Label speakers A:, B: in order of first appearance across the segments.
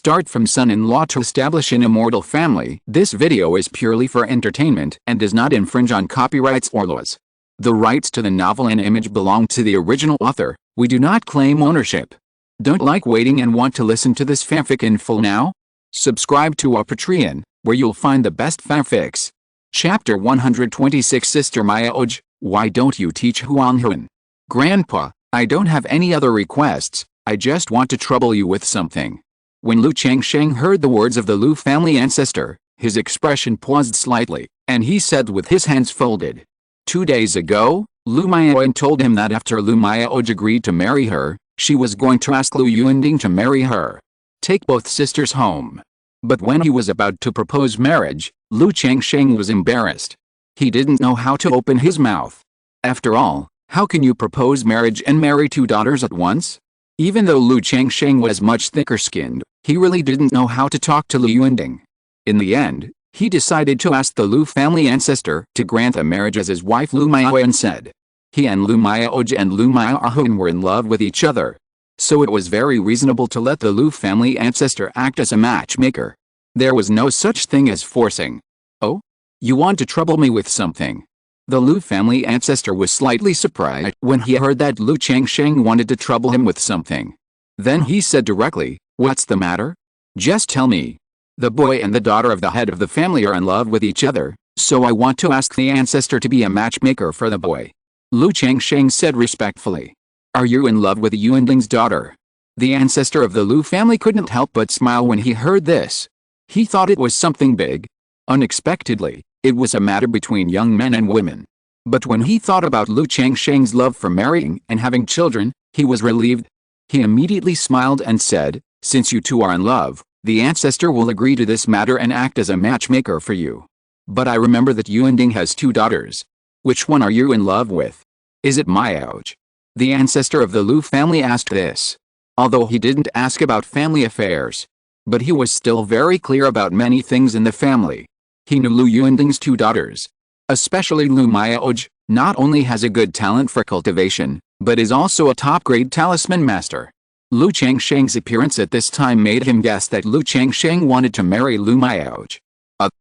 A: start from son-in-law to establish an immortal family. This video is purely for entertainment and does not infringe on copyrights or laws. The rights to the novel and image belong to the original author. We do not claim ownership. Don't like waiting and want to listen to this fanfic in full now? Subscribe to our Patreon, where you'll find the best fanfics. Chapter 126 Sister Mayaoj, why don't you teach Huanghuan? Grandpa, I don't have any other requests, I just want to trouble you with something. When Lu Changsheng heard the words of the Lu family ancestor, his expression paused slightly, and he said with his hands folded. 2 days ago, Lu Mayaoj told him that after Lu Mayaoj agreed to marry her, she was going to ask Lu Yuanding to marry her. Take both sisters home. But when he was about to propose marriage, Lu Changsheng was embarrassed. He didn't know how to open his mouth. After all, how can you propose marriage and marry 2 daughters at once? Even though Lu Changsheng was much thicker-skinned, he really didn't know how to talk to Lu Yuanding. In the end, he decided to ask the Lu family ancestor to grant a marriage as his wife Lu Mayaoj said. He and Lu Mayaoj and Lu Mayahuan were in love with each other. So it was very reasonable to let the Lu family ancestor act as a matchmaker. There was no such thing as forcing. Oh? You want to trouble me with something? The Lu family ancestor was slightly surprised when he heard that Lu Changsheng wanted to trouble him with something. Then he said directly, "What's the matter? Just tell me. The boy and the daughter of the head of the family are in love with each other, so I want to ask the ancestor to be a matchmaker for the boy." Lu Changsheng said respectfully. "Are you in love with Yuanding's daughter?" The ancestor of the Lu family couldn't help but smile when he heard this. He thought it was something big. Unexpectedly, it was a matter between young men and women. But when he thought about Lu Changsheng's love for marrying and having children, he was relieved. He immediately smiled and said, "Since you two are in love, the ancestor will agree to this matter and act as a matchmaker for you. But I remember that Yuanding has 2 daughters. Which one are you in love with? Is it Mayaoj?" The ancestor of the Lu family asked this. Although he didn't ask about family affairs. But he was still very clear about many things in the family. He knew Lu Yuanding's 2 daughters. Especially Lu Mayaoj, not only has a good talent for cultivation, but is also a top-grade talisman master. Lu Changsheng's appearance at this time made him guess that Lu Changsheng wanted to marry Lu Mayaoj.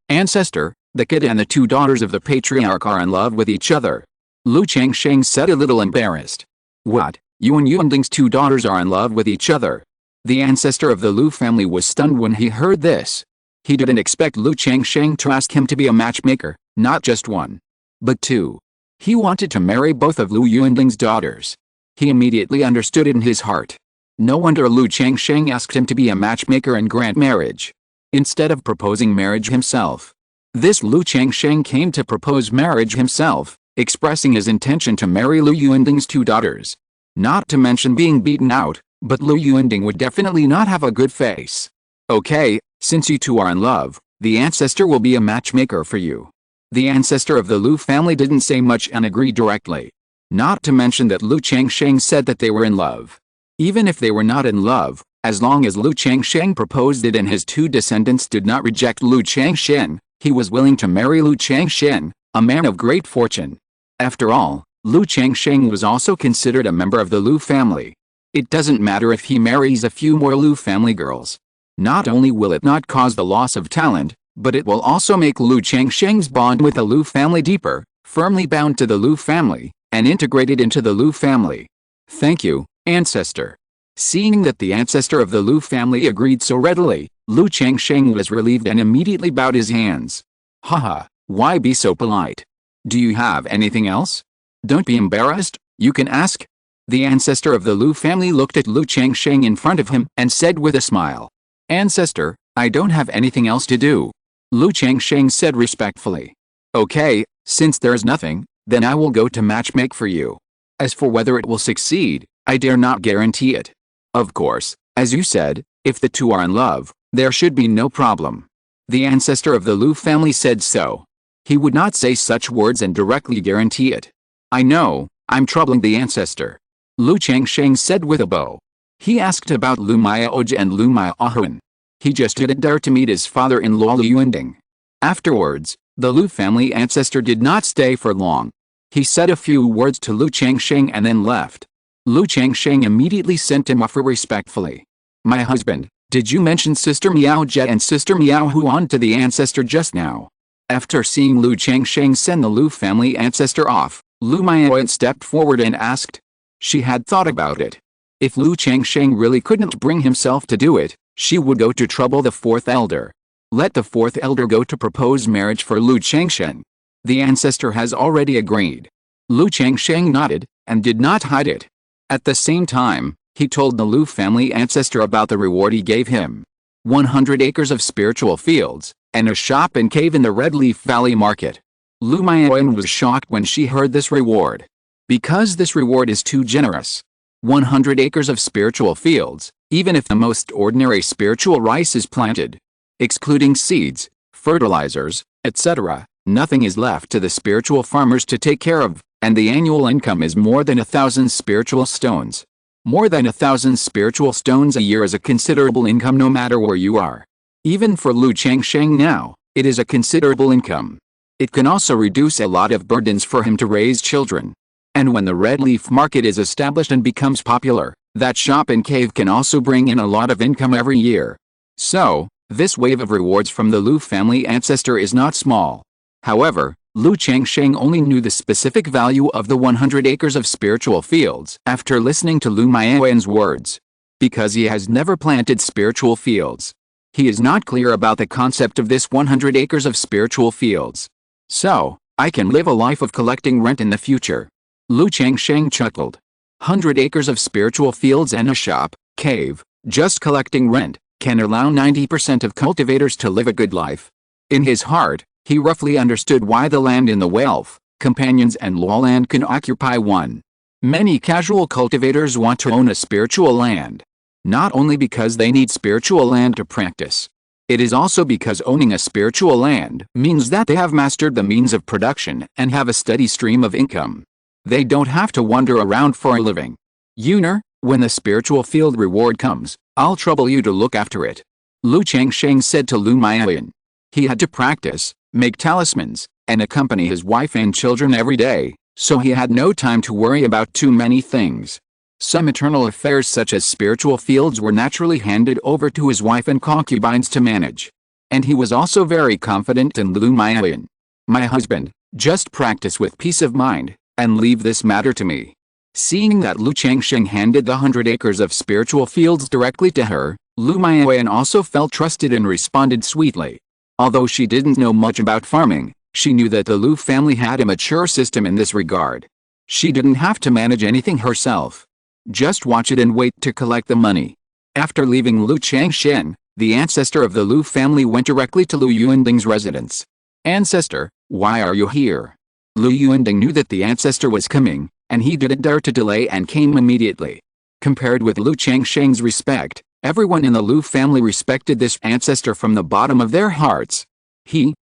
A: Ancestor, the kid and the 2 daughters of the patriarch are in love with each other. Lu Changsheng said a little embarrassed. What? You and Yuanding's 2 daughters are in love with each other? The ancestor of the Lu family was stunned when he heard this. He didn't expect Lu Changsheng to ask him to be a matchmaker, not just 1, but 2. He wanted to marry both of Lu Yuanding's daughters. He immediately understood it in his heart. No wonder Lu Changsheng asked him to be a matchmaker and grant marriage, instead of proposing marriage himself. This Lu Changsheng came to propose marriage himself, expressing his intention to marry Lu Yuanding's 2 daughters. Not to mention being beaten out, but Lu Yuanding would definitely not have a good face. Okay, since you two are in love, the ancestor will be a matchmaker for you. The ancestor of the Lu family didn't say much and agreed directly. Not to mention that Lu Changsheng said that they were in love. Even if they were not in love, as long as Lu Changsheng proposed it and his 2 descendants did not reject Lu Changsheng, he was willing to marry Lu Changsheng, a man of great fortune. After all, Lu Changsheng was also considered a member of the Lu family. It doesn't matter if he marries a few more Lu family girls. Not only will it not cause the loss of talent, but it will also make Lu Changsheng's bond with the Lu family deeper, firmly bound to the Lu family, and integrated into the Lu family. Thank you, ancestor. Seeing that the ancestor of the Lu family agreed so readily, Lu Changsheng was relieved and immediately bowed his hands. Haha, why be so polite? Do you have anything else? Don't be embarrassed, you can ask. The ancestor of the Lu family looked at Lu Changsheng in front of him and said with a smile. Ancestor, I don't have anything else to do. Lu Changsheng said respectfully. Okay, since there's nothing, then I will go to matchmake for you. As for whether it will succeed, I dare not guarantee it. Of course, as you said, if the 2 are in love, there should be no problem. The ancestor of the Lu family said so. He would not say such words and directly guarantee it. I know, I'm troubling the ancestor. Lu Changsheng said with a bow. He asked about Lu Mayaoj and Lu Mayahuan. He just didn't dare to meet his father-in-law Lu Yuanding. Afterwards, the Lu family ancestor did not stay for long. He said a few words to Lu Changsheng and then left. Lu Changsheng immediately sent him off respectfully. My husband, Did you mention Sister Miao Jet and Sister Miao Huan to the ancestor just now? After seeing Lu Changsheng send the Lu family ancestor off, Lu Miaoyan stepped forward and asked. She had thought about it. If Lu Changsheng really couldn't bring himself to do it, she would go to trouble the fourth elder. Let the fourth elder go to propose marriage for Lu Changsheng. The ancestor has already agreed. Lu Changsheng nodded, and did not hide it. At the same time, he told the Lu family ancestor about the reward he gave him. 100 acres of spiritual fields, and a shop and cave in the Red Leaf Valley Market. Lu Miaoyan was shocked when she heard this reward. Because this reward is too generous. 100 acres of spiritual fields, even if the most ordinary spiritual rice is planted. Excluding seeds, fertilizers, etc., nothing is left to the spiritual farmers to take care of, and the annual income is more than 1,000 spiritual stones. More than 1,000 spiritual stones a year is a considerable income no matter where you are. Even for Lu Changsheng now, it is a considerable income. It can also reduce a lot of burdens for him to raise children. And when the Red Leaf Market is established and becomes popular, that shop and cave can also bring in a lot of income every year. So, this wave of rewards from the Lu family ancestor is not small. However, Lu Changsheng only knew the specific value of the 100 acres of spiritual fields after listening to Lu Miaoyan's words. Because he has never planted spiritual fields. He is not clear about the concept of this 100 acres of spiritual fields. So, I can live a life of collecting rent in the future. Lu Changsheng chuckled. 100 acres of spiritual fields and a shop, cave, just collecting rent, can allow 90% of cultivators to live a good life. In his heart, he roughly understood why the land in the wealth, companions and lowland can occupy one. Many casual cultivators want to own a spiritual land. Not only because they need spiritual land to practice. It is also because owning a spiritual land means that they have mastered the means of production and have a steady stream of income. They don't have to wander around for a living. Yuner, when the spiritual field reward comes, I'll trouble you to look after it. Lu Changsheng said to Lu Miaoyan. He had to practice, make talismans, and accompany his wife and children every day, so he had no time to worry about too many things. Some eternal affairs such as spiritual fields were naturally handed over to his wife and concubines to manage. And he was also very confident in Lu Miaoyan. My husband, just practice with peace of mind, and leave this matter to me. Seeing that Lu Changsheng handed the 100 acres of spiritual fields directly to her, Lu Miaoyan also felt trusted and responded sweetly. Although she didn't know much about farming, she knew that the Lu family had a mature system in this regard. She didn't have to manage anything herself. Just watch it and wait to collect the money. After leaving Lu Changsheng, the ancestor of the Lu family went directly to Lu Yuanding's residence. Ancestor, why are you here? Lu Yuanding knew that the ancestor was coming, and he didn't dare to delay and came immediately. Compared with Lu Changsheng's respect, everyone in the Lu family respected this ancestor from the bottom of their hearts.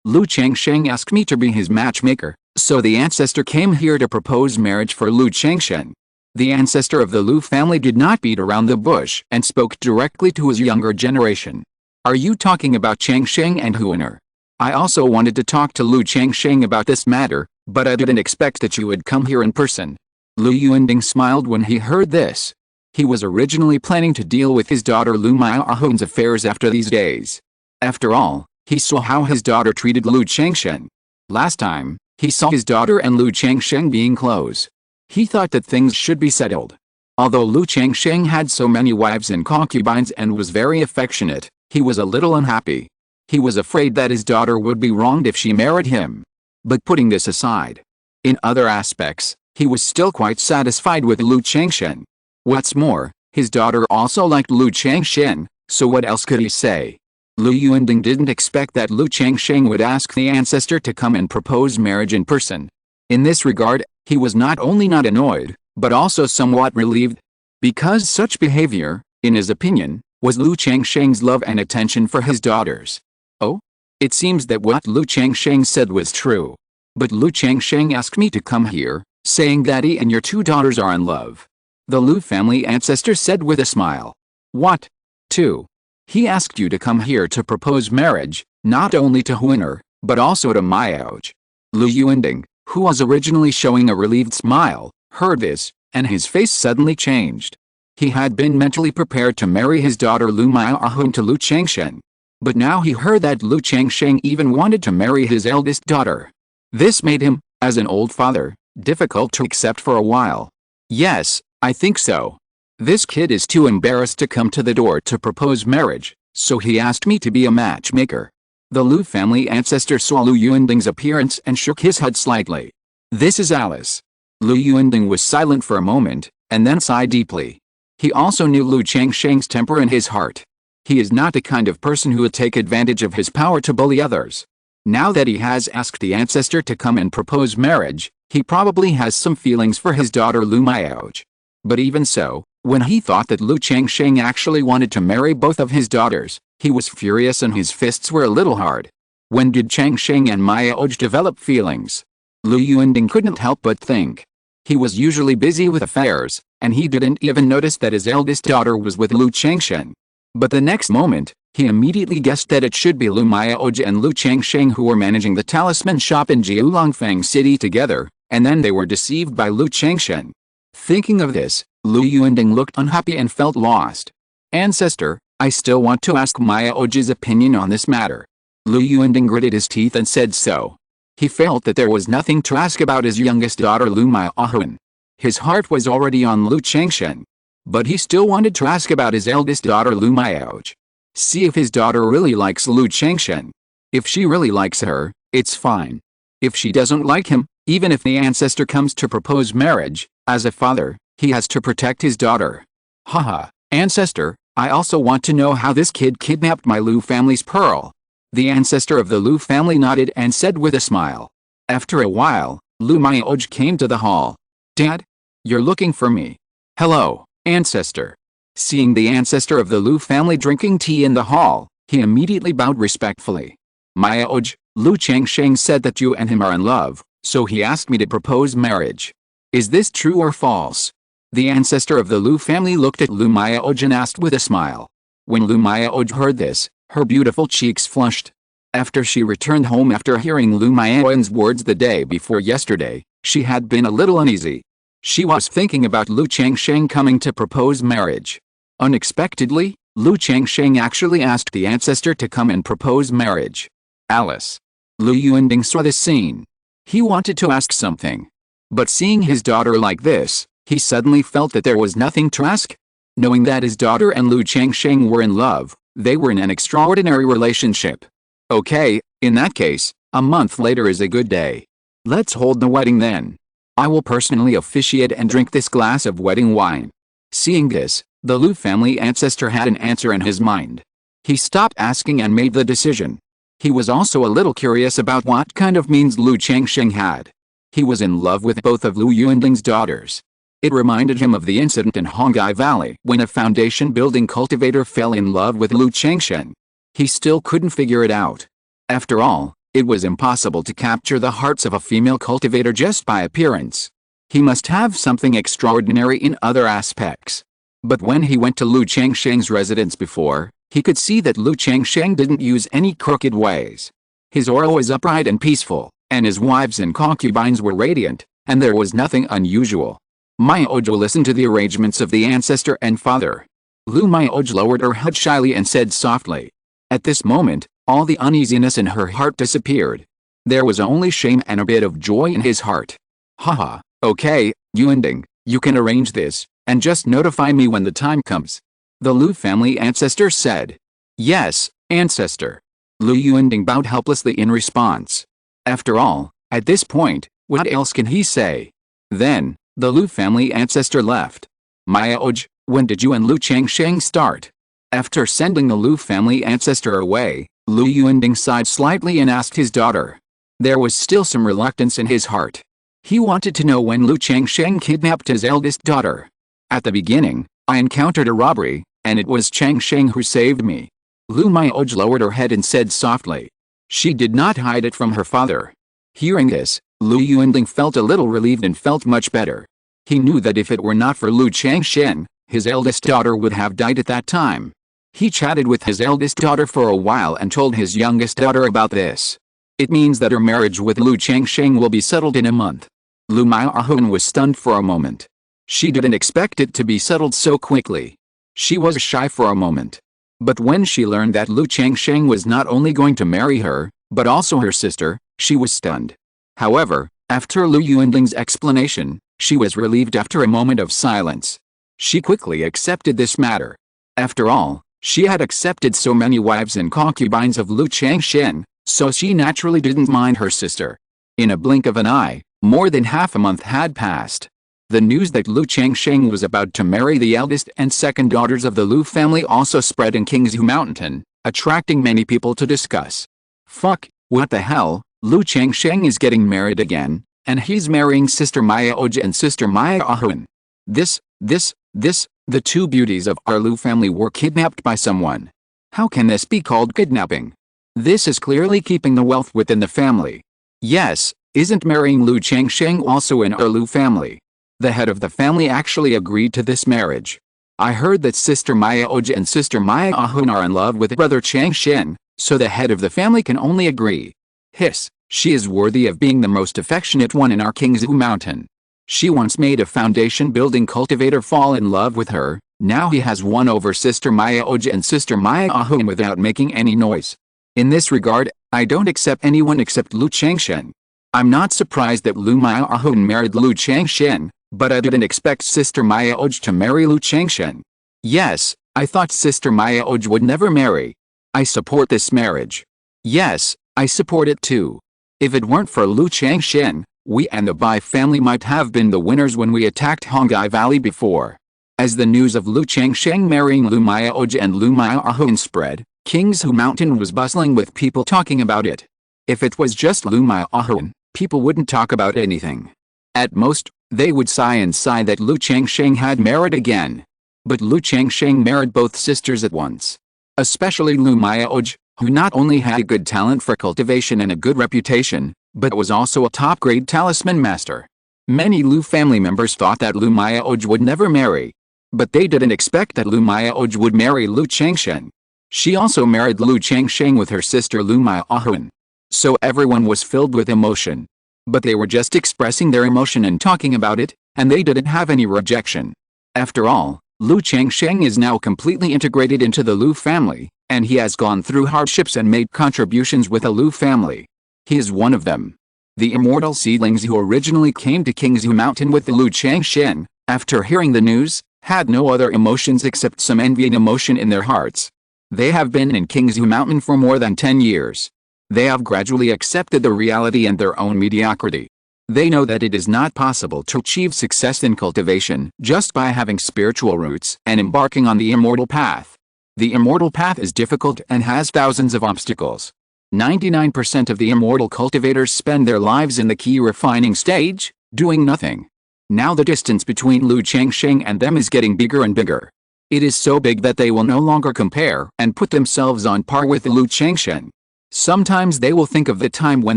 A: Lu Changsheng asked me to be his matchmaker, so the ancestor came here to propose marriage for Lu Changsheng. The ancestor of the Lu family did not beat around the bush and spoke directly to his younger generation. Are you talking about Changsheng and Huaner? I also wanted to talk to Lu Changsheng about this matter, but I didn't expect that you would come here in person. Lu Yuanding smiled when he heard this. He was originally planning to deal with his daughter Lu Miaoyan's affairs after these days. After all, he saw how his daughter treated Lu Changsheng. Last time, he saw his daughter and Lu Changsheng being close. He thought that things should be settled. Although Lu Changsheng had so many wives and concubines and was very affectionate, he was a little unhappy. He was afraid that his daughter would be wronged if she married him. But putting this aside, in other aspects, he was still quite satisfied with Lu Changsheng. What's more, his daughter also liked Lu Changsheng, so what else could he say? Lu Yuanding didn't expect that Lu Changsheng would ask the ancestor to come and propose marriage in person. In this regard, he was not only not annoyed, but also somewhat relieved. Because such behavior, in his opinion, was Lu Changsheng's love and attention for his daughters. Oh? It seems that what Lu Changsheng said was true. But Lu Changsheng asked me to come here, saying that he and your two daughters are in love. The Lu family ancestor said with a smile. What? Two. He asked you to come here to propose marriage, not only to Huaner, but also to Miaoj. Lu Yuanding, who was originally showing a relieved smile, heard this, and his face suddenly changed. He had been mentally prepared to marry his daughter Lu Maihun to Lu Changsheng. But now he heard that Lu Changsheng even wanted to marry his eldest daughter. This made him, as an old father, difficult to accept for a while. Yes, I think so. This kid is too embarrassed to come to the door to propose marriage, so he asked me to be a matchmaker. The Lu family ancestor saw Lu Yuanding's appearance and shook his head slightly. This is Alice. Lu Yuanding was silent for a moment, and then sighed deeply. He also knew Lu Changsheng's temper in his heart. He is not the kind of person who would take advantage of his power to bully others. Now that he has asked the ancestor to come and propose marriage, he probably has some feelings for his daughter Lu Maihoj. But even so, when he thought that Lu Changsheng actually wanted to marry both of his daughters, he was furious and his fists were a little hard. When did Changsheng and Maihoj develop feelings? Lu Yuanding couldn't help but think. He was usually busy with affairs, and he didn't even notice that his eldest daughter was with Lu Changsheng. But the next moment, he immediately guessed that it should be Lu Maihoj and Lu Changsheng who were managing the talisman shop in Jiulongfang City together, and then they were deceived by Lu Changsheng. Thinking of this, Lu Yuanding looked unhappy and felt lost. Ancestor, I still want to ask Maihoj's opinion on this matter. Lu Yuanding gritted his teeth and said so. He felt that there was nothing to ask about his youngest daughter Lu Maihun. His heart was already on Lu Changsheng. But he still wanted to ask about his eldest daughter Lu Maihoj. See if his daughter really likes Lu Changsheng. If she really likes her, it's fine. If she doesn't like him, even if the ancestor comes to propose marriage, as a father, he has to protect his daughter. Haha, ancestor, I also want to know how this kid kidnapped my Lu family's pearl. The ancestor of the Lu family nodded and said with a smile. After a while, Lu Maihoj came to the hall. Dad? You're looking for me. Hello, ancestor. Seeing the ancestor of the Lu family drinking tea in the hall, he immediately bowed respectfully. Maihoj, Lu Changsheng said that you and him are in love, so he asked me to propose marriage. Is this true or false? The ancestor of the Lu family looked at Lu Maihoj and asked with a smile. When Lu Maihoj heard this, her beautiful cheeks flushed. After she returned home after hearing Lu Maihoj's words the day before yesterday, she had been a little uneasy. She was thinking about Lu Changsheng coming to propose marriage. Unexpectedly, Lu Changsheng actually asked the ancestor to come and propose marriage. Alice. Lu Yuanding saw this scene. He wanted to ask something. But seeing his daughter like this, he suddenly felt that there was nothing to ask. Knowing that his daughter and Lu Changsheng were in love, they were in an extraordinary relationship. Okay, in that case, a month later is a good day. Let's hold the wedding then. I will personally officiate and drink this glass of wedding wine. Seeing this, the Lu family ancestor had an answer in his mind. He stopped asking and made the decision. He was also a little curious about what kind of means Lu Changsheng had. He was in love with both of Lu Yuanding's daughters. It reminded him of the incident in Hongai Valley when a foundation-building cultivator fell in love with Lu Changsheng. He still couldn't figure it out. After all, it was impossible to capture the hearts of a female cultivator just by appearance. He must have something extraordinary in other aspects. But when he went to Lu Changsheng's residence before, he could see that Lu Changsheng didn't use any crooked ways. His aura was upright and peaceful, and his wives and concubines were radiant, and there was nothing unusual. Maihoj listened to the arrangements of the ancestor and father. Lu Maihoj lowered her head shyly and said softly. At this moment, all the uneasiness in her heart disappeared. There was only shame and a bit of joy in his heart. Haha, okay, Yuanding, you can arrange this, and just notify me when the time comes. The Lu family ancestor said. Yes, ancestor. Lu Yuanding bowed helplessly in response. After all, at this point, what else can he say? Then, the Lu family ancestor left. Maihoj, when did you and Lu Changsheng start? After sending the Lu family ancestor away, Lu Yuanding sighed slightly and asked his daughter. There was still some reluctance in his heart. He wanted to know when Lu Changsheng kidnapped his eldest daughter. At the beginning, I encountered a robbery, and it was Changsheng who saved me. Lu Maihoj lowered her head and said softly. She did not hide it from her father. Hearing this, Lu Yuanding felt a little relieved and felt much better. He knew that if it were not for Lu Changsheng, his eldest daughter would have died at that time. He chatted with his eldest daughter for a while and told his youngest daughter about this. It means that her marriage with Lu Changsheng will be settled in a month. Lu Maihun was stunned for a moment. She didn't expect it to be settled so quickly. She was shy for a moment. But when she learned that Lu Changsheng was not only going to marry her, but also her sister, she was stunned. However, after Lu Yuanling's explanation, she was relieved after a moment of silence. She quickly accepted this matter. After all, she had accepted so many wives and concubines of Lu Changsheng, so she naturally didn't mind her sister. In a blink of an eye, more than half a month had passed. The news that Lu Changsheng was about to marry the eldest and second daughters of the Lu family also spread in Qingzhu Mountain, attracting many people to discuss. Fuck, what the hell, Lu Changsheng is getting married again, and he's marrying Sister Maya Oja and Sister Maya Ahun. The two beauties of our Lu family were kidnapped by someone. How can this be called kidnapping? This is clearly keeping the wealth within the family. Yes, isn't marrying Lu Changsheng also in our Lu family? The head of the family actually agreed to this marriage. I heard that Sister Maya Oja and Sister Maya Ahun are in love with brother Changsheng, so the head of the family can only agree. Hiss, she is worthy of being the most affectionate one in our Qingzhu Mountain. She once made a foundation-building cultivator fall in love with her, now he has won over Sister Maya Oja and Sister Maya Ahun without making any noise. In this regard, I don't accept anyone except Lu Changsheng. I'm not surprised that Lu Maya Ahun married Lu Changsheng, but I didn't expect Sister Maya Oj to marry Lu Changsheng. Yes, I thought Sister Maya Oj would never marry. I support this marriage. Yes, I support it too. If it weren't for Lu Changsheng, we and the Bai family might have been the winners when we attacked Hongai Valley before. As the news of Lu Changsheng marrying Lu Maya Oj and Lu Maya Ahun spread, Qingzhu Mountain was bustling with people talking about it. If it was just Lu Maya Ahun, people wouldn't talk about anything. At most, they would sigh and sigh that Lu Changsheng had married again. But Lu Changsheng married both sisters at once. Especially Lu Maya Oj, who not only had good talent for cultivation and a good reputation, but was also a top-grade talisman master. Many Lu family members thought that Lu Maya Oj would never marry. But they didn't expect that Lu Maya Oj would marry Lu Changsheng. She also married Lu Changsheng with her sister Lu Maya Ahun. So everyone was filled with emotion. But they were just expressing their emotion and talking about it, and they didn't have any rejection. After all, Lu Changsheng is now completely integrated into the Lu family, and he has gone through hardships and made contributions with the Lu family. He is one of them. The immortal seedlings who originally came to Qingzhu Mountain with the Lu Changsheng, after hearing the news, had no other emotions except some envy and emotion in their hearts. They have been in Qingzhu Mountain for more than 10 years. They have gradually accepted the reality and their own mediocrity. They know that it is not possible to achieve success in cultivation just by having spiritual roots and embarking on the immortal path. The immortal path is difficult and has thousands of obstacles. 99% of the immortal cultivators spend their lives in the key refining stage, doing nothing. Now the distance between Lu Changsheng and them is getting bigger and bigger. It is so big that they will no longer compare and put themselves on par with the Lu Changsheng. Sometimes they will think of the time when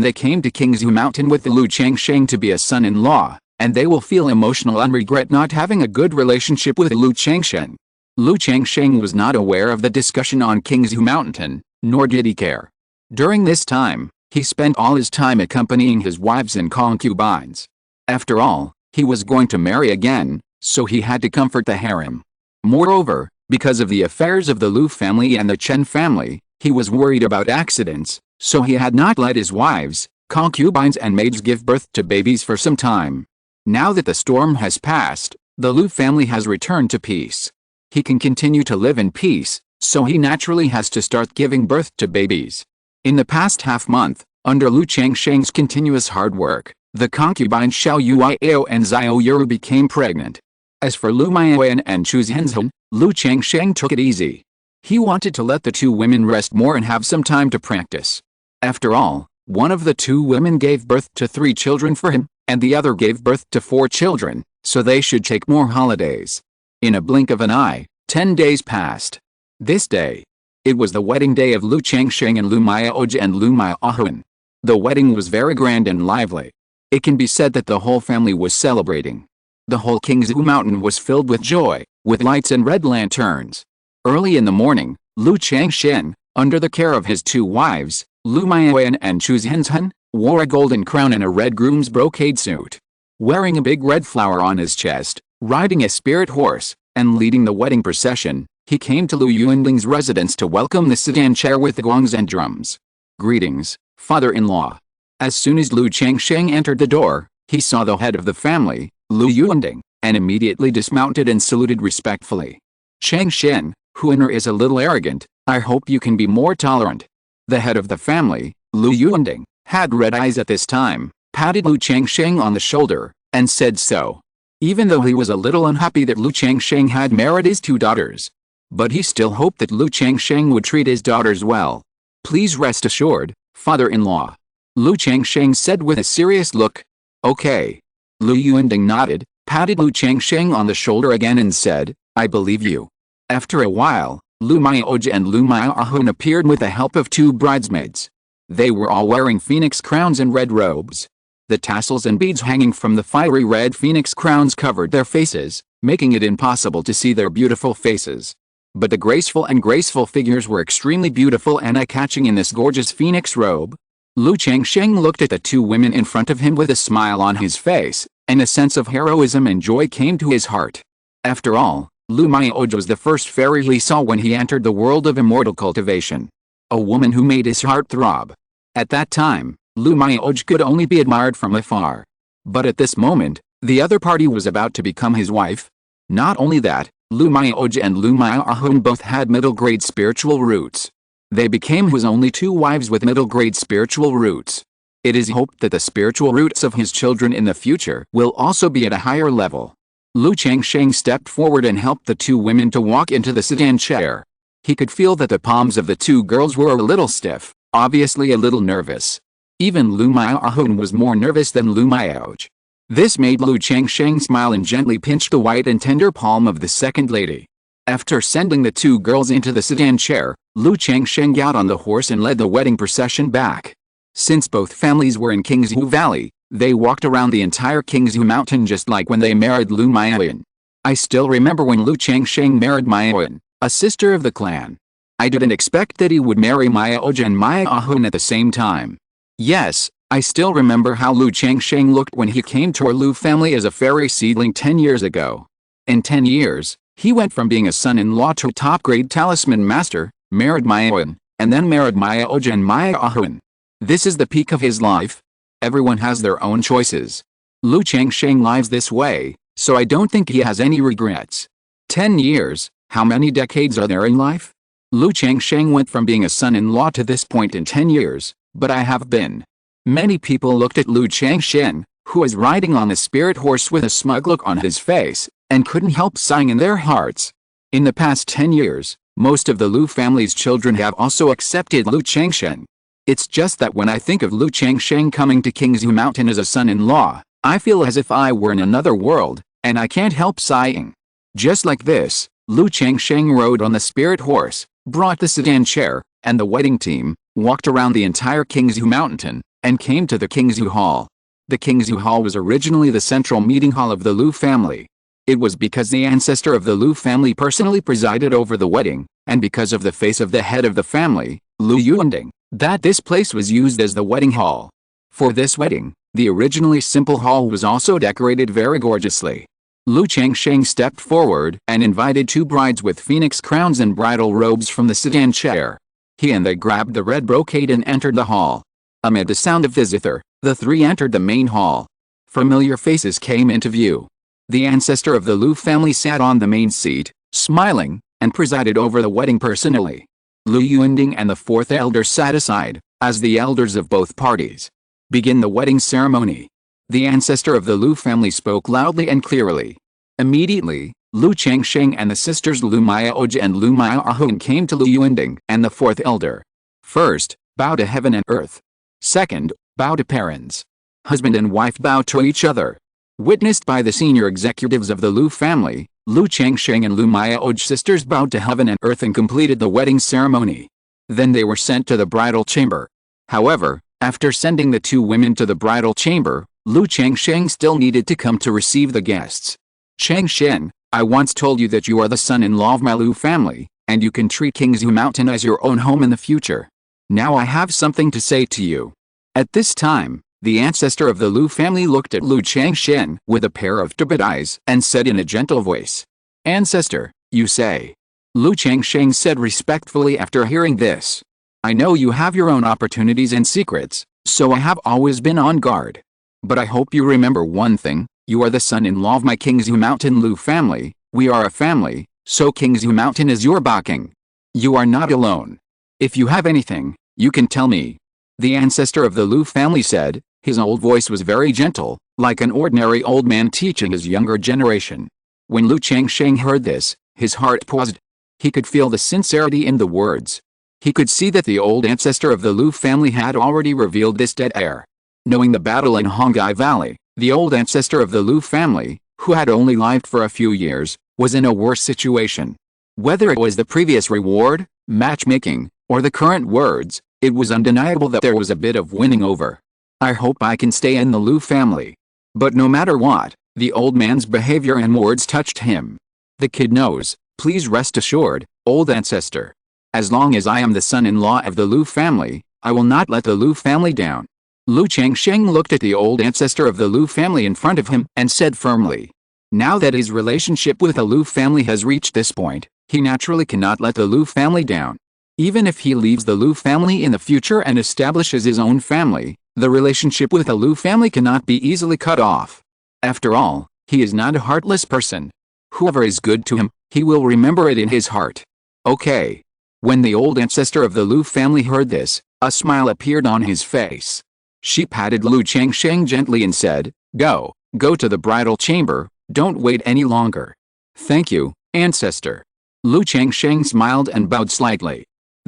A: they came to Qingzhu Mountain with the Lu Changsheng to be a son-in-law, and they will feel emotional and regret not having a good relationship with Lu Changsheng. Lu Changsheng was not aware of the discussion on Qingzhu Mountain, nor did he care. During this time, he spent all his time accompanying his wives and concubines. After all, he was going to marry again, so he had to comfort the harem. Moreover, because of the affairs of the Lu family and the Chen family, he was worried about accidents, so he had not let his wives, concubines and maids give birth to babies for some time. Now that the storm has passed, the Lu family has returned to peace. He can continue to live in peace, so he naturally has to start giving birth to babies. In the past half-month, under Lu Changsheng's continuous hard work, the concubines Xiao Yuiao and Xiao Yuru became pregnant. As for Lu Maiyuan and Chu Zhenzhen, Lu Changsheng took it easy. He wanted to let the two women rest more and have some time to practice. After all, one of the two women gave birth to 3 children for him, and the other gave birth to 4 children, so they should take more holidays. In a blink of an eye, 10 days passed. This day, it was the wedding day of Lu Changsheng and Lu Maya Oj and Lu Maya Ahun. The wedding was very grand and lively. It can be said that the whole family was celebrating. The whole Qingzhu Mountain was filled with joy, with lights and red lanterns. Early in the morning, Lu Changsheng, under the care of his 2 wives, Lu Maiyuan and Chu Zhenzhen, wore a golden crown and a red groom's brocade suit. Wearing a big red flower on his chest, Riding a spirit horse, and leading the wedding procession, he came to Lu Yuanding's residence to welcome the sedan chair with gongs and drums. Greetings, father-in-law. As soon as Lu Changsheng entered the door, he saw the head of the family, Lu Yuanding, and immediately dismounted and saluted respectfully. Changsheng, who in her is a little arrogant, I hope you can be more tolerant. The head of the family, Lu Yuanding, had red eyes at this time, patted Lu Changsheng on the shoulder, and said so. Even though he was a little unhappy that Lu Changsheng had married his two daughters. But he still hoped that Lu Changsheng would treat his daughters well. Please rest assured, father-in-law. Lu Changsheng said with a serious look. Okay. Lu Yuanding nodded, patted Lu Changsheng on the shoulder again and said, I believe you. After a while, Lu Maioji and Lu Maiohun appeared with the help of two bridesmaids. They were all wearing phoenix crowns and red robes. The tassels and beads hanging from the fiery red phoenix crowns covered their faces, making it impossible to see their beautiful faces. But the graceful figures were extremely beautiful and eye-catching in this gorgeous phoenix robe. Lu Changsheng looked at the two women in front of him with a smile on his face, and a sense of heroism and joy came to his heart. After all, Lu Maioji was the first fairy he saw when he entered the world of immortal cultivation. A woman who made his heart throb. At that time, Lu Maioji could only be admired from afar. But at this moment, the other party was about to become his wife. Not only that, Lu Maioji and Lu Maiohun both had middle-grade spiritual roots. They became his only two wives with middle-grade spiritual roots. It is hoped that the spiritual roots of his children in the future will also be at a higher level. Lu Changsheng stepped forward and helped the two women to walk into the sedan chair. He could feel that the palms of the two girls were a little stiff, obviously a little nervous. Even Lu Maiohun was more nervous than Lu Maioji. This made Lu Changsheng smile and gently pinch the white and tender palm of the second lady. After sending the two girls into the sedan chair, Lu Changsheng got on the horse and led the wedding procession back. Since both families were in Qingzhu Valley, they walked around the entire Qingzhu Mountain just like when they married Lu Maioyan. I still remember when Lu Changsheng married Maioyan, a sister of the clan. I didn't expect that he would marry Maioji and Maiohun at the same time. Yes, I still remember how Lu Changsheng looked when he came to our Lu family as a fairy seedling 10 years ago. In 10 years, he went from being a son-in-law to a top-grade talisman master, married Maioyan, and then married Maioji and Maiohun. This is the peak of his life. Everyone has their own choices. Lu Changsheng lives this way, so I don't think he has any regrets. 10 years, how many decades are there in life? Lu Changsheng went from being a son-in-law to this point in 10 years. But I have been. Many people looked at Lu Changsheng, who was riding on a spirit horse with a smug look on his face, and couldn't help sighing in their hearts. In the past 10 years, most of the Lu family's children have also accepted Lu Changsheng. It's just that when I think of Lu Changsheng coming to Qingzhu Mountain as a son-in-law, I feel as if I were in another world, and I can't help sighing. Just like this, Lu Changsheng rode on the spirit horse, brought the sedan chair, and the wedding team, walked around the entire Qingzhu Mountain, and came to the Qingzhu Hall. The Qingzhu Hall was originally the central meeting hall of the Lu family. It was because the ancestor of the Lu family personally presided over the wedding, and because of the face of the head of the family, Lu Yuanding, that this place was used as the wedding hall. For this wedding, the originally simple hall was also decorated very gorgeously. Lu Changsheng stepped forward and invited two brides with phoenix crowns and bridal robes from the sedan chair. He and they grabbed the red brocade and entered the hall. Amid the sound of the zither, the three entered the main hall. Familiar faces came into view. The ancestor of the Lu family sat on the main seat, smiling, and presided over the wedding personally. Lu Yuanding and the fourth elder sat aside, as the elders of both parties. Begin the wedding ceremony. The ancestor of the Lu family spoke loudly and clearly. Immediately, Lu Changsheng and the sisters Lu Maioji and Lu Maiohun came to Lu Yuanding and the fourth elder. First, bow to heaven and earth. Second, bow to parents. Husband and wife bow to each other. Witnessed by the senior executives of the Lu family, Lu Changsheng and Lu Maioji sisters bowed to heaven and earth and completed the wedding ceremony. Then they were sent to the bridal chamber. However, after sending the two women to the bridal chamber, Lu Changsheng still needed to come to receive the guests. Changsheng, I once told you that you are the son-in-law of my Lu family, and you can treat Qingzhu Mountain as your own home in the future. Now I have something to say to you. At this time, The ancestor of the Lu family looked at Lu Changsheng with a pair of turbid eyes and said in a gentle voice, "Ancestor, you say?" Lu Changsheng said respectfully after hearing this. "I know you have your own opportunities and secrets, so I have always been on guard. But I hope you remember one thing, you are the son-in-law of my Qingzhu Mountain Lu family, we are a family, so Qingzhu Mountain is your Baking. You are not alone. If you have anything, you can tell me." The ancestor of the Lu family said, his old voice was very gentle, like an ordinary old man teaching his younger generation. When Lu Changsheng heard this, his heart paused. He could feel the sincerity in the words. He could see that the old ancestor of the Lu family had already revealed this dead air. Knowing the battle in Hongai Valley, the old ancestor of the Lu family, who had only lived for a few years, was in a worse situation. Whether it was the previous reward, matchmaking, or the current words, it was undeniable that there was a bit of winning over. "I hope I can stay in the Lu family." But no matter what, the old man's behavior and words touched him. "The kid knows, please rest assured, old ancestor. As long as I am the son-in-law of the Lu family, I will not let the Lu family down." Lu Changsheng looked at the old ancestor of the Lu family in front of him and said firmly. Now that his relationship with the Lu family has reached this point, he naturally cannot let the Lu family down. Even if he leaves the Lu family in the future and establishes his own family, the relationship with the Lu family cannot be easily cut off. After all, he is not a heartless person. Whoever is good to him, he will remember it in his heart. Okay. When the old ancestor of the Lu family heard this, a smile appeared on his face. She patted Lu Changsheng gently and said, Go to the bridal chamber, don't wait any longer." "Thank you, ancestor." Lu Changsheng smiled and bowed slightly.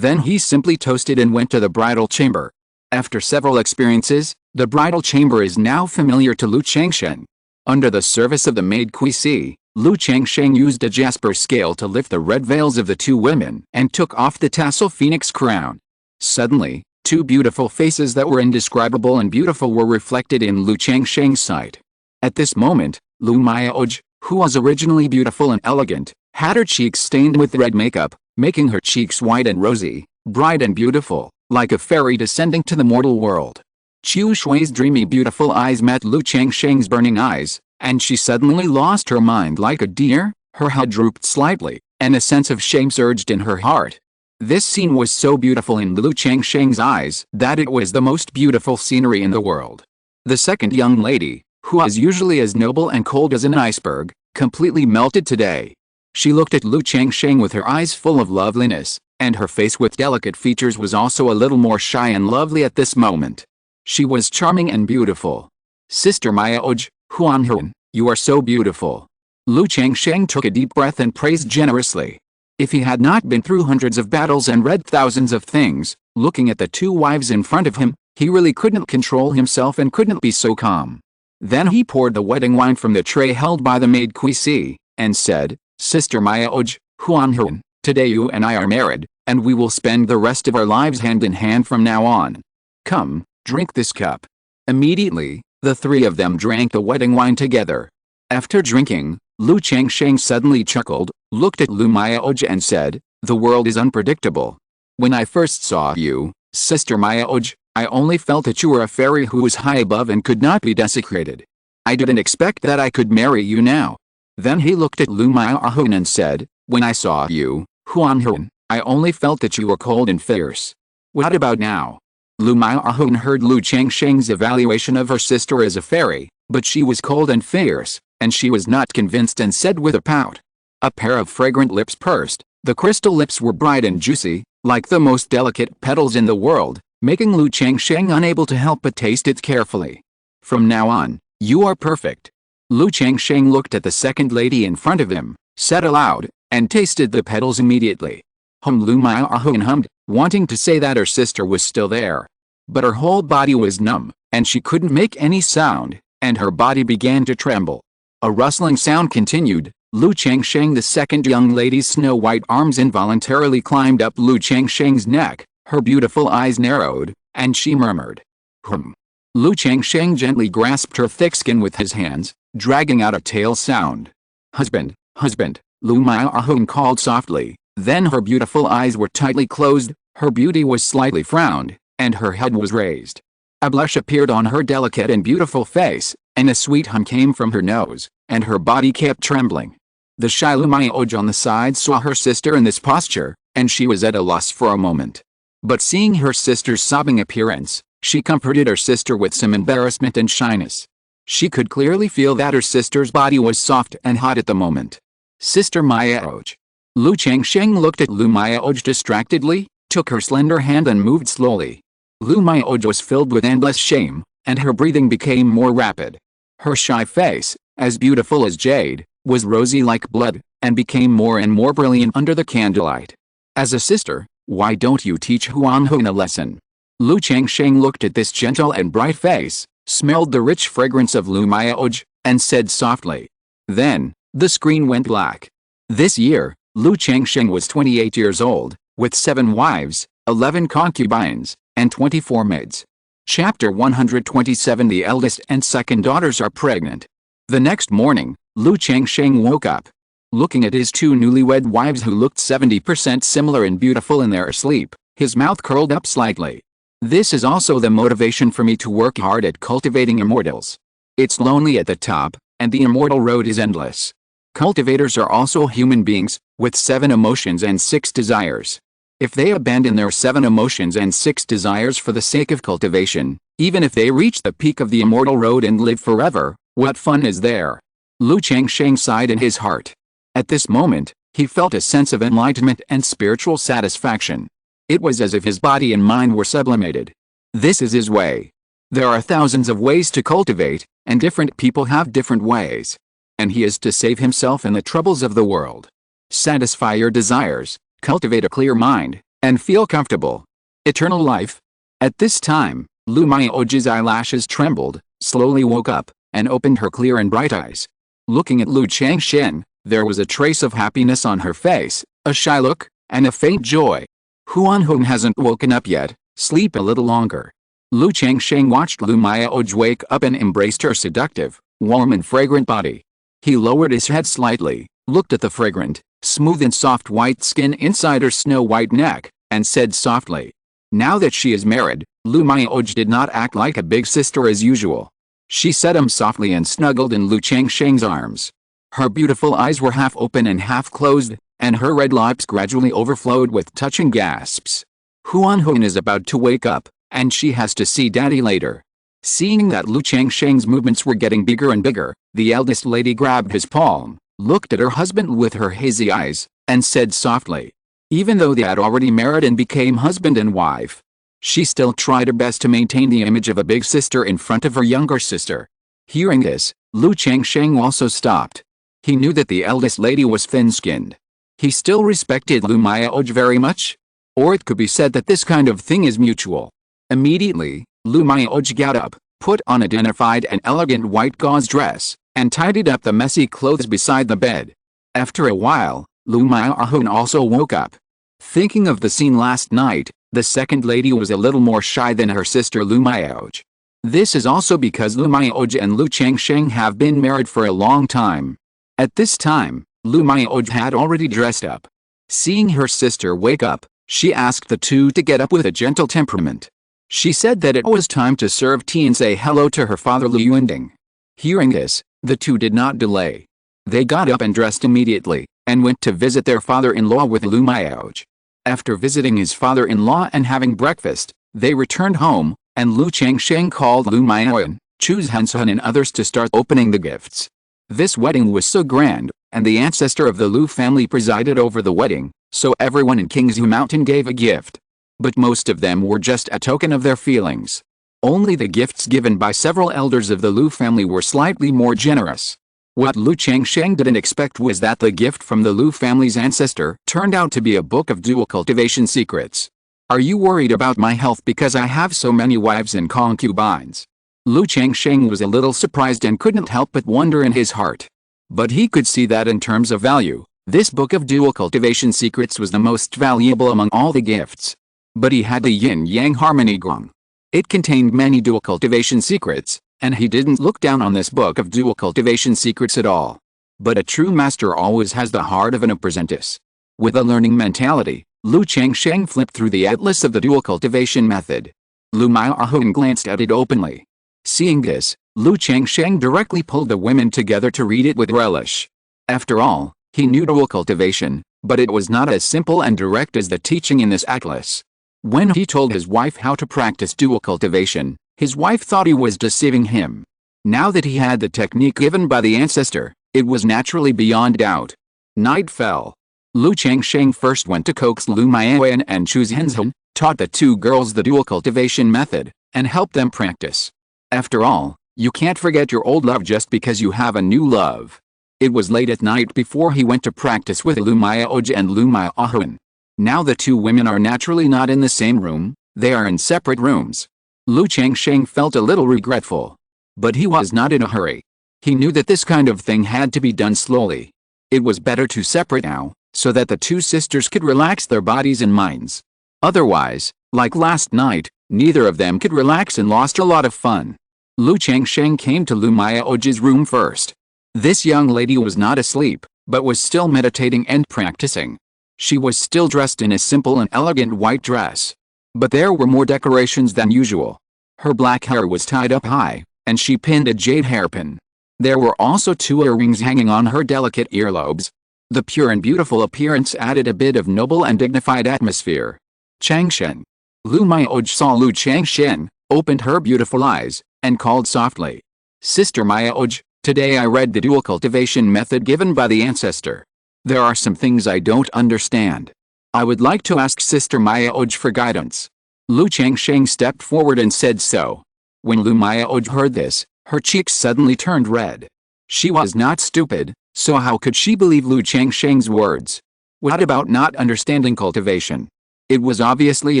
A: Then he simply toasted and went to the bridal chamber. After several experiences, the bridal chamber is now familiar to Lu Changsheng. Under the service of the maid Qi, Lu Changsheng used a jasper scale to lift the red veils of the two women and took off the tassel phoenix crown. Suddenly, two beautiful faces that were indescribable and beautiful were reflected in Lu Changsheng's sight. At this moment, Lu Miaoj, who was originally beautiful and elegant, had her cheeks stained with red makeup, making her cheeks white and rosy, bright and beautiful, like a fairy descending to the mortal world. Qiu Shui's dreamy beautiful eyes met Lu Changsheng's burning eyes, and she suddenly lost her mind like a deer, her head drooped slightly, and a sense of shame surged in her heart. This scene was so beautiful in Lu Changsheng's eyes that it was the most beautiful scenery in the world. The second young lady, who was usually as noble and cold as an iceberg, completely melted today. She looked at Lu Changsheng with her eyes full of loveliness, and her face with delicate features was also a little more shy and lovely at this moment. She was charming and beautiful. "Sister Miaoj, Huanhun, you are so beautiful." Lu Changsheng took a deep breath and praised generously. If he had not been through hundreds of battles and read thousands of things, looking at the two wives in front of him, he really couldn't control himself and couldn't be so calm. Then he poured the wedding wine from the tray held by the maid Qi, and said, "Sister Miaoj, Huanhun, today you and I are married, and we will spend the rest of our lives hand in hand from now on. Come, drink this cup." Immediately, the three of them drank the wedding wine together. After drinking, Lu Changsheng suddenly chuckled, looked at Lu Miaoj and said, "The world is unpredictable. When I first saw you, Sister Miaoj, I only felt that you were a fairy who was high above and could not be desecrated. I didn't expect that I could marry you now." Then he looked at Lu Miaojun and said, "When I saw you, Huanhun, I only felt that you were cold and fierce. What about now?" Lu Miaojun heard Lu Changsheng's evaluation of her sister as a fairy, but she was cold and fierce, and she was not convinced and said with a pout. A pair of fragrant lips pursed. The crystal lips were bright and juicy, like the most delicate petals in the world, making Lu Changsheng unable to help but taste it carefully. "From now on, you are perfect." Lu Changsheng looked at the second lady in front of him, said aloud, and tasted the petals immediately. Lu Miaojun hummed, wanting to say that her sister was still there. But her whole body was numb, and she couldn't make any sound, and her body began to tremble. A rustling sound continued. Lu Changsheng, the second young lady's snow-white arms involuntarily climbed up Lu Changsheng's neck, her beautiful eyes narrowed, and she murmured, "Hum." Lu Changsheng gently grasped her thick skin with his hands, dragging out a tail sound. "Husband, husband," Lu Miaojun called softly. Then her beautiful eyes were tightly closed, her beauty was slightly frowned, and her head was raised. A blush appeared on her delicate and beautiful face, and a sweet hum came from her nose, and her body kept trembling. The shy Lu Maoj on the side saw her sister in this posture, and she was at a loss for a moment. But seeing her sister's sobbing appearance, she comforted her sister with some embarrassment and shyness. She could clearly feel that her sister's body was soft and hot at the moment. Sister Maoj. Lu Changsheng looked at Lu Maoj distractedly, took her slender hand and moved slowly. Lu Maoj was filled with endless shame, and her breathing became more rapid. Her shy face, as beautiful as jade, was rosy like blood, and became more and more brilliant under the candlelight. As a sister, why don't you teach Huanhun a lesson? Lu Changsheng looked at this gentle and bright face, smelled the rich fragrance of Lu Maoj, and said softly. Then, the screen went black. This year, Lu Changsheng was 28 years old, with 7 wives, 11 concubines, and 24 maids. Chapter 127. The eldest and second daughters are pregnant. The next morning, Lu Changsheng woke up. Looking at his 2 newlywed wives who looked 70% similar and beautiful in their sleep, his mouth curled up slightly. This is also the motivation for me to work hard at cultivating immortals. It's lonely at the top, and the immortal road is endless. Cultivators are also human beings, with 7 emotions and 6 desires. If they abandon their 7 emotions and 6 desires for the sake of cultivation, even if they reach the peak of the immortal road and live forever, what fun is there? Lu Changsheng sighed in his heart. At this moment, he felt a sense of enlightenment and spiritual satisfaction. It was as if his body and mind were sublimated. This is his way. There are thousands of ways to cultivate, and different people have different ways. And he is to save himself in the troubles of the world. Satisfy your desires, cultivate a clear mind, and feel comfortable. Eternal life. At this time, Lu Maoj's eyelashes trembled, slowly woke up, and opened her clear and bright eyes. Looking at Lu Changsheng, there was a trace of happiness on her face, a shy look, and a faint joy. Huanhun hasn't woken up yet, sleep a little longer. Lu Changsheng watched Lu Maoj wake up and embraced her seductive, warm and fragrant body. He lowered his head slightly, looked at the fragrant, smooth and soft white skin inside her snow-white neck, and said softly. Now that she is married, Lu Maoj did not act like a big sister as usual. She set him softly and snuggled in Lu Changsheng's arms. Her beautiful eyes were half open and half closed, and her red lips gradually overflowed with touching gasps. Huanhun is about to wake up, and she has to see Daddy later. Seeing that Lu Changsheng's movements were getting bigger and bigger, the eldest lady grabbed his palm, looked at her husband with her hazy eyes, and said softly. Even though they had already married and became husband and wife, she still tried her best to maintain the image of a big sister in front of her younger sister. Hearing this, Lu Changsheng also stopped. He knew that the eldest lady was thin-skinned. He still respected Lu Maoj very much. Or it could be said that this kind of thing is mutual. Immediately, Lu Maoj got up, put on a dignified and elegant white gauze dress, and tidied up the messy clothes beside the bed. After a while, Lu Maoj also woke up. Thinking of the scene last night, the second lady was a little more shy than her sister Lu Maoj. This is also because Lu Maoj and Lu Changsheng have been married for a long time. At this time, Lu Maoj had already dressed up. Seeing her sister wake up, she asked the two to get up with a gentle temperament. She said that it was time to serve tea and say hello to her father Lu Yunding. Hearing this, the two did not delay. They got up and dressed immediately, and went to visit their father-in-law with Lu Maoj. After visiting his father-in-law and having breakfast, they returned home, and Lu Changsheng called Lu Maoj, Chu Hansun and others to start opening the gifts. This wedding was so grand, and the ancestor of the Lu family presided over the wedding, so everyone in Qingzhu Mountain gave a gift. But most of them were just a token of their feelings. Only the gifts given by several elders of the Lu family were slightly more generous. What Lu Changsheng didn't expect was that the gift from the Lu family's ancestor turned out to be a book of dual cultivation secrets. Are you worried about my health because I have so many wives and concubines? Lu Changsheng was a little surprised and couldn't help but wonder in his heart. But he could see that in terms of value, this book of dual cultivation secrets was the most valuable among all the gifts. But he had the yin-yang harmony gong. It contained many dual cultivation secrets, and he didn't look down on this book of dual cultivation secrets at all. But a true master always has the heart of an apprentice. With a learning mentality, Lu Changsheng flipped through the atlas of the dual cultivation method. Lu Maohun glanced at it openly. Seeing this, Lu Changsheng directly pulled the women together to read it with relish. After all, he knew dual cultivation, but it was not as simple and direct as the teaching in this atlas. When he told his wife how to practice dual cultivation, his wife thought he was deceiving him. Now that he had the technique given by the ancestor, it was naturally beyond doubt. Night fell. Lu Changsheng first went to coax Lu Maoyan and Chu Zhenzhen, taught the two girls the dual cultivation method, and helped them practice. After all, you can't forget your old love just because you have a new love. It was late at night before he went to practice with Lu Maoji and Lu Maohun. Now the two women are naturally not in the same room, they are in separate rooms. Lu Changsheng felt a little regretful. But he was not in a hurry. He knew that this kind of thing had to be done slowly. It was better to separate now, so that the two sisters could relax their bodies and minds. Otherwise, like last night, neither of them could relax and lost a lot of fun. Lu Changsheng came to Lu Maoji's room first. This young lady was not asleep, but was still meditating and practicing. She was still dressed in a simple and elegant white dress. But there were more decorations than usual. Her black hair was tied up high, and she pinned a jade hairpin. There were also 2 earrings hanging on her delicate earlobes. The pure and beautiful appearance added a bit of noble and dignified atmosphere. Changsheng. Lu Maoji saw Lu Changsheng, opened her beautiful eyes, and called softly. Sister Maoji, today I read the dual cultivation method given by the ancestor. There are some things I don't understand. I would like to ask Sister Maoji for guidance. Lu Changsheng stepped forward and said so. When Lu Maoji heard this, her cheeks suddenly turned red. She was not stupid, so how could she believe Lu Changsheng's words? What about not understanding cultivation? It was obviously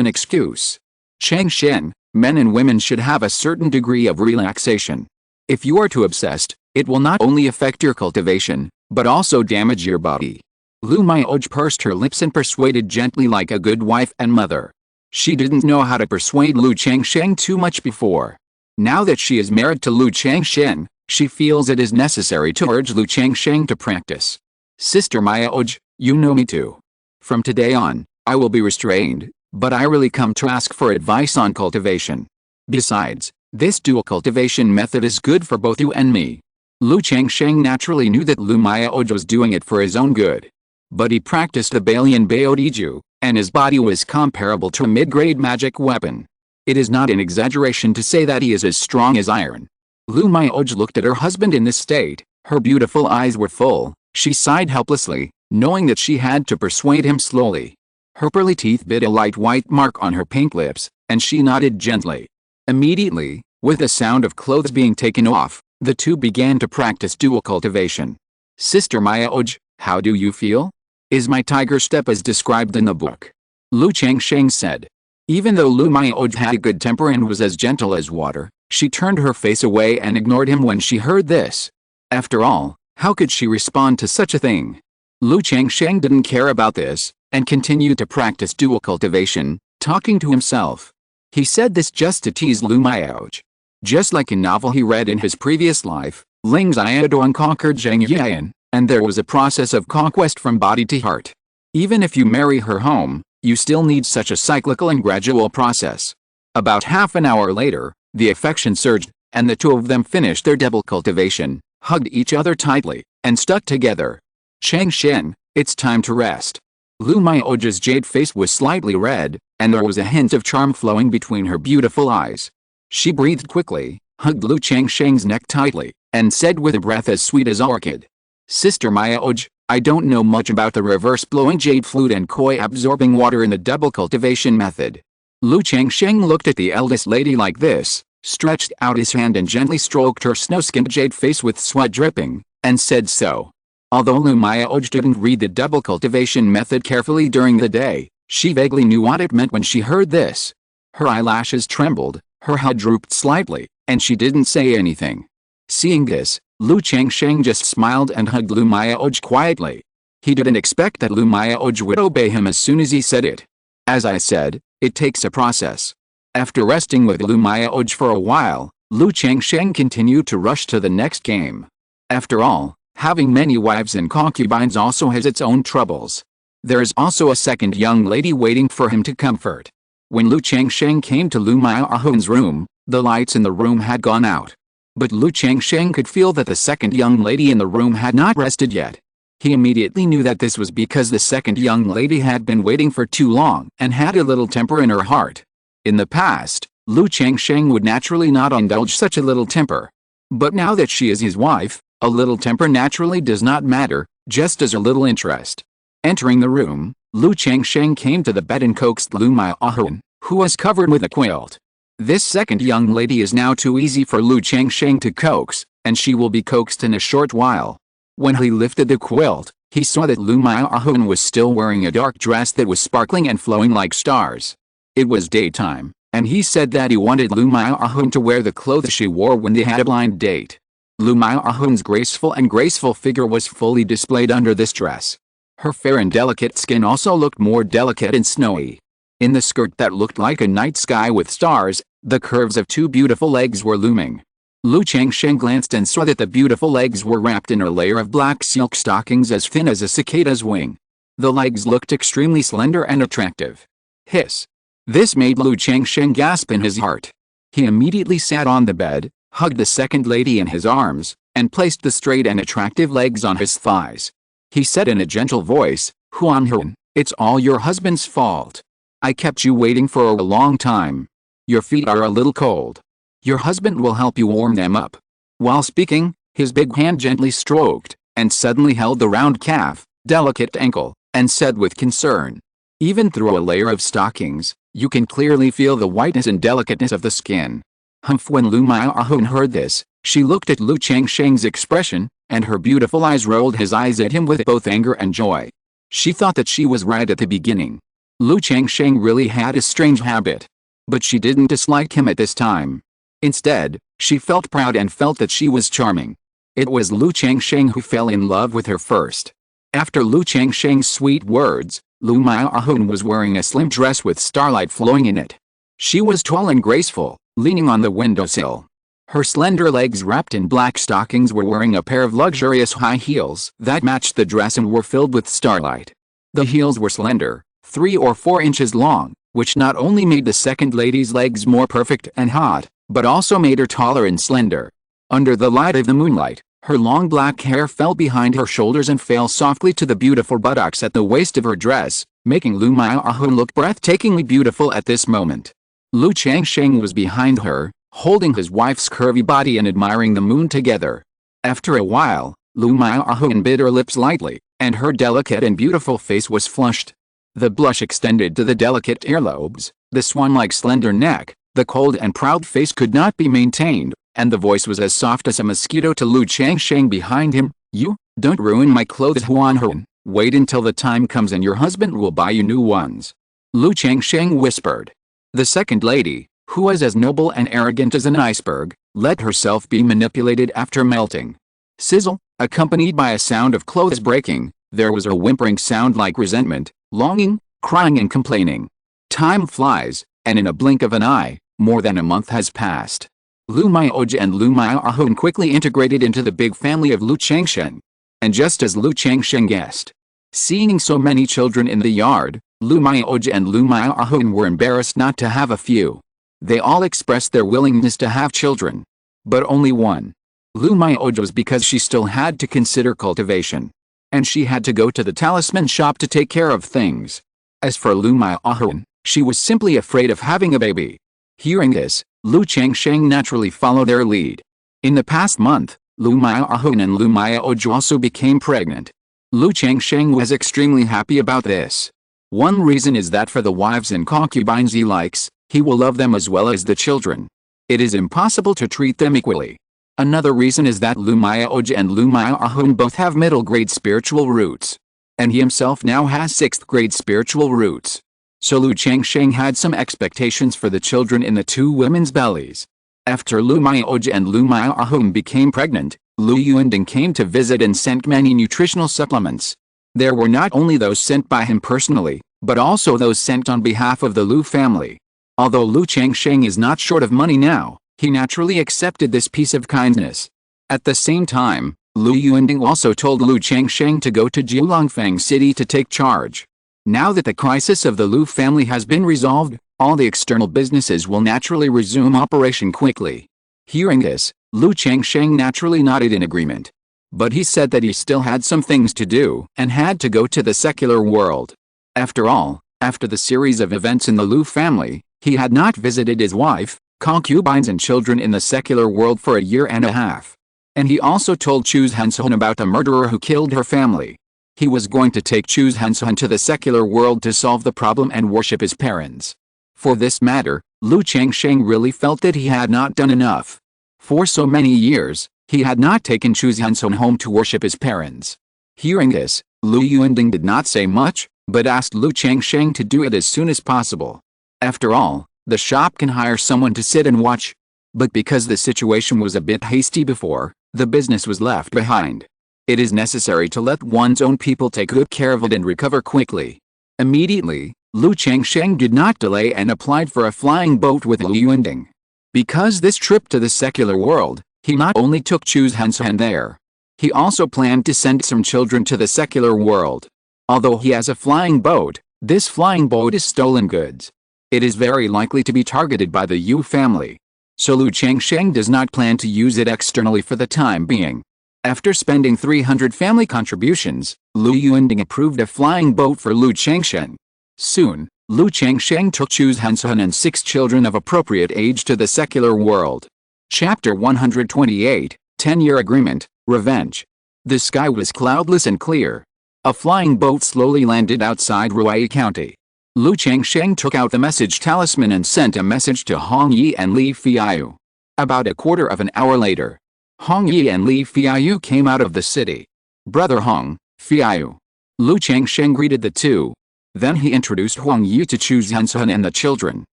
A: an excuse. Changsheng, men and women should have a certain degree of relaxation. If you are too obsessed, it will not only affect your cultivation, but also damage your body. Lu Maoji pursed her lips and persuaded gently like a good wife and mother. She didn't know how to persuade Lu Changsheng too much before. Now that she is married to Lu Changsheng, she feels it is necessary to urge Lu Changsheng to practice. Sister Maoji, you know me too. From today on, I will be restrained, but I really come to ask for advice on cultivation. Besides, this dual cultivation method is good for both you and me. Lu Changsheng naturally knew that Lu Maoji was doing it for his own good. But he practiced the Balian Baodiju, and his body was comparable to a mid-grade magic weapon. It is not an exaggeration to say that he is as strong as iron. Lu Maoji looked at her husband in this state, her beautiful eyes were full, she sighed helplessly, knowing that she had to persuade him slowly. Her pearly teeth bit a light white mark on her pink lips, and she nodded gently. Immediately, with the sound of clothes being taken off, the two began to practice dual cultivation. Sister Maoji, how do you feel? Is my tiger step as described in the book? Lu Changsheng said. Even though Lu Maoji had a good temper and was as gentle as water, she turned her face away and ignored him when she heard this. After all, how could she respond to such a thing? Lu Changsheng didn't care about this, and continued to practice dual cultivation, talking to himself. He said this just to tease Lu Maoji. Just like a novel he read in his previous life, Ling Xiaodong conquered Zheng Yan, and there was a process of conquest from body to heart. Even if you marry her home, you still need such a cyclical and gradual process. About half an hour later, the affection surged, and the two of them finished their double cultivation, hugged each other tightly, and stuck together. Changsheng, it's time to rest. Lu Maoji's jade face was slightly red, and there was a hint of charm flowing between her beautiful eyes. She breathed quickly, hugged Lu Changsheng's neck tightly, and said with a breath as sweet as orchid. Sister Maoji, I don't know much about the reverse-blowing jade flute and koi-absorbing water in the double cultivation method. Lu Changsheng looked at the eldest lady like this, stretched out his hand and gently stroked her snow-skinned jade face with sweat dripping, and said so. Although Lu Maoji didn't read the double cultivation method carefully during the day, she vaguely knew what it meant when she heard this. Her eyelashes trembled, her head drooped slightly, and she didn't say anything. Seeing this, Lu Changsheng just smiled and hugged Lu Maoji quietly. He didn't expect that Lu Maoji would obey him as soon as he said it. As I said, it takes a process. After resting with Lu Maoji for a while, Lu Changsheng continued to rush to the next game. After all, having many wives and concubines also has its own troubles. There is also a second young lady waiting for him to comfort. When Lu Changsheng came to Lu Maihun's room, the lights in the room had gone out. But Lu Changsheng could feel that the second young lady in the room had not rested yet. He immediately knew that this was because the second young lady had been waiting for too long and had a little temper in her heart. In the past, Lu Changsheng would naturally not indulge such a little temper. But now that she is his wife, a little temper naturally does not matter, just as a little interest. Entering the room, Lu Changsheng came to the bed and coaxed Lu Maihun, who was covered with a quilt. This second young lady is now too easy for Lu Changsheng to coax, and she will be coaxed in a short while. When he lifted the quilt, he saw that Lu Maihun was still wearing a dark dress that was sparkling and flowing like stars. It was daytime, and he said that he wanted Lu Maihun to wear the clothes she wore when they had a blind date. Lu Maihun's graceful figure was fully displayed under this dress. Her fair and delicate skin also looked more delicate and snowy. In the skirt that looked like a night sky with stars, the curves of two beautiful legs were looming. Lu Changsheng glanced and saw that the beautiful legs were wrapped in a layer of black silk stockings as thin as a cicada's wing. The legs looked extremely slender and attractive. Hiss! This made Lu Changsheng gasp in his heart. He immediately sat on the bed, hugged the second lady in his arms, and placed the straight and attractive legs on his thighs. He said in a gentle voice, "Huanhun, it's all your husband's fault. I kept you waiting for a long time. Your feet are a little cold. Your husband will help you warm them up." While speaking, his big hand gently stroked, and suddenly held the round calf, delicate ankle, and said with concern, "Even through a layer of stockings, you can clearly feel the whiteness and delicateness of the skin." Humph! When Lu Maihun heard this, she looked at Lu Changsheng's expression, and her beautiful eyes rolled his eyes at him with both anger and joy. She thought that she was right at the beginning. Lu Changsheng really had a strange habit. But she didn't dislike him at this time. Instead, she felt proud and felt that she was charming. It was Lu Changsheng who fell in love with her first. After Lu Changsheng's sweet words, Lu Maihun was wearing a slim dress with starlight flowing in it. She was tall and graceful, leaning on the windowsill. Her slender legs wrapped in black stockings were wearing a pair of luxurious high heels that matched the dress and were filled with starlight. The heels were slender, 3 or 4 inches long, which not only made the second lady's legs more perfect and hot, but also made her taller and slender. Under the light of the moonlight, her long black hair fell behind her shoulders and fell softly to the beautiful buttocks at the waist of her dress, making Lu Maihun look breathtakingly beautiful at this moment. Lu Changsheng was behind her, holding his wife's curvy body and admiring the moon together. After a while, Lu Maihun bit her lips lightly, and her delicate and beautiful face was flushed. The blush extended to the delicate earlobes, the swan-like slender neck. The cold and proud face could not be maintained, and the voice was as soft as a mosquito to Lu Changsheng behind him. "You, don't ruin my clothes, Huanhun. Wait until the time comes and your husband will buy you new ones," Lu Changsheng whispered. The second lady, who was as noble and arrogant as an iceberg, let herself be manipulated after melting. Sizzle, accompanied by a sound of clothes breaking, there was a whimpering sound like resentment, longing, crying and complaining. Time flies, and in a blink of an eye, more than a month has passed. Lu Maihun and Lu Maihun quickly integrated into the big family of Lu Changsheng. And just as Lu Changsheng guessed, seeing so many children in the yard, Lu Maihun and Lu Maihun were embarrassed not to have a few. They all expressed their willingness to have children. But only one. Lu Maihun was because she still had to consider cultivation. And she had to go to the talisman shop to take care of things. As for Lu Maihun, she was simply afraid of having a baby. Hearing this, Lu Changsheng naturally followed their lead. In the past month, Lu Maihun and Lu Maihun also became pregnant. Lu Changsheng was extremely happy about this. One reason is that for the wives and concubines he likes, he will love them as well as the children. It is impossible to treat them equally. Another reason is that Lu Maihun and Lu Maihun both have middle-grade spiritual roots. And he himself now has 6th-grade spiritual roots. So Lu Changsheng had some expectations for the children in the two women's bellies. After Lu Maihun and Lu Maihun became pregnant, Lu Yuanding came to visit and sent many nutritional supplements. There were not only those sent by him personally, but also those sent on behalf of the Lu family. Although Lu Changsheng is not short of money now, he naturally accepted this piece of kindness. At the same time, Lu Yuanding also told Lu Changsheng to go to Jiulongfang City to take charge. Now that the crisis of the Lu family has been resolved, All the external businesses will naturally resume operation quickly. Hearing this, Lu Changsheng naturally nodded in agreement. But he said that he still had some things to do and had to go to the secular world. After all, after the series of events in the Lu family, he had not visited his wife, concubines and children in the secular world for a year and a half. And he also told Chu Hansen about the murderer who killed her family. He was going to take Chu Hansen to the secular world to solve the problem and worship his parents. For this matter, Lu Changsheng really felt that he had not done enough. For so many years, he had not taken Chu Hansen home to worship his parents. Hearing this, Lu Yuanding did not say much, but asked Lu Changsheng to do it as soon as possible. After all, the shop can hire someone to sit and watch. But because the situation was a bit hasty before, the business was left behind. It is necessary to let one's own people take good care of it and recover quickly. Immediately, Lu Changsheng did not delay and applied for a flying boat with Lu Yuanding. Because this trip to the secular world, he not only took Chu Hansen there. He also planned to send some children to the secular world. Although he has a flying boat, this flying boat is stolen goods. It is very likely to be targeted by the Yu family. So Lu Changsheng does not plan to use it externally for the time being. After spending 300 family contributions, Lu Yuanding approved a flying boat for Lu Changsheng. Soon, Lu Changsheng took Chu Hansen and 6 children of appropriate age to the secular world. Chapter 128, 10-Year Agreement, Revenge. The sky was cloudless and clear. A flying boat slowly landed outside Ruai County. Lu Changsheng took out the message talisman and sent a message to Hong Yi and Li Fiayu. About a quarter of an hour later, Hong Yi and Li Fiayu came out of the city. Brother Hong, Fiayu. Lu Changsheng greeted the two. Then he introduced Huang Yi to Chu Hansen and the children.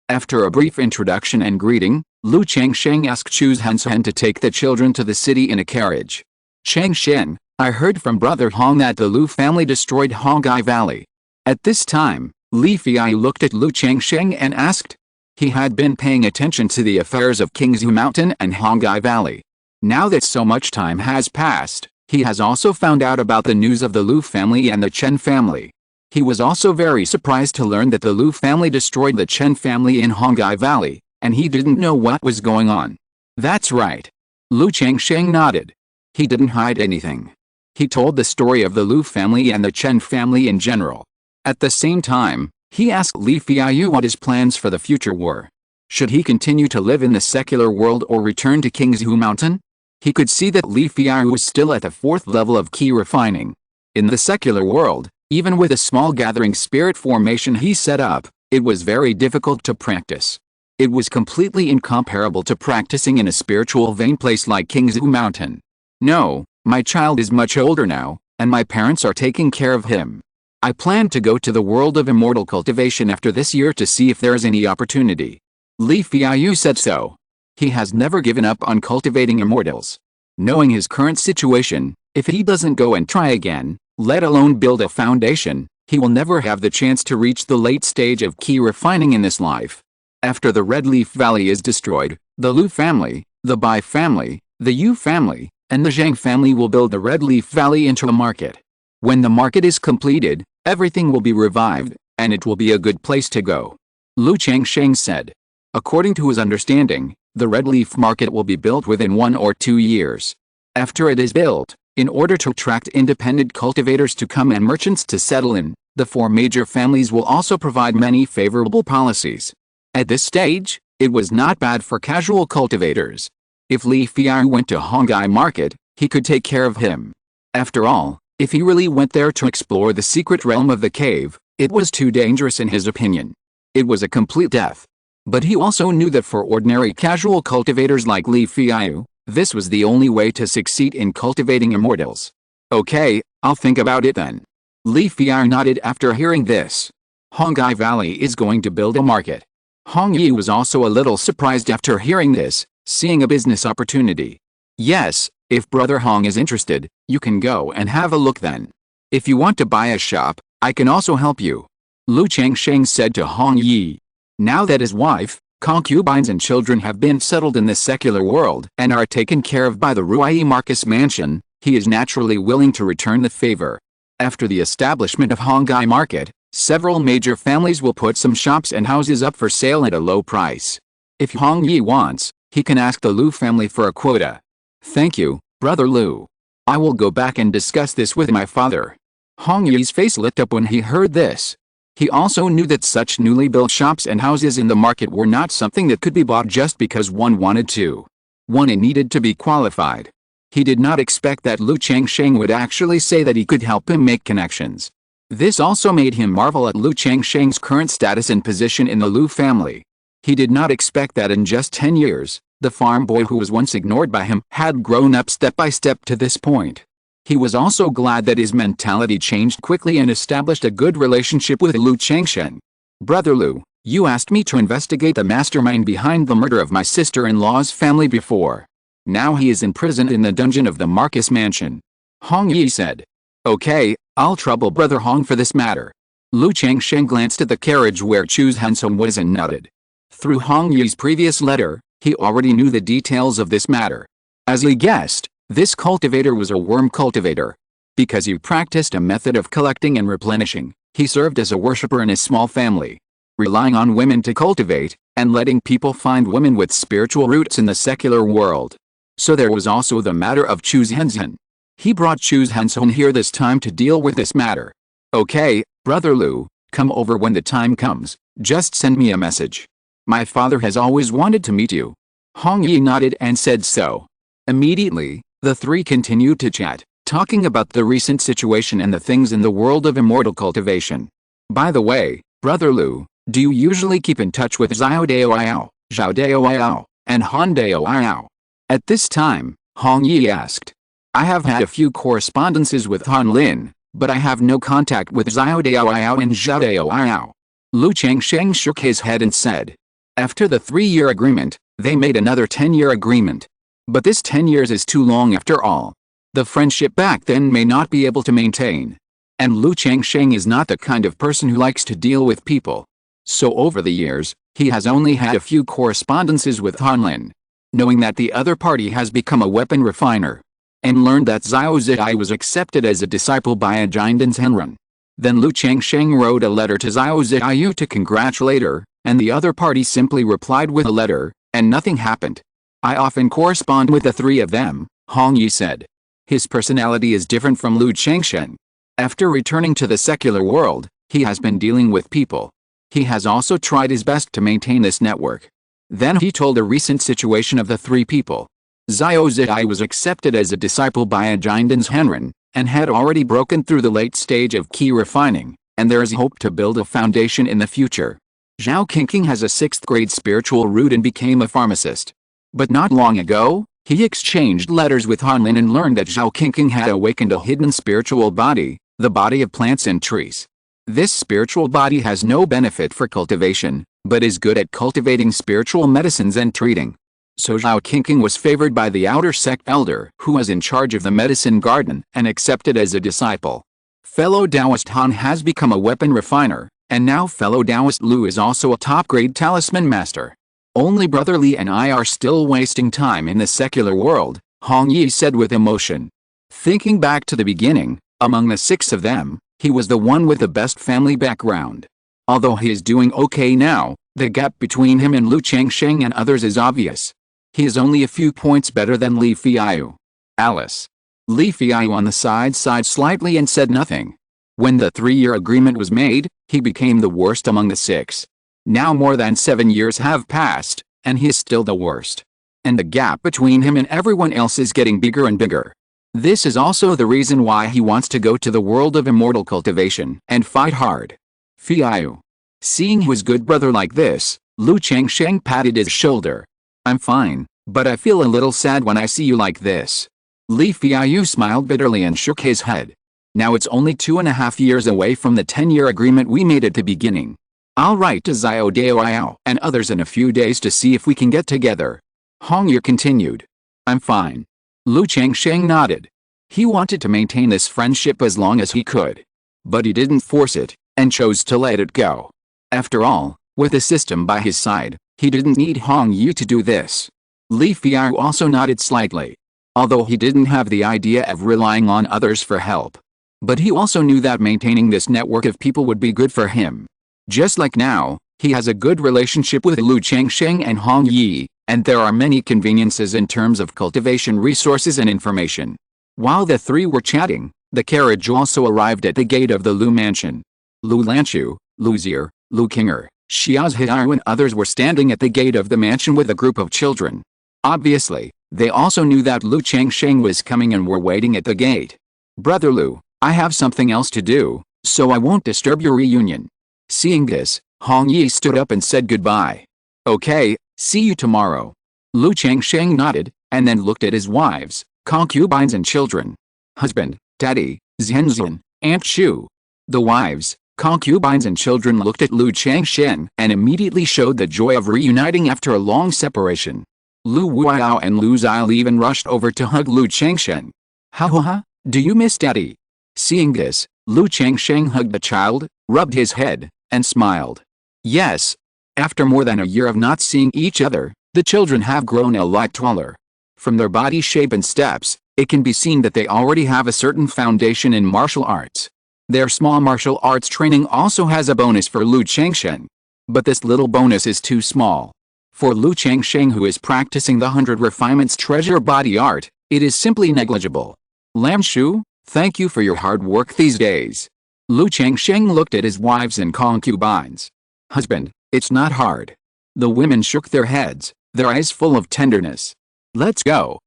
A: After a brief introduction and greeting, Lu Changsheng asked Chu Hansen to take the children to the city in a carriage. Changsheng, I heard from Brother Hong that the Lu family destroyed Hongai Valley. At this time, Li Fiayu looked at Lu Changsheng and asked. He had been paying attention to the affairs of Qingzhu Mountain and Hongai Valley. Now that so much time has passed, he has also found out about the news of the Lu family and the Chen family. He was also very surprised to learn that the Lu family destroyed the Chen family in Hongai Valley, and he didn't know what was going on. That's right. Lu Changsheng nodded. He didn't hide anything. He told the story of the Lu family and the Chen family in general. At the same time, he asked Li Fiayu what his plans for the future were. Should he continue to live in the secular world or return to Qingzhu Mountain? He could see that Li Fiayu was still at the 4th level of key refining. In the secular world, even with a small gathering spirit formation he set up, it was very difficult to practice. It was completely incomparable to practicing in a spiritual vain place like Qingzhu Mountain. No, my child is much older now, and my parents are taking care of him. I plan to go to the world of immortal cultivation after this year to see if there is any opportunity. Li Fiayu said so. He has never given up on cultivating immortals. Knowing his current situation, if he doesn't go and try again, let alone build a foundation, he will never have the chance to reach the late stage of key refining in this life. After the Red Leaf Valley is destroyed, the Lu family, the Bai family, the Yu family, and the Zhang family will build the Red Leaf Valley into a market. When the market is completed, everything will be revived, and it will be a good place to go. Lu Changsheng said. According to his understanding, the Red Leaf Market will be built within 1 or 2 years. After it is built, in order to attract independent cultivators to come and merchants to settle in, the 4 major families will also provide many favorable policies. At this stage, it was not bad for casual cultivators. If Li Fiayu went to Hongai Market, he could take care of him. After all, if he really went there to explore the secret realm of the cave, it was too dangerous in his opinion. It was a complete death. But he also knew that for ordinary casual cultivators like Li Fiayu, this was the only way to succeed in cultivating immortals. Okay, I'll think about it then. Li Fiayu nodded after hearing this. Hongai Valley is going to build a market. Hong Yi was also a little surprised after hearing this, seeing a business opportunity. Yes, if Brother Hong is interested, you can go and have a look then. If you want to buy a shop, I can also help you. Lu Changsheng said to Hong Yi. Now that his wife, concubines and children have been settled in the secular world and are taken care of by the Ruai Marcus mansion, he is naturally willing to return the favor. After the establishment of Hongai Market, Several major families will put some shops and houses up for sale at a low price. If Hong Yi wants, he can ask the Lu family for a quota. Thank you, Brother Lu. I will go back and discuss this with my father. Hong Yi's face lit up when he heard this. He also knew that such newly built shops and houses in the market were not something that could be bought just because one wanted to. One needed to be qualified. He did not expect that Lu Changsheng would actually say that he could help him make connections. This also made him marvel at Lu Changsheng's current status and position in the Lu family. He did not expect that in just 10 years, the farm boy who was once ignored by him had grown up step by step to this point. He was also glad that his mentality changed quickly and established a good relationship with Lu Changsheng. Brother Lu, you asked me to investigate the mastermind behind the murder of my sister-in-law's family before. Now he is imprisoned in the dungeon of the Marcus Mansion. Hong Yi said. Okay, I'll trouble Brother Hong for this matter. Lu Changsheng glanced at the carriage where Chu's Handsome was and nodded. Through Hong Yi's previous letter, he already knew the details of this matter. As he guessed, this cultivator was a worm cultivator. Because he practiced a method of collecting and replenishing, he served as a worshipper in a small family, relying on women to cultivate, and letting people find women with spiritual roots in the secular world. So there was also the matter of Chu's Hansen. He brought Chu's Hansen here this time to deal with this matter. Okay, Brother Lu, come over when the time comes, just send me a message. My father has always wanted to meet you. Hong Yi nodded and said so. Immediately, the three continued to chat, talking about the recent situation and the things in the world of immortal cultivation. By the way, Brother Lu, do you usually keep in touch with Xiao Daoyao, Zhao Daoyao, and Han Daoyao? At this time, Hong Yi asked. I have had a few correspondences with Han Lin, but I have no contact with Xiao Daoyao and Zhao Daoyao. Lu Changsheng shook his head and said. After the 3-year agreement, they made another 10-year agreement. But this 10 years is too long after all. The friendship back then may not be able to maintain. And Lu Changsheng is not the kind of person who likes to deal with people. So over the years, he has only had a few correspondences with Han Lin. Knowing that the other party has become a weapon refiner. And learned that Xiao Zidai was accepted as a disciple by a Jindan's Henrun. Then Lu Changsheng wrote a letter to Xiao Zidayu to congratulate her, and the other party simply replied with a letter, and nothing happened. I often correspond with the three of them, Hong Yi said. His personality is different from Lu Changsheng. After returning to the secular world, he has been dealing with people. He has also tried his best to maintain this network. Then he told a recent situation of the three people. Xiao Zidai was accepted as a disciple by a Jindan's Henren, and had already broken through the late stage of key refining, and there is hope to build a foundation in the future. Zhao Qingqing has a 6th grade spiritual root and became a pharmacist. But not long ago, he exchanged letters with Han Lin and learned that Zhao Qingqing had awakened a hidden spiritual body, the body of plants and trees. This spiritual body has no benefit for cultivation, but is good at cultivating spiritual medicines and treating. So Zhao Qingqing was favored by the outer sect elder who was in charge of the medicine garden and accepted as a disciple. Fellow Taoist Han has become a weapon refiner, and now fellow Taoist Lu is also a top-grade talisman master. Only Brother Li and I are still wasting time in the secular world, Hong Yi said with emotion. Thinking back to the beginning, among the 6 of them, he was the one with the best family background. Although he is doing okay now, the gap between him and Lu Changsheng and others is obvious. He is only a few points better than Li Feiyu. Alice. Li Feiyu on the side sighed slightly and said nothing. When the 3-year agreement was made, he became the worst among the 6. Now more than 7 years have passed, and he is still the worst. And the gap between him and everyone else is getting bigger and bigger. This is also the reason why he wants to go to the world of immortal cultivation and fight hard. Feiyu. Seeing his good brother like this, Lu Changsheng patted his shoulder. I'm fine, but I feel a little sad when I see you like this. Li Feiyu smiled bitterly and shook his head. Now it's only 2.5 years away from the 10-year agreement we made at the beginning. I'll write to Xiao Daoyao and others in a few days to see if we can get together. Hong Yi continued. I'm fine. Lu Changsheng nodded. He wanted to maintain this friendship as long as he could. But he didn't force it, and chose to let it go. After all, with the system by his side, he didn't need Hong Yi to do this. Li Feiyu also nodded slightly. Although he didn't have the idea of relying on others for help. But he also knew that maintaining this network of people would be good for him. Just like now, he has a good relationship with Lu Changsheng and Hong Yi, and there are many conveniences in terms of cultivation resources and information. While the three were chatting, the carriage also arrived at the gate of the Lu mansion. Lu Lanchu, Lu Zier, Lu Qinger, Xiaozhiao and others were standing at the gate of the mansion with a group of children. Obviously, they also knew that Lu Changsheng was coming and were waiting at the gate. "Brother Lu, I have something else to do, so I won't disturb your reunion." Seeing this, Hong Yi stood up and said goodbye. "Okay, see you tomorrow." Lu Changsheng nodded, and then looked at his wives, concubines and children. "Husband, daddy, Zhenzhen, Aunt Shu." The wives, concubines and children looked at Lu Changsheng and immediately showed the joy of reuniting after a long separation. Lu Wuiao and Lu Zile even rushed over to hug Lu Changsheng. "Ha, do you miss daddy?" Seeing this, Lu Changsheng hugged the child, rubbed his head, and smiled. Yes. After more than a year of not seeing each other, the children have grown a lot taller. From their body shape and steps, it can be seen that they already have a certain foundation in martial arts. Their small martial arts training also has a bonus for Lu Changsheng. But this little bonus is too small. For Lu Changsheng, who is practicing the 100 refinements treasure body art, it is simply negligible. "Lam Shu, thank you for your hard work these days." Lu Changsheng looked at his wives and concubines. "Husband, it's not hard." The women shook their heads, their eyes full of tenderness. Let's go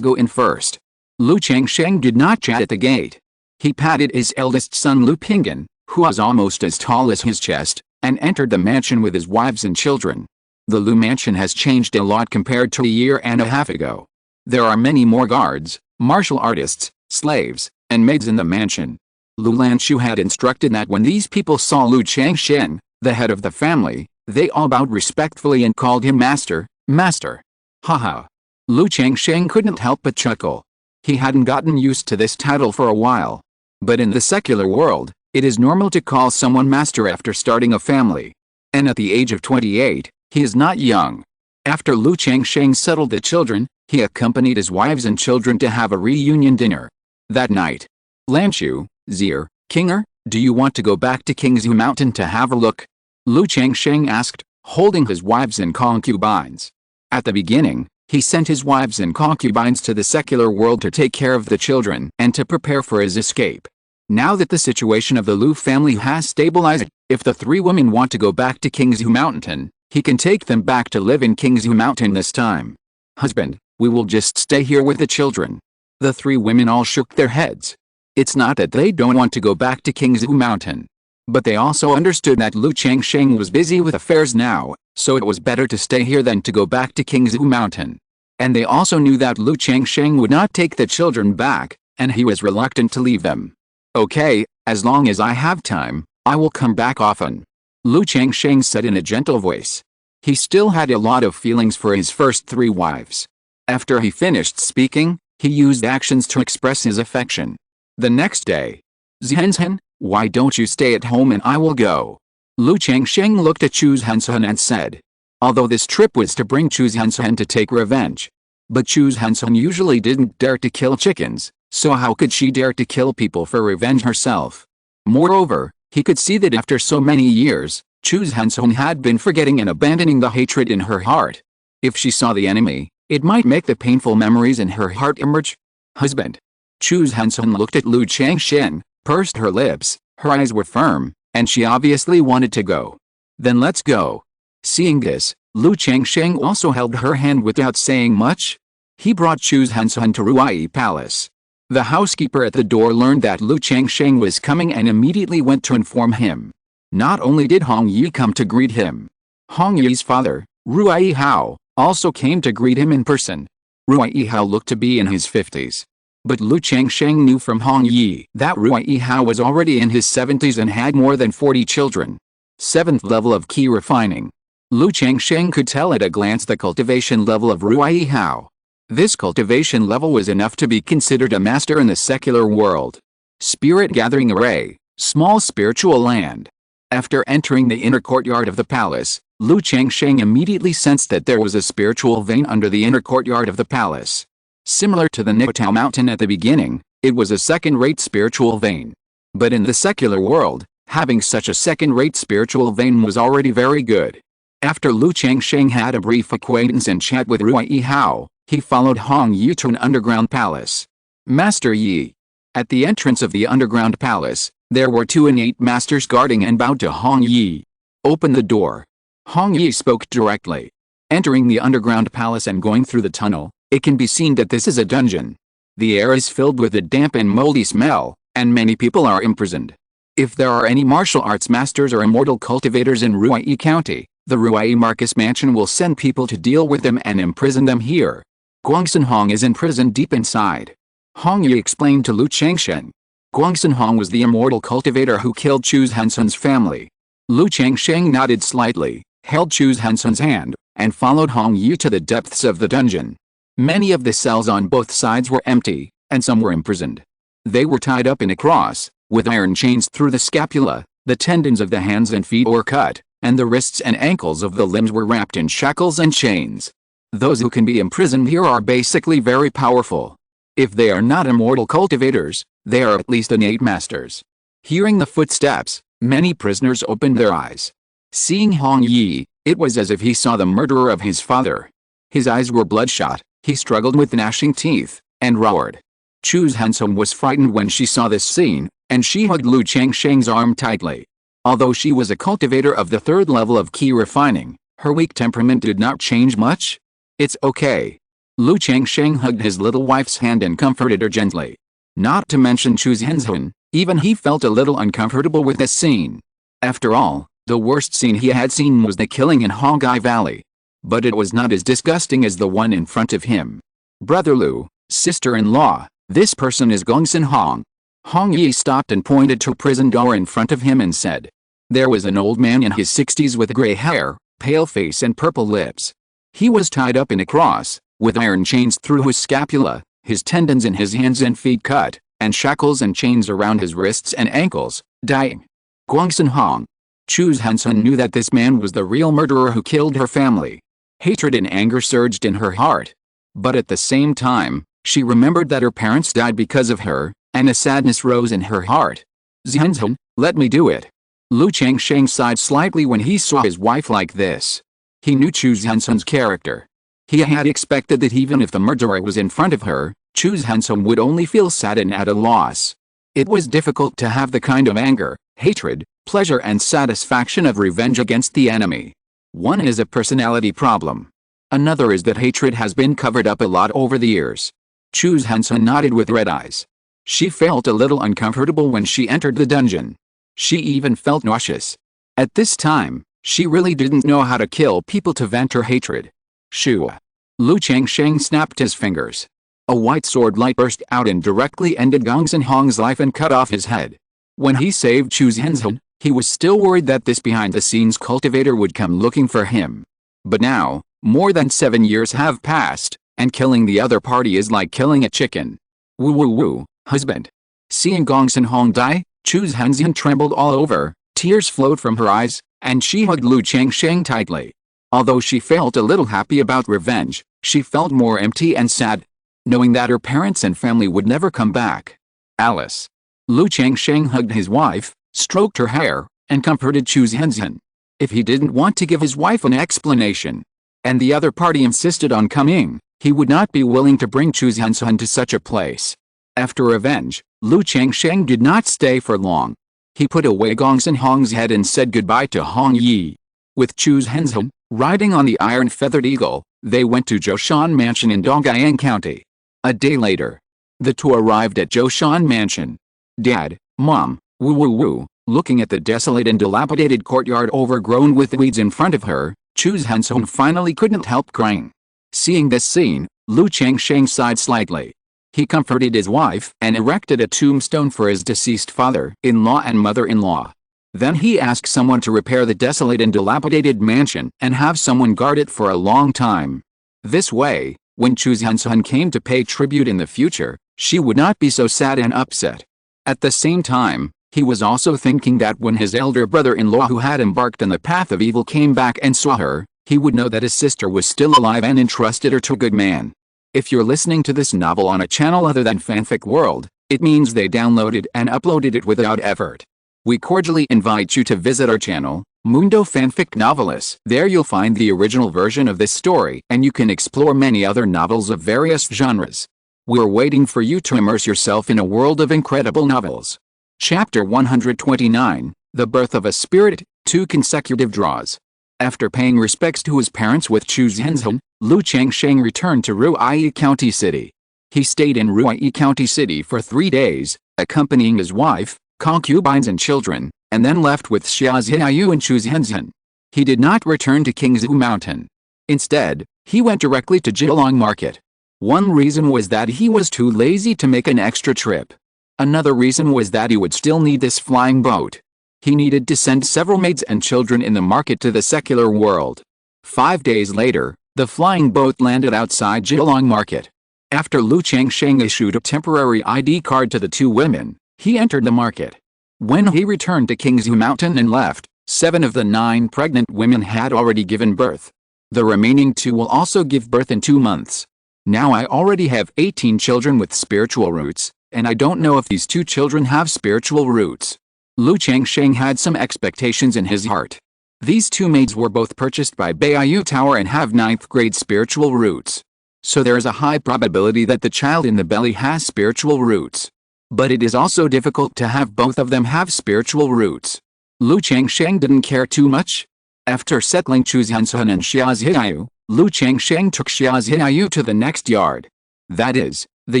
A: in first." Lu Changsheng did not chat at the gate. He patted his eldest son Lu Pingyan, who was almost as tall as his chest, and entered the mansion with his wives and children. The Lu mansion has changed a lot compared to a year and a half ago. There are many more guards, martial artists, slaves, and maids in the mansion. Lu Lanchu had instructed that when these people saw Lu Changsheng, the head of the family, they all bowed respectfully and called him master, master. Haha. Lu Changsheng couldn't help but chuckle. He hadn't gotten used to this title for a while. But in the secular world, it is normal to call someone master after starting a family. And at the age of 28, he is not young. After Lu Changsheng settled the children, he accompanied his wives and children to have a reunion dinner. That night, Lanchu, Zier, Qinger, do you want to go back to Qingzhu Mountain to have a look? Lu Changsheng asked, holding his wives and concubines. At the beginning, he sent his wives and concubines to the secular world to take care of the children and to prepare for his escape. Now that the situation of the Lu family has stabilized, if the three women want to go back to Qingzhu Mountain, he can take them back to live in Qingzhu Mountain this time. Husband, we will just stay here with the children. The three women all shook their heads. It's not that they don't want to go back to Qingzhu Mountain. But they also understood that Lu Changsheng was busy with affairs now, so it was better to stay here than to go back to Qingzhu Mountain. And they also knew that Lu Changsheng would not take the children back, and he was reluctant to leave them. Okay, as long as I have time, I will come back often. Lu Changsheng said in a gentle voice. He still had a lot of feelings for his first three wives. After he finished speaking, he used actions to express his affection. The next day, Zhenzhen, why don't you stay at home and I will go? Lu Changsheng looked at Chu Zhenzhen and said. Although this trip was to bring Chu Zhenzhen to take revenge. But Chu Zhenzhen usually didn't dare to kill chickens, so how could she dare to kill people for revenge herself? Moreover, he could see that after so many years, Chu Zhenzhen had been forgetting and abandoning the hatred in her heart. If she saw the enemy, it might make the painful memories in her heart emerge. Husband. Chu Zhenzhen looked at Lu Changsheng, pursed her lips, her eyes were firm, and she obviously wanted to go. Then let's go. Seeing this, Lu Changsheng also held her hand without saying much. He brought Chu Zhenzhen to Ruai Palace. The housekeeper at the door learned that Lu Changsheng was coming and immediately went to inform him. Not only did Hong Yi come to greet him. Hong Yi's father, Ruai Hao, also came to greet him in person. Ruai Hao looked to be in his 50s. But Lu Changsheng knew from Hong Yi that Ruai Hao was already in his 70s and had more than 40 children. 7th level of key refining. Lu Changsheng could tell at a glance the cultivation level of Ruai Hao. This cultivation level was enough to be considered a master in the secular world. Spirit gathering array, small spiritual land. After entering the inner courtyard of the palace, Lu Changsheng immediately sensed that there was a spiritual vein under the inner courtyard of the palace. Similar to the Qingzhu Mountain at the beginning, it was a second-rate spiritual vein. But in the secular world, having such a second-rate spiritual vein was already very good. After Lu Changsheng had a brief acquaintance and chat with Rui Yihao, he followed Hong Yi to an underground palace. Master Yi. At the entrance of the underground palace, there were 2 innate masters guarding and bowed to Hong Yi. Open the door. Hong Yi spoke directly. Entering the underground palace and going through the tunnel, it can be seen that this is a dungeon. The air is filled with a damp and moldy smell, and many people are imprisoned. If there are any martial arts masters or immortal cultivators in Ruai County, the Ruai Marcus Mansion will send people to deal with them and imprison them here. Guangsun Hong is imprisoned deep inside. Hong Yi explained to Lu Changsheng. Guangsun Hong was the immortal cultivator who killed Chu Hansun's family. Lu Changsheng nodded slightly, held Chu Hansun's hand, and followed Hong Yi to the depths of the dungeon. Many of the cells on both sides were empty, and some were imprisoned. They were tied up in a cross, with iron chains through the scapula, the tendons of the hands and feet were cut, and the wrists and ankles of the limbs were wrapped in shackles and chains. Those who can be imprisoned here are basically very powerful. If they are not immortal cultivators, they are at least innate masters. Hearing the footsteps, many prisoners opened their eyes. Seeing Hong Yi, it was as if he saw the murderer of his father. His eyes were bloodshot, he struggled with gnashing teeth, and roared. Chu Hansun was frightened when she saw this scene, and she hugged Lu Changsheng's arm tightly. Although she was a cultivator of the 3rd level of key refining, her weak temperament did not change much. It's okay. Lu Changsheng hugged his little wife's hand and comforted her gently. Not to mention Chu Hansun, even he felt a little uncomfortable with this scene. After all, the worst scene he had seen was the killing in Hongai Valley. But it was not as disgusting as the one in front of him. Brother Lu, sister-in-law, this person is Gongsun Hong. Hong Yi stopped and pointed to a prison door in front of him and said. There was an old man in his 60s with gray hair, pale face and purple lips. He was tied up in a cross, with iron chains through his scapula, his tendons in his hands and feet cut, and shackles and chains around his wrists and ankles, dying. Guangsun Hong. Chu Hansun knew that this man was the real murderer who killed her family. Hatred and anger surged in her heart. But at the same time, she remembered that her parents died because of her, and a sadness rose in her heart. Zhansun, let me do it. Lu Changsheng sighed slightly when he saw his wife like this. He knew Chu Hansun's character. He had expected that even if the murderer was in front of her, Chu Hansun would only feel sad and at a loss. It was difficult to have the kind of anger, hatred, pleasure and satisfaction of revenge against the enemy. One is a personality problem. Another is that hatred has been covered up a lot over the years. Chu Hansun nodded with red eyes. She felt a little uncomfortable when she entered the dungeon. She even felt nauseous. At this time, she really didn't know how to kill people to vent her hatred. Shua. Lu Changsheng snapped his fingers. A white sword light burst out and directly ended Gongsun Hong's life and cut off his head. When he saved Chu Hansun, he was still worried that this behind-the-scenes cultivator would come looking for him. But now, more than 7 years have passed, and killing the other party is like killing a chicken. Woo woo woo, husband. Seeing Gongsun Hong die, Chu Hansun trembled all over, tears flowed from her eyes, and she hugged Lu Changsheng tightly. Although she felt a little happy about revenge, she felt more empty and sad, knowing that her parents and family would never come back. Alice. Lu Changsheng hugged his wife, stroked her hair, and comforted Chu Hansun. If he didn't want to give his wife an explanation, and the other party insisted on coming, he would not be willing to bring Chu Hansun to such a place. After revenge, Lu Changsheng did not stay for long. He put away Gongsun Hong's head and said goodbye to Hong Yi. With Chu Hansun, riding on the iron-feathered eagle, they went to Zhoushan Mansion in Donggyang County. A day later, the two arrived at Zhoushan Mansion. Dad, Mom, woo woo woo, looking at the desolate and dilapidated courtyard overgrown with weeds in front of her, Chu Hansun finally couldn't help crying. Seeing this scene, Lu Changsheng sighed slightly. He comforted his wife and erected a tombstone for his deceased father-in-law and mother-in-law. Then he asked someone to repair the desolate and dilapidated mansion and have someone guard it for a long time. This way, when Chu Hansun came to pay tribute in the future, she would not be so sad and upset. At the same time, he was also thinking that when his elder brother-in-law who had embarked on the path of evil came back and saw her, he would know that his sister was still alive and entrusted her to a good man. If you're listening to this novel on a channel other than Fanfic World, It means they downloaded and uploaded it without effort. We cordially invite you to visit our channel, Mundo Fanfic Novelist. There you'll find the original version of this story, and you can explore many other novels of various genres. We're waiting for you to immerse yourself in a world of incredible novels. Chapter 129, The Birth of a Spirit, 2 consecutive draws. After paying respects to his parents with Changsheng, Lu Changsheng returned to Ruiyi County City. He stayed in Ruiyi County City for 3 days, accompanying his wife, concubines and children, and then left with Xiaoxiaoyu and Changsheng. He did not return to Qingzhu Mountain. Instead, he went directly to Jilong Market. One reason was that he was too lazy to make an extra trip. Another reason was that he would still need this flying boat. He needed to send several maids and children in the market to the secular world. 5 days later, the flying boat landed outside Jilong Market. After Lu Changsheng issued a temporary ID card to the 2 women, he entered the market. When he returned to Qingzhu Mountain and left, 7 of the 9 pregnant women had already given birth. The remaining 2 will also give birth in 2 months. Now I already have 18 children with spiritual roots, and I don't know if these 2 children have spiritual roots. Lu Changsheng had some expectations in his heart. These 2 maids were both purchased by Beiyu Tower and have 9th grade spiritual roots. So there is a high probability that the child in the belly has spiritual roots. But it is also difficult to have both of them have spiritual roots. Lu Changsheng didn't care too much. After settling Changsheng and Xiaoxiaoyu, Lu Changsheng took Xiaoxiaoyu to the next yard. That is, the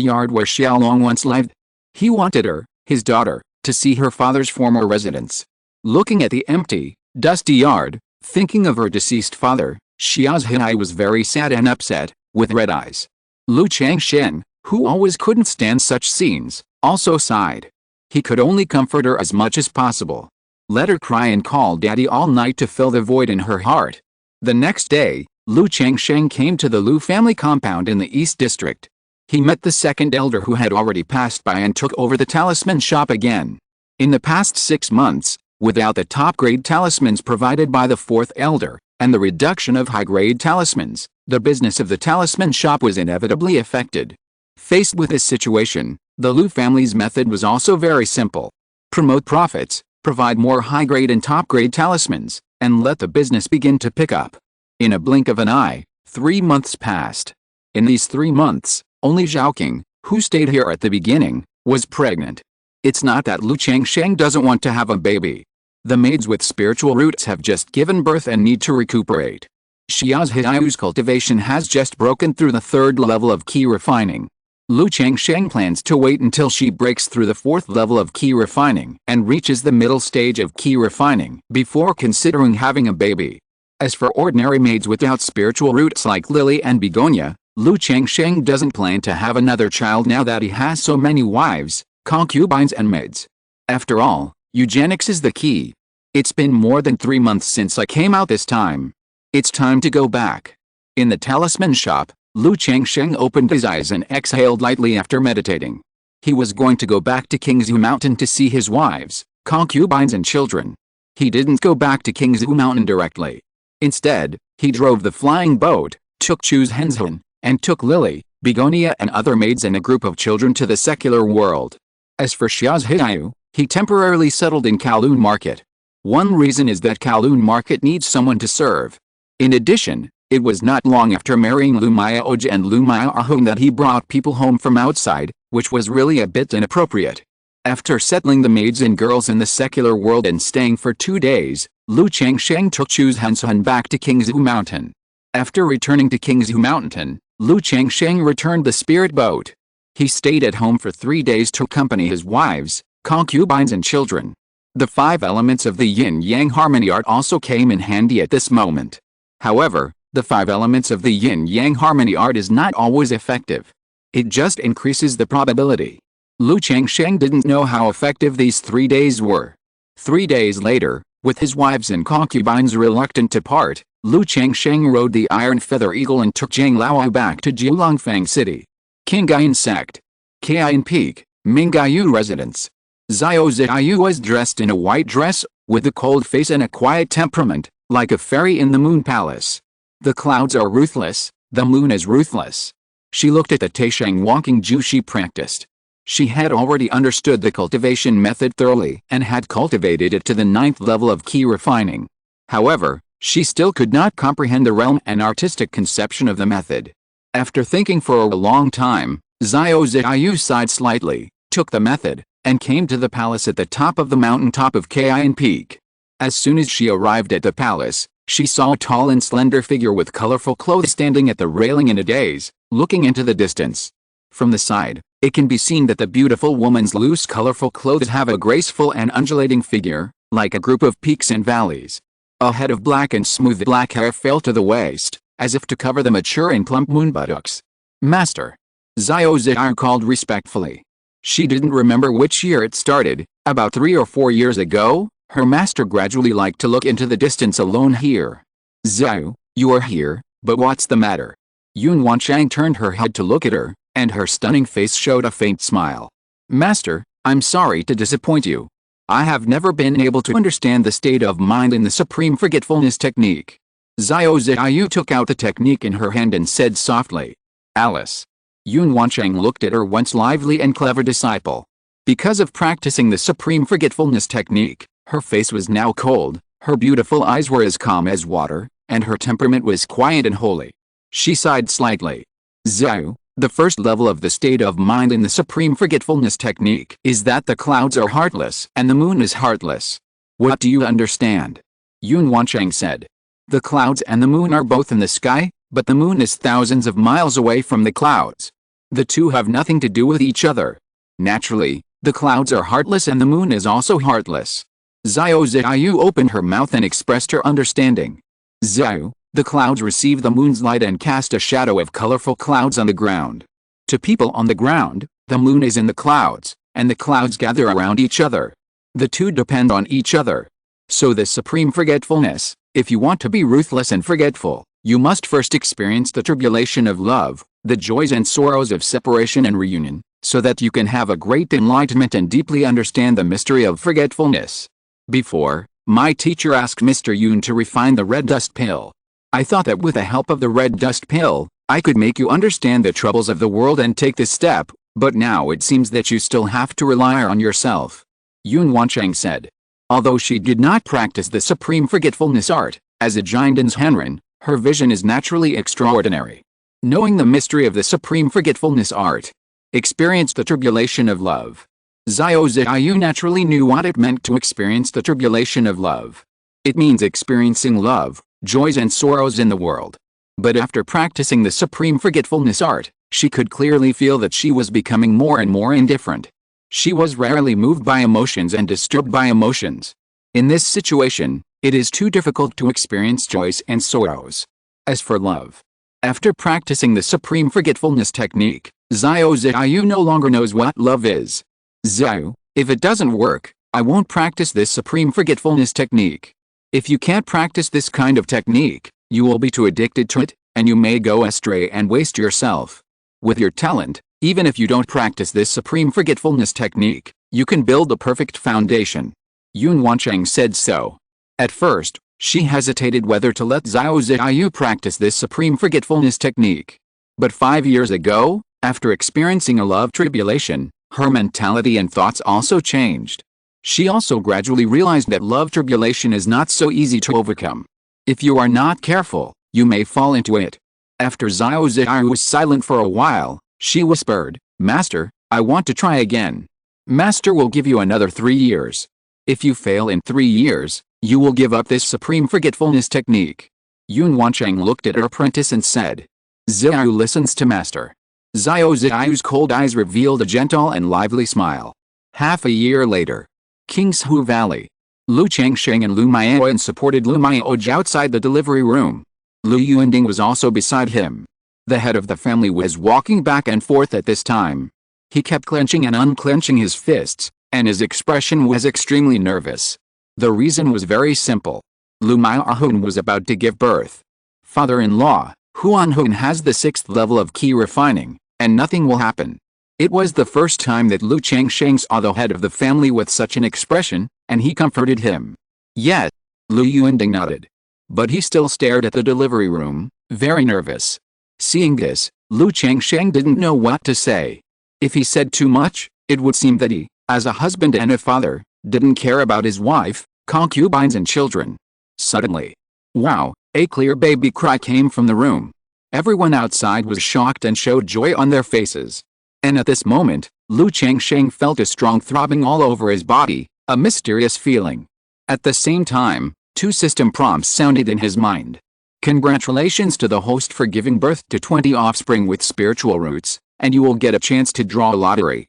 A: yard where Xiaolong once lived. He wanted her, his daughter, to see her father's former residence. Looking at the empty, dusty yard, thinking of her deceased father, Xiaoxiaoyu was very sad and upset, with red eyes. Lu Changsheng, who always couldn't stand such scenes, also sighed. He could only comfort her as much as possible. Let her cry and call daddy all night to fill the void in her heart. The next day, Lu Changsheng came to the Lu family compound in the East District. He met the second elder who had already passed by and took over the talisman shop again. In the past 6 months, without the top-grade talismans provided by the 4th elder, and the reduction of high-grade talismans, the business of the talisman shop was inevitably affected. Faced with this situation, the Lu family's method was also very simple. Promote profits, provide more high-grade and top-grade talismans, and let the business begin to pick up. In a blink of an eye, 3 months passed. In these 3 months, only Zhaoqing, who stayed here at the beginning, was pregnant. It's not that Lu Changsheng doesn't want to have a baby. The maids with spiritual roots have just given birth and need to recuperate. Xiaoxiaoyu's cultivation has just broken through the 3rd level of key refining. Lu Changsheng plans to wait until she breaks through the 4th level of key refining and reaches the middle stage of key refining before considering having a baby. As for ordinary maids without spiritual roots like Lily and Begonia, Lu Changsheng doesn't plan to have another child now that he has so many wives, concubines and maids. After all, eugenics is the key. It's been more than 3 months since I came out this time. It's time to go back. In the talisman shop, Lu Changsheng opened his eyes and exhaled lightly after meditating. He was going to go back to Qingzhu Mountain to see his wives, concubines and children. He didn't go back to Qingzhu Mountain directly. Instead, he drove the flying boat, took Changsheng, and took Lily, Begonia and other maids and a group of children to the secular world. As for Xiaoxiaoyu, he temporarily settled in Kowloon Market. One reason is that Kowloon Market needs someone to serve. In addition, it was not long after marrying Lu Miaoj and Lu Miaahong that he brought people home from outside, which was really a bit inappropriate. After settling the maids and girls in the secular world and staying for 2 days, Lu Changsheng took Changsheng back to Qingzhu Mountain. After returning to Qingzhu Mountain, Lu Changsheng returned the spirit boat. He stayed at home for 3 days to accompany his wives, concubines and children. The 5 elements of the yin-yang harmony art also came in handy at this moment. However, the 5 elements of the yin-yang harmony art is not always effective. It just increases the probability. Lu Changsheng didn't know how effective these 3 days were. 3 days later, with his wives and concubines reluctant to part, Lu Changsheng rode the Iron Feather Eagle and took Zhang Laoai back to Jiulongfang City. Qingyun Sect. Qingyun Peak, Mingyu residence. Xiaoxiaoyu was dressed in a white dress, with a cold face and a quiet temperament, like a fairy in the moon palace. The clouds are ruthless, the moon is ruthless. She looked at the Taisheng walking Ju she practiced. She had already understood the cultivation method thoroughly and had cultivated it to the 9th level of key refining. However, she still could not comprehend the realm and artistic conception of the method. After thinking for a long time, Xiao Ziyu sighed slightly, took the method, and came to the palace at the top of the mountain top of Qingyun Peak. As soon as she arrived at the palace, she saw a tall and slender figure with colorful clothes standing at the railing in a daze, looking into the distance. From the side, it can be seen that the beautiful woman's loose colorful clothes have a graceful and undulating figure, like a group of peaks and valleys. A head of black and smooth black hair fell to the waist, as if to cover the mature and plump moon buttocks. Master. Xiao Ziyu called respectfully. She didn't remember which year it started. About 3 or 4 years ago, her master gradually liked to look into the distance alone here. Xiao, you are here, but what's the matter? Yun Wanchang turned her head to look at her, and her stunning face showed a faint smile. Master, I'm sorry to disappoint you. I have never been able to understand the state of mind in the supreme forgetfulness technique. Xiao Ziyu took out the technique in her hand and said softly. Alice. Yun Wanchang looked at her once lively and clever disciple. Because of practicing the supreme forgetfulness technique, her face was now cold, her beautiful eyes were as calm as water, and her temperament was quiet and holy. She sighed slightly. Xiao, the first level of the state of mind in the supreme forgetfulness technique is that the clouds are heartless and the moon is heartless. What do you understand? Yun Wanchang said. The clouds and the moon are both in the sky, but the moon is thousands of miles away from the clouds. The two have nothing to do with each other. Naturally, the clouds are heartless and the moon is also heartless. Xiao Ziyu opened her mouth and expressed her understanding. Xiao, the clouds receive the moon's light and cast a shadow of colorful clouds on the ground. To people on the ground, the moon is in the clouds, and the clouds gather around each other. The two depend on each other. So the supreme forgetfulness, if you want to be ruthless and forgetful, you must first experience the tribulation of love, the joys and sorrows of separation and reunion, so that you can have a great enlightenment and deeply understand the mystery of forgetfulness. Before, my teacher asked Mr. Yun to refine the red dust pill. I thought that with the help of the red dust pill, I could make you understand the troubles of the world and take this step, but now it seems that you still have to rely on yourself. Yun Wanchang said. Although she did not practice the supreme forgetfulness art, as a Jinden's Henren, her vision is naturally extraordinary. Knowing the mystery of the supreme forgetfulness art, experience the tribulation of love. Xiao Ziyu naturally knew what it meant to experience the tribulation of love. It means experiencing love, joys and sorrows in the world. But after practicing the supreme forgetfulness art, she could clearly feel that she was becoming more and more indifferent. She was rarely moved by emotions and disturbed by emotions. In this situation, it is too difficult to experience joys and sorrows. As for love, after practicing the supreme forgetfulness technique, Xiao Ziyu no longer knows what love is. Xiao, if it doesn't work, I won't practice this supreme forgetfulness technique. If you can't practice this kind of technique, you will be too addicted to it, and you may go astray and waste yourself. With your talent, even if you don't practice this supreme forgetfulness technique, you can build a perfect foundation. Yun Wanchang said so. At first, she hesitated whether to let Xiao Ziyu practice this supreme forgetfulness technique. But 5 years ago, after experiencing a love tribulation, her mentality and thoughts also changed. She also gradually realized that love tribulation is not so easy to overcome. If you are not careful, you may fall into it. After Xiao Ziyu was silent for a while, she whispered, Master, I want to try again. Master will give you another 3 years. If you fail in 3 years, you will give up this supreme forgetfulness technique. Yun Wanchang looked at her apprentice and said, Ziyu listens to Master. Xiao Ziyu's cold eyes revealed a gentle and lively smile. Half a year later, Qingzhu Valley. Lu Changsheng and Lu Miaoyan supported Lu Miaoj outside the delivery room. Lu Yuanding was also beside him. The head of the family was walking back and forth at this time. He kept clenching and unclenching his fists, and his expression was extremely nervous. The reason was very simple. Lu Miaoyan was about to give birth. Father-in-law, Huanhun has the 6th level of key refining, and nothing will happen. It was the first time that Lu Changsheng saw the head of the family with such an expression, and he comforted him. Yet, Lu Yuanding nodded. But he still stared at the delivery room, very nervous. Seeing this, Lu Changsheng didn't know what to say. If he said too much, It would seem that he, as a husband and a father, didn't care about his wife, concubines and children. Suddenly, wow, a clear baby cry came from the room. Everyone outside was shocked and showed joy on their faces. And at this moment, Lu Changsheng felt a strong throbbing all over his body, a mysterious feeling. At the same time, two system prompts sounded in his mind. Congratulations to the host for giving birth to 20 offspring with spiritual roots, and you will get a chance to draw a lottery.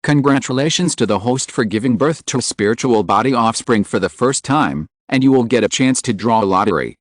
A: Congratulations to the host for giving birth to a spiritual body offspring for the first time, and you will get a chance to draw a lottery.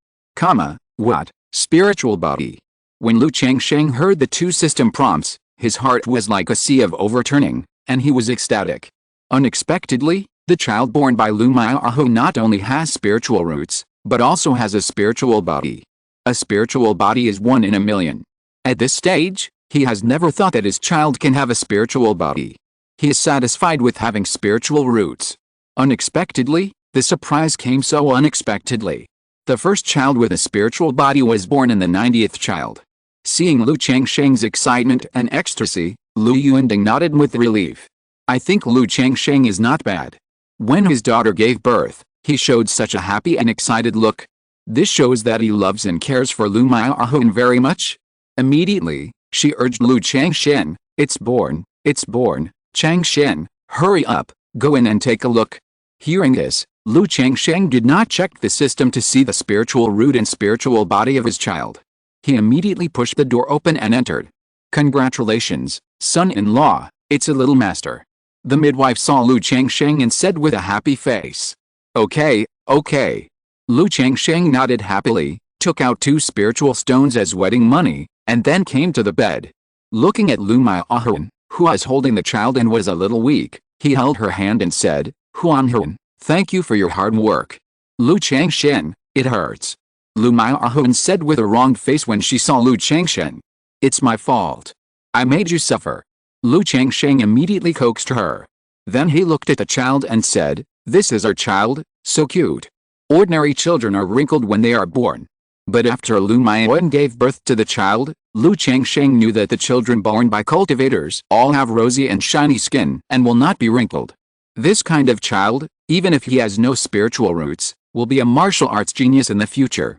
A: What? Spiritual body. When Lu Changsheng heard the two system prompts, his heart was like a sea of overturning, and he was ecstatic. Unexpectedly, the child born by Lu Miaohu not only has spiritual roots, but also has a spiritual body. A spiritual body is 1 in a million. At this stage, he has never thought that his child can have a spiritual body. He is satisfied with having spiritual roots. Unexpectedly, the surprise came so unexpectedly. The first child with a spiritual body was born in the 90th child. Seeing Lu Changsheng's excitement and ecstasy, Lu Yuanding nodded with relief. I think Lu Changsheng is not bad. When his daughter gave birth, he showed such a happy and excited look. This shows that he loves and cares for Lu Miaohun very much. Immediately, she urged Lu Changsheng, it's born, Changsheng, hurry up, go in and take a look. Hearing this, Lu Changsheng did not check the system to see the spiritual root and spiritual body of his child. He immediately pushed the door open and entered. Congratulations, son-in-law, it's a little master. The midwife saw Lu Changsheng and said with a happy face. Okay. Lu Changsheng nodded happily, took out 2 spiritual stones as wedding money, and then came to the bed. Looking at Lu Miaohun, who was holding the child and was a little weak, he held her hand and said, Huanhun, thank you for your hard work. Lu Changsheng, it hurts. Lu Miaohun said with a wronged face when she saw Lu Changsheng. It's my fault. I made you suffer. Lu Changsheng immediately coaxed her. Then he looked at the child and said, this is our child, so cute. Ordinary children are wrinkled when they are born. But after Lu Miaohun gave birth to the child, Lu Changsheng knew that the children born by cultivators all have rosy and shiny skin and will not be wrinkled. This kind of child, even if he has no spiritual roots, will be a martial arts genius in the future.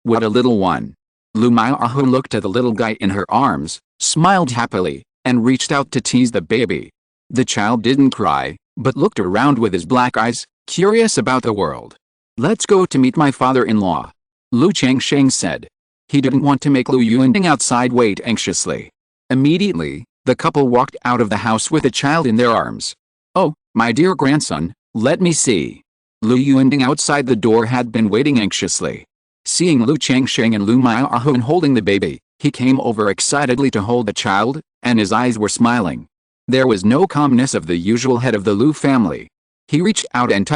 A: What a little one. Lu Miaohun looked at the little guy in her arms, smiled happily, and reached out to tease the baby. The child didn't cry, but looked around with his black eyes, curious about the world. Let's go to meet my father-in-law, Lu Changsheng said. He didn't want to make Lu Yuanding outside wait anxiously. Immediately, the couple walked out of the house with the child in their arms. Oh, my dear grandson, let me see. Lu Yuanding outside the door had been waiting anxiously. Seeing Lu Changsheng and Lu Miaohun holding the baby, he came over excitedly to hold the child, and his eyes were smiling. There was no calmness of the usual head of the Lu family. He reached out and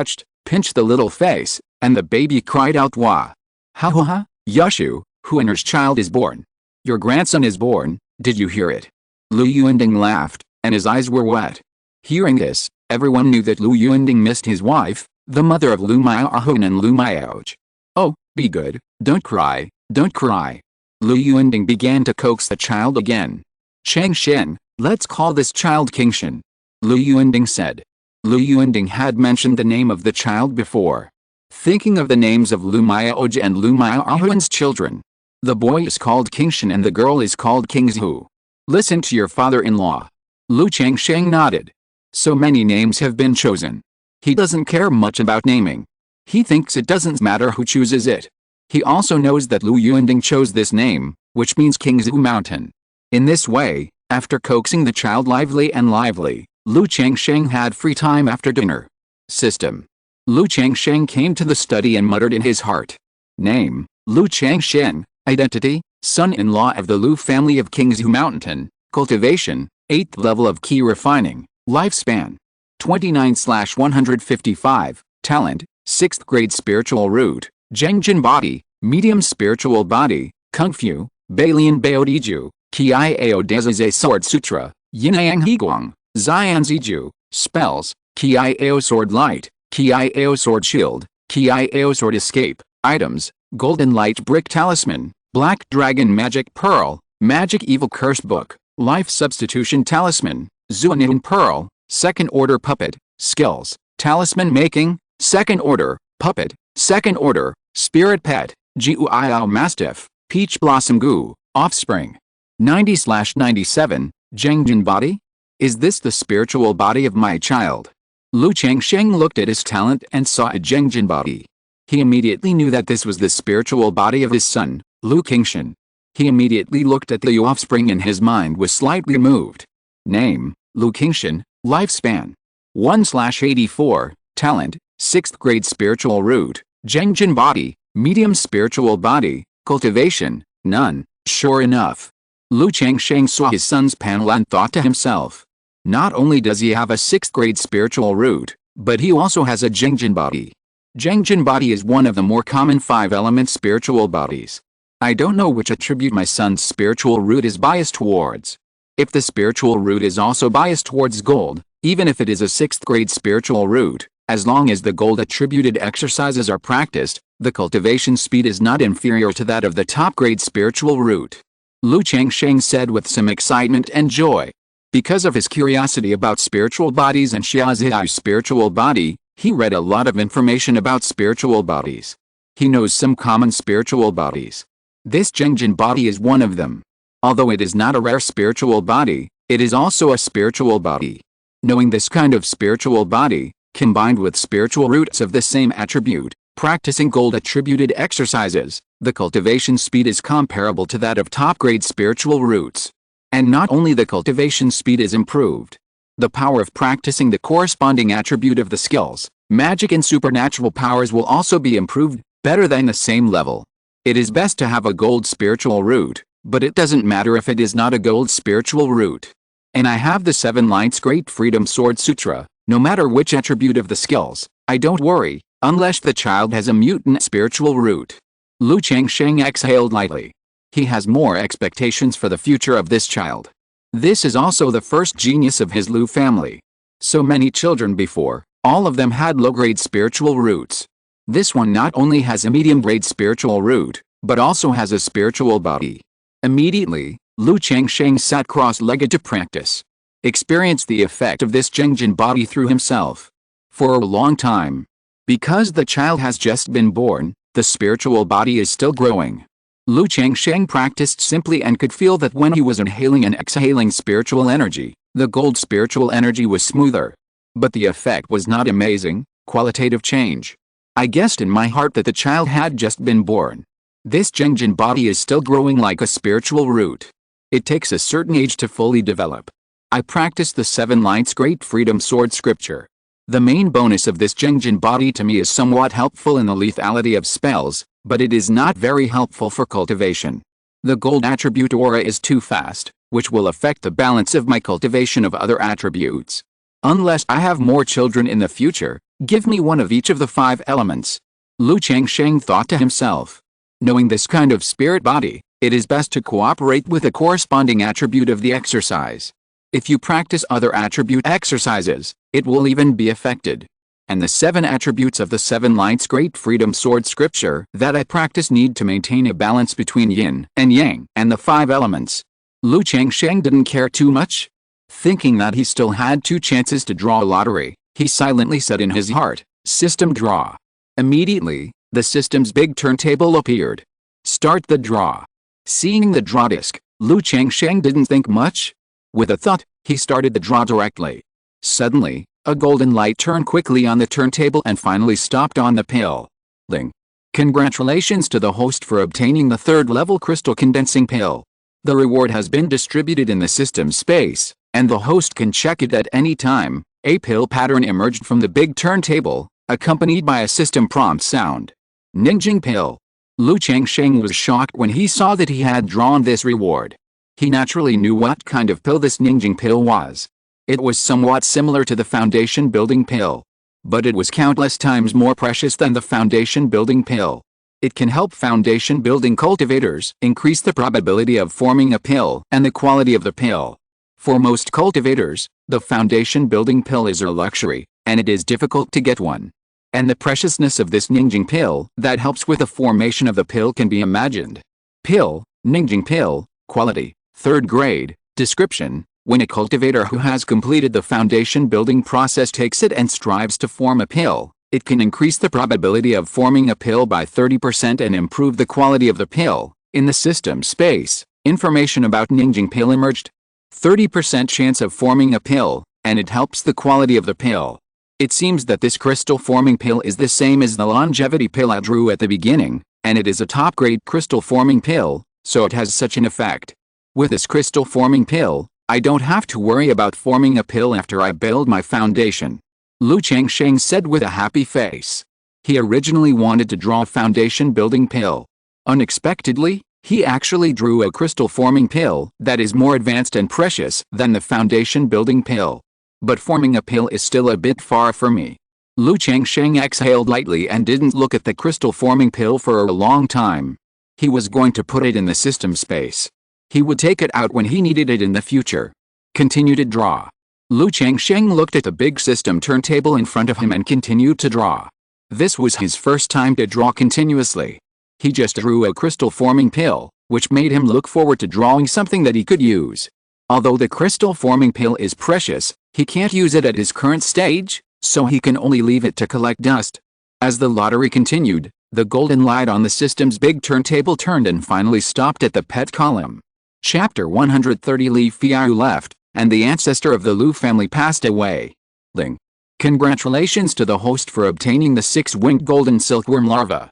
A: pinched the little face, and the baby cried out wah. Ha, Yushu, Huaner's child is born. Your grandson is born, did you hear it? Lu Yuanding laughed, and his eyes were wet. Hearing this, everyone knew that Lu Yuanding missed his wife, the mother of Lu Miaohun and Lu Miaoj. Oh, be good, don't cry. Lu Yuanding began to coax the child again. Changsheng, let's call this child Qingxin, Lu Yuanding said. Lu Yuanding had mentioned the name of the child before. Thinking of the names of Lu Miaoj and Lu Miaohun's children. The boy is called Qingxin and the girl is called Qingzhu. Listen to your father-in-law. Lu Changsheng nodded. So many names have been chosen. He doesn't care much about naming. He thinks it doesn't matter who chooses it. He also knows that Lu Yuanding chose this name, which means Qingzhu Mountain. In this way, after coaxing the child lively, Lu Changsheng had free time after dinner. System. Lu Changsheng came to the study and muttered in his heart. Name, Lu Changsheng. Identity, son-in-law of the Lu family of Qingzhu Mountain. Cultivation, 8th level of key refining. Lifespan, 29/155. Talent, 6th grade spiritual root. Zhengjin body, medium spiritual body. Kung Fu, Bailian Baodiju. Kiao Dezize Sword Sutra. Yinang Higuang, Xian Ziju. Spells, Kiao Sword Light. Kiao Sword Shield. Kiao Sword Escape. Items, Golden Light Brick Talisman, Black Dragon Magic Pearl, Magic Evil Curse Book, Life Substitution Talisman, Zuanin Pearl, second order puppet, skills, talisman making, second order, puppet, second order, spirit pet, Guiao Mastiff, Peach Blossom Goo, offspring. 90/97, Zhengjin body? Is this the spiritual body of my child? Lu Changsheng looked at his talent and saw a Zhengjin body. He immediately knew that this was the spiritual body of his son, Lu Qingshan. He immediately looked at the offspring and his mind was slightly moved. Name, Lu Qingshan, lifespan. 1/84, talent, 6th grade spiritual root, Zhengjin body, medium spiritual body, cultivation, none, sure enough. Lu Changsheng saw his son's panel and thought to himself. Not only does he have a 6th grade spiritual root, but he also has a Zhengjin body. Zhengjin body is one of the more common 5-element spiritual bodies. I don't know which attribute my son's spiritual root is biased towards. If the spiritual root is also biased towards gold, even if it is a 6th grade spiritual root, as long as the gold attributed exercises are practiced, the cultivation speed is not inferior to that of the top grade spiritual root. Lu Changsheng said with some excitement and joy. Because of his curiosity about spiritual bodies and Xiaozi's spiritual body, he read a lot of information about spiritual bodies. He knows some common spiritual bodies. This Zhengjin body is one of them. Although it is not a rare spiritual body, it is also a spiritual body. Knowing this kind of spiritual body, combined with spiritual roots of the same attribute, practicing gold-attributed exercises, the cultivation speed is comparable to that of top-grade spiritual roots. And not only the cultivation speed is improved. The power of practicing the corresponding attribute of the skills, magic and supernatural powers will also be improved, better than the same level. It is best to have a gold spiritual root, but it doesn't matter if it is not a gold spiritual root. And I have the 7 Lights Great Freedom Sword Sutra, no matter which attribute of the skills, I don't worry, unless the child has a mutant spiritual root. Lu Changsheng exhaled lightly. He has more expectations for the future of this child. This is also the first genius of his Lu family. So many children before, all of them had low-grade spiritual roots. This one not only has a medium-grade spiritual root, but also has a spiritual body. Immediately, Lu Changsheng sat cross-legged to practice. Experienced the effect of this Zhengjin body through himself. For a long time. Because the child has just been born, the spiritual body is still growing. Lu Changsheng practiced simply and could feel that when he was inhaling and exhaling spiritual energy, the gold spiritual energy was smoother. But the effect was not amazing, qualitative change. I guessed in my heart that the child had just been born. This Zhengjin body is still growing like a spiritual root. It takes a certain age to fully develop. I practiced the 7 Lights Great Freedom Sword scripture. The main bonus of this Zhengjin body to me is somewhat helpful in the lethality of spells, but it is not very helpful for cultivation. The gold attribute aura is too fast, which will affect the balance of my cultivation of other attributes. Unless I have more children in the future, give me one of each of the 5 elements. Lu Changsheng thought to himself. Knowing this kind of spirit body, it is best to cooperate with a corresponding attribute of the exercise. If you practice other attribute exercises, it will even be affected. And the 7 attributes of the 7 Lights Great Freedom Sword scripture that I practice need to maintain a balance between yin and yang and the 5 elements. Lu Changsheng didn't care too much. Thinking that he still had 2 chances to draw a lottery, he silently said in his heart, "System draw." Immediately, the system's big turntable appeared. Start the draw. Seeing the draw disc, Lu Changsheng didn't think much. With a thought, he started the draw directly. Suddenly, a golden light turned quickly on the turntable and finally stopped on the pill. Ling. Congratulations to the host for obtaining the 3rd level crystal condensing pill. The reward has been distributed in the system space, and the host can check it at any time. A pill pattern emerged from the big turntable, accompanied by a system prompt sound. Ningjing pill. Lu Changsheng was shocked when he saw that he had drawn this reward. He naturally knew what kind of pill this Ningjing pill was. It was somewhat similar to the foundation building pill. But it was countless times more precious than the foundation building pill. It can help foundation building cultivators increase the probability of forming a pill and the quality of the pill. For most cultivators, the foundation building pill is a luxury, and it is difficult to get one. And the preciousness of this Ningjing pill that helps with the formation of the pill can be imagined. Pill, Ningjing pill, quality, 3rd grade, description, When a cultivator who has completed the foundation building process takes it and strives to form a pill, it can increase the probability of forming a pill by 30% and improve the quality of the pill. In the system space, information about Ninjing pill emerged. 30% chance of forming a pill, and it helps the quality of the pill. It seems that this crystal forming pill is the same as the longevity pill I drew at the beginning, and it is a top grade crystal forming pill, so it has such an effect. With this crystal forming pill, I don't have to worry about forming a pill after I build my foundation. Lu Changsheng said with a happy face. He originally wanted to draw a foundation building pill. Unexpectedly, he actually drew a crystal forming pill that is more advanced and precious than the foundation building pill. But forming a pill is still a bit far for me. Lu Changsheng exhaled lightly and didn't look at the crystal forming pill for a long time. He was going to put it in the system space. He would take it out when he needed it in the future. Continue to draw. Lu Changsheng looked at the big system turntable in front of him and continued to draw. This was his first time to draw continuously. He just drew a crystal forming pill, which made him look forward to drawing something that he could use. Although the crystal forming pill is precious, he can't use it at his current stage, so he can only leave it to collect dust. As the lottery continued, the golden light on the system's big turntable turned and finally stopped at the pet column. Chapter 130 Li Fiau left, and the ancestor of the Lu family passed away. Ling. Congratulations to the host for obtaining the 6-winged golden silkworm larva.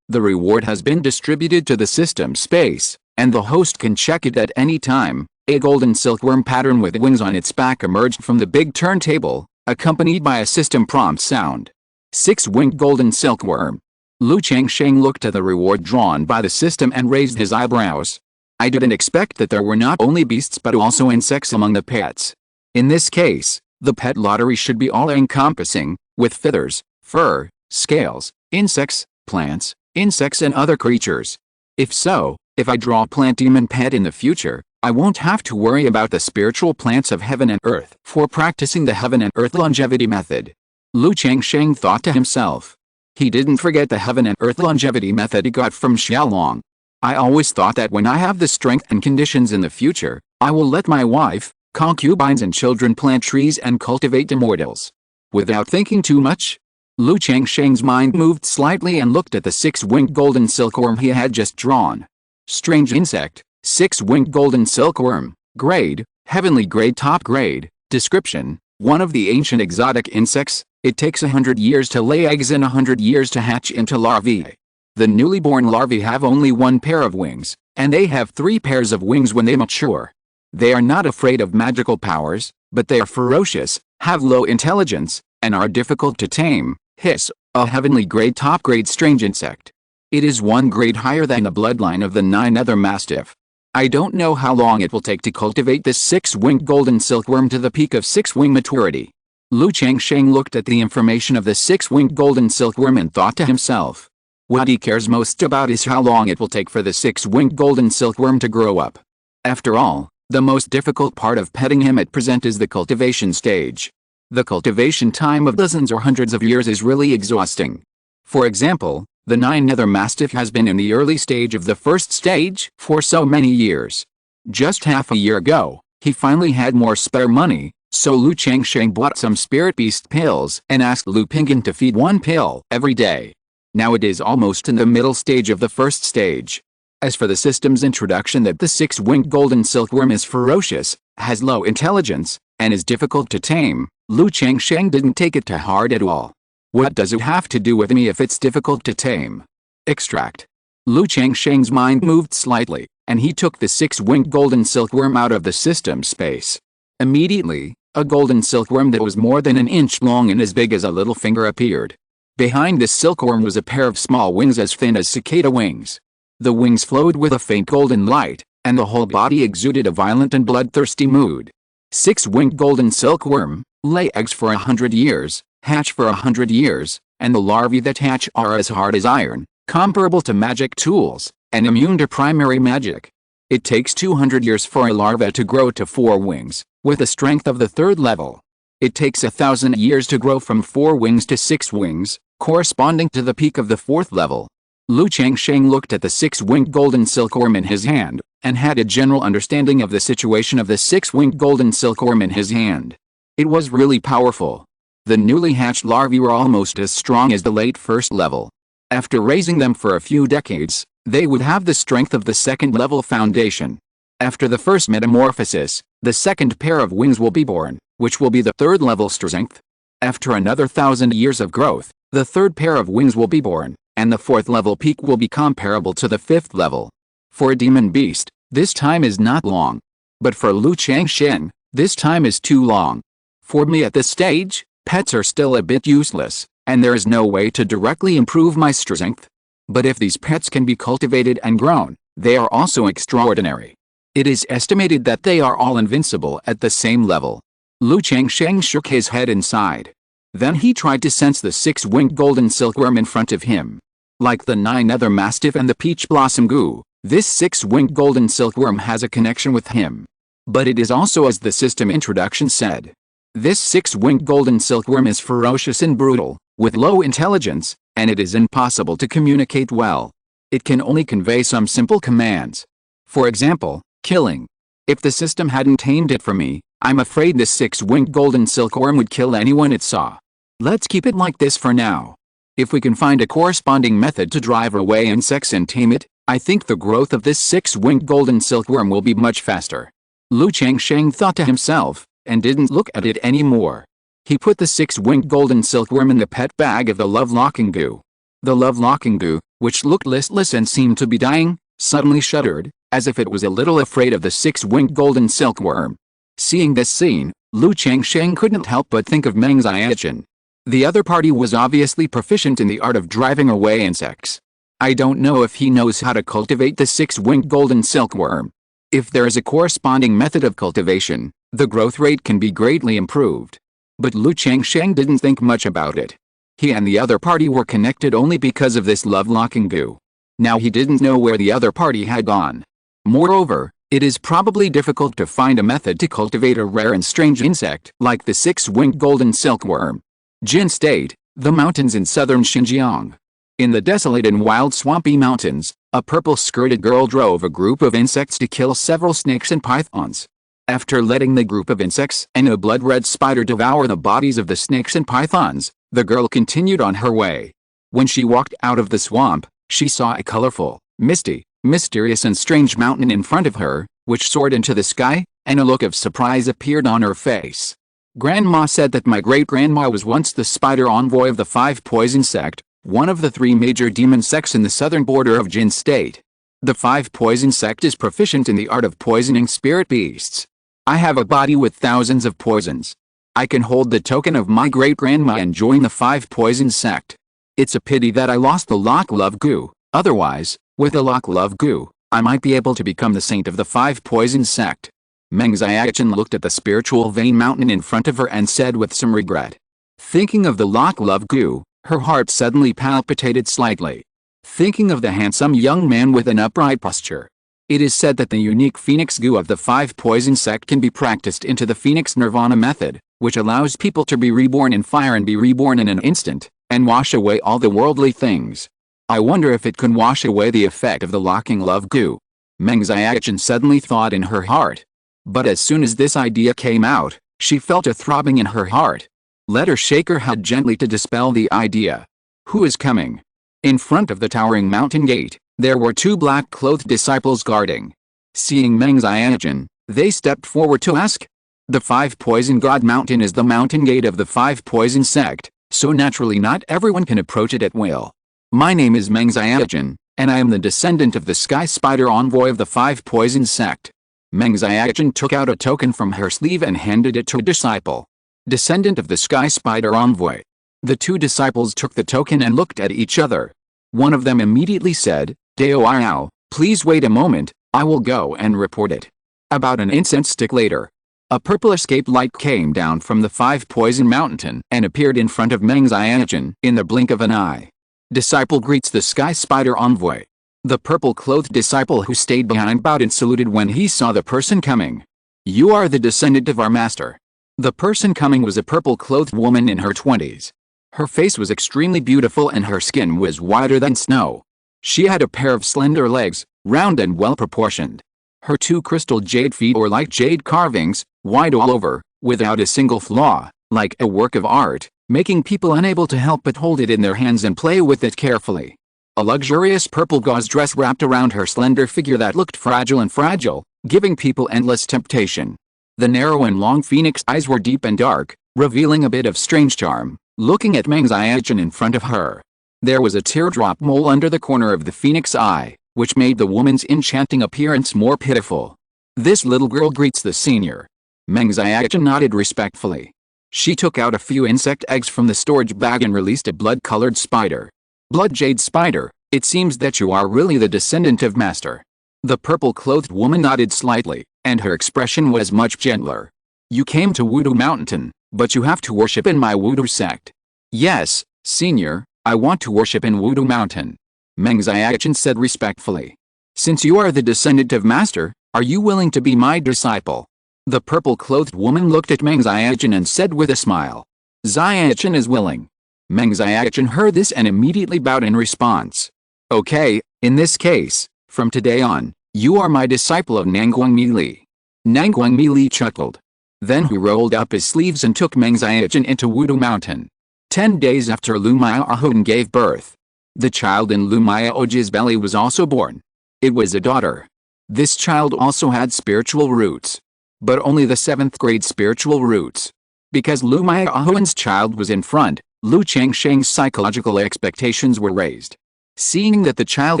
A: The reward has been distributed to the system space, and the host can check it at any time. A golden silkworm pattern with wings on its back emerged from the big turntable, accompanied by a system prompt sound. 6-winged golden silkworm. Lu Changsheng looked at the reward drawn by the system and raised his eyebrows. I didn't expect that there were not only beasts but also insects among the pets. In this case, the pet lottery should be all-encompassing, with feathers, fur, scales, insects, plants, insects and other creatures. If so, if I draw a plant demon pet in the future, I won't have to worry about the spiritual plants of heaven and earth for practicing the heaven and earth longevity method. Lu Changsheng thought to himself. He didn't forget the heaven and earth longevity method he got from Xiaolong. I always thought that when I have the strength and conditions in the future, I will let my wife, concubines and children plant trees and cultivate immortals. Without thinking too much, Lu Changsheng's mind moved slightly and looked at the 6-winged golden silkworm he had just drawn. Strange insect, 6-winged golden silkworm, grade, heavenly grade top grade, description, one of the ancient exotic insects, it takes 100 years to lay eggs and 100 years to hatch into larvae. The newly born larvae have only one pair of wings, and they have 3 pairs of wings when they mature. They are not afraid of magical powers, but they are ferocious, have low intelligence, and are difficult to tame. Hiss, a heavenly grade top grade strange insect. It is 1 grade higher than the bloodline of the 9-nether mastiff. I don't know how long it will take to cultivate this 6-winged golden silkworm to the peak of 6-wing maturity. Lu Changsheng looked at the information of the 6-winged golden silkworm and thought to himself. What he cares most about is how long it will take for the 6-winged golden silkworm to grow up. After all, the most difficult part of petting him at present is the cultivation stage. The cultivation time of dozens or hundreds of years is really exhausting. For example, the 9-nether mastiff has been in the early stage of the first stage for so many years. Just half a year ago, he finally had more spare money, so Lu Changsheng bought some spirit beast pills and asked Lu Pingan to feed 1 pill every day. Now it is almost in the middle stage of the first stage. As for the system's introduction that the 6-winged golden silkworm is ferocious, has low intelligence, and is difficult to tame, Lu Changsheng didn't take it to heart at all. What does it have to do with me if it's difficult to tame? Extract. Lu Changsheng's mind moved slightly, and he took the 6-winged golden silkworm out of the system space. Immediately, a golden silkworm that was more than an inch long and as big as a little finger appeared. Behind this silkworm was a pair of small wings as thin as cicada wings. The wings flowed with a faint golden light, and the whole body exuded a violent and bloodthirsty mood. 6-winged golden silkworm, lay eggs for 100 years, hatch for 100 years, and the larvae that hatch are as hard as iron, comparable to magic tools, and immune to primary magic. It takes 200 years for a larva to grow to 4 wings, with the strength of the 3rd level. It takes 1,000 years to grow from 4 wings to 6 wings, corresponding to the peak of the 4th level. Lu Changsheng looked at the 6-winged golden silkworm in his hand, and had a general understanding of the situation of the six-winged golden silkworm in his hand. It was really powerful. The newly hatched larvae were almost as strong as the late first level. After raising them for a few decades, they would have the strength of the second-level foundation. After the first metamorphosis, the second pair of wings will be born, which will be the third-level strength. After another 1,000 years of growth, the third pair of wings will be born, and the fourth-level peak will be comparable to the fifth level. For a demon beast, this time is not long. But for Lu Changsheng, this time is too long. For me at this stage, pets are still a bit useless, and there is no way to directly improve my strength. But if these pets can be cultivated and grown, they are also extraordinary. It is estimated that they are all invincible at the same level. Lu Changsheng shook his head and sighed. Then he tried to sense the six-winged golden silkworm in front of him. Like the 9 other mastiff and the peach blossom goo, this six-winged golden silkworm has a connection with him. But it is also as the system introduction said. This six-winged golden silkworm is ferocious and brutal, with low intelligence, and it is impossible to communicate well. It can only convey some simple commands. For example, killing. If the system hadn't tamed it for me, I'm afraid this six-winged golden silkworm would kill anyone it saw. Let's keep it like this for now. If we can find a corresponding method to drive away insects and tame it, I think the growth of this six-winged golden silkworm will be much faster. Lu Changsheng thought to himself, and didn't look at it anymore. He put the six-winged golden silkworm in the pet bag of the love-locking goo. The love-locking goo, which looked listless and seemed to be dying, suddenly shuddered, as if it was a little afraid of the six-winged golden silkworm. Seeing this scene, Lu Changsheng couldn't help but think of Meng Xiaochen. The other party was obviously proficient in the art of driving away insects. I don't know if he knows how to cultivate the six-winged golden silkworm. If there is a corresponding method of cultivation, the growth rate can be greatly improved. But Lu Changsheng didn't think much about it. He and the other party were connected only because of this love-locking goo. Now he didn't know where the other party had gone. Moreover, it is probably difficult to find a method to cultivate a rare and strange insect like the six-winged golden silkworm. Jin State, the mountains in southern Xinjiang. In the desolate and wild swampy mountains, a purple-skirted girl drove a group of insects to kill several snakes and pythons. After letting the group of insects and a blood-red spider devour the bodies of the snakes and pythons, the girl continued on her way. When she walked out of the swamp, she saw a colorful, misty, mysterious and strange mountain in front of her, which soared into the sky, and a look of surprise appeared on her face. Grandma said that my great-grandma was once the spider envoy of the 5 Poison Sect, one of the 3 major demon sects in the southern border of Jin State. The 5 Poison Sect is proficient in the art of poisoning spirit beasts. I have a body with thousands of poisons. I can hold the token of my great-grandma and join the 5 Poison Sect. It's a pity that I lost the Lock Love Goo, otherwise, with the Lock Love Goo, I might be able to become the saint of the 5 Poison Sect. Meng Xiaochen looked at the spiritual vein mountain in front of her and said with some regret. Thinking of the Lock Love Goo, her heart suddenly palpitated slightly. Thinking of the handsome young man with an upright posture. It is said that the unique Phoenix Goo of the 5 Poison Sect can be practiced into the Phoenix Nirvana method, which allows people to be reborn in fire and be reborn in an instant, and wash away all the worldly things. I wonder if it can wash away the effect of the Locking Love Goo. Meng Xiaochen suddenly thought in her heart. But as soon as this idea came out, she felt a throbbing in her heart. Let her shake her head gently to dispel the idea. Who is coming? In front of the towering mountain gate, there were 2 black-clothed disciples guarding. Seeing Meng Xiaochen, they stepped forward to ask. The 5 Poison God Mountain is the mountain gate of the 5 Poison Sect, so naturally not everyone can approach it at will. My name is Meng Xiaochen, and I am the descendant of the Sky Spider envoy of the 5 Poison Sect. Meng Xiaochen took out a token from her sleeve and handed it to a disciple. Descendant of the Sky Spider envoy. The 2 disciples took the token and looked at each other. One of them immediately said, Dao, please wait a moment, I will go and report it. About an incense stick later, a purple escape light came down from the 5 Poison Mountain and appeared in front of Meng Xiaochen in the blink of an eye. Disciple greets the Sky Spider envoy. The purple-clothed disciple who stayed behind bowed and saluted when he saw the person coming. You are the descendant of our master. The person coming was a purple-clothed woman in her 20s. Her face was extremely beautiful and her skin was whiter than snow. She had a pair of slender legs, round and well-proportioned. Her 2 crystal jade feet were like jade carvings, wide all over, without a single flaw, like a work of art, making people unable to help but hold it in their hands and play with it carefully. A luxurious purple gauze dress wrapped around her slender figure that looked fragile, giving people endless temptation. The narrow and long phoenix eyes were deep and dark, revealing a bit of strange charm, looking at Meng Xiaochen in front of her. There was a teardrop mole under the corner of the phoenix eye, which made the woman's enchanting appearance more pitiful. "This little girl greets the senior." Meng Xiaochen nodded respectfully. She took out a few insect eggs from the storage bag and released a blood-colored spider. "Blood jade spider, it seems that you are really the descendant of Master." The purple-clothed woman nodded slightly, and her expression was much gentler. "You came to Qingzhu Mountain, but you have to worship in my Qingyu sect." "Yes, senior, I want to worship in Qingzhu Mountain," Meng Xiaochen said respectfully. "Since you are the descendant of Master, are you willing to be my disciple?" The purple-clothed woman looked at Meng Xiaochen and said with a smile, "Xiaochen is willing." Meng Xiaochen heard this and immediately bowed in response. "Okay, in this case, from today on, you are my disciple of Nangguangmi Li." Nangguangmi Li chuckled. Then he rolled up his sleeves and took Meng Xiaochen into Qingzhu Mountain. 10 days after Lu Miaohun gave birth, the child in Lu Miaoji's belly was also born. It was a daughter. This child also had spiritual roots, but only the 7th grade spiritual roots. Because Lu Miaohun's child was in front, Lu Changsheng's psychological expectations were raised. Seeing that the child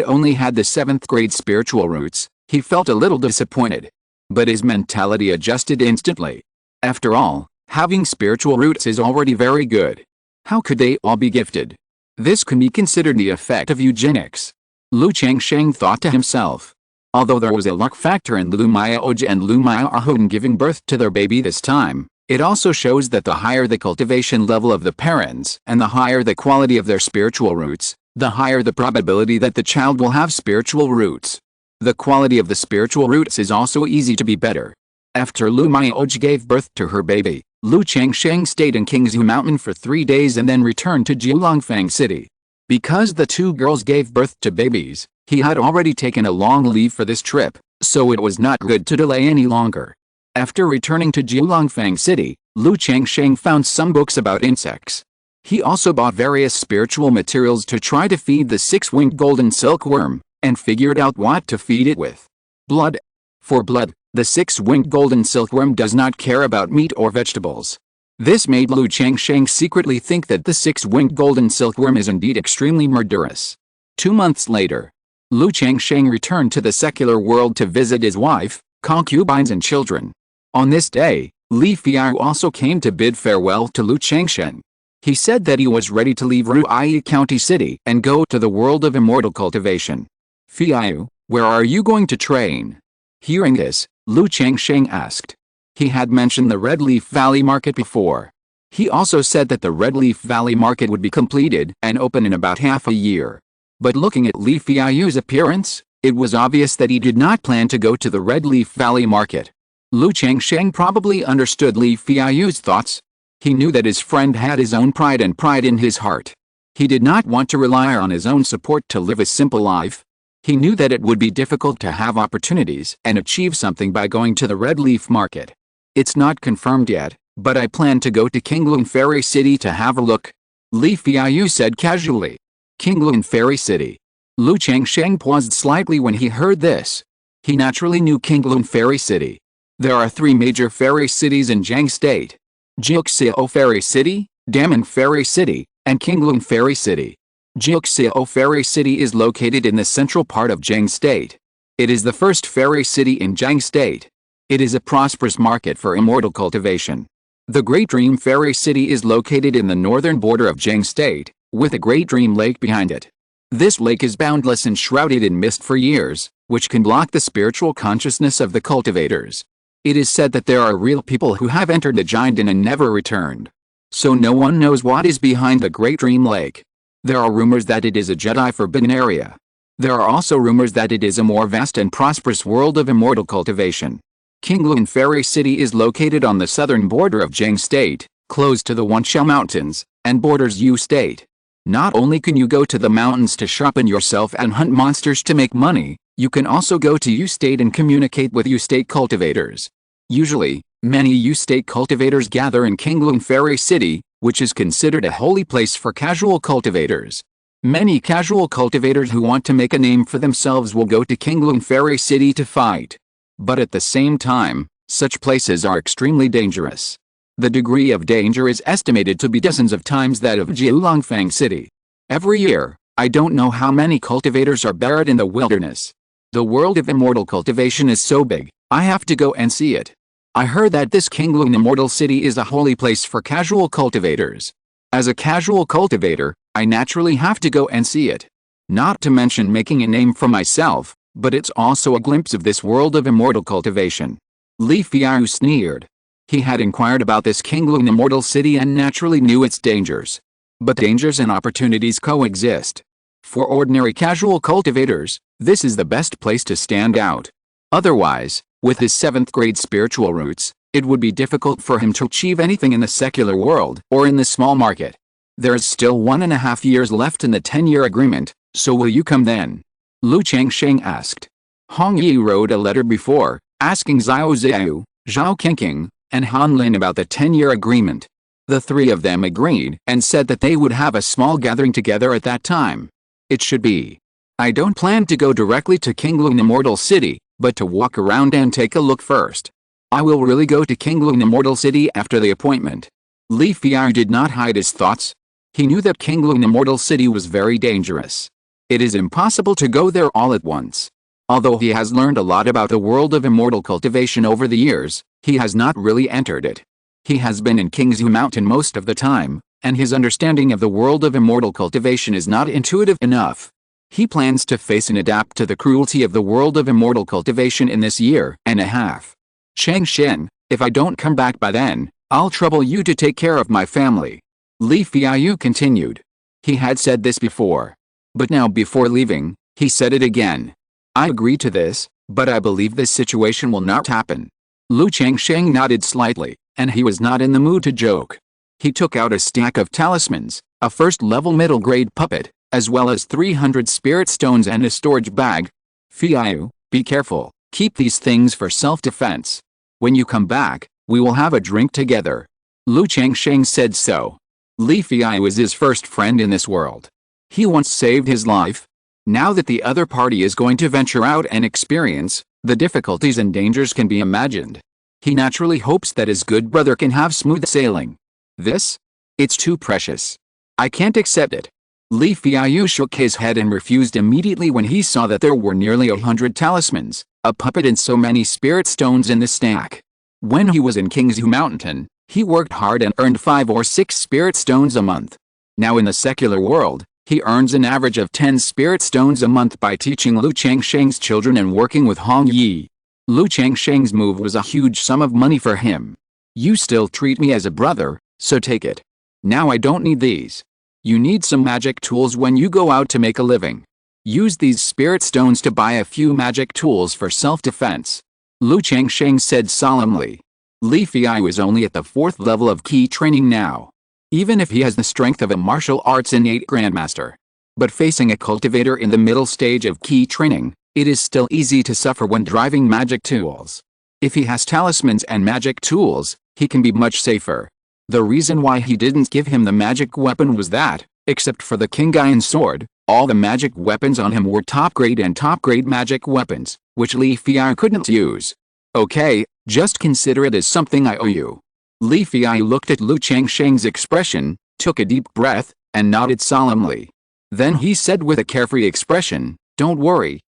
A: only had the 7th grade spiritual roots, he felt a little disappointed. But his mentality adjusted instantly. After all, having spiritual roots is already very good. How could they all be gifted? This can be considered the effect of eugenics. Lu Changsheng thought to himself. Although there was a luck factor in Lu Miaoji and Lu Miaohun giving birth to their baby this time, it also shows that the higher the cultivation level of the parents and the higher the quality of their spiritual roots, the higher the probability that the child will have spiritual roots. The quality of the spiritual roots is also easy to be better. After Lu Miaoji gave birth to her baby, Lu Changsheng stayed in Qingzhu Mountain for 3 days and then returned to Jiulongfang City. Because the 2 girls gave birth to babies, he had already taken a long leave for this trip, so it was not good to delay any longer. After returning to Jiulongfang City, Lu Changsheng found some books about insects. He also bought various spiritual materials to try to feed the 6-winged golden silkworm, and figured out what to feed it with. Blood. For blood, the 6-winged golden silkworm does not care about meat or vegetables. This made Lu Changsheng secretly think that the 6-winged golden silkworm is indeed extremely murderous. 2 months later, Lu Changsheng returned to the secular world to visit his wife, concubines and children. On this day, Li Fiao also came to bid farewell to Lu Changsheng. He said that he was ready to leave Ruai County City and go to the world of immortal cultivation. "Fiao, where are you going to train?" Hearing this, Lu Changsheng asked. He had mentioned the Red Leaf Valley Market before. He also said that the Red Leaf Valley Market would be completed and open in about half a year. But looking at Li Fiao's appearance, it was obvious that he did not plan to go to the Red Leaf Valley Market. Lu Changsheng probably understood Li Fiao's thoughts. He knew that his friend had his own pride and pride in his heart. He did not want to rely on his own support to live a simple life. He knew that it would be difficult to have opportunities and achieve something by going to the Red Leaf Market. "It's not confirmed yet, but I plan to go to Qingyun Fairy City to have a look," Li Fiao said casually. Qingyun Fairy City. Lu Changsheng paused slightly when he heard this. He naturally knew Qingyun Fairy City. There are 3 major fairy cities in Jiang State: Jiuxiao Fairy City, Damen Fairy City, and Qingyun Fairy City. Jiuxiao Fairy City is located in the central part of Jiang State. It is the first fairy city in Jiang State. It is a prosperous market for immortal cultivation. The Great Dream Fairy City is located in the northern border of Jiang State, with a Great Dream Lake behind it. This lake is boundless and shrouded in mist for years, which can block the spiritual consciousness of the cultivators. It is said that there are real people who have entered the giant and never returned. So no one knows what is behind the Great Dream Lake. There are rumors that it is a Jedi forbidden area. There are also rumors that it is a more vast and prosperous world of immortal cultivation. Qingyun Fairy City is located on the southern border of Jiang State, close to the Wanqiao Mountains, and borders Yu State. Not only can you go to the mountains to sharpen yourself and hunt monsters to make money, you can also go to U State and communicate with U State cultivators. Usually, many U State cultivators gather in Qingyun Fairy City, which is considered a holy place for casual cultivators. Many casual cultivators who want to make a name for themselves will go to Qingyun Fairy City to fight. But at the same time, such places are extremely dangerous. The degree of danger is estimated to be dozens of times that of Jiulongfang City. Every year, I don't know how many cultivators are buried in the wilderness. The world of immortal cultivation is so big, I have to go and see it. I heard that this Qingyun Immortal City is a holy place for casual cultivators. As a casual cultivator, I naturally have to go and see it. Not to mention making a name for myself, but it's also a glimpse of this world of immortal cultivation. Li Fiao sneered. He had inquired about this Qingyun Immortal City and naturally knew its dangers. But dangers and opportunities coexist. For ordinary casual cultivators, this is the best place to stand out. Otherwise, with his 7th grade spiritual roots, it would be difficult for him to achieve anything in the secular world or in the small market. There is still 1.5 years left in the 10-year agreement, so will you come then? Lu Changsheng asked. Hong Yi wrote a letter before, asking Xiao Zhao, Zhao Qingqing, and Han Lin about the 10-year agreement. The three of them agreed and said that they would have a small gathering together at that time. It should be. I don't plan to go directly to Qingyun Immortal City, but to walk around and take a look first. I will really go to Qingyun Immortal City after the appointment. Li Fiao did not hide his thoughts. He knew that Qingyun Immortal City was very dangerous. It is impossible to go there all at once. Although he has learned a lot about the world of immortal cultivation over the years, he has not really entered it. He has been in Qingzhu Mountain most of the time, and his understanding of the world of immortal cultivation is not intuitive enough. He plans to face and adapt to the cruelty of the world of immortal cultivation in this 1.5 years. Changsheng, if I don't come back by then, I'll trouble you to take care of my family. Li Fiao continued. He had said this before. But now before leaving, he said it again. I agree to this, but I believe this situation will not happen. Lu Changsheng nodded slightly, and he was not in the mood to joke. He took out a stack of talismans, a first-level middle-grade puppet, as well as 300 spirit stones and a storage bag. Fiao, be careful, keep these things for self-defense. When you come back, we will have a drink together. Lu Changsheng said so. Li Fiao is his first friend in this world. He once saved his life. Now that the other party is going to venture out and experience, the difficulties and dangers can be imagined. He naturally hopes that his good brother can have smooth sailing. This? It's too precious. I can't accept it. Li Fiao shook his head and refused immediately when he saw that there were nearly 100 talismans, a puppet and so many spirit stones in the stack. When he was in Qingzhu Mountain, he worked hard and earned 5 or 6 spirit stones a month. Now in the secular world, he earns an average of 10 spirit stones a month by teaching Lu Changsheng's children and working with Hong Yi. Lu Changsheng's move was a huge sum of money for him. You still treat me as a brother, so take it. Now I don't need these. You need some magic tools when you go out to make a living. Use these spirit stones to buy a few magic tools for self-defense. Lu Changsheng said solemnly. Li Fiao is only at the 4th level of key training now. Even if he has the strength of a martial arts innate grandmaster. But facing a cultivator in the middle stage of key training, it is still easy to suffer when driving magic tools. If he has talismans and magic tools, he can be much safer. The reason why he didn't give him the magic weapon was that, except for the Qingyun sword, all the magic weapons on him were top-grade and top-grade magic weapons, which Li Fiao couldn't use. Okay, just consider it as something I owe you. Li Fiao looked at Lu Changsheng's expression, took a deep breath, and nodded solemnly. Then he said with a carefree expression, don't worry,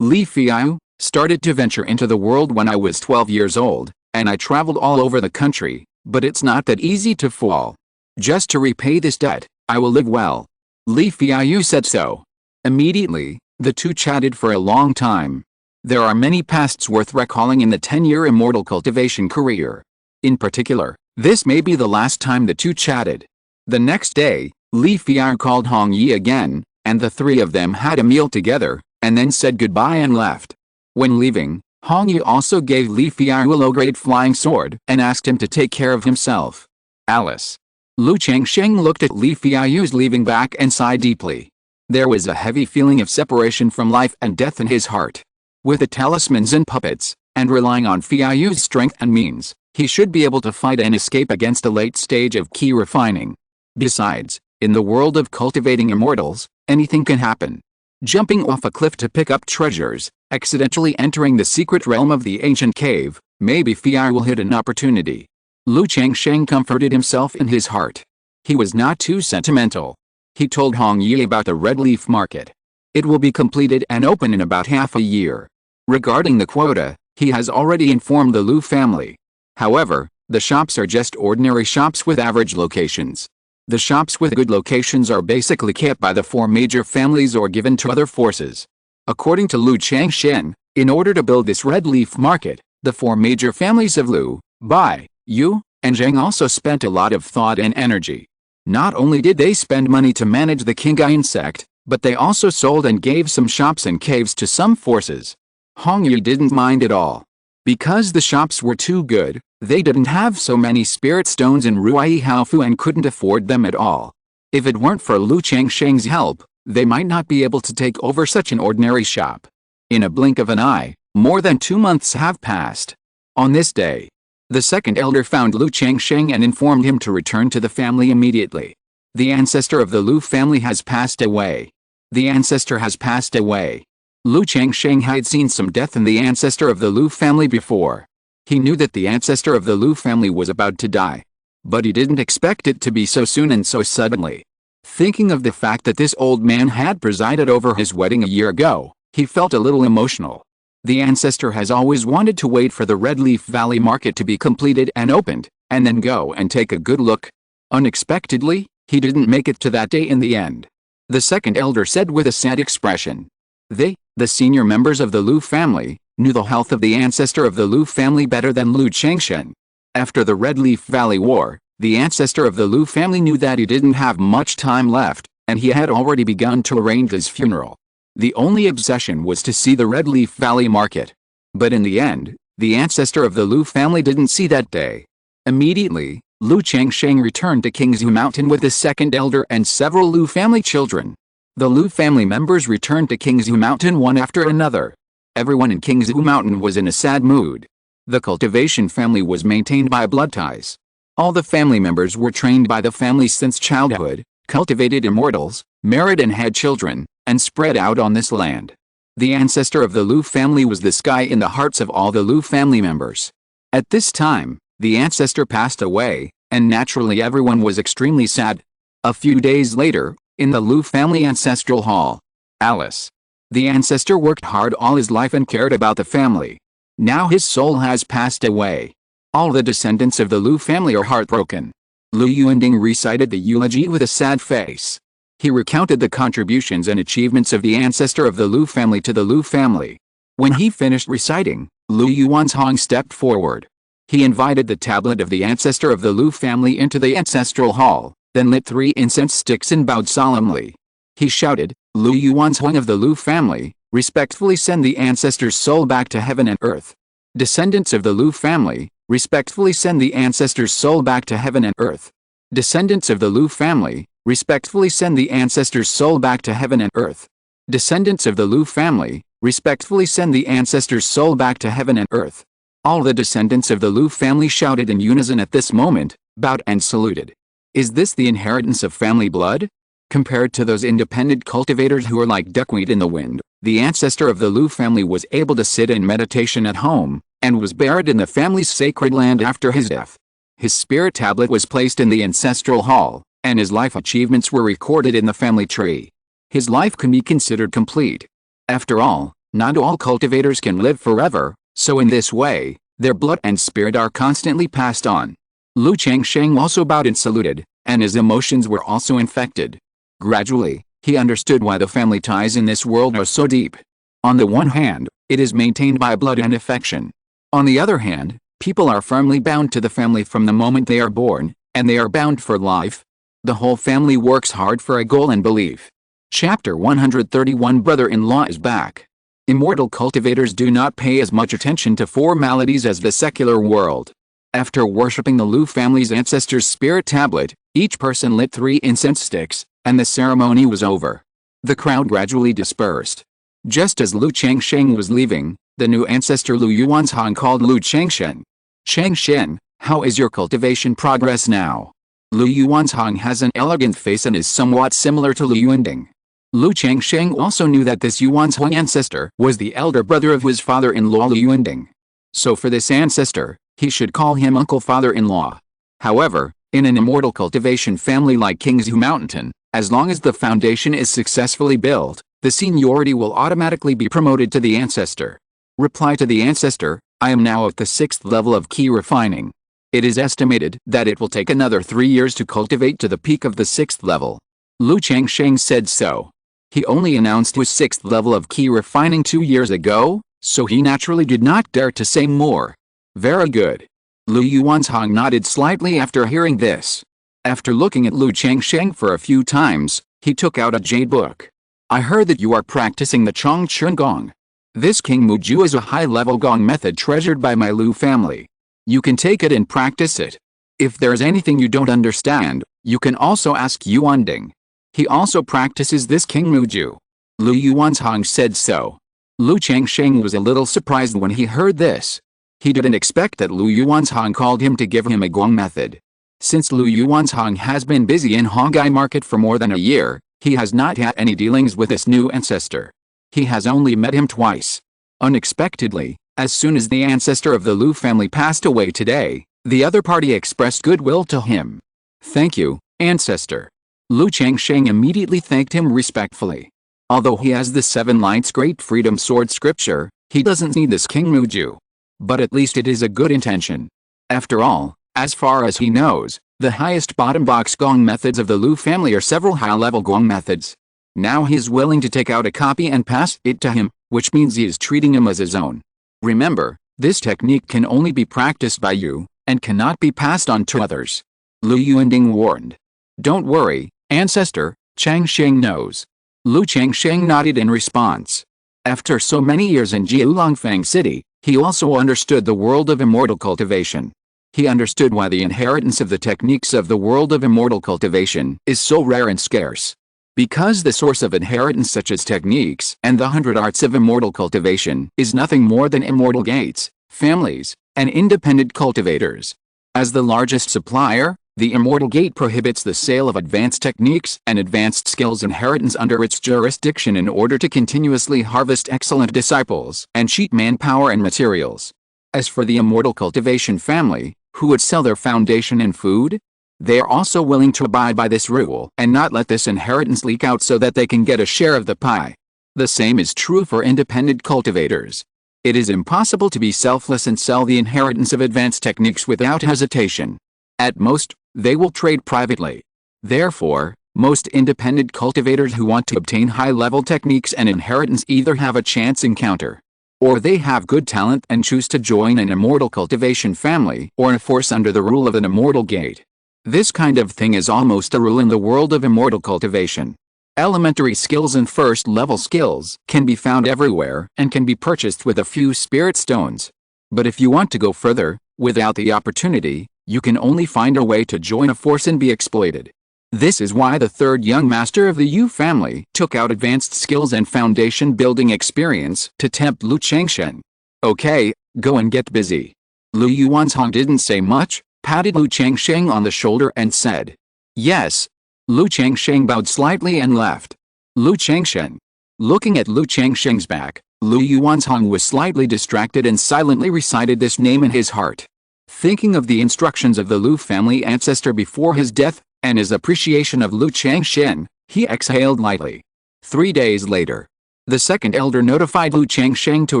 A: Li Fiao, started to venture into the world when I was 12 years old, and I traveled all over the country, but it's not that easy to fall. Just to repay this debt, I will live well. Li Fiao said so. Immediately, the two chatted for a long time. There are many pasts worth recalling in the 10-year immortal cultivation career. In particular, this may be the last time the two chatted. The next day, Li Fiao called Hong Yi again, and the three of them had a meal together, and then said goodbye and left. When leaving, Hong Yi also gave Li Fiao a low-grade flying sword and asked him to take care of himself. Alice. Lu Changsheng looked at Li Fiayu's leaving back and sighed deeply. There was a heavy feeling of separation from life and death in his heart. With the talismans and puppets, and relying on Fiayu's strength and means, he should be able to fight and escape against the late stage of key refining. Besides, in the world of cultivating immortals, anything can happen. Jumping off a cliff to pick up treasures, accidentally entering the secret realm of the ancient cave, maybe Fiayu will hit an opportunity. Lu Changsheng comforted himself in his heart. He was not too sentimental. He told Hong Yi about the red leaf market. It will be completed and open in about half a year. Regarding the quota, he has already informed the Lu family. However, the shops are just ordinary shops with average locations. The shops with good locations are basically kept by the 4 major families or given to other forces. According to Lu Changsheng, in order to build this red leaf market, the 4 major families of Lu, Bai, Yu, and Zheng also spent a lot of thought and energy. Not only did they spend money to manage the Qingyun Sect, but they also sold and gave some shops and caves to some forces. Hong Yi didn't mind at all. Because the shops were too good, they didn't have so many spirit stones in Ruai Haofu and couldn't afford them at all. If it weren't for Lu Changsheng's help, they might not be able to take over such an ordinary shop. In a blink of an eye, more than 2 months have passed. On this day, the second elder found Lu Changsheng and informed him to return to the family immediately. The ancestor of the Lu family has passed away. The ancestor has passed away. Lu Changsheng had seen some death in the ancestor of the Lu family before. He knew that the ancestor of the Lu family was about to die. But he didn't expect it to be so soon and so suddenly. Thinking of the fact that this old man had presided over his wedding a year ago, he felt a little emotional. The ancestor has always wanted to wait for the Red Leaf Valley market to be completed and opened, and then go and take a good look. Unexpectedly, he didn't make it to that day in the end. The second elder said with a sad expression. They, the senior members of the Lu family, knew the health of the ancestor of the Lu family better than Lu Changsheng. After the Red Leaf Valley War, the ancestor of the Lu family knew that he didn't have much time left, and he had already begun to arrange his funeral. The only obsession was to see the Red Leaf Valley market. But in the end, the ancestor of the Lu family didn't see that day. Immediately, Lu Changsheng returned to Qingzhu Mountain with the second elder and several Lu family children. The Lu family members returned to Qingzhu Mountain one after another. Everyone in Qingzhu Mountain was in a sad mood. The cultivation family was maintained by blood ties. All the family members were trained by the family since childhood, cultivated immortals, married and had children, and spread out on this land. The ancestor of the Lu family was the sky in the hearts of all the Lu family members. At this time, the ancestor passed away, and naturally everyone was extremely sad. A few days later, in the Lu family ancestral hall, Alice. The ancestor worked hard all his life and cared about the family. Now his soul has passed away. All the descendants of the Lu family are heartbroken. Lu Yuanding recited the eulogy with a sad face. He recounted the contributions and achievements of the ancestor of the Lu family to the Lu family. When he finished reciting, Lu Yuanzhong stepped forward. He invited the tablet of the ancestor of the Lu family into the ancestral hall, then lit 3 incense sticks and bowed solemnly. He shouted, Lu Yuanzhong of the Lu family, respectfully send the ancestor's soul back to heaven and earth. Descendants of the Lu family, respectfully send the ancestor's soul back to heaven and earth. Descendants of the Lu family, respectfully send the ancestor's soul back to heaven and earth. Descendants of the Lu family, respectfully send the ancestor's soul back to heaven and earth. All the descendants of the Lu family shouted in unison at this moment, bowed and saluted. Is this the inheritance of family blood? Compared to those independent cultivators who are like duckweed in the wind, the ancestor of the Lu family was able to sit in meditation at home, and was buried in the family's sacred land after his death. His spirit tablet was placed in the ancestral hall, and his life achievements were recorded in the family tree. His life can be considered complete. After all, not all cultivators can live forever, so in this way, their blood and spirit are constantly passed on. Lu Changsheng also bowed and saluted, and his emotions were also infected. Gradually, he understood why the family ties in this world are so deep. On the one hand, it is maintained by blood and affection. On the other hand, people are firmly bound to the family from the moment they are born, and they are bound for life. The whole family works hard for a goal and belief. Chapter 131 Brother-in-law is back. Immortal cultivators do not pay as much attention to formalities as the secular world. After worshipping the Lu family's ancestors' spirit tablet, Each person lit 3 incense sticks, and the ceremony was over. The crowd gradually dispersed. Just as Lu Changsheng was leaving, the new ancestor Lu Yuanzhang called Lu Changsheng. Changsheng, how is your cultivation progress now? Lu Yuanzhang has an elegant face and is somewhat similar to Lu Yuanding. Lu Changsheng also knew that this Yuanzhang ancestor was the elder brother of his father-in-law Lu Yuanding. So for this ancestor, he should call him uncle father-in-law. However, in an immortal cultivation family like Qingzhu Mountain, as long as the foundation is successfully built, the seniority will automatically be promoted to the ancestor. Reply to the ancestor, I am now at the 6th level of key refining. It is estimated that it will take another 3 years to cultivate to the peak of the 6th level. Lu Changsheng said so. He only announced his 6th level of key refining 2 years ago, so he naturally did not dare to say more. Very good. Lu Yuanzhang nodded slightly after hearing this. After looking at Lu Changsheng for a few times, he took out a jade book. I heard that you are practicing the Changsheng Gong. This Qingmu is a high-level Gong method treasured by my Lu family. You can take it and practice it. If there's anything you don't understand, you can also ask Yuanding. He also practices this Qingmu. Lu Yuanzhang said so. Lu Changsheng was a little surprised when he heard this. He didn't expect that Lu Yuanzhang called him to give him a Gong method. Since Lu Yuanzhang has been busy in Hongai market for more than a year, he has not had any dealings with this new ancestor. He has only met him twice. Unexpectedly, as soon as the ancestor of the Lu family passed away today, the other party expressed goodwill to him. Thank you, ancestor. Lu Changsheng immediately thanked him respectfully. Although he has the 7 Lights Great Freedom Sword scripture, he doesn't need this Qingmu. But at least it is a good intention. After all, as far as he knows, the highest bottom box Gong methods of the Lu family are several high-level Gong methods. Now he is willing to take out a copy and pass it to him, which means he is treating him as his own. Remember, this technique can only be practiced by you, and cannot be passed on to others. Lu Yuanding warned. Don't worry, ancestor, Changsheng knows. Lu Changsheng nodded in response. After so many years in Jiulongfang City, he also understood the world of immortal cultivation. He understood why the inheritance of the techniques of the world of immortal cultivation is so rare and scarce. Because the source of inheritance such as techniques and the 100 arts of immortal cultivation is nothing more than immortal gates, families, and independent cultivators. As the largest supplier, the Immortal Gate prohibits the sale of advanced techniques and advanced skills inheritance under its jurisdiction in order to continuously harvest excellent disciples and cheap manpower and materials. As for the Immortal Cultivation family, who would sell their foundation and food? They are also willing to abide by this rule and not let this inheritance leak out so that they can get a share of the pie. The same is true for independent cultivators. It is impossible to be selfless and sell the inheritance of advanced techniques without hesitation. At most, they will trade privately. Therefore, most independent cultivators who want to obtain high-level techniques and inheritance either have a chance encounter, or they have good talent and choose to join an immortal cultivation family or a force under the rule of an immortal gate. This kind of thing is almost a rule in the world of immortal cultivation. Elementary skills and first-level skills can be found everywhere and can be purchased with a few spirit stones. But if you want to go further, without the opportunity, you can only find a way to join a force and be exploited. This is why the third young master of the Yu family took out advanced skills and foundation building experience to tempt Lu Changsheng. Okay, go and get busy. Lu Yuanzhang didn't say much, patted Lu Changsheng on the shoulder and said, yes. Lu Changsheng bowed slightly and left. Lu Changsheng. Looking at Lu Changsheng's back, Lu Yuanzhang was slightly distracted and silently recited this name in his heart. Thinking of the instructions of the Lu family ancestor before his death, and his appreciation of Lu Changsheng, he exhaled lightly. 3 days later, the second elder notified Lu Changsheng to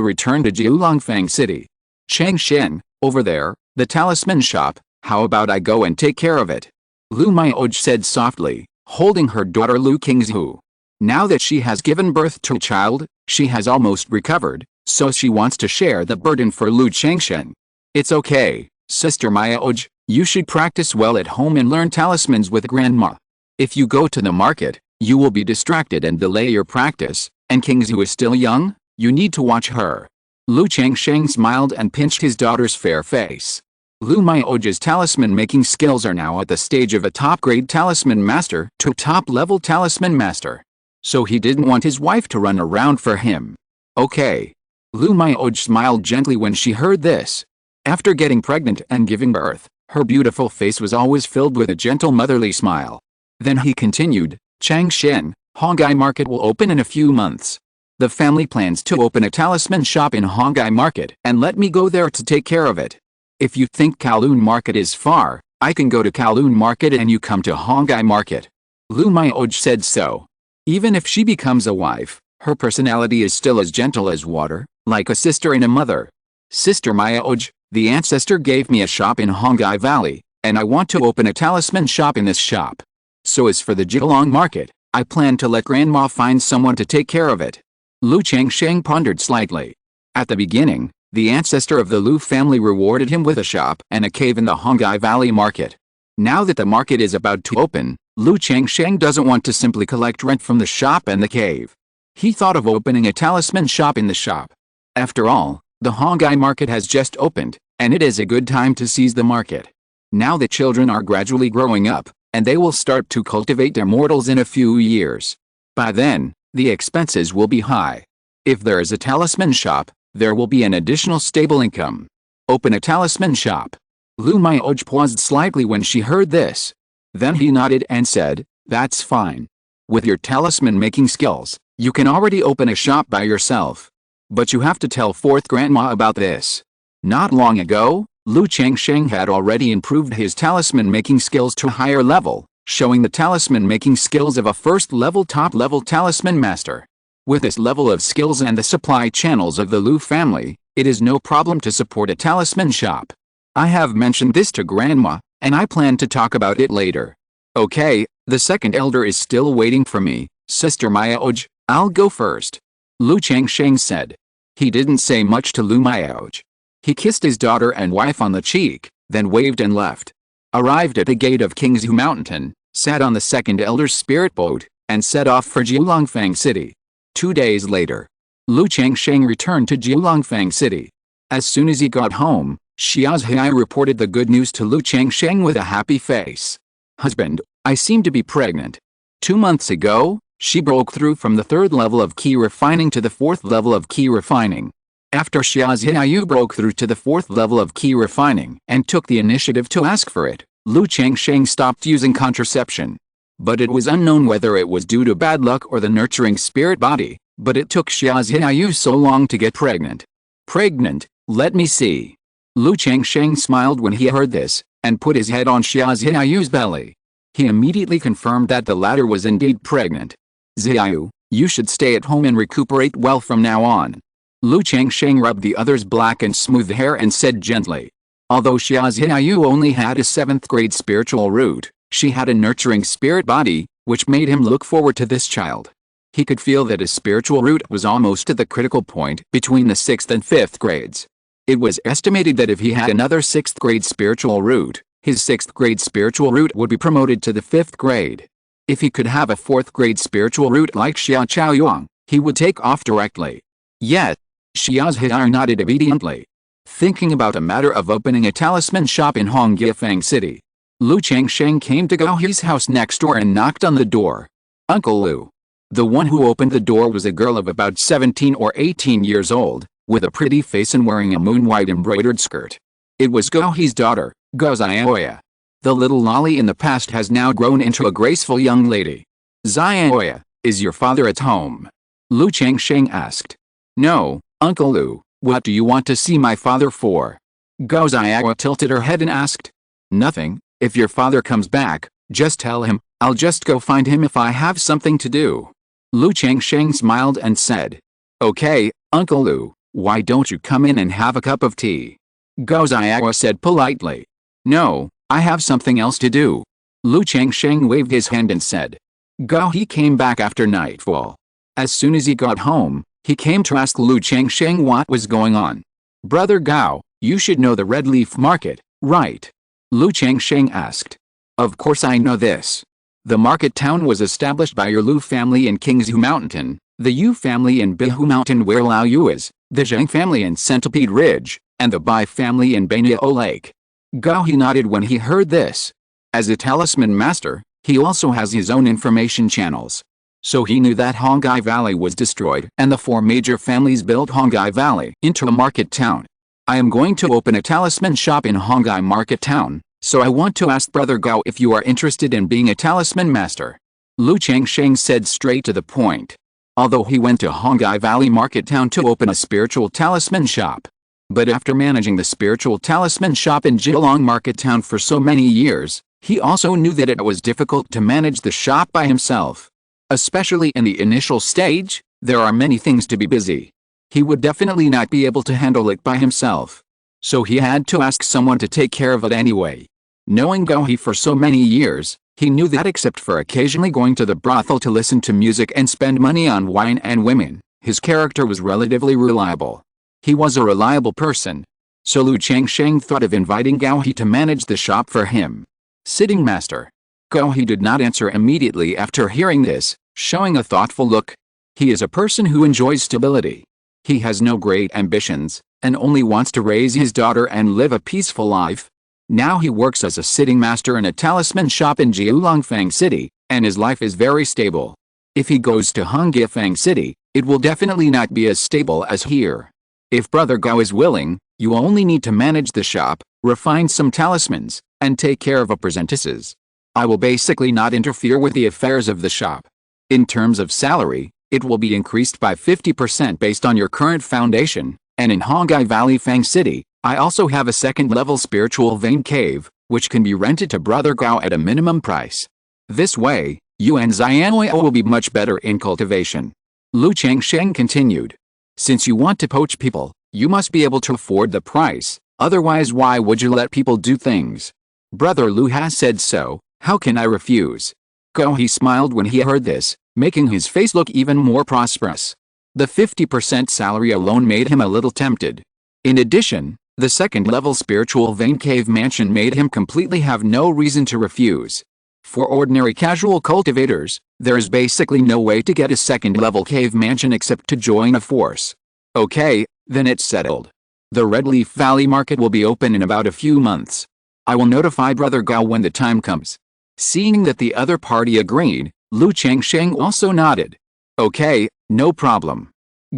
A: return to Jiulongfang City. Changsheng, over there, the talisman shop, how about I go and take care of it? Lu Mioj said softly, holding her daughter Lu Qingzhu. Now that she has given birth to a child, she has almost recovered, so she wants to share the burden for Lu Changsheng. It's okay, Sister Mioj, you should practice well at home and learn talismans with Grandma. If you go to the market, you will be distracted and delay your practice, and Qingzhu is still young, you need to watch her. Lu Changsheng smiled and pinched his daughter's fair face. Lu Maioj's talisman-making skills are now at the stage of a top-grade talisman master to top-level talisman master. So he didn't want his wife to run around for him. Okay. Lu Maioj smiled gently when she heard this. After getting pregnant and giving birth, her beautiful face was always filled with a gentle motherly smile. Then he continued, Changsheng, Hongai Market will open in a few months. The family plans to open a talisman shop in Hongai Market and let me go there to take care of it. If you think Kowloon Market is far, I can go to Kowloon Market and you come to Hongai Market. Lu Maioj said so. Even if she becomes a wife, her personality is still as gentle as water, like a sister and a mother. Sister Maioj, the ancestor gave me a shop in Hongai Valley, and I want to open a talisman shop in this shop. So as for the Jialong Market, I plan to let Grandma find someone to take care of it. Lu Changsheng pondered slightly. At the beginning, the ancestor of the Lu family rewarded him with a shop and a cave in the Hongai Valley Market. Now that the market is about to open, Lu Changsheng doesn't want to simply collect rent from the shop and the cave. He thought of opening a talisman shop in the shop. After all, the Hongai Market has just opened, and it is a good time to seize the market. Now the children are gradually growing up, and they will start to cultivate immortals in a few years. By then, the expenses will be high. If there is a talisman shop, there will be an additional stable income. Open a talisman shop. Lu Maioj paused slightly when she heard this. Then he nodded and said, that's fine. With your talisman-making skills, you can already open a shop by yourself. But you have to tell fourth grandma about this. Not long ago, Lu Changsheng had already improved his talisman-making skills to a higher level, showing the talisman-making skills of a first-level top-level talisman master. With this level of skills and the supply channels of the Lu family, it is no problem to support a talisman shop. I have mentioned this to Grandma, and I plan to talk about it later. Okay, the second elder is still waiting for me, Sister Maioj, I'll go first. Lu Changsheng said. He didn't say much to Lu Maioj. He kissed his daughter and wife on the cheek, then waved and left. Arrived at the gate of Qingzhu Mountain, sat on the second elder's spirit boat, and set off for Jiulongfang City. 2 days later, Lu Changsheng returned to Jiulongfang City. As soon as he got home, Xiaozhai reported the good news to Lu Changsheng with a happy face. Husband, I seem to be pregnant. 2 months ago, she broke through from the 3rd level of key refining to the 4th level of key refining. After Xiaozhai broke through to the 4th level of key refining and took the initiative to ask for it, Lu Changsheng stopped using contraception. But it was unknown whether it was due to bad luck or the nurturing spirit body, but it took Xiaozhai so long to get pregnant. Pregnant, let me see. Lu Changsheng smiled when he heard this, and put his head on Xiaozhai's belly. He immediately confirmed that the latter was indeed pregnant. Xiao, you should stay at home and recuperate well from now on. Lu Changsheng rubbed the other's black and smooth hair and said gently. Although Xiaozhai only had a 7th grade spiritual root, she had a nurturing spirit body, which made him look forward to this child. He could feel that his spiritual root was almost at the critical point between the 6th and 5th grades. It was estimated that if he had another 6th grade spiritual root, his 6th grade spiritual root would be promoted to the 5th grade. If he could have a 4th grade spiritual root like Xia Chaoyuan, he would take off directly. Yet, Xiaozhai nodded obediently. Thinking about a matter of opening a talisman shop in Hongyafang City, Lu Changsheng came to Gaohi's house next door and knocked on the door. Uncle Lu. The one who opened the door was a girl of about 17 or 18 years old, with a pretty face and wearing a moon-white embroidered skirt. It was Gaohi's daughter, Gao Xiaoya. The little lolly in the past has now grown into a graceful young lady. Xiaoya, is your father at home? Lu Changsheng asked. No, Uncle Lu, what do you want to see my father for? Gao Xiaoya tilted her head and asked. Nothing, if your father comes back, just tell him, I'll just go find him if I have something to do. Lu Changsheng smiled and said. Okay, Uncle Lu, why don't you come in and have a cup of tea? Gao Xiaoya said politely. No, I have something else to do. Lu Changsheng waved his hand and said. Gao He came back after nightfall. As soon as he got home, he came to ask Lu Changsheng what was going on. Brother Gao, you should know the Red Leaf Market, right? Lu Changsheng asked. Of course I know this. The market town was established by your Lu family in Qingzhu Mountain, the Yu family in Bihu Mountain where Lao Yu is, the Zhang family in Centipede Ridge, and the Bai family in Baniao Lake. Gao He nodded when he heard this. As a talisman master, he also has his own information channels. So he knew that Hongai Valley was destroyed and the 4 major families built Hongai Valley into a market town. I am going to open a talisman shop in Hongai Market Town, so I want to ask Brother Gao if you are interested in being a talisman master. Lu Changsheng said straight to the point. Although he went to Hongai Valley Market Town to open a spiritual talisman shop. But after managing the spiritual talisman shop in Jilong Market Town for so many years, he also knew that it was difficult to manage the shop by himself. Especially in the initial stage, there are many things to be busy. He would definitely not be able to handle it by himself. So he had to ask someone to take care of it anyway. Knowing Gao He for so many years, he knew that except for occasionally going to the brothel to listen to music and spend money on wine and women, his character was relatively reliable. He was a reliable person. So Lu Changsheng thought of inviting Gao He to manage the shop for him. Sitting master. Gao He did not answer immediately after hearing this, showing a thoughtful look. He is a person who enjoys stability. He has no great ambitions, and only wants to raise his daughter and live a peaceful life. Now he works as a sitting master in a talisman shop in Jiulongfang City, and his life is very stable. If he goes to Hongifang City, it will definitely not be as stable as here. If Brother Gao is willing, you only need to manage the shop, refine some talismans, and take care of apprentices. I will basically not interfere with the affairs of the shop. In terms of salary, it will be increased by 50% based on your current foundation, and in Hongai Valley Fang City, I also have a second-level spiritual vein cave, which can be rented to Brother Gao at a minimum price. This way, you and Xianwei will be much better in cultivation. Lu Changsheng continued. Since you want to poach people, you must be able to afford the price, otherwise why would you let people do things? Brother Lu has said so, how can I refuse? Gao He smiled when he heard this, making his face look even more prosperous. The 50% salary alone made him a little tempted. In addition, the second-level spiritual vein cave mansion made him completely have no reason to refuse. For ordinary casual cultivators, there is basically no way to get a second-level cave mansion except to join a force. Okay, then it's settled. The Red Leaf Valley Market will be open in about a few months. I will notify Brother Gao when the time comes. Seeing that the other party agreed, Lu Changsheng also nodded. Okay, no problem.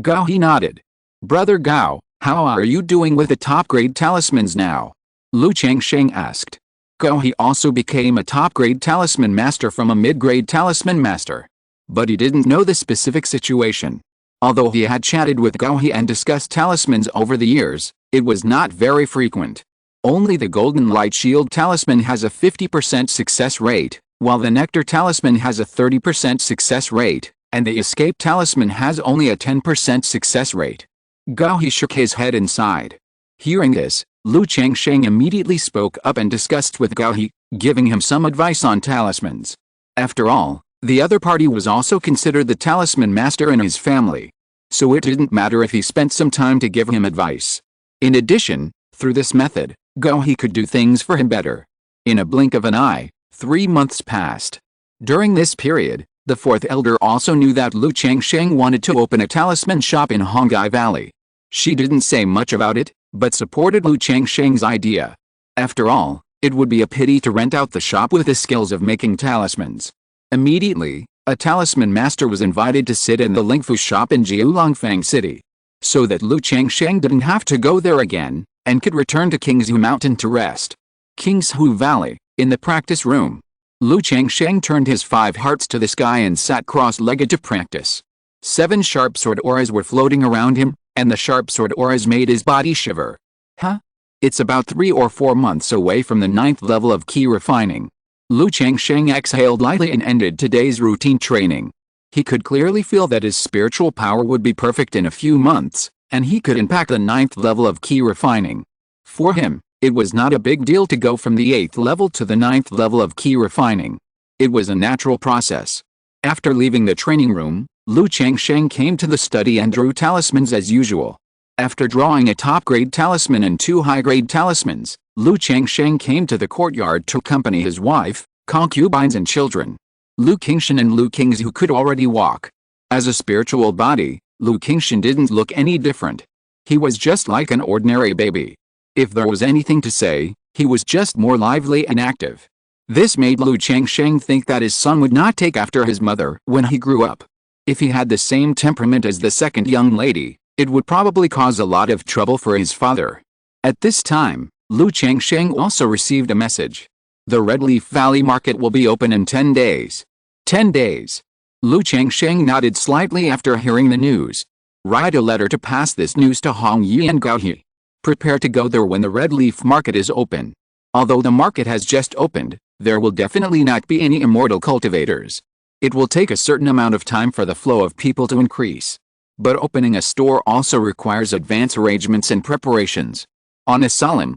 A: Gao He nodded. Brother Gao, how are you doing with the top-grade talismans now? Lu Changsheng asked. Gao He also became a top-grade talisman master from a mid-grade talisman master. But he didn't know the specific situation. Although he had chatted with Gao He and discussed talismans over the years, it was not very frequent. Only the Golden Light Shield talisman has a 50% success rate, while the Nectar talisman has a 30% success rate, and the Escape talisman has only a 10% success rate. Gao He shook his head and sighed. Hearing this, Lu Changsheng immediately spoke up and discussed with Gao He, giving him some advice on talismans. After all, the other party was also considered the talisman master in his family. So it didn't matter if he spent some time to give him advice. In addition, through this method, Gao He could do things for him better. In a blink of an eye, 3 months passed. During this period, the fourth elder also knew that Lu Changsheng wanted to open a talisman shop in Hongai Valley. She didn't say much about it, but supported Lu Changsheng's idea. After all, it would be a pity to rent out the shop with the skills of making talismans. Immediately, a talisman master was invited to sit in the Lingfu shop in Jiulongfang City. So that Lu Changsheng didn't have to go there again, and could return to Qingzhu Mountain to rest. Qingzhu Valley, in the practice room. Lu Changsheng turned his 5 hearts to the sky and sat cross-legged to practice. 7 sharp sword auras were floating around him, and the sharp sword auras made his body shiver. Huh? It's about 3 or 4 months away from the 9th level of key refining. Lu Changsheng exhaled lightly and ended today's routine training. He could clearly feel that his spiritual power would be perfect in a few months, and he could impact the 9th level of key refining. For him, it was not a big deal to go from the 8th level to the 9th level of key refining. It was a natural process. After leaving the training room, Lu Changsheng came to the study and drew talismans as usual. After drawing a top-grade talisman and 2 high-grade talismans, Lu Changsheng came to the courtyard to accompany his wife, concubines and children. Lu Qingshan and Lu Qingzhu could already walk. As a spiritual body, Lu Qingshan didn't look any different. He was just like an ordinary baby. If there was anything to say, He was just more lively and active. This made Lu Changsheng think that his son would not take after his mother when he grew up. If he had the same temperament as the second young lady, it would probably cause a lot of trouble for his father. At this time, Lu Changsheng also received a message. The Red Leaf Valley Market will be open in 10 days. 10 days. Lu Changsheng nodded slightly after hearing the news. Write a letter to pass this news to Hong Yi and Gao He. Prepare to go there when the Red Leaf Market is open. Although the market has just opened, there will definitely not be any immortal cultivators. It will take a certain amount of time for the flow of people to increase. But opening a store also requires advanced arrangements and preparations. On a solemn,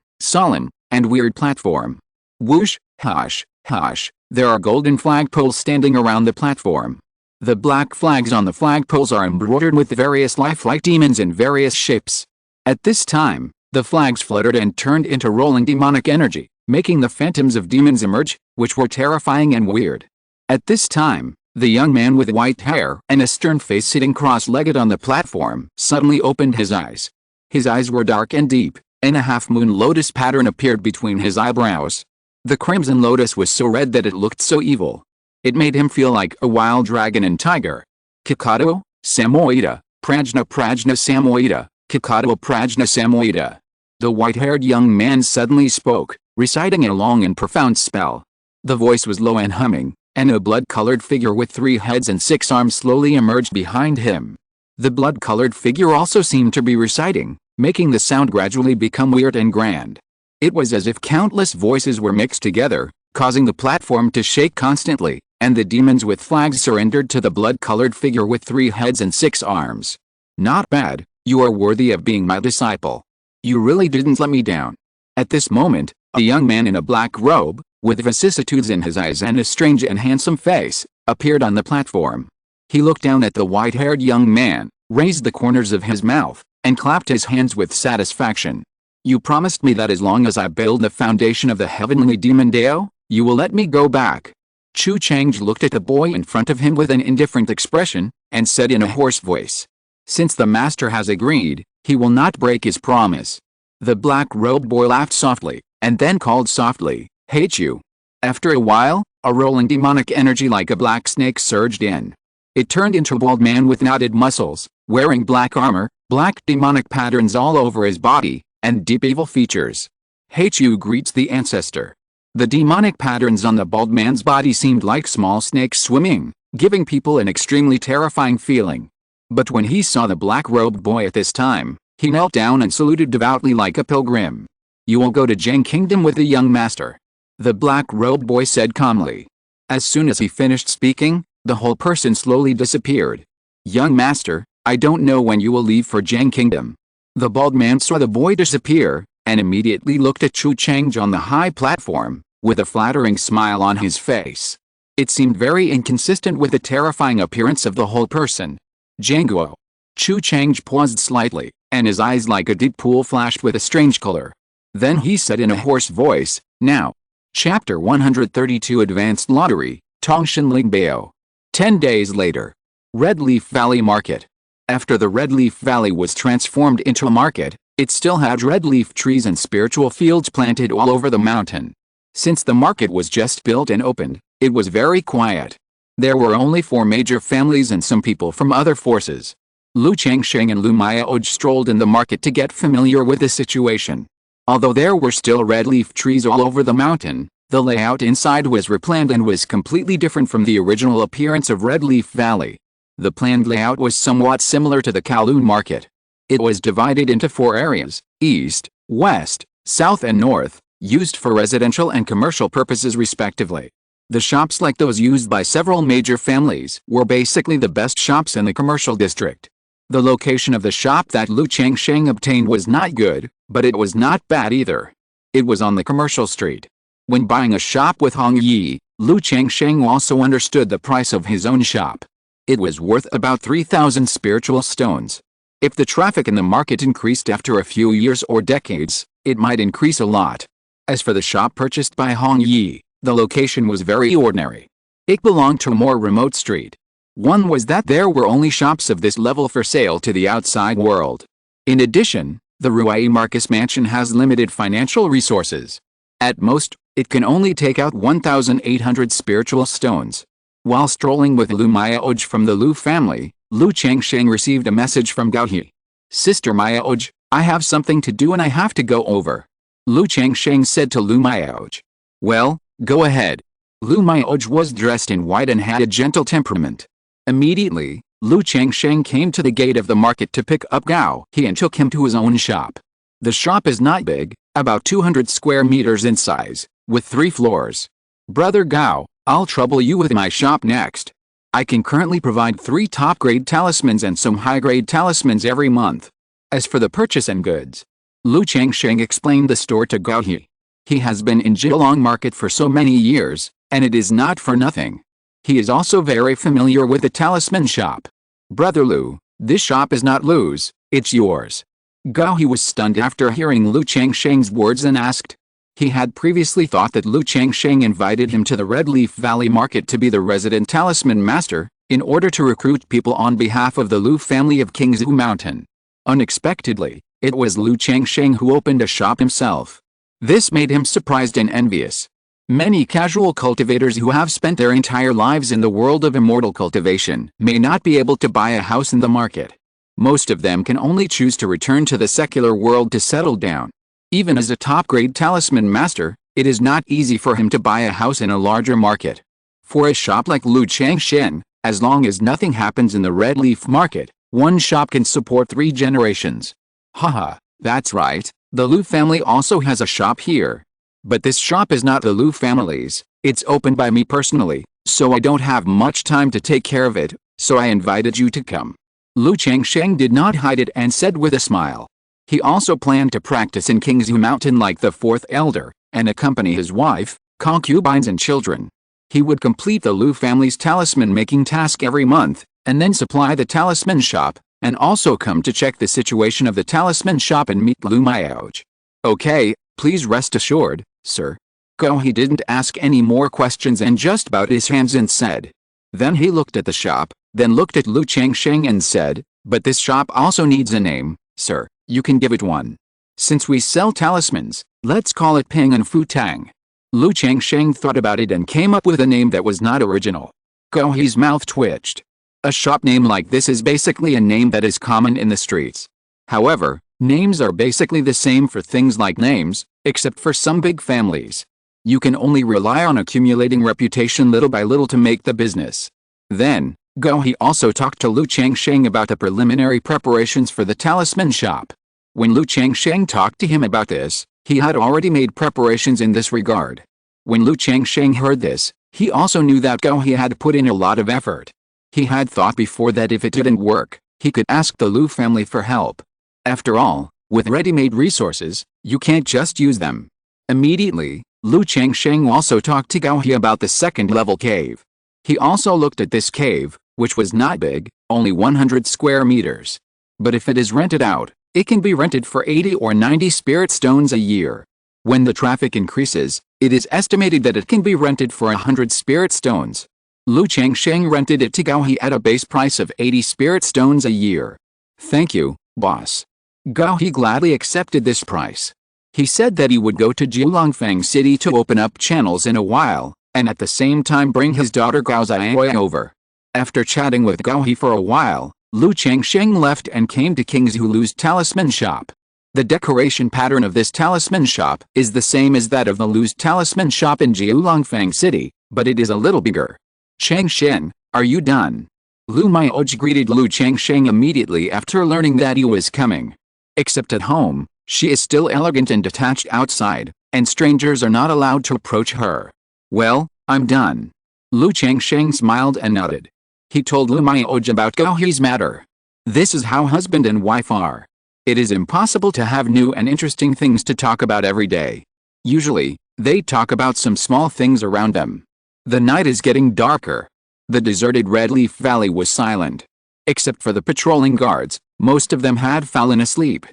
A: and weird platform. Whoosh, hush, hush, there are golden flagpoles standing around the platform. The black flags on the flagpoles are embroidered with various lifelike demons in various shapes. At this time, the flags fluttered and turned into rolling demonic energy, making the phantoms of demons emerge, which were terrifying and weird. At this time, the young man with white hair and a stern face sitting cross-legged on the platform suddenly opened his eyes. His eyes were dark and deep, and a half-moon lotus pattern appeared between his eyebrows. The crimson lotus was so red that it looked so evil. It made him feel like a wild dragon and tiger. Kakato, Samoida, Prajna Samoida, Kakato Prajna Samoida. The white-haired young man suddenly spoke, reciting a long and profound spell. The voice was low and humming, and a blood-colored figure with 3 heads and 6 arms slowly emerged behind him. The blood-colored figure also seemed to be reciting, making the sound gradually become weird and grand. It was as if countless voices were mixed together, causing the platform to shake constantly, and the demons with flags surrendered to the blood-colored figure with 3 heads and 6 arms. Not bad, you are worthy of being my disciple. You really didn't let me down. At this moment, a young man in a black robe, with vicissitudes in his eyes and a strange and handsome face, appeared on the platform. He looked down at the white-haired young man, raised the corners of his mouth, and clapped his hands with satisfaction. You promised me that as long as I build the foundation of the heavenly demon Dao, you will let me go back. Chu Changzhu looked at the boy in front of him with an indifferent expression, and said in a hoarse voice. Since the master has agreed, he will not break his promise. The black-robed boy laughed softly, and then called softly, hate you. After a while, a rolling demonic energy like a black snake surged in. It turned into a bald man with knotted muscles, wearing black armor, black demonic patterns all over his body, and deep evil features. Hate you greets the ancestor. The demonic patterns on the bald man's body seemed like small snakes swimming, giving people an extremely terrifying feeling. But when he saw the black-robed boy at this time, he knelt down and saluted devoutly like a pilgrim. You will go to Zheng Kingdom with the young master. The black-robed boy said calmly. As soon as he finished speaking, the whole person slowly disappeared. Young master, I don't know when you will leave for Zheng Kingdom. The bald man saw the boy disappear, and immediately looked at Chu Changzhu on the high platform, with a flattering smile on his face. It seemed very inconsistent with the terrifying appearance of the whole person. Zhengguo. Chu Changzhu paused slightly, and his eyes like a deep pool flashed with a strange color. Then he said in a hoarse voice, now. Chapter 132 Advanced Lottery, Tongshan Lingbao. 10 days later. Red Leaf Valley Market. After the Red Leaf Valley was transformed into a market, it still had red leaf trees and spiritual fields planted all over the mountain. Since the market was just built and opened, it was very quiet. There were only 4 major families and some people from other forces. Lu Changsheng and Lu Miaoj strolled in the market to get familiar with the situation. Although there were still red leaf trees all over the mountain, the layout inside was replanned and was completely different from the original appearance of Red Leaf Valley. The planned layout was somewhat similar to the Kowloon market. It was divided into 4 areas, east, west, south and north, used for residential and commercial purposes respectively. The shops like those used by several major families were basically the best shops in the commercial district. The location of the shop that Lu Changsheng obtained was not good, but it was not bad either. It was on the commercial street. When buying a shop with Hong Yi, Lu Changsheng also understood the price of his own shop. It was worth about 3,000 spiritual stones. If the traffic in the market increased after a few years or decades, it might increase a lot. As for the shop purchased by Hong Yi, the location was very ordinary. It belonged to a more remote street. One was that there were only shops of this level for sale to the outside world. In addition, the Ruai Marcus mansion has limited financial resources. At most, it can only take out 1,800 spiritual stones. While strolling with Lu Mayaoj from the Lu family, Lu Changsheng received a message from Gao He. Sister Mayaoj, I have something to do and I have to go over. Lu Changsheng said to Lu Mayaoj. Well, go ahead. Lu Mayaoj was dressed in white and had a gentle temperament. Immediately, Lu Changsheng came to the gate of the market to pick up Gao He and took him to his own shop. The shop is not big, about 200 square meters in size, with 3 floors. Brother Gao, I'll trouble you with my shop next. I can currently provide 3 top-grade talismans and some high-grade talismans every month. As for the purchase and goods, Lu Changsheng explained the store to Gao He. He has been in Jilong market for so many years, and it is not for nothing. He is also very familiar with the talisman shop. Brother Lu, this shop is not Lu's, it's yours. Gao He was stunned after hearing Lu Changsheng's words and asked. He had previously thought that Lu Changsheng invited him to the Red Leaf Valley Market to be the resident talisman master, in order to recruit people on behalf of the Lu family of Qingzhu Mountain. Unexpectedly, it was Lu Changsheng who opened a shop himself. This made him surprised and envious. Many casual cultivators who have spent their entire lives in the world of immortal cultivation may not be able to buy a house in the market. Most of them can only choose to return to the secular world to settle down. Even as a top-grade talisman master, it is not easy for him to buy a house in a larger market. For a shop like Lu Changsheng, as long as nothing happens in the Red Leaf Market, one shop can support 3 generations. Haha, that's right, the Lu family also has a shop here. But this shop is not the Lu family's, it's opened by me personally, so I don't have much time to take care of it, so I invited you to come. Lu Changsheng did not hide it and said with a smile. He also planned to practice in Qingzhu Mountain like the 4th elder, and accompany his wife, concubines and children. He would complete the Lu family's talisman-making task every month, and then supply the talisman shop, and also come to check the situation of the talisman shop and meet Lu Mayaoj. Okay, please rest assured, sir. Gao He didn't ask any more questions and just bowed his hands and said. Then he looked at the shop, then looked at Lu Changsheng and said, but this shop also needs a name, sir, you can give it one. Since we sell talismans, let's call it Ping and Fu Tang. Lu Changsheng thought about it and came up with a name that was not original. Gao He's mouth twitched. A shop name like this is basically a name that is common in the streets. However, names are basically the same for things like names, except for some big families. You can only rely on accumulating reputation little by little to make the business. Then, Gao He also talked to Lu Changsheng about the preliminary preparations for the talisman shop. When Lu Changsheng talked to him about this, he had already made preparations in this regard. When Lu Changsheng heard this, he also knew that Gao He had put in a lot of effort. He had thought before that if it didn't work, he could ask the Lu family for help. After all, with ready-made resources, you can't just use them. Immediately, Lu Changsheng also talked to Gao He about the 2nd-level cave. He also looked at this cave, which was not big, only 100 square meters. But if it is rented out, it can be rented for 80 or 90 spirit stones a year. When the traffic increases, it is estimated that it can be rented for 100 spirit stones. Lu Changsheng rented it to Gao He at a base price of 80 spirit stones a year. Thank you, boss. Gao He gladly accepted this price. He said that he would go to Jilongfang City to open up channels in a while, and at the same time bring his daughter Gao Xiaoyue over. After chatting with Gao He for a while, Lu Changsheng left and came to Qingzhu Lu's talisman shop. The decoration pattern of this talisman shop is the same as that of the Lu's talisman shop in Jilongfang City, but it is a little bigger. Changsheng, are you done? Lu Mayaoj greeted Lu Changsheng immediately after learning that he was coming. Except at home, she is still elegant and detached outside, and strangers are not allowed to approach her. Well, I'm done. Lu Changsheng smiled and nodded. He told Lu Mayaoj about Gao He's matter. This is how husband and wife are. It is impossible to have new and interesting things to talk about every day. Usually, they talk about some small things around them. The night is getting darker. The deserted Red Leaf Valley was silent. Except for the patrolling guards, most of them had fallen asleep.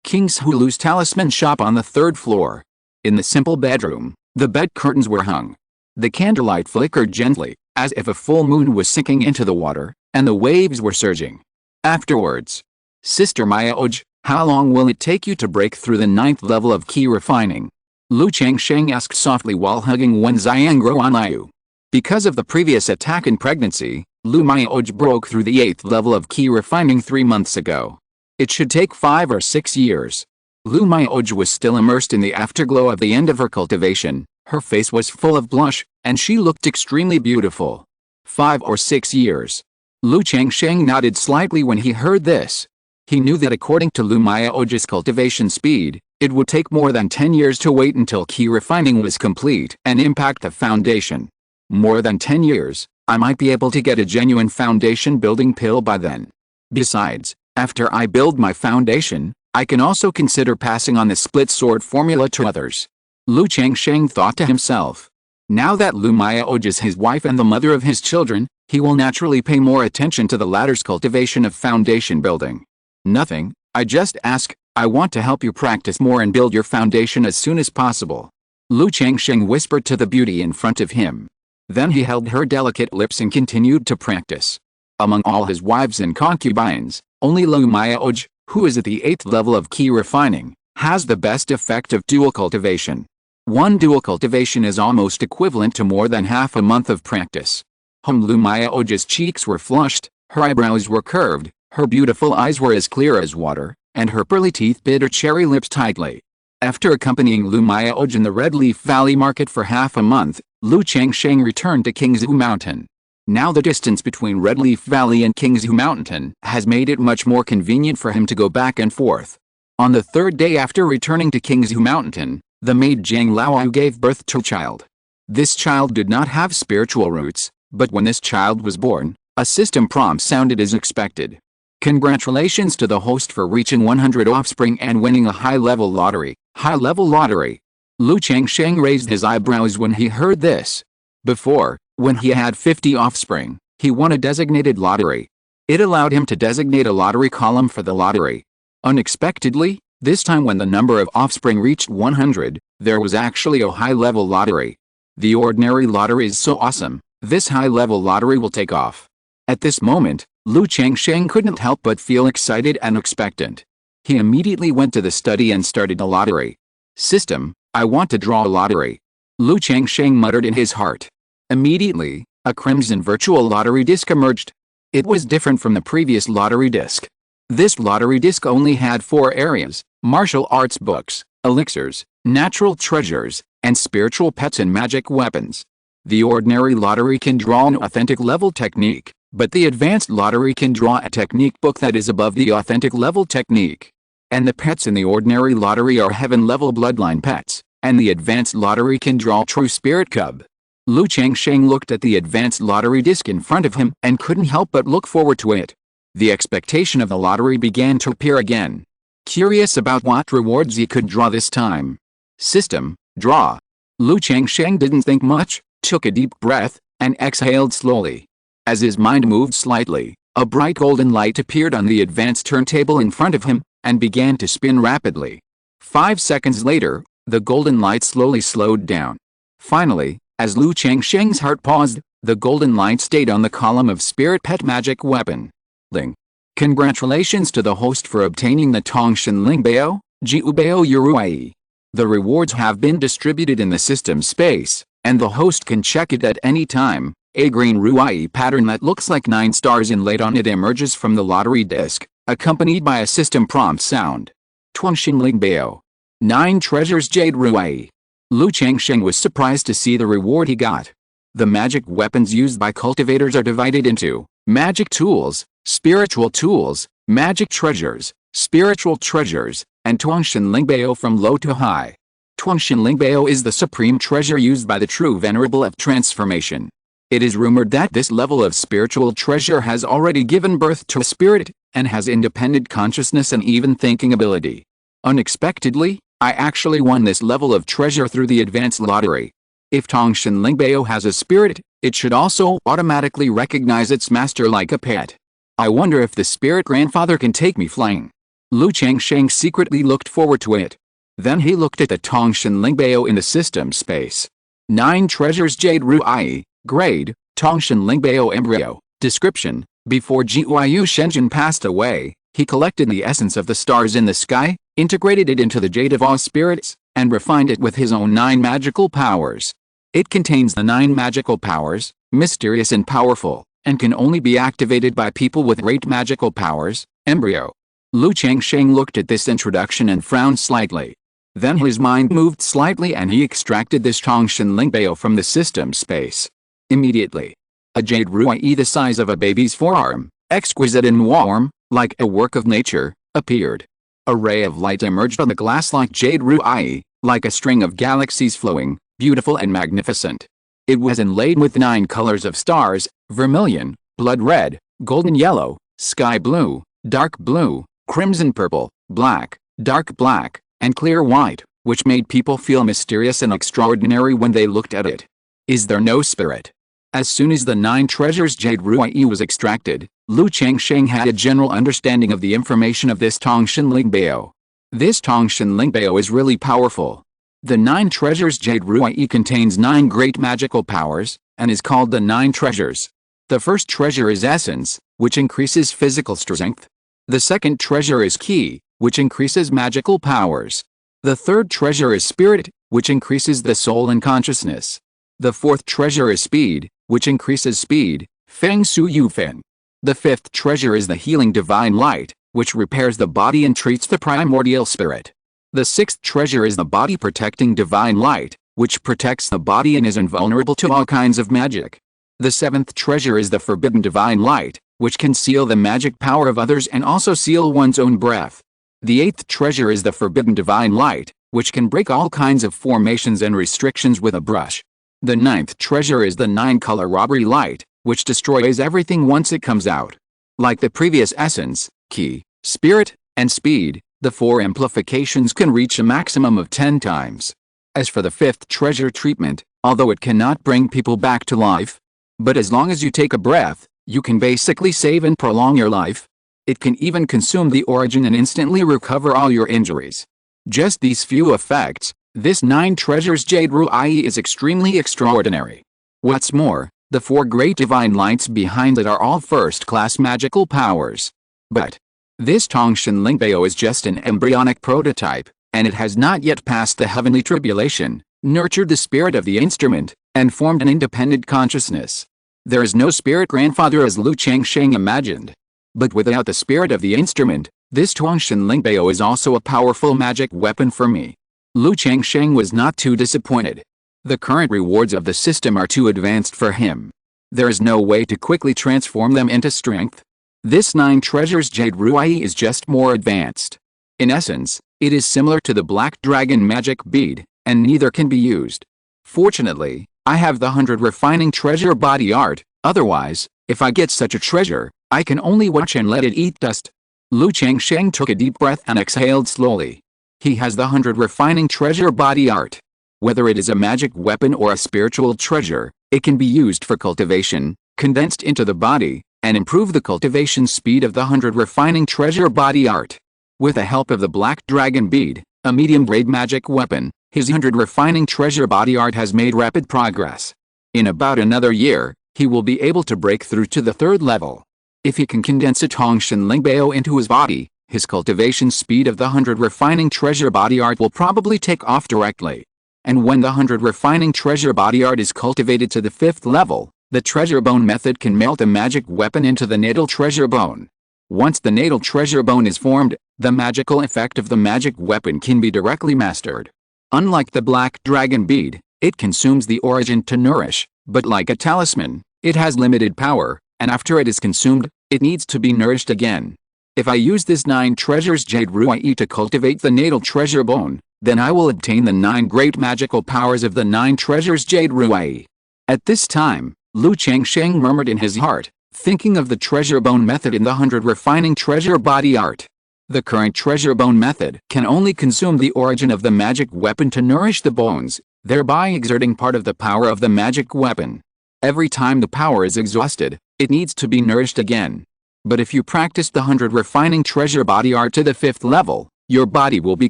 A: Qingzhu Lu's talisman shop on the 3rd floor. In the simple bedroom, the bed curtains were hung. The candlelight flickered gently, as if a full moon was sinking into the water, and the waves were surging. Afterwards, Sister Mayaoj, how long will it take you to break through the 9th level of key refining? Lu Changsheng asked softly while hugging Wen Xiangro on Liu. Because of the previous attack in pregnancy, Lu Miaoj broke through the 8th level of key refining 3 months ago. It should take 5 or 6 years. Lu Miaoj was still immersed in the afterglow of the end of her cultivation. Her face was full of blush, and she looked extremely beautiful. 5 or 6 years. Lu Changsheng nodded slightly when he heard this. He knew that according to Lu Miaoj's cultivation speed, it would take more than 10 years to wait until key refining was complete and impact the foundation. More than 10 years, I might be able to get a genuine foundation building pill by then. Besides, after I build my foundation, I can also consider passing on the split sword formula to others. Lu Changsheng thought to himself. Now that Lu Miaoj is his wife and the mother of his children, he will naturally pay more attention to the latter's cultivation of foundation building. Nothing, I just ask, I want to help you practice more and build your foundation as soon as possible. Lu Changsheng whispered to the beauty in front of him. Then he held her delicate lips and continued to practice. Among all his wives and concubines, only Lu Miaoj, who is at the 8th level of key refining, has the best effect of dual cultivation. One dual cultivation is almost equivalent to more than half a month of practice. Lu Miaoj's cheeks were flushed, her eyebrows were curved, her beautiful eyes were as clear as water, and her pearly teeth bit her cherry lips tightly. After accompanying Lu Miaoj in the Red Leaf Valley market for half a month, Lu Changsheng returned to Qingzhu Mountain. Now the distance between Red Leaf Valley and Qingzhu Mountain has made it much more convenient for him to go back and forth. On the 3rd day after returning to Qingzhu Mountain, the maid Zhang Laoyu gave birth to a child. This child did not have spiritual roots, but when this child was born, a system prompt sounded as expected. Congratulations to the host for reaching 100 offspring and winning a high-level lottery. High-level lottery. Lu Changsheng raised his eyebrows when he heard this. Before, when he had 50 offspring, he won a designated lottery. It allowed him to designate a lottery column for the lottery. Unexpectedly, this time when the number of offspring reached 100, there was actually a high-level lottery. The ordinary lottery is so awesome, this high-level lottery will take off. At this moment, Lu Changsheng couldn't help but feel excited and expectant. He immediately went to the study and started the lottery. System, I want to draw a lottery. Lu Changsheng muttered in his heart. Immediately, a crimson virtual lottery disc emerged. It was different from the previous lottery disc. This lottery disc only had 4 areas: martial arts books, elixirs, natural treasures, and spiritual pets and magic weapons. The ordinary lottery can draw an authentic level technique, but the advanced lottery can draw a technique book that is above the authentic level technique. And the pets in the ordinary lottery are heaven-level bloodline pets, and the advanced lottery can draw true spirit cub. Lu Changsheng looked at the advanced lottery disc in front of him and couldn't help but look forward to it. The expectation of the lottery began to appear again. Curious about what rewards he could draw this time. System, draw. Lu Changsheng didn't think much, took a deep breath, and exhaled slowly. As his mind moved slightly, a bright golden light appeared on the advanced turntable in front of him, and began to spin rapidly. 5 seconds later, the golden light slowly slowed down. Finally, as Lu Changsheng's heart paused, the golden light stayed on the column of Spirit Pet Magic Weapon. Ling. Congratulations to the host for obtaining the Tongshan Lingbao, Jiubao Yuruai. The rewards have been distributed in the system space, and the host can check it at any time. A green Ruai pattern that looks like 9 stars inlaid on it emerges from the lottery disc, accompanied by a system prompt sound. Tongshan Lingbao. 9 treasures Jade Ruai. Lu Changsheng was surprised to see the reward he got. The magic weapons used by cultivators are divided into magic tools, spiritual tools, magic treasures, spiritual treasures, and Tongshan Lingbao from low to high. Tongshan Lingbao is the supreme treasure used by the true venerable of transformation. It is rumored that this level of spiritual treasure has already given birth to a spirit, and has independent consciousness and even thinking ability. Unexpectedly, I actually won this level of treasure through the advanced lottery. If Tongshan Lingbao has a spirit, it should also automatically recognize its master like a pet. I wonder if the spirit grandfather can take me flying. Lu Changsheng secretly looked forward to it. Then he looked at the Tongshan Lingbao in the system space. 9 treasures Jade Ruai, grade, Tongshan Lingbao embryo, description. Before Jiuyu Shenzhen passed away, he collected the essence of the stars in the sky, integrated it into the jade of all spirits, and refined it with his own 9 magical powers. It contains the 9 magical powers, mysterious and powerful, and can only be activated by people with great magical powers. Embryo. Lu Changsheng looked at this introduction and frowned slightly. Then his mind moved slightly and he extracted this Changsheng Lingbao from the system space. Immediately, a jade ruai the size of a baby's forearm, exquisite and warm, like a work of nature, appeared. A ray of light emerged on the glass-like jade ruai, like a string of galaxies flowing, beautiful and magnificent. It was inlaid with 9 colors of stars: vermilion, blood red, golden yellow, sky blue, dark blue, crimson purple, black, dark black, and clear white, which made people feel mysterious and extraordinary when they looked at it. Is there no spirit? As soon as the 9 treasures jade ruai was extracted, Lu Changsheng had a general understanding of the information of this Changsheng Lingbao. This Changsheng Lingbao is really powerful. The 9 treasures jade ruai contains 9 great magical powers, and is called the 9 treasures. The first treasure is essence, which increases physical strength. The second treasure is ki, which increases magical powers. The third treasure is spirit, which increases the soul and consciousness. The fourth treasure is speed, which increases speed, feng su yu fen. The fifth treasure is the healing divine light, which repairs the body and treats the primordial spirit. The sixth treasure is the body protecting divine light, which protects the body and is invulnerable to all kinds of magic. The seventh treasure is the forbidden divine light, which can seal the magic power of others and also seal one's own breath. The eighth treasure is the forbidden divine light, which can break all kinds of formations and restrictions with a brush. The ninth treasure is the 9-color robbery light, which destroys everything once it comes out. Like the previous essence, ki, spirit, and speed, the 4 amplifications can reach a maximum of 10 times. As for the fifth treasure treatment, although it cannot bring people back to life, but as long as you take a breath, you can basically save and prolong your life. It can even consume the origin and instantly recover all your injuries. Just these few effects, this 9 treasures jade ruai is extremely extraordinary. What's more, the 4 great divine lights behind it are all first-class magical powers. But this Changsheng Lingbao is just an embryonic prototype, and it has not yet passed the heavenly tribulation, nurtured the spirit of the instrument, and formed an independent consciousness. There is no spirit grandfather as Lu Changsheng imagined. But without the spirit of the instrument, this Changsheng Lingbao is also a powerful magic weapon for me. Lu Changsheng was not too disappointed. The current rewards of the system are too advanced for him. There is no way to quickly transform them into strength. This 9 treasures jade ruai is just more advanced. In essence, it is similar to the black dragon magic bead, and neither can be used. Fortunately, I have the 100 refining treasure body art, otherwise, if I get such a treasure, I can only watch and let it eat dust. Lu Changsheng took a deep breath and exhaled slowly. He has the 100 refining treasure body art. Whether it is a magic weapon or a spiritual treasure, it can be used for cultivation, condensed into the body, and improve the cultivation speed of the 100 refining treasure body art. With the help of the black dragon bead, a medium-grade magic weapon, his 100 refining treasure body art has made rapid progress. In about another year, he will be able to break through to the 3rd level. If he can condense a Changsheng Lingbao into his body, his cultivation speed of the 100 refining treasure body art will probably take off directly. And when the 100 refining treasure body art is cultivated to the 5th level, the treasure bone method can melt a magic weapon into the natal treasure bone. Once the natal treasure bone is formed, the magical effect of the magic weapon can be directly mastered. Unlike the black dragon bead, it consumes the origin to nourish, but like a talisman, it has limited power, and after it is consumed, it needs to be nourished again. If I use this 9 treasures jade ruai to cultivate the natal treasure bone, then I will obtain the 9 great magical powers of the 9 treasures jade ruai. At this time, Lu Changsheng murmured in his heart, thinking of the treasure bone method in the 100 refining treasure body art. The current treasure bone method can only consume the origin of the magic weapon to nourish the bones, thereby exerting part of the power of the magic weapon. Every time the power is exhausted, it needs to be nourished again. But if you practice the 100 refining treasure body art to the 5th level, your body will be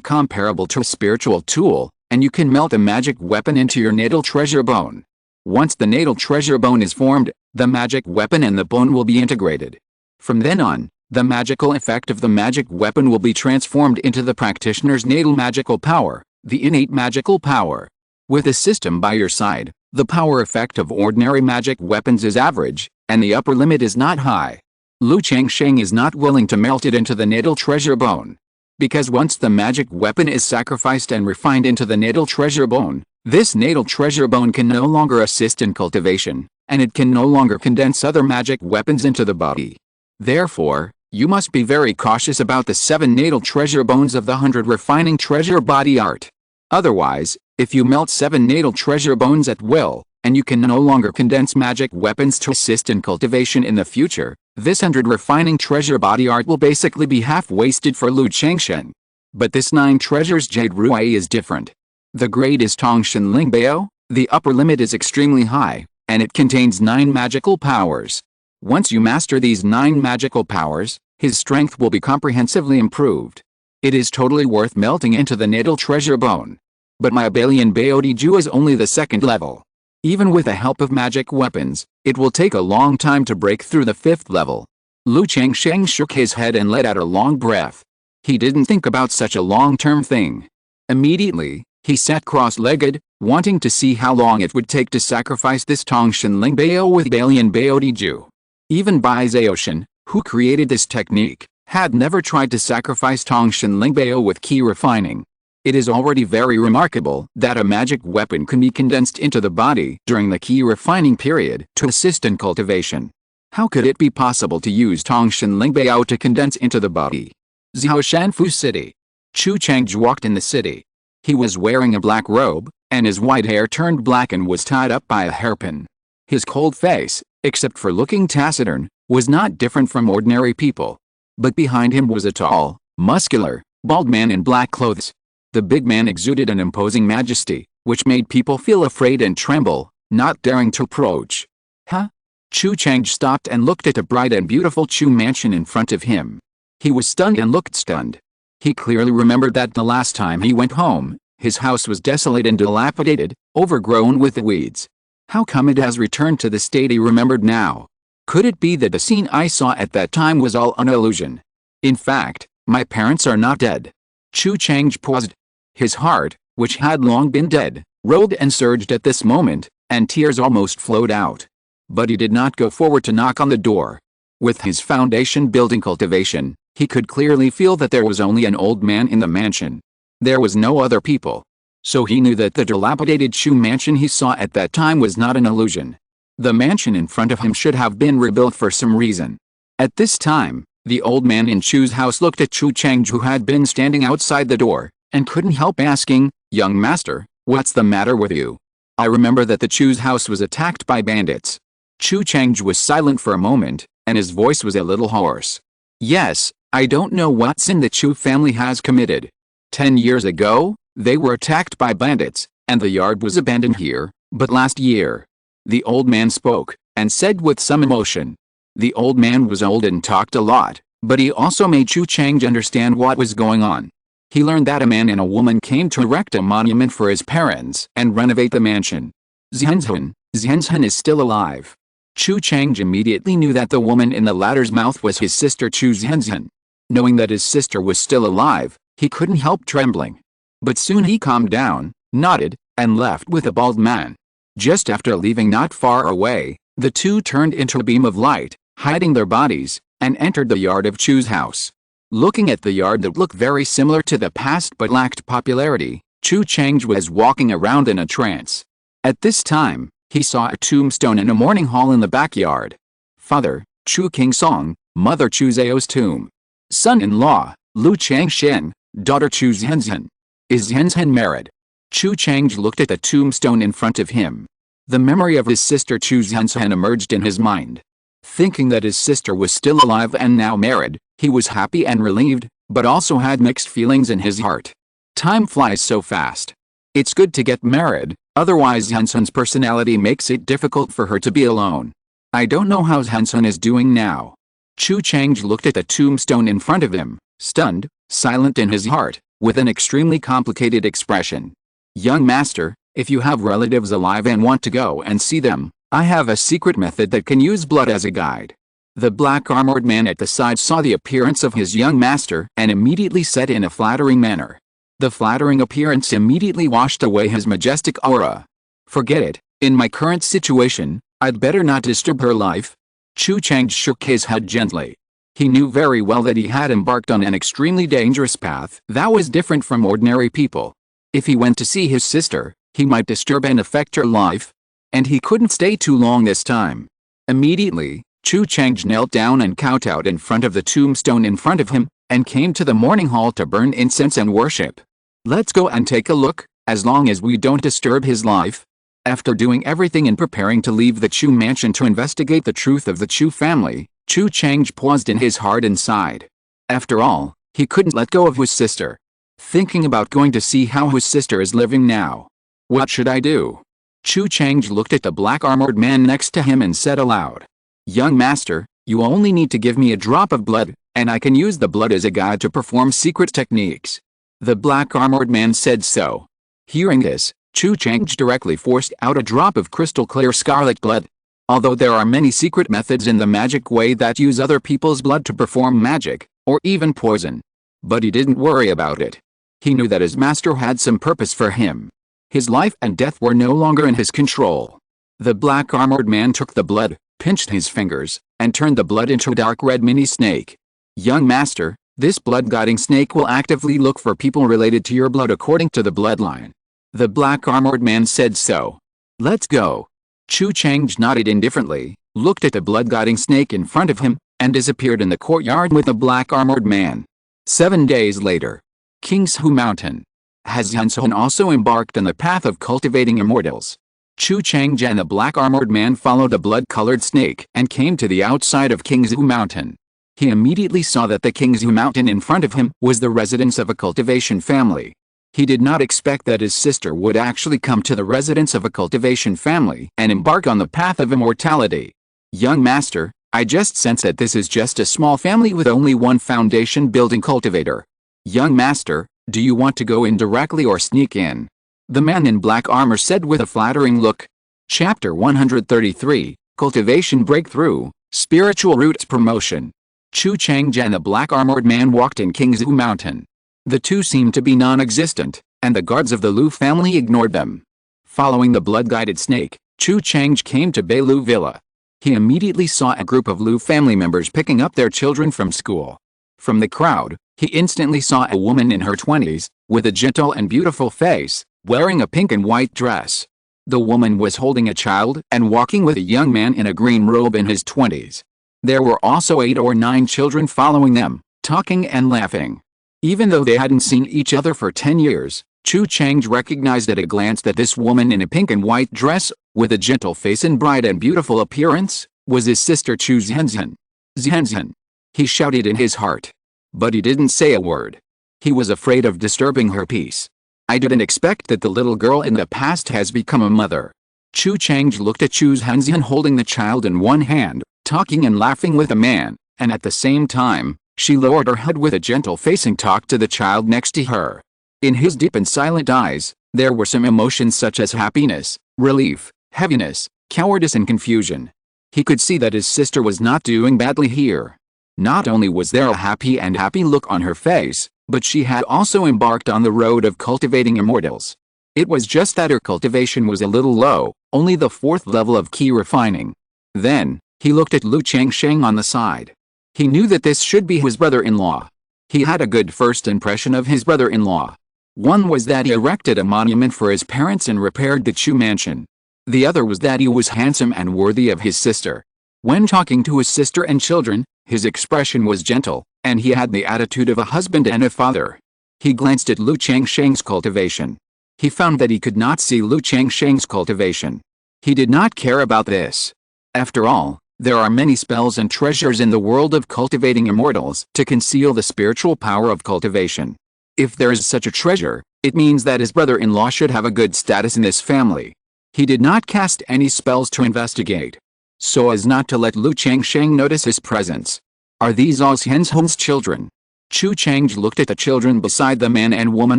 A: comparable to a spiritual tool, and you can melt a magic weapon into your natal treasure bone. Once the natal treasure bone is formed, the magic weapon and the bone will be integrated. From then on, the magical effect of the magic weapon will be transformed into the practitioner's natal magical power, The innate magical power. With a system by your side, the power effect of ordinary magic weapons is average, and the upper limit is not high. Changsheng is not willing to melt it into the natal treasure bone. Because once the magic weapon is sacrificed and refined into the natal treasure bone, this natal treasure bone can no longer assist in cultivation, and it can no longer condense other magic weapons into the body. Therefore, you must be very cautious about the 7 natal treasure bones of the 100 refining treasure body art. Otherwise, if you melt 7 natal treasure bones at will, and you can no longer condense magic weapons to assist in cultivation in the future, this 100 refining treasure body art will basically be half wasted for Changsheng. But this 9 treasures Jade Ruai is different. The grade is Tongshan Lingbao, the upper limit is extremely high, and it contains 9 magical powers. Once you master these 9 magical powers, his strength will be comprehensively improved. It is totally worth melting into the natal treasure bone. But my Abelian Baodiju is only the 2nd level. Even with the help of magic weapons, it will take a long time to break through the 5th level. Changsheng shook his head and let out a long breath. He didn't think about such a long-term thing. Immediately, he sat cross-legged, wanting to see how long it would take to sacrifice this Tongshan Lingbao with Abelian Baodiju. Even Bai Zhaoshan, who created this technique, had never tried to sacrifice Tongshan Lingbao with key refining. It is already very remarkable that a magic weapon can be condensed into the body during the key refining period to assist in cultivation. How could it be possible to use Tongshan Lingbao to condense into the body? Xiaoshanfu City. Chu Changzhu walked in the city. He was wearing a black robe, and his white hair turned black and was tied up by a hairpin. His cold face, except for looking taciturn, was not different from ordinary people. But behind him was a tall, muscular, bald man in black clothes. The big man exuded an imposing majesty, which made people feel afraid and tremble, not daring to approach. Huh? Chu Changzhu stopped and looked at the bright and beautiful Chu mansion in front of him. He was stunned and looked stunned. He clearly remembered that the last time he went home, his house was desolate and dilapidated, overgrown with the weeds. How come it has returned to the state he remembered now? Could it be that the scene I saw at that time was all an illusion? In fact, my parents are not dead. Chu Changzhu paused. His heart, which had long been dead, rolled and surged at this moment, and tears almost flowed out. But he did not go forward to knock on the door. With his foundation building cultivation, he could clearly feel that there was only an old man in the mansion. There was no other people. So he knew that the dilapidated Chu mansion he saw at that time was not an illusion. The mansion in front of him should have been rebuilt for some reason. At this time, the old man in Chu's house looked at Chu Changzhu, who had been standing outside the door, and couldn't help asking, "Young master, what's the matter with you? I remember that the Chu's house was attacked by bandits." Chu Changzhu was silent for a moment, and his voice was a little hoarse. "Yes, I don't know what sin the Chu family has committed. 10 years ago, they were attacked by bandits, and the yard was abandoned here, but last year." The old man spoke, and said with some emotion. The old man was old and talked a lot, but he also made Chu Changzhu understand what was going on. He learned that a man and a woman came to erect a monument for his parents and renovate the mansion. Zhenzhen is still alive. Chu Changzhu immediately knew that the woman in the latter's mouth was his sister Chu Zhenzhen. Knowing that his sister was still alive, he couldn't help trembling. But soon he calmed down, nodded, and left with a bald man. Just after leaving not far away, the two turned into a beam of light, hiding their bodies, and entered the yard of Chu's house. Looking at the yard that looked very similar to the past but lacked popularity, Chu Changzhu was walking around in a trance. At this time, he saw a tombstone and a mourning hall in the backyard. Father, Chu Qingsong, Mother Chu Zhao's tomb. Son-in-law, Lu Changsheng, daughter Chu Zhenzhen. Is Zhenzhen married? Chu Changzhu looked at the tombstone in front of him. The memory of his sister Chu Zhenzhen emerged in his mind. Thinking that his sister was still alive and now married, he was happy and relieved, but also had mixed feelings in his heart. Time flies so fast. It's good to get married, otherwise Zhenzhen's personality makes it difficult for her to be alone. I don't know how Zhenzhen is doing now. Chu Changzhu looked at the tombstone in front of him, stunned, silent in his heart, with an extremely complicated expression. Young master, if you have relatives alive and want to go and see them, I have a secret method that can use blood as a guide. The black-armored man at the side saw the appearance of his young master and immediately said in a flattering manner. The flattering appearance immediately washed away his majestic aura. Forget it, in my current situation, I'd better not disturb her life. Chu Chang shook his head gently. He knew very well that he had embarked on an extremely dangerous path that was different from ordinary people. If he went to see his sister, he might disturb and affect her life. And he couldn't stay too long this time. Immediately, Chu Chang knelt down and kowtowed in front of the tombstone in front of him, and came to the morning hall to burn incense and worship. Let's go and take a look, as long as we don't disturb his life. After doing everything and preparing to leave the Chu mansion to investigate the truth of the Chu family, Chu Chang paused in his heart and sighed. After all, he couldn't let go of his sister. Thinking about going to see how his sister is living now. What should I do? Chu Chang looked at the black-armored man next to him and said aloud. Young master, you only need to give me a drop of blood, and I can use the blood as a guide to perform secret techniques. The black-armored man said so. Hearing this, Chu Chang directly forced out a drop of crystal-clear scarlet blood. Although there are many secret methods in the magic way that use other people's blood to perform magic, or even poison. But he didn't worry about it. He knew that his master had some purpose for him. His life and death were no longer in his control. The black-armored man took the blood, pinched his fingers, and turned the blood into a dark red mini-snake. Young master, this blood-guiding snake will actively look for people related to your blood according to the bloodline. The black-armored man said so. Let's go. Chu Chang nodded indifferently, looked at the blood-guiding snake in front of him, and disappeared in the courtyard with the black-armored man. 7 days later. Qingzhu Mountain. Hansen also embarked on the path of cultivating immortals. Chu Chang and the black-armored man followed the blood-colored snake and came to the outside of Qingzhu Mountain. He immediately saw that the Qingzhu Mountain in front of him was the residence of a cultivation family. He did not expect that his sister would actually come to the residence of a cultivation family and embark on the path of immortality. Young master, I just sense that this is just a small family with only one foundation building cultivator. Young master, do you want to go in directly or sneak in? The man in black armor said with a flattering look. Chapter 133, Cultivation Breakthrough, Spiritual Roots Promotion. Chu Chang and the black-armored man walked in Qingzhu Mountain. The two seemed to be non-existent, and the guards of the Lu family ignored them. Following the blood-guided snake, Chu Chang came to Beilu Villa. He immediately saw a group of Lu family members picking up their children from school. From the crowd, he instantly saw a woman in her 20s, with a gentle and beautiful face, wearing a pink and white dress. The woman was holding a child and walking with a young man in a green robe in his 20s. There were also 8 or 9 children following them, talking and laughing. Even though they hadn't seen each other for 10 years, Chu Chang recognized at a glance that this woman in a pink and white dress, with a gentle face and bright and beautiful appearance, was his sister Chu Zhenzhen. Zhenzhen. He shouted in his heart. But he didn't say a word. He was afraid of disturbing her peace. I didn't expect that the little girl in the past has become a mother. Chu Chang looked at Chu Zhenzhen holding the child in one hand, talking and laughing with a man, and at the same time, she lowered her head with a gentle face and talked to the child next to her. In his deep and silent eyes, there were some emotions such as happiness, relief, heaviness, cowardice and confusion. He could see that his sister was not doing badly here. Not only was there a happy look on her face, but she had also embarked on the road of cultivating immortals. It was just that her cultivation was a little low, only the 4th level of key refining. Then, he looked at Lu Changsheng on the side. He knew that this should be his brother-in-law. He had a good first impression of his brother-in-law. One was that he erected a monument for his parents and repaired the Chu mansion. The other was that he was handsome and worthy of his sister. When talking to his sister and children, his expression was gentle, and he had the attitude of a husband and a father. He glanced at Lu Changsheng's cultivation. He found that he could not see Lu Changsheng's cultivation. He did not care about this. After all, there are many spells and treasures in the world of cultivating immortals to conceal the spiritual power of cultivation. If there is such a treasure, it means that his brother-in-law should have a good status in this family. He did not cast any spells to investigate, so as not to let Lu Changsheng notice his presence. Are these all Zhenzhen's children? Chu Chang looked at the children beside the man and woman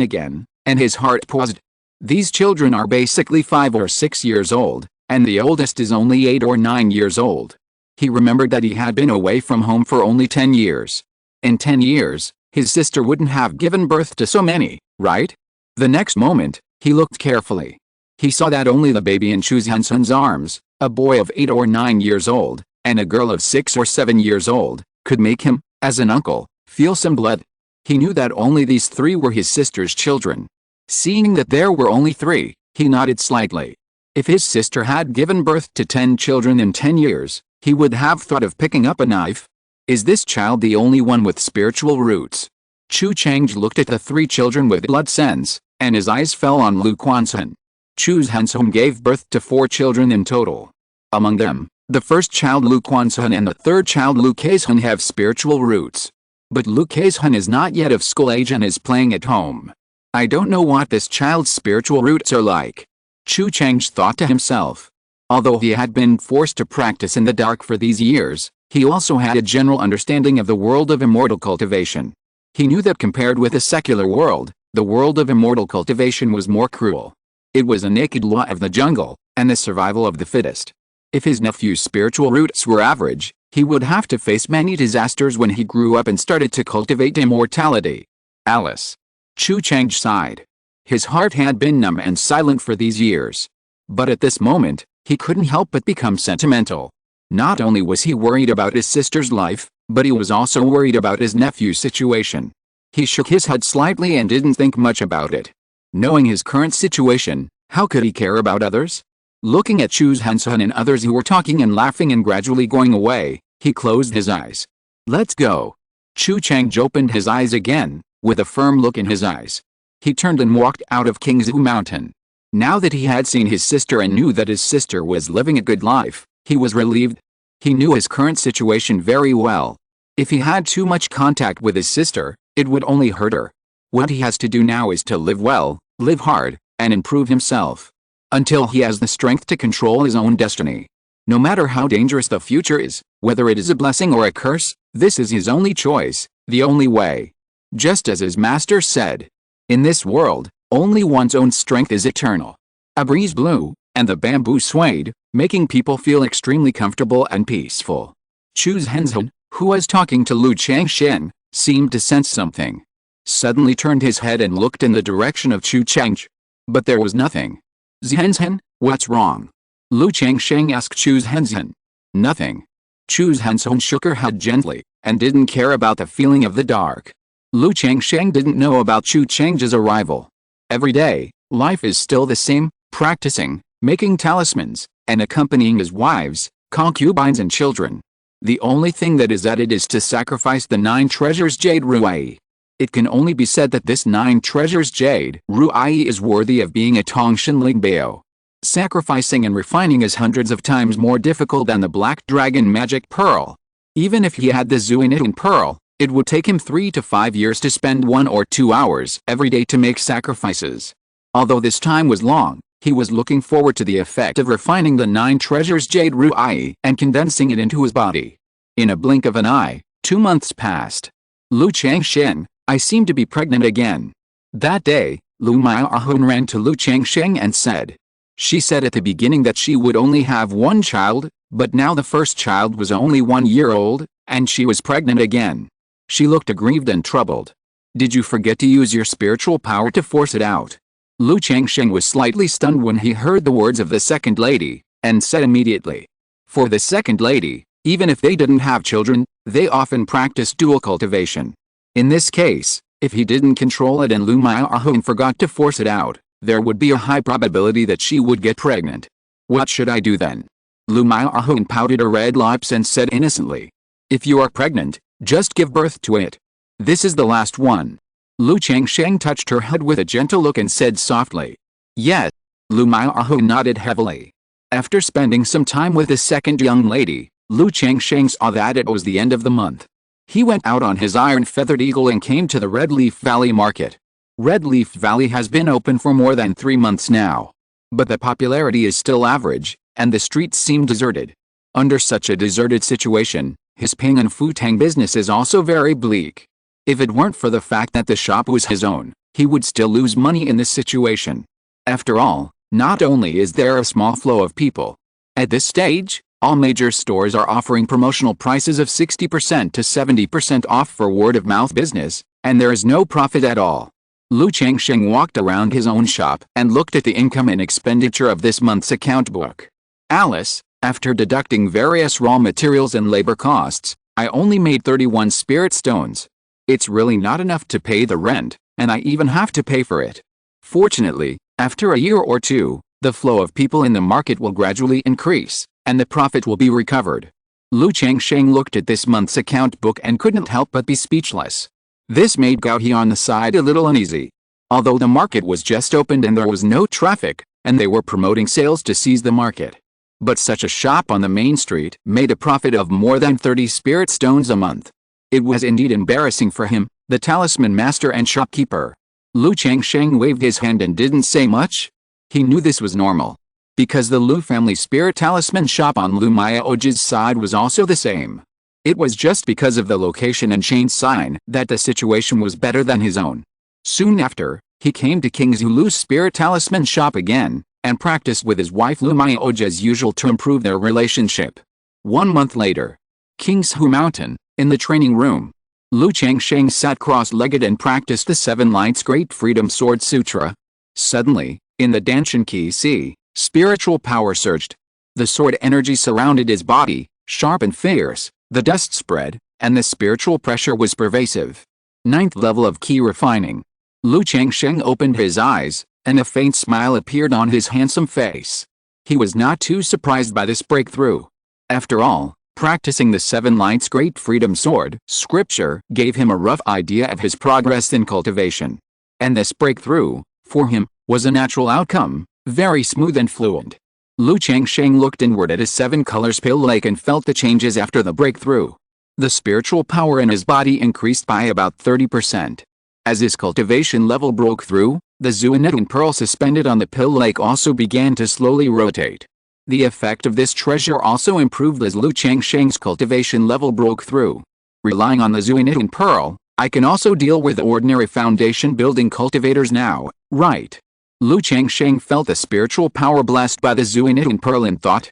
A: again, and his heart paused. These children are basically 5 or 6 years old, and the oldest is only 8 or 9 years old. He remembered that he had been away from home for only 10 years. In 10 years, His sister wouldn't have given birth to so many, right? The next moment, he looked carefully. He saw that only the baby in Chu Zhensun's arms, a boy of 8 or 9 years old, and a girl of 6 or 7 years old, could make him, as an uncle, feel some blood. He knew that only these 3 were his sister's children. Seeing that there were only 3, he nodded slightly. If his sister had given birth to 10 children in 10 years, he would have thought of picking up a knife. Is this child the only one with spiritual roots? Chu Changsheng looked at the 3 children with blood sense, and his eyes fell on Lu Quanzhen. Chu Zhensun gave birth to 4 children in total. Among them, the first child Lu Quanzhen and the third child Lu Keizhen have spiritual roots. But Lu Keizhen is not yet of school age and is playing at home. I don't know what this child's spiritual roots are like. Chu Changsheng thought to himself. Although he had been forced to practice in the dark for these years, he also had a general understanding of the world of immortal cultivation. He knew that compared with the secular world, the world of immortal cultivation was more cruel. It was a naked law of the jungle, and the survival of the fittest. If his nephew's spiritual roots were average, he would have to face many disasters when he grew up and started to cultivate immortality. Alice. Chu Changsheng sighed. His heart had been numb and silent for these years. But at this moment, he couldn't help but become sentimental. Not only was he worried about his sister's life, but he was also worried about his nephew's situation. He shook his head slightly and didn't think much about it. Knowing his current situation, how could he care about others? Looking at Chu Zhensun and others who were talking and laughing and gradually going away, he closed his eyes. Let's go. Chu Changsheng opened his eyes again, with a firm look in his eyes. He turned and walked out of Qingzhu Mountain. Now that he had seen his sister and knew that his sister was living a good life, he was relieved. He knew his current situation very well. If he had too much contact with his sister, it would only hurt her. What he has to do now is to live well, live hard, and improve himself. Until he has the strength to control his own destiny. No matter how dangerous the future is, whether it is a blessing or a curse, this is his only choice, the only way. Just as his master said, in this world, only one's own strength is eternal. A breeze blew, and the bamboo swayed, making people feel extremely comfortable and peaceful. Chu Zhensun, who was talking to Lu Changsheng, seemed to sense something. Suddenly turned his head and looked in the direction of Chu Changsheng. But there was nothing. Zhensun, what's wrong? Lu Changsheng asked Chu Zhensun. Nothing. Chu Zhensun shook her head gently, and didn't care about the feeling of the dark. Lu Changsheng didn't know about Chu Changsheng's arrival. Every day, life is still the same, practicing, making talismans, and accompanying his wives, concubines and children. The only thing that is added is to sacrifice the 9 treasures jade ruai. It can only be said that this 9 treasures jade ruai is worthy of being a Tongshan Lingbao. Sacrificing and refining is hundreds of times more difficult than the black dragon magic pearl. Even if he had the Zuinitin pearl, it would take him 3 to 5 years to spend 1 or 2 hours every day to make sacrifices. Although this time was long, he was looking forward to the effect of refining the 9 treasures jade ruai and condensing it into his body. In a blink of an eye, 2 months passed. Lu Changsheng, I seem to be pregnant again. That day, Lu Miaohun ran to Lu Changsheng and said. She said at the beginning that she would only have 1 child, but now the first child was only 1 year old, and she was pregnant again. She looked aggrieved and troubled. Did you forget to use your spiritual power to force it out? Lu Changsheng was slightly stunned when he heard the words of the second lady, and said immediately. For the second lady, even if they didn't have children, they often practice dual cultivation. In this case, if he didn't control it and Lu Miaohun forgot to force it out, there would be a high probability that she would get pregnant. What should I do then? Lu Miaohun pouted her red lips and said innocently. If you are pregnant, just give birth to it. This is the last one. Lu Changsheng touched her head with a gentle look and said softly. Yes. Lu Miaohun nodded heavily. After spending some time with the second young lady, Lu Changsheng saw that it was the end of the month. He went out on his iron-feathered eagle and came to the Red Leaf Valley market. Red Leaf Valley has been open for more than 3 months now. But the popularity is still average, and the streets seem deserted. Under such a deserted situation, his Ping and Futang business is also very bleak. If it weren't for the fact that the shop was his own, he would still lose money in this situation. After all, not only is there a small flow of people. At this stage, all major stores are offering promotional prices of 60% to 70% off for word-of-mouth business, and there is no profit at all. Lu Changsheng walked around his own shop and looked at the income and expenditure of this month's account book. Alice, after deducting various raw materials and labor costs, I only made 31 spirit stones. It's really not enough to pay the rent, and I even have to pay for it. Fortunately, after a year or two, the flow of people in the market will gradually increase, and the profit will be recovered. Lu Changsheng looked at this month's account book and couldn't help but be speechless. This made Gao He on the side a little uneasy. Although the market was just opened and there was no traffic, and they were promoting sales to seize the market. But such a shop on the main street made a profit of more than 30 spirit stones a month. It was indeed embarrassing for him, the talisman master and shopkeeper. Lu Changsheng waved his hand and didn't say much. He knew this was normal. Because the Lu family spirit talisman shop on Lu Mayaoji's side was also the same. It was just because of the location and chain sign that the situation was better than his own. Soon after, he came to Qingzhu Lu's spirit talisman shop again, and practiced with his wife Lu Mayaoji as usual to improve their relationship. 1 month later, Qingzhu Mountain, in the training room, Lu Changsheng sat cross-legged and practiced the 7 Lights Great Freedom Sword Sutra. Suddenly, in the Danshan Qi Sea, spiritual power surged. The sword energy surrounded his body, sharp and fierce, the dust spread, and the spiritual pressure was pervasive. 9th level of Qi refining. Lu Changsheng opened his eyes, and a faint smile appeared on his handsome face. He was not too surprised by this breakthrough. After all, practicing the 7 Lights Great Freedom Sword scripture gave him a rough idea of his progress in cultivation. And this breakthrough, for him, was a natural outcome, very smooth and fluent. Lu Changsheng looked inward at his 7 colors pale lake and felt the changes after the breakthrough. The spiritual power in his body increased by about 30%. As his cultivation level broke through, the Zuinitan pearl suspended on the pill lake also began to slowly rotate. The effect of this treasure also improved as Lu Changsheng's cultivation level broke through. Relying on the Zuinitan pearl, I can also deal with ordinary foundation building cultivators now, right? Lu Changsheng felt the spiritual power blessed by the Zuinitan pearl and thought.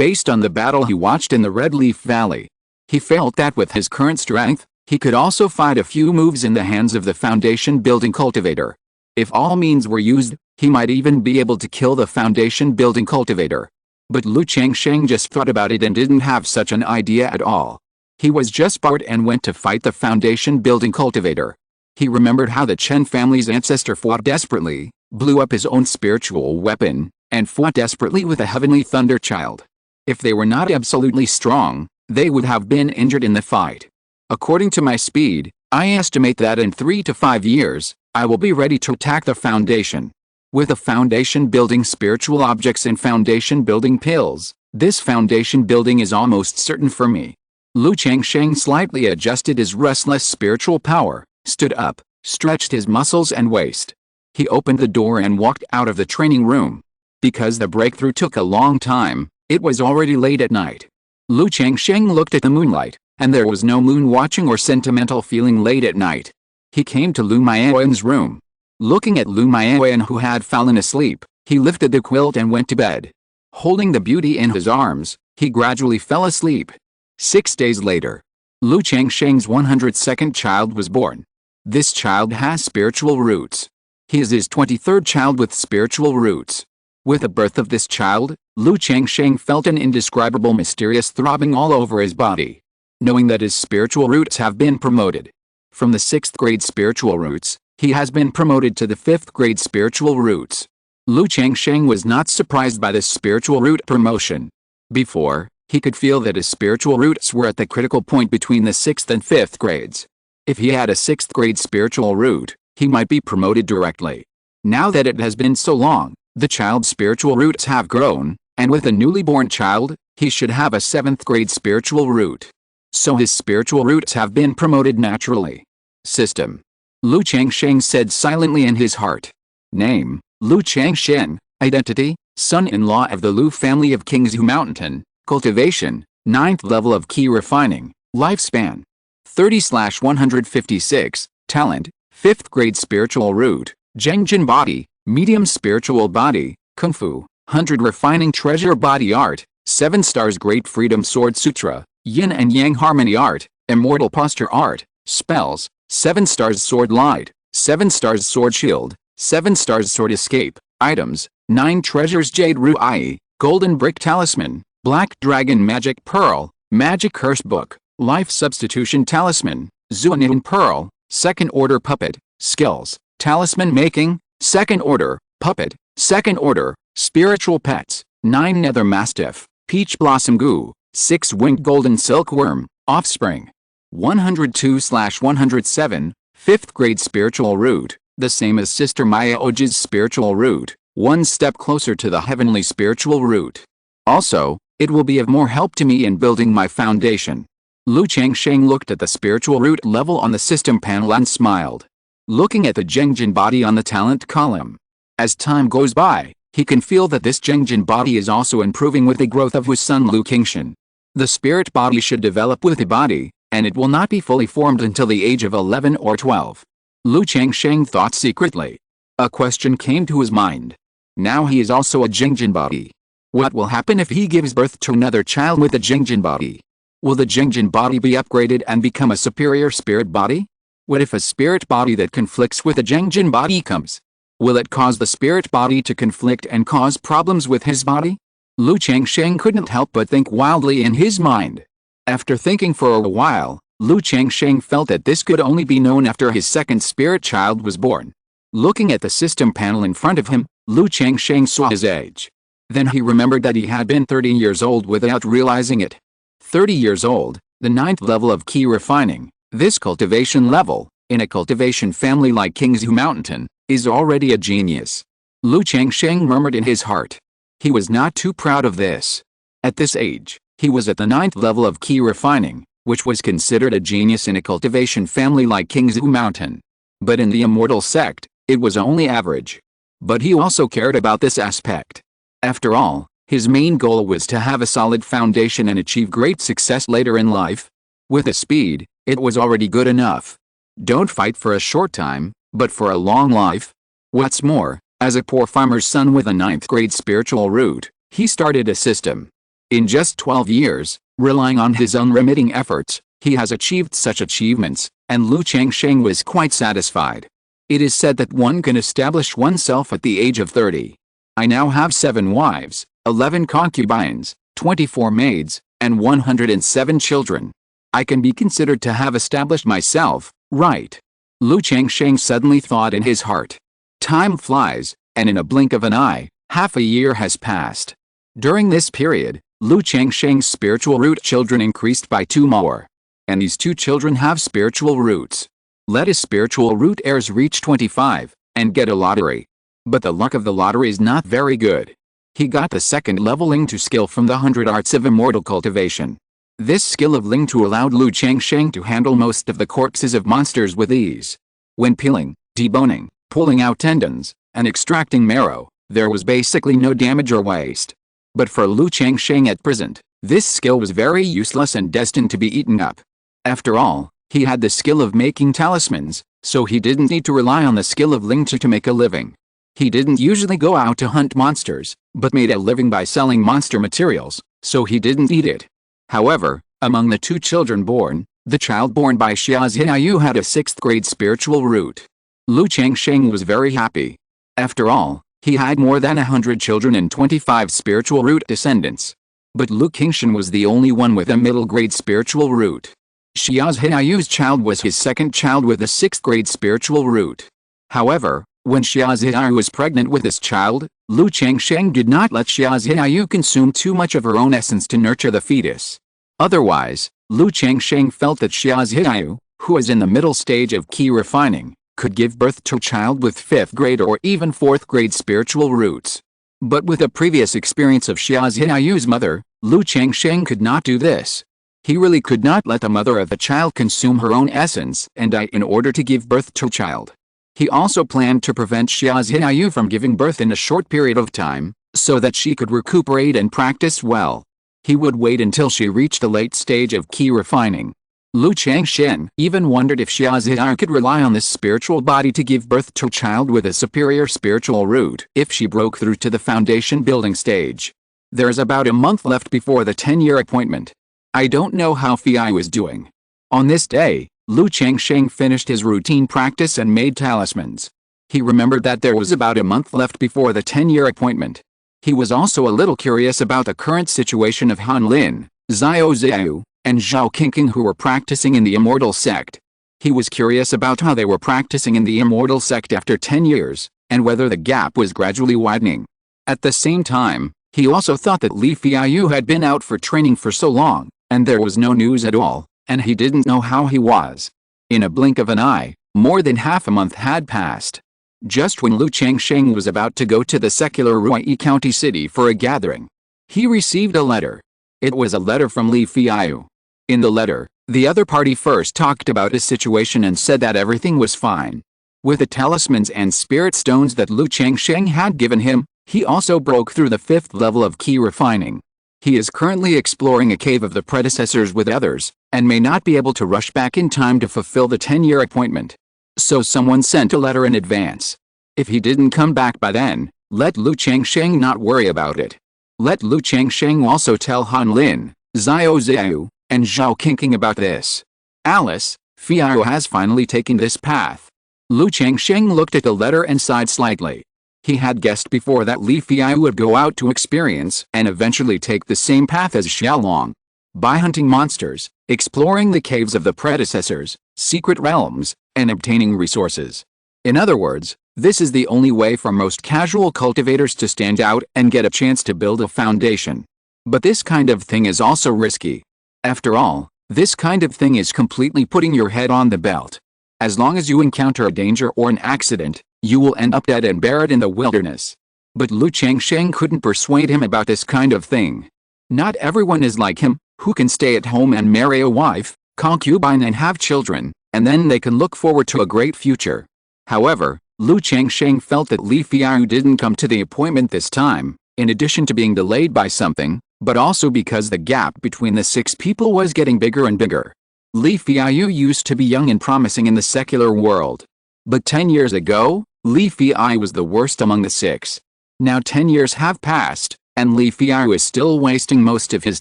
A: Based on the battle he watched in the Red Leaf Valley, he felt that with his current strength, he could also fight a few moves in the hands of the foundation building cultivator. If all means were used, he might even be able to kill the foundation building cultivator. But Lu Changsheng just thought about it and didn't have such an idea at all. He was just bored and went to fight the foundation building cultivator. He remembered how the Chen family's ancestor fought desperately, blew up his own spiritual weapon, and fought desperately with a heavenly thunder child. If they were not absolutely strong, they would have been injured in the fight. According to my speed, I estimate that in 3 to 5 years, I will be ready to attack the foundation. With a foundation building spiritual objects and foundation building pills, this foundation building is almost certain for me. Lu Changsheng slightly adjusted his restless spiritual power, stood up, stretched his muscles and waist. He opened the door and walked out of the training room. Because the breakthrough took a long time, it was already late at night. Lu Changsheng looked at the moonlight, and there was no moon watching or sentimental feeling late at night. He came to Lu Maoyan's room. Looking at Lu Maoyan who had fallen asleep, he lifted the quilt and went to bed. Holding the beauty in his arms, he gradually fell asleep. 6 days later, Lu Changsheng's 102nd child was born. This child has spiritual roots. He is his 23rd child with spiritual roots. With the birth of this child, Lu Changsheng felt an indescribable mysterious throbbing all over his body. Knowing that his spiritual roots have been promoted. From the 6th grade spiritual roots, he has been promoted to the 5th grade spiritual roots. Lu Changsheng was not surprised by this spiritual root promotion. Before, he could feel that his spiritual roots were at the critical point between the 6th and 5th grades. If he had a 6th grade spiritual root, he might be promoted directly. Now that it has been so long, the child's spiritual roots have grown, and with a newly born child, he should have a 7th grade spiritual root. So his spiritual roots have been promoted naturally. System. Lu Changsheng said silently in his heart. Name, Lu Changshen. Identity, son-in-law of the Lu family of Qingzhu Mountain. Cultivation, 9th level of Qi refining. Lifespan, 30/156. Talent, 5th grade spiritual root. Zhengjin body, medium spiritual body. Kung Fu, 100 refining treasure body art. 7 stars great freedom sword sutra. Yin and Yang harmony art. Immortal posture art. Spells, 7 stars sword light, 7 stars sword shield, 7 stars sword escape, items, 9 treasures jade ruai, golden brick talisman, black dragon magic pearl, magic curse book, life substitution talisman, Zuanin pearl, second order puppet, skills, talisman making, second order, puppet, second order, spiritual pets, 9 nether mastiff, peach blossom goo, 6 winged golden silkworm, offspring. 102/107, 5th grade spiritual root, the same as Sister Maya Oji's spiritual root, one step closer to the heavenly spiritual root. Also, it will be of more help to me in building my foundation. Lu Changsheng looked at the spiritual root level on the system panel and smiled. Looking at the Zhengjin body on the talent column. As time goes by, he can feel that this Zhengjin body is also improving with the growth of his son Lu Qingshan. The spirit body should develop with the body, and it will not be fully formed until the age of 11 or 12. Lu Changsheng thought secretly. A question came to his mind. Now he is also a Zhengjin body. What will happen if he gives birth to another child with a Zhengjin body? Will the Zhengjin body be upgraded and become a superior spirit body? What if a spirit body that conflicts with a Zhengjin body comes? Will it cause the spirit body to conflict and cause problems with his body? Lu Changsheng couldn't help but think wildly in his mind. After thinking for a while, Lu Changsheng felt that this could only be known after his second spirit child was born. Looking at the system panel in front of him, Lu Changsheng saw his age. Then he remembered that he had been 30 years old without realizing it. 30 years old, the 9th level of key refining, this cultivation level, in a cultivation family like Qingzhu Mountain, is already a genius. Lu Changsheng murmured in his heart. He was not too proud of this. At this age, he was at the 9th level of key refining, which was considered a genius in a cultivation family like Qingzhu Mountain. But in the Immortal Sect, it was only average. But he also cared about this aspect. After all, his main goal was to have a solid foundation and achieve great success later in life. With a speed, it was already good enough. Don't fight for a short time, but for a long life. What's more, as a poor farmer's son with a 9th grade spiritual root, he started a system. In just 12 years, relying on his unremitting efforts, he has achieved such achievements, and Lu Changsheng was quite satisfied. It is said that one can establish oneself at the age of 30. I now have 7 wives, 11 concubines, 24 maids, and 107 children. I can be considered to have established myself, right? Lu Changsheng suddenly thought in his heart. Time flies, and in a blink of an eye, half a year has passed. During this period, Lu Changsheng's spiritual root children increased by 2 more. And these 2 children have spiritual roots. Let his spiritual root heirs reach 25, and get a lottery. But the luck of the lottery is not very good. He got the 2nd level Lingtu skill from the 100 arts of immortal cultivation. This skill of Lingtu allowed Lu Changsheng to handle most of the corpses of monsters with ease. When peeling, deboning, pulling out tendons, and extracting marrow, there was basically no damage or waste. But for Lu Changsheng at present, this skill was very useless and destined to be eaten up. After all, he had the skill of making talismans, so he didn't need to rely on the skill of Lingtu to make a living. He didn't usually go out to hunt monsters, but made a living by selling monster materials, so he didn't eat it. However, among the 2 children born, the child born by Xiaoziayu had a 6th grade spiritual root. Lu Changsheng was very happy. After all, he had more than 100 children and 25 spiritual root descendants. But Lu Qingshan was the only one with a middle grade spiritual root. Xiaoziayu's child was his 2nd child with a 6th grade spiritual root. However, when Xiaoziayu was pregnant with this child, Lu Changsheng did not let Xiaoziayu consume too much of her own essence to nurture the fetus. Otherwise, Lu Changsheng felt that Xiaoziayu, who was in the middle stage of key refining, could give birth to a child with 5th grade or even 4th grade spiritual roots. But with a previous experience of Xiaoziayu's mother, Lu Changsheng could not do this. He really could not let the mother of the child consume her own essence and die in order to give birth to a child. He also planned to prevent Xiaoziayu from giving birth in a short period of time, so that she could recuperate and practice well. He would wait until she reached the late stage of key refining. Lu Changsheng even wondered if Xiaoziayu could rely on this spiritual body to give birth to a child with a superior spiritual root if she broke through to the foundation building stage. There's about a month left before the 10-year appointment. I don't know how Fi was doing. On this day, Lu Changsheng finished his routine practice and made talismans. He remembered that there was about a month left before the 10-year appointment. He was also a little curious about the current situation of Han Lin, Xiao Xiao, and Zhao Qingqing, who were practicing in the Immortal Sect. He was curious about how they were practicing in the Immortal Sect after 10 years, and whether the gap was gradually widening. At the same time, he also thought that Li Feiyu had been out for training for so long, and there was no news at all, and he didn't know how he was. In a blink of an eye, more than half a month had passed. Just when Lu Changsheng was about to go to the secular Ruyi County city for a gathering, he received a letter. It was a letter from Li Feiyu. In the letter, the other party first talked about his situation and said that everything was fine. With the talismans and spirit stones that Lu Changsheng had given him, he also broke through the 5th level of key refining. He is currently exploring a cave of the predecessors with others, and may not be able to rush back in time to fulfill the 10-year appointment. So someone sent a letter in advance. If he didn't come back by then, let Lu Changsheng not worry about it. Let Lu Changsheng also tell Han Lin, Xiao Xiao, and Zhao Qingqing about this. Alice, Feiyu has finally taken this path. Lu Changsheng looked at the letter and sighed slightly. He had guessed before that Li Feiyu would go out to experience and eventually take the same path as Xiaolong. By hunting monsters, exploring the caves of the predecessors, secret realms, and obtaining resources. In other words, this is the only way for most casual cultivators to stand out and get a chance to build a foundation. But this kind of thing is also risky. After all, this kind of thing is completely putting your head on the belt. As long as you encounter a danger or an accident, you will end up dead and buried in the wilderness. But Lu Changsheng couldn't persuade him about this kind of thing. Not everyone is like him, who can stay at home and marry a wife, concubine and have children, and then they can look forward to a great future. However, Lu Changsheng felt that Li Feiyu didn't come to the appointment this time, in addition to being delayed by something, but also because the gap between the 6 people was getting bigger and bigger. Li Feiyu used to be young and promising in the secular world. But 10 years ago, Li Feiyu was the worst among the 6. Now 10 years have passed, and Li Feiyu is still wasting most of his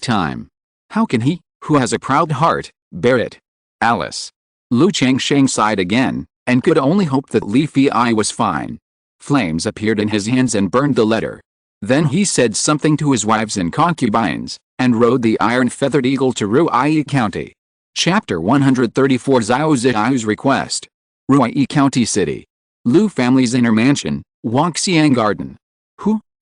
A: time. How can he, who has a proud heart, bear it? Alice. Lu Changsheng sighed again, and could only hope that Li Feiyu was fine. Flames appeared in his hands and burned the letter. Then he said something to his wives and concubines, and rode the iron-feathered eagle to Ruyi County. Chapter 134 Xiao Xiao's Request. Ruyi County City. Lu family's inner mansion, Wangxiang Garden.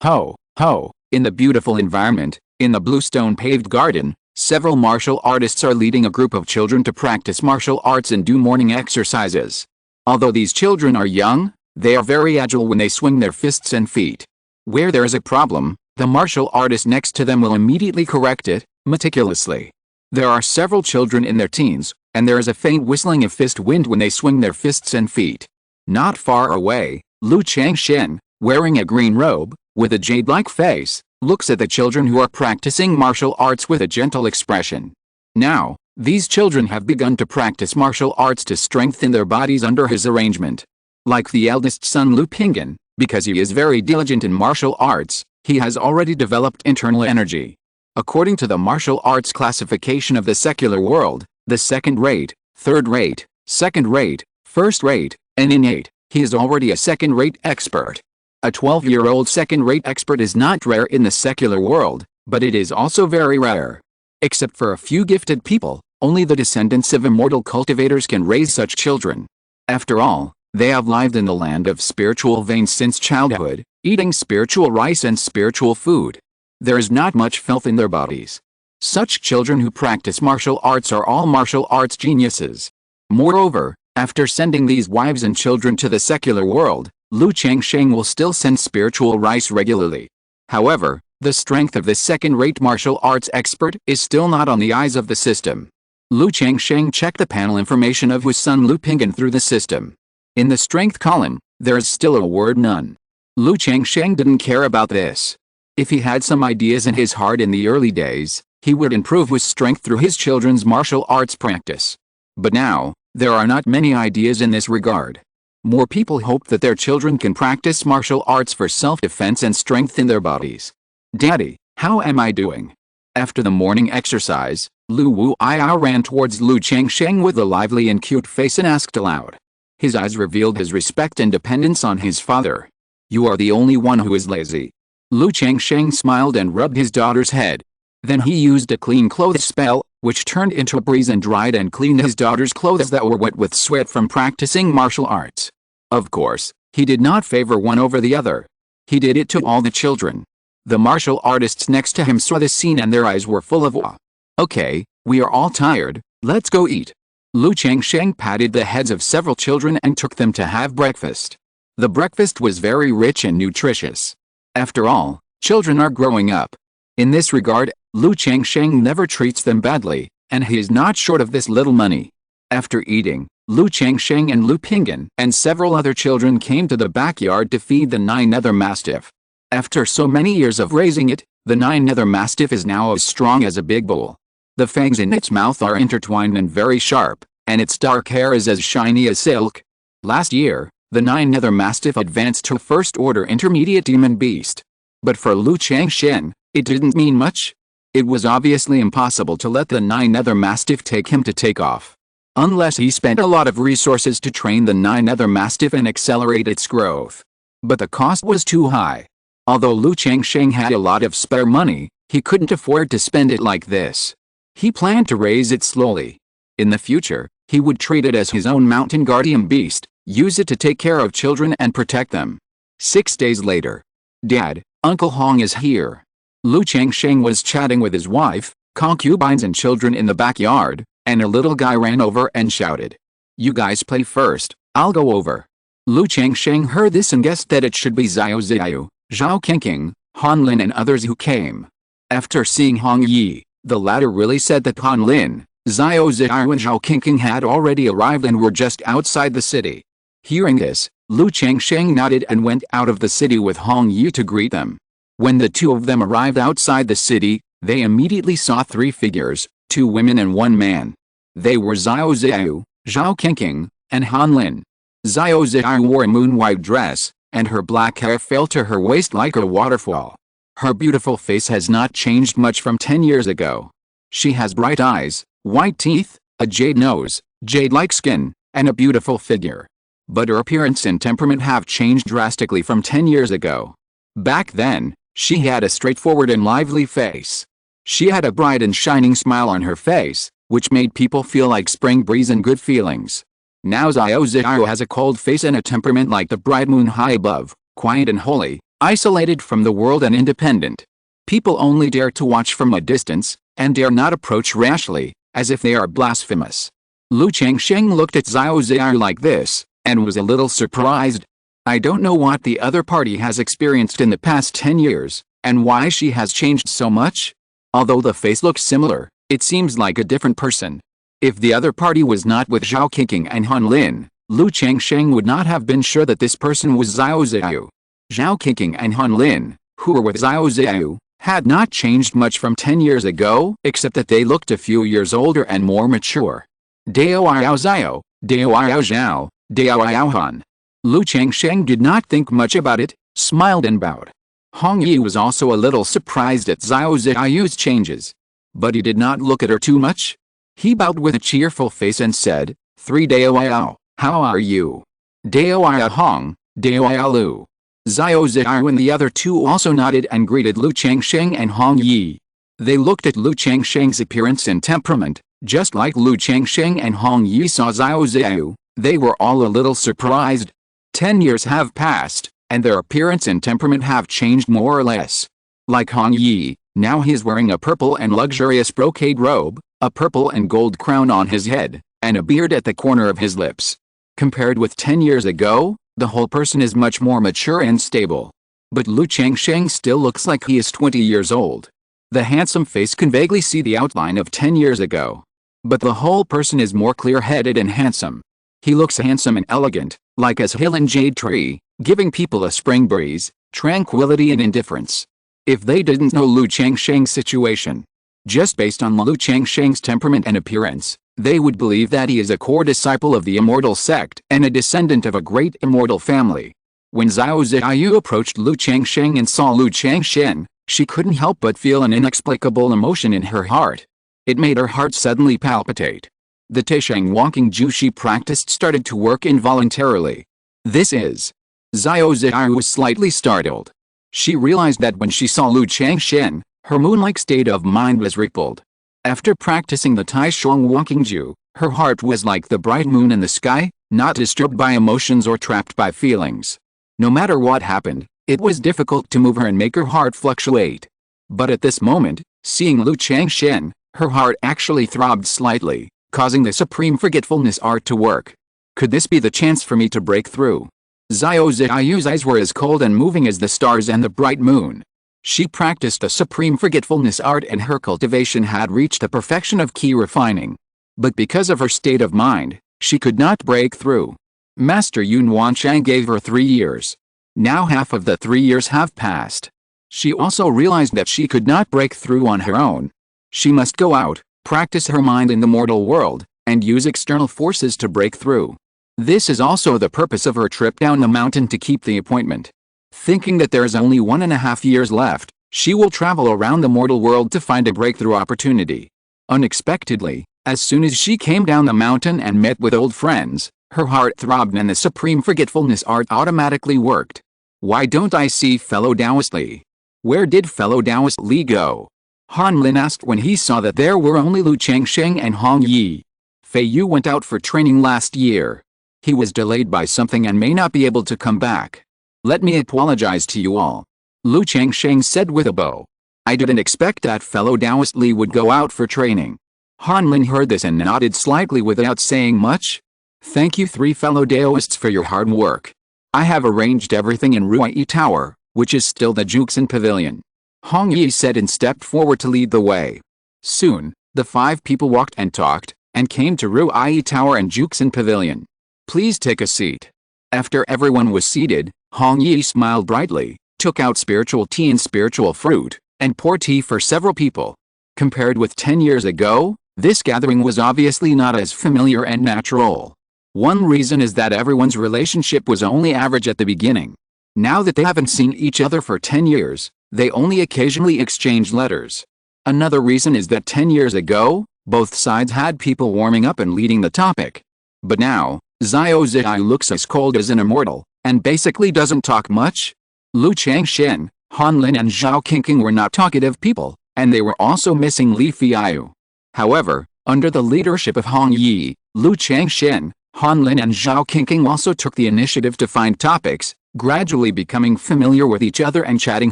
A: Ho, in the beautiful environment, in the bluestone paved garden, several martial artists are leading a group of children to practice martial arts and do morning exercises. Although these children are young, they are very agile when they swing their fists and feet. Where there is a problem, the martial artist next to them will immediately correct it, meticulously. There are several children in their teens, and there is a faint whistling of fist wind when they swing their fists and feet. Not far away, Lu Changsheng, wearing a green robe, with a jade-like face, looks at the children who are practicing martial arts with a gentle expression. Now, these children have begun to practice martial arts to strengthen their bodies under his arrangement. Like the eldest son Lu Pingyan, because he is very diligent in martial arts, he has already developed internal energy. According to the martial arts classification of the secular world, the second-rate, third-rate, second-rate, first-rate, and innate, he is already a second-rate expert. A 12-year-old second-rate expert is not rare in the secular world, but it is also very rare. Except for a few gifted people, only the descendants of immortal cultivators can raise such children. After all, they have lived in the land of spiritual veins since childhood, eating spiritual rice and spiritual food. There is not much filth in their bodies. Such children who practice martial arts are all martial arts geniuses. Moreover, after sending these wives and children to the secular world, Lu Changsheng will still send spiritual rice regularly. However, the strength of this second-rate martial arts expert is still not on the eyes of the system. Lu Changsheng checked the panel information of his son Lu Pingyan through the system. In the strength column, there is still a word none. Lu Changsheng didn't care about this. If he had some ideas in his heart in the early days, he would improve his strength through his children's martial arts practice. But now, there are not many ideas in this regard. More people hope that their children can practice martial arts for self-defense and strengthen their bodies. Daddy, how am I doing? After the morning exercise, Lu Wuiao ran towards Lu Changsheng with a lively and cute face and asked aloud. His eyes revealed his respect and dependence on his father. "You are the only one who is lazy." Lu Changsheng smiled and rubbed his daughter's head. Then he used a clean clothes spell, which turned into a breeze and dried and cleaned his daughter's clothes that were wet with sweat from practicing martial arts. Of course, he did not favor one over the other. He did it to all the children. The martial artists next to him saw the scene and their eyes were full of awe. "Okay, we are all tired, let's go eat." Lu Changsheng patted the heads of several children and took them to have breakfast. The breakfast was very rich and nutritious. After all, children are growing up. In this regard, Lu Changsheng never treats them badly, and he is not short of this little money. After eating, Lu Changsheng and Lu Pingyan and several other children came to the backyard to feed the 9-nether mastiff. After so many years of raising it, the 9-nether mastiff is now as strong as a big bull. The fangs in its mouth are intertwined and very sharp, and its dark hair is as shiny as silk. Last year, the 9-nether mastiff advanced to first-order intermediate demon beast. But for Lu Changsheng, it didn't mean much. It was obviously impossible to let the 9-nether mastiff take him to take off. Unless he spent a lot of resources to train the 9-nether mastiff and accelerate its growth. But the cost was too high. Although Lu Changsheng had a lot of spare money, he couldn't afford to spend it like this. He planned to raise it slowly. In the future, he would treat it as his own mountain guardian beast, use it to take care of children and protect them. 6 days later. "Dad, Uncle Hong is here." Lu Changsheng was chatting with his wife, concubines and children in the backyard, and a little guy ran over and shouted. "You guys play first, I'll go over." Lu Changsheng heard this and guessed that it should be Xiao Xiao, Zhao Qingqing, Han Lin and others who came. After seeing Hong Yi, the latter really said that Han Lin, Xiao Xiao and Zhao Qingqing had already arrived and were just outside the city. Hearing this, Lu Changsheng nodded and went out of the city with Hong Yi to greet them. When the two of them arrived outside the city, they immediately saw 3 figures, 2 women and 1 man. They were Xiao Xiao, Zhao Qingqing, and Han Lin. Xiao Xiao wore a moon-white dress, and her black hair fell to her waist like a waterfall. Her beautiful face has not changed much from 10 years ago. She has bright eyes, white teeth, a jade nose, jade-like skin, and a beautiful figure. But her appearance and temperament have changed drastically from 10 years ago. Back then, she had a straightforward and lively face. She had a bright and shining smile on her face, which made people feel like spring breeze and good feelings. Now Xiao Xiao has a cold face and a temperament like the bright moon high above, quiet and holy, isolated from the world and independent. People only dare to watch from a distance, and dare not approach rashly, as if they are blasphemous. Lu Changsheng looked at Xiao Xiao like this, and was a little surprised. I don't know what the other party has experienced in the past 10 years, and why she has changed so much. Although the face looks similar, it seems like a different person. If the other party was not with Zhao Qingqing and Han Lin, Lu Changsheng would not have been sure that this person was Xiao Xiao. Zhao Qingqing and Han Lin, who were with Xiao Xiao, had not changed much from 10 years ago, except that they looked a few years older and more mature. Dao Yao Xiao, Dao Yao Zhao, Dao Yao Han. Lu Changsheng did not think much about it, smiled and bowed. Hong Yi was also a little surprised at Xiao Xiao's changes. But he did not look at her too much. He bowed with a cheerful face and said, 3 Dao Yao, how are you? Dao Yao Hong, Dao Yao Lu. Xiao Xiao and the other 2 also nodded and greeted Lu Changsheng and Hong Yi. They looked at Lu Changsheng's appearance and temperament, just like Lu Changsheng and Hong Yi saw Xiao Xiao. They were all a little surprised. 10 years have passed, and their appearance and temperament have changed more or less. Like Hong Yi, now he is wearing a purple and luxurious brocade robe, a purple and gold crown on his head, and a beard at the corner of his lips. Compared with 10 years ago, the whole person is much more mature and stable. But Lu Changsheng still looks like he is 20 years old. The handsome face can vaguely see the outline of 10 years ago. But the whole person is more clear-headed and handsome. He looks handsome and elegant, like a hill and jade tree, giving people a spring breeze, tranquility and indifference. If they didn't know Lu Changsheng's situation, just based on Lu Changsheng's temperament and appearance, they would believe that he is a core disciple of the Immortal Sect and a descendant of a great immortal family. When Xiao Xiao approached Lu Changsheng and saw Lu Changsheng, She couldn't help but feel an inexplicable emotion in her heart. It made her heart suddenly palpitate. The Taisheng Qingzhu she practiced started to work involuntarily. This is. Xiao Ziyu was slightly startled. She realized that when she saw Lu Changsheng, her moon-like state of mind was rippled. After practicing the Taisheng Qingzhu, her heart was like the bright moon in the sky, not disturbed by emotions or trapped by feelings. No matter what happened, it was difficult to move her and make her heart fluctuate. But at this moment, seeing Lu Changsheng, her heart actually throbbed slightly, causing the supreme forgetfulness art to work. Could this be the chance for me to break through? Xiao Ziyu's eyes were as cold and moving as the stars and the bright moon. She practiced the supreme forgetfulness art and her cultivation had reached the perfection of key refining. But because of her state of mind, she could not break through. Master Yun Wanshang gave her 3 years. Now half of the 3 years have passed. She also realized that she could not break through on her own. She must go out, practice her mind in the mortal world, and use external forces to break through. This is also the purpose of her trip down the mountain to keep the appointment. Thinking that there is only 1.5 years left, she will travel around the mortal world to find a breakthrough opportunity. Unexpectedly, as soon as she came down the mountain and met with old friends, her heart throbbed and the supreme forgetfulness art automatically worked. Why don't I see fellow Taoist Li? Where did fellow Taoist Li go? Han Lin asked when he saw that there were only Lu Changsheng and Hong Yi. Fei Yu went out for training last year. He was delayed by something and may not be able to come back. Let me apologize to you all. Lu Changsheng said with a bow. I didn't expect that fellow Taoist Li would go out for training. Han Lin heard this and nodded slightly without saying much. Thank you 3 fellow Taoists for your hard work. I have arranged everything in Ruai Tower, which is still the Juxin Pavilion. Hong Yi said and stepped forward to lead the way. Soon, the 5 people walked and talked, and came to Ruai Tower and Juxin Pavilion. Please take a seat. After everyone was seated, Hong Yi smiled brightly, took out spiritual tea and spiritual fruit, and poured tea for several people. Compared with 10 years ago, this gathering was obviously not as familiar and natural. One reason is that everyone's relationship was only average at the beginning. Now that they haven't seen each other for 10 years, they only occasionally exchange letters. Another reason is that 10 years ago, both sides had people warming up and leading the topic. But now, Xiao Ziyu looks as cold as an immortal, and basically doesn't talk much. Lu Changsheng, Han Lin and Zhao Qingqing were not talkative people, and they were also missing Li Feiyu. However, under the leadership of Hong Yi, Lu Changsheng, Han Lin and Zhao Qingqing also took the initiative to find topics, gradually becoming familiar with each other and chatting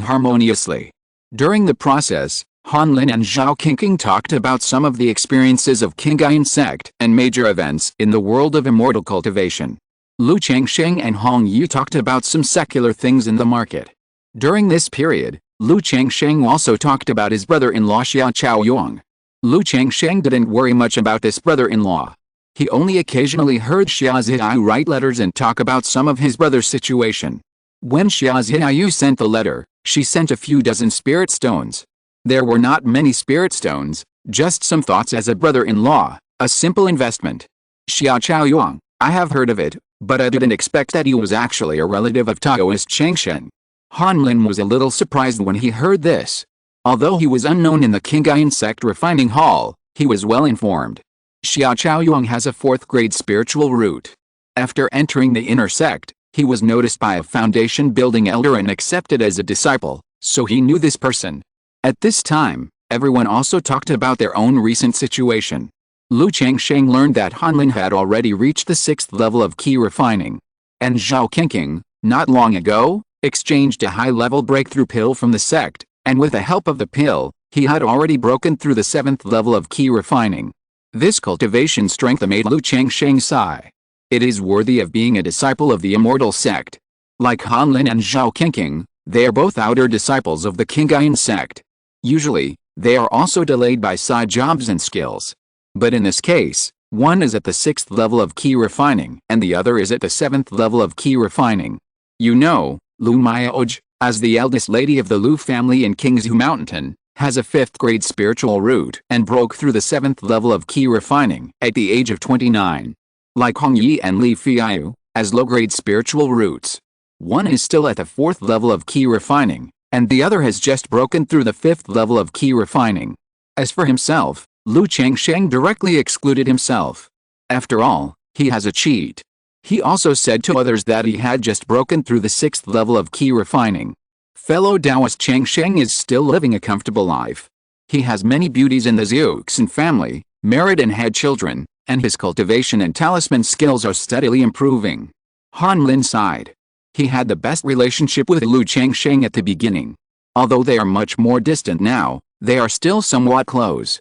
A: harmoniously. During the process, Han Lin and Zhao Qingqing talked about some of the experiences of Qingyun Sect and major events in the world of immortal cultivation. Lu Changsheng and Hong Yi talked about some secular things in the market. During this period, Lu Changsheng also talked about his brother-in-law Xia Chaoyong. Lu Changsheng didn't worry much about this brother-in-law. He only occasionally heard Xia Ziyu write letters and talk about some of his brother's situation. When Xia Ziyu sent the letter, she sent a few dozen spirit stones. There were not many spirit stones, just some thoughts as a brother-in-law, a simple investment. Xia Chaoyong, I have heard of it, but I didn't expect that he was actually a relative of Taoist Changsheng. Han Lin was a little surprised when he heard this. Although he was unknown in the Qingyun Sect refining hall, he was well informed. Xia Chaoyong has a 4th grade spiritual root. After entering the inner sect, he was noticed by a foundation building elder and accepted as a disciple, so he knew this person. At this time, everyone also talked about their own recent situation. Lu Changsheng learned that Han Lin had already reached the 6th level of key refining. And Zhao Qingqing, not long ago, exchanged a high-level breakthrough pill from the sect, and with the help of the pill, he had already broken through the 7th level of key refining. This cultivation strength made Lu Changsheng sigh. It is worthy of being a disciple of the Immortal Sect. Like Han Lin and Zhao Qingqing, they are both outer disciples of the Qingyun Sect. Usually, they are also delayed by side jobs and skills. But in this case, one is at the 6th level of key refining and the other is at the 7th level of key refining. You know, Lu Miaoj, as the eldest lady of the Lu family in Qingzhu Mountain, has a 5th grade spiritual root and broke through the 7th level of key refining at the age of 29. Like Hong Yi and Li Feiyu, as low-grade spiritual roots. One is still at the 4th level of key refining, and the other has just broken through the 5th level of key refining. As for himself, Lu Changsheng directly excluded himself. After all, he has a cheat. He also said to others that he had just broken through the 6th level of key refining. Fellow Taoist Changsheng is still living a comfortable life. He has many beauties in the Xiuxin family, married and had children, and his cultivation and talisman skills are steadily improving. Han Lin sighed. He had the best relationship with Lu Changsheng at the beginning. Although they are much more distant now, they are still somewhat close.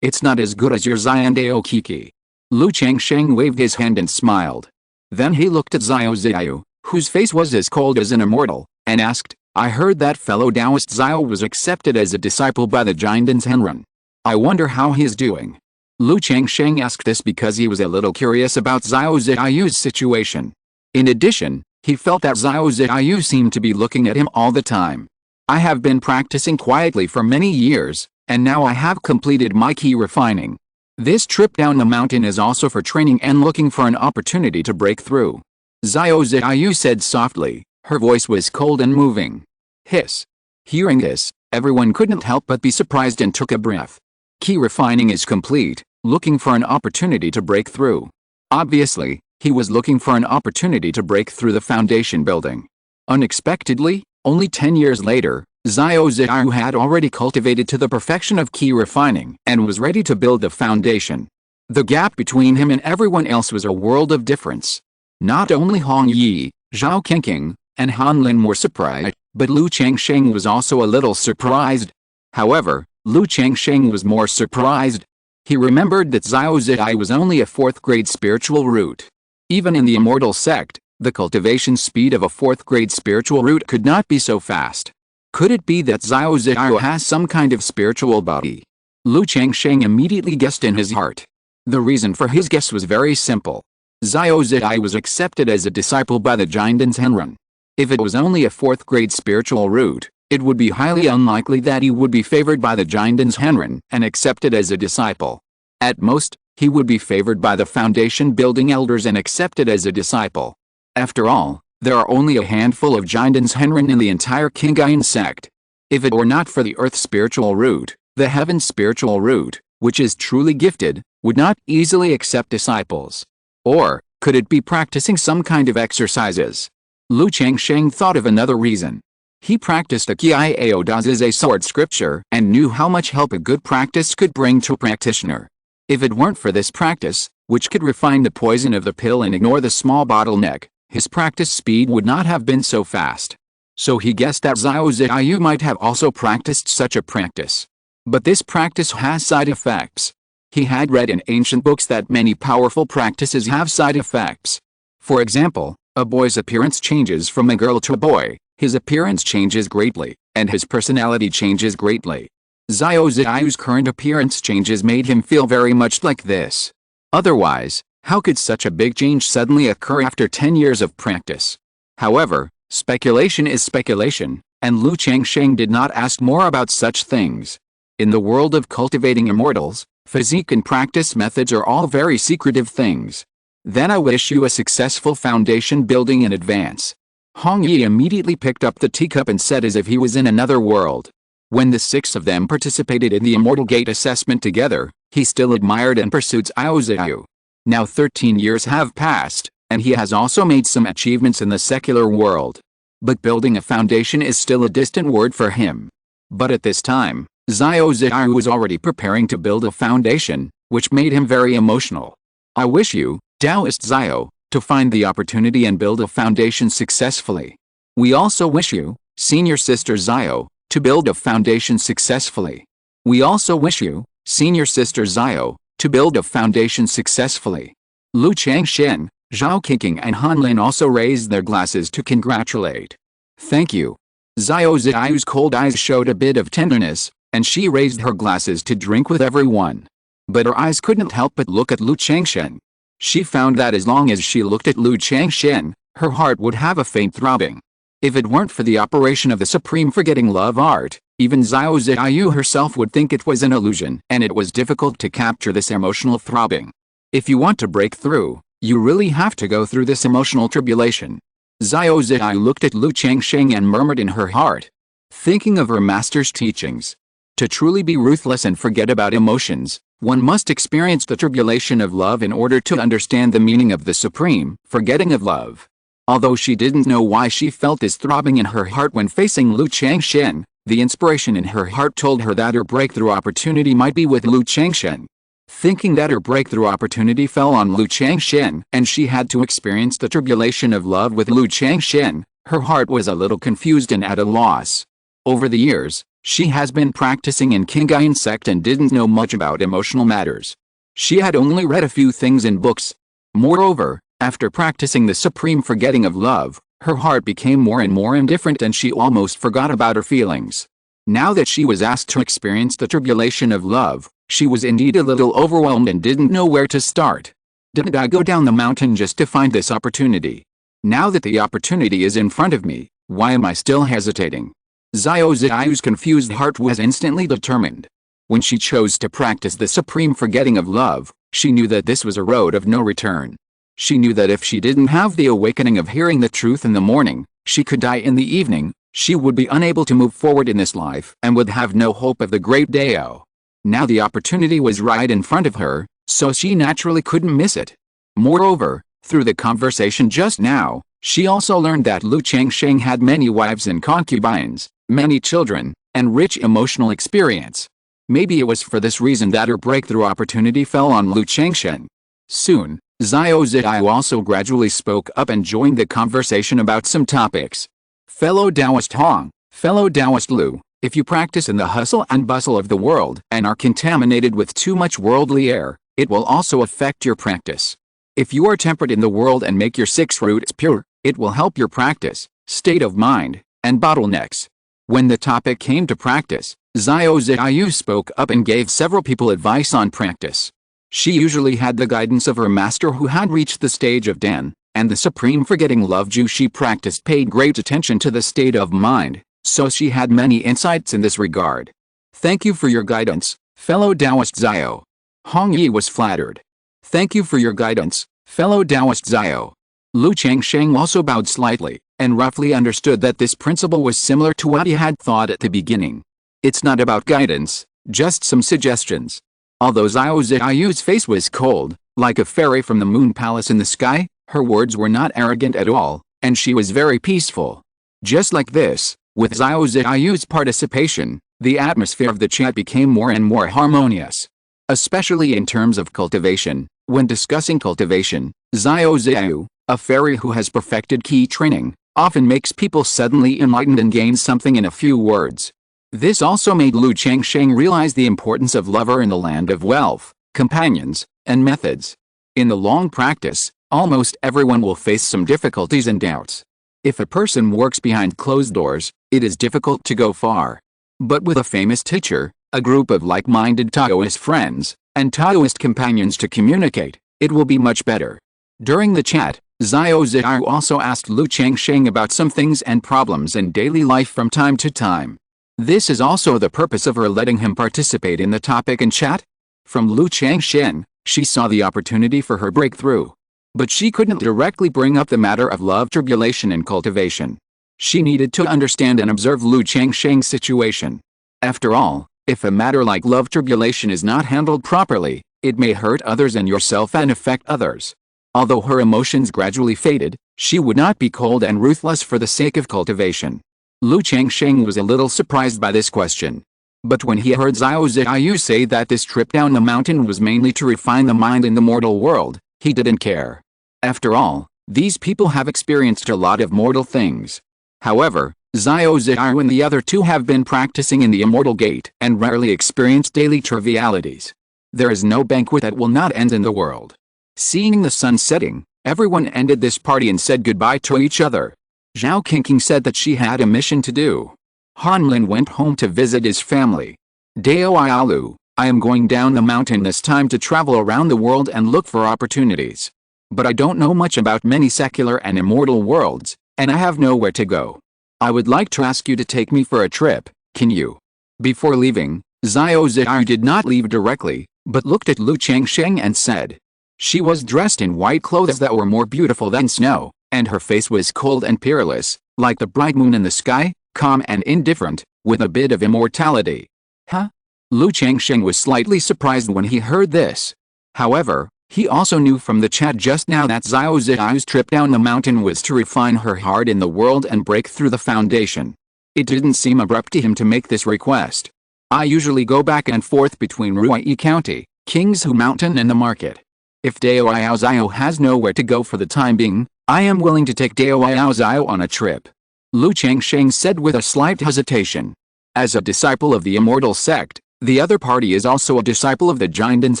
A: It's not as good as your Xiandao Kiki. Lu Changsheng waved his hand and smiled. Then he looked at Xiao Xiao, whose face was as cold as an immortal, and asked, I heard that fellow Taoist Xiao was accepted as a disciple by the descendants Henren. I wonder how he is doing. Lu Changsheng asked this because he was a little curious about Xiao Xiao's situation. In addition, he felt that Xiao Xiao seemed to be looking at him all the time. I have been practicing quietly for many years, and now I have completed my key refining. This trip down the mountain is also for training and looking for an opportunity to break through. Xiao Xiao said softly, her voice was cold and moving. Hiss. Hearing this, everyone couldn't help but be surprised and took a breath. Key refining is complete, looking for an opportunity to break through. Obviously, he was looking for an opportunity to break through the foundation building. Unexpectedly, only 10 years later, Xiao Xiao had already cultivated to the perfection of key refining and was ready to build the foundation. The gap between him and everyone else was a world of difference. Not only Hong Yi, Zhao Qingqing, and Han Lin were surprised, but Lu Changsheng was also a little surprised. However, Lu Changsheng was more surprised. He remembered that Xiao Xiao was only a 4th-grade spiritual root. Even in the Immortal Sect, the cultivation speed of a 4th-grade spiritual root could not be so fast. Could it be that Xiao Xiao has some kind of spiritual body? Lu Changsheng immediately guessed in his heart. The reason for his guess was very simple. Xiao Xiao was accepted as a disciple by the descendants Henren. If it was only a 4th-grade spiritual root, it would be highly unlikely that he would be favored by the descendants Henren and accepted as a disciple. At most, he would be favored by the foundation-building elders and accepted as a disciple. After all, there are only a handful of descendants Henren in the entire Qingyun Sect. If it were not for the Earth spiritual root, the Heaven spiritual root, which is truly gifted, would not easily accept disciples. Or, could it be practicing some kind of exercises? Lu Changsheng thought of another reason. He practiced the Qiao Dazi sword scripture and knew how much help a good practice could bring to a practitioner. If it weren't for this practice, which could refine the poison of the pill and ignore the small bottleneck, his practice speed would not have been so fast. So he guessed that Xiao Xiao might have also practiced such a practice. But this practice has side effects. He had read in ancient books that many powerful practices have side effects. For example, a boy's appearance changes from a girl to a boy, his appearance changes greatly, and his personality changes greatly. Xiao Xiao's current appearance changes made him feel very much like this. Otherwise, how could such a big change suddenly occur after 10 years of practice? However, speculation is speculation, and Lu Changsheng did not ask more about such things. In the world of cultivating immortals, physique and practice methods are all very secretive things. Then I wish you a successful foundation building in advance. Hong Yi immediately picked up the teacup and said as if he was in another world. When the 6 of them participated in the Immortal Gate assessment together, he still admired and pursued Xiao Xiao. Now 13 years have passed, and he has also made some achievements in the secular world. But building a foundation is still a distant word for him. But at this time, Xiao Xiao was already preparing to build a foundation, which made him very emotional. I wish you, Taoist Xiao, to find the opportunity and build a foundation successfully. We also wish you, senior sister Xiao, to build a foundation successfully. We also wish you, senior sister Xiao, to build a foundation successfully. Lu Changsheng, Zhao Qingqing and Han Lin also raised their glasses to congratulate. Thank you. Xiao Xiao's cold eyes showed a bit of tenderness, and she raised her glasses to drink with everyone. But her eyes couldn't help but look at Lu Changsheng. She found that as long as she looked at Lu Changsheng, her heart would have a faint throbbing. If it weren't for the operation of the supreme forgetting love art, even Xiao Xiao herself would think it was an illusion, and it was difficult to capture this emotional throbbing. If you want to break through, you really have to go through this emotional tribulation. Xiao Xiao looked at Lu Changsheng and murmured in her heart. thinking of her master's teachings. To truly be ruthless and forget about emotions, one must experience the tribulation of love in order to understand the meaning of the supreme forgetting of love. Although she didn't know why she felt this throbbing in her heart when facing Lu Changsheng, the inspiration in her heart told her that her breakthrough opportunity might be with Lu Changsheng. Thinking that her breakthrough opportunity fell on Lu Changsheng and she had to experience the tribulation of love with Lu Changsheng, her heart was a little confused and at a loss. Over the years, she has been practicing in Qingyun Sect and didn't know much about emotional matters. She had only read a few things in books. Moreover, after practicing the supreme forgetting of love, her heart became more and more indifferent and she almost forgot about her feelings. Now that she was asked to experience the tribulation of love, she was indeed a little overwhelmed and didn't know where to start. Didn't I go down the mountain just to find this opportunity? Now that the opportunity is in front of me, why am I still hesitating? Xiao Ziyu's confused heart was instantly determined. When she chose to practice the supreme forgetting of love, she knew that this was a road of no return. She knew that if she didn't have the awakening of hearing the truth in the morning, she could die in the evening, she would be unable to move forward in this life and would have no hope of the great Dao. Now the opportunity was right in front of her, so she naturally couldn't miss it. Moreover, through the conversation just now, she also learned that Lu Changsheng had many wives and concubines, many children, and rich emotional experience. Maybe it was for this reason that her breakthrough opportunity fell on Lu Changsheng. Soon, Xiao Ziyu also gradually spoke up and joined the conversation about some topics. Fellow Taoist Hong, fellow Taoist Lu, if you practice in the hustle and bustle of the world and are contaminated with too much worldly air, it will also affect your practice. If you are tempered in the world and make your 6 roots pure, it will help your practice, state of mind, and bottlenecks. When the topic came to practice, Xiao Ziyu spoke up and gave several people advice on practice. She usually had the guidance of her master who had reached the stage of Dan, and the supreme forgetting love Ju she practiced paid great attention to the state of mind, so she had many insights in this regard. Thank you for your guidance, fellow Taoist Xiao. Hong Yi was flattered. Thank you for your guidance, fellow Taoist Xiao. Lu Changsheng also bowed slightly, and roughly understood that this principle was similar to what he had thought at the beginning. It's not about guidance, just some suggestions. Although Xiao Ziyu's face was cold, like a fairy from the moon palace in the sky, her words were not arrogant at all, and she was very peaceful. Just like this, with Xiao Ziyu's participation, the atmosphere of the chat became more and more harmonious. Especially in terms of cultivation, when discussing cultivation, Xiao Ziyu, a fairy who has perfected key training, often makes people suddenly enlightened and gain something in a few words. This also made Lu Changsheng realize the importance of lover in the land of wealth, companions, and methods. In the long practice, almost everyone will face some difficulties and doubts. If a person works behind closed doors, it is difficult to go far. But with a famous teacher, a group of like-minded Taoist friends, and Taoist companions to communicate, it will be much better. During the chat, Xiao Ziyu also asked Lu Changsheng about some things and problems in daily life from time to time. This is also the purpose of her letting him participate in the topic and chat. From Lu Changsheng, she saw the opportunity for her breakthrough. But she couldn't directly bring up the matter of love, tribulation, and cultivation. She needed to understand and observe Lu Changsheng's situation. After all, if a matter like love tribulation is not handled properly, it may hurt others and yourself and affect others. Although her emotions gradually faded, she would not be cold and ruthless for the sake of cultivation. Lu Changsheng was a little surprised by this question. But when he heard Xiao Ziyu say that this trip down the mountain was mainly to refine the mind in the mortal world, he didn't care. After all, these people have experienced a lot of mortal things. However, Xiao Ziyu and the other two have been practicing in the Immortal Gate and rarely experience daily trivialities. There is no banquet that will not end in the world. Seeing the sun setting, everyone ended this party and said goodbye to each other. Zhao Qingqing said that she had a mission to do. Han Lin went home to visit his family. Dao Ialu, I am going down the mountain this time to travel around the world and look for opportunities. But I don't know much about many secular and immortal worlds, and I have nowhere to go. I would like to ask you to take me for a trip, can you? Before leaving, Xiao Ziyu did not leave directly, but looked at Lu Changsheng and said. She was dressed in white clothes that were more beautiful than snow, and her face was cold and peerless, like the bright moon in the sky, calm and indifferent, with a bit of immortality. Huh? Lu Changsheng was slightly surprised when he heard this. However, he also knew from the chat just now that Xiao Ziyu's trip down the mountain was to refine her heart in the world and break through the foundation. It didn't seem abrupt to him to make this request. I usually go back and forth between Ruyi County, Qingzhu Mountain and the market. If Dao Xiao has nowhere to go for the time being, I am willing to take Dao Xiao on a trip. Lu Changsheng said with a slight hesitation. As a disciple of the Immortal Sect, the other party is also a disciple of the Descendants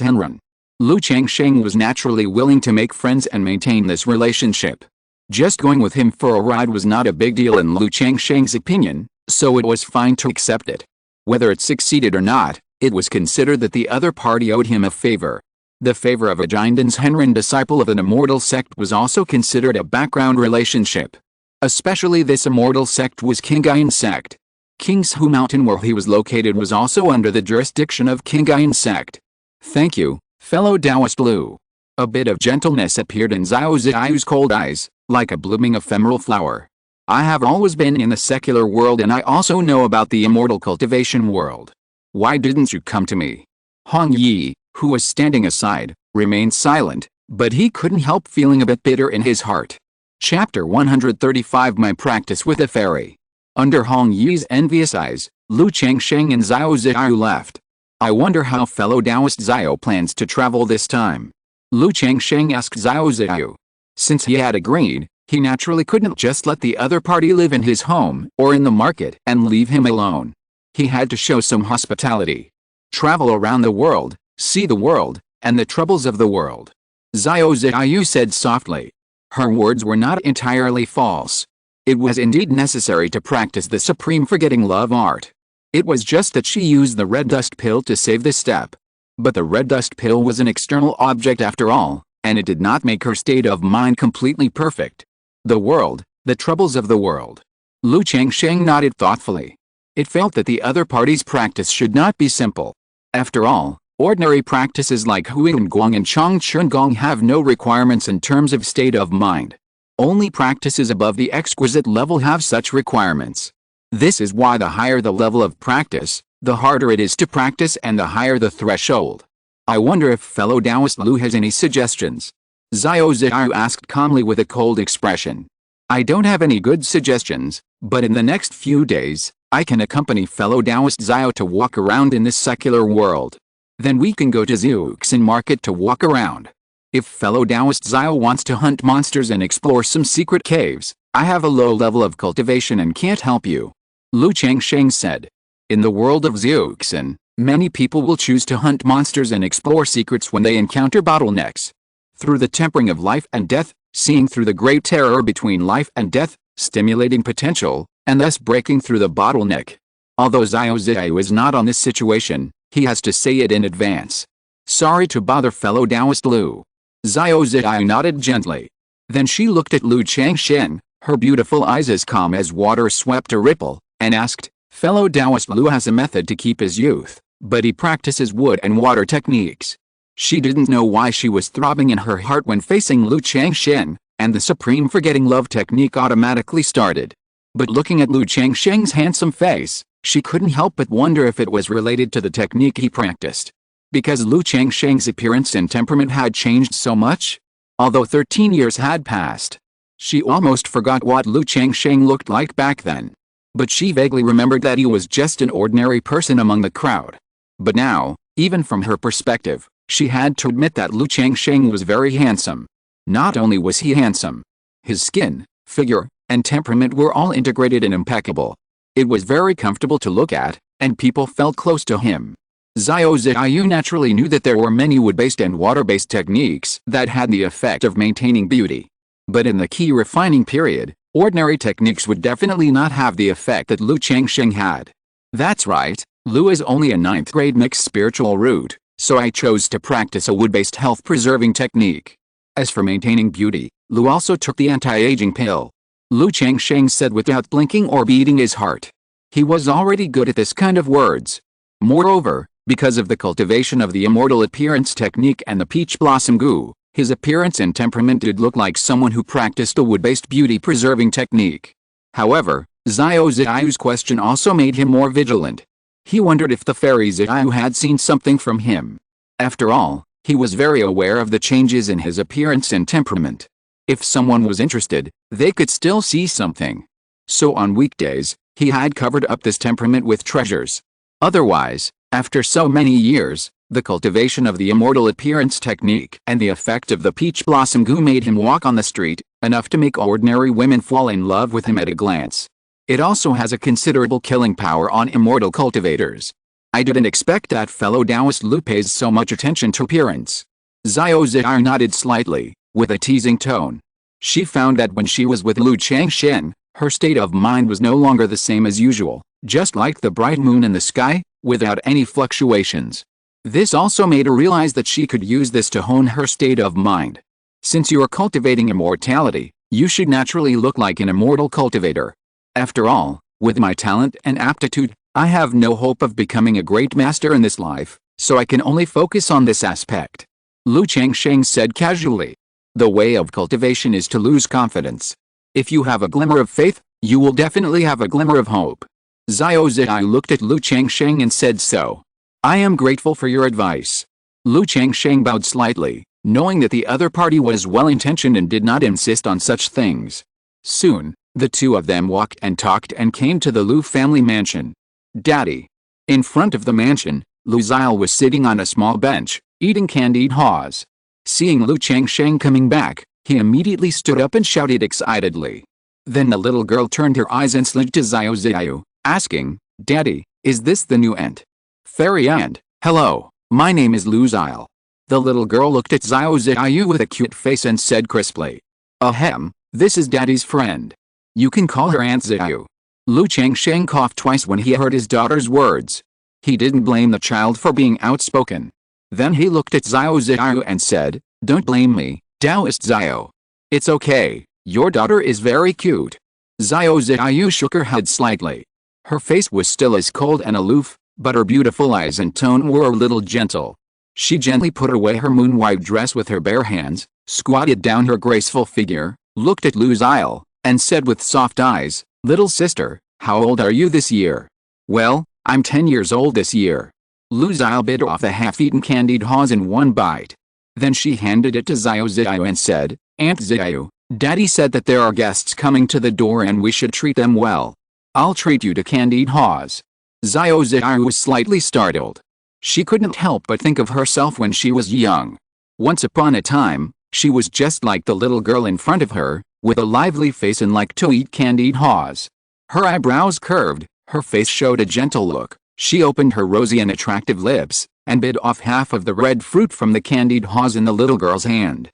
A: Henren. Lu Changsheng was naturally willing to make friends and maintain this relationship. Just going with him for a ride was not a big deal in Lu Changsheng's opinion, so it was fine to accept it. Whether it succeeded or not, it was considered that the other party owed him a favor. The favor of a Descendants Henren disciple of an Immortal Sect was also considered a background relationship. Especially this Immortal Sect was Qingyun Sect. Qingzhu Mountain where he was located was also under the jurisdiction of Qingyun Sect. Thank you, fellow Taoist Lu. A bit of gentleness appeared in Xiao Ziyu's cold eyes, like a blooming ephemeral flower. I have always been in the secular world and I also know about the immortal cultivation world. Why didn't you come to me? Hong Yi, who was standing aside, remained silent, but he couldn't help feeling a bit bitter in his heart. Chapter 135 My Practice with a Fairy. Under Hong Yi's envious eyes, Lu Changsheng and Xiao Ziyu left. I wonder how fellow Taoist Xiao plans to travel this time. Lu Changsheng asked Xiao Ziyu. Since he had agreed, he naturally couldn't just let the other party live in his home or in the market and leave him alone. He had to show some hospitality. Travel around the world, see the world, and the troubles of the world. Xiao Ziyu said softly. Her words were not entirely false. It was indeed necessary to practice the supreme forgetting love art. It was just that she used the red dust pill to save this step. But the red dust pill was an external object after all, and it did not make her state of mind completely perfect. The world, the troubles of the world. Lu Changsheng nodded thoughtfully. It felt that the other party's practice should not be simple. After all, ordinary practices like Huinguang and Changsheng have no requirements in terms of state of mind. Only practices above the exquisite level have such requirements. This is why the higher the level of practice, the harder it is to practice and the higher the threshold. I wonder if fellow Taoist Lu has any suggestions. Xiao Ziyu asked calmly with a cold expression. I don't have any good suggestions, but in the next few days, I can accompany fellow Taoist Xiao to walk around in this secular world. Then we can go to Xiuxin Market to walk around. If fellow Taoist Xiao wants to hunt monsters and explore some secret caves, I have a low level of cultivation and can't help you. Lu Changsheng said. In the world of Xiuxin, many people will choose to hunt monsters and explore secrets when they encounter bottlenecks. Through the tempering of life and death, seeing through the great terror between life and death, stimulating potential, and thus breaking through the bottleneck. Although Xiao Ziyu is not on this situation, he has to say it in advance. Sorry to bother fellow Taoist Lu. Xiao Ziyu nodded gently. Then she looked at Lu Changsheng, her beautiful eyes as calm as water swept a ripple, and asked, fellow Taoist Lu has a method to keep his youth, but he practices wood and water techniques. She didn't know why she was throbbing in her heart when facing Lu Changsheng, and the supreme forgetting love technique automatically started. But looking at Lu Changsheng's handsome face, she couldn't help but wonder if it was related to the technique he practiced. Because Lu Changsheng's appearance and temperament had changed so much? Although 13 years had passed, she almost forgot what Lu Changsheng looked like back then. But she vaguely remembered that he was just an ordinary person among the crowd. But now, even from her perspective, she had to admit that Lu Changsheng was very handsome. Not only was he handsome, his skin, figure, and temperament were all integrated and impeccable. It was very comfortable to look at, and people felt close to him. Xiao Ziyu naturally knew that there were many wood-based and water-based techniques that had the effect of maintaining beauty. But in the key refining period, ordinary techniques would definitely not have the effect that Lu Changsheng had. That's right, Lu is only a 9th grade mixed spiritual root, so I chose to practice a wood-based health-preserving technique. As for maintaining beauty, Lu also took the anti-aging pill. Lu Changsheng said without blinking or beating his heart. He was already good at this kind of words. Moreover, because of the cultivation of the immortal appearance technique and the peach blossom goo, his appearance and temperament did look like someone who practiced a wood-based beauty-preserving technique. However, Xiao Ziyu's question also made him more vigilant. He wondered if the fairy Xiao had seen something from him. After all, he was very aware of the changes in his appearance and temperament. If someone was interested, they could still see something. So on weekdays, he had covered up this temperament with treasures. Otherwise, after so many years, the cultivation of the immortal appearance technique and the effect of the peach blossom goo made him walk on the street, enough to make ordinary women fall in love with him at a glance. It also has a considerable killing power on immortal cultivators. I didn't expect that fellow Taoist Lu pays so much attention to appearance. Xiao Ziyu nodded slightly, with a teasing tone. She found that when she was with Lu Changsheng, her state of mind was no longer the same as usual, just like the bright moon in the sky, without any fluctuations. This also made her realize that she could use this to hone her state of mind. Since you are cultivating immortality, you should naturally look like an immortal cultivator. After all, with my talent and aptitude, I have no hope of becoming a great master in this life, so I can only focus on this aspect. Lu Changsheng said casually. The way of cultivation is to lose confidence. If you have a glimmer of faith, you will definitely have a glimmer of hope. Xiao Ziyu looked at Lu Changsheng and said so. I am grateful for your advice. Lu Changsheng bowed slightly, knowing that the other party was well-intentioned and did not insist on such things. Soon, the two of them walked and talked and came to the Lu family mansion. Daddy. In front of the mansion, Lu Ziyu was sitting on a small bench, eating candied haws. Seeing Lu Changsheng coming back, he immediately stood up and shouted excitedly. Then the little girl turned her eyes and slid to Xiao Ziyu, asking, Daddy, is this the new aunt? Fairy aunt, hello, my name is Lu Ziyu. The little girl looked at Xiao Ziyu with a cute face and said crisply. Ahem, this is Daddy's friend. You can call her Aunt Ziyu. Lu Changsheng coughed twice when he heard his daughter's words. He didn't blame the child for being outspoken. Then he looked at Xiao Ziyu and said, Don't blame me, Taoist Xiao. It's okay, your daughter is very cute. Xiao Ziyu shook her head slightly. Her face was still as cold and aloof, but her beautiful eyes and tone were a little gentle. She gently put away her moon-white dress with her bare hands, squatted down her graceful figure, looked at Lu Ziyu, and said with soft eyes, Little sister, how old are you this year? Well, I'm 10 years old this year. Lu Ziyu bit off the half-eaten candied haws in one bite. Then she handed it to Xiao Ziyu and said, Aunt Ziyu, Daddy said that there are guests coming to the door and we should treat them well. I'll treat you to candied haws. Xiao Ziyu was slightly startled. She couldn't help but think of herself when she was young. Once upon a time, she was just like the little girl in front of her, with a lively face and liked to eat candied haws. Her eyebrows curved, her face showed a gentle look. She opened her rosy and attractive lips, and bit off half of the red fruit from the candied haws in the little girl's hand.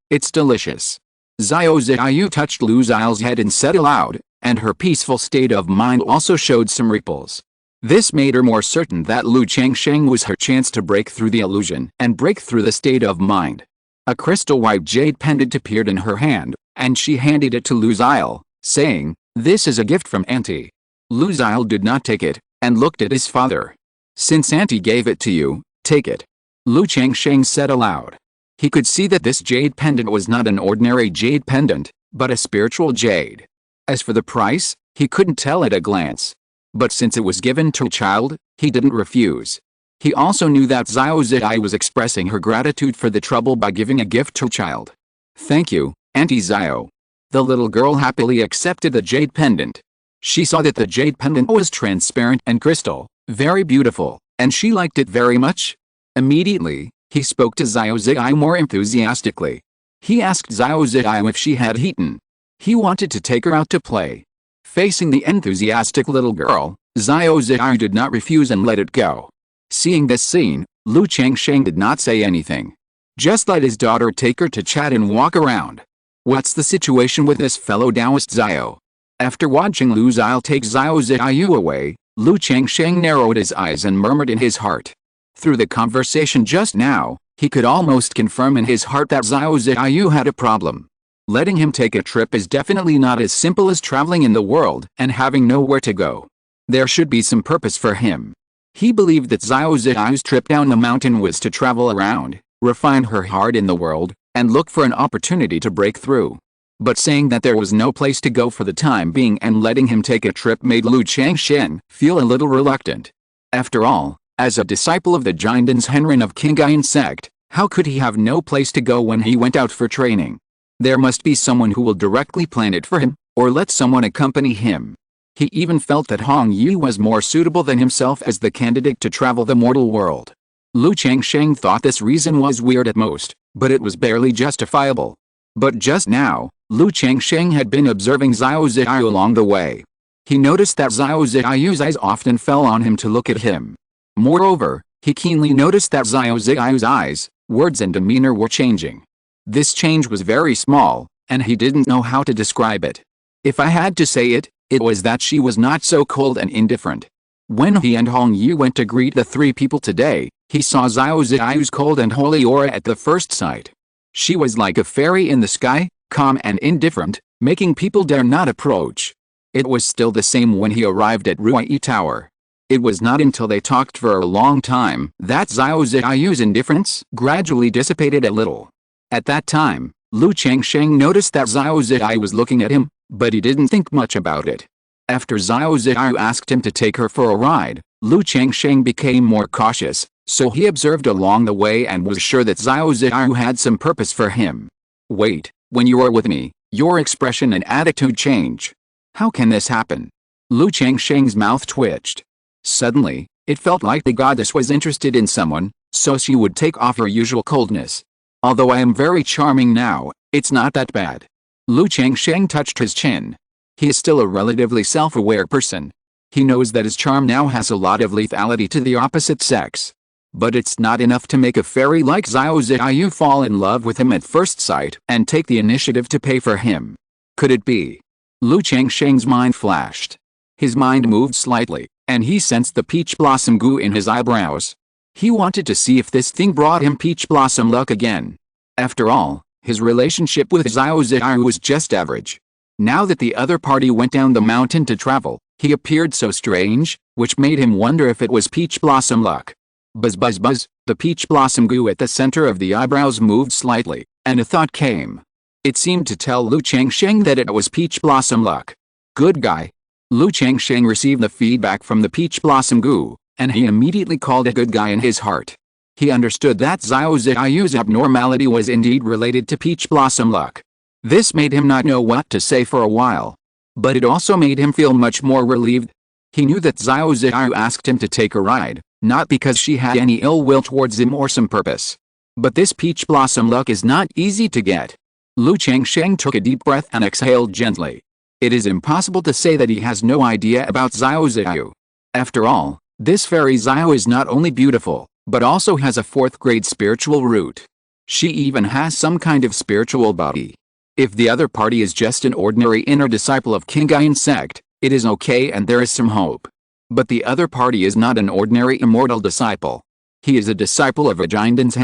A: It's delicious. Xiao Ziyu touched Lu Ziyu's head and said aloud, and her peaceful state of mind also showed some ripples. This made her more certain that Lu Changsheng was her chance to break through the illusion and break through the state of mind. A crystal-white jade pendant appeared in her hand, and she handed it to Lu Ziyu, saying, This is a gift from Auntie. Lu Ziyu did not take it, and looked at his father. Since Auntie gave it to you, take it. Lu Changsheng said aloud. He could see that this jade pendant was not an ordinary jade pendant, but a spiritual jade. As for the price, he couldn't tell at a glance. But since it was given to a child, he didn't refuse. He also knew that Xiao Ziyu was expressing her gratitude for the trouble by giving a gift to a child. Thank you, Auntie Xiao. The little girl happily accepted the jade pendant. She saw that the jade pendant was transparent and crystal, very beautiful, and she liked it very much. Immediately, he spoke to Xiao Ziyu more enthusiastically. He asked Xiao Ziyu if she had eaten. He wanted to take her out to play. Facing the enthusiastic little girl, Xiao Ziyu did not refuse and let it go. Seeing this scene, Lu Changsheng did not say anything. Just let his daughter take her to chat and walk around. What's the situation with this fellow Taoist Xiao? After watching Lu Ziyu take Xiao Ziyu away, Lu Changsheng narrowed his eyes and murmured in his heart. Through the conversation just now, he could almost confirm in his heart that Xiao Ziyu had a problem. Letting him take a trip is definitely not as simple as traveling in the world and having nowhere to go. There should be some purpose for him. He believed that Xiao Ziyu's trip down the mountain was to travel around, refine her heart in the world, and look for an opportunity to break through. But saying that there was no place to go for the time being and letting him take a trip made Lu Changsheng feel a little reluctant. After all, as a disciple of the Descendants of Qingyun Sect, how could he have no place to go when he went out for training? There must be someone who will directly plan it for him, or let someone accompany him. He even felt that Hong Yu was more suitable than himself as the candidate to travel the mortal world. Lu Changsheng thought this reason was weird at most, but it was barely justifiable. But just now, Lu Changsheng had been observing Xiao Ziyu along the way. He noticed that Xiao Ziyu's eyes often fell on him to look at him. Moreover, he keenly noticed that Xiao Ziyu's eyes, words and demeanor were changing. This change was very small, and he didn't know how to describe it. If I had to say it, it was that she was not so cold and indifferent. When he and Hong Yu went to greet the three people today, he saw Xiao Ziyu's cold and holy aura at the first sight. She was like a fairy in the sky, calm and indifferent, making people dare not approach. It was still the same when he arrived at Ruyi Tower. It was not until they talked for a long time that Xiao Ziyu's indifference gradually dissipated a little. At that time, Lu Changsheng noticed that Xiao Ziyu was looking at him, but he didn't think much about it. After Xiao Ziyu asked him to take her for a ride, Lu Changsheng became more cautious, so he observed along the way and was sure that Xiao Ziyu had some purpose for him. Wait, when you are with me, your expression and attitude change. How can this happen? Lu Changsheng's mouth twitched. Suddenly, it felt like the goddess was interested in someone, so she would take off her usual coldness. Although I am very charming now, it's not that bad. Lu Changsheng touched his chin. He is still a relatively self-aware person. He knows that his charm now has a lot of lethality to the opposite sex. But it's not enough to make a fairy like Xiao Ziyu fall in love with him at first sight and take the initiative to pay for him. Could it be? Lu Changsheng's mind flashed. His mind moved slightly, and he sensed the peach blossom goo in his eyebrows. He wanted to see if this thing brought him peach blossom luck again. After all, his relationship with Xiao Ziyu was just average. Now that the other party went down the mountain to travel, he appeared so strange, which made him wonder if it was peach blossom luck. Buzz buzz buzz, the peach blossom goo at the center of the eyebrows moved slightly, and a thought came. It seemed to tell Lu Changsheng that it was peach blossom luck. Good guy. Lu Changsheng received the feedback from the peach blossom goo, and he immediately called a good guy in his heart. He understood that Xiao Ziyu's abnormality was indeed related to peach blossom luck. This made him not know what to say for a while. But it also made him feel much more relieved. He knew that Xiao Ziyu asked him to take a ride, not because she had any ill will towards him or some purpose. But this peach blossom luck is not easy to get. Lu Changsheng took a deep breath and exhaled gently. It is impossible to say that he has no idea about Xiao Ziyu. After all, this fairy Xiao is not only beautiful, but also has a fourth-grade spiritual root. She even has some kind of spiritual body. If the other party is just an ordinary inner disciple of Qingyun Sect, it is okay and there is some hope. But the other party is not an ordinary immortal disciple. He is a disciple of a Descendants.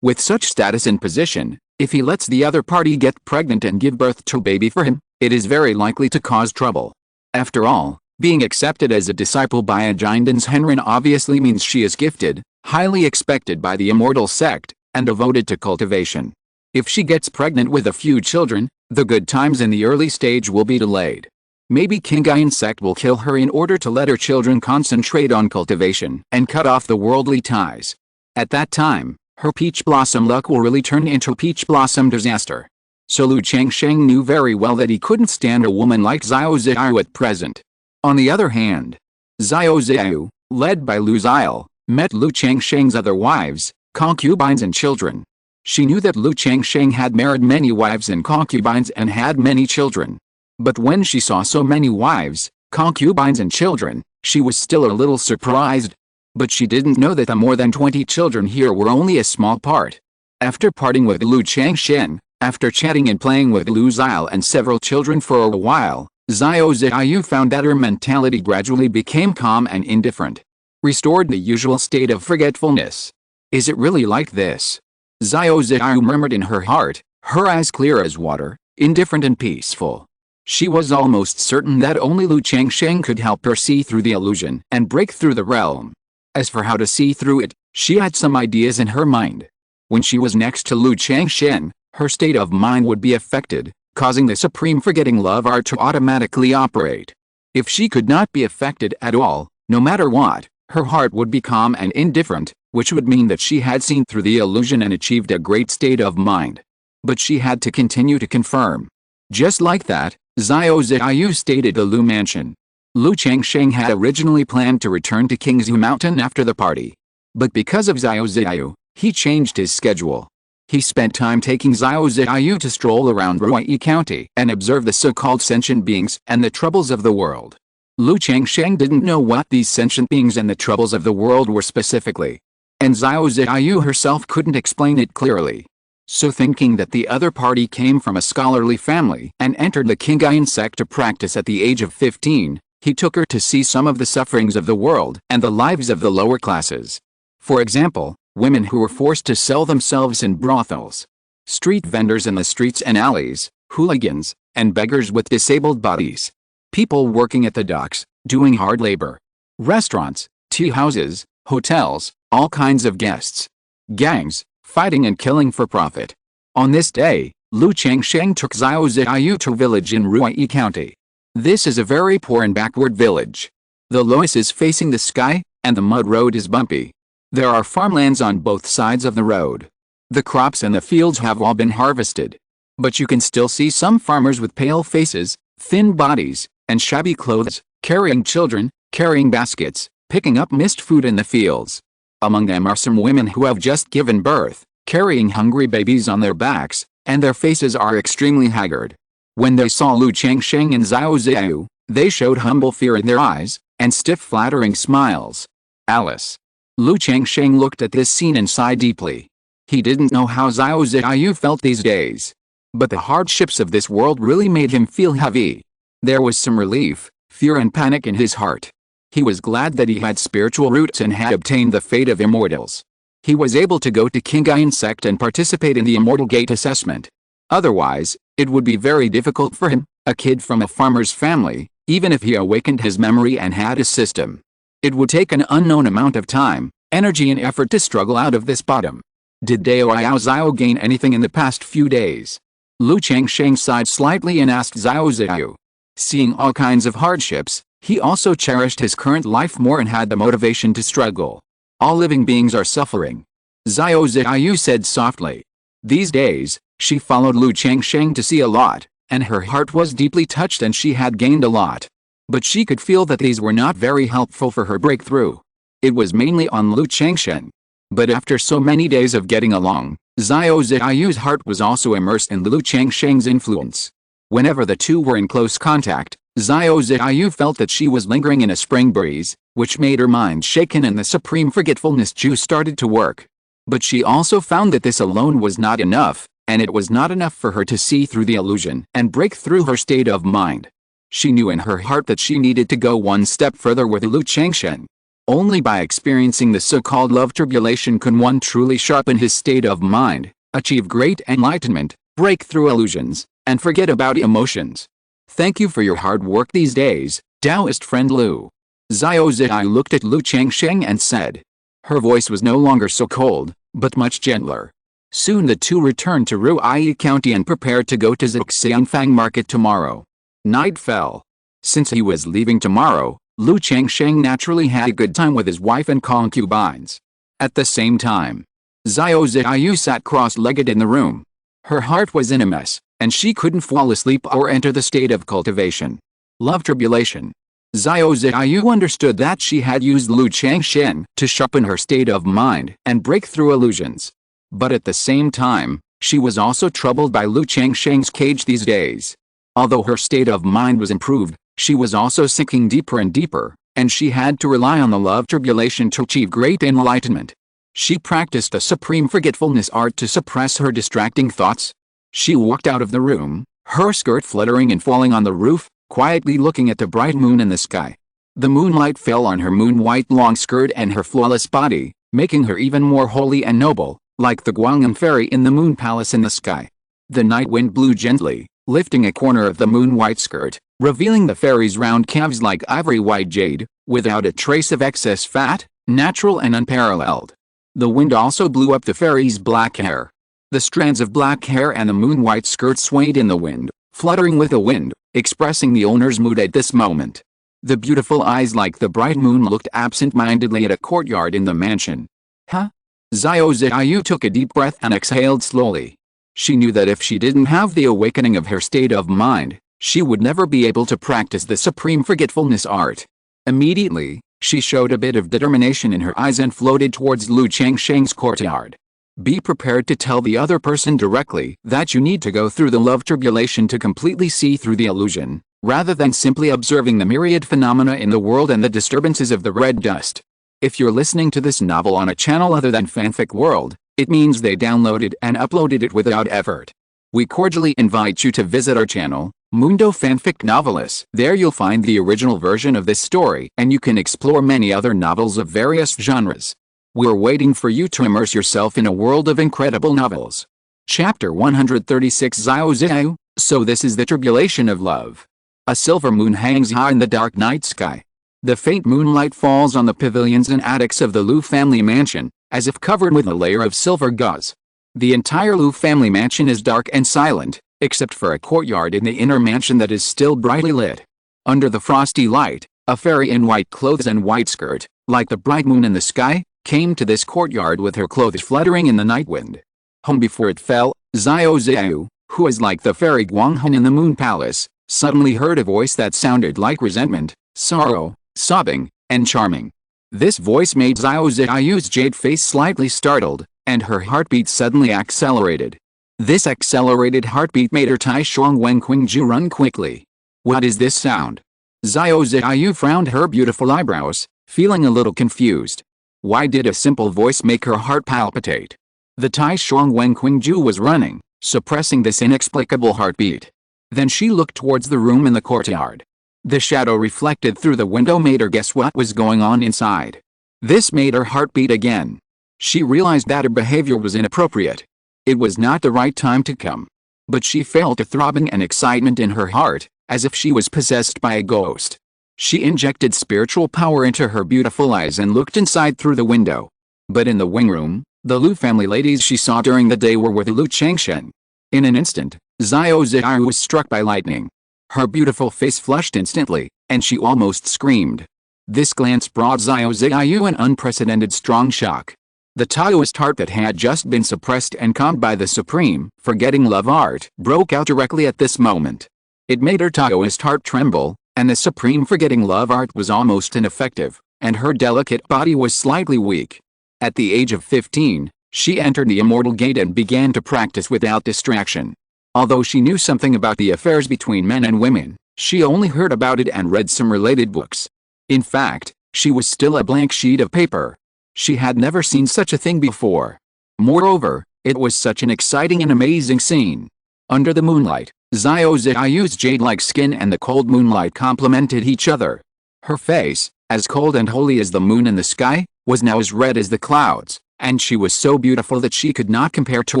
A: With such status and position, if he lets the other party get pregnant and give birth to a baby for him, it is very likely to cause trouble. After all, being accepted as a disciple by a Descendants obviously means she is gifted, highly expected by the Immortal Sect, and devoted to cultivation. If she gets pregnant with a few children, the good times in the early stage will be delayed. Maybe Qingyun Sect will kill her in order to let her children concentrate on cultivation and cut off the worldly ties. At that time, her peach blossom luck will really turn into peach blossom disaster. So Lu Changsheng knew very well that he couldn't stand a woman like Xiao Ziyu at present. On the other hand, Xiao Ziyu, led by Lu Xiao, met Lu Changsheng's other wives, concubines and children. She knew that Lu Changsheng had married many wives and concubines and had many children. But when she saw so many wives, concubines and children, she was still a little surprised. But she didn't know that the more than 20 children here were only a small part. After parting with Lu Changsheng, after chatting and playing with Lu Xiao and several children for a while, Xiao Ziyu found that her mentality gradually became calm and indifferent. Restored the usual state of forgetfulness. Is it really like this? Xiao Ziyu murmured in her heart, her eyes clear as water, indifferent and peaceful. She was almost certain that only Lu Changsheng could help her see through the illusion and break through the realm. As for how to see through it, she had some ideas in her mind. When she was next to Lu Changsheng, her state of mind would be affected, causing the supreme forgetting love art to automatically operate. If she could not be affected at all, no matter what, her heart would be calm and indifferent, which would mean that she had seen through the illusion and achieved a great state of mind. But she had to continue to confirm. Just like that, Xiao Ziyu stated to Lu Mansion. Lu Changsheng had originally planned to return to Qingzhu Mountain after the party. But because of Xiao Ziyu, he changed his schedule. He spent time taking Xiao Ziyu to stroll around Ruyi County and observe the so-called sentient beings and the troubles of the world. Lu Changsheng didn't know what these sentient beings and the troubles of the world were specifically. And Xiao Ziyu herself couldn't explain it clearly. So thinking that the other party came from a scholarly family and entered the Qingyun Sect to practice at the age of 15, he took her to see some of the sufferings of the world and the lives of the lower classes. For example, women who were forced to sell themselves in brothels, street vendors in the streets and alleys, hooligans, and beggars with disabled bodies, people working at the docks, doing hard labor, restaurants, tea houses, hotels, all kinds of guests, gangs, fighting and killing for profit. On this day, Lu Changsheng took Xiao Ziyu to a village in Ruyi County. This is a very poor and backward village. The loess is facing the sky, and the mud road is bumpy. There are farmlands on both sides of the road. The crops in the fields have all been harvested. But you can still see some farmers with pale faces, thin bodies, and shabby clothes, carrying children, carrying baskets, picking up missed food in the fields. Among them are some women who have just given birth, carrying hungry babies on their backs, and their faces are extremely haggard. When they saw Lu Changsheng and Xiao Ziyu, they showed humble fear in their eyes, and stiff flattering smiles. Alice. Lu Changsheng looked at this scene and sighed deeply. He didn't know how Xiao Ziyu felt these days. But the hardships of this world really made him feel heavy. There was some relief, fear and panic in his heart. He was glad that he had spiritual roots and had obtained the fate of immortals. He was able to go to Qingyun Sect and participate in the Immortal Gate assessment. Otherwise, it would be very difficult for him, a kid from a farmer's family, even if he awakened his memory and had a system. It would take an unknown amount of time, energy and effort to struggle out of this bottom. Did Dao Xiao gain anything in the past few days? Lu Changsheng sighed slightly and asked Xiao Ziyu. Seeing all kinds of hardships, he also cherished his current life more and had the motivation to struggle. All living beings are suffering. Xiao Ziyu said softly. These days, she followed Lu Changsheng to see a lot, and her heart was deeply touched and she had gained a lot. But she could feel that these were not very helpful for her breakthrough. It was mainly on Lu Changsheng. But after so many days of getting along, Xiao Ziyu's heart was also immersed in Lu Changsheng's influence. Whenever the two were in close contact, Xiao Ziyu felt that she was lingering in a spring breeze, which made her mind shaken and the supreme forgetfulness juice started to work. But she also found that this alone was not enough, and it was not enough for her to see through the illusion and break through her state of mind. She knew in her heart that she needed to go one step further with Lu Changsheng. Only by experiencing the so-called love tribulation can one truly sharpen his state of mind, achieve great enlightenment, break through illusions, and forget about emotions. Thank you for your hard work these days, Taoist friend Lu. Xiao Ziyu looked at Lu Changsheng and said. Her voice was no longer so cold, but much gentler. Soon the two returned to Ruyi County and prepared to go to Xiangfang Market tomorrow. Night fell. Since he was leaving tomorrow, Lu Changsheng naturally had a good time with his wife and concubines. At the same time, Xiao Ziyu sat cross-legged in the room. Her heart was in a mess, and she couldn't fall asleep or enter the state of cultivation. Love tribulation. Xiao Ziyu understood that she had used Lu Changsheng to sharpen her state of mind and break through illusions. But at the same time, she was also troubled by Lu Changsheng's cage these days. Although her state of mind was improved, she was also sinking deeper and deeper, and she had to rely on the love tribulation to achieve great enlightenment. She practiced a supreme forgetfulness art to suppress her distracting thoughts. She walked out of the room, her skirt fluttering and falling on the roof, quietly looking at the bright moon in the sky. The moonlight fell on her moon-white long skirt and her flawless body, making her even more holy and noble, like the Guangyang fairy in the moon palace in the sky. The night wind blew gently, lifting a corner of the moon-white skirt, revealing the fairy's round calves like ivory-white jade, without a trace of excess fat, natural and unparalleled. The wind also blew up the fairy's black hair. The strands of black hair and the moon-white skirt swayed in the wind, fluttering with the wind, expressing the owner's mood at this moment. The beautiful eyes like the bright moon looked absent-mindedly at a courtyard in the mansion. Huh? Xiao Ziyu took a deep breath and exhaled slowly. She knew that if she didn't have the awakening of her state of mind, she would never be able to practice the supreme forgetfulness art. Immediately, she showed a bit of determination in her eyes and floated towards Lu Changsheng's courtyard. Be prepared to tell the other person directly that you need to go through the love tribulation to completely see through the illusion, rather than simply observing the myriad phenomena in the world and the disturbances of the red dust. If you're listening to this novel on a channel other than Fanfic World, it means they downloaded and uploaded it without effort. We cordially invite you to visit our channel, Mundo Fanfic Novelis. There you'll find the original version of this story and you can explore many other novels of various genres. We're waiting for you to immerse yourself in a world of incredible novels. Chapter 136 Xiao Ziyu. So this is the tribulation of love. A silver moon hangs high in the dark night sky. The faint moonlight falls on the pavilions and attics of the Lu family mansion, as if covered with a layer of silver gauze. The entire Lu family mansion is dark and silent, except for a courtyard in the inner mansion that is still brightly lit. Under the frosty light, a fairy in white clothes and white skirt, like the bright moon in the sky, came to this courtyard with her clothes fluttering in the night wind. Home before it fell, Xiao Ziyu, who is like the fairy Guanghong in the moon palace, suddenly heard a voice that sounded like resentment, sorrow, sobbing, and charming. This voice made Xiao Ziyu's jade face slightly startled, and her heartbeat suddenly accelerated. This accelerated heartbeat made her Tai Shuang Wen Qingzhu run quickly. What is this sound? Xiao Ziyu frowned her beautiful eyebrows, feeling a little confused. Why did a simple voice make her heart palpitate? The Tai Shuang Wen Qingzhu was running, suppressing this inexplicable heartbeat. Then she looked towards the room in the courtyard. The shadow reflected through the window made her guess what was going on inside. This made her heart beat again. She realized that her behavior was inappropriate. It was not the right time to come. But she felt a throbbing and excitement in her heart, as if she was possessed by a ghost. She injected spiritual power into her beautiful eyes and looked inside through the window. But in the wing room, the Lu family ladies she saw during the day were with Lu Changsheng. In an instant, Xiao Ziyu was struck by lightning. Her beautiful face flushed instantly, and she almost screamed. This glance brought Xiao Ziyu an unprecedented strong shock. The Taoist heart that had just been suppressed and calmed by the supreme, forgetting love art, broke out directly at this moment. It made her Taoist heart tremble, and the supreme forgetting love art was almost ineffective, and her delicate body was slightly weak. At the age of 15, she entered the Immortal Gate and began to practice without distraction. Although she knew something about the affairs between men and women, she only heard about it and read some related books. In fact, she was still a blank sheet of paper. She had never seen such a thing before. Moreover, it was such an exciting and amazing scene. Under the moonlight, Xiao Ziyu's jade-like skin and the cold moonlight complemented each other. Her face, as cold and holy as the moon in the sky, was now as red as the clouds, and she was so beautiful that she could not compare to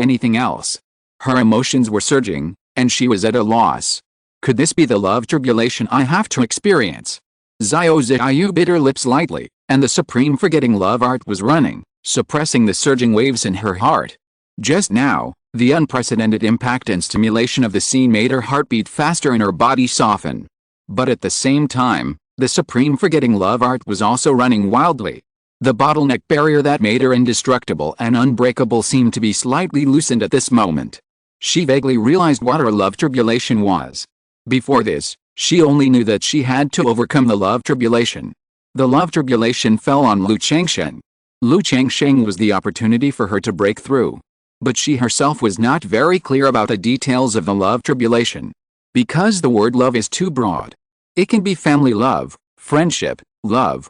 A: anything else. Her emotions were surging, and she was at a loss. Could this be the love tribulation I have to experience? Xiao Ziyu bit her lips lightly, and the supreme forgetting love art was running, suppressing the surging waves in her heart. Just now, the unprecedented impact and stimulation of the scene made her heart beat faster and her body soften. But at the same time, the supreme forgetting love art was also running wildly. The bottleneck barrier that made her indestructible and unbreakable seemed to be slightly loosened at this moment. She vaguely realized what her love tribulation was. Before this, she only knew that she had to overcome the love tribulation. The love tribulation fell on Lu Changsheng. Lu Changsheng was the opportunity for her to break through. But she herself was not very clear about the details of the love tribulation. Because the word love is too broad. It can be family love, friendship, love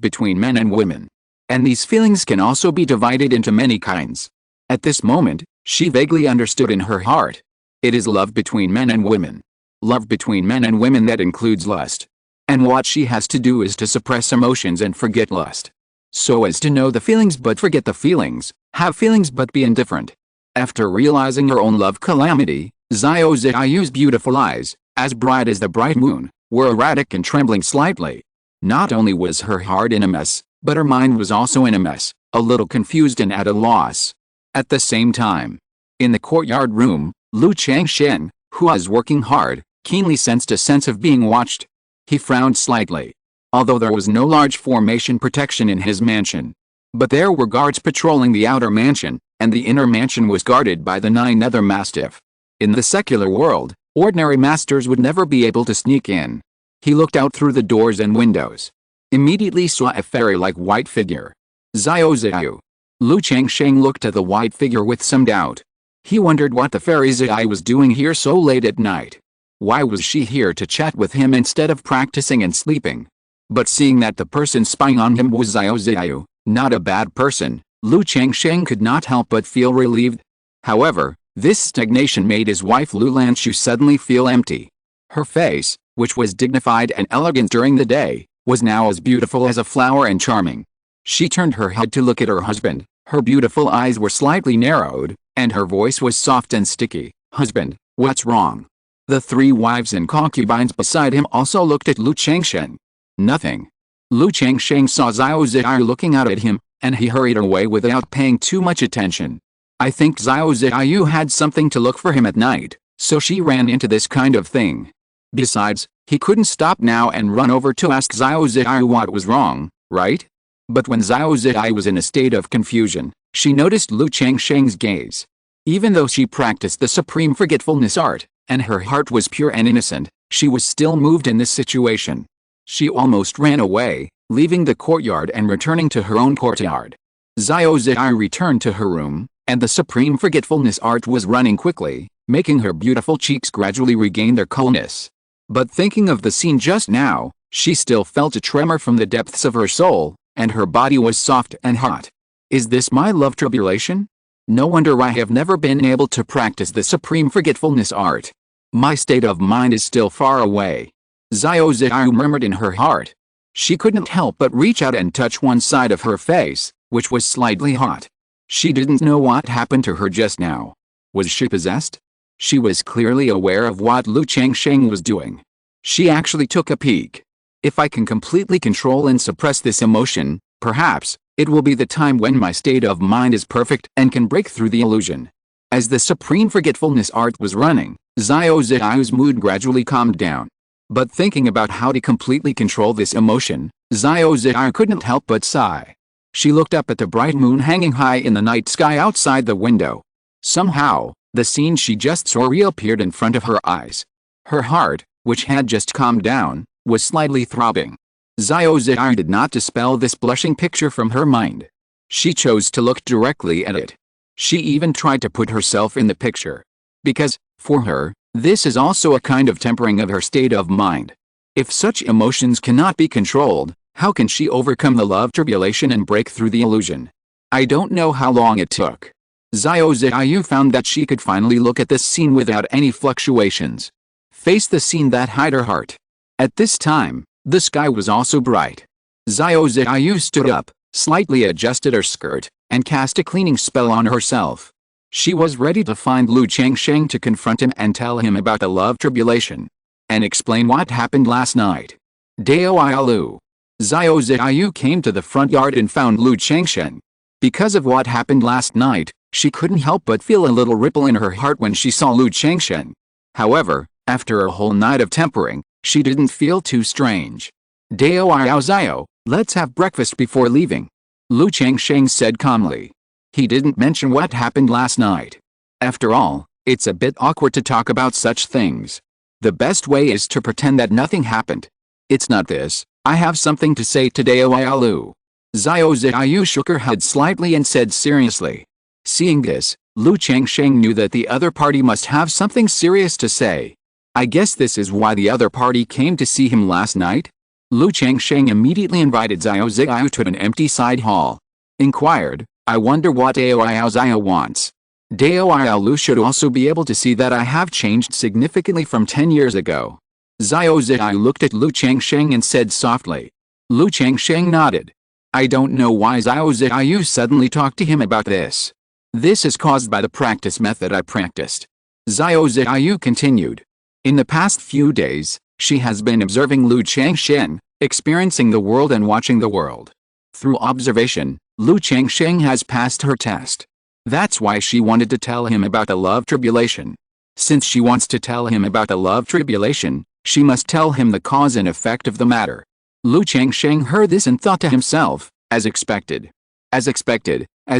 A: between men and women. And these feelings can also be divided into many kinds. At this moment, she vaguely understood in her heart. It is love between men and women. Love between men and women that includes lust. And what she has to do is to suppress emotions and forget lust. So as to know the feelings but forget the feelings, have feelings but be indifferent. After realizing her own love calamity, Xiao Ziyu's beautiful eyes, as bright as the bright moon, were erratic and trembling slightly. Not only was her heart in a mess, but her mind was also in a mess, a little confused and at a loss. At the same time, in the courtyard room, Lu Changsheng, who was working hard, keenly sensed a sense of being watched. He frowned slightly. Although there was no large formation protection in his mansion. But there were guards patrolling the outer mansion, and the inner mansion was guarded by the 9 other mastiff. In the secular world, ordinary masters would never be able to sneak in. He looked out through the doors and windows. Immediately saw a fairy-like white figure. Xiao. Lu Changsheng looked at the white figure with some doubt. He wondered what the fairy Xiao was doing here so late at night. Why was she here to chat with him instead of practicing and sleeping? But seeing that the person spying on him was Xiao, not a bad person, Lu Changsheng could not help but feel relieved. However, this stagnation made his wife Lu Lanshu suddenly feel empty. Her face, which was dignified and elegant during the day, was now as beautiful as a flower and charming. She turned her head to look at her husband. Her beautiful eyes were slightly narrowed, and her voice was soft and sticky. "Husband, what's wrong?" The 3 wives and concubines beside him also looked at Lu Changsheng. Nothing. Lu Changsheng saw Xiao looking out at him, and he hurried away without paying too much attention. I think Xiao had something to look for him at night, so she ran into this kind of thing. Besides, he couldn't stop now and run over to ask Xiao what was wrong, right? But when Xiao was in a state of confusion, she noticed Lu Changsheng's gaze. Even though she practiced the supreme forgetfulness art, and her heart was pure and innocent, she was still moved in this situation. She almost ran away, leaving the courtyard and returning to her own courtyard. Xiao returned to her room, and the supreme forgetfulness art was running quickly, making her beautiful cheeks gradually regain their coolness. But thinking of the scene just now, she still felt a tremor from the depths of her soul, and her body was soft and hot. Is this my love tribulation? No wonder I have never been able to practice the supreme forgetfulness art. My state of mind is still far away. Xiao murmured in her heart. She couldn't help but reach out and touch one side of her face, which was slightly hot. She didn't know what happened to her just now. Was she possessed? She was clearly aware of what Lu Changsheng was doing. She actually took a peek. If I can completely control and suppress this emotion, perhaps, it will be the time when my state of mind is perfect and can break through the illusion. As the supreme forgetfulness art was running, Xiao's mood gradually calmed down. But thinking about how to completely control this emotion, Xiao couldn't help but sigh. She looked up at the bright moon hanging high in the night sky outside the window. Somehow, the scene she just saw reappeared in front of her eyes. Her heart, which had just calmed down, was slightly throbbing. Xiao did not dispel this blushing picture from her mind. She chose to look directly at it. She even tried to put herself in the picture. Because, for her, this is also a kind of tempering of her state of mind. If such emotions cannot be controlled, how can she overcome the love tribulation and break through the illusion? I don't know how long it took. Xiao found that she could finally look at this scene without any fluctuations. Face the scene that hid her heart. At this time, the sky was also bright. Xiao stood up, slightly adjusted her skirt, and cast a cleaning spell on herself. She was ready to find Lu Changsheng to confront him and tell him about the love tribulation. And explain what happened last night. Lu. Xiao came to the front yard and found Lu Changsheng. Because of what happened last night, she couldn't help but feel a little ripple in her heart when she saw Lu Changsheng. However, after a whole night of tempering, she didn't feel too strange. Xiao, let's have breakfast before leaving. Lu Changsheng said calmly. He didn't mention what happened last night. After all, it's a bit awkward to talk about such things. The best way is to pretend that nothing happened. It's not this, I have something to say to Lu. Xiao shook her head slightly and said seriously. Seeing this, Lu Changsheng knew that the other party must have something serious to say. I guess this is why the other party came to see him last night? Lu Changsheng immediately invited Xiao to an empty side hall. Inquired, I wonder what Xiao wants. Lu should also be able to see that I have changed significantly from 10 years ago. Xiao looked at Lu Changsheng and said softly. Lu Changsheng nodded. I don't know why Xiao suddenly talked to him about this. This is caused by the practice method I practiced. Xiao continued. In the past few days, she has been observing Lu Changsheng, experiencing the world and watching the world. Through observation, Lu Changsheng has passed her test. That's why she wanted to tell him about the love tribulation. Since she wants to tell him about the love tribulation, she must tell him the cause and effect of the matter. Lu Changsheng heard this and thought to himself, as expected. As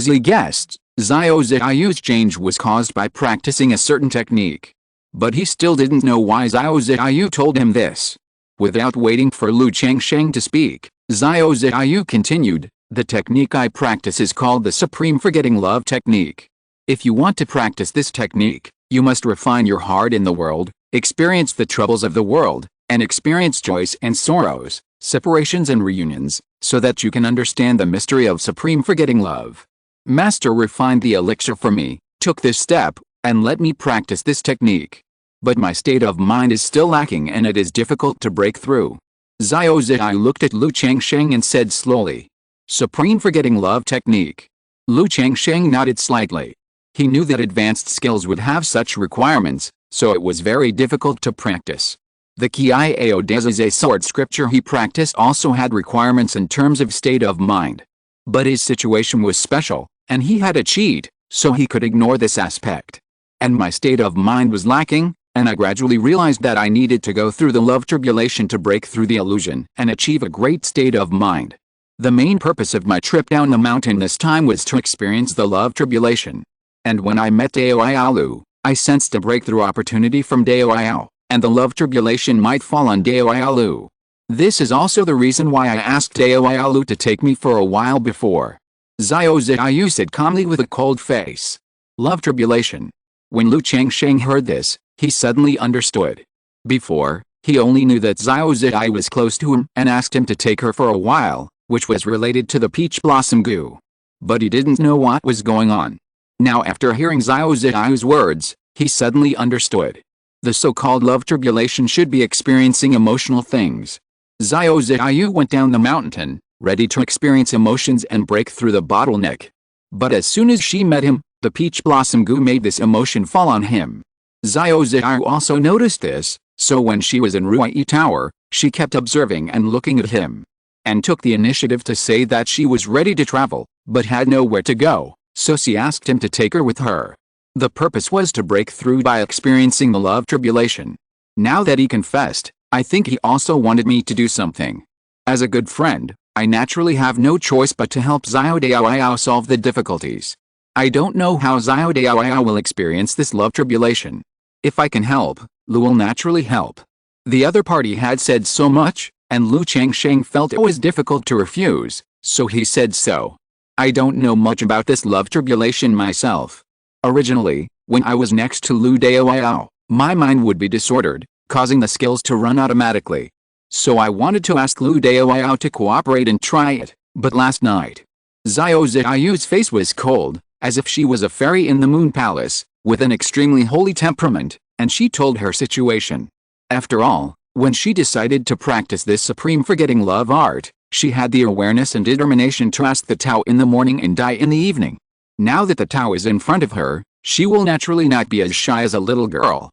A: he guessed, Xiao Ziyu's change was caused by practicing a certain technique. But he still didn't know why Xiao Ziyu told him this. Without waiting for Lu Changsheng to speak, Xiao Ziyu continued, "The technique I practice is called the Supreme Forgetting Love Technique. If you want to practice this technique, you must refine your heart in the world, experience the troubles of the world, and experience joys and sorrows, separations and reunions, so that you can understand the mystery of supreme forgetting love. Master refined the elixir for me, took this step, and let me practice this technique. But my state of mind is still lacking and it is difficult to break through." Xiao Ziyu looked at Lu Changsheng and said slowly, "Supreme Forgetting Love Technique." Lu Changsheng nodded slightly. He knew that advanced skills would have such requirements, so it was very difficult to practice. The Qiao Dezize sword scripture he practiced also had requirements in terms of state of mind. But his situation was special, and he had a cheat, so he could ignore this aspect. And my state of mind was lacking, and I gradually realized that I needed to go through the love tribulation to break through the illusion and achieve a great state of mind. The main purpose of my trip down the mountain this time was to experience the love tribulation. And when I met Dao Ayalu, I sensed a breakthrough opportunity from Dao Ayao, and the love tribulation might fall on Dao Ayalu. This is also the reason why I asked Dao Ayalu to take me for a while before. Xiao Ziyu said calmly with a cold face. Love tribulation. When Lu Changsheng heard this, he suddenly understood. Before, he only knew that Xiao Ziyu was close to him and asked him to take her for a while, which was related to the peach blossom goo. But he didn't know what was going on. Now after hearing Xiao Ziyu's words, he suddenly understood. The so-called love tribulation should be experiencing emotional things. Xiao Ziyu went down the mountain, ready to experience emotions and break through the bottleneck. But as soon as she met him, the peach blossom goo made this emotion fall on him. Xiao Ziyu also noticed this, so when she was in Ruai Tower, she kept observing and looking at him. And took the initiative to say that she was ready to travel, but had nowhere to go, so she asked him to take her with her. The purpose was to break through by experiencing the love tribulation. Now that he confessed, I think he also wanted me to do something. As a good friend, I naturally have no choice but to help Xiao Daoyao solve the difficulties. I don't know how Xiao Daoyao will experience this love tribulation. If I can help, Lu will naturally help. The other party had said so much, and Lu Changsheng felt it was difficult to refuse, so he said so. I don't know much about this love tribulation myself. Originally, when I was next to Lu Daoyao, my mind would be disordered, causing the skills to run automatically. So I wanted to ask Lu Daoyao to cooperate and try it, but last night, Xiao Ziyu's face was cold, as if she was a fairy in the moon palace, with an extremely holy temperament, and she told her situation. After all, when she decided to practice this supreme forgetting love art, she had the awareness and determination to ask the Tao in the morning and die in the evening. Now that the Tao is in front of her, she will naturally not be as shy as a little girl.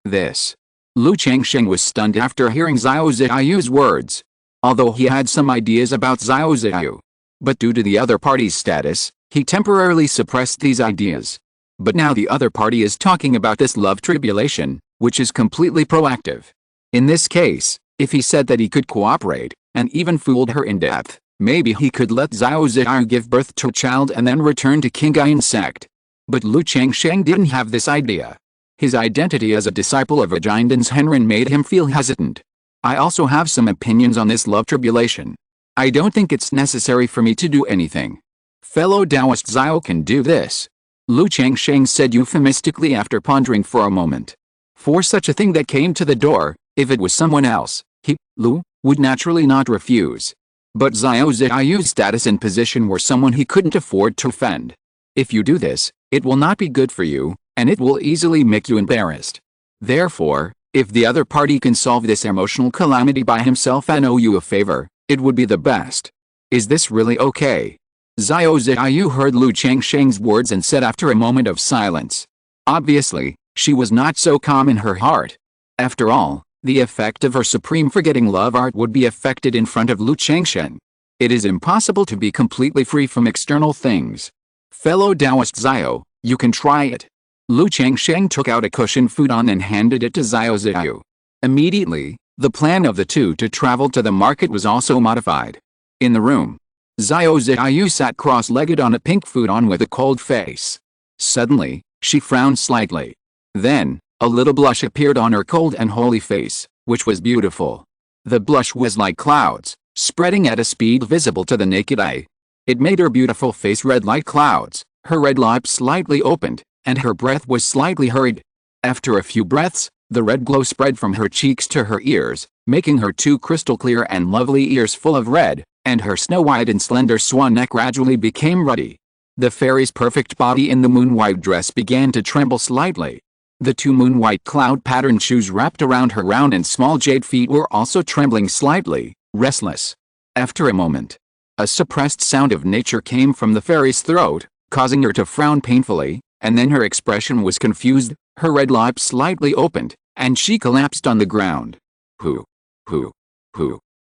A: This. Lu Changsheng was stunned after hearing Xiao Ziyu's words. Although he had some ideas about Xiao Ziyu. But due to the other party's status, he temporarily suppressed these ideas. But now the other party is talking about this love tribulation, which is completely proactive. In this case, if he said that he could cooperate, and even fooled her in depth, maybe he could let Xiao Ziyu give birth to a child and then return to Qingyun Sect. But Lu Changsheng didn't have this idea. His identity as a disciple of Ajindan's Henren made him feel hesitant. I also have some opinions on this love tribulation. I don't think it's necessary for me to do anything. Fellow Taoist Xiao can do this. Lu Changsheng said euphemistically after pondering for a moment. For such a thing that came to the door, if it was someone else, he, Lu, would naturally not refuse. But Xiao Ziyu's status and position were someone he couldn't afford to offend. If you do this, it will not be good for you, and it will easily make you embarrassed. Therefore, if the other party can solve this emotional calamity by himself and owe you a favor, it would be the best. Is this really okay? Xiao Ziyu heard Lu Changsheng's words and said after a moment of silence. Obviously, she was not so calm in her heart. After all, the effect of her supreme forgetting love art would be affected in front of Lu Changsheng. It is impossible to be completely free from external things. Fellow Taoist Xiao, you can try it. Lu Changsheng took out a cushioned futon and handed it to Xiao Ziyu. Immediately, the plan of the two to travel to the market was also modified. In the room, Xiao Ziyu sat cross-legged on a pink futon with a cold face. Suddenly, she frowned slightly. Then, a little blush appeared on her cold and holy face, which was beautiful. The blush was like clouds, spreading at a speed visible to the naked eye. It made her beautiful face red like clouds, her red lips slightly opened, and her breath was slightly hurried. After a few breaths, the red glow spread from her cheeks to her ears, making her two crystal clear and lovely ears full of red, and her snow-white and slender swan neck gradually became ruddy. The fairy's perfect body in the moon-white dress began to tremble slightly. The two moon-white cloud-patterned shoes wrapped around her round and small jade feet were also trembling slightly, restless. After a moment, a suppressed sound of nature came from the fairy's throat, causing her to frown painfully, and then her expression was confused, her red lips slightly opened, and she collapsed on the ground. Who?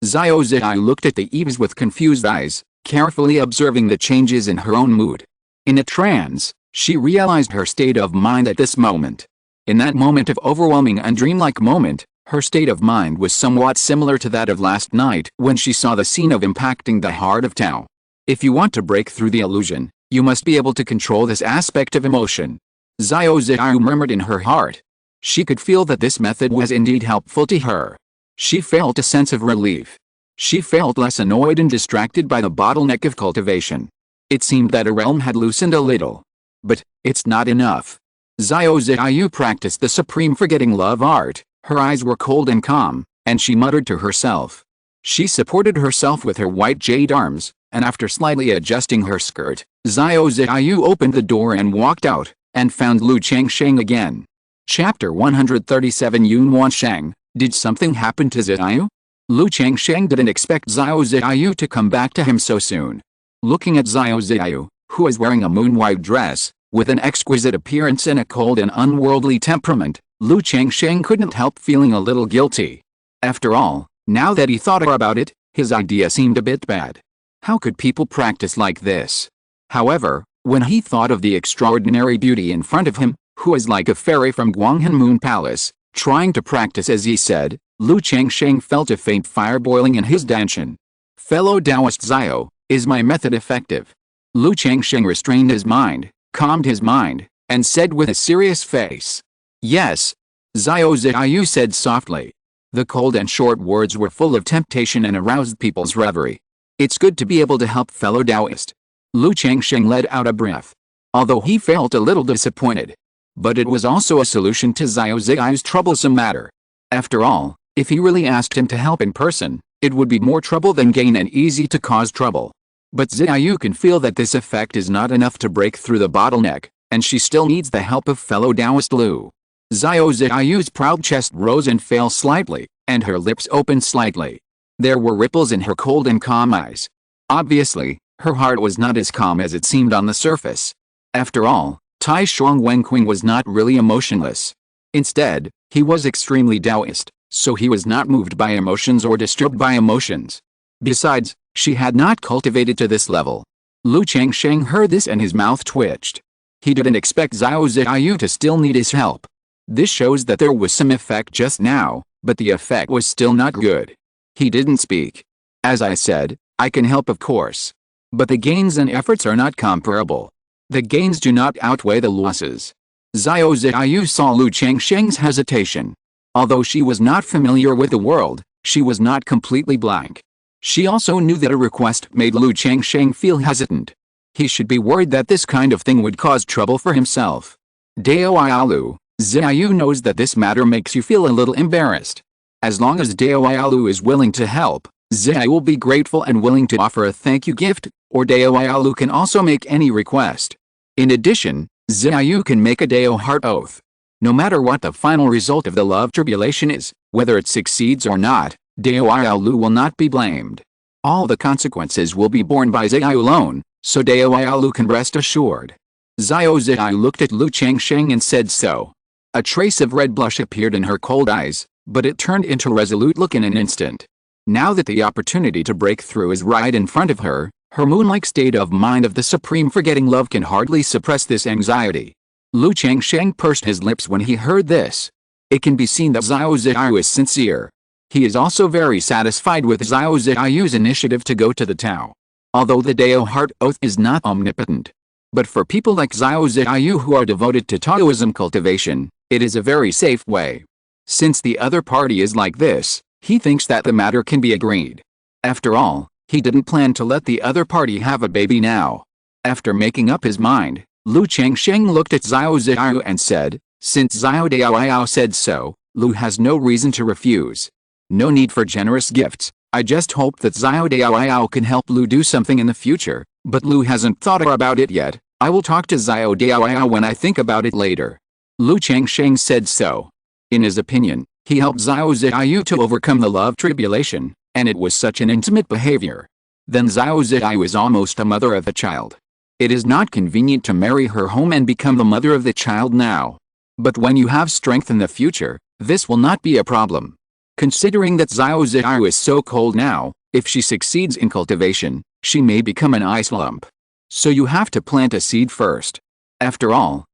A: Xiao Ziyu looked at the eaves with confused eyes, carefully observing the changes in her own mood. In a trance, she realized her state of mind at this moment. In that moment of overwhelming and dreamlike moment, her state of mind was somewhat similar to that of last night when she saw the scene of impacting the heart of Tao. If you want to break through the illusion, you must be able to control this aspect of emotion. Xiao Ziyu murmured in her heart. She could feel that this method was indeed helpful to her. She felt a sense of relief. She felt less annoyed and distracted by the bottleneck of cultivation. It seemed that her realm had loosened a little. But, it's not enough. Xiao Ziyu practiced the supreme forgetting love art, her eyes were cold and calm, and she muttered to herself. She supported herself with her white jade arms, and after slightly adjusting her skirt, Xiao Ziyu opened the door and walked out, and found Lu Changsheng again. Chapter 137 Yun Wansheng, did something happen to Ziyu? Lu Changsheng didn't expect Xiao Ziyu to come back to him so soon. Looking at Xiao Ziyu, who was wearing a moon-white dress, with an exquisite appearance and a cold and unworldly temperament, Lu Changsheng couldn't help feeling a little guilty. After all, now that he thought about it, his idea seemed a bit bad. How could people practice like this? However, when he thought of the extraordinary beauty in front of him, who was like a fairy from Guanghan Moon Palace, trying to practice as he said, Lu Changsheng felt a faint fire boiling in his danshan. Fellow Taoist Xiao, is my method effective? Lu Changsheng restrained his mind, calmed his mind, and said with a serious face. Yes. Xiao Ziyu said softly. The cold and short words were full of temptation and aroused people's reverie. It's good to be able to help fellow Taoist. Lu Changsheng let out a breath. Although he felt a little disappointed. But it was also a solution to Xiao Ziyu's troublesome matter. After all, if he really asked him to help in person, it would be more trouble than gain and easy to cause trouble. But Ziyu can feel that this effect is not enough to break through the bottleneck, and she still needs the help of fellow Taoist Lu. Xiao Ziyu's proud chest rose and fell slightly, and her lips opened slightly. There were ripples in her cold and calm eyes. Obviously, her heart was not as calm as it seemed on the surface. After all, Tai Shuang Wenqing was not really emotionless. Instead, he was extremely Taoist, so he was not moved by emotions or disturbed by emotions. Besides, she had not cultivated to this level. Lu Changsheng heard this and his mouth twitched. He didn't expect Xiao Ziyu to still need his help. This shows that there was some effect just now, but the effect was still not good. He didn't speak. As I said, I can help of course. But the gains and efforts are not comparable. The gains do not outweigh the losses. Xiao Ziyu saw Lu Changsheng's hesitation. Although she was not familiar with the world, she was not completely blank. She also knew that a request made Lu Changsheng feel hesitant. He should be worried that this kind of thing would cause trouble for himself. Dao Ayalu, Ziyu knows that this matter makes you feel a little embarrassed. As long as Dao Ayalu is willing to help, Ziyu will be grateful and willing to offer a thank you gift, or Dao Ayalu can also make any request. In addition, Ziyu can make a Dao heart oath. No matter what the final result of the love tribulation is, whether it succeeds or not, Dao Ayalu will not be blamed. All the consequences will be borne by Ziyu alone, so Dao Ayalu can rest assured. Xiao Ziyu looked at Lu Changsheng and said so. A trace of red blush appeared in her cold eyes, but it turned into a resolute look in an instant. Now that the opportunity to break through is right in front of her, her moon-like state of mind of the supreme forgetting love can hardly suppress this anxiety. Lu Changsheng pursed his lips when he heard this. It can be seen that Xiao Ziyu is sincere. He is also very satisfied with Xiao Ziyu's initiative to go to the Tao. Although the Dao Heart Oath is not omnipotent. But for people like Xiao Ziyu who are devoted to Taoism cultivation, it is a very safe way. Since the other party is like this, he thinks that the matter can be agreed. After all, he didn't plan to let the other party have a baby now. After making up his mind, Lu Changsheng looked at Xiao Ziyu and said, since Xiao Daoyao said so, Lu has no reason to refuse. No need for generous gifts. I just hope that Xiao Daoyao can help Lu do something in the future, but Lu hasn't thought about it yet. I will talk to Xiao Daoyao when I think about it later. Lu Changsheng said so. In his opinion, he helped Xiao Ziyu to overcome the love tribulation, and it was such an intimate behavior. Then Xiao Ziyu is almost a mother of a child. It is not convenient to marry her home and become the mother of the child now. But when you have strength in the future, this will not be a problem. Considering that Xiao Ziyu is so cold now, if she succeeds in cultivation, she may become an ice lump. So you have to plant a seed first. After all,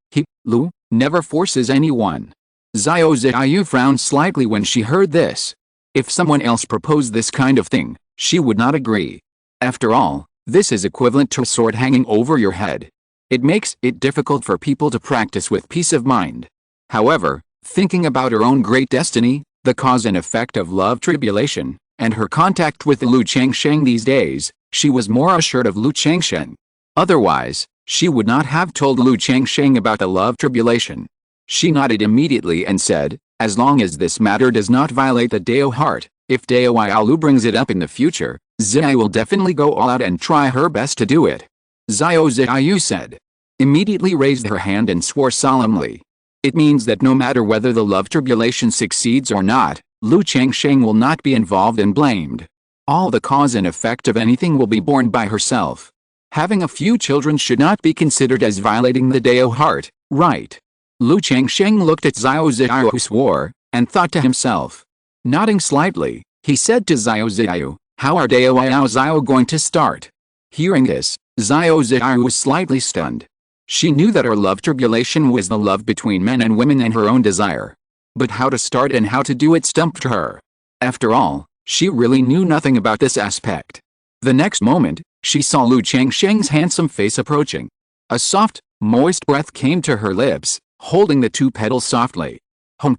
A: Lu, never forces anyone. Xiao Ziyu frowned slightly when she heard this. If someone else proposed this kind of thing, she would not agree. After all, this is equivalent to a sword hanging over your head. It makes it difficult for people to practice with peace of mind. However, thinking about her own great destiny, the cause and effect of love tribulation, and her contact with Lu Changsheng these days, she was more assured of Lu Changsheng. Otherwise, she would not have told Lu Changsheng about the love tribulation. She nodded immediately and said, as long as this matter does not violate the Dao heart, if Dao Lu brings it up in the future, Ziyu will definitely go all out and try her best to do it. Xiao Ziyu said. Immediately raised her hand and swore solemnly. It means that no matter whether the love tribulation succeeds or not, Lu Changsheng will not be involved and blamed. All the cause and effect of anything will be borne by herself. Having a few children should not be considered as violating the Dao heart, right? Lu Changsheng looked at Xiao Ziyu who swore, and thought to himself. Nodding slightly, he said to Xiao Ziyu, how are Dao Xiao going to start? Hearing this, Xiao Ziyu was slightly stunned. She knew that her love tribulation was the love between men and women and her own desire. But how to start and how to do it stumped her. After all, she really knew nothing about this aspect. The next moment, she saw Lu Changsheng's handsome face approaching. A soft, moist breath came to her lips, holding the two petals softly.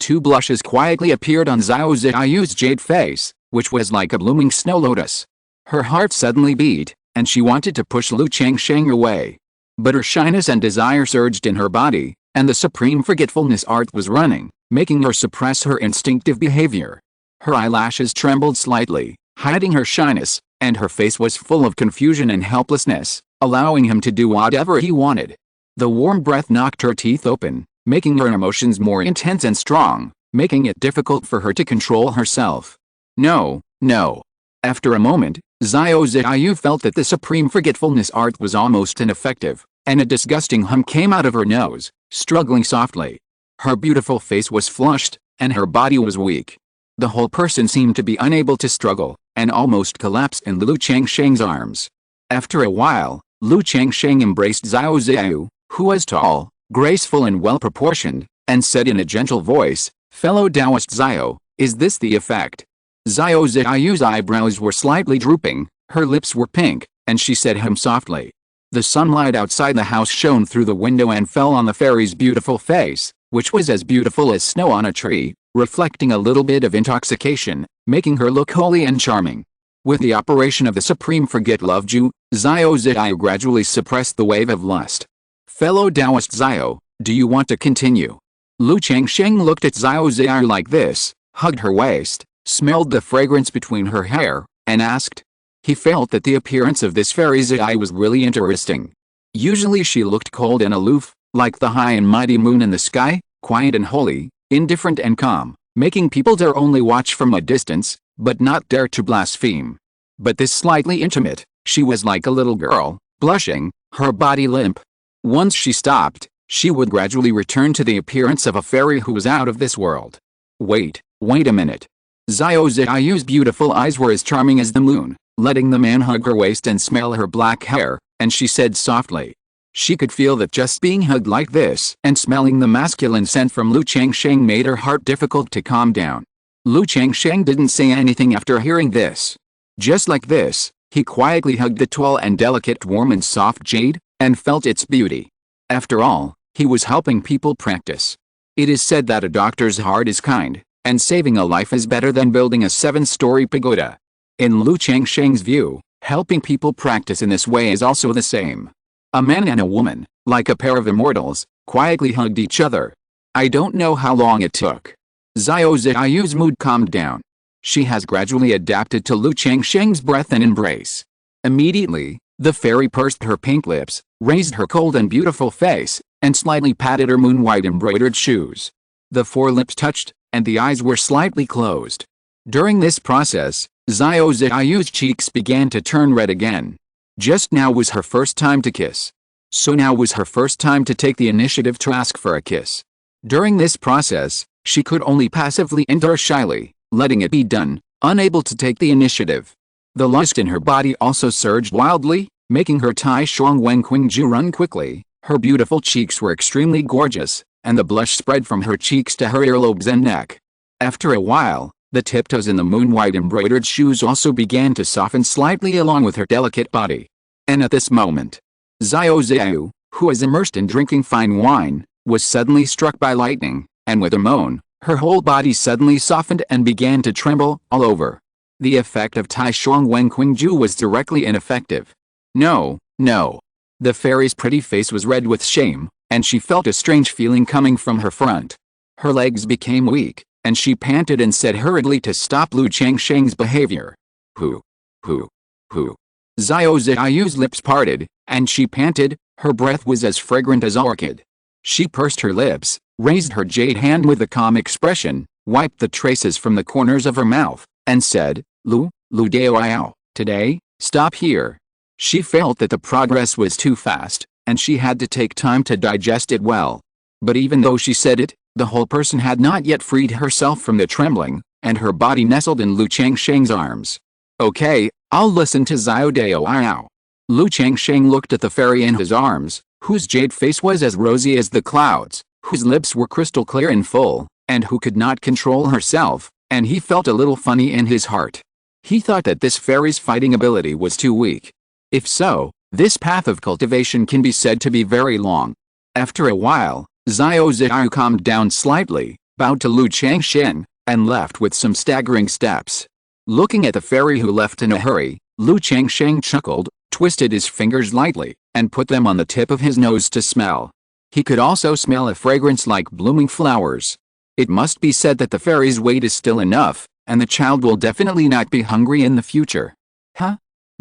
A: Two blushes quietly appeared on Xiao Ziyu's jade face, which was like a blooming snow lotus. Her heart suddenly beat, and she wanted to push Lu Changsheng away. But her shyness and desire surged in her body, and the supreme forgetfulness art was running, making her suppress her instinctive behavior. Her eyelashes trembled slightly, hiding her shyness, and her face was full of confusion and helplessness, allowing him to do whatever he wanted. The warm breath knocked her teeth open, making her emotions more intense and strong, making it difficult for her to control herself. No, no. After a moment, Xiao Ziyu felt that the supreme forgetfulness art was almost ineffective, and a disgusting hum came out of her nose, struggling softly. Her beautiful face was flushed, and her body was weak. The whole person seemed to be unable to struggle, and almost collapsed in Lu Changsheng's arms. After a while, Lu Changsheng embraced Xiao Ziyu, who was tall, graceful and well-proportioned, and said in a gentle voice, "Fellow Taoist Xiao, is this the effect?" Xiao Ziyu's eyebrows were slightly drooping, her lips were pink, and she said him softly. The sunlight outside the house shone through the window and fell on the fairy's beautiful face, which was as beautiful as snow on a tree, reflecting a little bit of intoxication, making her look holy and charming. With the operation of the supreme forget-love Ju, Xiao Ziyu gradually suppressed the wave of lust. Fellow Taoist Xiao, do you want to continue? Lu Changsheng looked at Xiao Ziyu like this, hugged her waist, smelled the fragrance between her hair, and asked. He felt that the appearance of this fairy Ziyu was really interesting. Usually she looked cold and aloof, like the high and mighty moon in the sky, quiet and holy, indifferent and calm, making people dare only watch from a distance, but not dare to blaspheme. But this slightly intimate, she was like a little girl, blushing, her body limp. Once she stopped, she would gradually return to the appearance of a fairy who was out of this world. Wait a minute. Xiao Ziyu's beautiful eyes were as charming as the moon, letting the man hug her waist and smell her black hair, and she said softly. She could feel that just being hugged like this and smelling the masculine scent from Lu Changsheng made her heart difficult to calm down. Lu Changsheng didn't say anything after hearing this. Just like this, he quietly hugged the tall and delicate warm and soft jade, and felt its beauty. After all, he was helping people practice. It is said that a doctor's heart is kind, and saving a life is better than building a 7-story pagoda. In Lu Changsheng's view, helping people practice in this way is also the same. A man and a woman, like a pair of immortals, quietly hugged each other. I don't know how long it took. Xiao Ziyu's mood calmed down. She has gradually adapted to Lu Changsheng's breath and embrace. Immediately, the fairy pursed her pink lips, raised her cold and beautiful face, and slightly patted her moon-white embroidered shoes. The forelips touched, and the eyes were slightly closed. During this process, Xiao Ziyu's cheeks began to turn red again. Just now was her first time to kiss. So now was her first time to take the initiative to ask for a kiss. During this process, she could only passively endure shyly, letting it be done, unable to take the initiative. The lust in her body also surged wildly, making her Tai Shuang Wen Qingzhu run quickly. Her beautiful cheeks were extremely gorgeous, and the blush spread from her cheeks to her earlobes and neck. After a while, the tiptoes in the moon-white embroidered shoes also began to soften slightly along with her delicate body. And at this moment, Xiao Ziyu, who was immersed in drinking fine wine, was suddenly struck by lightning, and with a moan, her whole body suddenly softened and began to tremble all over. The effect of Tai Shuang Wen Qingzhu was directly ineffective. No, no. The fairy's pretty face was red with shame, and she felt a strange feeling coming from her front. Her legs became weak, and she panted and said hurriedly to stop Lu Changsheng's behavior. Who? Xiao Ziyu's lips parted, and she panted. Her breath was as fragrant as orchid. She pursed her lips, raised her jade hand with a calm expression, wiped the traces from the corners of her mouth, and said, Lu Daoyao, today, stop here. She felt that the progress was too fast, and she had to take time to digest it well. But even though she said it, the whole person had not yet freed herself from the trembling, and her body nestled in Lu Changsheng's arms. Okay, I'll listen to Xiao Daoyao. Lu Changsheng looked at the fairy in his arms, whose jade face was as rosy as the clouds, whose lips were crystal clear and full, and who could not control herself, and he felt a little funny in his heart. He thought that this fairy's fighting ability was too weak. If so, this path of cultivation can be said to be very long. After a while, Xiao Ziyu calmed down slightly, bowed to Lu Changsheng, and left with some staggering steps. Looking at the fairy who left in a hurry, Lu Changsheng chuckled, twisted his fingers lightly, and put them on the tip of his nose to smell. He could also smell a fragrance like blooming flowers. It must be said that the fairy's weight is still enough, and the child will definitely not be hungry in the future.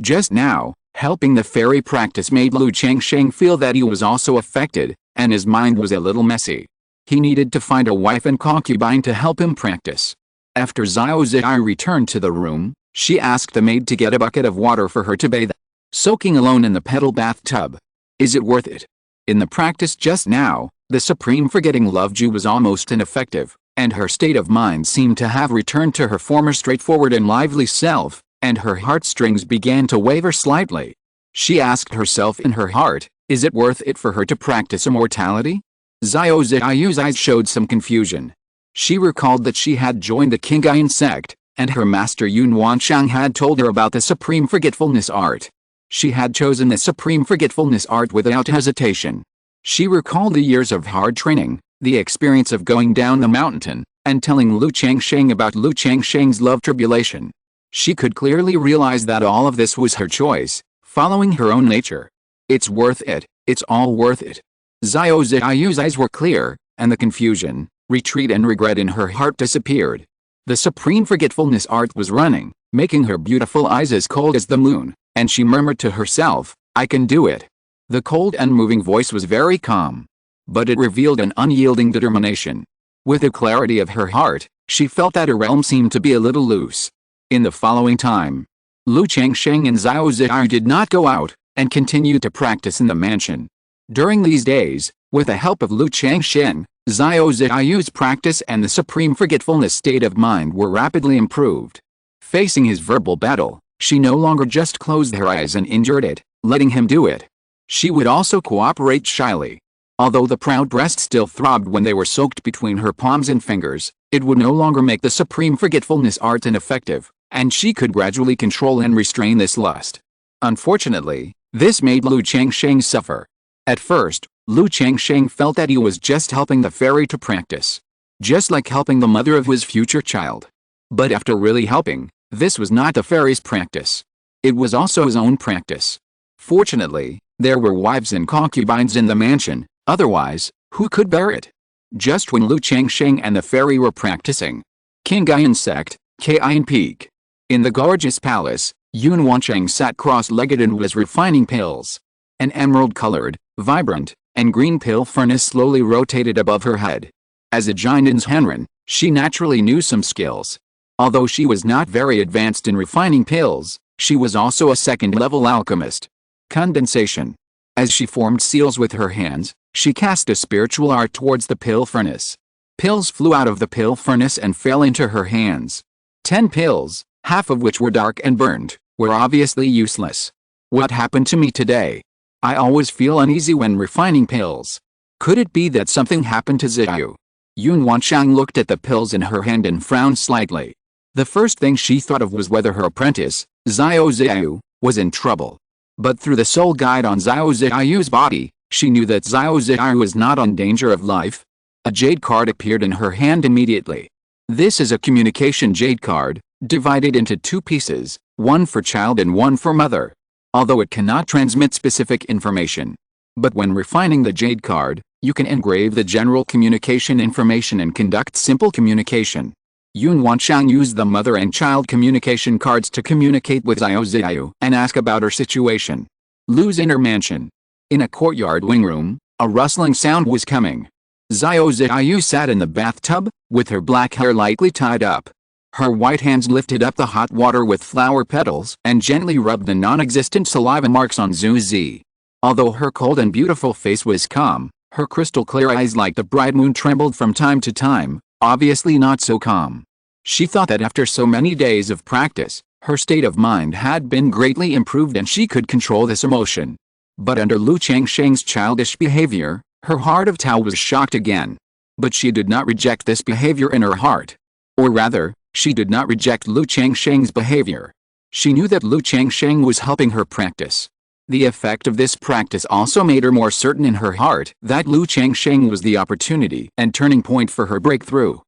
A: Just now, helping the fairy practice made Lu Changsheng feel that he was also affected, and his mind was a little messy. He needed to find a wife and concubine to help him practice. After Xiao Ziyu returned to the room, she asked the maid to get a bucket of water for her to bathe, soaking alone in the petal bathtub. Is it worth it? In the practice just now, the supreme forgetting Loveju was almost ineffective, and her state of mind seemed to have returned to her former straightforward and lively self, and her heartstrings began to waver slightly. She asked herself in her heart, is it worth it for her to practice immortality? Xiao Ziyu's eyes showed some confusion. She recalled that she had joined the Qingyun Sect, and her master Yun Wanshang had told her about the supreme forgetfulness art. She had chosen the supreme forgetfulness art without hesitation. She recalled the years of hard training, the experience of going down the mountain, and telling Lu Changsheng about Lu Changsheng's love tribulation. She could clearly realize that all of this was her choice, following her own nature. It's worth it, it's all worth it. Xiao Ziyu's eyes were clear, and the confusion, retreat and regret in her heart disappeared. The supreme forgetfulness art was running, making her beautiful eyes as cold as the moon, and she murmured to herself, I can do it. The cold and moving voice was very calm, but it revealed an unyielding determination. With the clarity of her heart, she felt that her realm seemed to be a little loose. In the following time, Lu Changsheng and Xiao Ziyu did not go out, and continued to practice in the mansion. During these days, with the help of Lu Changsheng, Xiao Ziyu's practice and the supreme forgetfulness state of mind were rapidly improved. Facing his verbal battle, she no longer just closed her eyes and endured it, letting him do it. She would also cooperate shyly. Although the proud breast still throbbed when they were soaked between her palms and fingers, it would no longer make the supreme forgetfulness art ineffective, and she could gradually control and restrain this lust. Unfortunately, this made Lu Changsheng suffer. At first, Lu Changsheng felt that he was just helping the fairy to practice. Just like helping the mother of his future child. But after really helping, this was not the fairy's practice. It was also his own practice. Fortunately, there were wives and concubines in the mansion, otherwise, who could bear it? Just when Lu Changsheng and the fairy were practicing. Qingyun Sect, Qingyun Peak. In the gorgeous palace, Yun Wansheng sat cross-legged and was refining pills. An emerald-colored, vibrant, and green pill furnace slowly rotated above her head. As a Jinan's Henren, she naturally knew some skills. Although she was not very advanced in refining pills, she was also a second-level alchemist. Condensation. As she formed seals with her hands, she cast a spiritual art towards the pill furnace. Pills flew out of the pill furnace and fell into her hands. 10 pills, half of which were dark and burned, were obviously useless. What happened to me today? I always feel uneasy when refining pills. Could it be that something happened to Xiao? Yun Wansheng looked at the pills in her hand and frowned slightly. The first thing she thought of was whether her apprentice, Xiao, was in trouble. But through the soul guide on Xiao's body, she knew that Xiao was not in danger of life. A jade card appeared in her hand immediately. This is a communication jade card, divided into 2 pieces, one for child and one for mother. Although it cannot transmit specific information. But when refining the jade card, you can engrave the general communication information and conduct simple communication. Yun Wansheng used the mother and child communication cards to communicate with Xiao and ask about her situation. Lu's inner mansion. In a courtyard wing room, a rustling sound was coming. Xiao sat in the bathtub, with her black hair lightly tied up. Her white hands lifted up the hot water with flower petals and gently rubbed the non-existent saliva marks on Zuzi. Although her cold and beautiful face was calm, her crystal-clear eyes like the bright moon trembled from time to time, obviously not so calm. She thought that after so many days of practice, her state of mind had been greatly improved and she could control this emotion. But under Lu Changsheng's childish behavior, her heart of Tao was shocked again. But she did not reject this behavior in her heart. Or rather, she did not reject Lu Changsheng's behavior. She knew that Lu Changsheng was helping her practice. The effect of this practice also made her more certain in her heart that Lu Changsheng was the opportunity and turning point for her breakthrough.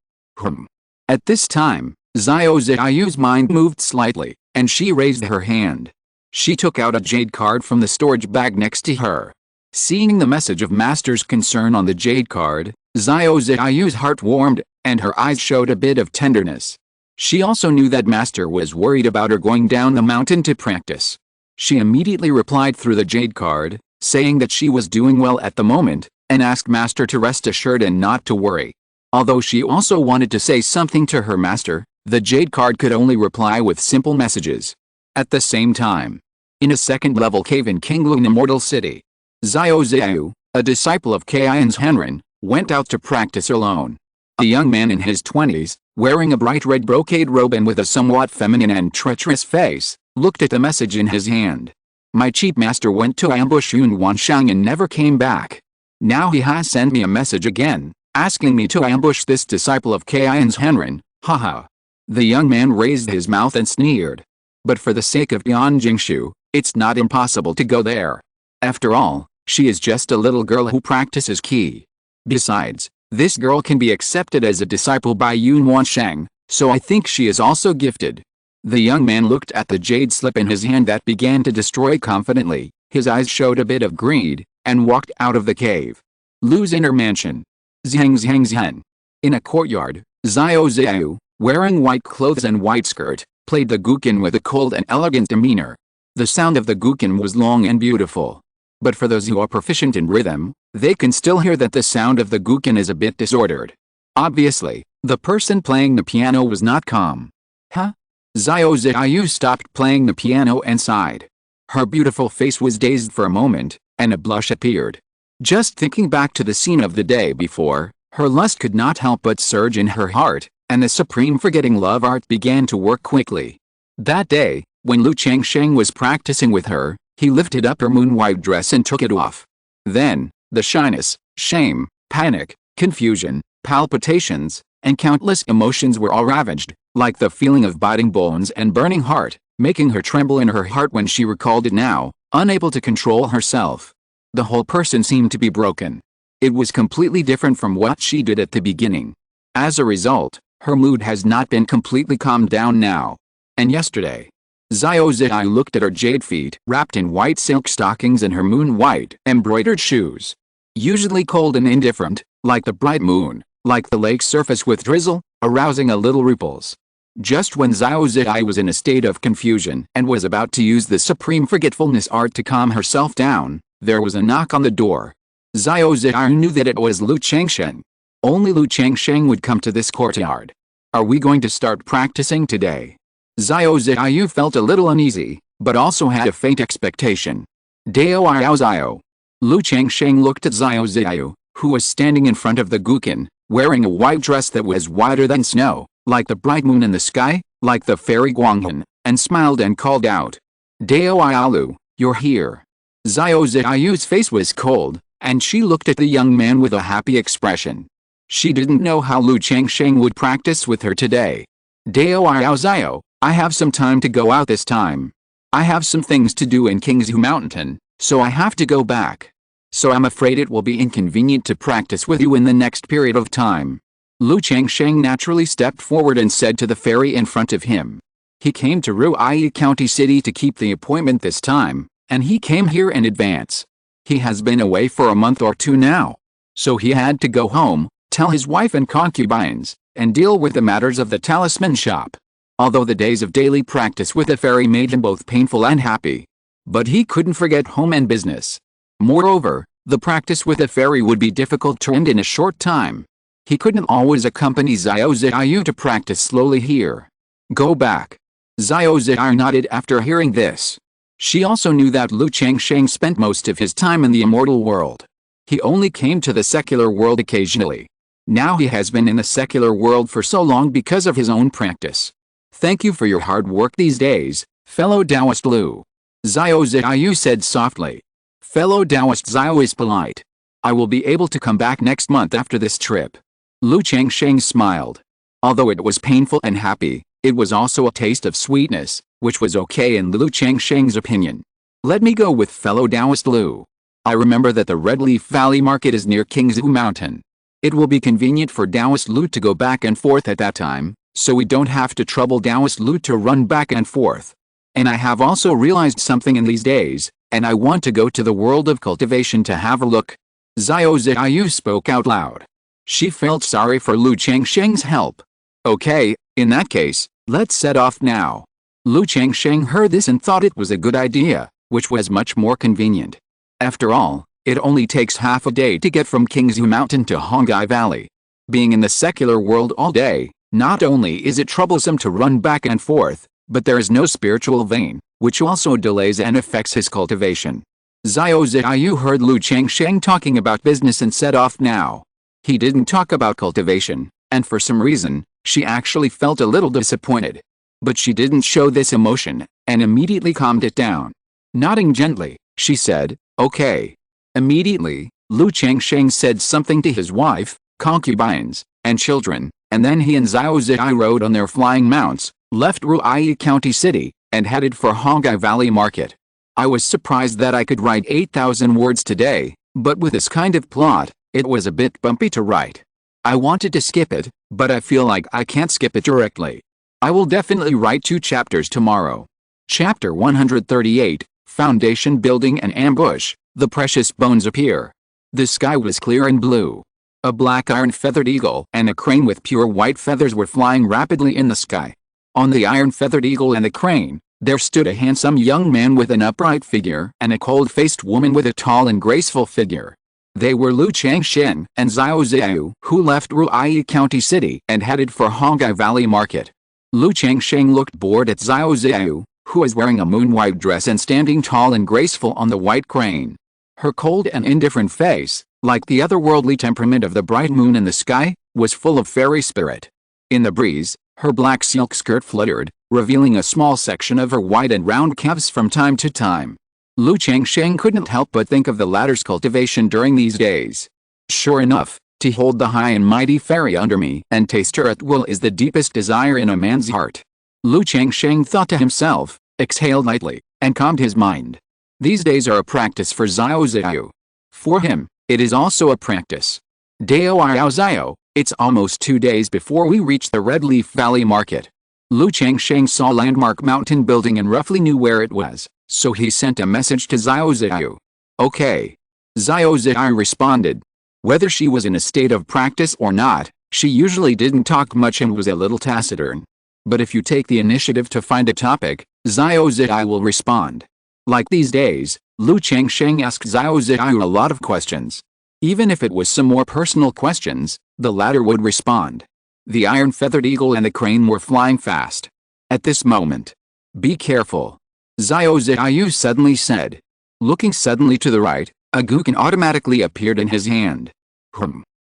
A: At this time, Xiao's mind moved slightly, and she raised her hand. She took out a jade card from the storage bag next to her. Seeing the message of Master's concern on the jade card, Xiao's heart warmed, and her eyes showed a bit of tenderness. She also knew that Master was worried about her going down the mountain to practice. She immediately replied through the jade card, saying that she was doing well at the moment, and asked Master to rest assured and not to worry. Although she also wanted to say something to her master, the jade card could only reply with simple messages. At the same time, in a second-level cave in Qingyun Immortal City, Xiao, a disciple of Qingyun's Henren, went out to practice alone. A young man in his 20s, wearing a bright red brocade robe and with a somewhat feminine and treacherous face, looked at the message in his hand. My chief master went to ambush Yun Wansheng and never came back. Now he has sent me a message again, asking me to ambush this disciple of Qingyun's Henren, haha. The young man raised his mouth and sneered. But for the sake of Yan Jingshu, it's not impossible to go there. After all, she is just a little girl who practices Qi. Besides, this girl can be accepted as a disciple by Yun Wansheng, so I think she is also gifted. The young man looked at the jade slip in his hand that began to destroy confidently, his eyes showed a bit of greed, and walked out of the cave. Lu's inner mansion. Zheng. In a courtyard, Xiao, wearing white clothes and white skirt, played the guqin with a cold and elegant demeanor. The sound of the guqin was long and beautiful. But for those who are proficient in rhythm, they can still hear that the sound of the guqin is a bit disordered. Obviously, the person playing the piano was not calm. Huh? Xiao stopped playing the piano and sighed. Her beautiful face was dazed for a moment, and a blush appeared. Just thinking back to the scene of the day before, her lust could not help but surge in her heart, and the supreme forgetting love art began to work quickly. That day, when Lu Changsheng was practicing with her, He lifted up her moon-white dress and took it off. Then, the shyness, shame, panic, confusion, palpitations, and countless emotions were all ravaged, like the feeling of biting bones and burning heart, making her tremble in her heart when she recalled it now, unable to control herself. The whole person seemed to be broken. It was completely different from what she did at the beginning. As a result, her mood has not been completely calmed down now. And yesterday, Xiao Zai looked at her jade feet wrapped in white silk stockings and her moon-white embroidered shoes. Usually cold and indifferent, like the bright moon, like the lake's surface with drizzle, arousing a little ripples. Just when Xiao Zai was in a state of confusion and was about to use the supreme forgetfulness art to calm herself down, there was a knock on the door. Xiao Zai knew that it was Lu Changsheng. Only Lu Changsheng would come to this courtyard. Are we going to start practicing today? Xiao Zai felt a little uneasy, but also had a faint expectation. Dao Xiao. Lu Changsheng looked at Xiao Zai, who was standing in front of the guqin, wearing a white dress that was whiter than snow, like the bright moon in the sky, like the fairy Guanghan, and smiled and called out. Dao Xiao, you're here. Xiao Zai's face was cold, and she looked at the young man with a happy expression. She didn't know how Lu Changsheng would practice with her today. Dao Xiao, I have some time to go out this time. I have some things to do in Qingzhu Mountain, so I have to go back. So I'm afraid it will be inconvenient to practice with you in the next period of time. Lu Changsheng naturally stepped forward and said to the fairy in front of him. He came to Ruyi County City to keep the appointment this time, and he came here in advance. He has been away for a month or two now. So he had to go home, tell his wife and concubines, and deal with the matters of the talisman shop. Although the days of daily practice with the fairy made him both painful and happy. But he couldn't forget home and business. Moreover, the practice with the fairy would be difficult to end in a short time. He couldn't always accompany Xiao Zai to practice slowly here. Go back. Xiao Zai nodded after hearing this. She also knew that Lu Changsheng spent most of his time in the immortal world. He only came to the secular world occasionally. Now he has been in the secular world for so long because of his own practice. Thank you for your hard work these days, fellow Taoist Lu. Xiao Zai said softly. Fellow Taoist Xiao is polite. I will be able to come back next month after this trip. Lu Changsheng smiled. Although it was painful and happy, it was also a taste of sweetness, which was okay in Lu Changsheng's opinion. Let me go with fellow Taoist Lu. I remember that the Red Leaf Valley Market is near Qingzhu Mountain. It will be convenient for Taoist Lu to go back and forth at that time, so we don't have to trouble Taoist Lu to run back and forth. And I have also realized something in these days, and I want to go to the world of cultivation to have a look. Xiao Zai spoke out loud. She felt sorry for Lu Changsheng's help. Okay, in that case, let's set off now. Lu Changsheng heard this and thought it was a good idea, which was much more convenient. After all, it only takes half a day to get from Qingzhu Mountain to Hongai Valley. Being in the secular world all day, not only is it troublesome to run back and forth, but there is no spiritual vein, which also delays and affects his cultivation. Xiao Zai heard Lu Changsheng talking about business and set off now. He didn't talk about cultivation, and for some reason, she actually felt a little disappointed. But she didn't show this emotion, and immediately calmed it down. Nodding gently, she said, okay. Immediately, Lu Changsheng said something to his wife, concubines, and children, and then he and Xiao Zai rode on their flying mounts, left Ruyi County City, and headed for Hongai Valley Market. I was surprised that I could write 8,000 words today, but with this kind of plot, it was a bit bumpy to write. I wanted to skip it, but I feel like I can't skip it directly. I will definitely write 2 chapters tomorrow. Chapter 138, Foundation Building and Ambush, The Precious Bones Appear. The sky was clear and blue. A black iron-feathered eagle and a crane with pure white feathers were flying rapidly in the sky. On the iron-feathered eagle and the crane, there stood a handsome young man with an upright figure and a cold-faced woman with a tall and graceful figure. They were Lu Changsheng and Xiao Zai, who left Ruyi County City and headed for Hongai Valley Market. Lu Changsheng looked bored at Xiao Zai, who was wearing a moon-white dress and standing tall and graceful on the white crane. Her cold and indifferent face, like the otherworldly temperament of the bright moon in the sky, was full of fairy spirit. In the breeze, her black silk skirt fluttered, revealing a small section of her white and round calves from time to time. Lu Changsheng couldn't help but think of the latter's cultivation during these days. Sure enough, to hold the high and mighty fairy under me and taste her at will is the deepest desire in a man's heart. Lu Changsheng thought to himself, exhaled lightly, and calmed his mind. These days are a practice for Xiao Xiao. For him, it is also a practice. Dao Yao Xiao, it's almost 2 days before we reach the Red Leaf Valley Market. Lu Changsheng saw landmark mountain building and roughly knew where it was, so he sent a message to Xiao Xiao. Okay. Xiao Xiao responded. Whether she was in a state of practice or not, she usually didn't talk much and was a little taciturn. But if you take the initiative to find a topic, Xiao Xiao will respond. Like these days, Lu Changsheng asked Xiao Xiao a lot of questions. Even if it was some more personal questions, the latter would respond. The iron-feathered eagle and the crane were flying fast. At this moment, be careful, Xiao Xiao suddenly said. Looking suddenly to the right, a guqin automatically appeared in his hand.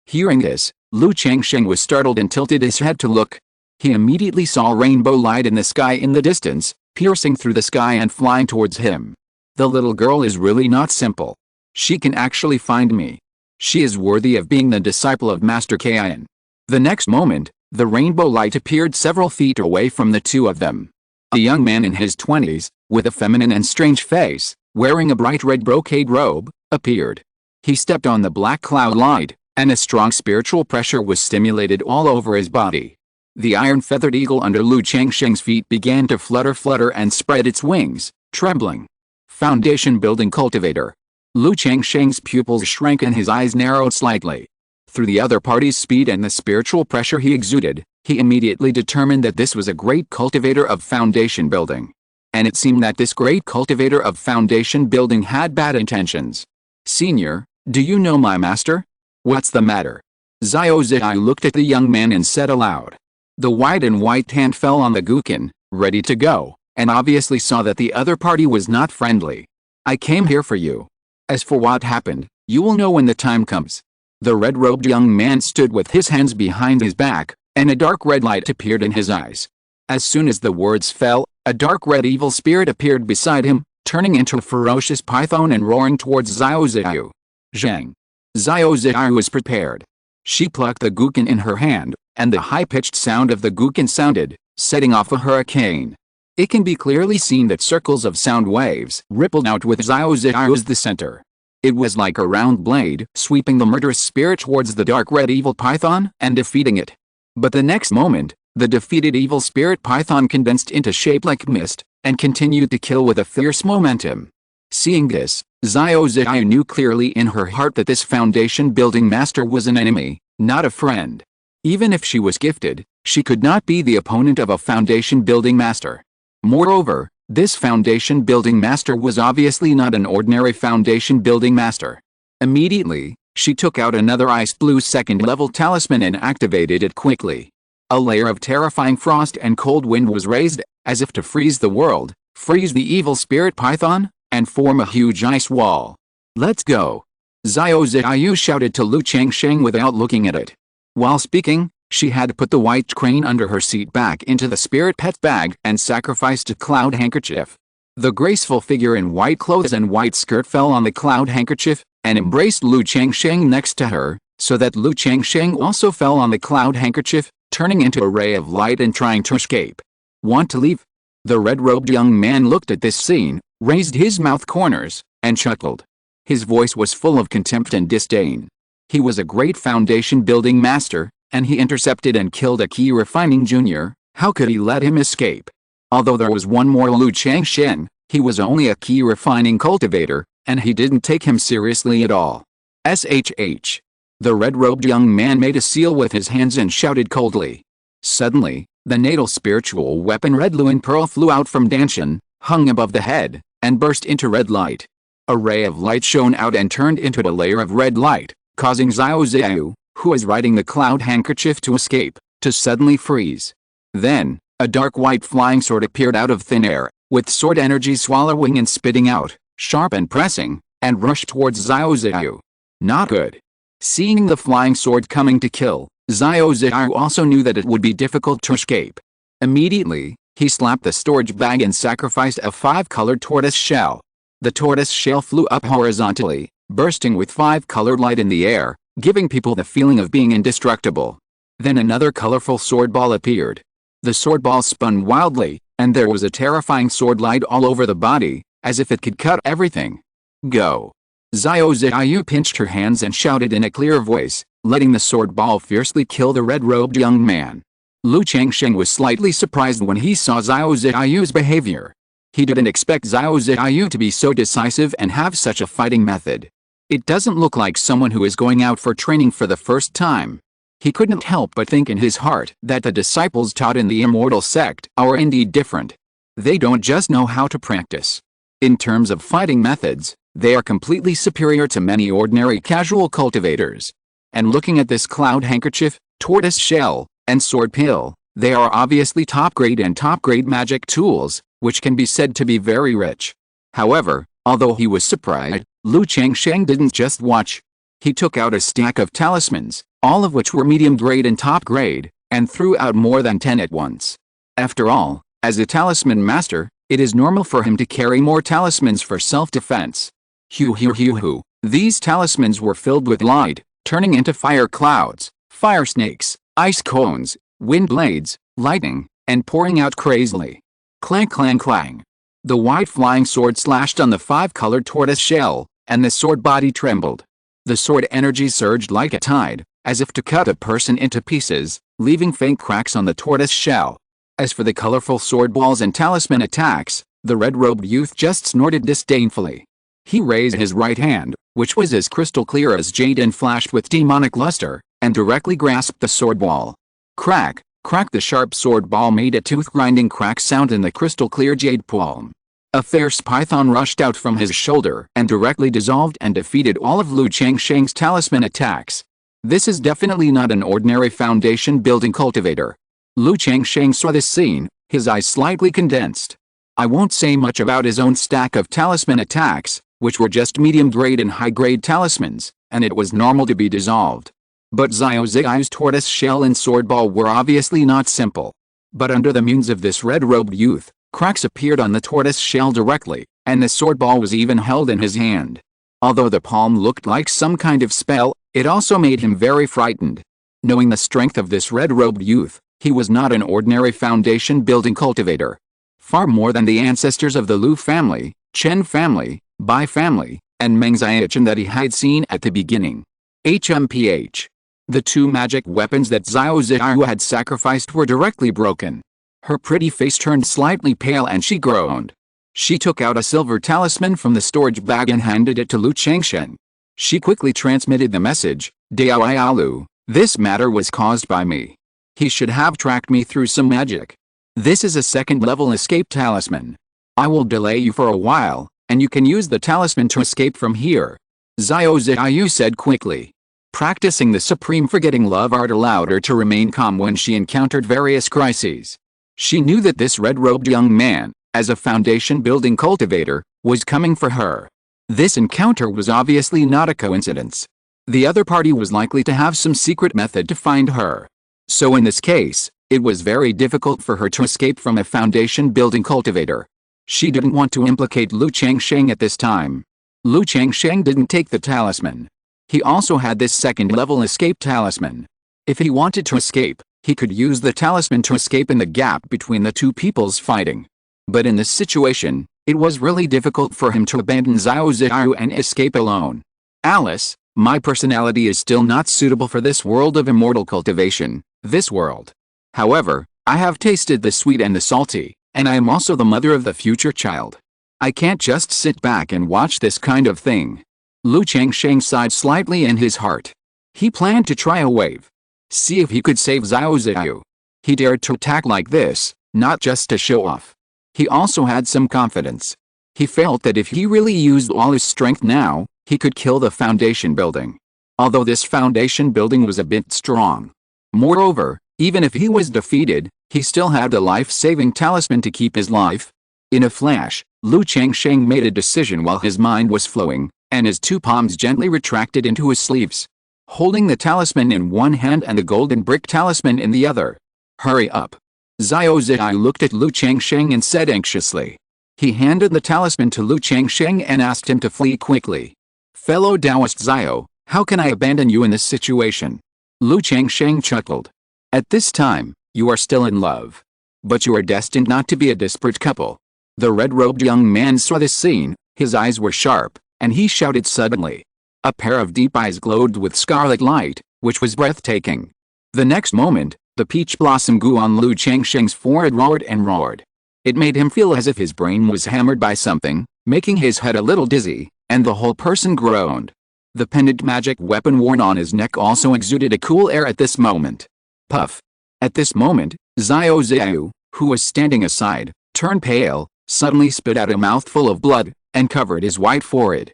A: Hearing this, Lu Changsheng was startled and tilted his head to look. He immediately saw rainbow light in the sky in the distance, piercing through the sky and flying towards him. The little girl is really not simple. She can actually find me. She is worthy of being the disciple of Master Qingyun. The next moment, the rainbow light appeared several feet away from the two of them. A young man in his 20s, with a feminine and strange face, wearing a bright red brocade robe, appeared. He stepped on the black cloud light, and a strong spiritual pressure was stimulated all over his body. The iron-feathered eagle under Lu Changsheng's feet began to flutter and spread its wings, trembling. Foundation building cultivator. Lu Changsheng's pupils shrank and his eyes narrowed slightly. Through the other party's speed and the spiritual pressure he exuded, he immediately determined that this was a great cultivator of foundation building. And it seemed that this great cultivator of foundation building had bad intentions. Senior, do you know my master? What's the matter? Xiao Xiao looked at the young man and said aloud. The white hand fell on the guqin, ready to go, and obviously saw that the other party was not friendly. I came here for you. As for what happened, you will know when the time comes. The red-robed young man stood with his hands behind his back, and a dark red light appeared in his eyes. As soon as the words fell, a dark red evil spirit appeared beside him, turning into a ferocious python and roaring towards Xiao Xiao. Zhang. Xiao Xiao was prepared. She plucked the guqin in her hand, and the high-pitched sound of the guqin sounded, setting off a hurricane. It can be clearly seen that circles of sound waves rippled out with Xiao Xiao as the center. It was like a round blade, sweeping the murderous spirit towards the dark red evil python and defeating it. But the next moment, the defeated evil spirit python condensed into shape like mist, and continued to kill with a fierce momentum. Seeing this, Xiao Xiao knew clearly in her heart that this foundation-building master was an enemy, not a friend. Even if she was gifted, she could not be the opponent of a foundation-building master. Moreover, this foundation-building master was obviously not an ordinary foundation-building master. Immediately, she took out another ice blue second-level talisman and activated it quickly. A layer of terrifying frost and cold wind was raised, as if to freeze the world, freeze the evil spirit python, and form a huge ice wall. Let's go! Xiao Xiao shouted to Lu Changsheng without looking at it. While speaking, she had put the white crane under her seat back into the spirit pet bag and sacrificed a cloud handkerchief. The graceful figure in white clothes and white skirt fell on the cloud handkerchief, and embraced Lu Changsheng next to her, so that Lu Changsheng also fell on the cloud handkerchief, turning into a ray of light and trying to escape. Want to leave? The red-robed young man looked at this scene, raised his mouth corners, and chuckled. His voice was full of contempt and disdain. He was a great foundation-building master, and he intercepted and killed a key refining junior. How could he let him escape? Although there was one more Lu Changsheng, he was only a key refining cultivator, and he didn't take him seriously at all. SHH. The red-robed young man made a seal with his hands and shouted coldly. Suddenly, the natal spiritual weapon Red Luin Pearl flew out from Danshan, hung above the head, and burst into red light. A ray of light shone out and turned into a layer of red light, causing Xiao Xiao, who was riding the cloud handkerchief to escape, to suddenly freeze. Then, a dark white flying sword appeared out of thin air, with sword energy swallowing and spitting out, sharp and pressing, and rushed towards Xiao Xiao. Not good. Seeing the flying sword coming to kill, Xiao Xiao also knew that it would be difficult to escape. Immediately, he slapped the storage bag and sacrificed a 5-colored tortoise shell. The tortoise shell flew up horizontally, bursting with 5-colored light in the air, giving people the feeling of being indestructible. Then another colorful sword ball appeared. The sword ball spun wildly, and there was a terrifying sword light all over the body, as if it could cut everything. Go! Xiao Ziyu pinched her hands and shouted in a clear voice, letting the sword ball fiercely kill the red-robed young man. Lu Changsheng was slightly surprised when he saw Xiao Ziyu's behavior. He didn't expect Xiao Ziyu to be so decisive and have such a fighting method. It doesn't look like someone who is going out for training for the first time. He couldn't help but think in his heart that the disciples taught in the Immortal sect are indeed different. They don't just know how to practice. In terms of fighting methods, they are completely superior to many ordinary casual cultivators. And looking at this cloud handkerchief, tortoise shell, and sword pill, they are obviously top-grade and top-grade magic tools, which can be said to be very rich. However, although he was surprised, Lu Changsheng didn't just watch. He took out a stack of talismans, all of which were medium-grade and top-grade, and threw out more than 10 at once. After all, as a talisman master, it is normal for him to carry more talismans for self-defense. Hoo. These talismans were filled with light, turning into fire clouds, fire snakes, ice cones, wind blades, lightning, and pouring out crazily. Clang clang clang. The white flying sword slashed on the 5-colored tortoise shell, and the sword body trembled. The sword energy surged like a tide, as if to cut a person into pieces, leaving faint cracks on the tortoise shell. As for the colorful sword balls and talisman attacks, the red-robed youth just snorted disdainfully. He raised his right hand, which was as crystal clear as jade and flashed with demonic luster, and directly grasped the sword ball. Crack, crack! The sharp sword ball made a tooth-grinding crack sound in the crystal-clear jade palm. A fierce python rushed out from his shoulder and directly dissolved and defeated all of Lu Changsheng's talisman attacks. This is definitely not an ordinary foundation-building cultivator. Lu Changsheng saw this scene, his eyes slightly condensed. I won't say much about his own stack of talisman attacks, which were just medium-grade and high-grade talismans, and it was normal to be dissolved. But Xiao Ziyu's tortoise shell and sword ball were obviously not simple. But under the means of this red-robed youth, cracks appeared on the tortoise shell directly, and the sword ball was even held in his hand. Although the palm looked like some kind of spell, it also made him very frightened. Knowing the strength of this red-robed youth, he was not an ordinary foundation-building cultivator. Far more than the ancestors of the Lu family, Chen family, Bai family, and Meng Xiaochen that he had seen at the beginning. HMPH. The 2 magic weapons that Xiao Ziyu had sacrificed were directly broken. Her pretty face turned slightly pale and she groaned. She took out a silver talisman from the storage bag and handed it to Lu Changsheng. She quickly transmitted the message, Daoialu, this matter was caused by me. He should have tracked me through some magic. This is a second-level escape talisman. I will delay you for a while, and you can use the talisman to escape from here. Xiao Ziyu said quickly. Practicing the supreme forgetting love art allowed her to remain calm when she encountered various crises. She knew that this red-robed young man, as a foundation-building cultivator, was coming for her. This encounter was obviously not a coincidence. The other party was likely to have some secret method to find her. So in this case, it was very difficult for her to escape from a foundation-building cultivator. She didn't want to implicate Lu Changsheng at this time. Lu Changsheng didn't take the talisman. He also had this second-level escape talisman. If he wanted to escape, he could use the talisman to escape in the gap between the two peoples fighting. But in this situation, it was really difficult for him to abandon Xiao Ziyu and escape alone. Alice, my personality is still not suitable for this world of immortal cultivation, this world. However, I have tasted the sweet and the salty, and I am also the mother of the future child. I can't just sit back and watch this kind of thing. Lu Changsheng sighed slightly in his heart. He planned to try a wave. See if he could save Xiao Ziyu. He dared to attack like this, not just to show off. He also had some confidence. He felt that if he really used all his strength now, he could kill the foundation building. Although this foundation building was a bit strong. Moreover, even if he was defeated, he still had the life-saving talisman to keep his life. In a flash, Lu Changsheng made a decision while his mind was flowing, and his 2 palms gently retracted into his sleeves. Holding the talisman in one hand and the golden brick talisman in the other. Hurry up. Xiao Ziyu looked at Lu Changsheng and said anxiously. He handed the talisman to Lu Changsheng and asked him to flee quickly. "Fellow Taoist Xiao, how can I abandon you in this situation?" Lu Changsheng chuckled. "At this time, you are still in love. But you are destined not to be a disparate couple." The red-robed young man saw this scene, his eyes were sharp, and he shouted suddenly. A pair of deep eyes glowed with scarlet light, which was breathtaking. The next moment, the peach blossom grew on Lu Changsheng's forehead roared and roared. It made him feel as if his brain was hammered by something, making his head a little dizzy, and the whole person groaned. The pendant magic weapon worn on his neck also exuded a cool air at this moment. Puff. At this moment, Xiao Xiao, who was standing aside, turned pale, suddenly spit out a mouthful of blood, and covered his white forehead.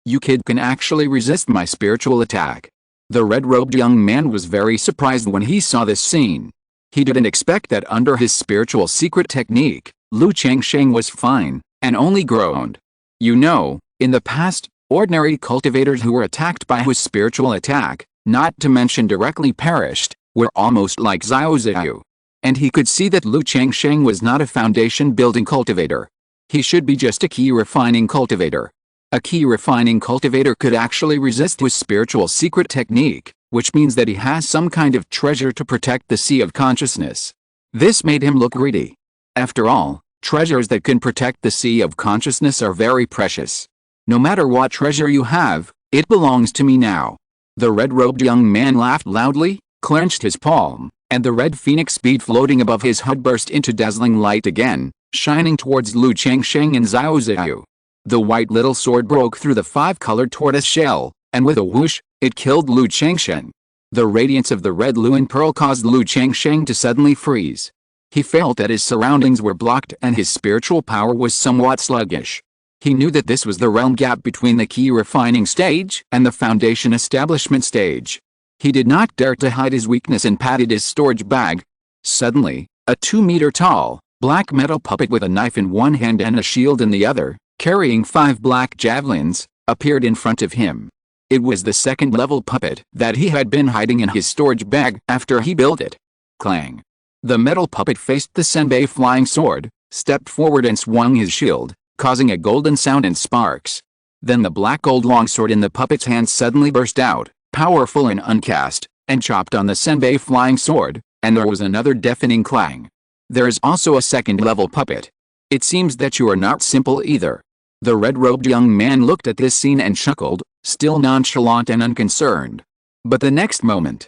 A: You kid can actually resist my spiritual attack." The red-robed young man was very surprised when he saw this scene. He didn't expect that under his spiritual secret technique, Lu Changsheng was fine, and only groaned. "You know, in the past, ordinary cultivators who were attacked by his spiritual attack, not to mention directly perished, were almost like Xiao Xiao." And he could see that Lu Changsheng was not a foundation-building cultivator. He should be just a key-refining cultivator. A key-refining cultivator could actually resist his spiritual secret technique, which means that he has some kind of treasure to protect the sea of consciousness. This made him look greedy. After all, treasures that can protect the sea of consciousness are very precious. "No matter what treasure you have, it belongs to me now." The red-robed young man laughed loudly, clenched his palm, and the red phoenix bead floating above his head burst into dazzling light again, shining towards Lu Changsheng and Xiao Xiao. The white little sword broke through the five-colored tortoise shell, and with a whoosh, it killed Lu Changsheng. The radiance of the red Luan pearl caused Lu Changsheng to suddenly freeze. He felt that his surroundings were blocked and his spiritual power was somewhat sluggish. He knew that this was the realm gap between the key refining stage and the foundation establishment stage. He did not dare to hide his weakness and patted his storage bag. Suddenly, a 2-meter-tall, black metal puppet with a knife in one hand and a shield in the other, carrying 5 black javelins, appeared in front of him. It was the second-level puppet that he had been hiding in his storage bag after he built it. Clang. The metal puppet faced the senbei flying sword, stepped forward and swung his shield, causing a golden sound and sparks. Then the black gold longsword in the puppet's hand suddenly burst out, powerful and uncast, and chopped on the senbei flying sword, and there was another deafening clang. There is also a second-level puppet. It seems that you are not simple either. The red-robed young man looked at this scene and chuckled, still nonchalant and unconcerned. But the next moment,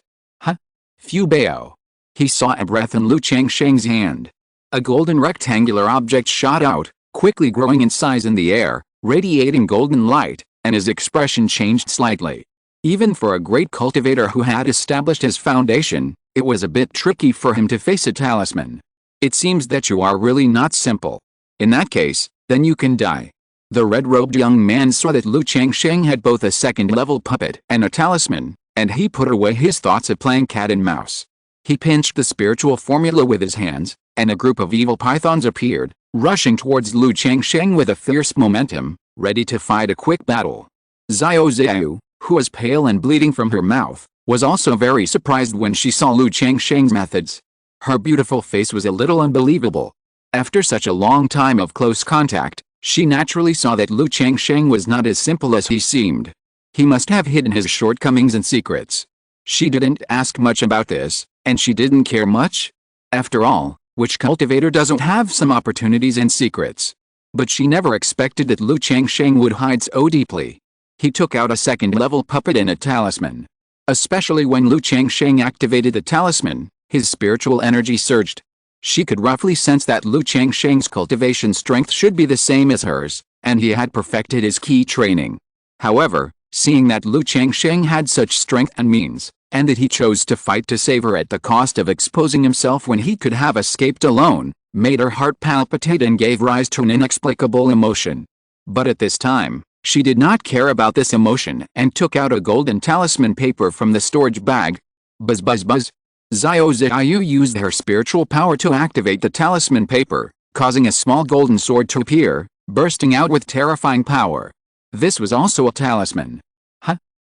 A: Fu Bao. He saw a breath in Lu Changsheng's hand. A golden rectangular object shot out, quickly growing in size in the air, radiating golden light, and his expression changed slightly. Even for a great cultivator who had established his foundation, it was a bit tricky for him to face a talisman. "It seems that you are really not simple. In that case, then you can die." The red-robed young man saw that Lu Changsheng had both a second-level puppet and a talisman, and he put away his thoughts of playing cat and mouse. He pinched the spiritual formula with his hands, and a group of evil pythons appeared, rushing towards Lu Changsheng with a fierce momentum, ready to fight a quick battle. Xiao Xiao, who was pale and bleeding from her mouth, was also very surprised when she saw Lu Changsheng's methods. Her beautiful face was a little unbelievable. After such a long time of close contact, she naturally saw that Lu Changsheng was not as simple as he seemed. He must have hidden his shortcomings and secrets. She didn't ask much about this, and she didn't care much. After all, which cultivator doesn't have some opportunities and secrets? But she never expected that Lu Changsheng would hide so deeply. He took out a second-level puppet and a talisman. Especially when Lu Changsheng activated the talisman, his spiritual energy surged. She could roughly sense that Lu Changsheng's cultivation strength should be the same as hers, and he had perfected his key training. However, seeing that Lu Changsheng had such strength and means, and that he chose to fight to save her at the cost of exposing himself when he could have escaped alone, made her heart palpitate and gave rise to an inexplicable emotion. But at this time, she did not care about this emotion and took out a golden talisman paper from the storage bag. Buzz buzz buzz. Xiao Xiao used her spiritual power to activate the talisman paper, causing a small golden sword to appear, bursting out with terrifying power. This was also a talisman.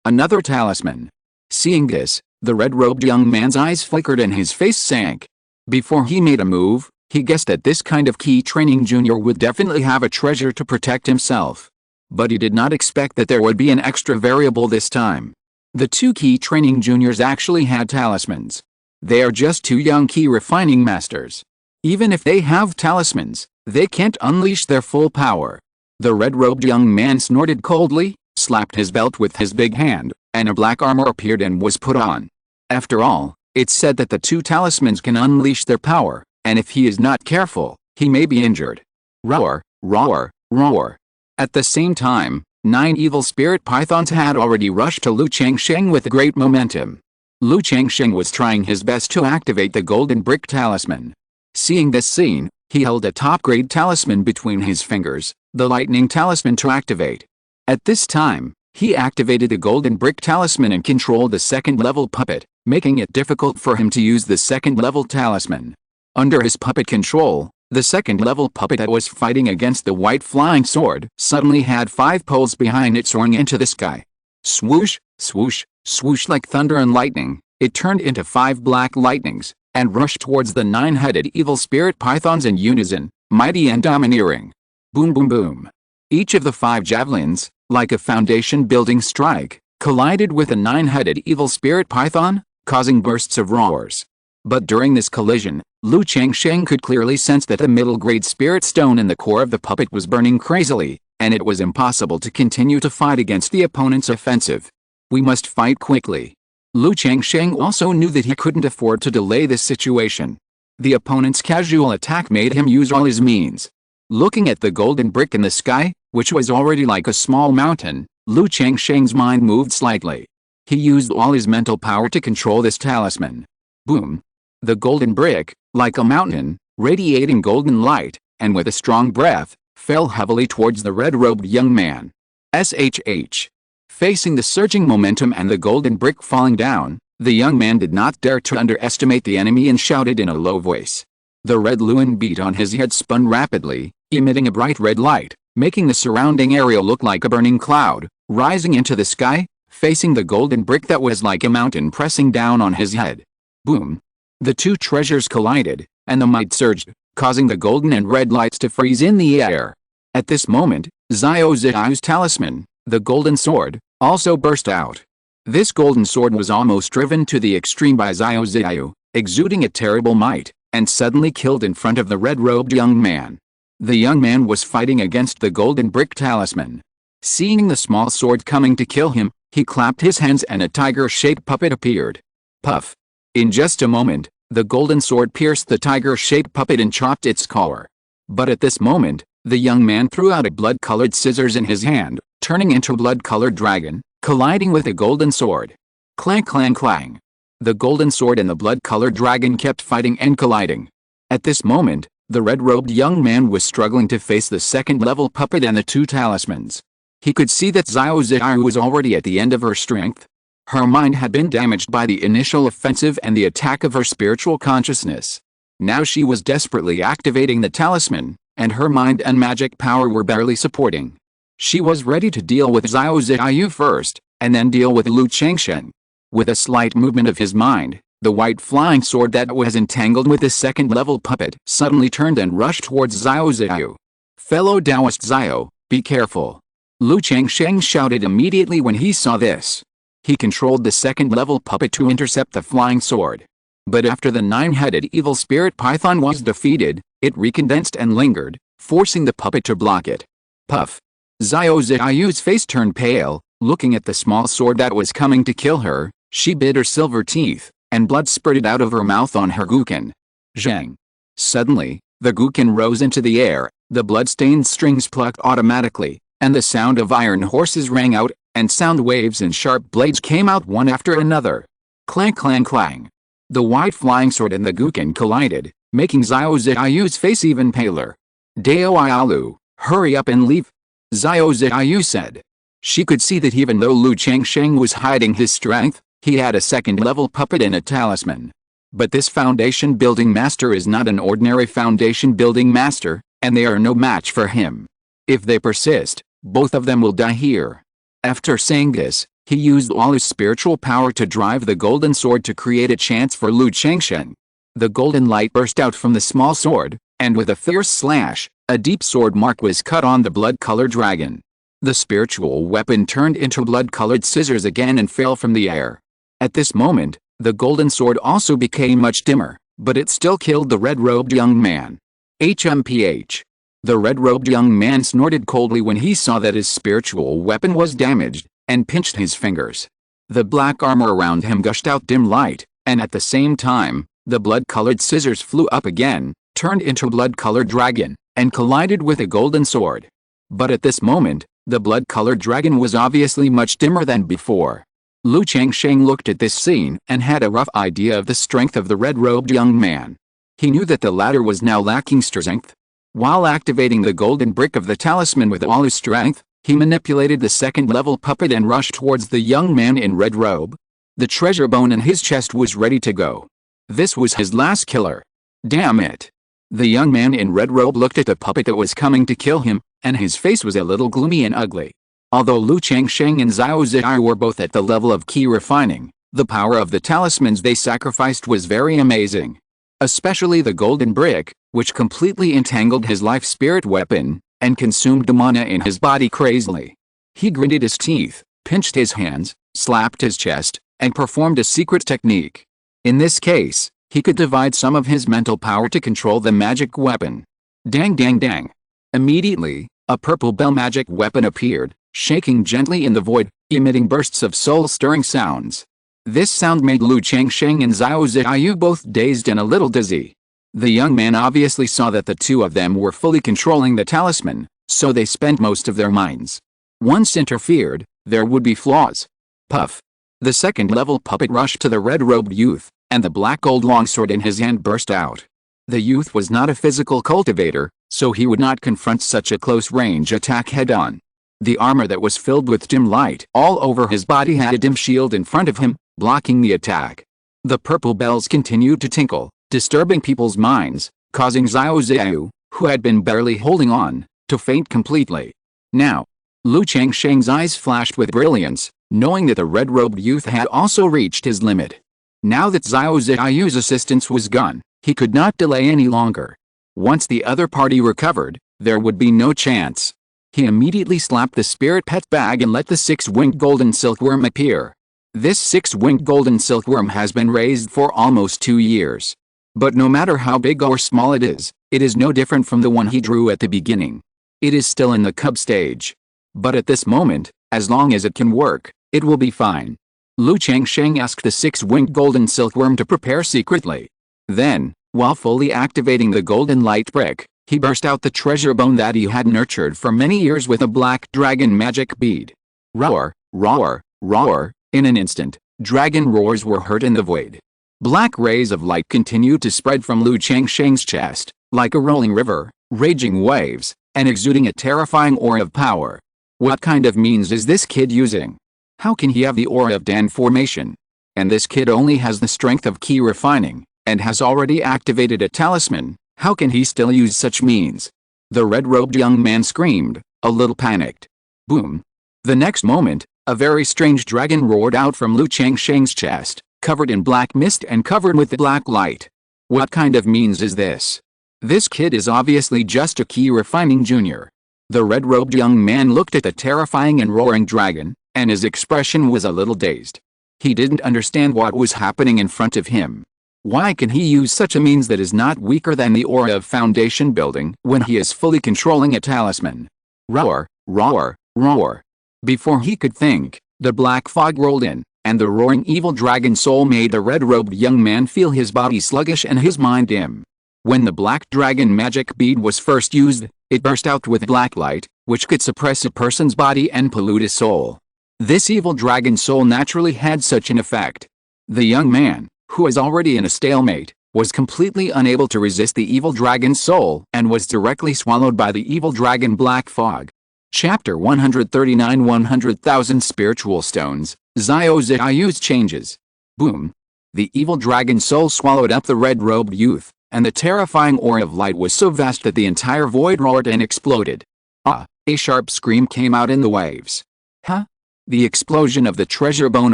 A: Another talisman. Seeing this, the red-robed young man's eyes flickered and his face sank. Before he made a move, He guessed that this kind of key training junior would definitely have a treasure to protect himself. But he did not expect that there would be an extra variable this time. The two key training juniors actually had talismans. They are just two young key refining masters. Even if they have talismans, they can't unleash their full power. The red-robed young man snorted coldly, slapped his belt with his big hand, and a black armor appeared and was put on. After all, it's said that the two talismans can unleash their power, and if he is not careful, he may be injured. Roar, roar, roar. At the same time, 9 evil spirit pythons had already rushed to Lu Changsheng with great momentum. Lu Changsheng was trying his best to activate the golden brick talisman. Seeing this scene, he held a top-grade talisman between his fingers, the lightning talisman to activate. At this time, he activated the golden brick talisman and controlled the second-level puppet, making it difficult for him to use the second-level talisman. Under his puppet control, the second-level puppet that was fighting against the white flying sword suddenly had 5 poles behind it soaring into the sky. Swoosh, swoosh, swoosh like thunder and lightning, it turned into 5 black lightnings, and rushed towards the 9-headed evil spirit pythons in unison, mighty and domineering. Boom boom boom. Each of the 5 javelins, like a foundation-building strike, collided with a 9-headed evil spirit python, causing bursts of roars. But during this collision, Lu Changsheng could clearly sense that the middle-grade spirit stone in the core of the puppet was burning crazily, and it was impossible to continue to fight against the opponent's offensive. We must fight quickly. Lu Changsheng also knew that he couldn't afford to delay this situation. The opponent's casual attack made him use all his means. Looking at the golden brick in the sky, which was already like a small mountain, Lu Changsheng's mind moved slightly. He used all his mental power to control this talisman. Boom. The golden brick, like a mountain, radiating golden light, and with a strong breath, fell heavily towards the red-robed young man. SHH. Facing the surging momentum and the golden brick falling down, the young man did not dare to underestimate the enemy and shouted in a low voice. The red luen bead on his head spun rapidly, emitting a bright red light, making the surrounding area look like a burning cloud, rising into the sky, facing the golden brick that was like a mountain pressing down on his head. Boom. The two treasures collided, and the might surged, causing the golden and red lights to freeze in the air. At this moment, Xiao Ziyu's talisman, the golden sword, also burst out. This golden sword was almost driven to the extreme by Xiao Ziyu, exuding a terrible might, and suddenly killed in front of the red-robed young man. The young man was fighting against the golden brick talisman. Seeing the small sword coming to kill him, he clapped his hands and a tiger-shaped puppet appeared. Puff. In just a moment, the golden sword pierced the tiger-shaped puppet and chopped its collar. But at this moment, the young man threw out a blood-colored scissors in his hand, turning into a blood-colored dragon, colliding with the golden sword. Clang clang clang. The golden sword and the blood-colored dragon kept fighting and colliding. At this moment, the red-robed young man was struggling to face the second-level puppet and the two talismans. He could see that Xiao Ziyu was already at the end of her strength. Her mind had been damaged by the initial offensive and the attack of her spiritual consciousness. Now she was desperately activating the talisman, and her mind and magic power were barely supporting. She was ready to deal with Xiao Ziyu first, and then deal with Lu Changsheng. With a slight movement of his mind, the white flying sword that was entangled with the second-level puppet suddenly turned and rushed towards Xiao Ziyu. Fellow Taoist Xiao, be careful. Lu Changsheng shouted immediately when he saw this. He controlled the second-level puppet to intercept the flying sword. But after the 9-headed evil spirit python was defeated, it recondensed and lingered, forcing the puppet to block it. Puff. Xiao Ziyu's face turned pale, looking at the small sword that was coming to kill her. She bit her silver teeth, and blood spurted out of her mouth on her guqin. Zhang. Suddenly, the guqin rose into the air, the blood-stained strings plucked automatically, and the sound of iron horses rang out, and sound waves and sharp blades came out one after another. Clang clang clang. The white flying sword and the guqin collided, making Xiao Ziyu's face even paler. Dao Ialu, hurry up and leave. Xiao Ziyu said. She could see that even though Lu Changsheng was hiding his strength, he had a second-level puppet and a talisman. But this foundation-building master is not an ordinary foundation-building master, and they are no match for him. If they persist, both of them will die here. After saying this, he used all his spiritual power to drive the golden sword to create a chance for Lu Changsheng. The golden light burst out from the small sword, and with a fierce slash, a deep sword mark was cut on the blood-colored dragon. The spiritual weapon turned into blood-colored scissors again and fell from the air. At this moment, the golden sword also became much dimmer, but it still killed the red-robed young man. HMPH. The red-robed young man snorted coldly when he saw that his spiritual weapon was damaged, and pinched his fingers. The black armor around him gushed out dim light, and at the same time, the blood-colored scissors flew up again, turned into a blood-colored dragon, and collided with a golden sword. But at this moment, the blood-colored dragon was obviously much dimmer than before. Lu Changsheng looked at this scene and had a rough idea of the strength of the red-robed young man. He knew that the latter was now lacking strength. While activating the golden brick of the talisman with all his strength, he manipulated the second-level puppet and rushed towards the young man in red robe. The treasure bone in his chest was ready to go. This was his last killer. Damn it. The young man in red robe looked at the puppet that was coming to kill him, and his face was a little gloomy and ugly. Although Lu Changsheng and Xiao Ziyi were both at the level of key refining, the power of the talismans they sacrificed was very amazing. Especially the golden brick, which completely entangled his life spirit weapon, and consumed the mana in his body crazily. He gritted his teeth, pinched his hands, slapped his chest, and performed a secret technique. In this case, he could divide some of his mental power to control the magic weapon. Dang dang dang. Immediately, a purple bell magic weapon appeared, shaking gently in the void, emitting bursts of soul-stirring sounds. This sound made Lu Changsheng and Xiao Ziyi both dazed and a little dizzy. The young man obviously saw that the two of them were fully controlling the talisman, so they spent most of their minds. Once interfered, there would be flaws. Puff. The second-level puppet rushed to the red-robed youth, and the black gold longsword in his hand burst out. The youth was not a physical cultivator, so he would not confront such a close-range attack head-on. The armor that was filled with dim light all over his body had a dim shield in front of him, blocking the attack. The purple bells continued to tinkle, disturbing people's minds, causing Xiao Ziyi, who had been barely holding on, to faint completely. Now, Lu Changsheng's eyes flashed with brilliance, knowing that the red-robed youth had also reached his limit. Now that Xiao Ziyi's assistance was gone, he could not delay any longer. Once the other party recovered, there would be no chance. He immediately slapped the spirit pet bag and let the six-winged golden silkworm appear. This six-winged golden silkworm has been raised for almost 2 years. But no matter how big or small it is no different from the one he drew at the beginning. It is still in the cub stage. But at this moment, as long as it can work, it will be fine. Lu Changsheng asked the six-winged golden silkworm to prepare secretly. Then, while fully activating the golden light brick, he burst out the treasure bone that he had nurtured for many years with a black dragon magic bead. Roar, roar, roar. In an instant, dragon roars were heard in the void. Black rays of light continued to spread from Lu Changsheng's chest, like a rolling river, raging waves, and exuding a terrifying aura of power. What kind of means is this kid using? How can he have the aura of Dan formation? And this kid only has the strength of key refining, and has already activated a talisman. How can he still use such means? The red-robed young man screamed, a little panicked. Boom. The next moment, a very strange dragon roared out from Lu Changsheng's chest, covered in black mist and covered with black light. What kind of means is this? This kid is obviously just a key refining junior. The red-robed young man looked at the terrifying and roaring dragon, and his expression was a little dazed. He didn't understand what was happening in front of him. Why can he use such a means that is not weaker than the aura of foundation building when he is fully controlling a talisman? Roar, roar, roar. Before he could think, the black fog rolled in, and the roaring evil dragon soul made the red-robed young man feel his body sluggish and his mind dim. When the black dragon magic bead was first used, it burst out with black light, which could suppress a person's body and pollute his soul. This evil dragon soul naturally had such an effect. The young man, who was already in a stalemate, was completely unable to resist the evil dragon's soul and was directly swallowed by the evil dragon black fog. Chapter 139 100,000 Spiritual Stones, Xiao Ziyu's changes. Boom. The evil dragon soul swallowed up the red-robed youth, and the terrifying aura of light was so vast that the entire void roared and exploded. Ah! A sharp scream came out in the waves. Huh? The explosion of the treasure bone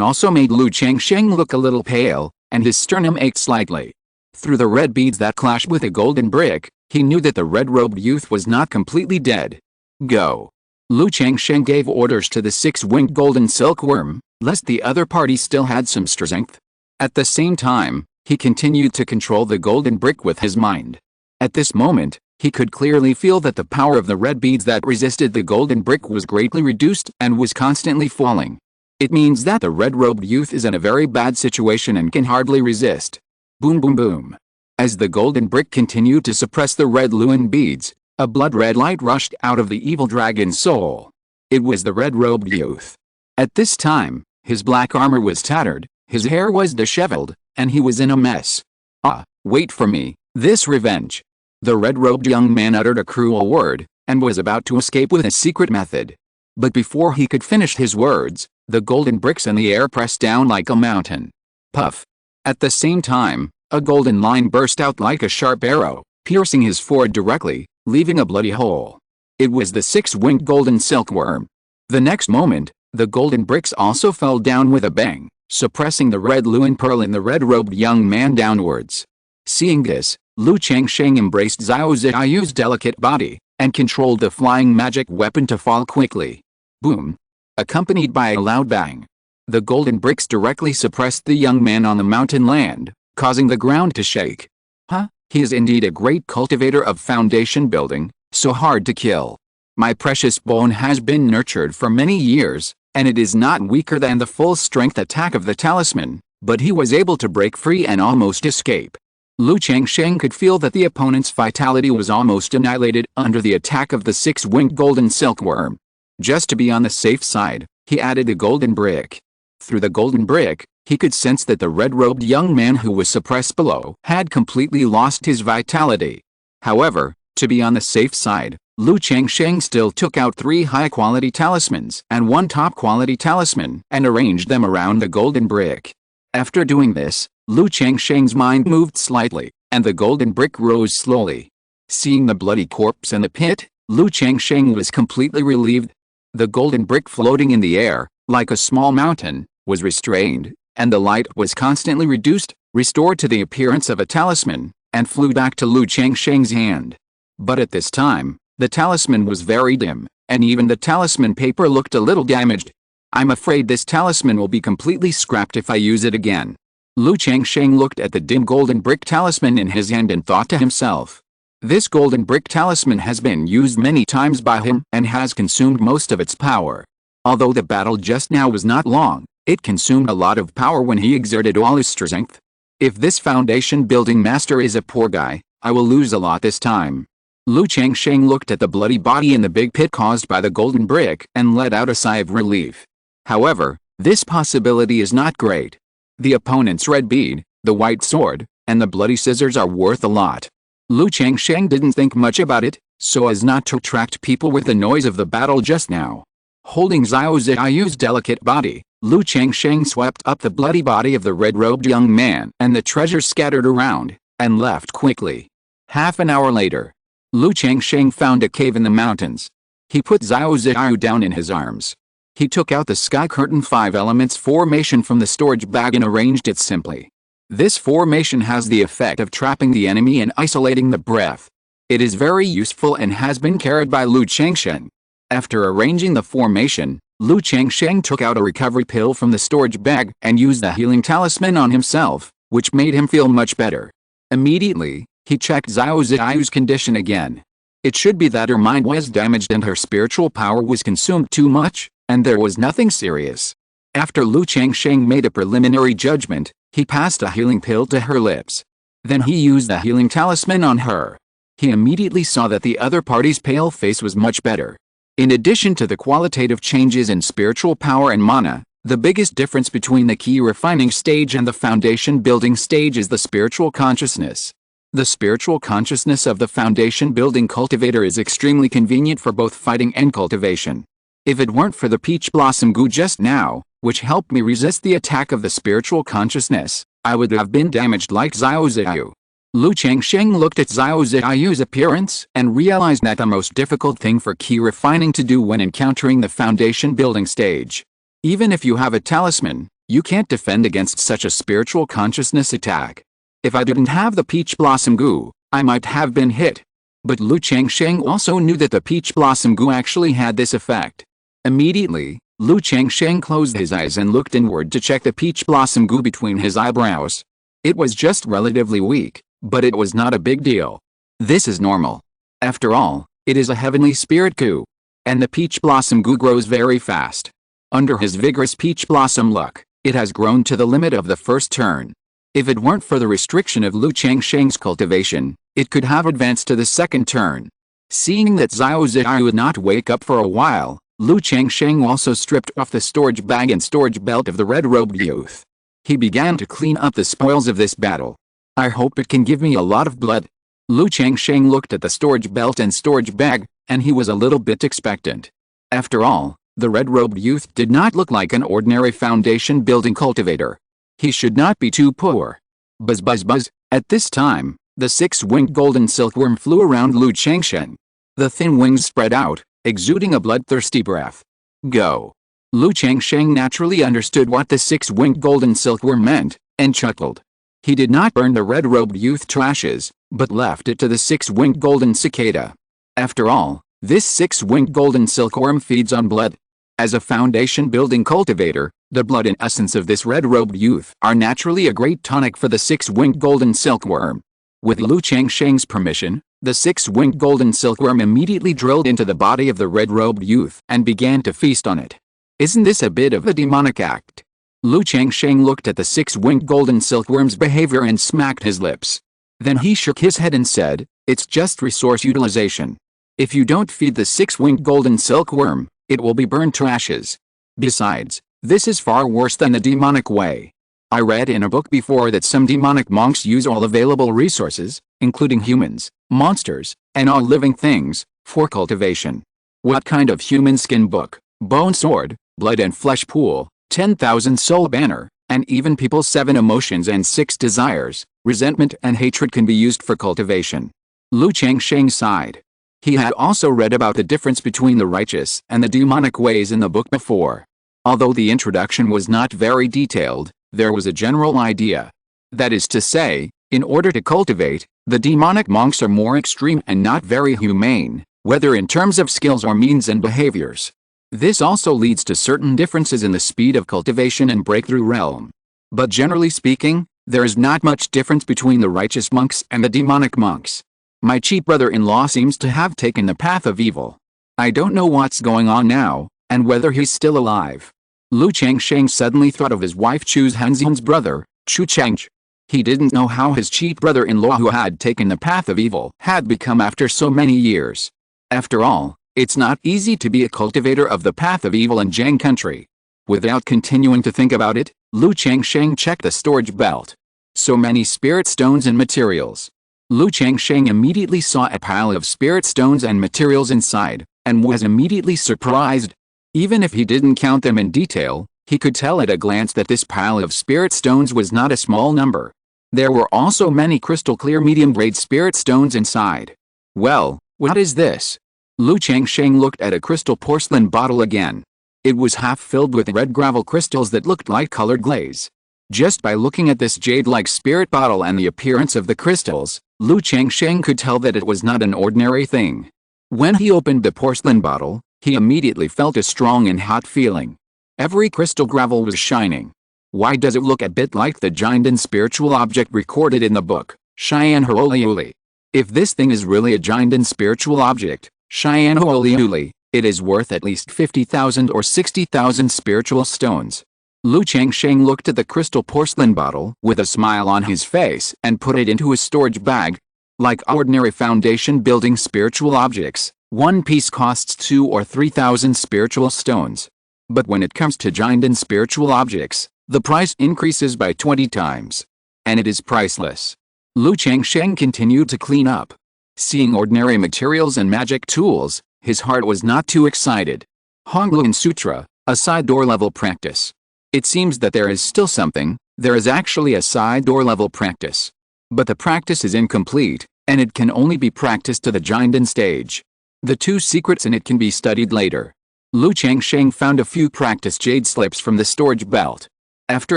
A: also made Lu Changsheng look a little pale, and his sternum ached slightly. Through the red beads that clashed with a golden brick, he knew that the red-robed youth was not completely dead. Go. Lu Changsheng gave orders to the six-winged golden silkworm, lest the other party still had some strength. At the same time, he continued to control the golden brick with his mind. At this moment, he could clearly feel that the power of the red beads that resisted the golden brick was greatly reduced and was constantly falling. It means that the red-robed youth is in a very bad situation and can hardly resist. Boom boom boom. As the golden brick continued to suppress the red Luan beads, a blood-red light rushed out of the evil dragon's soul. It was the red-robed youth. At this time, his black armor was tattered, his hair was disheveled, and he was in a mess. Ah, wait for me, this revenge. The red-robed young man uttered a cruel word, and was about to escape with a secret method. But before he could finish his words, the golden bricks in the air pressed down like a mountain. Puff. At the same time, a golden line burst out like a sharp arrow, piercing his forehead directly, leaving a bloody hole. It was the six-winged golden silkworm. The next moment, the golden bricks also fell down with a bang, suppressing the red Luan pearl in the red-robed young man downwards. Seeing this, Lu Changsheng embraced Xiao Ziyu's delicate body, and controlled the flying magic weapon to fall quickly. Boom! Accompanied by a loud bang. The golden bricks directly suppressed the young man on the mountain land, causing the ground to shake. Huh? He is indeed a great cultivator of foundation building, so hard to kill. My precious bone has been nurtured for many years, and it is not weaker than the full strength attack of the talisman, but he was able to break free and almost escape. Lu Changsheng could feel that the opponent's vitality was almost annihilated under the attack of the six-winged golden silkworm. Just to be on the safe side, he added a golden brick. Through the golden brick, he could sense that the red-robed young man who was suppressed below had completely lost his vitality. However, to be on the safe side, Lu Changsheng still took out 3 high-quality talismans and 1 top-quality talisman and arranged them around the golden brick. After doing this, Lu Changsheng's mind moved slightly, and the golden brick rose slowly. Seeing the bloody corpse in the pit, Lu Changsheng was completely relieved. The golden brick floating in the air, like a small mountain, was restrained, and the light was constantly reduced, restored to the appearance of a talisman, and flew back to Lu Changsheng's hand. But at this time, the talisman was very dim, and even the talisman paper looked a little damaged. I'm afraid this talisman will be completely scrapped if I use it again. Lu Changsheng looked at the dim golden brick talisman in his hand and thought to himself. This golden brick talisman has been used many times by him and has consumed most of its power. Although the battle just now was not long, it consumed a lot of power when he exerted all his strength. If this foundation building master is a poor guy, I will lose a lot this time. Lu Changsheng looked at the bloody body in the big pit caused by the golden brick and let out a sigh of relief. However, this possibility is not great. The opponent's red bead, the white sword, and the bloody scissors are worth a lot. Lu Changsheng didn't think much about it, so as not to attract people with the noise of the battle just now. Holding Xiao Ziyu's delicate body, Lu Changsheng swept up the bloody body of the red-robed young man and the treasure scattered around, and left quickly. Half an hour later, Lu Changsheng found a cave in the mountains. He put Xiao Ziyu down in his arms. He took out the sky curtain 5 elements formation from the storage bag and arranged it simply. This formation has the effect of trapping the enemy and isolating the breath. It is very useful and has been carried by Lu Changsheng. After arranging the formation, Lu Changsheng took out a recovery pill from the storage bag and used the healing talisman on himself, which made him feel much better. Immediately, he checked Xiao Ziyu's condition again. It should be that her mind was damaged and her spiritual power was consumed too much, and there was nothing serious. After Lu Changsheng made a preliminary judgment, he passed a healing pill to her lips. Then he used the healing talisman on her. He immediately saw that the other party's pale face was much better. In addition to the qualitative changes in spiritual power and mana, the biggest difference between the key refining stage and the foundation building stage is the spiritual consciousness. The spiritual consciousness of the foundation building cultivator is extremely convenient for both fighting and cultivation. If it weren't for the peach blossom goo just now, which helped me resist the attack of the spiritual consciousness, I would have been damaged like Xiao Ziyu. Lu Changsheng looked at Xiao Ziyu's appearance and realized that the most difficult thing for key refining to do when encountering the foundation building stage. Even if you have a talisman, you can't defend against such a spiritual consciousness attack. If I didn't have the peach blossom goo, I might have been hit. But Lu Changsheng also knew that the peach blossom goo actually had this effect. Immediately, Lu Changsheng closed his eyes and looked inward to check the peach blossom goo between his eyebrows. It was just relatively weak, but it was not a big deal. This is normal. After all, it is a heavenly spirit goo. And the peach blossom goo grows very fast. Under his vigorous peach blossom luck, it has grown to the limit of the first turn. If it weren't for the restriction of Lu Changsheng's cultivation, it could have advanced to the second turn. Seeing that Xiao Zhai would not wake up for a while, Lu Changsheng also stripped off the storage bag and storage belt of the red-robed youth. He began to clean up the spoils of this battle. I hope it can give me a lot of blood. Lu Changsheng looked at the storage belt and storage bag, and he was a little bit expectant. After all, the red-robed youth did not look like an ordinary foundation-building cultivator. He should not be too poor. Buzz buzz buzz. At this time, the six-winged golden silkworm flew around Lu Changsheng. The thin wings spread out, exuding a bloodthirsty breath. Go. Lu Changsheng naturally understood what the six-winged golden silkworm meant, and chuckled. He did not burn the red-robed youth to ashes, but left it to the six-winged golden cicada. After all, this six-winged golden silkworm feeds on blood. As a foundation-building cultivator, the blood and essence of this red-robed youth are naturally a great tonic for the six-winged golden silkworm. With Lu Changsheng's permission, the six-winged golden silkworm immediately drilled into the body of the red-robed youth and began to feast on it. Isn't this a bit of a demonic act? Lu Changsheng looked at the six-winged golden silkworm's behavior and smacked his lips. Then he shook his head and said, "It's just resource utilization. If you don't feed the six-winged golden silkworm, it will be burned to ashes. Besides, this is far worse than the demonic way. I read in a book before that some demonic monks use all available resources, including humans, monsters, and all living things, for cultivation. What kind of human skin book, bone sword, blood and flesh pool, 10,000 soul banner, and even people's 7 emotions and 6 desires, resentment and hatred can be used for cultivation." Lu Changsheng sighed. He had also read about the difference between the righteous and the demonic ways in the book before. Although the introduction was not very detailed, there was a general idea. That is to say, in order to cultivate, the demonic monks are more extreme and not very humane, whether in terms of skills or means and behaviors. This also leads to certain differences in the speed of cultivation and breakthrough realm. But generally speaking, there is not much difference between the righteous monks and the demonic monks. My cheap brother-in-law seems to have taken the path of evil. I don't know what's going on now, and whether he's still alive. Lu Changsheng suddenly thought of his wife Chu Hanxian's brother, Chu Changsh. He didn't know how his cheap brother-in-law who had taken the path of evil had become after so many years. After all, it's not easy to be a cultivator of the path of evil in Zhang country. Without continuing to think about it, Lu Changsheng checked the storage belt. So many spirit stones and materials. Lu Changsheng immediately saw a pile of spirit stones and materials inside, and was immediately surprised. Even if he didn't count them in detail, he could tell at a glance that this pile of spirit stones was not a small number. There were also many crystal-clear medium-grade spirit stones inside. Well, what is this? Lu Changsheng looked at a crystal porcelain bottle again. It was half filled with red gravel crystals that looked like colored glaze. Just by looking at this jade-like spirit bottle and the appearance of the crystals, Lu Changsheng could tell that it was not an ordinary thing. When he opened the porcelain bottle, he immediately felt a strong and hot feeling. Every crystal gravel was shining. Why does it look a bit like the giant spiritual object recorded in the book, Cheyenne Hooliuli? If this thing is really a giant spiritual object, Cheyenne Hooliuli, it is worth at least 50,000 or 60,000 spiritual stones. Lu Changsheng looked at the crystal porcelain bottle with a smile on his face and put it into his storage bag. Like ordinary foundation-building spiritual objects, one piece costs 2,000 or 3,000 spiritual stones. But when it comes to giant spiritual objects, the price increases by 20 times. And it is priceless. Lu Changsheng continued to clean up. Seeing ordinary materials and magic tools, his heart was not too excited. Honglun Sutra, a side door level practice. It seems that there is still something. There is actually a side door level practice. But the practice is incomplete, and it can only be practiced to the giant stage. The 2 secrets in it can be studied later. Lu Changsheng found a few practice jade slips from the storage belt. After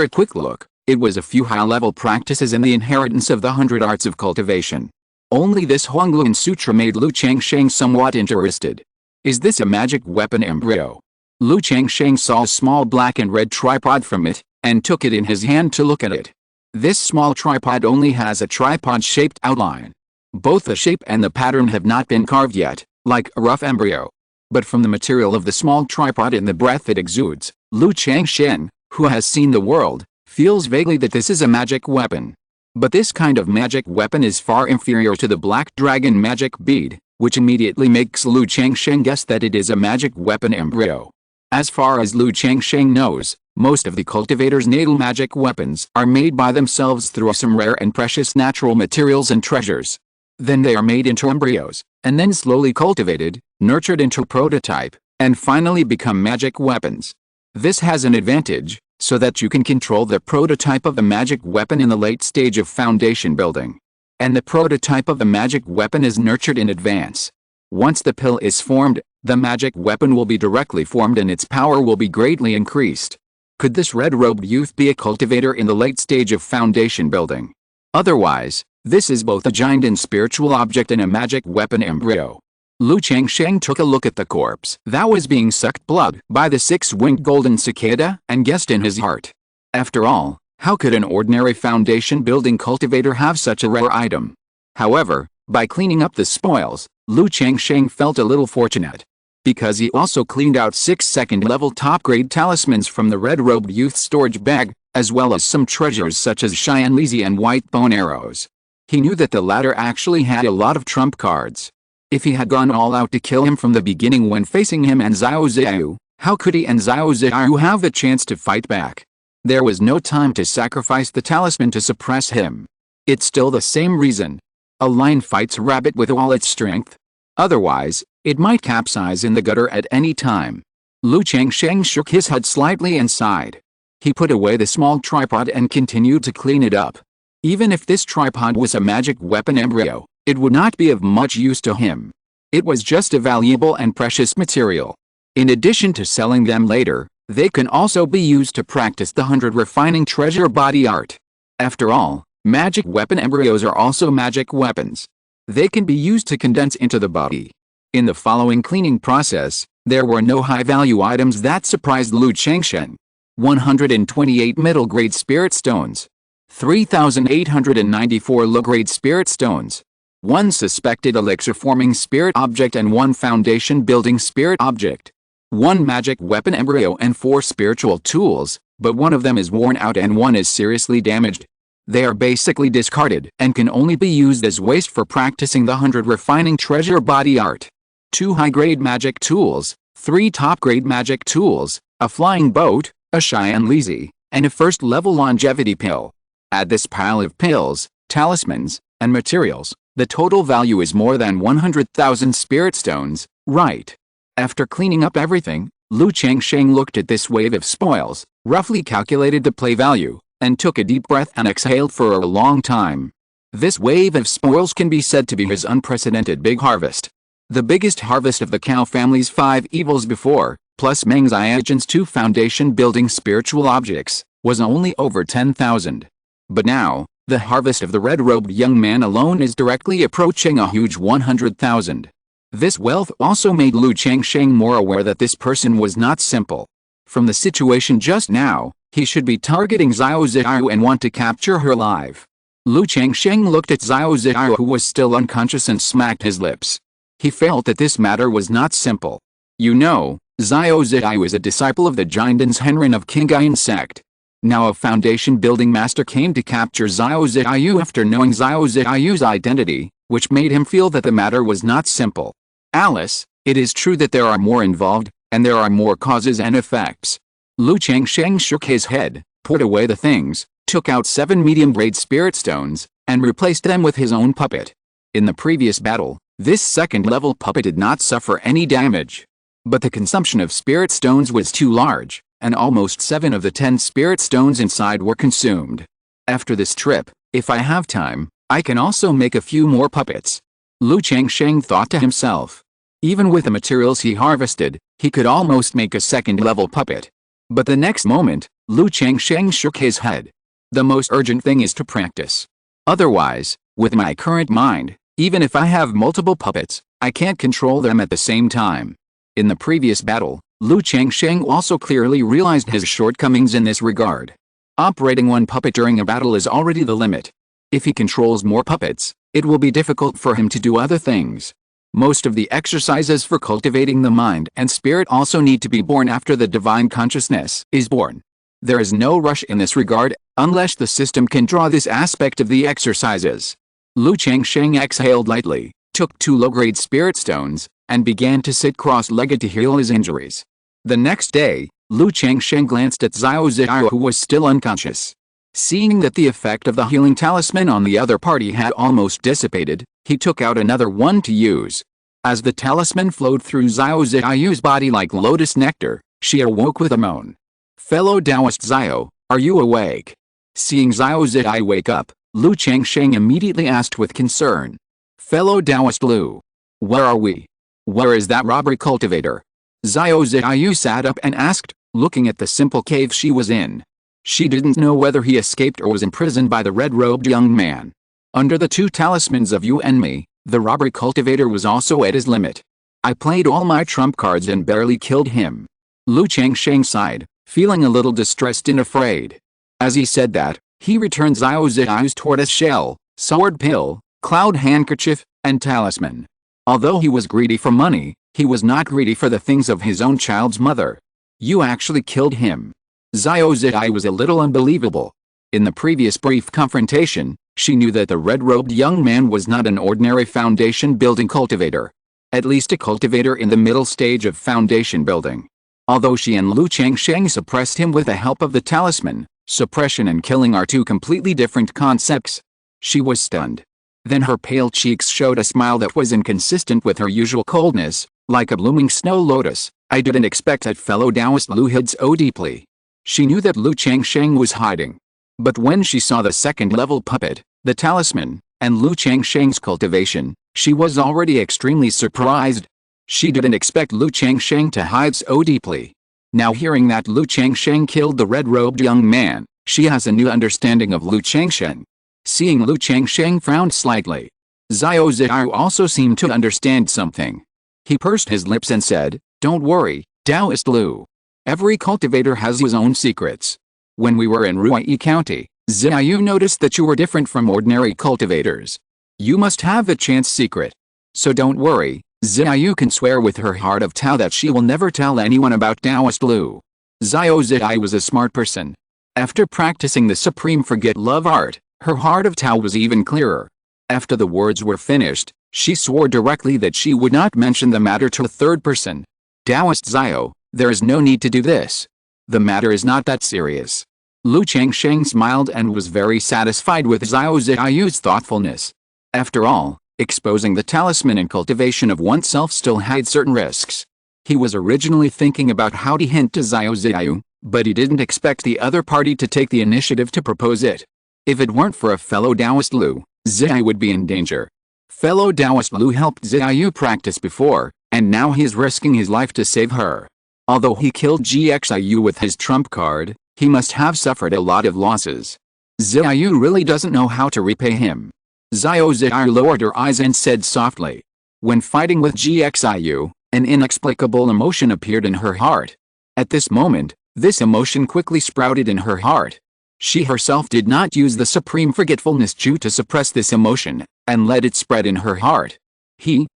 A: a quick look, It was a few high-level practices and the inheritance of the 100 arts of cultivation. Only this Qingyun Sutra made Lu Changsheng somewhat interested. Is this a magic weapon embryo? Lu Changsheng saw a small black and red tripod from it, and took it in his hand to look at it. This small tripod only has a tripod-shaped outline. Both the shape and the pattern have not been carved yet, like a rough embryo. But from the material of the small tripod and the breath it exudes, Lu Changsheng, who has seen the world, feels vaguely that this is a magic weapon. But this kind of magic weapon is far inferior to the black dragon magic bead, which immediately makes Lu Changsheng guess that it is a magic weapon embryo. As far as Lu Changsheng knows, most of the cultivator's natal magic weapons are made by themselves through some rare and precious natural materials and treasures. Then they are made into embryos, and then slowly cultivated, nurtured into prototype, and finally become magic weapons. This has an advantage, so that you can control the prototype of the magic weapon in the late stage of foundation building. And the prototype of the magic weapon is nurtured in advance. Once the pill is formed, the magic weapon will be directly formed and its power will be greatly increased. Could this red-robed youth be a cultivator in the late stage of foundation building? Otherwise, this is both a giant and spiritual object and a magic weapon embryo. Lu Changsheng took a look at the corpse that was being sucked blood by the six-winged golden cicada and guessed in his heart. After all, how could an ordinary foundation building cultivator have such a rare item? However, by cleaning up the spoils, Lu Changsheng felt a little fortunate. Because he also cleaned out 6 second-level top-grade talismans from the red-robed youth's storage bag, as well as some treasures such as Xianlizi and white bone arrows. He knew that the latter actually had a lot of trump cards. If he had gone all out to kill him from the beginning when facing him and Xiao Ziyu, how could he and Xiao Ziyu have the chance to fight back? There was no time to sacrifice the talisman to suppress him. It's still the same reason. A lion fights a rabbit with all its strength. Otherwise, it might capsize in the gutter at any time. Lu Changsheng shook his head slightly and sighed. He put away the small tripod and continued to clean it up. Even if this tripod was a magic weapon embryo, it would not be of much use to him. It was just a valuable and precious material. In addition to selling them later, they can also be used to practice the 100 refining treasure body art. After all, magic weapon embryos are also magic weapons. They can be used to condense into the body. In the following cleaning process, there were no high-value items that surprised Lu Changsheng. 128 middle-grade spirit stones. 3,894 low-grade spirit stones. 1 suspected elixir-forming spirit object and 1 foundation-building spirit object. 1 magic weapon embryo and 4 spiritual tools, but one of them is worn out and one is seriously damaged. They are basically discarded and can only be used as waste for practicing the 100 refining treasure body art. 2 high-grade magic tools, 3 top-grade magic tools, a flying boat, a Xianlizi, and a first-level longevity pill. Add this pile of pills, talismans, and materials, the total value is more than 100,000 spirit stones, right? After cleaning up everything, Lu Changsheng looked at this wave of spoils, roughly calculated the play value, and took a deep breath and exhaled for a long time. This wave of spoils can be said to be his unprecedented big harvest. The biggest harvest of the Cao family's 5 evils before, plus Meng Xiaojian's 2 foundation-building spiritual objects, was only over 10,000. But now, the harvest of the red-robed young man alone is directly approaching a huge 100,000. This wealth also made Lu Changsheng more aware that this person was not simple. From the situation just now, he should be targeting Xiao Ziyu and want to capture her alive. Lu Changsheng looked at Xiao Ziyu, who was still unconscious, and smacked his lips. He felt that this matter was not simple. You know, Xiao Ziyu is a disciple of the Jiandans Henren of Qingyun Sect. Now a foundation-building master came to capture Xiao Ziyu after knowing Xiao Ziyu's identity, which made him feel that the matter was not simple. Alice, it is true that there are more involved, and there are more causes and effects. Lu Changsheng shook his head, poured away the things, took out 7 medium-grade spirit stones, and replaced them with his own puppet. In the previous battle, this second-level puppet did not suffer any damage. But the consumption of spirit stones was too large, and almost 7 of the 10 spirit stones inside were consumed. After this trip, if I have time, I can also make a few more puppets. Lu Changsheng thought to himself. Even with the materials he harvested, he could almost make a second-level puppet. But the next moment, Lu Changsheng shook his head. The most urgent thing is to practice. Otherwise, with my current mind, even if I have multiple puppets, I can't control them at the same time. In the previous battle, Changsheng also clearly realized his shortcomings in this regard. Operating one puppet during a battle is already the limit. If he controls more puppets, it will be difficult for him to do other things. Most of the exercises for cultivating the mind and spirit also need to be born after the divine consciousness is born. There is no rush in this regard, unless the system can draw this aspect of the exercises. Changsheng exhaled lightly, took 2 low-grade spirit stones, and began to sit cross-legged to heal his injuries. The next day, Changsheng glanced at Xiao Ziyu, who was still unconscious. Seeing that the effect of the healing talisman on the other party had almost dissipated, he took out another one to use. As the talisman flowed through Xiao Ziyu's body like lotus nectar, she awoke with a moan. "Fellow Taoist Xiao, are you awake?" Seeing Xiao Ziyu wake up, Changsheng immediately asked with concern. "Fellow Taoist Lu, where are we? Where is that robber cultivator?" Xiao Ziyu sat up and asked, looking at the simple cave she was in. She didn't know whether he escaped or was imprisoned by the red-robed young man. Under the 2 talismans of you and me, the robber cultivator was also at his limit. I played all my trump cards and barely killed him. Changsheng sighed, feeling a little distressed and afraid. As he said that, he returned Xiao Ziyu's tortoise shell, sword pill, cloud handkerchief, and talisman. Although he was greedy for money, he was not greedy for the things of his own child's mother. "You actually killed him." Xiao Ziyu was a little unbelievable. In the previous brief confrontation, she knew that the red-robed young man was not an ordinary foundation-building cultivator. At least a cultivator in the middle stage of foundation building. Although she and Changsheng suppressed him with the help of the talisman, suppression and killing are 2 completely different concepts. She was stunned. Then her pale cheeks showed a smile that was inconsistent with her usual coldness, like a blooming snow lotus. "I didn't expect that fellow Taoist Lu hid so deeply." She knew that Changsheng was hiding. But when she saw the second-level puppet, the talisman, and Changsheng's cultivation, she was already extremely surprised. She didn't expect Changsheng to hide so deeply. Now hearing that Changsheng killed the red-robed young man, she has a new understanding of Changsheng. Seeing Changsheng frowned slightly. Xiao Ziyu also seemed to understand something. He pursed his lips and said, "Don't worry, Taoist Lu. Every cultivator has his own secrets. When we were in Ruyi County, Ziyu noticed that you were different from ordinary cultivators. You must have the chance secret. So don't worry, Ziyu can swear with her heart of Tao that she will never tell anyone about Taoist Lu." Xiao Ziyu was a smart person. After practicing the supreme forget love art, her heart of Tao was even clearer. After the words were finished, she swore directly that she would not mention the matter to a third person. "Taoist Xiao, there is no need to do this. The matter is not that serious." Changsheng smiled and was very satisfied with Xiao Ziyu's thoughtfulness. After all, exposing the talisman and cultivation of oneself still had certain risks. He was originally thinking about how to hint to Xiao Ziyu, but he didn't expect the other party to take the initiative to propose it. If it weren't for a fellow Taoist Lu, Ziyu would be in danger. Fellow Taoist Lu helped Ziyu practice before, and now he is risking his life to save her. Although he killed Xiyu with his trump card, he must have suffered a lot of losses. Ziyu really doesn't know how to repay him. Xiao Ziyu lowered her eyes and said softly. When fighting with Xiyu, an inexplicable emotion appeared in her heart. At this moment, this emotion quickly sprouted in her heart. She herself did not use the supreme forgetfulness Ju to suppress this emotion, and let it spread in her heart.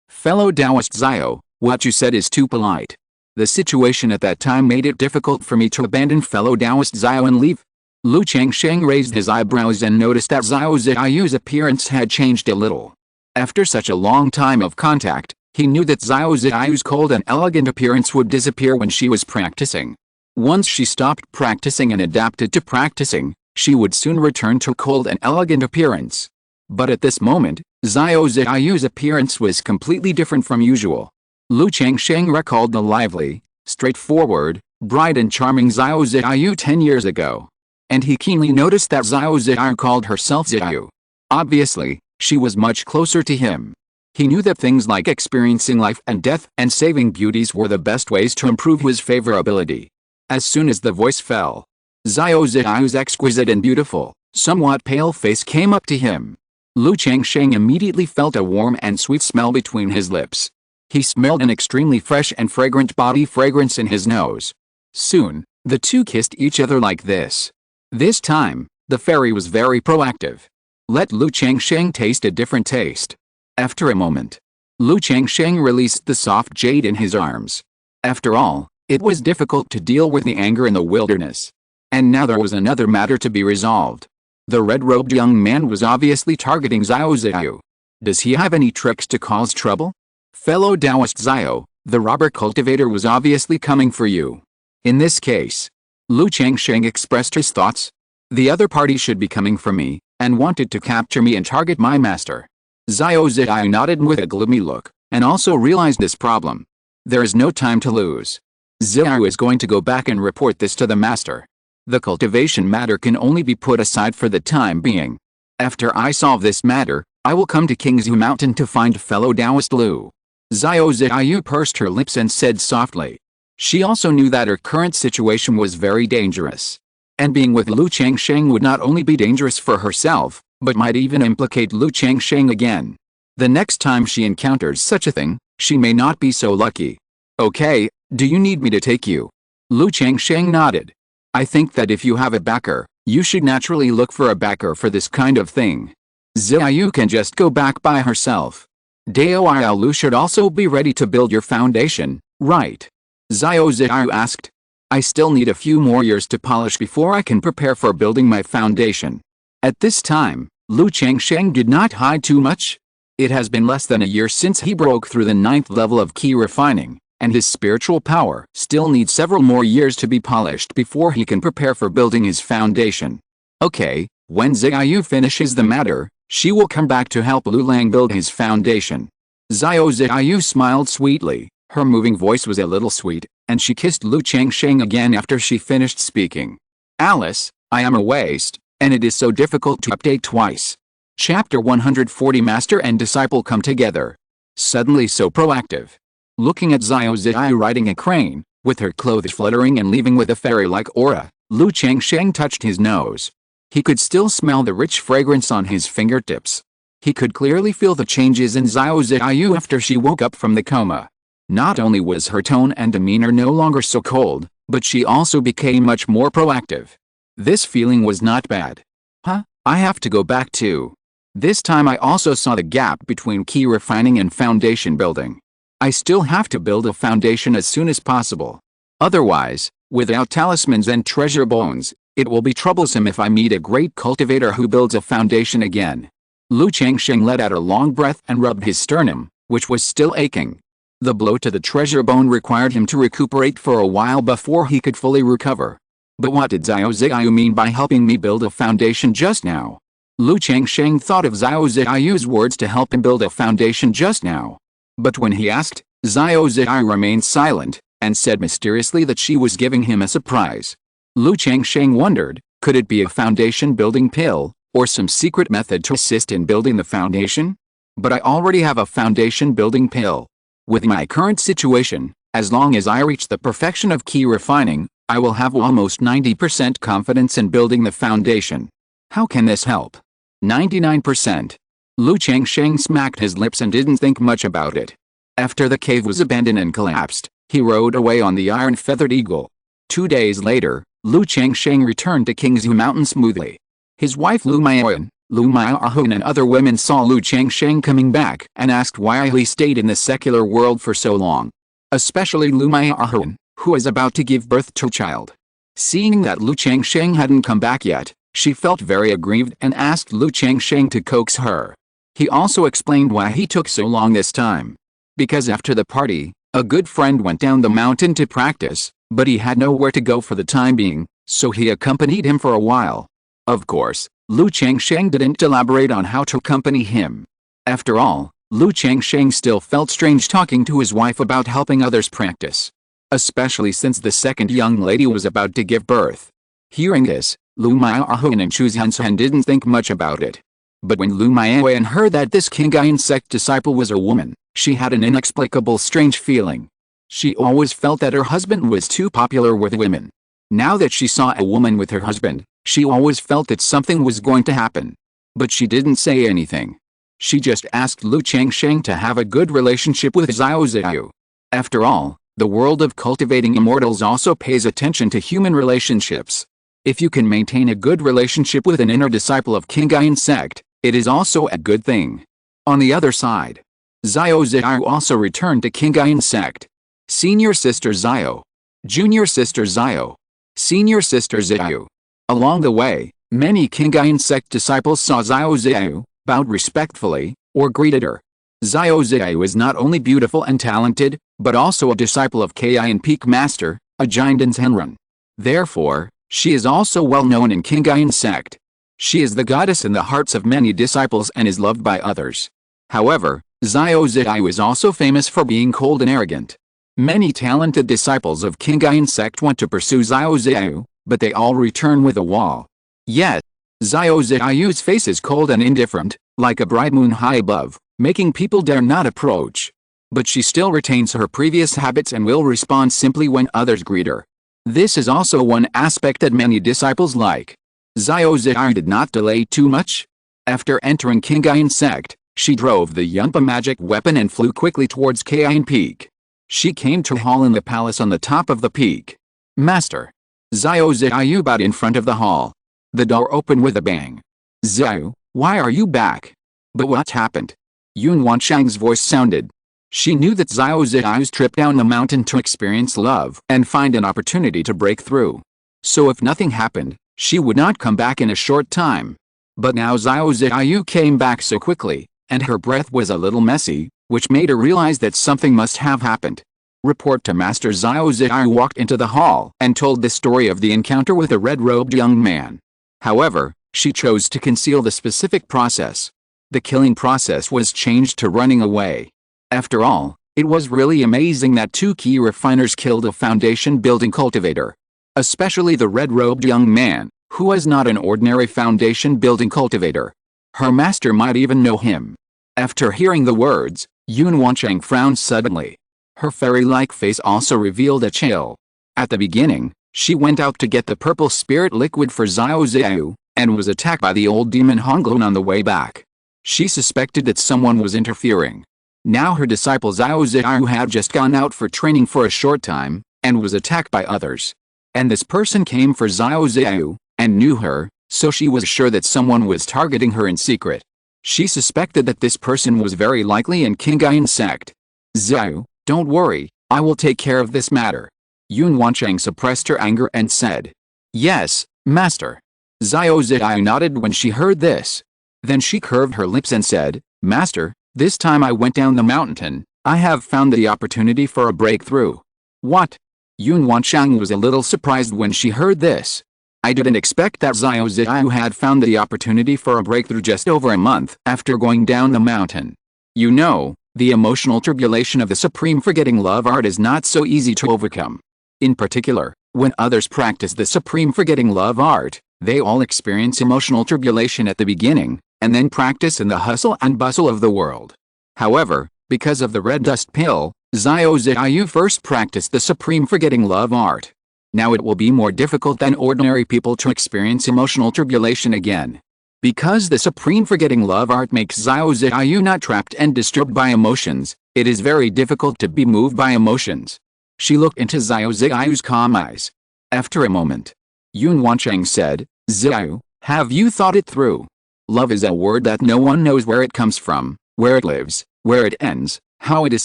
A: Fellow Taoist Xiao, what you said is too polite. The situation at that time made it difficult for me to abandon fellow Taoist Xiao and leave. Changsheng raised his eyebrows and noticed that Xiao Ziyu's appearance had changed a little. After such a long time of contact, he knew that Xiao Ziyu's cold and elegant appearance would disappear when she was practicing. Once she stopped practicing and adapted to practicing, she would soon return to cold and elegant appearance. But at this moment, Xiao Ziyu's appearance was completely different from usual. Changsheng recalled the lively, straightforward, bright and charming Xiao Ziyu 10 years ago. And he keenly noticed that Xiao Ziyu called herself Ziyu. Obviously, she was much closer to him. He knew that things like experiencing life and death and saving beauties were the best ways to improve his favorability. As soon as the voice fell, Xiao Ziyu's exquisite and beautiful, somewhat pale face came up to him. Lu Changsheng immediately felt a warm and sweet smell between his lips. He smelled an extremely fresh and fragrant body fragrance in his nose. Soon, the two kissed each other like this. This time, the fairy was very proactive. Let Lu Changsheng taste a different taste. After a moment, Lu Changsheng released the soft jade in his arms. After all, it was difficult to deal with the anger in the wilderness. And now there was another matter to be resolved. The red-robed young man was obviously targeting Xiao Ziyu. Does he have any tricks to cause trouble? Fellow Taoist Xiao, the robber cultivator was obviously coming for you. In this case, Lu Changsheng expressed his thoughts. The other party should be coming for me, and wanted to capture me and target my master. Xiao Ziyu nodded with a gloomy look, and also realized this problem. There is no time to lose. Ziyu is going to go back and report this to the master. The cultivation matter can only be put aside for the time being. After I solve this matter, I will come to Qingzhu Mountain to find fellow Taoist Lu. Xiao Ziyu pursed her lips and said softly. She also knew that her current situation was very dangerous. And being with Lu Changsheng would not only be dangerous for herself, but might even implicate Lu Changsheng again. The next time she encounters such a thing, she may not be so lucky. Okay, do you need me to take you? Lu Changsheng nodded. I think that if you have a backer, you should naturally look for a backer for this kind of thing. Ziyu can just go back by herself. Dao Lu should also be ready to build your foundation, right? Xiao Ziyu asked. I still need a few more years to polish before I can prepare for building my foundation. At this time, Lu Changsheng did not hide too much. It has been less than a year since he broke through the 9th level of key refining, and his spiritual power still needs several more years to be polished before he can prepare for building his foundation. Okay, when Ziyu finishes the matter, she will come back to help Lu Lang build his foundation. Xiao Ziyu smiled sweetly. Her moving voice was a little sweet, and she kissed Lu Changsheng again after she finished speaking. Alice, I am a waste, and it is so difficult to update twice. Chapter 140 Master and Disciple come together. Suddenly so proactive. Looking at Xiao Ziyu riding a crane, with her clothes fluttering and leaving with a fairy-like aura, Lu Changsheng touched his nose. He could still smell the rich fragrance on his fingertips. He could clearly feel the changes in Xiao Ziyu after she woke up from the coma. Not only was her tone and demeanor no longer so cold, but she also became much more proactive. This feeling was not bad. Huh? I have to go back too. This time I also saw the gap between key refining and foundation building. I still have to build a foundation as soon as possible. Otherwise, without talismans and treasure bones, it will be troublesome if I meet a great cultivator who builds a foundation again. Lu Changsheng let out a long breath and rubbed his sternum, which was still aching. The blow to the treasure bone required him to recuperate for a while before he could fully recover. But what did Xiao Ziyu mean by helping me build a foundation just now? Lu Changsheng thought of Xiao Ziyu's words to help him build a foundation just now. But when he asked, Xiao Ziyu remained silent, and said mysteriously that she was giving him a surprise. Lu Changsheng wondered, could it be a foundation building pill, or some secret method to assist in building the foundation? But I already have a foundation building pill. With my current situation, as long as I reach the perfection of key refining, I will have almost 90% confidence in building the foundation. How can this help? 99%. Lu Changsheng smacked his lips and didn't think much about it. After the cave was abandoned and collapsed, he rode away on the iron-feathered eagle. 2 days later, Lu Changsheng returned to Qingzhu Mountain smoothly. His wife Lu Maoyan, Lu Maoyan and other women saw Lu Changsheng coming back and asked why he stayed in the secular world for so long. Especially Lu Maoyan, who was about to give birth to a child. Seeing that Lu Changsheng hadn't come back yet, she felt very aggrieved and asked Lu Changsheng to coax her. He also explained why he took so long this time. Because after the party, a good friend went down the mountain to practice, but he had nowhere to go for the time being, so he accompanied him for a while. Of course, Lu Changsheng didn't elaborate on how to accompany him. After all, Lu Changsheng still felt strange talking to his wife about helping others practice. Especially since the second young lady was about to give birth. Hearing this, Lu Maoyan and Chuzhansen didn't think much about it. But when Lu Maoyan heard that this Qingyun Sect disciple was a woman, she had an inexplicable strange feeling. She always felt that her husband was too popular with women. Now that she saw a woman with her husband, She always felt that something was going to happen. But she didn't say anything. She just asked Lu Changsheng to have a good relationship with Xiao Ziyu. After all, the world of cultivating immortals also pays attention to human relationships. If you can maintain a good relationship with an inner disciple of Qingyun Sect, it is also a good thing. On the other side, Xiao Ziyu also returned to Qingyun Sect. Senior Sister Xiao. Junior Sister Xiao. Senior Sister Ziyu. Along the way, many Qingyun Sect disciples saw Xiao Ziyu, bowed respectfully, or greeted her. Xiao Ziyu is not only beautiful and talented, but also a disciple of Qingyun Peak Master, a Jiandan's Henrun. Therefore, she is also well known in Qingyun Sect. She is the goddess in the hearts of many disciples and is loved by others. However, Xiao Ziyu is also famous for being cold and arrogant. Many talented disciples of Qingyun Sect want to pursue Xiao Ziyu, but they all return with a wall. Yet, Xiao Ziyu's face is cold and indifferent, like a bright moon high above, making people dare not approach. But she still retains her previous habits and will respond simply when others greet her. This is also one aspect that many disciples like. Xiao Ziyu did not delay too much. After entering Qingyun Sect, she drove the Yunpa magic weapon and flew quickly towards Qingyun Peak. She came to hall in the palace on the top of the peak. Master. Xiao Ziyu bowed in front of the hall. The door opened with a bang. Xiao, why are you back? But what happened? Yun Wanshang's voice sounded. She knew that Xiao Ziyu's trip down the mountain to experience love and find an opportunity to break through. So if nothing happened, she would not come back in a short time. But now Xiao Ziyu came back so quickly, and her breath was a little messy, which made her realize that something must have happened. Report to Master. Xiao Ziyu walked into the hall and told the story of the encounter with a red-robed young man. However, she chose to conceal the specific process. The killing process was changed to running away. After all, it was really amazing that two key refiners killed a foundation-building cultivator. Especially the red-robed young man, who was not an ordinary foundation-building cultivator. Her master might even know him. After hearing the words, Yun Wanshang frowned suddenly. Her fairy-like face also revealed a chill. At the beginning, she went out to get the purple spirit liquid for Xiao Ziyu, and was attacked by the old demon Honglun on the way back. She suspected that someone was interfering. Now her disciple Xiao Ziyu had just gone out for training for a short time, and was attacked by others. And this person came for Xiao Ziyu, and knew her, so she was sure that someone was targeting her in secret. She suspected that this person was very likely in Qingyun Sect. Xiao, don't worry, I will take care of this matter. Yun Wanshang suppressed her anger and said. Yes, master. Xiao Ziyu nodded when she heard this. Then she curved her lips and said, Master, this time I went down the mountain, I have found the opportunity for a breakthrough. What? Yun Wanshang was a little surprised when she heard this. I didn't expect that Xiao Ziyu had found the opportunity for a breakthrough just over a month after going down the mountain. You know, the emotional tribulation of the supreme forgetting love art is not so easy to overcome. In particular, when others practice the supreme forgetting love art, they all experience emotional tribulation at the beginning, and then practice in the hustle and bustle of the world. However, because of the red dust pill, Xiao Ziyu first practiced the supreme forgetting love art. Now it will be more difficult than ordinary people to experience emotional tribulation again. Because the supreme forgetting love art makes Xiao Ziyu not trapped and disturbed by emotions, it is very difficult to be moved by emotions. She looked into Xiao Ziyu's calm eyes. After a moment, Yun Wanshang said, Xiao, have you thought it through? Love is a word that no one knows where it comes from, where it lives, where it ends, how it is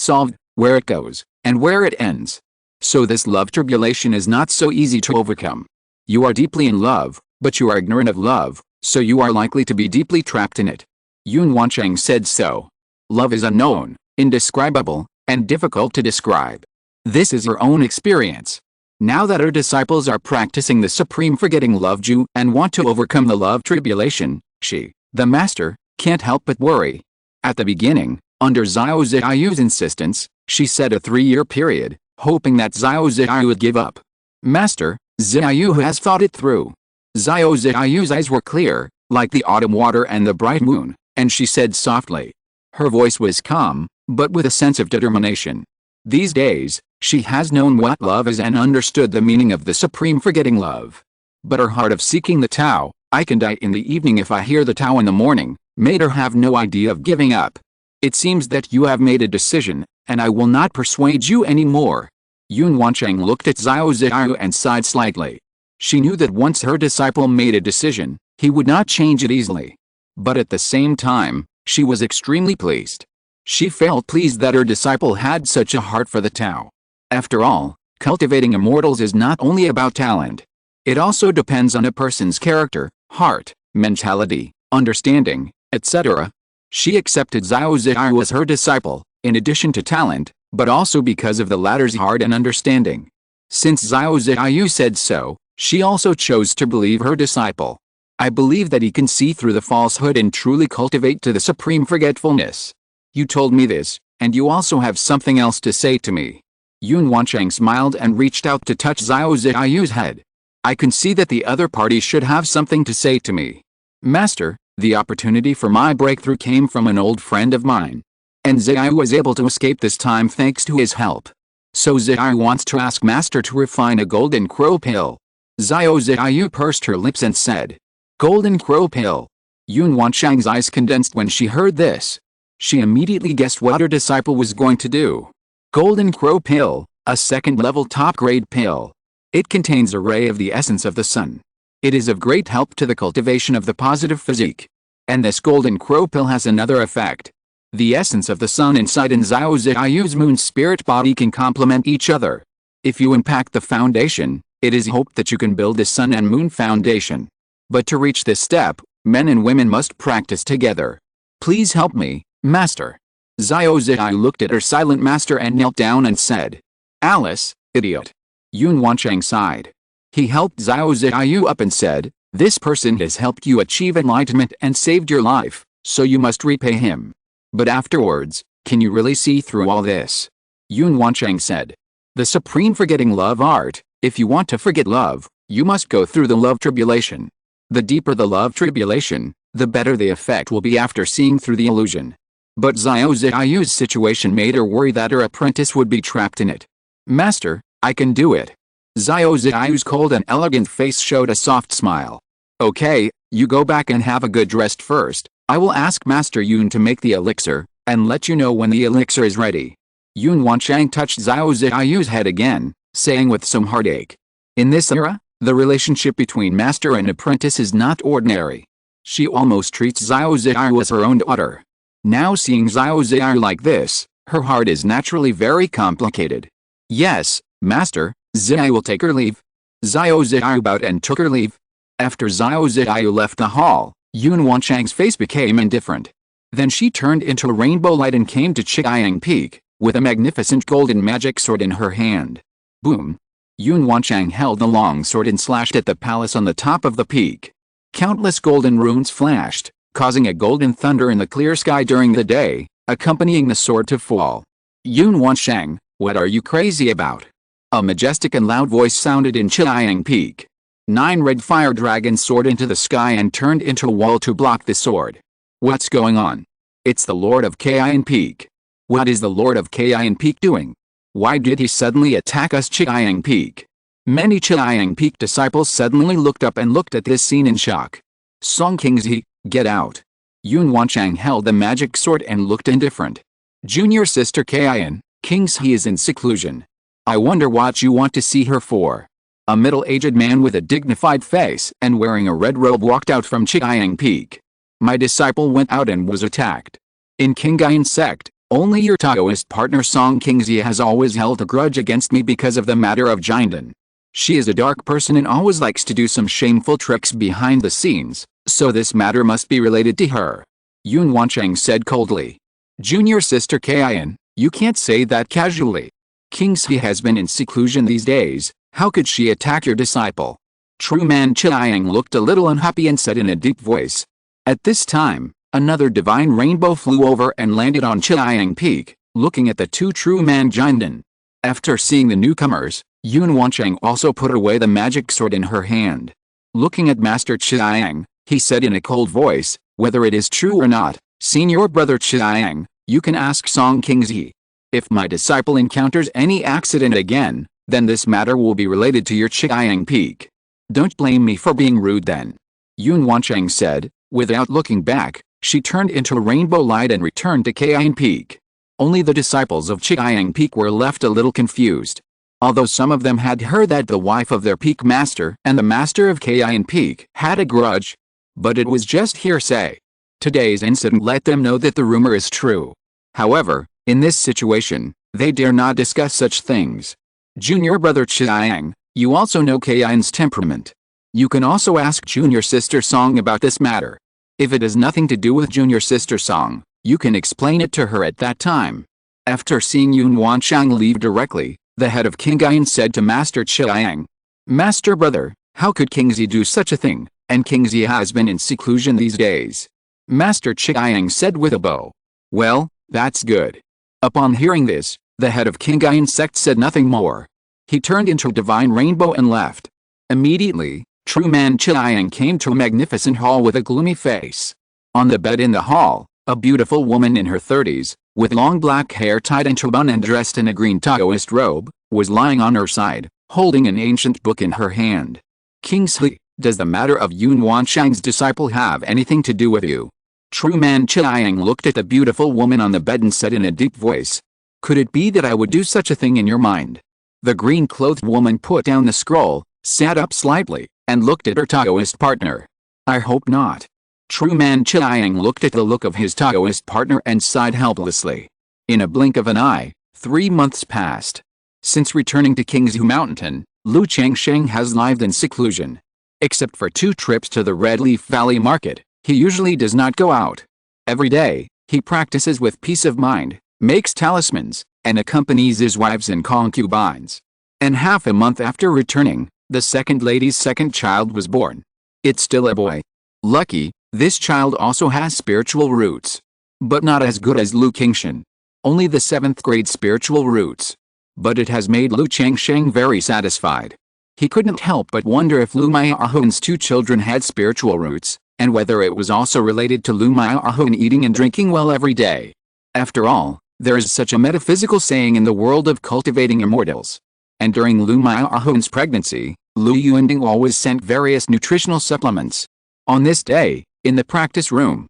A: solved, where it goes, and where it ends. So this love tribulation is not so easy to overcome. You are deeply in love, but you are ignorant of love, so you are likely to be deeply trapped in it. Yun Wanshang said so. Love is unknown, indescribable, and difficult to describe. This is her own experience. Now that her disciples are practicing the supreme forgetting love Ju and want to overcome the love tribulation, she, the master, can't help but worry. At the beginning, under Xiao Ziyu's insistence, she set a 3-year period, hoping that Xiao Ziyu would give up. Master, Ziyu has thought it through. Xiao Ziyu's eyes were clear, like the autumn water and the bright moon, and she said softly. Her voice was calm, but with a sense of determination. These days, she has known what love is and understood the meaning of the supreme forgetting love. But her heart of seeking the Tao, I can die in the evening if I hear the Tao in the morning, made her have no idea of giving up. It seems that you have made a decision, and I will not persuade you anymore. Yun Wancheng looked at Xiao Ziyu and sighed slightly. She knew that once her disciple made a decision, he would not change it easily. But at the same time, she was extremely pleased. She felt pleased that her disciple had such a heart for the Tao. After all, cultivating immortals is not only about talent. It also depends on a person's character, heart, mentality, understanding, etc. She accepted Xiao Ziyu as her disciple, in addition to talent, but also because of the latter's heart and understanding. Since Xiao Ziyu said so, she also chose to believe her disciple. I believe that he can see through the falsehood and truly cultivate to the supreme forgetfulness. You told me this, and you also have something else to say to me. Yun Wancheng smiled and reached out to touch Xiao Ziyu's head. I can see that the other party should have something to say to me. Master, the opportunity for my breakthrough came from an old friend of mine. And Ziyu was able to escape this time thanks to his help. So Ziyu wants to ask Master to refine a golden crow pill. Xiao Ziyu pursed her lips and said, Golden crow pill. Yun Wancheng's eyes condensed when she heard this. She immediately guessed what her disciple was going to do. Golden crow pill, a second-level top-grade pill. It contains a ray of the essence of the sun. It is of great help to the cultivation of the positive physique. And this golden crow pill has another effect. The essence of the sun inside in Xiao Ziyu's moon spirit body can complement each other. If you impact the foundation, it is hoped that you can build the sun and moon foundation. But to reach this step, men and women must practice together. Please help me, Master. Xiao Ziyu looked at her silent master and knelt down and said, Alice, idiot. Yun Wancheng sighed. He helped Xiao Ziyu up and said, This person has helped you achieve enlightenment and saved your life, so you must repay him. But afterwards, can you really see through all this? Yun Wancheng said. The supreme forgetting love art, if you want to forget love, you must go through the love tribulation. The deeper the love tribulation, the better the effect will be after seeing through the illusion. But Xiao Ziyu's situation made her worry that her apprentice would be trapped in it. Master, I can do it. Xiao Ziyu's cold and elegant face showed a soft smile. Okay, you go back and have a good rest first. I will ask Master Yun to make the elixir, and let you know when the elixir is ready. Yun Wancheng touched Xiao Ziyu's head again, saying with some heartache. In this era, the relationship between master and apprentice is not ordinary. She almost treats Xiao Ziyu as her own daughter. Now seeing Xiao Ziyu like this, her heart is naturally very complicated. Yes, Master, Ziyu will take her leave. Xiao Ziyu bowed and took her leave. After Xiao Ziyu left the hall, Yun Wancheng's face became indifferent. Then she turned into a rainbow light and came to Qingyun Peak, with a magnificent golden magic sword in her hand. Boom! Yun Wancheng held the long sword and slashed at the palace on the top of the peak. Countless golden runes flashed, causing a golden thunder in the clear sky during the day, accompanying the sword to fall. Yun Wancheng, what are you crazy about? A majestic and loud voice sounded in Qingyun Peak. 9 red fire dragons soared into the sky and turned into a wall to block the sword. What's going on? It's the Lord of Qingyun Peak. What is the Lord of Qingyun Peak doing? Why did he suddenly attack us? Qingyun Peak. Many Qingyun Peak disciples suddenly looked up and looked at this scene in shock. Song Qingzhi, get out. Yun Wancheng held the magic sword and looked indifferent. Junior sister Qingyun, Qingzhi is in seclusion. I wonder what you want to see her for. A middle-aged man with a dignified face and wearing a red robe walked out from Qingyun Peak. My disciple went out and was attacked. In Qingyun Sect, only your Taoist partner Song Qingzhi has always held a grudge against me because of the matter of Jinden. She is a dark person and always likes to do some shameful tricks behind the scenes, so this matter must be related to her. Yun Wancheng said coldly. Junior sister Qingyun, you can't say that casually. Qingzhi has been in seclusion these days, how could she attack your disciple? True man Qingyun looked a little unhappy and said in a deep voice. At this time, another divine rainbow flew over and landed on Qingyun Peak, looking at the two true man Jinden. After seeing the newcomers, Yun Wancheng also put away the magic sword in her hand. Looking at Master Qingyun, he said in a cold voice, whether it is true or not, senior brother Qingyun, you can ask Song Qingzhi. If my disciple encounters any accident again, then this matter will be related to your Qingyun Peak. Don't blame me for being rude then. Yun Wancheng said. Without looking back, she turned into a rainbow light and returned to Qingyun Peak. Only the disciples of Qingyun Peak were left a little confused. Although some of them had heard that the wife of their peak master and the master of Qingyun Peak had a grudge. But it was just hearsay. Today's incident let them know that the rumor is true. However, in this situation, they dare not discuss such things. Junior brother Chiang, you also know Qingyun's temperament. You can also ask junior sister Song about this matter. If it has nothing to do with junior sister Song, you can explain it to her at that time. After seeing Yun Wancheng leave directly, the head of Qingyun said to Master Chiang, Master brother, how could Qingzhi do such a thing, and Qingzhi has been in seclusion these days. Master Chiang said with a bow. Well, that's good. Upon hearing this, the head of Qingyun Sect said nothing more. He turned into a divine rainbow and left. Immediately, True Man Chiang came to a magnificent hall with a gloomy face. On the bed in the hall, a beautiful woman in her 30s, with long black hair tied into a bun and dressed in a green Taoist robe, was lying on her side, holding an ancient book in her hand. Qingzhi, does the matter of Yun Wancheng's disciple have anything to do with you? True Man Chiang looked at the beautiful woman on the bed and said in a deep voice. Could it be that I would do such a thing in your mind? The green-clothed woman put down the scroll, sat up slightly, and looked at her Taoist partner. I hope not. True Man Chiang looked at the look of his Taoist partner and sighed helplessly. In a blink of an eye, 3 months passed. Since returning to Qingzhu Mountain, Changsheng has lived in seclusion. Except for 2 trips to the Red Leaf Valley Market, he usually does not go out. Every day, he practices with peace of mind, makes talismans, and accompanies his wives and concubines. And half a month after returning, the second lady's second child was born. It's still a boy. Lucky, this child also has spiritual roots. But not as good as Lu Qingshan. Only the 7th grade spiritual roots. But it has made Lu Changsheng very satisfied. He couldn't help but wonder if Lu Maihun's 2 children had spiritual roots, and whether it was also related to Lu Maihun eating and drinking well every day. After all, there is such a metaphysical saying in the world of cultivating immortals. And during Lu Maihun's pregnancy, Lu Yuanding always sent various nutritional supplements. On this day, in the practice room.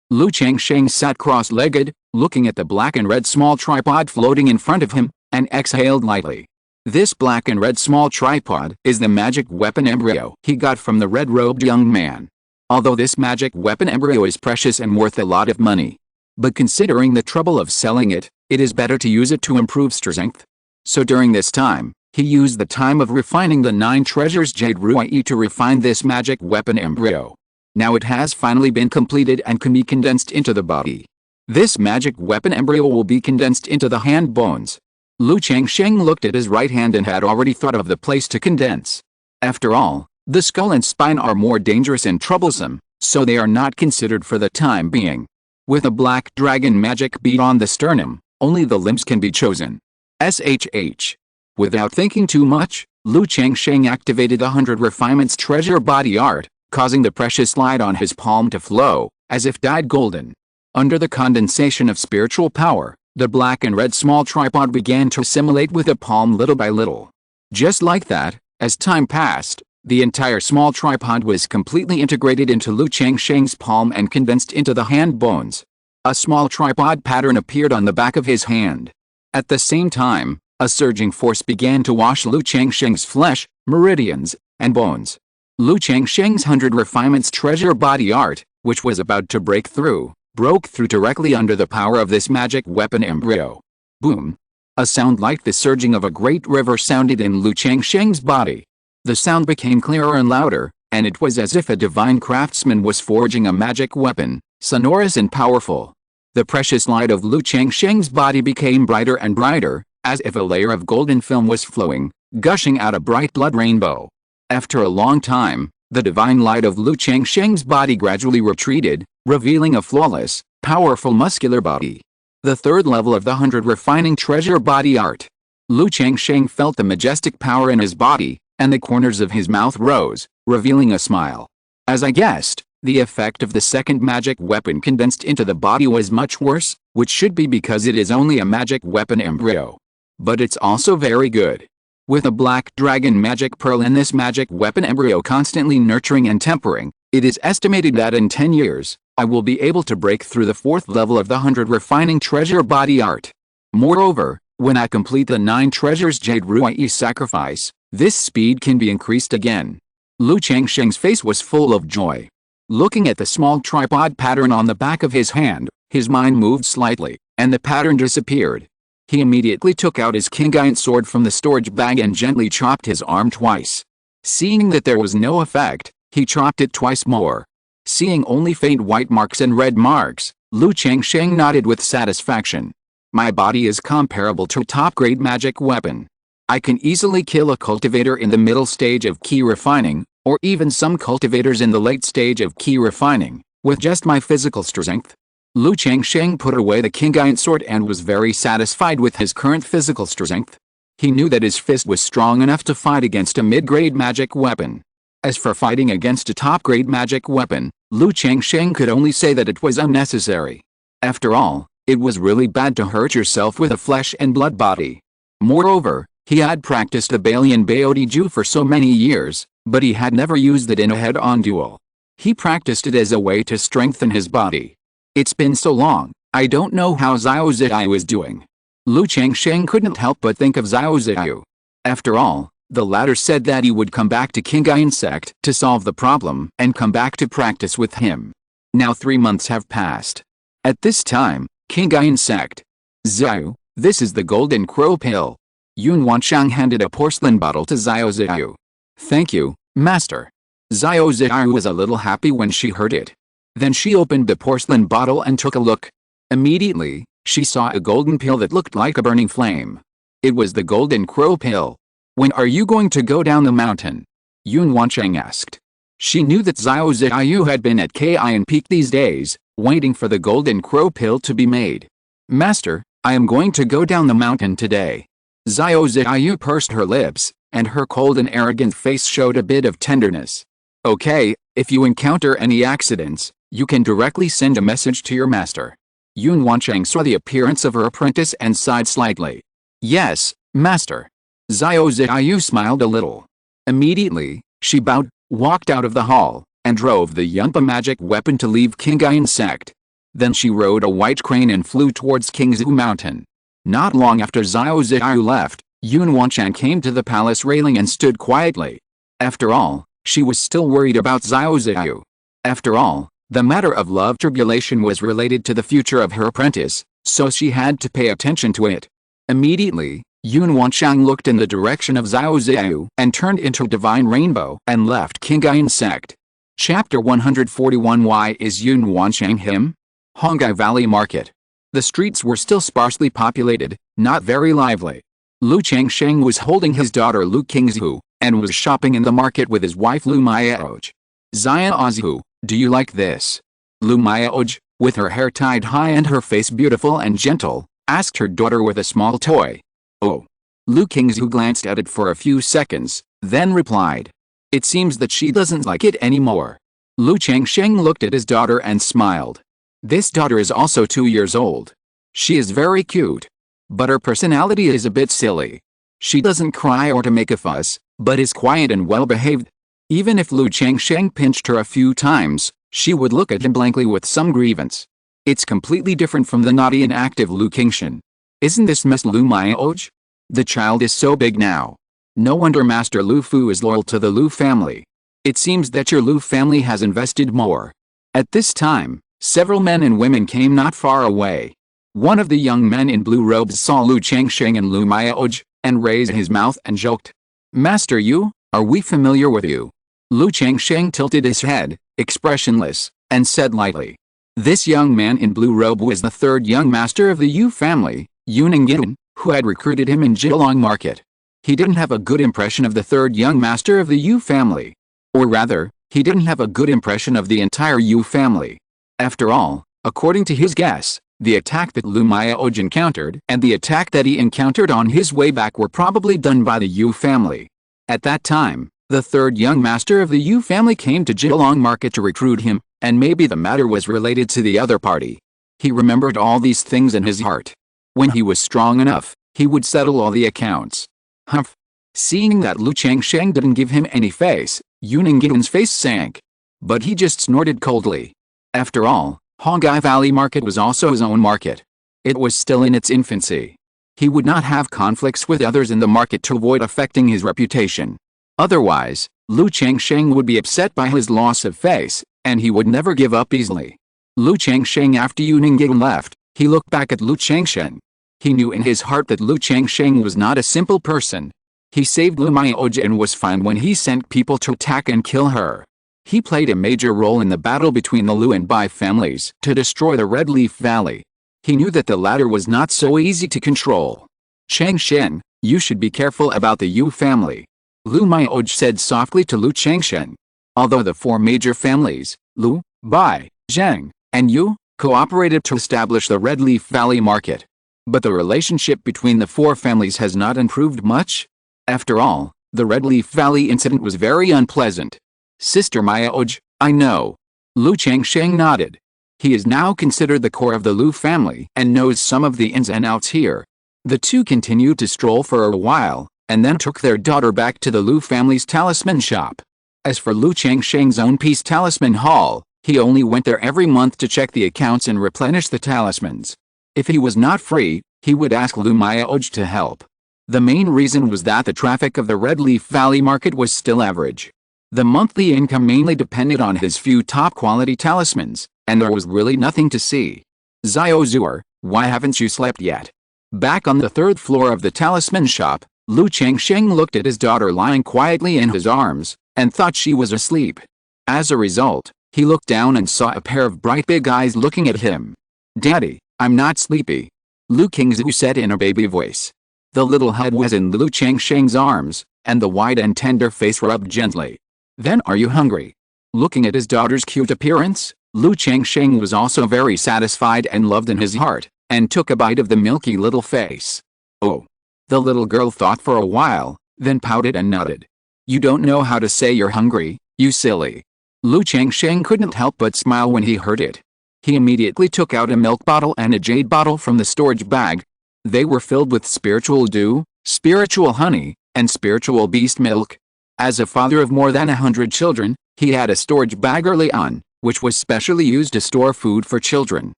A: Lu Changsheng sat cross-legged, looking at the black and red small tripod floating in front of him, and exhaled lightly. This black and red small tripod is the magic weapon embryo he got from the red-robed young man. Although this magic weapon embryo is precious and worth a lot of money. But considering the trouble of selling it, it is better to use it to improve strength. So during this time, he used the time of refining the 9 treasures Jade Ruai to refine this magic weapon embryo. Now it has finally been completed and can be condensed into the body. This magic weapon embryo will be condensed into the hand bones. Lu Changsheng looked at his right hand and had already thought of the place to condense. After all, the skull and spine are more dangerous and troublesome, so they are not considered for the time being. With a black dragon magic bead on the sternum, only the limbs can be chosen. SHH. Without thinking too much, Lu Changsheng activated the 100 Refinements treasure body art, causing the precious light on his palm to flow, as if dyed golden. Under the condensation of spiritual power, the black and red small tripod began to assimilate with the palm little by little. Just like that, as time passed, the entire small tripod was completely integrated into Lu Changsheng's palm and condensed into the hand bones. A small tripod pattern appeared on the back of his hand. At the same time, a surging force began to wash Lu Changsheng's flesh, meridians, and bones. Lu Changsheng's 100 Refinements treasure body art, which was about to break through, broke through directly under the power of this magic weapon embryo. Boom! A sound like the surging of a great river sounded in Lu Changsheng's body. The sound became clearer and louder, and it was as if a divine craftsman was forging a magic weapon, sonorous and powerful. The precious light of Lu Changsheng's body became brighter and brighter, as if a layer of golden film was flowing, gushing out a bright blood rainbow. After a long time, the divine light of Lu Changsheng's body gradually retreated, revealing a flawless, powerful muscular body. The 3rd level of the 100 Refining treasure body art. Lu Changsheng felt the majestic power in his body, and the corners of his mouth rose, revealing a smile. As I guessed, the effect of the second magic weapon condensed into the body was much worse, which should be because it is only a magic weapon embryo. But it's also very good. With a black dragon magic pearl and this magic weapon embryo constantly nurturing and tempering, it is estimated that in 10 years, I will be able to break through the 4th level of the 100 refining treasure body art. Moreover, when I complete the 9 treasures Jade Ruai sacrifice, this speed can be increased again. Lu Changsheng's face was full of joy. Looking at the small tripod pattern on the back of his hand, his mind moved slightly, and the pattern disappeared. He immediately took out his Qingyun sword from the storage bag and gently chopped his arm twice. Seeing that there was no effect, he chopped it twice more. Seeing only faint white marks and red marks, Lu Changsheng nodded with satisfaction. My body is comparable to a top-grade magic weapon. I can easily kill a cultivator in the middle stage of key refining, or even some cultivators in the late stage of key refining, with just my physical strength. Lu Changsheng put away the Qingyun sword and was very satisfied with his current physical strength. He knew that his fist was strong enough to fight against a mid-grade magic weapon. As for fighting against a top-grade magic weapon, Lu Changsheng could only say that it was unnecessary. After all, it was really bad to hurt yourself with a flesh and blood body. Moreover, he had practiced the Balian Baodiju for so many years, but he had never used it in a head-on duel. He practiced it as a way to strengthen his body. It's been so long, I don't know how Xiao Ziyu is doing. Lu Changsheng couldn't help but think of Xiao Ziyu. After all, the latter said that he would come back to Qingyun Sect to solve the problem and come back to practice with him. Now 3 months have passed. At this time, Qingyun Sect. Ziyu, this is the golden crow pill. Yun Wanshang handed a porcelain bottle to Xiao Ziyu. Thank you, master. Xiao Ziyu was a little happy when she heard it. Then she opened the porcelain bottle and took a look. Immediately, she saw a golden pill that looked like a burning flame. It was the golden crow pill. When are you going to go down the mountain? Yun Wanshang asked. She knew that Xiao Ziyu had been at Qingyun Peak these days, waiting for the golden crow pill to be made. Master, I am going to go down the mountain today. Xiao Ziyu pursed her lips, and her cold and arrogant face showed a bit of tenderness. Okay, if you encounter any accidents, you can directly send a message to your master. Yun Wanshang saw the appearance of her apprentice and sighed slightly. Yes, master. Xiao Ziyu smiled a little. Immediately, she bowed, walked out of the hall, and drove the Yunpa magic weapon to leave Qingyun Sect. Then she rode a white crane and flew towards Qingzhu Mountain. Not long after Xiao Ziyu left, Yun Wanshang came to the palace railing and stood quietly. After all, she was still worried about Xiao Ziyu. After all, the matter of love tribulation was related to the future of her apprentice, so she had to pay attention to it. Immediately, Yun Wanshang looked in the direction of Xiao Ziyu and turned into a divine rainbow and left Qingyun Sect. Chapter 141. Why is Yun Wanshang him? Hongai Valley Market. The streets were still sparsely populated, not very lively. Lu Changsheng was holding his daughter Lu Qingzhu, and was shopping in the market with his wife Lu Mayaoj. Xiaozu, do you like this? Lu Mayaoj, with her hair tied high and her face beautiful and gentle, asked her daughter with a small toy. Oh. Lu Qingzhu glanced at it for a few seconds, then replied. It seems that she doesn't like it anymore. Lu Changsheng looked at his daughter and smiled. This daughter is also 2 years old. She is very cute. But her personality is a bit silly. She doesn't cry or to make a fuss, but is quiet and well-behaved. Even if Lu Changsheng pinched her a few times, she would look at him blankly with some grievance. It's completely different from the naughty and active Lu Qingxin. Isn't this Miss Lu Mayaoj? The child is so big now. No wonder Master Lu Fu is loyal to the Lu family. It seems that your Lu family has invested more. At this time, several men and women came not far away. One of the young men in blue robes saw Lu Changsheng and Lu Mayaoj, and raised his mouth and joked. Master Yu, are we familiar with you? Lu Changsheng tilted his head, expressionless, and said lightly. This young man in blue robe was the third young master of the Yu family, Yuningyin, who had recruited him in Jilong Market. He didn't have a good impression of the third young master of the Yu family. Or rather, he didn't have a good impression of the entire Yu family. After all, according to his guess, the attack that Lu Mayaoj encountered and the attack that he encountered on his way back were probably done by the Yu family. At that time, the third young master of the Yu family came to Jilong Market to recruit him, and maybe the matter was related to the other party. He remembered all these things in his heart. When he was strong enough, he would settle all the accounts. Humph. Seeing that Lu Changsheng didn't give him any face, Qingyun's face sank. But he just snorted coldly. After all, Hongai Valley Market was also his own market. It was still in its infancy. He would not have conflicts with others in the market to avoid affecting his reputation. Otherwise, Lu Changsheng would be upset by his loss of face, and he would never give up easily. Lu Changsheng after Qingyun left, he looked back at Lu Changsheng. He knew in his heart that Lu Changsheng was not a simple person. He saved Lu Maioji and was fine when he sent people to attack and kill her. He played a major role in the battle between the Lu and Bai families to destroy the Red Leaf Valley. He knew that the latter was not so easy to control. Changsheng, you should be careful about the Yu family. Lu Maioji said softly to Lu Changsheng. Although the four major families, Lu, Bai, Zheng, and Yu, cooperated to establish the Red Leaf Valley market. But the relationship between the four families has not improved much. After all, the Red Leaf Valley incident was very unpleasant. Sister Maioji, I know. Lu Changsheng nodded. He is now considered the core of the Lu family and knows some of the ins and outs here. The two continued to stroll for a while, and then took their daughter back to the Lu family's talisman shop. As for Lu Changsheng's own peace talisman hall, he only went there every month to check the accounts and replenish the talismans. If he was not free, he would ask Lu Maioji to help. The main reason was that the traffic of the Red Leaf Valley market was still average. The monthly income mainly depended on his few top-quality talismans, and there was really nothing to see. Xiao Zuer, why haven't you slept yet? Back on the third floor of the talisman shop, Lu Changsheng looked at his daughter lying quietly in his arms, and thought she was asleep. As a result, he looked down and saw a pair of bright big eyes looking at him. Daddy, I'm not sleepy. Lu Qingzhu said in a baby voice. The little head was in Lu Changsheng's arms, and the white and tender face rubbed gently. Then are you hungry? Looking at his daughter's cute appearance, Lu Changsheng was also very satisfied and loved in his heart, and took a bite of the milky little face. Oh. The little girl thought for a while, then pouted and nodded. You don't know how to say you're hungry, you silly. Lu Changsheng couldn't help but smile when he heard it. He immediately took out a milk bottle and a jade bottle from the storage bag. They were filled with spiritual dew, spiritual honey, and spiritual beast milk. As a father of more than 100 children, he had a storage bag early on, which was specially used to store food for children.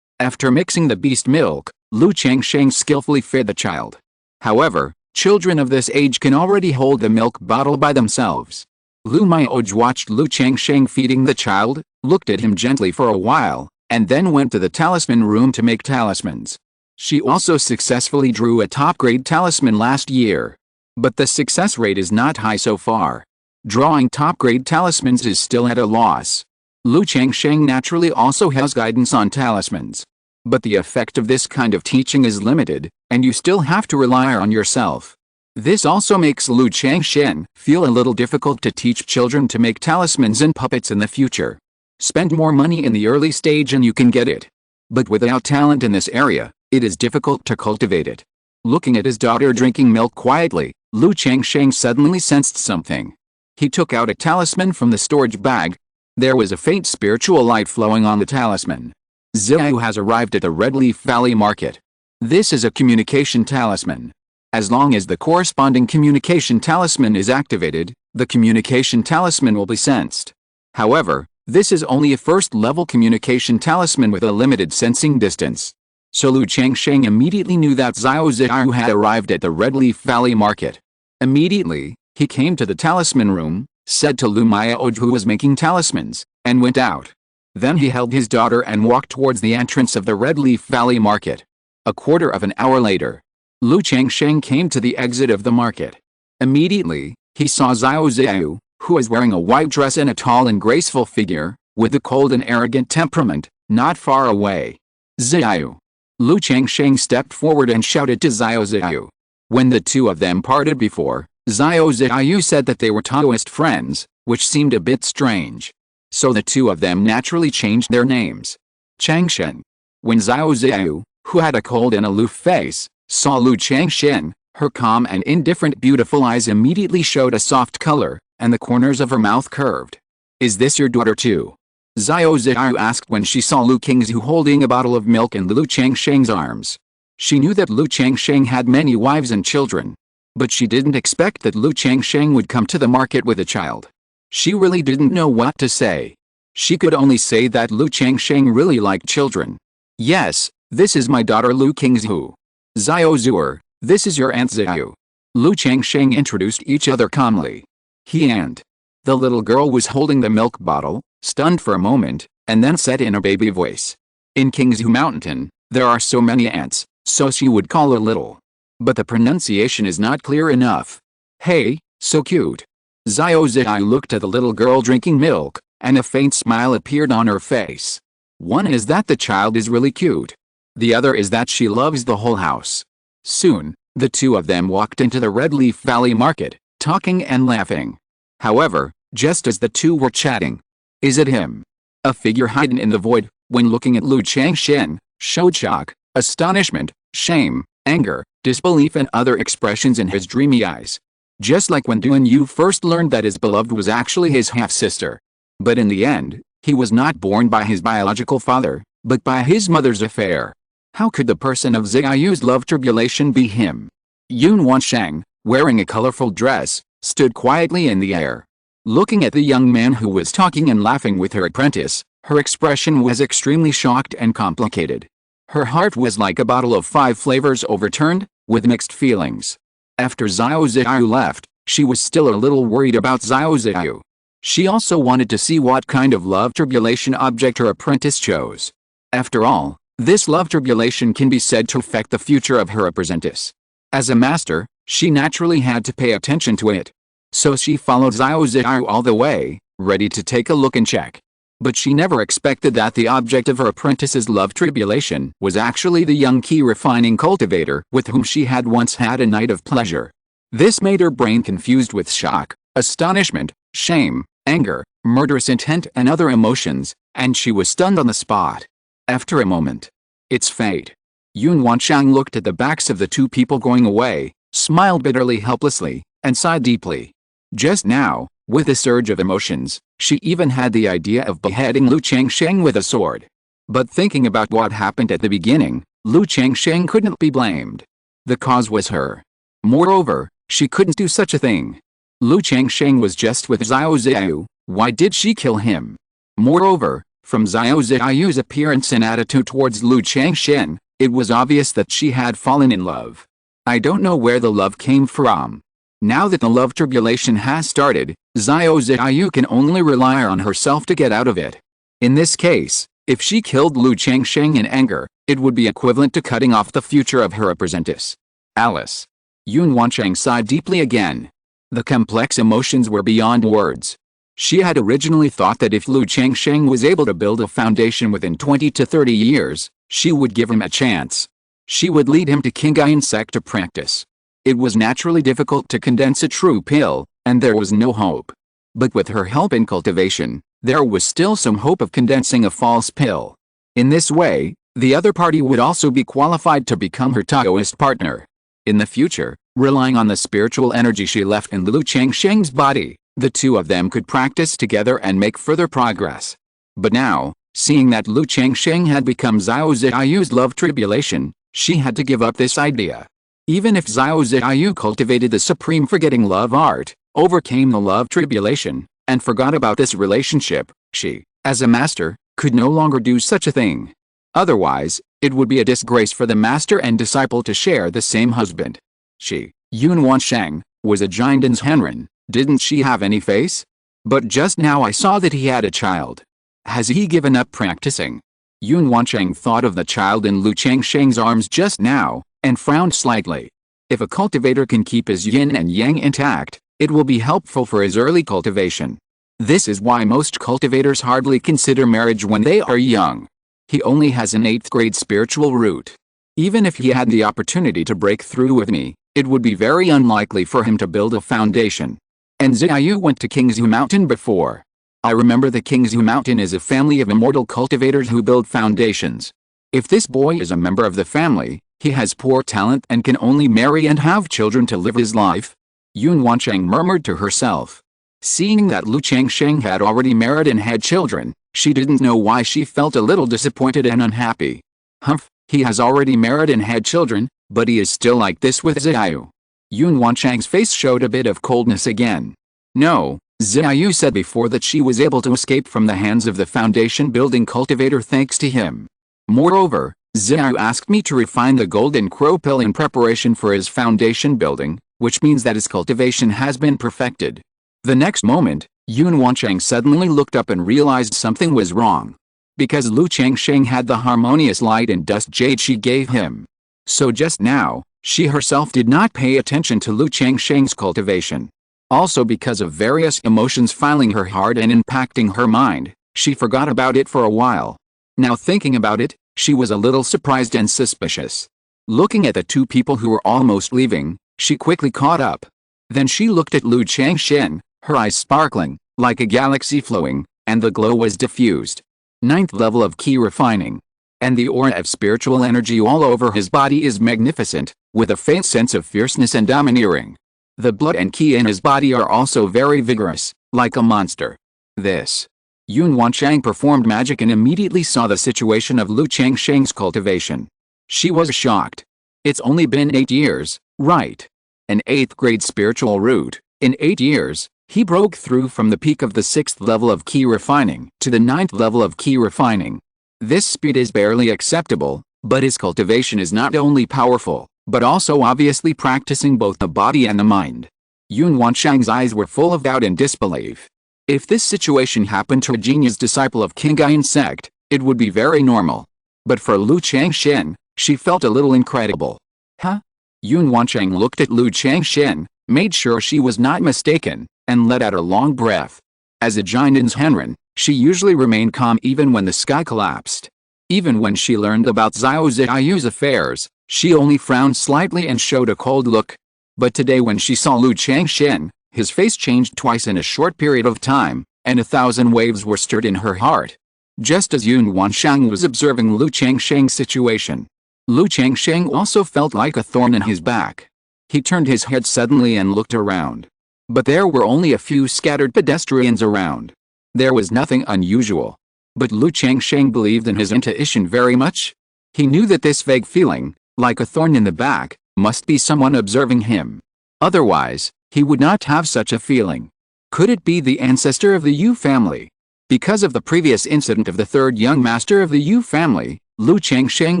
A: After mixing the beast milk, Lu Changsheng skillfully fed the child. However, children of this age can already hold the milk bottle by themselves. Lu Maioji watched Lu Changsheng feeding the child, looked at him gently for a while, and then went to the talisman room to make talismans. She also successfully drew a top-grade talisman last year. But the success rate is not high so far. Drawing top-grade talismans is still at a loss. Lu Changsheng naturally also has guidance on talismans. But the effect of this kind of teaching is limited, and you still have to rely on yourself. This also makes Lu Changsheng feel a little difficult to teach children to make talismans and puppets in the future. Spend more money in the early stage and you can get it. But without talent in this area, it is difficult to cultivate it. Looking at his daughter drinking milk quietly, Lu Changsheng suddenly sensed something. He took out a talisman from the storage bag. There was a faint spiritual light flowing on the talisman. Xiao has arrived at the Red Leaf Valley Market. This is a communication talisman. As long as the corresponding communication talisman is activated, the communication talisman will be sensed. However, this is only a first-level communication talisman with a limited sensing distance. So Lu Changsheng immediately knew that Xiao Xiao had arrived at the Red Leaf Valley Market. Immediately, he came to the talisman room, said to Lu Maioji who was making talismans, and went out. Then he held his daughter and walked towards the entrance of the Red Leaf Valley Market. A quarter of an hour later, Lu Changsheng came to the exit of the market. Immediately, he saw Xiao Xiao, who was wearing a white dress and a tall and graceful figure, with a cold and arrogant temperament, not far away. Xiao. Lu Changsheng stepped forward and shouted to Xiao Xiao. When the two of them parted before, Xiao Xiao said that they were Taoist friends, which seemed a bit strange. So the two of them naturally changed their names. Changsheng. When Xiao Xiao, who had a cold and aloof face, saw Lu Changsheng, her calm and indifferent beautiful eyes immediately showed a soft color, and the corners of her mouth curved. Is this your daughter too? Xiao Xiao asked when she saw Lu Qingzhu holding a bottle of milk in Lu Changsheng's arms. She knew that Lu Changsheng had many wives and children. But she didn't expect that Lu Changsheng would come to the market with a child. She really didn't know what to say. She could only say that Lu Changsheng really liked children. Yes, this is my daughter Lu Qingzhu. Xiao Zuer, this is your aunt Xiao. Lu Changsheng introduced each other calmly. He and the little girl was holding the milk bottle, stunned for a moment, and then said in a baby voice. In Qingzhu Mountain, there are so many ants, so she would call her little. But the pronunciation is not clear enough. Hey, so cute. Xiao Zai looked at the little girl drinking milk, and a faint smile appeared on her face. One is that the child is really cute. The other is that she loves the whole house. Soon, the two of them walked into the Red Leaf Valley market, talking and laughing. However, just as the two were chatting, is it him? A figure hidden in the void, when looking at Lu Changsheng, showed shock, astonishment, shame, anger, disbelief and other expressions in his dreamy eyes. Just like when Duan Yu first learned that his beloved was actually his half-sister. But in the end, he was not born by his biological father, but by his mother's affair. How could the person of Xiaoyu's love tribulation be him? Yun Wansheng, wearing a colorful dress, stood quietly in the air. Looking at the young man who was talking and laughing with her apprentice, her expression was extremely shocked and complicated. Her heart was like a bottle of 5 flavors overturned, with mixed feelings. After Xiao Ziyu left, she was still a little worried about Xiao Ziyu. She also wanted to see what kind of love tribulation object her apprentice chose. After all, this love tribulation can be said to affect the future of her apprentice. As a master, she naturally had to pay attention to it. So she followed Xiao Ziyu all the way, ready to take a look and check. But she never expected that the object of her apprentice's love tribulation was actually the young key refining cultivator with whom she had once had a night of pleasure. This made her brain confused with shock, astonishment, shame, anger, murderous intent and other emotions, and she was stunned on the spot. After a moment, it's fate. Yun Wanshang looked at the backs of the two people going away, smiled bitterly helplessly, and sighed deeply. Just now, with a surge of emotions, she even had the idea of beheading Lu Changsheng with a sword. But thinking about what happened at the beginning, Lu Changsheng couldn't be blamed. The cause was her. Moreover, she couldn't do such a thing. Lu Changsheng was just with Xiao Ziyu, why did she kill him? Moreover, from Xiao Ziyu's appearance and attitude towards Lu Changsheng, it was obvious that she had fallen in love. I don't know where the love came from. Now that the love tribulation has started, Xiao Ziyu can only rely on herself to get out of it. In this case, if she killed Lu Changsheng in anger, it would be equivalent to cutting off the future of her apprentice. Alice. Yun Wansheng sighed deeply again. The complex emotions were beyond words. She had originally thought that if Lu Changsheng was able to build a foundation within 20 to 30 years, she would give him a chance. She would lead him to Qingyun Sect to practice. It was naturally difficult to condense a true pill, and there was no hope. But with her help in cultivation, there was still some hope of condensing a false pill. In this way, the other party would also be qualified to become her Taoist partner. In the future, relying on the spiritual energy she left in Lu Changsheng's body, the two of them could practice together and make further progress. But now, seeing that Lu Changsheng had become Xiao Ziyu's love tribulation, she had to give up this idea. Even if Xiao Ziyu cultivated the supreme forgetting love art, overcame the love tribulation, and forgot about this relationship, she, as a master, could no longer do such a thing. Otherwise, it would be a disgrace for the master and disciple to share the same husband. She, Yun Wansheng, was a Jinden's Henren, didn't she have any face? But just now I saw that he had a child. Has he given up practicing? Yun Wansheng thought of the child in Lu Changsheng's arms just now, and frowned slightly. If a cultivator can keep his yin and yang intact, it will be helpful for his early cultivation. This is why most cultivators hardly consider marriage when they are young. He only has an 8th grade spiritual root. Even if he had the opportunity to break through with me, it would be very unlikely for him to build a foundation. And Xiaoyu went to Qingzhu Mountain before. I remember the Qingzhu Mountain is a family of immortal cultivators who build foundations. If this boy is a member of the family, he has poor talent and can only marry and have children to live his life. Yun Wansheng murmured to herself. Seeing that Lu Changsheng had already married and had children, she didn't know why she felt a little disappointed and unhappy. Humph, he has already married and had children, but he is still like this with Xiao. Yun Wanchang's face showed a bit of coldness again. No, Xiaoyu said before that she was able to escape from the hands of the foundation-building cultivator thanks to him. Moreover, Xiaoyu asked me to refine the golden crow pill in preparation for his foundation building, which means that his cultivation has been perfected. The next moment, Yun Wanchang suddenly looked up and realized something was wrong. Because Lu Changsheng had the harmonious light and dust jade she gave him. So just now, she herself did not pay attention to Lu Changsheng's cultivation. Also because of various emotions filling her heart and impacting her mind, she forgot about it for a while. Now thinking about it, she was a little surprised and suspicious. Looking at the two people who were almost leaving, she quickly caught up. Then she looked at Lu Changshen, her eyes sparkling, like a galaxy flowing, and the glow was diffused. 9th level of Qi refining. And the aura of spiritual energy all over his body is magnificent, with a faint sense of fierceness and domineering. The blood and Qi in his body are also very vigorous, like a monster. This. Yun Wanchang performed magic and immediately saw the situation of Lu Changsheng's cultivation. She was shocked. It's only been 8 years, right? An 8th grade spiritual root. In 8 years, he broke through from the peak of the 6th level of Qi refining to the 9th level of Qi refining. This speed is barely acceptable, but his cultivation is not only powerful, but also obviously practicing both the body and the mind. Yun Wanchang's eyes were full of doubt and disbelief. If this situation happened to a genius disciple of Qingyun Sect, it would be very normal. But for Lu Changshen, she felt a little incredible. Huh? Yun Wanchang looked at Lu Changshen, made sure she was not mistaken, and let out a long breath. As a Jinan's Henren, she usually remained calm even when the sky collapsed. Even when she learned about Xiao Ziyu's affairs, she only frowned slightly and showed a cold look. But today when she saw Lu Changshen, his face changed twice in a short period of time, and 1,000 waves were stirred in her heart. Just as Yun Wanchang was observing Lu Changsheng's situation, Lu Changsheng also felt like a thorn in his back. He turned his head suddenly and looked around. But there were only a few scattered pedestrians around. There was nothing unusual. But Lu Changsheng believed in his intuition very much. He knew that this vague feeling, like a thorn in the back, must be someone observing him. Otherwise, he would not have such a feeling. Could it be the ancestor of the Yu family? Because of the previous incident of the third young master of the Yu family, Lu Changsheng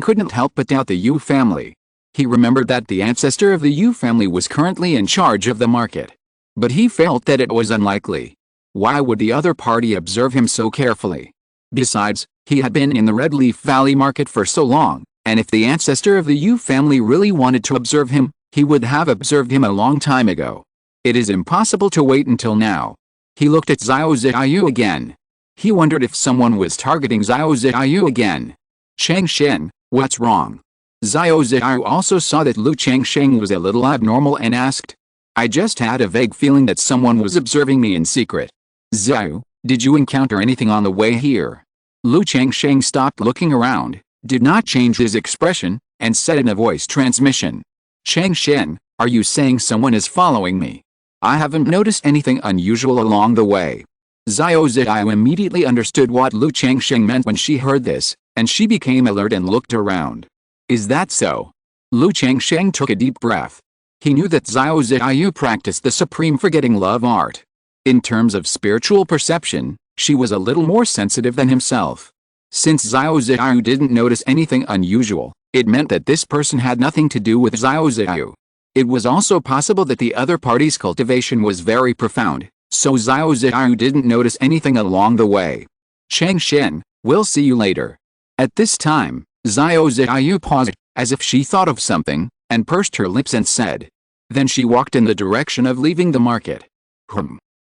A: couldn't help but doubt the Yu family. He remembered that the ancestor of the Yu family was currently in charge of the market. But he felt that it was unlikely. Why would the other party observe him so carefully? Besides, he had been in the Red Leaf Valley market for so long, and if the ancestor of the Yu family really wanted to observe him, he would have observed him a long time ago. It is impossible to wait until now. He looked at Xiao Ziyu again. He wondered if someone was targeting Xiao Ziyu again. Changshen, what's wrong? Xiao Ziyu also saw that Lu Changsheng was a little abnormal and asked. I just had a vague feeling that someone was observing me in secret. Xiao, did you encounter anything on the way here? Lu Changsheng stopped looking around, did not change his expression, and said in a voice transmission. Changshen, are you saying someone is following me? I haven't noticed anything unusual along the way. Xiao Ziyu immediately understood what Lu Changsheng meant when she heard this, and she became alert and looked around. Is that so? Lu Changsheng took a deep breath. He knew that Xiao Ziyu practiced the supreme forgetting love art. In terms of spiritual perception, she was a little more sensitive than himself. Since Xiao Ziyu didn't notice anything unusual, it meant that this person had nothing to do with Xiao Ziyu. It was also possible that the other party's cultivation was very profound, so Xiao Ziyu didn't notice anything along the way. Changshen, we'll see you later. At this time, Xiao Ziyu paused, as if she thought of something, and pursed her lips and said. Then she walked in the direction of leaving the market.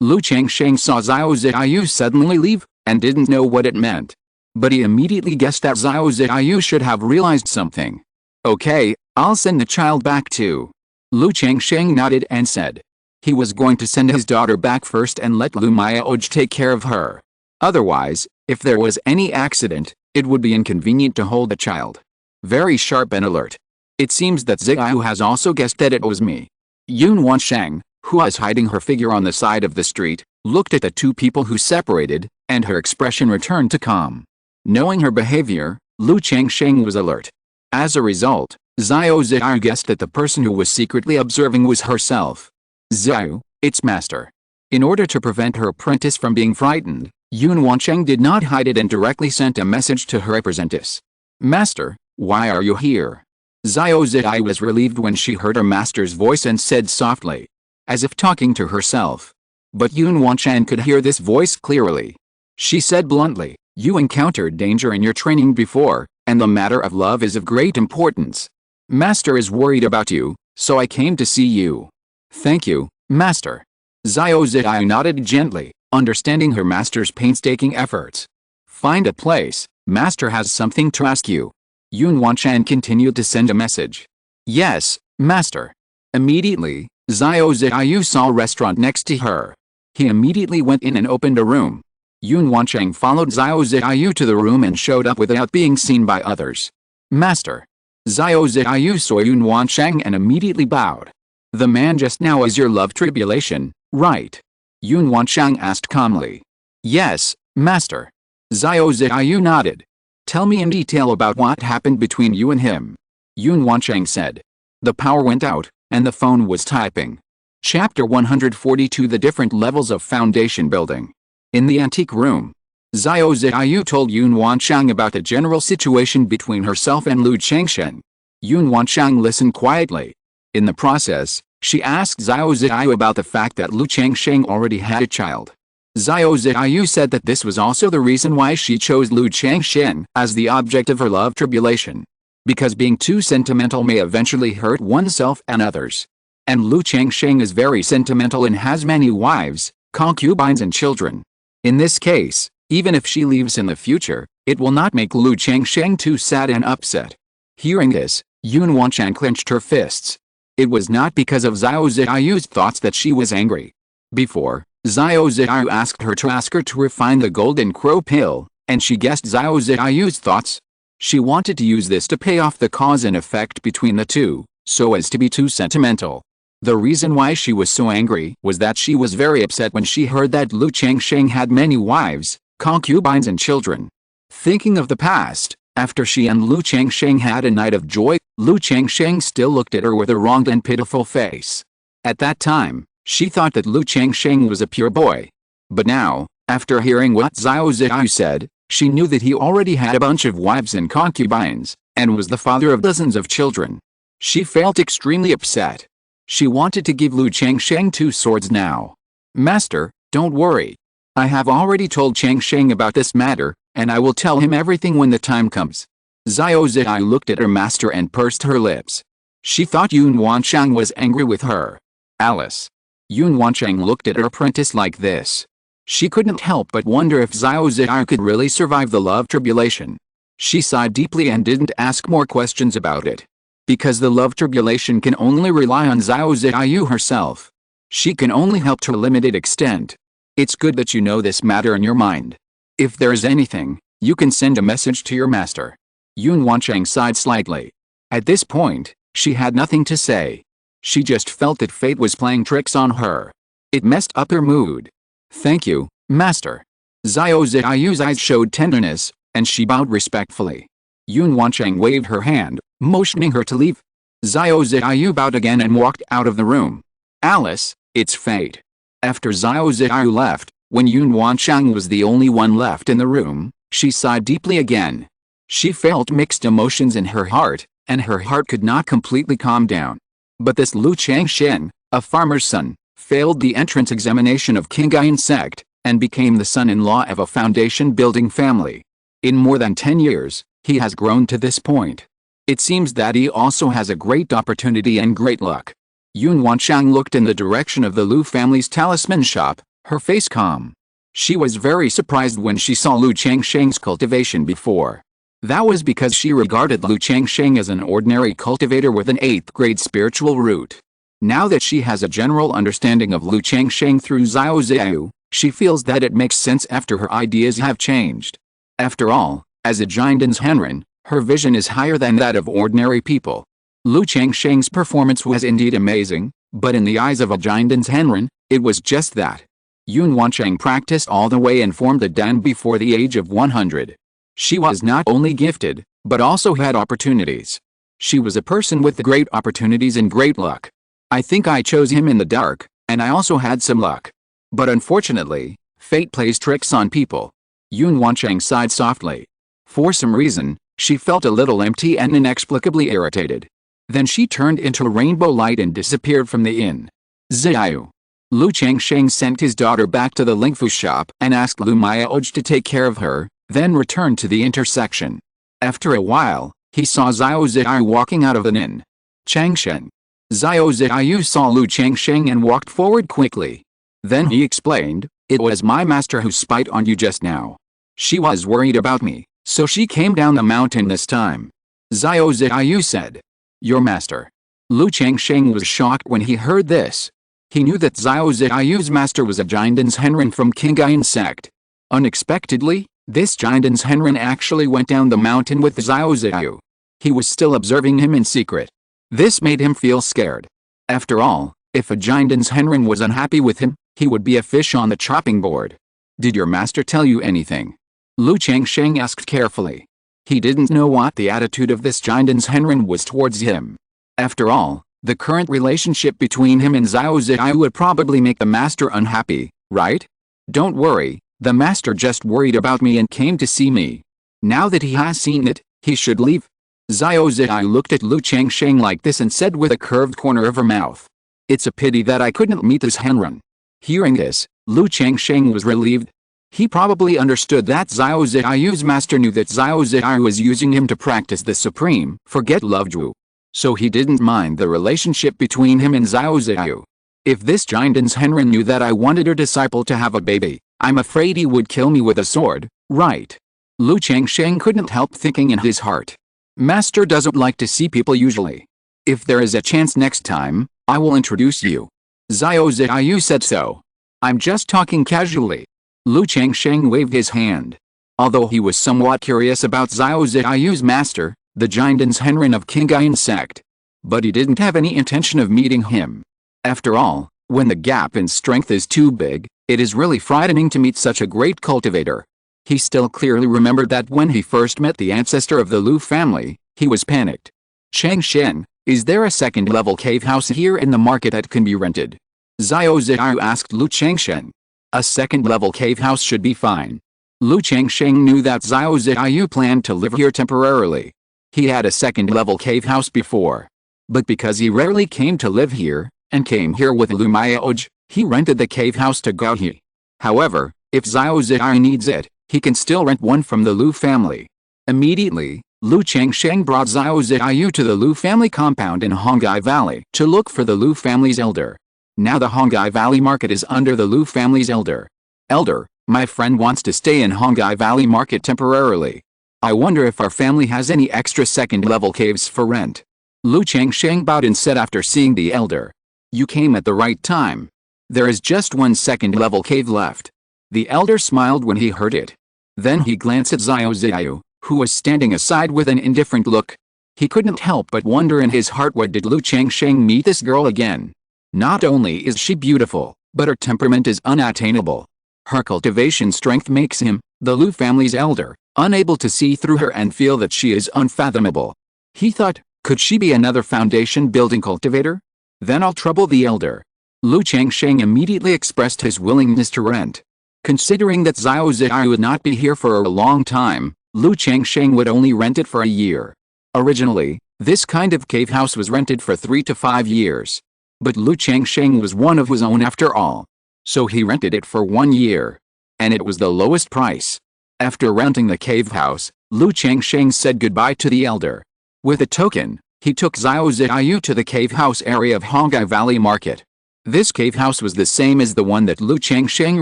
A: Lu Changsheng saw Xiao Ziyu suddenly leave, and didn't know what it meant. But he immediately guessed that Xiao Ziyu should have realized something. Okay, I'll send the child back too. Lu Changsheng nodded and said. He was going to send his daughter back first and let Lu Mayaoj take care of her. Otherwise, if there was any accident, it would be inconvenient to hold the child. Very sharp and alert. It seems that Ziyu has also guessed that it was me. Yun Wanchang, who was hiding her figure on the side of the street, looked at the two people who separated, and her expression returned to calm. Knowing her behavior, Lu Changsheng was alert. As a result, Xiao Ziyu guessed that the person who was secretly observing was herself. Ziyu, its master. In order to prevent her apprentice from being frightened, Yun Wancheng did not hide it and directly sent a message to her apprentice. Master, why are you here? Xiao Ziyu was relieved when she heard her master's voice and said softly, as if talking to herself. But Yun Wancheng could hear this voice clearly. She said bluntly, you encountered danger in your training before, and the matter of love is of great importance. Master is worried about you, so I came to see you. Thank you, Master. Xiao Ziyu nodded gently, understanding her master's painstaking efforts. Find a place, Master has something to ask you. Yun Wancheng continued to send a message. Yes, Master. Immediately, Xiao Ziyu saw a restaurant next to her. He immediately went in and opened a room. Yun Wancheng followed Xiao Ziyu to the room and showed up without being seen by others. Master. Xiao Ziyu saw Yun Wancheng and immediately bowed. The man just now is your love tribulation, right? Yun Wancheng asked calmly. Yes, Master. Xiao Ziyu nodded. Tell me in detail about what happened between you and him. Yun Wancheng said. The power went out, and the phone was typing. Chapter 142 The Different Levels of Foundation Building. In the antique room, Xiao Ziyu told Yun Wancheng about the general situation between herself and Lu Changsheng. Yun Wancheng listened quietly. In the process, she asked Xiao Ziyu about the fact that Lu Changsheng already had a child. Xiao Ziyu said that this was also the reason why she chose Lu Changsheng as the object of her love tribulation. Because being too sentimental may eventually hurt oneself and others. And Lu Changsheng is very sentimental and has many wives, concubines and children. In this case, even if she leaves in the future, it will not make Lu Changsheng too sad and upset. Hearing this, Yun Wancheng clenched her fists. It was not because of Xiao Ziyu's thoughts that she was angry. Before, Xiao Ziyu asked her to refine the golden crow pill, and she guessed Xiao Ziyu's thoughts. She wanted to use this to pay off the cause and effect between the two, so as to be too sentimental. The reason why she was so angry was that she was very upset when she heard that Lu Changsheng had many wives, concubines and children. Thinking of the past, after she and Lu Changsheng had a night of joy, Lu Changsheng still looked at her with a wronged and pitiful face. At that time, she thought that Lu Changsheng was a pure boy. But now, after hearing what Xiao Ziyu said, she knew that he already had a bunch of wives and concubines, and was the father of dozens of children. She felt extremely upset. She wanted to give Lu Changsheng 2 swords now. Master, don't worry. I have already told Changsheng about this matter, and I will tell him everything when the time comes. Xiao Ziyu looked at her master and pursed her lips. She thought Yun Wancheng was angry with her. Alice. Yun Wancheng looked at her apprentice like this. She couldn't help but wonder if Xiao Ziyu could really survive the love tribulation. She sighed deeply and didn't ask more questions about it. Because the love tribulation can only rely on Xiao Ziyu herself. She can only help to a limited extent. It's good that you know this matter in your mind. If there is anything, you can send a message to your master. Yun Wancheng sighed slightly. At this point, she had nothing to say. She just felt that fate was playing tricks on her. It messed up her mood. Thank you, master. Xiao Ziyu's eyes showed tenderness, and she bowed respectfully. Yun Wancheng waved her hand, motioning her to leave. Xiao Ziyu bowed again and walked out of the room. Alice, it's fate. After Xiao Ziyu left, when Yun Wancheng was the only one left in the room, she sighed deeply again. She felt mixed emotions in her heart, and her heart could not completely calm down. But this Lu Changsheng, a farmer's son, failed the entrance examination of Qingyun Sect, and became the son-in-law of a foundation-building family. In more than 10 years, he has grown to this point. It seems that he also has a great opportunity and great luck. Yun Wancheng looked in the direction of the Lu family's talisman shop, her face calm. She was very surprised when she saw Lu Changsheng's cultivation before. That was because she regarded Lu Changsheng as an ordinary cultivator with an 8th grade spiritual root. Now that she has a general understanding of Lu Changsheng through Xiao Ziyu, she feels that it makes sense after her ideas have changed. After all, as a Jindan's Henren, her vision is higher than that of ordinary people. Lu Changsheng's performance was indeed amazing, but in the eyes of a Jindan's Henren, it was just that. Yun Wancheng practiced all the way and formed a Dan before the age of 100. She was not only gifted, but also had opportunities. She was a person with great opportunities and great luck. I think I chose him in the dark, and I also had some luck. But unfortunately, fate plays tricks on people. Yun Wancheng sighed softly. For some reason, she felt a little empty and inexplicably irritated. Then she turned into a rainbow light and disappeared from the inn. Xiao. Lu Changsheng sent his daughter back to the Lingfu shop and asked Lu Miaoj to take care of her, then returned to the intersection. After a while, he saw Xiao Ziyu walking out of an inn. Changsheng. Xiao Ziyu saw Lu Changsheng and walked forward quickly. Then he explained, "It was my master who spied on you just now. She was worried about me, so she came down the mountain this time." Xiao Ziyu said. "Your master?" Lu Changsheng was shocked when he heard this. He knew that Xiao Ziyu's master was a Jiandan's Henren from Qingyun Sect. Unexpectedly, this Jiandan's Henren actually went down the mountain with Xiao Ziyu. He was still observing him in secret. This made him feel scared. After all, if a Jiandan's Henren was unhappy with him, he would be a fish on the chopping board. "Did your master tell you anything?" Lu Changsheng asked carefully. He didn't know what the attitude of this Jiandan's Henren was towards him. After all, the current relationship between him and Xiao Ziyu would probably make the master unhappy, right? "Don't worry, the master just worried about me and came to see me. Now that he has seen it, he should leave." Xiao Ziyu looked at Lu Changsheng like this and said with a curved corner of her mouth, "It's a pity that I couldn't meet this Henren." Hearing this, Lu Changsheng was relieved. He probably understood that Xiao Ziyu's master knew that Xiao Ziyu was using him to practice the supreme forget love Zhu. So he didn't mind the relationship between him and Xiao Ziyu. "If this Jiandan's Henren knew that I wanted her disciple to have a baby, I'm afraid he would kill me with a sword, right?" Lu Changsheng couldn't help thinking in his heart. Master doesn't like to see people usually. "If there is a chance next time, I will introduce you." Xiao Ziyu said so. "I'm just talking casually." Lu Changsheng waved his hand. Although he was somewhat curious about Xiao Ziyu's master, the Jiandan's Henren of Qingyun Sect. But he didn't have any intention of meeting him. After all, when the gap in strength is too big, it is really frightening to meet such a great cultivator. He still clearly remembered that when he first met the ancestor of the Lu family, he was panicked. "Changsheng, is there a second-level cave house here in the market that can be rented?" Xiao Ziyu asked Lu Changsheng. "A second-level cave house should be fine." Lu Changsheng knew that Xiao Ziyu planned to live here temporarily. He had a second-level cave house before. But because he rarely came to live here, and came here with Lu Miaoj, he rented the cave house to Gaohe. However, if Xiao Ziyu needs it, he can still rent one from the Lu family. Immediately, Lu Changsheng brought Xiao Ziyu to the Lu family compound in Hongai Valley to look for the Lu family's elder. Now the Hongai Valley market is under the Lu family's elder. "Elder, my friend wants to stay in Hongai Valley market temporarily. I wonder if our family has any extra second-level caves for rent." Lu Changsheng bowed and said after seeing the elder. "You came at the right time. There is just one second-level cave left." The elder smiled when he heard it. Then he glanced at Xiao Ziyu, who was standing aside with an indifferent look. He couldn't help but wonder in his heart, what did Lu Changsheng meet this girl again? Not only is she beautiful, but her temperament is unattainable. Her cultivation strength makes him, the Lu family's elder, unable to see through her and feel that she is unfathomable. He thought, could she be another foundation-building cultivator? Then I'll trouble the elder. Lu Changsheng immediately expressed his willingness to rent. Considering that Xiao Ziyu would not be here for a long time, Lu Changsheng would only rent it for a year. Originally, this kind of cave house was rented for 3 to 5 years. But Lu Changsheng was one of his own after all. So he rented it for 1 year. And it was the lowest price. After renting the cave house, Lu Changsheng said goodbye to the elder. With a token, he took Xiao Ziyu to the cave house area of Hongai Valley Market. This cave house was the same as the one that Lu Changsheng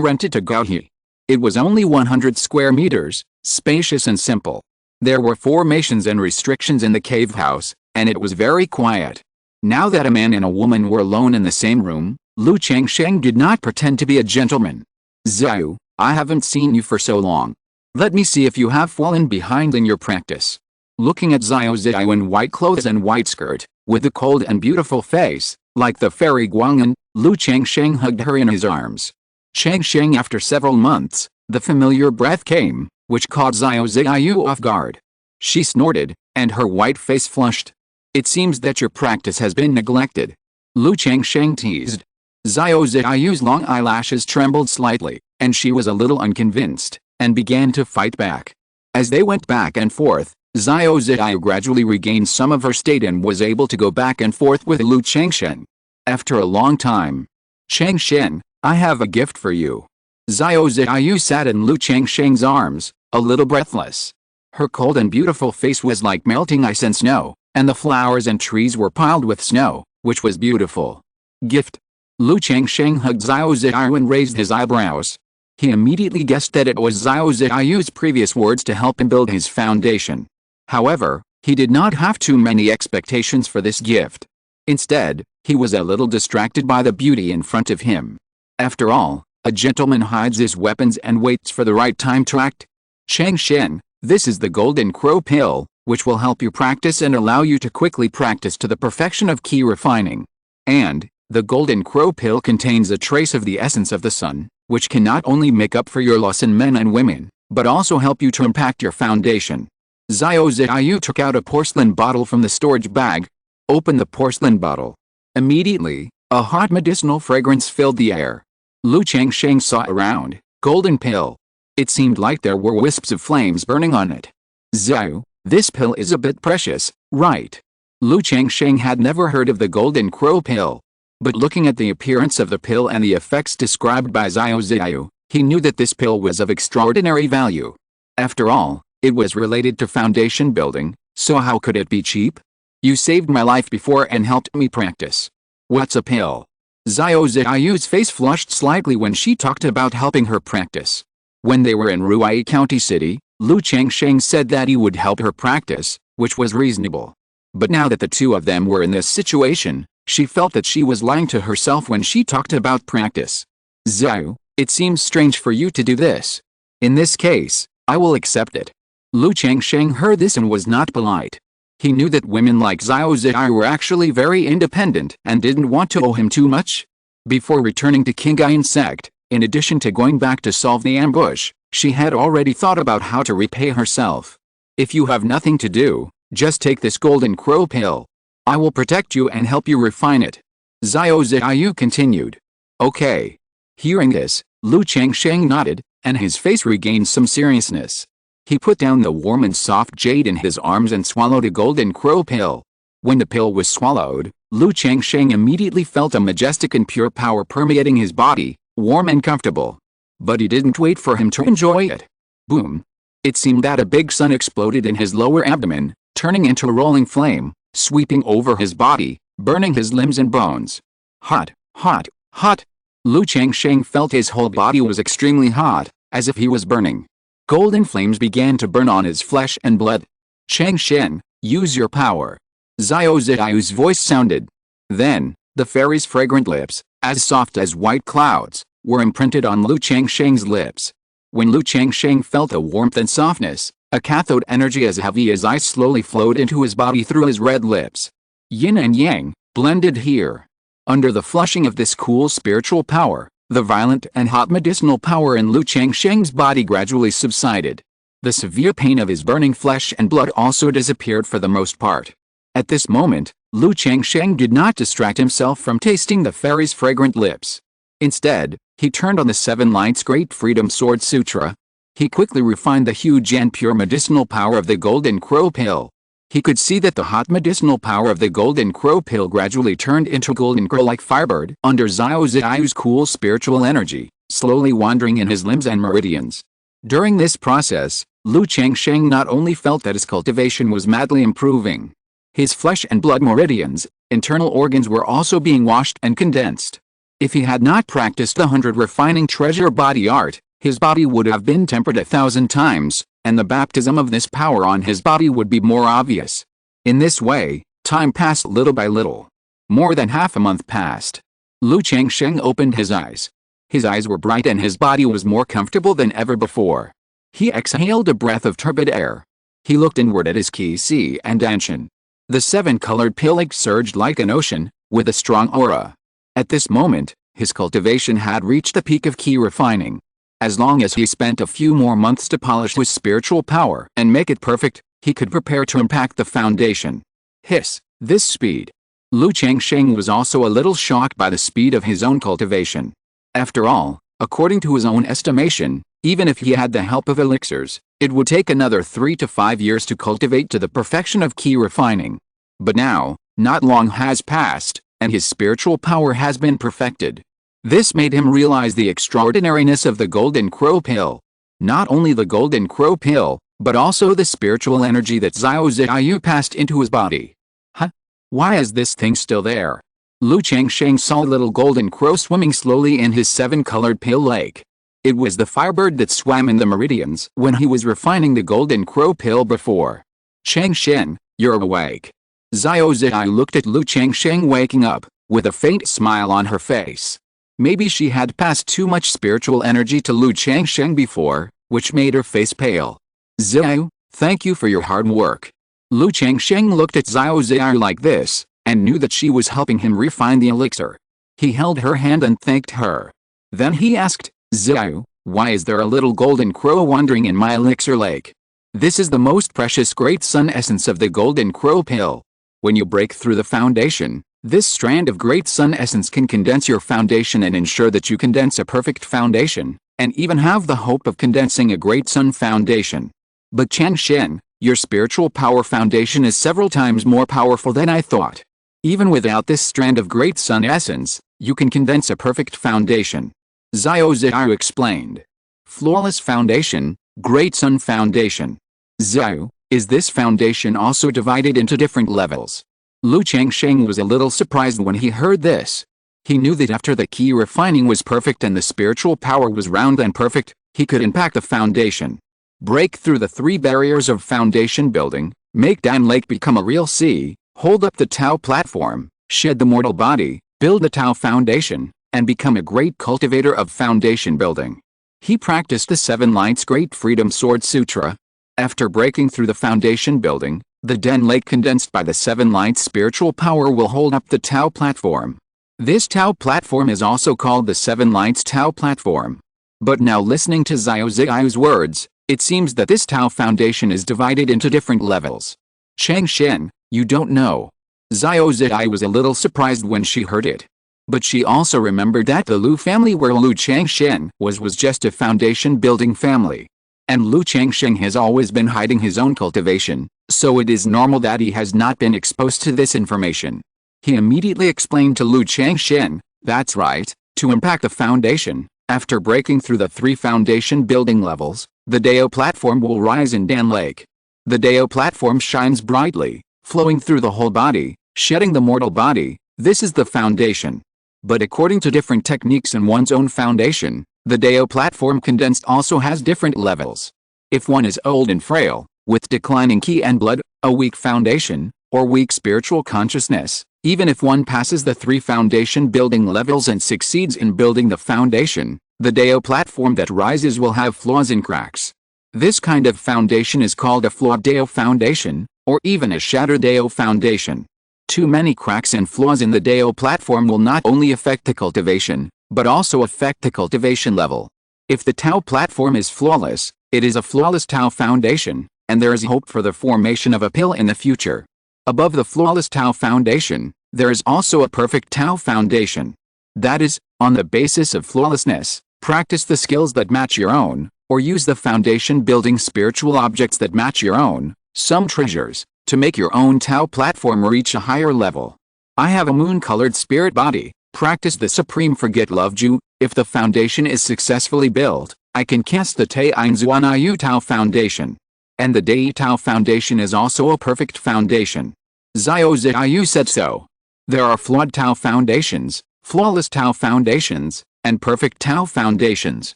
A: rented to Gaohe. It was only 100 square meters, spacious and simple. There were formations and restrictions in the cave house, and it was very quiet. Now that a man and a woman were alone in the same room, Lu Changsheng did not pretend to be a gentleman. "Ziyu, I haven't seen you for so long. Let me see if you have fallen behind in your practice." Looking at Xiao Ziyu in white clothes and white skirt, with a cold and beautiful face, like the fairy Guang'an, Lu Changsheng hugged her in his arms. Changsheng, after several months, the familiar breath came, which caught Xiao Ziyu off guard. She snorted, and her white face flushed. It seems that your practice has been neglected. Lu Changsheng teased. Xiao Ziyu's long eyelashes trembled slightly, and she was a little unconvinced, and began to fight back. As they went back and forth, Xiao Ziyu gradually regained some of her state and was able to go back and forth with Lu Changsheng. After a long time, Changsheng, I have a gift for you. Xiao Ziyu sat in Lu Changsheng's arms, a little breathless. Her cold and beautiful face was like melting ice and snow, and the flowers and trees were piled with snow, which was beautiful. Gift. Lu Changsheng hugged Xiao Ziyu and raised his eyebrows. He immediately guessed that it was Xiao Ziyu's previous words to help him build his foundation. However, he did not have too many expectations for this gift. Instead, he was a little distracted by the beauty in front of him. After all, a gentleman hides his weapons and waits for the right time to act. Changsheng, this is the Golden Crow Pill, which will help you practice and allow you to quickly practice to the perfection of key refining. And, the Golden Crow Pill contains a trace of the essence of the sun, which can not only make up for your loss in men and women, but also help you to impact your foundation. Xiao Ziyu took out a porcelain bottle from the storage bag. Opened the porcelain bottle. Immediately, a hot medicinal fragrance filled the air. Lu Changsheng saw around. Golden pill. It seemed like there were wisps of flames burning on it. Xiao, this pill is a bit precious, right? Lu Changsheng had never heard of the Golden Crow Pill. But looking at the appearance of the pill and the effects described by Xiao Ziyu, he knew that this pill was of extraordinary value. After all, it was related to foundation building, so how could it be cheap? You saved my life before and helped me practice. What's a pill? Xiao Ziyu's face flushed slightly when she talked about helping her practice. When they were in Ruai County City, Lu Changsheng said that he would help her practice, which was reasonable. But now that the two of them were in this situation, she felt that she was lying to herself when she talked about practice. Xiao, it seems strange for you to do this. In this case, I will accept it. Lu Changsheng heard this and was not polite. He knew that women like Xiao Ziyu were actually very independent and didn't want to owe him too much. Before returning to Qingyun Sect, in addition to going back to solve the ambush, she had already thought about how to repay herself. If you have nothing to do, just take this Golden Crow Pill. I will protect you and help you refine it. Xiao Ziyu continued. Okay. Hearing this, Lu Changsheng nodded, and his face regained some seriousness. He put down the warm and soft jade in his arms and swallowed a Golden Crow Pill. When the pill was swallowed, Lu Changsheng immediately felt a majestic and pure power permeating his body, warm and comfortable. But he didn't wait for him to enjoy it. Boom! It seemed that a big sun exploded in his lower abdomen, turning into a rolling flame, sweeping over his body, burning his limbs and bones. Hot, hot, hot! Lu Changsheng felt his whole body was extremely hot, as if he was burning. Golden flames began to burn on his flesh and blood. Changsheng, use your power. Xiao Ziyu's voice sounded. Then, the fairy's fragrant lips, as soft as white clouds, were imprinted on Lu Changsheng's lips. When Lu Changsheng felt the warmth and softness, a cathode energy as heavy as ice slowly flowed into his body through his red lips. Yin and yang, blended here. Under the flushing of this cool spiritual power, the violent and hot medicinal power in Lu Changsheng's body gradually subsided. The severe pain of his burning flesh and blood also disappeared for the most part. At this moment, Lu Changsheng did not distract himself from tasting the fairy's fragrant lips. Instead, he turned on the Seven Lights Great Freedom Sword Sutra. He quickly refined the huge and pure medicinal power of the Golden Crow Pill. He could see that the hot medicinal power of the Golden Crow Pill gradually turned into Golden Crow like firebird under Xiao Ziyu's cool spiritual energy, slowly wandering in his limbs and meridians. During this process, Lu Changsheng not only felt that his cultivation was madly improving. His flesh and blood meridians, internal organs were also being washed and condensed. If he had not practiced the 100 refining treasure body art, his body would have been tempered 1,000 times, and the baptism of this power on his body would be more obvious. In this way, time passed little by little. More than half a month passed. Lu Changsheng opened his eyes. His eyes were bright and his body was more comfortable than ever before. He exhaled a breath of turbid air. He looked inward at his Qi and Danshan. The seven-colored pill surged like an ocean, with a strong aura. At this moment, his cultivation had reached the peak of Qi refining. As long as he spent a few more months to polish his spiritual power and make it perfect, he could prepare to impact the foundation. Hiss, this speed. Lu Changsheng was also a little shocked by the speed of his own cultivation. After all, according to his own estimation, even if he had the help of elixirs, it would take another 3 to 5 years to cultivate to the perfection of key refining. But now, not long has passed, and his spiritual power has been perfected. This made him realize the extraordinariness of the Golden Crow Pill. Not only the Golden Crow Pill, but also the spiritual energy that Xiao Ziyu passed into his body. Huh? Why is this thing still there? Lu Changsheng saw a little golden crow swimming slowly in his 7-colored pale lake. It was the firebird that swam in the meridians when he was refining the Golden Crow Pill before. Changsheng, you're awake. Xiao Ziyu looked at Lu Changsheng waking up, with a faint smile on her face. Maybe she had passed too much spiritual energy to Lu Changsheng before, which made her face pale. Ziyu, thank you for your hard work. Lu Changsheng looked at Xiao Ziyu like this, and knew that she was helping him refine the elixir. He held her hand and thanked her. Then he asked, Ziyu, why is there a little golden crow wandering in my elixir lake? This is the most precious great sun essence of the Golden Crow Pill. When you break through the foundation, this strand of great sun essence can condense your foundation and ensure that you condense a perfect foundation, and even have the hope of condensing a great sun foundation. But Changsheng, your spiritual power foundation is several times more powerful than I thought. Even without this strand of great sun essence, you can condense a perfect foundation. Xiao Ziyu explained. Flawless foundation, great sun foundation. Ziyu, is this foundation also divided into different levels? Lu Changsheng was a little surprised when he heard this. He knew that after the key refining was perfect and the spiritual power was round and perfect, he could impact the foundation. Break through the 3 barriers of foundation building, make Dan Lake become a real sea, hold up the Tao platform, shed the mortal body, build the Tao foundation, and become a great cultivator of foundation building. He practiced the 7 Lights Great Freedom Sword Sutra. After breaking through the foundation building, the Den Lake condensed by the 7 Lights spiritual power will hold up the Tao platform. This Tao platform is also called the 7 Lights Tao platform. But now listening to Xiao Ziyu's words, it seems that this Tao foundation is divided into different levels. Changsheng, you don't know. Xiao Ziyu was a little surprised when she heard it. But she also remembered that the Lu family where Lu Changsheng was just a foundation building family. And Lu Changsheng has always been hiding his own cultivation, so it is normal that he has not been exposed to this information. He immediately explained to Lu Changsheng, that's right, to impact the foundation, after breaking through the 3 foundation building levels, the Dao platform will rise in Dan Lake. The Dao platform shines brightly, flowing through the whole body, shedding the mortal body. This is the foundation. But according to different techniques in one's own foundation, the Dao platform condensed also has different levels. If one is old and frail, with declining ki and blood, a weak foundation, or weak spiritual consciousness, even if one passes the 3 foundation building levels and succeeds in building the foundation, the Dao platform that rises will have flaws and cracks. This kind of foundation is called a flawed Dao foundation, or even a shattered Dao foundation. Too many cracks and flaws in the Dao platform will not only affect the cultivation, but also affect the cultivation level. If the Tao platform is flawless, it is a flawless Tao foundation, and there is hope for the formation of a pill in the future. Above the flawless Tao foundation, there is also a perfect Tao foundation. That is, on the basis of flawlessness, practice the skills that match your own, or use the foundation building spiritual objects that match your own, some treasures, to make your own Tao platform reach a higher level. I have a moon-colored spirit body. Practice the Supreme Forget Lovju. If the foundation is successfully built, I can cast the Tainzuanayu Tao Foundation. And the Dai Tao Foundation is also a perfect foundation. Xiao Ziyu said so. There are flawed Tao foundations, flawless Tao foundations, and perfect Tao foundations.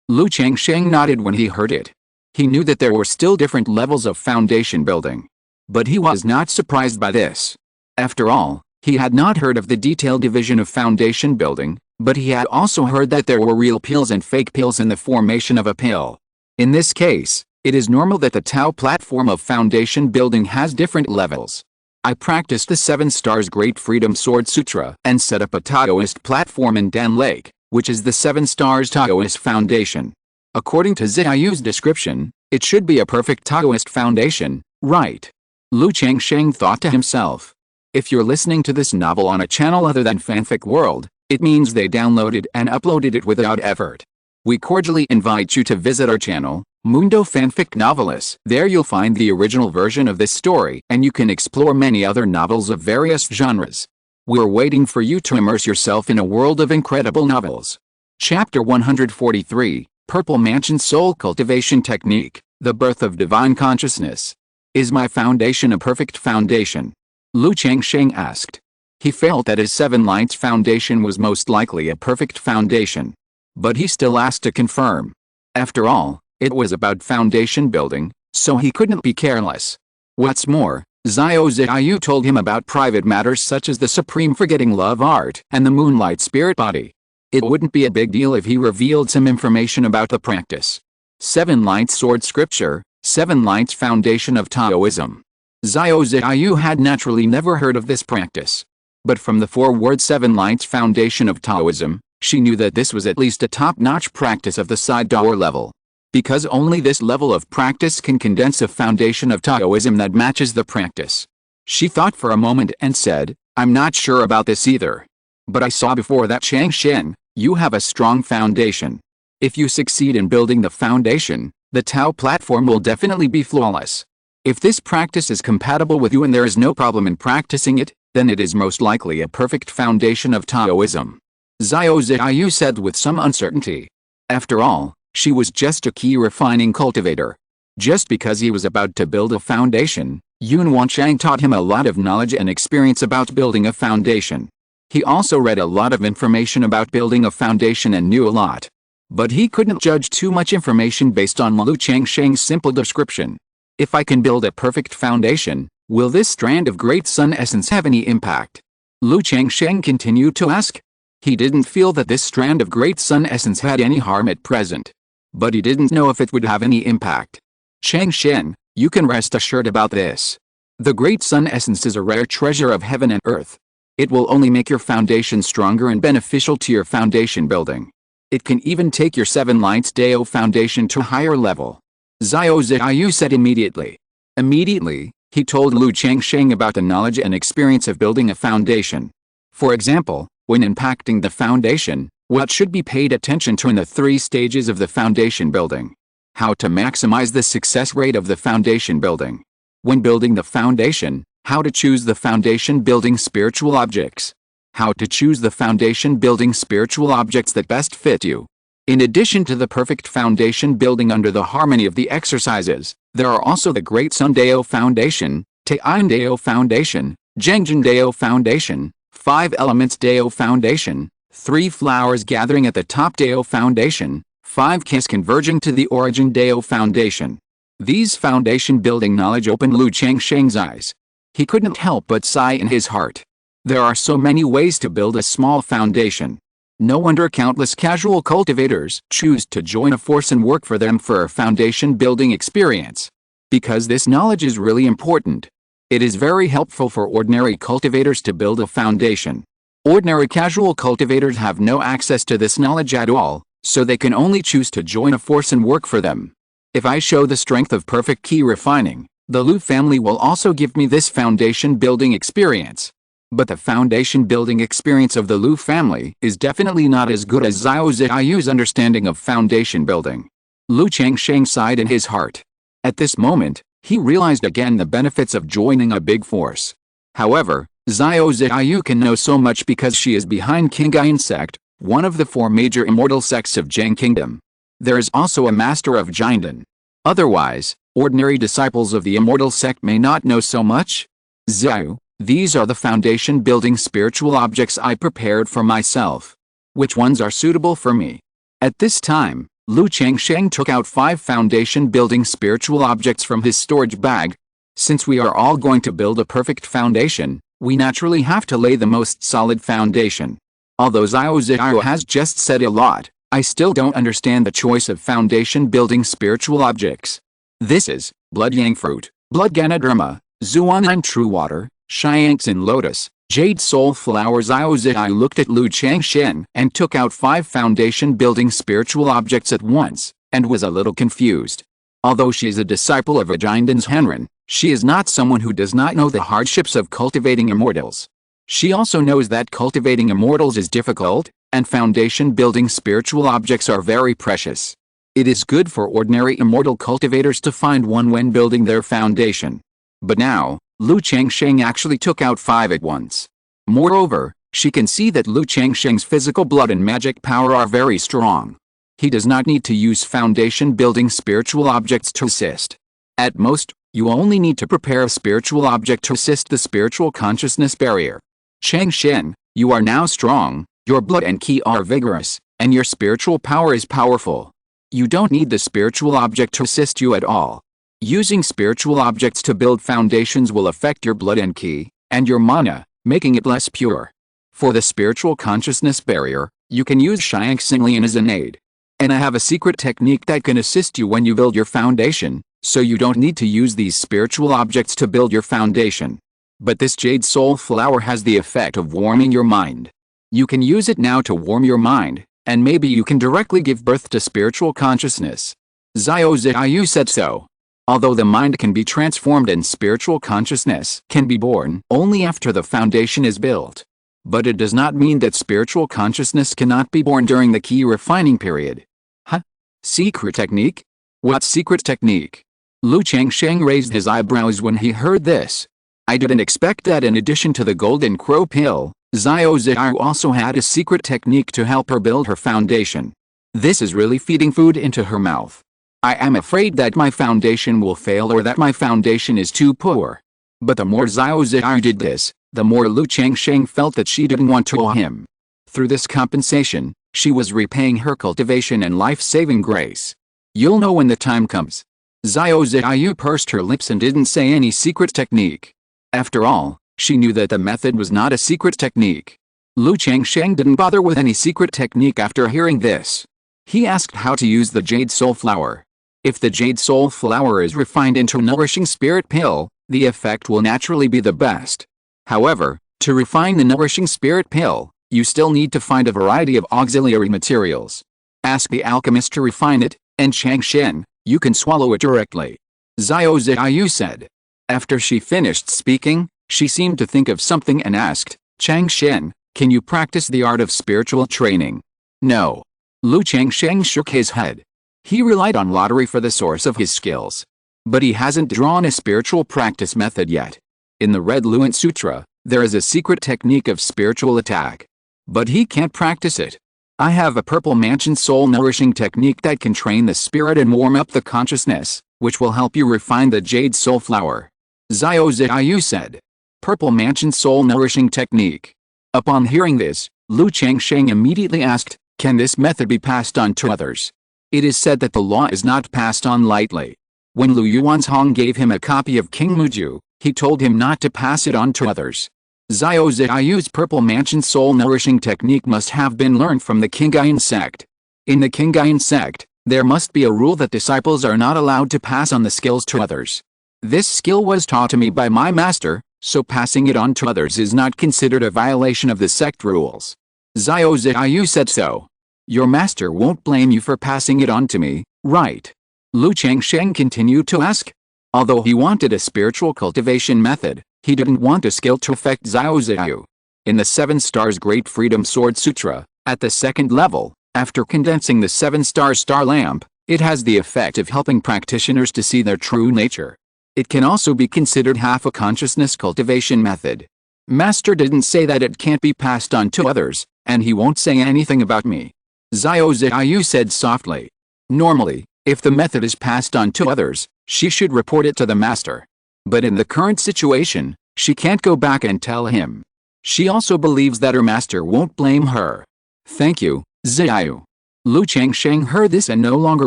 A: Lu Changsheng nodded when he heard it. He knew that there were still different levels of foundation building. But he was not surprised by this. After all, he had not heard of the detailed division of foundation building, but he had also heard that there were real pills and fake pills in the formation of a pill. In this case, it is normal that the Tao platform of foundation building has different levels. I practiced the 7 Stars Great Freedom Sword Sutra and set up a Taoist platform in Dan Lake, which is the 7 Stars Taoist Foundation. According to Ziyu's description, it should be a perfect Taoist foundation, right? Lu Changsheng thought to himself. If you're listening to this novel on a channel other than Fanfic World, it means they downloaded and uploaded it without effort. We cordially invite you to visit our channel, Mundo Fanfic Novelists. There you'll find the original version of this story, and you can explore many other novels of various genres. We're waiting for you to immerse yourself in a world of incredible novels. Chapter 143, Purple Mansion Soul Cultivation Technique, The Birth of Divine Consciousness. Is my foundation a perfect foundation? Lu Changsheng asked. He felt that his 7 Lights foundation was most likely a perfect foundation. But he still asked to confirm. After all, it was about foundation building, so he couldn't be careless. What's more, Xiao Ziyu told him about private matters such as the Supreme Forgetting Love Art and the Moonlight Spirit Body. It wouldn't be a big deal if he revealed some information about the practice. 7 Lights Sword Scripture, 7 Lights Foundation of Taoism. Xiao Ziyu had naturally never heard of this practice. But from the foreword 7 Lights Foundation of Taoism, she knew that this was at least a top-notch practice of the side door level. Because only this level of practice can condense a foundation of Taoism that matches the practice. She thought for a moment and said, I'm not sure about this either. But I saw before that Changsheng, you have a strong foundation. If you succeed in building the foundation, the Tao platform will definitely be flawless. If this practice is compatible with you and there is no problem in practicing it, then it is most likely a perfect foundation of Taoism. Xiao Ziyu said with some uncertainty. After all, she was just a key refining cultivator. Just because he was about to build a foundation, Yun Wanchang taught him a lot of knowledge and experience about building a foundation. He also read a lot of information about building a foundation and knew a lot. But he couldn't judge too much information based on Lu Changsheng's simple description. If I can build a perfect foundation, will this strand of Great Sun Essence have any impact? Lu Changsheng continued to ask. He didn't feel that this strand of Great Sun Essence had any harm at present. But he didn't know if it would have any impact. Changsheng, you can rest assured about this. The Great Sun Essence is a rare treasure of heaven and earth. It will only make your foundation stronger and beneficial to your foundation building. It can even take your 7 Lights Dao foundation to a higher level. Xiao Ziyu said immediately. Immediately, he told Lu Changsheng about the knowledge and experience of building a foundation. For example, when impacting the foundation, what should be paid attention to in the 3 stages of the foundation building. How to maximize the success rate of the foundation building. When building the foundation, how to choose the foundation building spiritual objects. How to choose the foundation building spiritual objects that best fit you. In addition to the perfect foundation building under the harmony of the exercises, there are also the Great Sun Dao Foundation, Taiyin Dao Foundation, Zhengjun Dao Foundation, 5 Elements Dao Foundation, 3 Flowers Gathering at the Top Dao Foundation, 5 Kiss Converging to the Origin Dao Foundation. These foundation building knowledge opened Lu Changsheng's eyes. He couldn't help but sigh in his heart. There are so many ways to build a small foundation. No wonder countless casual cultivators choose to join a force and work for them for a foundation building experience. Because this knowledge is really important. It is very helpful for ordinary cultivators to build a foundation. Ordinary casual cultivators have no access to this knowledge at all, so they can only choose to join a force and work for them. If I show the strength of perfect key refining, the Lu family will also give me this foundation building experience. But the foundation building experience of the Lu family is definitely not as good as Xiao Ziyu's understanding of foundation building. Lu Changsheng sighed in his heart. At this moment, he realized again the benefits of joining a big force. However, Xiao Ziyu can know so much because she is behind Qingyun Sect, one of the 4 major immortal sects of Zheng Kingdom. There is also a master of Jinden. Otherwise, ordinary disciples of the immortal sect may not know so much. Xiao, these are the foundation building spiritual objects I prepared for myself. Which ones are suitable for me? At this time, Lu Changsheng took out 5 foundation building spiritual objects from his storage bag. Since we are all going to build a perfect foundation, we naturally have to lay the most solid foundation. Although Xiao Ziyu has just said a lot, I still don't understand the choice of foundation building spiritual objects. This is Blood Yang Fruit, Blood Ganoderma, Zuanan True Water, Shiangxin Lotus, Jade Soul Flower. Xiao Ziyu looked at Lu Changsheng and took out 5 foundation building spiritual objects at once, and was a little confused. Although she is a disciple of Ajinden's Henren, She is not someone who does not know the hardships of cultivating immortals. She also knows that cultivating immortals is difficult, and foundation-building spiritual objects are very precious. It is good for ordinary immortal cultivators to find one when building their foundation. But now, Lu Changsheng actually took out 5 at once. Moreover, she can see that Lu Changsheng's physical blood and magic power are very strong. He does not need to use foundation-building spiritual objects to assist. At most, you only need to prepare a spiritual object to assist the spiritual consciousness barrier. Changsheng, you are now strong, your blood and ki are vigorous, and your spiritual power is powerful. You don't need the spiritual object to assist you at all. Using spiritual objects to build foundations will affect your blood and ki, and your mana, making it less pure. For the spiritual consciousness barrier, you can use Changsheng as an aid. And I have a secret technique that can assist you when you build your foundation, so you don't need to use these spiritual objects to build your foundation. But this jade soul flower has the effect of warming your mind. You can use it now to warm your mind, and maybe you can directly give birth to spiritual consciousness. Xiao Ziyu said so. Although the mind can be transformed and spiritual consciousness can be born only after the foundation is built. But it does not mean that spiritual consciousness cannot be born during the key refining period. Huh? Secret technique? What secret technique? Lu Changsheng raised his eyebrows when he heard this. I didn't expect that in addition to the golden crow pill, Xiao Ziyu also had a secret technique to help her build her foundation. This is really feeding food into her mouth. I am afraid that my foundation will fail or that my foundation is too poor. But the more Xiao Ziyu did this, the more Lu Changsheng felt that she didn't want to owe him. Through this compensation, she was repaying her cultivation and life-saving grace. You'll know when the time comes. Xiao Ziyu pursed her lips and didn't say any secret technique. After all, she knew that the method was not a secret technique. Lu Changsheng didn't bother with any secret technique after hearing this. He asked how to use the jade soul flower. If the jade soul flower is refined into a nourishing spirit pill, the effect will naturally be the best. However, to refine the nourishing spirit pill, you still need to find a variety of auxiliary materials. Ask the alchemist to refine it, and Changsheng, you can swallow it directly. Xiao Ziyu said. After she finished speaking, she seemed to think of something and asked, Changsheng, can you practice the art of spiritual training? No. Lu Changsheng shook his head. He relied on lottery for the source of his skills. But he hasn't drawn a spiritual practice method yet. In the Red Luant Sutra, there is a secret technique of spiritual attack. But he can't practice it. I have a purple mansion soul nourishing technique that can train the spirit and warm up the consciousness, which will help you refine the jade soul flower. Xiao Ziyu said. Purple mansion soul nourishing technique. Upon hearing this, Lu Changsheng immediately asked, can this method be passed on to others? It is said that the law is not passed on lightly. When Lu Yuanzhong gave him a copy of Qingmu, he told him not to pass it on to others. Xiao Ziyu's purple mansion soul nourishing technique must have been learned from the Qingyun Sect. In the Qingyun Sect, there must be a rule that disciples are not allowed to pass on the skills to others. This skill was taught to me by my master, so passing it on to others is not considered a violation of the sect rules. Xiao Ziyu said so. Your master won't blame you for passing it on to me, right? Lu Changsheng continued to ask. Although he wanted a spiritual cultivation method, he didn't want a skill to affect Xiao Ziyu. In the 7 Stars Great Freedom Sword Sutra, at the 2nd level, after condensing the 7 Star Star Lamp, it has the effect of helping practitioners to see their true nature. It can also be considered half a consciousness cultivation method. Master didn't say that it can't be passed on to others, and he won't say anything about me. Xiao Ziyu said softly. Normally, if the method is passed on to others, she should report it to the master. But in the current situation, she can't go back and tell him. She also believes that her master won't blame her. Thank you, Ziyu. Lu Changsheng heard this and no longer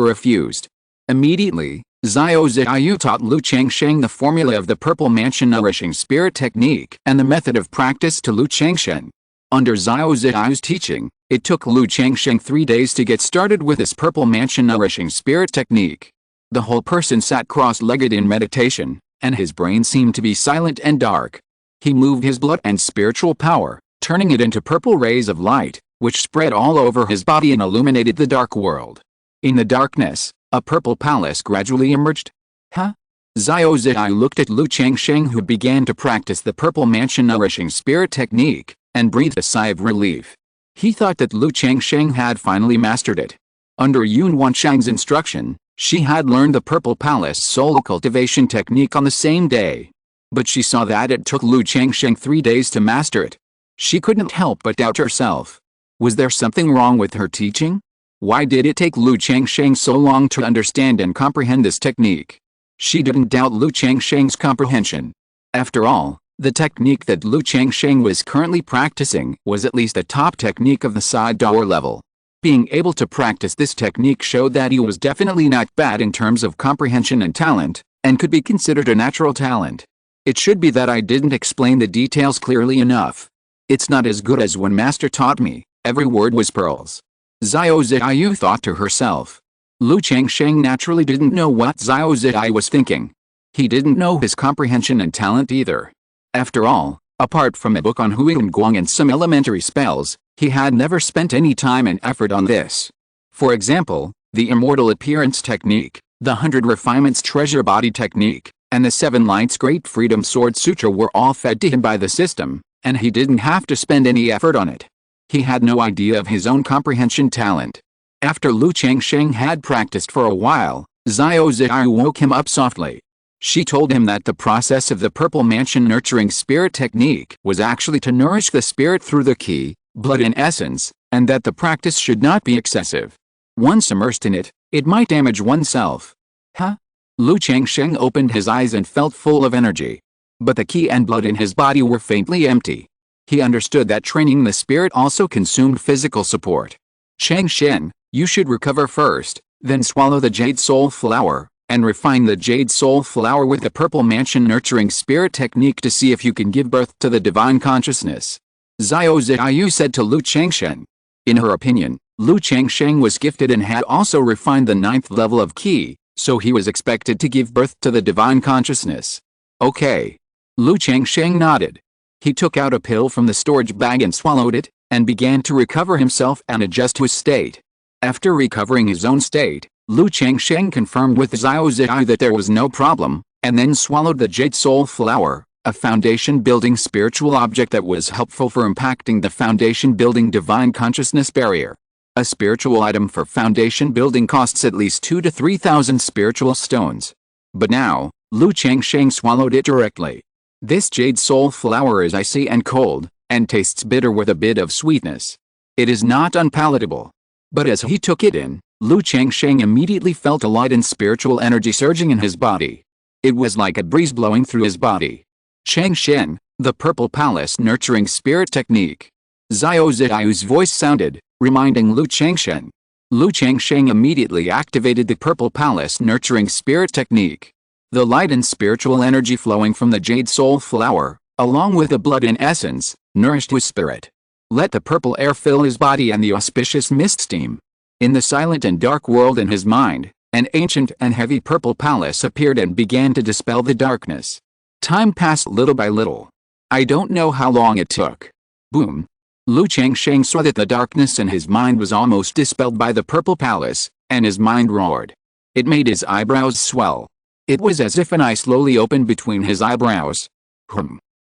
A: refused. Immediately, Xiao Ziyu taught Lu Changsheng the formula of the Purple Mansion Nourishing Spirit technique and the method of practice to Lu Changsheng. Under Xiao Ziyu's teaching, it took Lu Changsheng 3 days to get started with his Purple Mansion Nourishing Spirit technique. The whole person sat cross-legged in meditation, and his brain seemed to be silent and dark. He moved his blood and spiritual power, turning it into purple rays of light, which spread all over his body and illuminated the dark world. In the darkness, a purple palace gradually emerged. Huh? Xiao Zhi looked at Lu Changsheng, who began to practice the purple mansion nourishing spirit technique, and breathed a sigh of relief. He thought that Lu Changsheng had finally mastered it. Under Yun Wanshang's instruction, she had learned the Purple Palace soul cultivation technique on the same day. But she saw that it took Lu Changsheng 3 days to master it. She couldn't help but doubt herself. Was there something wrong with her teaching? Why did it take Lu Changsheng so long to understand and comprehend this technique? She didn't doubt Lu Changsheng's comprehension. After all, the technique that Lu Changsheng was currently practicing was at least a top technique of the side door level. Being able to practice this technique showed that he was definitely not bad in terms of comprehension and talent, and could be considered a natural talent. It should be that I didn't explain the details clearly enough. It's not as good as when Master taught me. Every word was pearls. Xiao Ziyu thought to herself. Lu Changsheng naturally didn't know what Xiao Ziyu was thinking. He didn't know his comprehension and talent either. After all, apart from a book on Huiyuan Guang and some elementary spells, he had never spent any time and effort on this. For example, the Immortal Appearance Technique, the 100 Refinements Treasure Body Technique, and the 7 Lights Great Freedom Sword Sutra were all fed to him by the system, and he didn't have to spend any effort on it. He had no idea of his own comprehension talent. After Lu Changsheng had practiced for a while, Xiao Ziyu woke him up softly. She told him that the process of the Purple Mansion nurturing spirit technique was actually to nourish the spirit through the qi, blood and essence, and that the practice should not be excessive. Once immersed in it, it might damage oneself. Huh? Lu Changsheng opened his eyes and felt full of energy. But the qi and blood in his body were faintly empty. He understood that training the spirit also consumed physical support. Changsheng, you should recover first, then swallow the Jade Soul Flower, and refine the Jade Soul Flower with the Purple Mansion nurturing spirit technique to see if you can give birth to the divine consciousness. Xiao Ziyu said to Lu Changsheng. In her opinion, Lu Changsheng was gifted and had also refined the 9th level of qi, so he was expected to give birth to the divine consciousness. Okay. Lu Changsheng nodded. He took out a pill from the storage bag and swallowed it, and began to recover himself and adjust to his state. After recovering his own state, Lu Changsheng confirmed with Xiao Ziyu that there was no problem, and then swallowed the Jade Soul Flower, a foundation-building spiritual object that was helpful for impacting the foundation-building divine consciousness barrier. A spiritual item for foundation building costs at least 2,000 to 3,000 spiritual stones. But now, Lu Changsheng swallowed it directly. This Jade Soul Flower is icy and cold, and tastes bitter with a bit of sweetness. It is not unpalatable. But as he took it in, Lu Changsheng immediately felt a light and spiritual energy surging in his body. It was like a breeze blowing through his body. Changsheng, the Purple Palace nurturing spirit technique. Xiao Ziyu's voice sounded, reminding Lu Changsheng. Lu Changsheng immediately activated the Purple Palace nurturing spirit technique. The light and spiritual energy flowing from the Jade Soul Flower, along with the blood and essence, nourished his spirit. Let the purple air fill his body and the auspicious mist steam. In the silent and dark world in his mind, an ancient and heavy purple palace appeared and began to dispel the darkness. Time passed little by little. I don't know how long it took. Boom. Lu Changsheng saw that the darkness in his mind was almost dispelled by the purple palace, and his mind roared. It made his eyebrows swell. It was as if an eye slowly opened between his eyebrows.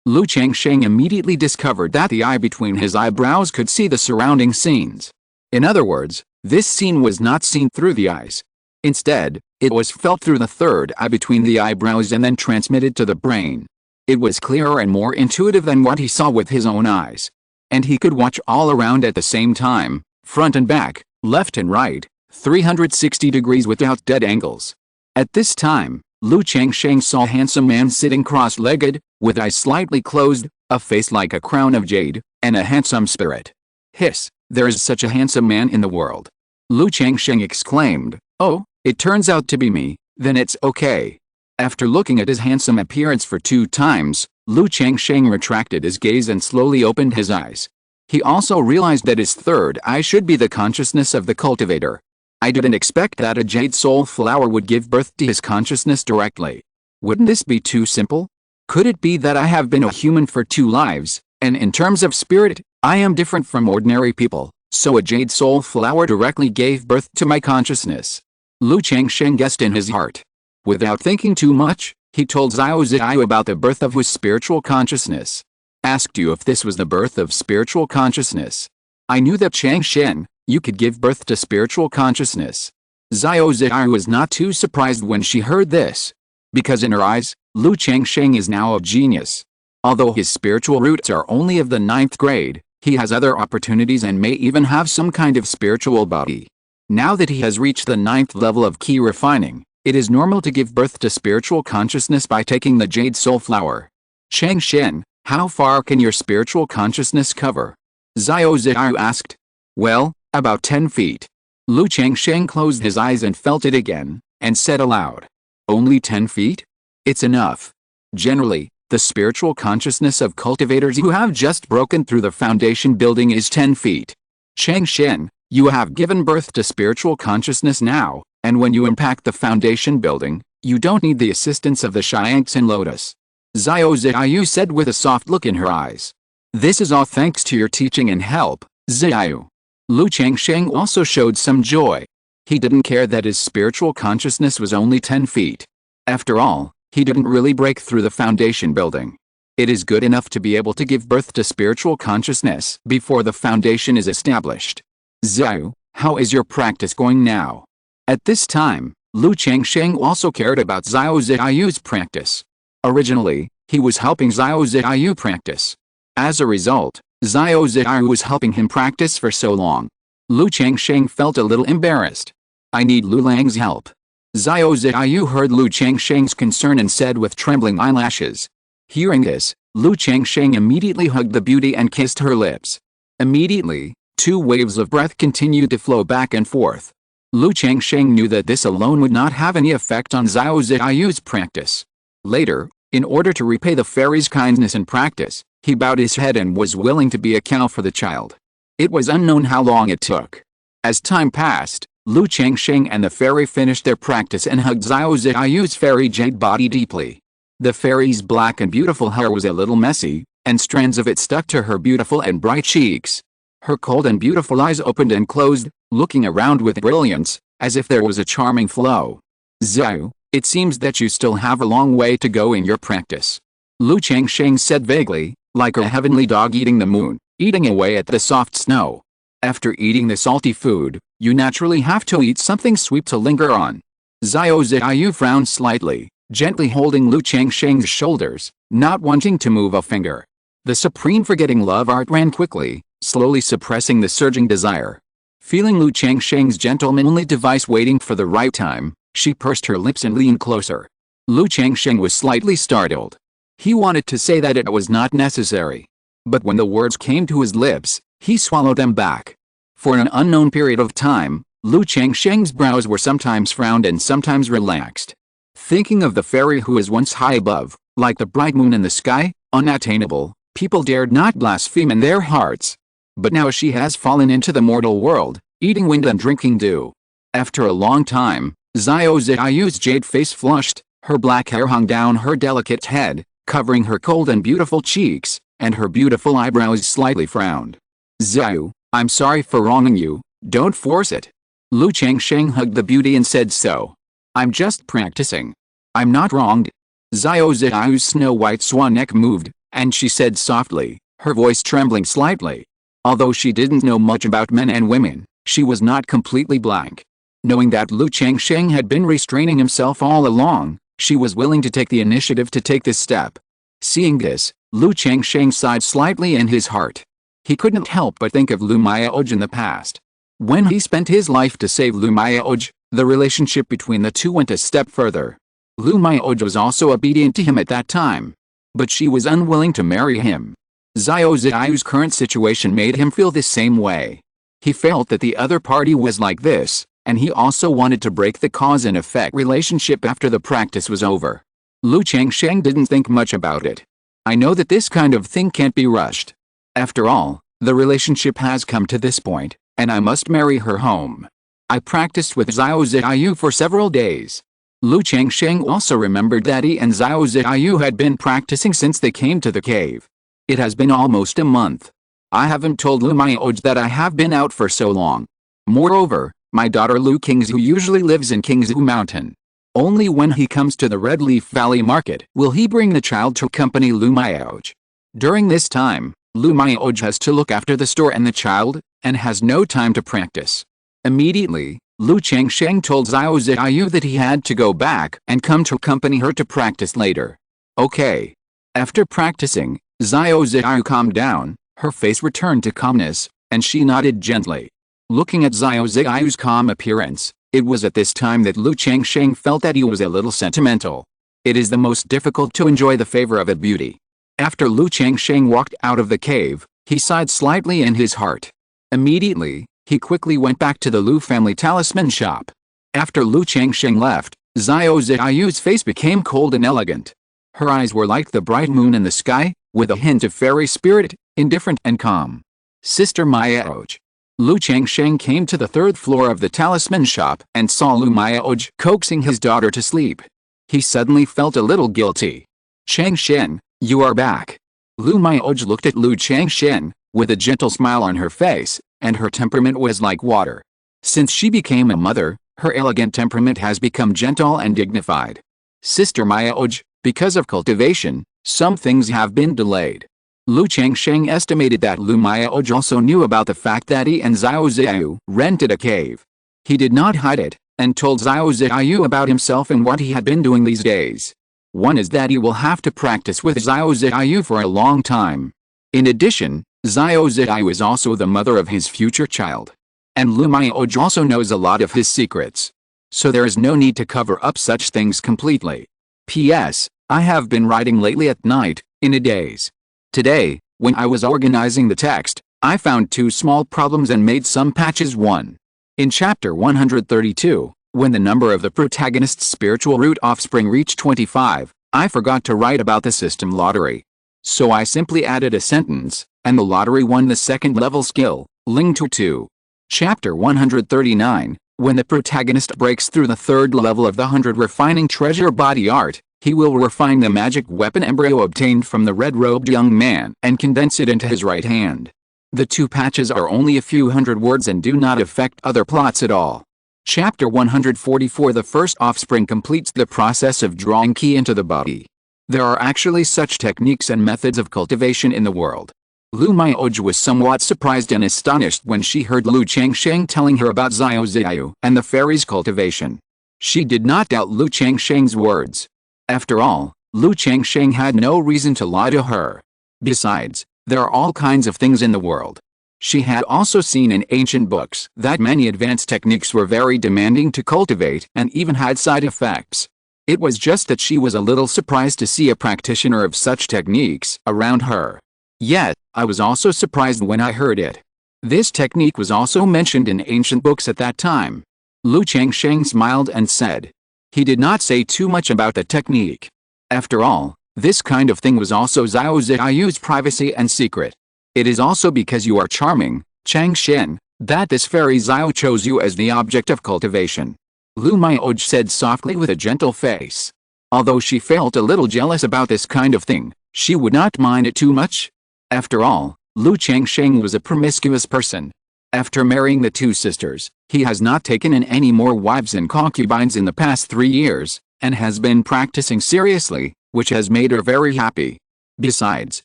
A: Lu Changsheng immediately discovered that the eye between his eyebrows could see the surrounding scenes. In other words, this scene was not seen through the eyes. Instead, it was felt through the third eye between the eyebrows and then transmitted to the brain. It was clearer and more intuitive than what he saw with his own eyes. And he could watch all around at the same time, front and back, left and right, 360 degrees without dead angles. At this time, Lu Changsheng saw a handsome man sitting cross-legged, with eyes slightly closed, a face like a crown of jade, and a handsome spirit. Hiss, there is such a handsome man in the world. Lu Changsheng exclaimed, oh, it turns out to be me, then it's okay. After looking at his handsome appearance for 2 times, Lu Changsheng retracted his gaze and slowly opened his eyes. He also realized that his third eye should be the consciousness of the cultivator. I didn't expect that a Jade Soul Flower would give birth to his consciousness directly. Wouldn't this be too simple? Could it be that I have been a human for 2 lives, and in terms of spirit, I am different from ordinary people, so a Jade Soul Flower directly gave birth to my consciousness? Lu Changsheng guessed in his heart. Without thinking too much, he told Xiao Ziyu about the birth of his spiritual consciousness. Asked you if this was the birth of spiritual consciousness. I knew that Changsheng, you could give birth to spiritual consciousness. Xiao Ziyu was not too surprised when she heard this. Because in her eyes, Lu Changsheng is now a genius. Although his spiritual roots are only of the 9th grade, he has other opportunities and may even have some kind of spiritual body. Now that he has reached the 9th level of key refining, it is normal to give birth to spiritual consciousness by taking the jade soul flower. Changsheng, how far can your spiritual consciousness cover? Xiao Ziyu asked. Well, about 10 feet. Lu Changsheng closed his eyes and felt it again, and said aloud. Only 10 feet? It's enough. Generally, the spiritual consciousness of cultivators who have just broken through the foundation building is 10 feet. Changsheng, you have given birth to spiritual consciousness now, and when you impact the foundation building, you don't need the assistance of the Xiangxin lotus. Xiao Ziyu said with a soft look in her eyes. This is all thanks to your teaching and help, Ziyu. Lu Changsheng also showed some joy. He didn't care that his spiritual consciousness was only 10 feet. After all, he didn't really break through the foundation building. It is good enough to be able to give birth to spiritual consciousness before the foundation is established. Ziyu, how is your practice going now? At this time, Lu Changsheng also cared about Xiao Ziyu's practice. Originally, he was helping Xiao Ziyu practice. As a result, Xiao Ziyu was helping him practice for so long. Lu Changsheng felt a little embarrassed. I need Lu Lang's help. Xiao Ziyu heard Lu Changsheng's concern and said with trembling eyelashes. Hearing this, Lu Changsheng immediately hugged the beauty and kissed her lips. Immediately, 2 waves of breath continued to flow back and forth. Lu Changsheng knew that this alone would not have any effect on Xiao Ziyu's practice. Later, in order to repay the fairy's kindness and practice, he bowed his head and was willing to be a cow for the child. It was unknown how long it took. As time passed, Lu Changsheng and the fairy finished their practice and hugged Xiao Ziyu's fairy jade body deeply. The fairy's black and beautiful hair was a little messy, and strands of it stuck to her beautiful and bright cheeks. Her cold and beautiful eyes opened and closed, looking around with brilliance, as if there was a charming flow. Ziyu, it seems that you still have a long way to go in your practice. Lu Changsheng said vaguely, like a heavenly dog eating the moon, eating away at the soft snow. After eating the salty food, you naturally have to eat something sweet to linger on. Xiao Ziyu frowned slightly, gently holding Lu Changsheng's shoulders, not wanting to move a finger. The supreme forgetting love art ran quickly, slowly suppressing the surging desire. Feeling Lu Changsheng's gentlemanly device waiting for the right time, she pursed her lips and leaned closer. Lu Changsheng was slightly startled. He wanted to say that it was not necessary. But when the words came to his lips, he swallowed them back. For an unknown period of time, Lu Changsheng's brows were sometimes frowned and sometimes relaxed. Thinking of the fairy who was once high above, like the bright moon in the sky, unattainable, people dared not blaspheme in their hearts. But now she has fallen into the mortal world, eating wind and drinking dew. After a long time, Xiao Ziyu's jade face flushed, her black hair hung down her delicate head, covering her cold and beautiful cheeks, and her beautiful eyebrows slightly frowned. Ziyu, I'm sorry for wronging you, don't force it. Lu Changsheng hugged the beauty and said so. I'm just practicing. I'm not wronged. Xiao Ziyu's snow-white swan neck moved, and she said softly, her voice trembling slightly. Although she didn't know much about men and women, she was not completely blank. Knowing that Lu Changsheng had been restraining himself all along, she was willing to take the initiative to take this step. Seeing this, Lu Changsheng sighed slightly in his heart. He couldn't help but think of Lu Mayaoj in the past. When he spent his life to save Lu Mayaoj, the relationship between the two went a step further. Lu Mayaoj was also obedient to him at that time. But she was unwilling to marry him. Xiao Ziyu's current situation made him feel the same way. He felt that the other party was like this, and he also wanted to break the cause and effect relationship after the practice was over. Lu Changsheng didn't think much about it. I know that this kind of thing can't be rushed. After all, the relationship has come to this point, and I must marry her home. I practiced with Xiao Ziyu for several days. Lu Changsheng also remembered that he and Xiao Ziyu had been practicing since they came to the cave. It has been almost a month. I haven't told Lu Mayaoj that I have been out for so long. Moreover, my daughter Lu Qingzhu usually lives in Qingzhu Mountain. Only when he comes to the Red Leaf Valley market will he bring the child to accompany Lu Maoj. During this time, Lu Maoj has to look after the store and the child, and has no time to practice. Immediately, Lu Changsheng told Xiao Ziyu that he had to go back and come to accompany her to practice later. Okay. After practicing, Xiao Ziyu calmed down, her face returned to calmness, and she nodded gently. Looking at Xiao Ziyu's calm appearance, it was at this time that Lu Changsheng felt that he was a little sentimental. It is the most difficult to enjoy the favor of a beauty. After Lu Changsheng walked out of the cave, he sighed slightly in his heart. Immediately, he quickly went back to the Lu family talisman shop. After Lu Changsheng left, Xiao Ziyu's face became cold and elegant. Her eyes were like the bright moon in the sky, with a hint of fairy spirit, indifferent and calm. Sister Maoj. Lu Changsheng came to the third floor of the talisman shop and saw Lu Maoj coaxing his daughter to sleep. He suddenly felt a little guilty. Changsheng, you are back. Lu Maoj looked at Lu Changsheng, with a gentle smile on her face, and her temperament was like water. Since she became a mother, her elegant temperament has become gentle and dignified. Sister Maoj, because of cultivation, some things have been delayed. Lu Changsheng estimated that Lu Maoj also knew about the fact that he and Xiao Ziyu rented a cave. He did not hide it, and told Xiao Ziyu about himself and what he had been doing these days. One is that he will have to practice with Xiao Ziyu for a long time. In addition, Xiao Ziyu is also the mother of his future child. And Lu Maoj also knows a lot of his secrets. So there is no need to cover up such things completely. P.S. I have been writing lately at night, in a daze. Today, when I was organizing the text, I found two small problems and made some patches. 1. In chapter 132, when the number of the protagonist's spiritual root offspring reached 25, I forgot to write about the system lottery. So I simply added a sentence, and the lottery won the second level skill, Ling to 2. Chapter 139, when the protagonist breaks through the third level of the 100 refining treasure body art, he will refine the magic weapon embryo obtained from the red-robed young man and condense it into his right hand. The two patches are only a few hundred words and do not affect other plots at all. Chapter 144, the first offspring completes the process of drawing ki into the body. There are actually such techniques and methods of cultivation in the world. Lu Maoj was somewhat surprised and astonished when she heard Lu Changsheng telling her about Xiao Ziyu and the fairy's cultivation. She did not doubt Lu Changsheng's words. After all, Lu Changsheng had no reason to lie to her. Besides, there are all kinds of things in the world. She had also seen in ancient books that many advanced techniques were very demanding to cultivate and even had side effects. It was just that she was a little surprised to see a practitioner of such techniques around her. Yet, I was also surprised when I heard it. This technique was also mentioned in ancient books at that time. Lu Changsheng smiled and said. He did not say too much about the technique. After all, this kind of thing was also Xiao Ziyu's privacy and secret. It is also because you are charming, Changsheng, that this fairy Xiao chose you as the object of cultivation. Lu Maoj said softly with a gentle face. Although she felt a little jealous about this kind of thing, she would not mind it too much. After all, Lu Changsheng was a promiscuous person. After marrying the two sisters, he has not taken in any more wives and concubines in the past 3 years, and has been practicing seriously, which has made her very happy. Besides,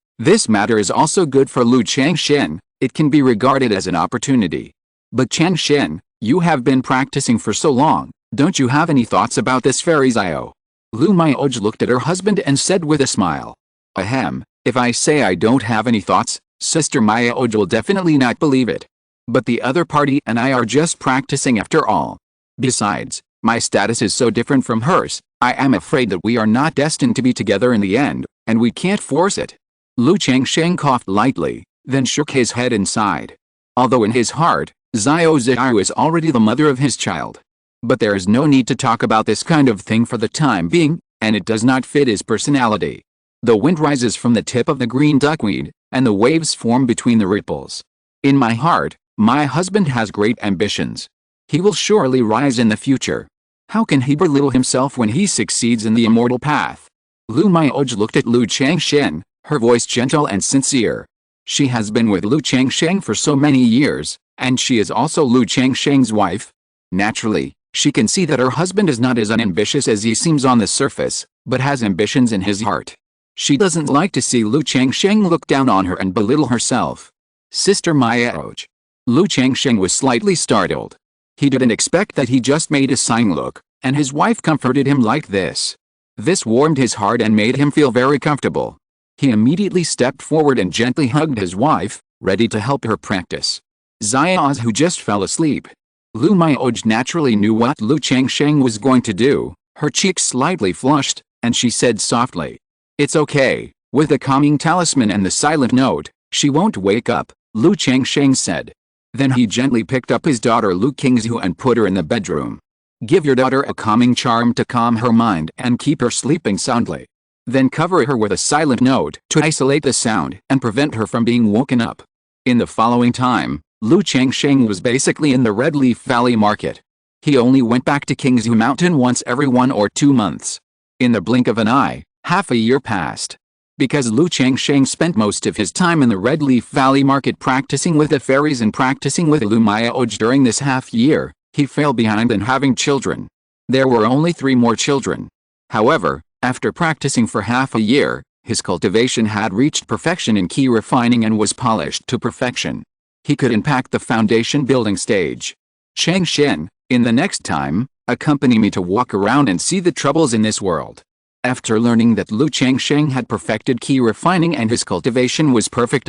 A: this matter is also good for Lu Changsheng, it can be regarded as an opportunity. But Changsheng, you have been practicing for so long, don't you have any thoughts about this fairy Xiao? Lu Maoj looked at her husband and said with a smile. Ahem, if I say I don't have any thoughts, Sister Maoj will definitely not believe it. But the other party and I are just practicing after all. Besides, my status is so different from hers, I am afraid that we are not destined to be together in the end, and we can't force it. Lu Changsheng coughed lightly, then shook his head and sighed. Although in his heart, Xiao Ziyu is already the mother of his child. But there is no need to talk about this kind of thing for the time being, and it does not fit his personality. The wind rises from the tip of the green duckweed, and the waves form between the ripples. In my heart, my husband has great ambitions. He will surely rise in the future. How can he belittle himself when he succeeds in the immortal path? Lu Maoj looked at Lu Changsheng, her voice gentle and sincere. She has been with Lu Changsheng for so many years, and she is also Lu Changsheng's wife. Naturally, She can see that her husband is not as unambitious as he seems on the surface, but has ambitions in his heart. She doesn't like to see Lu Changsheng look down on her and belittle herself. Sister Mayaoj. Lu Changsheng was slightly startled. He didn't expect that. He just made a sign look, and his wife comforted him like this. This warmed his heart and made him feel very comfortable. He immediately stepped forward and gently hugged his wife, ready to help her practice. Xiaoz, who just fell asleep. Lu Mayaoj naturally knew what Lu Changsheng was going to do. Her cheeks slightly flushed, and she said softly, "It's okay, with the calming talisman and the silent note, she won't wake up," Lu Changsheng said. Then he gently picked up his daughter Lu Qingzhu and put her in the bedroom. "Give your daughter a calming charm to calm her mind and keep her sleeping soundly. Then cover her with a silent note to isolate the sound and prevent her from being woken up." In the following time, Lu Changsheng was basically in the Red Leaf Valley market. He only went back to Qingzhu Mountain once every 1 or 2 months. In the blink of an eye, half a year passed. Because Lu Changsheng spent most of his time in the Red Leaf Valley market practicing with the fairies and practicing with Lu Mayaoj during this half year, he fell behind in having children. There were only 3 more children. However, after practicing for half a year, his cultivation had reached perfection in key refining and was polished to perfection. He could impact the foundation building stage. Changsheng, in the next time, accompany me to walk around and see the troubles in this world. After learning that Lu Changsheng had perfected key refining and his cultivation was perfect,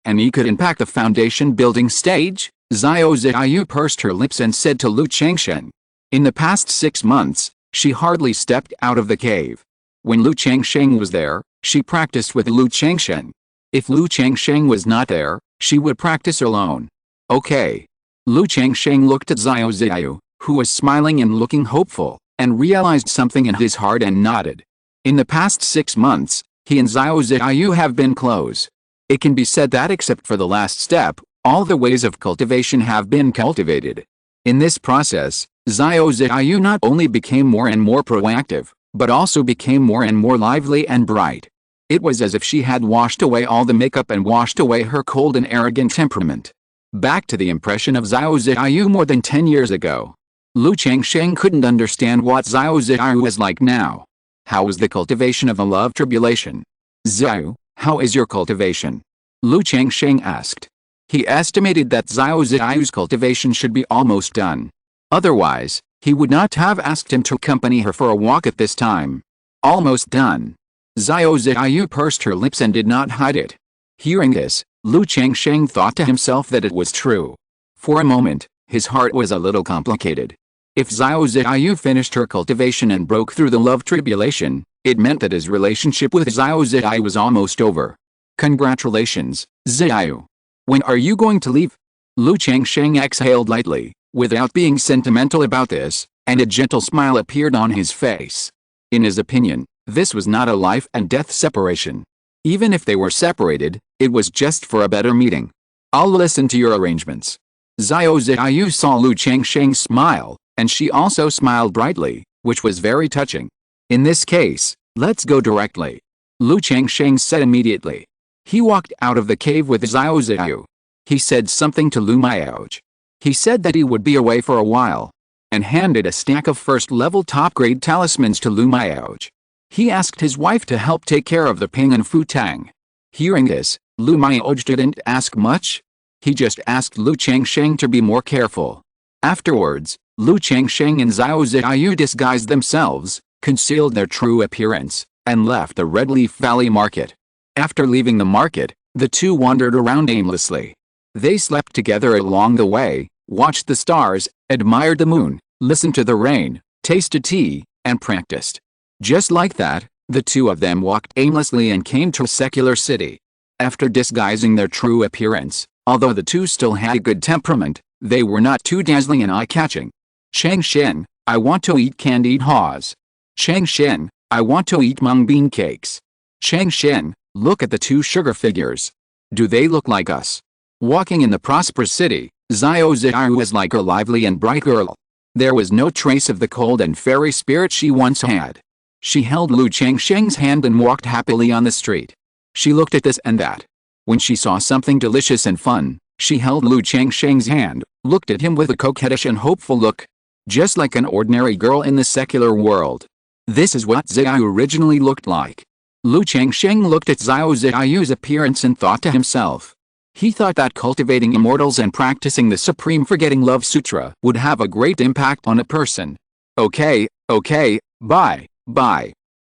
A: and he could impact the foundation building stage, Xiao Ziyu pursed her lips and said to Lu Changsheng. In the past 6 months, she hardly stepped out of the cave. When Lu Changsheng was there, she practiced with Lu Changsheng. If Lu Changsheng was not there, she would practice alone. Okay. Lu Changsheng looked at Xiao Ziyu, who was smiling and looking hopeful, and realized something in his heart and nodded. In the past 6 months, he and Xiao Ziyu have been close. It can be said that except for the last step, all the ways of cultivation have been cultivated. In this process, Xiao Ziyu not only became more and more proactive, but also became more and more lively and bright. It was as if she had washed away all the makeup and washed away her cold and arrogant temperament. Back to the impression of Xiao Ziyu more than 10 years ago. Lu Changsheng couldn't understand what Xiao Ziyu was like now. How was the cultivation of the love tribulation? "Xiao, how is your cultivation?" Lu Changsheng asked. He estimated that Xiao Ziyu's cultivation should be almost done. Otherwise, he would not have asked him to accompany her for a walk at this time. Almost done. Xiao Ziyu pursed her lips and did not hide it. Hearing this, Lu Changsheng thought to himself that it was true. For a moment, his heart was a little complicated. If Xiao Ziyu finished her cultivation and broke through the love tribulation, it meant that his relationship with Xiao Ziyu was almost over. Congratulations, Ziyu. When are you going to leave? Lu Changsheng exhaled lightly, without being sentimental about this, and a gentle smile appeared on his face. In his opinion, this was not a life and death separation. Even if they were separated, it was just for a better meeting. I'll listen to your arrangements. Xiao Ziyu saw Lu Changsheng smile, and she also smiled brightly, which was very touching. In this case, let's go directly. Lu Changsheng said immediately. He walked out of the cave with Xiao Ziyu. He said something to Lu Mayaoj. He said that he would be away for a while, and handed a stack of first-level top-grade talismans to Lu Mayaoj. He asked his wife to help take care of the Ping and Fu Tang. Hearing this, Lu Mayaoj didn't ask much. He just asked Lu Changsheng to be more careful. Afterwards, Lu Changsheng and Xiao Ziyu disguised themselves, concealed their true appearance, and left the Red Leaf Valley market. After leaving the market, the two wandered around aimlessly. They slept together along the way, watched the stars, admired the moon, listened to the rain, tasted tea, and practiced. Just like that, the two of them walked aimlessly and came to a secular city. After disguising their true appearance, although the two still had a good temperament, they were not too dazzling and eye-catching. Changsheng, I want to eat candied haws. Changsheng, I want to eat mung bean cakes. Changsheng, look at the two sugar figures. Do they look like us? Walking in the prosperous city, Xiao Ziyu was like a lively and bright girl. There was no trace of the cold and fairy spirit she once had. She held Lu Changsheng's hand and walked happily on the street. She looked at this and that. When she saw something delicious and fun, she held Lu Changsheng's hand, looked at him with a coquettish and hopeful look. just like an ordinary girl in the secular world. This is what Xiao originally looked like. Lu Changsheng looked at Xiao Xiao's appearance and thought to himself. He thought that cultivating immortals and practicing the Supreme Forgetting Love Sutra would have a great impact on a person. Okay, bye.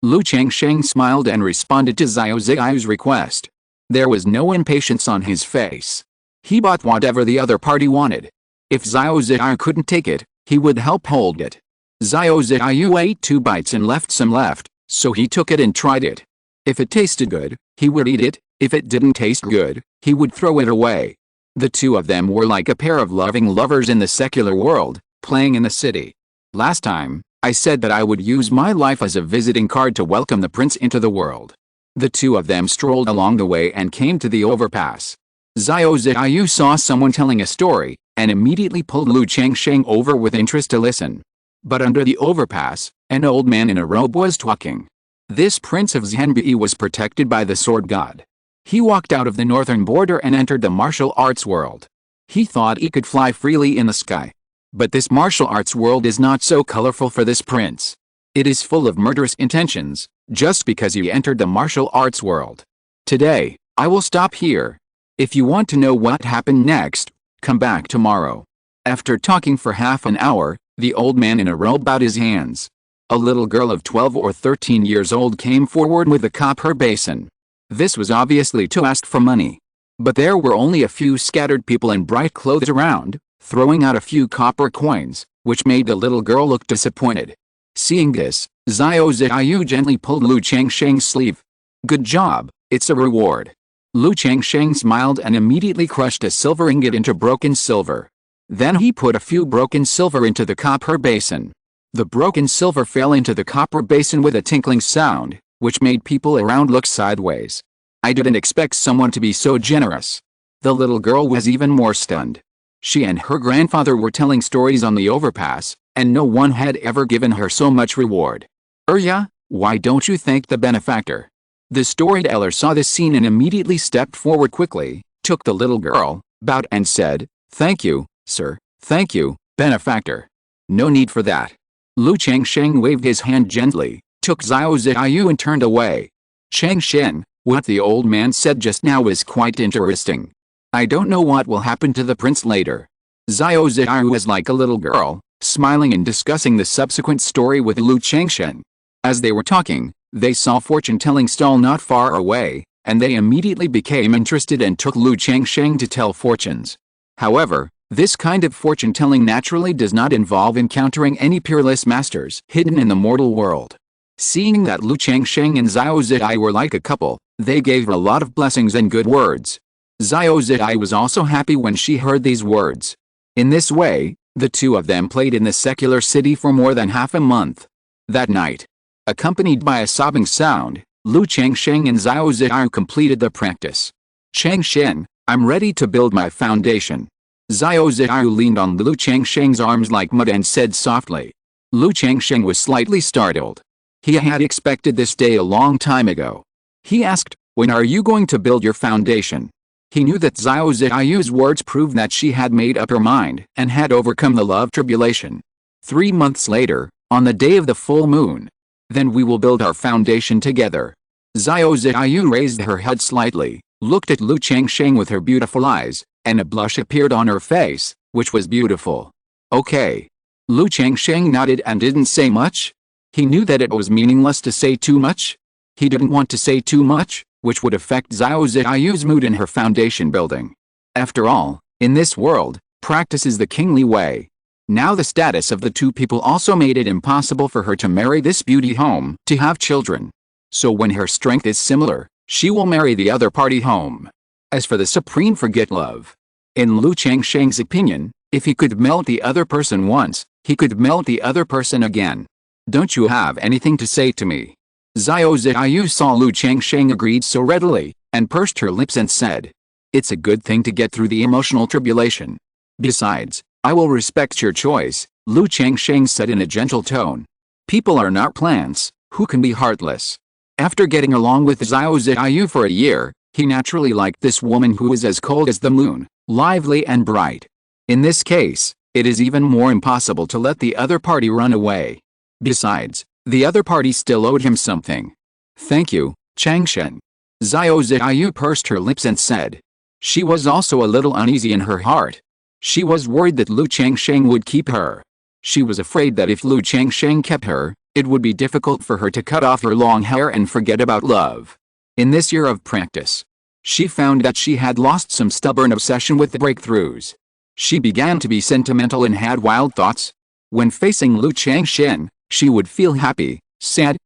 A: Lu Changsheng smiled and responded to Xiao Xiao's request. There was no impatience on his face. He bought whatever the other party wanted. If Xiao Xiao couldn't take it, he would help hold it. Xiao Xiao ate 2 bites and left some left, so he took it and tried it. If it tasted good, he would eat it. If it didn't taste good, he would throw it away. The two of them were like a pair of loving lovers in the secular world, playing in the city. Last time, I said that I would use my life as a visiting card to welcome the prince into the world. The two of them strolled along the way and came to the overpass. Xiao Xiao saw someone telling a story, and immediately pulled Lu Changsheng over with interest to listen. But under the overpass, an old man in a robe was talking. This prince of Xianbei was protected by the sword god. He walked out of the northern border and entered the martial arts world. He thought he could fly freely in the sky. But this martial arts world is not so colorful for this prince. It is full of murderous intentions, just because he entered the martial arts world. Today, I will stop here. If you want to know what happened next, come back tomorrow. After talking for half an hour, the old man in a robe bowed his hands. A little girl of 12 or 13 years old came forward with a copper basin. This was obviously to ask for money. But there were only a few scattered people in bright clothes around, throwing out a few copper coins, which made the little girl look disappointed. Seeing this, Xiao Xiao gently pulled Lu Changsheng's sleeve. Good job, it's a reward. Lu Changsheng smiled and immediately crushed a silver ingot into broken silver. Then he put a few broken silver into the copper basin. The broken silver fell into the copper basin with a tinkling sound, which made people around look sideways. I didn't expect someone to be so generous. The little girl was even more stunned. She and her grandfather were telling stories on the overpass, and no one had ever given her so much reward. Yeah, why don't you thank the benefactor? The storyteller saw this scene and immediately stepped forward quickly, took the little girl, bowed and said, "Thank you, sir, thank you, benefactor. No need for that." Lu Changsheng waved his hand gently, took Xiao Xiao and turned away. Changsheng, what the old man said just now is quite interesting. I don't know what will happen to the prince later. Xiao Xiao was like a little girl, smiling and discussing the subsequent story with Lu Changsheng. As they were talking, they saw a fortune-telling stall not far away, and they immediately became interested and took Lu Changsheng to tell fortunes. However, this kind of fortune-telling naturally does not involve encountering any peerless masters hidden in the mortal world. Seeing that Lu Changsheng and Xiao Xiao were like a couple, they gave her a lot of blessings and good words. Xiao Xiao was also happy when she heard these words. In this way, the two of them played in the secular city for more than half a month. That night, accompanied by a sobbing sound, Lu Changsheng and Xiao Xiao completed the practice. Changsheng, I'm ready to build my foundation. Xiao Xiao leaned on Lu Changsheng's arms like mud and said softly. Lu Changsheng was slightly startled. He had expected this day a long time ago. He asked, "When are you going to build your foundation?" He knew that Xiao Xiao's words proved that she had made up her mind and had overcome the love tribulation. 3 months later, on the day of the full moon. Then we will build our foundation together. Xiao Xiao raised her head slightly, looked at Lu Changsheng with her beautiful eyes, and a blush appeared on her face, which was beautiful. Okay. Lu Changsheng nodded and didn't say much. He knew that it was meaningless to say too much. He didn't want to say too much, which would affect Xiao Xiao's mood in her foundation building. After all, in this world, practice is the kingly way. Now the status of the two people also made it impossible for her to marry this beauty home to have children. So when her strength is similar, she will marry the other party home. As for the supreme forget love, in Lu Changsheng's opinion, if he could melt the other person once, he could melt the other person again. Don't you have anything to say to me? Xiao Xiao saw Lu Changsheng agreed so readily, and pursed her lips and said, "It's a good thing to get through the emotional tribulation. Besides, I will respect your choice," Lu Changsheng said in a gentle tone. People are not plants, who can be heartless. After getting along with Xiao Xiao for a year, he naturally liked this woman who was as cold as the moon, lively and bright. In this case, it is even more impossible to let the other party run away. Besides, the other party still owed him something. Thank you, Changsheng. Xiao Ziyu pursed her lips and said. She was also a little uneasy in her heart. She was worried that Lu Changsheng would keep her. She was afraid that if Lu Changsheng kept her, it would be difficult for her to cut off her long hair and forget about love. In this year of practice, she found that she had lost some stubborn obsession with the breakthroughs. She began to be sentimental and had wild thoughts. When facing Lu Changsheng, she would feel happy, sad,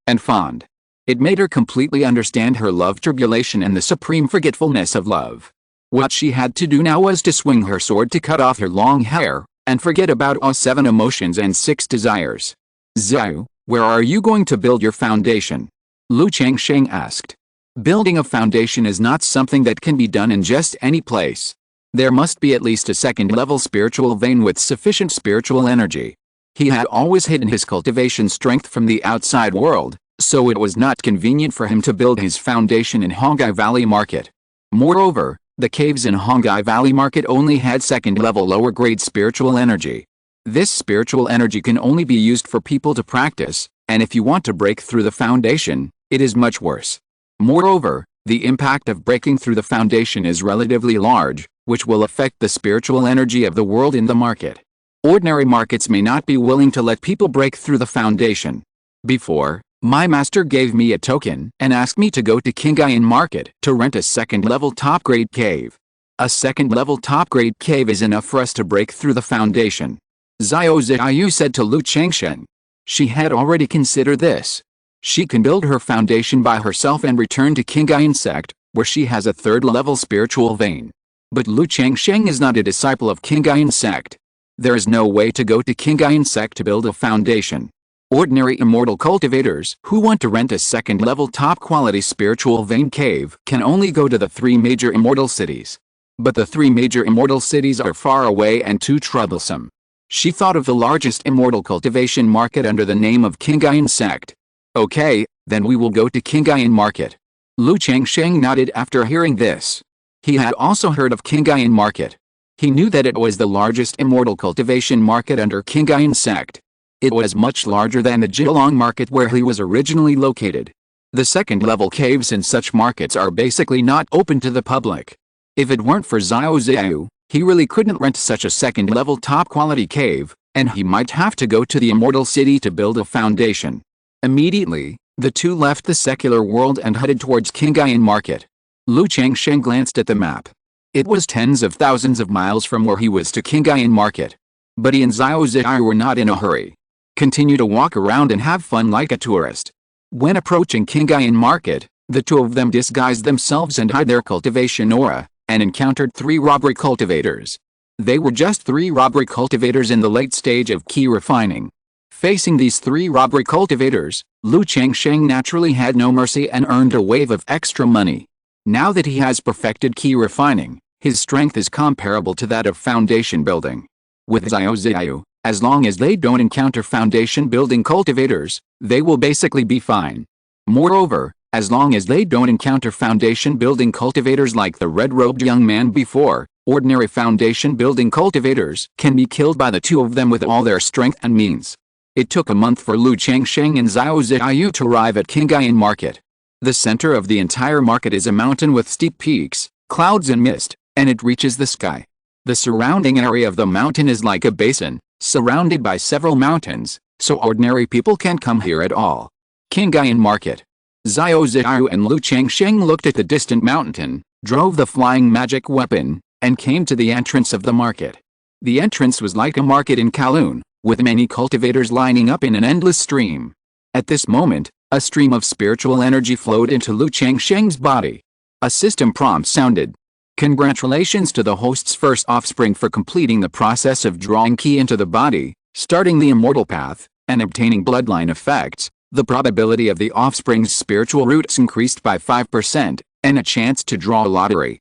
A: and fond. It made her completely understand her love tribulation and the supreme forgetfulness of love. What she had to do now was to swing her sword to cut off her long hair, and forget about all 7 emotions and 6 desires. Zhao, where are you going to build your foundation? Lu Changsheng asked. Building a foundation is not something that can be done in just any place. There must be at least a second-level spiritual vein with sufficient spiritual energy. He had always hidden his cultivation strength from the outside world, so it was not convenient for him to build his foundation in Hongai Valley Market. Moreover, the caves in Hongai Valley Market only had second-level lower-grade spiritual energy. This spiritual energy can only be used for people to practice, and if you want to break through the foundation, it is much worse. Moreover, the impact of breaking through the foundation is relatively large, which will affect the spiritual energy of the world in the market. Ordinary markets may not be willing to let people break through the foundation. Before, my master gave me a token and asked me to go to Qingyun Market to rent a second-level top-grade cave. A second-level top-grade cave is enough for us to break through the foundation. Xiao Ziyu said to Lu Changsheng. She had already considered this. She can build her foundation by herself and return to Qingyun Sect, where she has a third-level spiritual vein. But Lu Changsheng is not a disciple of Qingyun Sect. There is no way to go to Qingyun Sect to build a foundation. Ordinary immortal cultivators who want to rent a second-level top-quality spiritual vein cave can only go to the 3 major immortal cities. But the 3 major immortal cities are far away and too troublesome. She thought of the largest immortal cultivation market under the name of Qingyun Sect. Okay, then we will go to Qingyun Market. Lu Changsheng nodded after hearing this. He had also heard of Qingyun Market. He knew that it was the largest immortal cultivation market under Qingyun Sect. It was much larger than the Zhilong market where he was originally located. The second-level caves in such markets are basically not open to the public. If it weren't for Xiao Ziyu, he really couldn't rent such a second-level top-quality cave, and he might have to go to the immortal city to build a foundation. Immediately, the two left the secular world and headed towards Qingyun Market. Lu Changsheng glanced at the map. It was tens of thousands of miles from where he was to Qingyun Market. But he and Xiao Ziyu were not in a hurry. Continue to walk around and have fun like a tourist. When approaching Qingyun Market, the two of them disguised themselves and hid their cultivation aura, and encountered 3 robbery cultivators. They were just 3 robbery cultivators in the late stage of key refining. Facing these 3 robbery cultivators, Lu Changsheng naturally had no mercy and earned a wave of extra money. Now that he has perfected key refining, his strength is comparable to that of foundation building. With Xiao Ziyu, as long as they don't encounter foundation building cultivators, they will basically be fine. Moreover, as long as they don't encounter foundation building cultivators like the red-robed young man before, ordinary foundation building cultivators can be killed by the two of them with all their strength and means. It took a month for Lu Changsheng and Xiao Ziyu to arrive at Qingyun Market. The center of the entire market is a mountain with steep peaks, clouds and mist, and it reaches the sky. The surrounding area of the mountain is like a basin, surrounded by several mountains, so ordinary people can't come here at all. Qingyun Market. Xiao Ziyu and Lu Changsheng looked at the distant mountain, drove the flying magic weapon, and came to the entrance of the market. The entrance was like a market in Kowloon, with many cultivators lining up in an endless stream. At this moment, a stream of spiritual energy flowed into Lu Changsheng's body. A system prompt sounded. Congratulations to the host's first offspring for completing the process of drawing ki into the body, starting the immortal path, and obtaining bloodline effects. The probability of the offspring's spiritual roots increased by 5%, and a chance to draw a lottery.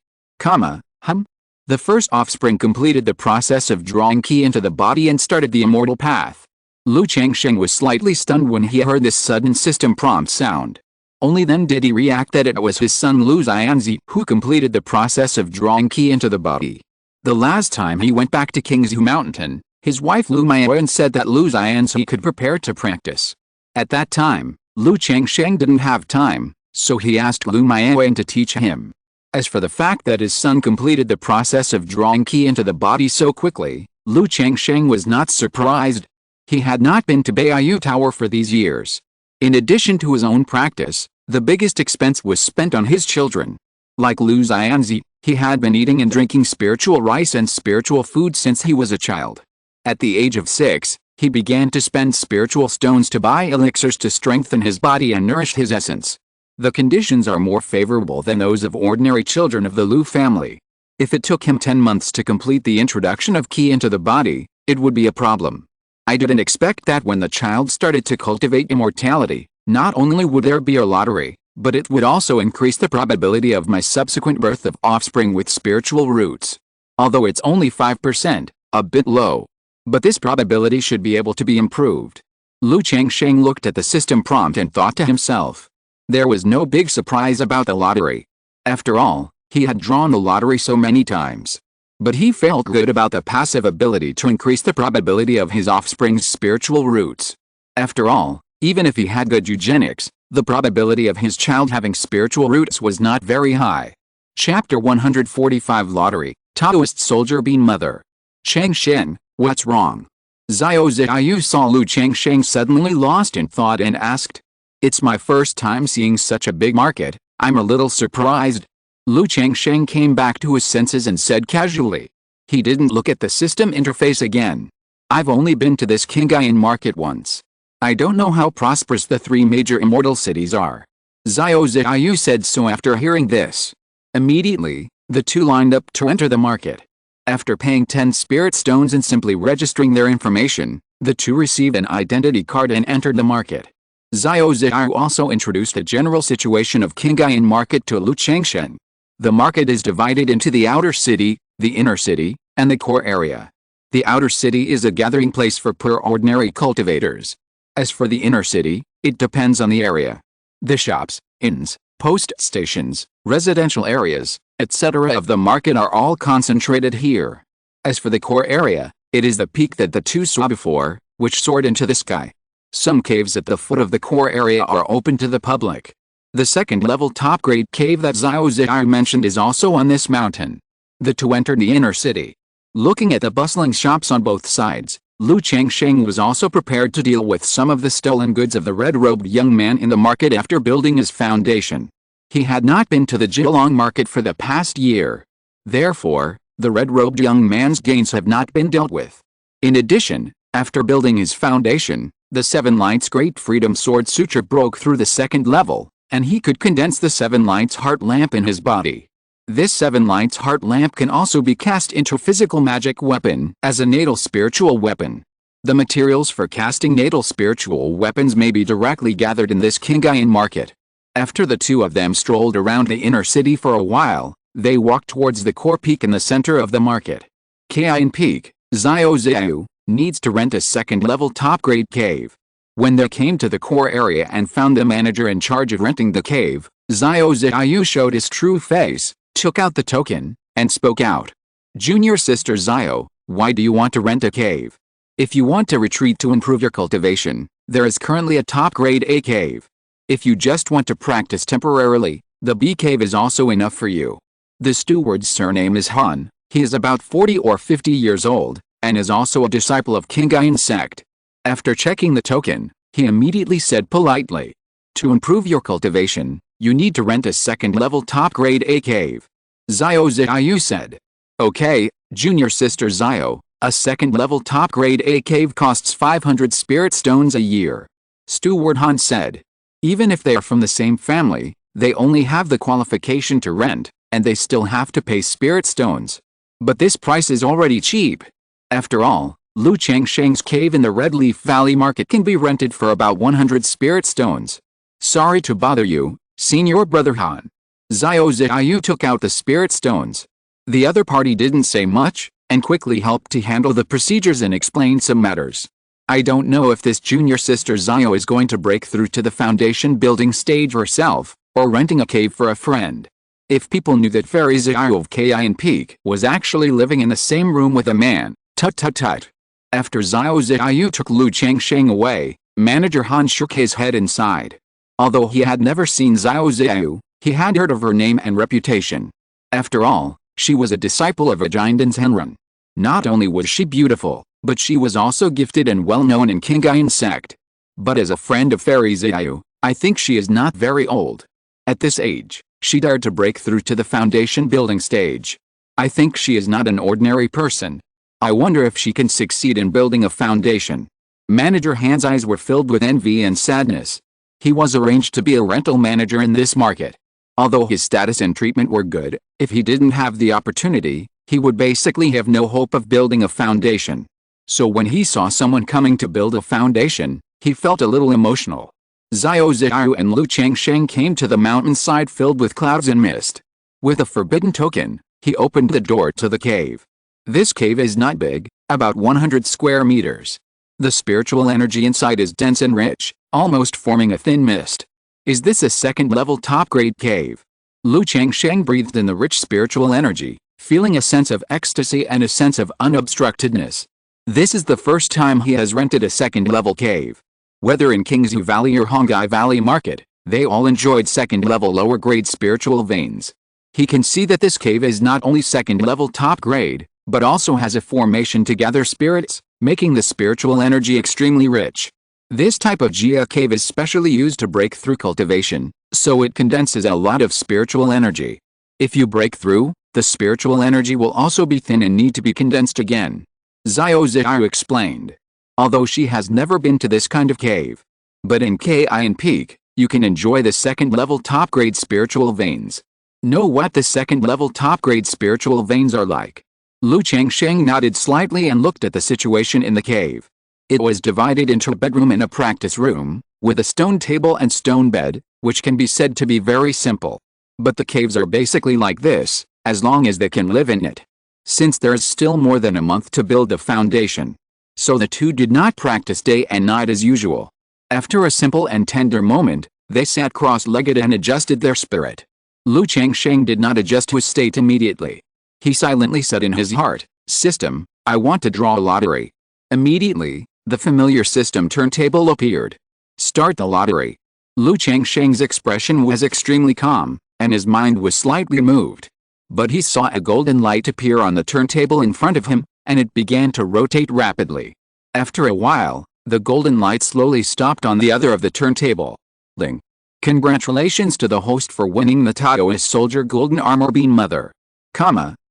A: The first offspring completed the process of drawing ki into the body and started the immortal path. Lu Changsheng was slightly stunned when he heard this sudden system prompt sound. Only then did he react that it was his son Lu Xianzi who completed the process of drawing ki into the body. The last time he went back to Qingzhu Mountain, his wife Lu Maiyuan said that Lu Xianzi could prepare to practice. At that time, Lu Changsheng didn't have time, so he asked Lu Maiyuan to teach him. As for the fact that his son completed the process of drawing qi into the body so quickly, Lu Changsheng was not surprised. He had not been to Beiyu Tower for these years. In addition to his own practice, the biggest expense was spent on his children. Like Lu Xianzi, he had been eating and drinking spiritual rice and spiritual food since he was a child. At the age of 6, he began to spend spiritual stones to buy elixirs to strengthen his body and nourish his essence. The conditions are more favorable than those of ordinary children of the Lu family. If it took him 10 months to complete the introduction of qi into the body, it would be a problem. I didn't expect that when the child started to cultivate immortality, not only would there be a lottery, but it would also increase the probability of my subsequent birth of offspring with spiritual roots. Although it's only 5%, a bit low. But this probability should be able to be improved. Lu Changsheng looked at the system prompt and thought to himself. There was no big surprise about the lottery. After all, he had drawn the lottery so many times. But he felt good about the passive ability to increase the probability of his offspring's spiritual roots. After all, even if he had good eugenics, the probability of his child having spiritual roots was not very high. Chapter 145 Lottery, Taoist Soldier Bean Mother. Changsheng, what's wrong? Xiao Ziyu saw Lu Changsheng suddenly lost in thought and asked. It's my first time seeing such a big market, I'm a little surprised. Lu Changsheng came back to his senses and said casually. He didn't look at the system interface again. I've only been to this Qingyun market once. I don't know how prosperous the 3 major immortal cities are. Xiao Ziyu said so after hearing this. Immediately, the two lined up to enter the market. After paying 10 spirit stones and simply registering their information, the two received an identity card and entered the market. Xiao Ziyu also introduced the general situation of Qingyun market to Lu Changsheng. The market is divided into the outer city, the inner city, and the core area. The outer city is a gathering place for poor ordinary cultivators. As for the inner city, it depends on the area. The shops, inns, post stations, residential areas, etc. of the market are all concentrated here. As for the core area, it is the peak that the two saw before, which soared into the sky. Some caves at the foot of the core area are open to the public. The second-level top-grade cave that Xiao Ziyu mentioned is also on this mountain. The two entered the inner city. Looking at the bustling shops on both sides, Lu Changsheng was also prepared to deal with some of the stolen goods of the red-robed young man in the market after building his foundation. He had not been to the Jilong market for the past year. Therefore, the red-robed young man's gains have not been dealt with. In addition, after building his foundation, the 7 Lights Great Freedom Sword Suture broke through the second level, and he could condense the 7 Lights Heart Lamp in his body. This 7 Lights Heart Lamp can also be cast into physical magic weapon as a natal spiritual weapon. The materials for casting natal spiritual weapons may be directly gathered in this Qingyun market. After the two of them strolled around the inner city for a while, they walked towards the core peak in the center of the market. Qingyun Peak, Xiao Ziyu needs to rent a second-level top-grade cave. When they came to the core area and found the manager in charge of renting the cave, Xiao Ziyu showed his true face, took out the token, and spoke out. Junior sister Xiao, why do you want to rent a cave? If you want to retreat to improve your cultivation, there is currently a top-grade A cave. If you just want to practice temporarily, the B cave is also enough for you. The steward's surname is Han, he is about 40 or 50 years old, and is also a disciple of Qingyun Sect. After checking the token, he immediately said politely, to improve your cultivation, you need to rent a second-level top-grade A cave. Xiao Ziyu said. Okay, junior sister Xiao, a second-level top-grade A cave costs 500 spirit stones a year. Steward Han said. Even if they are from the same family, they only have the qualification to rent, and they still have to pay spirit stones. But this price is already cheap. After all, Lu Changsheng's cave in the Red Leaf Valley market can be rented for about 100 spirit stones. Sorry to bother you, senior brother Han. Xiao Ziyu took out the spirit stones. The other party didn't say much, and quickly helped to handle the procedures and explain some matters. I don't know if this junior sister Xiao is going to break through to the foundation building stage herself, or renting a cave for a friend. If people knew that Fairy Xiao of Qingyun Peak was actually living in the same room with a man, tut tut tut. After Xiao Xiao took Lu Changsheng away, Manager Han shook his head and sighed. Although he had never seen Xiao Xiao, he had heard of her name and reputation. After all, she was a disciple of a giant in Henren. Not only was she beautiful, but she was also gifted and well known in Qingyun Sect. But as a friend of Fairy Xiao, I think she is not very old. At this age, she dared to break through to the foundation building stage. I think she is not an ordinary person. I wonder if she can succeed in building a foundation. Manager Han's eyes were filled with envy and sadness. He was arranged to be a rental manager in this market. Although his status and treatment were good, if he didn't have the opportunity, he would basically have no hope of building a foundation. So when he saw someone coming to build a foundation, he felt a little emotional. Xiao Xiao and Lu Changsheng came to the mountainside filled with clouds and mist. With a forbidden token, he opened the door to the cave. This cave is not big, about 100 square meters. The spiritual energy inside is dense and rich, almost forming a thin mist. Is this a second-level top-grade cave? Lu Changsheng breathed in the rich spiritual energy, feeling a sense of ecstasy and a sense of unobstructedness. This is the first time he has rented a second-level cave. Whether in Qingzhu Valley or Hongai Valley Market, they all enjoyed second-level lower-grade spiritual veins. He can see that this cave is not only second-level top-grade, but also has a formation to gather spirits, making the spiritual energy extremely rich. This type of Jia cave is specially used to break through cultivation, so it condenses a lot of spiritual energy. If you break through, the spiritual energy will also be thin and need to be condensed again. Xiao Xiao explained. Although she has never been to this kind of cave. But in Qingyun Peak, you can enjoy the second-level top-grade spiritual veins. Know what the second-level top-grade spiritual veins are like. Lu Changsheng nodded slightly and looked at the situation in the cave. It was divided into a bedroom and a practice room, with a stone table and stone bed, which can be said to be very simple. But the caves are basically like this, as long as they can live in it. Since there's still more than a month to build the foundation. So the two did not practice day and night as usual. After a simple and tender moment, they sat cross-legged and adjusted their spirit. Lu Changsheng did not adjust to his state immediately. He silently said in his heart, "System, I want to draw a lottery." Immediately, the familiar system turntable appeared. "Start the lottery." Lu Changsheng's expression was extremely calm, and his mind was slightly moved. But he saw a golden light appear on the turntable in front of him, and it began to rotate rapidly. After a while, the golden light slowly stopped on the other of the turntable. Ling. Congratulations to the host for winning the Taoist Soldier Golden Armor Bean Mother.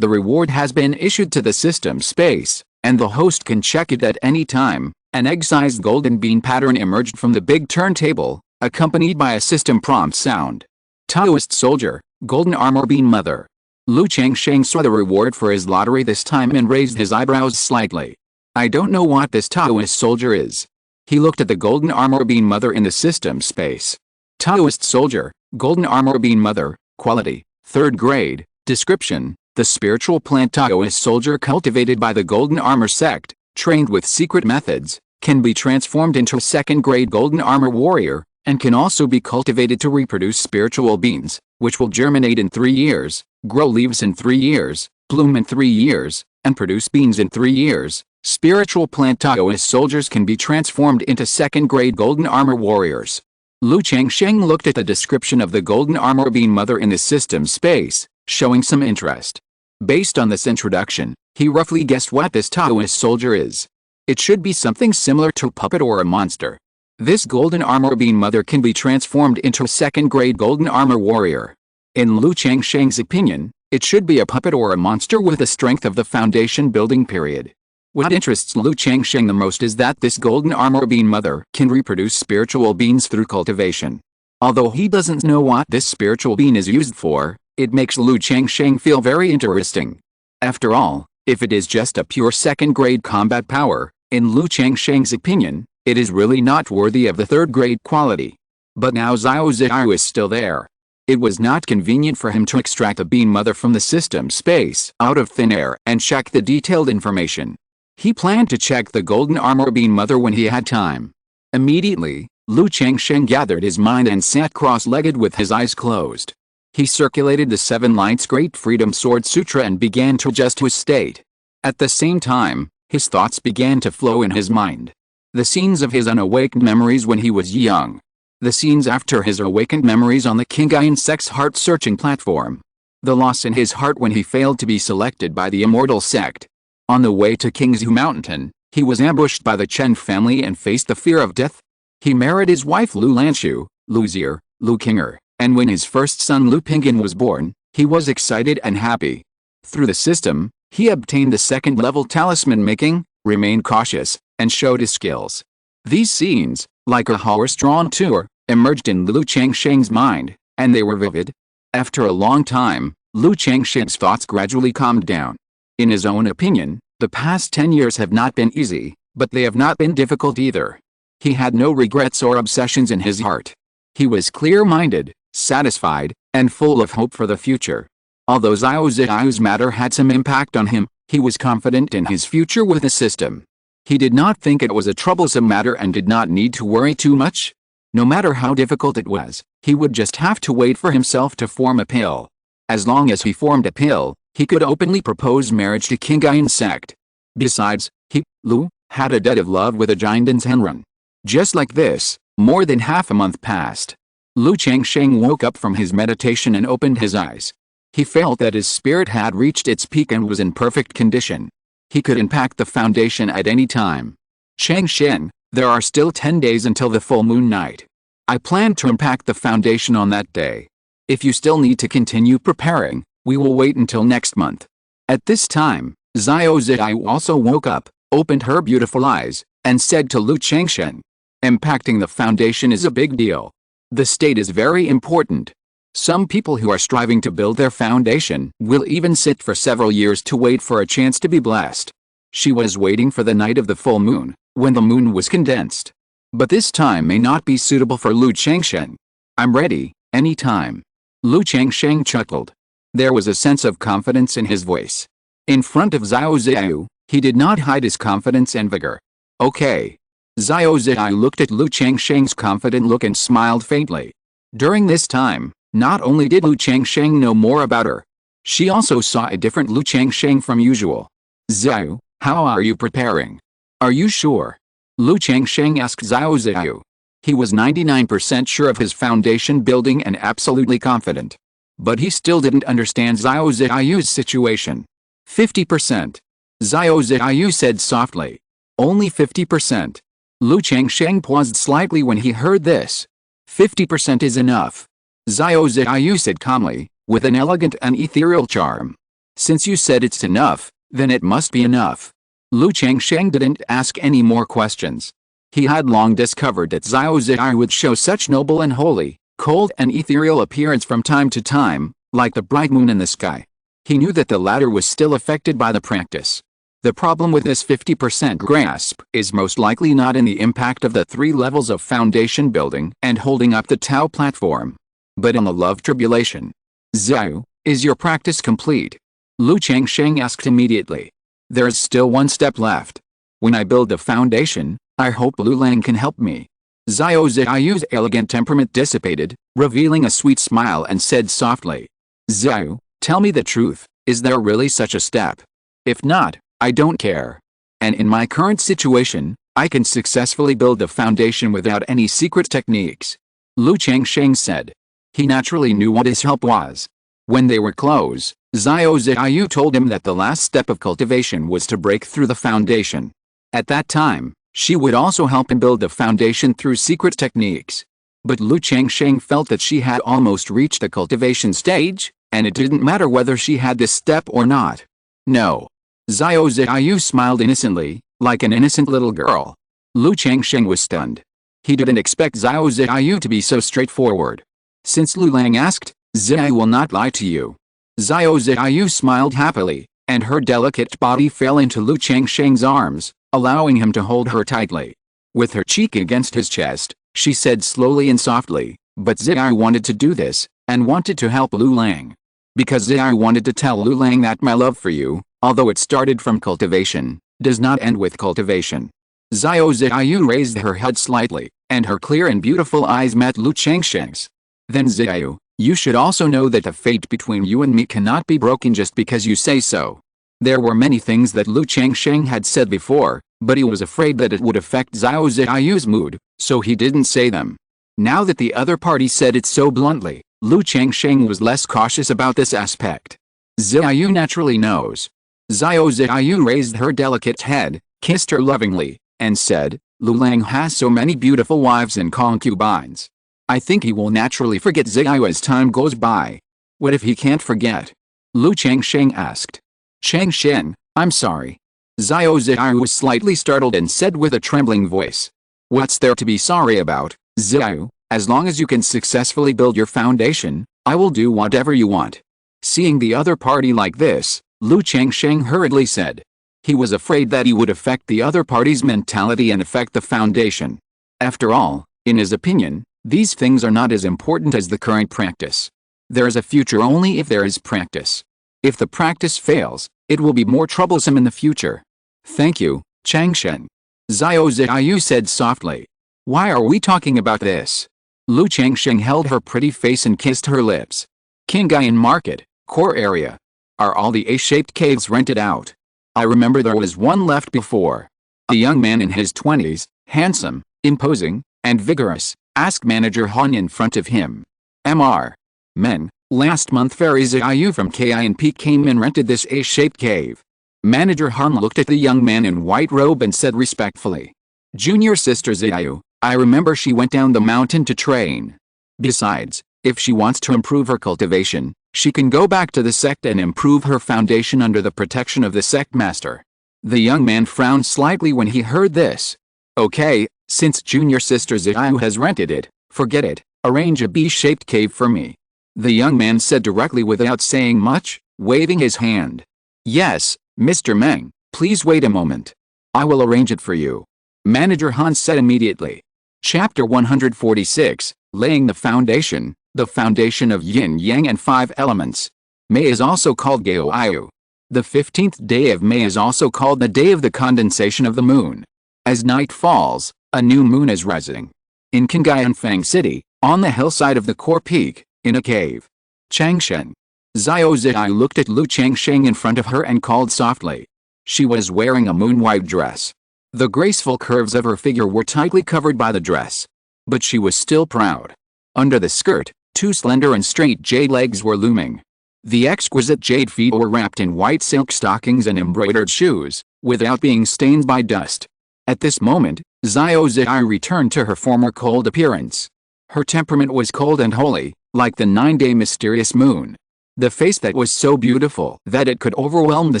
A: The reward has been issued to the system space, and the host can check it at any time. An egg-sized golden bean pattern emerged from the big turntable, accompanied by a system prompt sound. Taoist Soldier, Golden Armor Bean Mother. Lu Changsheng saw the reward for his lottery this time and raised his eyebrows slightly. I don't know what this Taoist soldier is. He looked at the Golden Armor Bean Mother in the system space. Taoist Soldier, Golden Armor Bean Mother, Quality, 3rd grade, Description, the spiritual plant Taoist soldier cultivated by the Golden Armor Sect, trained with secret methods, can be transformed into a 2nd grade Golden Armor Warrior, and can also be cultivated to reproduce spiritual beans, which will germinate in 3 years, grow leaves in 3 years, bloom in 3 years, and produce beans in 3 years. Spiritual plant Taoist soldiers can be transformed into 2nd grade Golden Armor Warriors. Lu Changsheng looked at the description of the Golden Armor Bean Mother in the system space, showing some interest. Based on this introduction, he roughly guessed what this Taoist soldier is. It should be something similar to a puppet or a monster. This Golden Armor Bean Mother can be transformed into a 2nd grade Golden Armor Warrior. In Lu Changsheng's opinion, it should be a puppet or a monster with the strength of the foundation building period. What interests Lu Changsheng the most is that this Golden Armor Bean Mother can reproduce spiritual beans through cultivation. Although he doesn't know what this spiritual bean is used for, it makes Lu Changsheng feel very interesting. After all, if it is just a pure 2nd grade combat power, in Lu Changsheng's opinion, it is really not worthy of the 3rd grade quality. But now Xiao Xiao is still there. It was not convenient for him to extract the Bean Mother from the system space out of thin air and check the detailed information. He planned to check the Golden Armor Bean Mother when he had time. Immediately, Lu Changsheng gathered his mind and sat cross-legged with his eyes closed. He circulated the 7 Lights Great Freedom Sword Sutra and began to adjust his state. At the same time, his thoughts began to flow in his mind. The scenes of his unawakened memories when he was young. The scenes after his awakened memories on the Qingyun Sect's heart-searching platform. The loss in his heart when he failed to be selected by the Immortal Sect. On the way to Qingzhu Mountain, he was ambushed by the Chen family and faced the fear of death. He married his wife Lu Lanshu, Lu Zier, Lu Qinger, and when his first son Lu Pingyun was born, he was excited and happy. Through the system, he obtained the second-level talisman making, remained cautious, and showed his skills. These scenes, like a horse-drawn tour, emerged in Lu Changsheng's mind, and they were vivid. After a long time, Lu Changsheng's thoughts gradually calmed down. In his own opinion, the past 10 years have not been easy, but they have not been difficult either. He had no regrets or obsessions in his heart. He was clear-minded, satisfied, and full of hope for the future. Although Xiao Ziyao's matter had some impact on him, he was confident in his future with the system. He did not think it was a troublesome matter and did not need to worry too much. No matter how difficult it was, he would just have to wait for himself to form a pill. As long as he formed a pill, he could openly propose marriage to Qingyun Sect. Besides, he, Lu, had a debt of love with a Jiandan's Henrun. Just like this, more than half a month passed. Lu Changsheng woke up from his meditation and opened his eyes. He felt that his spirit had reached its peak and was in perfect condition. He could impact the foundation at any time. Changsheng, there are still 10 days until the full moon night. I plan to impact the foundation on that day. If you still need to continue preparing, we will wait until next month. At this time, Xiao Ziyu also woke up, opened her beautiful eyes, and said to Lu Changsheng, "Impacting the foundation is a big deal. The state is very important. Some people who are striving to build their foundation will even sit for several years to wait for a chance to be blessed." She was waiting for the night of the full moon, when the moon was condensed. But this time may not be suitable for Lu Changsheng. "I'm ready, any time." Lu Changsheng chuckled. There was a sense of confidence in his voice. In front of Xiao Ziyu, he did not hide his confidence and vigor. "Okay." Xiao Ziyu looked at Lu Changsheng's confident look and smiled faintly. During this time, not only did Lu Changsheng know more about her, she also saw a different Lu Changsheng from usual. "Ziyu, how are you preparing? Are you sure?" Lu Changsheng asked Xiao Ziyu. He was 99% sure of his foundation building and absolutely confident. But he still didn't understand Xiao Ziyu's situation. 50%. Xiao Ziyu said softly. "Only 50%. Lu Changsheng paused slightly when he heard this. 50% is enough. Xiao Ziyu said calmly, with an elegant and ethereal charm. "Since you said it's enough, then it must be enough." Lu Changsheng didn't ask any more questions. He had long discovered that Xiao Ziyu would show such noble and holy, cold and ethereal appearance from time to time, like the bright moon in the sky. He knew that the latter was still affected by the practice. The problem with this 50% grasp is most likely not in the impact of the 3 levels of foundation building and holding up the Tao platform, but in the love tribulation. "Xiao, is your practice complete?" Lu Changsheng asked immediately. "There is still one step left. When I build the foundation, I hope Lu Lang can help me." Xiao Ziyu's elegant temperament dissipated, revealing a sweet smile and said softly, "Xiao, tell me the truth, is there really such a step? If not, I don't care. And in my current situation, I can successfully build the foundation without any secret techniques." Lu Changsheng said. He naturally knew what his help was. When they were close, Xiao Ziyu told him that the last step of cultivation was to break through the foundation. At that time, she would also help him build the foundation through secret techniques. But Lu Changsheng felt that she had almost reached the cultivation stage, and it didn't matter whether she had this step or not. "No." Xiao Ziyu smiled innocently, like an innocent little girl. Lu Changsheng was stunned. He didn't expect Xiao Ziyu to be so straightforward. "Since Lu Lang asked, Ziyu will not lie to you." Xiao Ziyu smiled happily, and her delicate body fell into Lu Changsheng's arms, allowing him to hold her tightly. With her cheek against his chest, she said slowly and softly, "But Ziyu wanted to do this, and wanted to help Lu Lang. Because Ziyu wanted to tell Lu Lang that my love for you, although it started from cultivation, does not end with cultivation." Xiao Ziyu raised her head slightly, and her clear and beautiful eyes met Lu Changsheng's. "Then Ziyu, You should also know that the fate between you and me cannot be broken just because you say so. There were many things that Lu Changsheng had said before, but he was afraid that it would affect Xiao Ziyu's mood, so he didn't say them. Now that the other party said it so bluntly, Lu Changsheng was less cautious about this aspect. Ziyu naturally knows. Xiao Ziyu raised her delicate head, kissed her lovingly, and said, Lu Lang has so many beautiful wives and concubines. I think he will naturally forget Ziyu as time goes by. What if he can't forget? Lu Changsheng asked. Changsheng, I'm sorry. Xiao Ziyu was slightly startled and said with a trembling voice. What's there to be sorry about, Ziyu? As long as you can successfully build your foundation, I will do whatever you want. Seeing the other party like this, Lu Changsheng hurriedly said. He was afraid that he would affect the other party's mentality and affect the foundation. After all, in his opinion, these things are not as important as the current practice. There is a future only if there is practice. If the practice fails, it will be more troublesome in the future. Thank you, Changsheng. Xiao Ziyu said softly. Why are we talking about this? Lu Changsheng held her pretty face and kissed her lips. Qingyun Market, core area. Are all the A-shaped caves rented out? I remember there was one left before. A young man in his 20s, handsome, imposing, and vigorous, asked Manager Han in front of him. Mr. Men, last month Fairy Ziyu from KINP came and rented this A-shaped cave. Manager Han looked at the young man in white robe and said respectfully. Junior sister Ziyu, I remember she went down the mountain to train. Besides, if she wants to improve her cultivation, she can go back to the sect and improve her foundation under the protection of the sect master. The young man frowned slightly when he heard this. Okay, since junior sister Ziyu has rented it, forget it, arrange a B-shaped cave for me. The young man said directly without saying much, waving his hand. Yes, Mr. Meng, please wait a moment. I will arrange it for you. Manager Han said immediately. Chapter 146, Laying the foundation of Yin Yang and 5 elements. May is also called Gaoyu. The 15th day of May is also called the day of the condensation of the moon. As night falls, a new moon is rising. In Qingyun City, on the hillside of the core peak, in a cave. Changsheng. Xiao Ziyu looked at Lu Changsheng in front of her and called softly. She was wearing a moon-white dress. The graceful curves of her figure were tightly covered by the dress. But she was still proud. Under the skirt, 2 slender and straight jade legs were looming. The exquisite jade feet were wrapped in white silk stockings and embroidered shoes, without being stained by dust. At this moment, Xiao Ziyu returned to her former cold appearance. Her temperament was cold and holy, like the 9-day mysterious moon. The face that was so beautiful that it could overwhelm the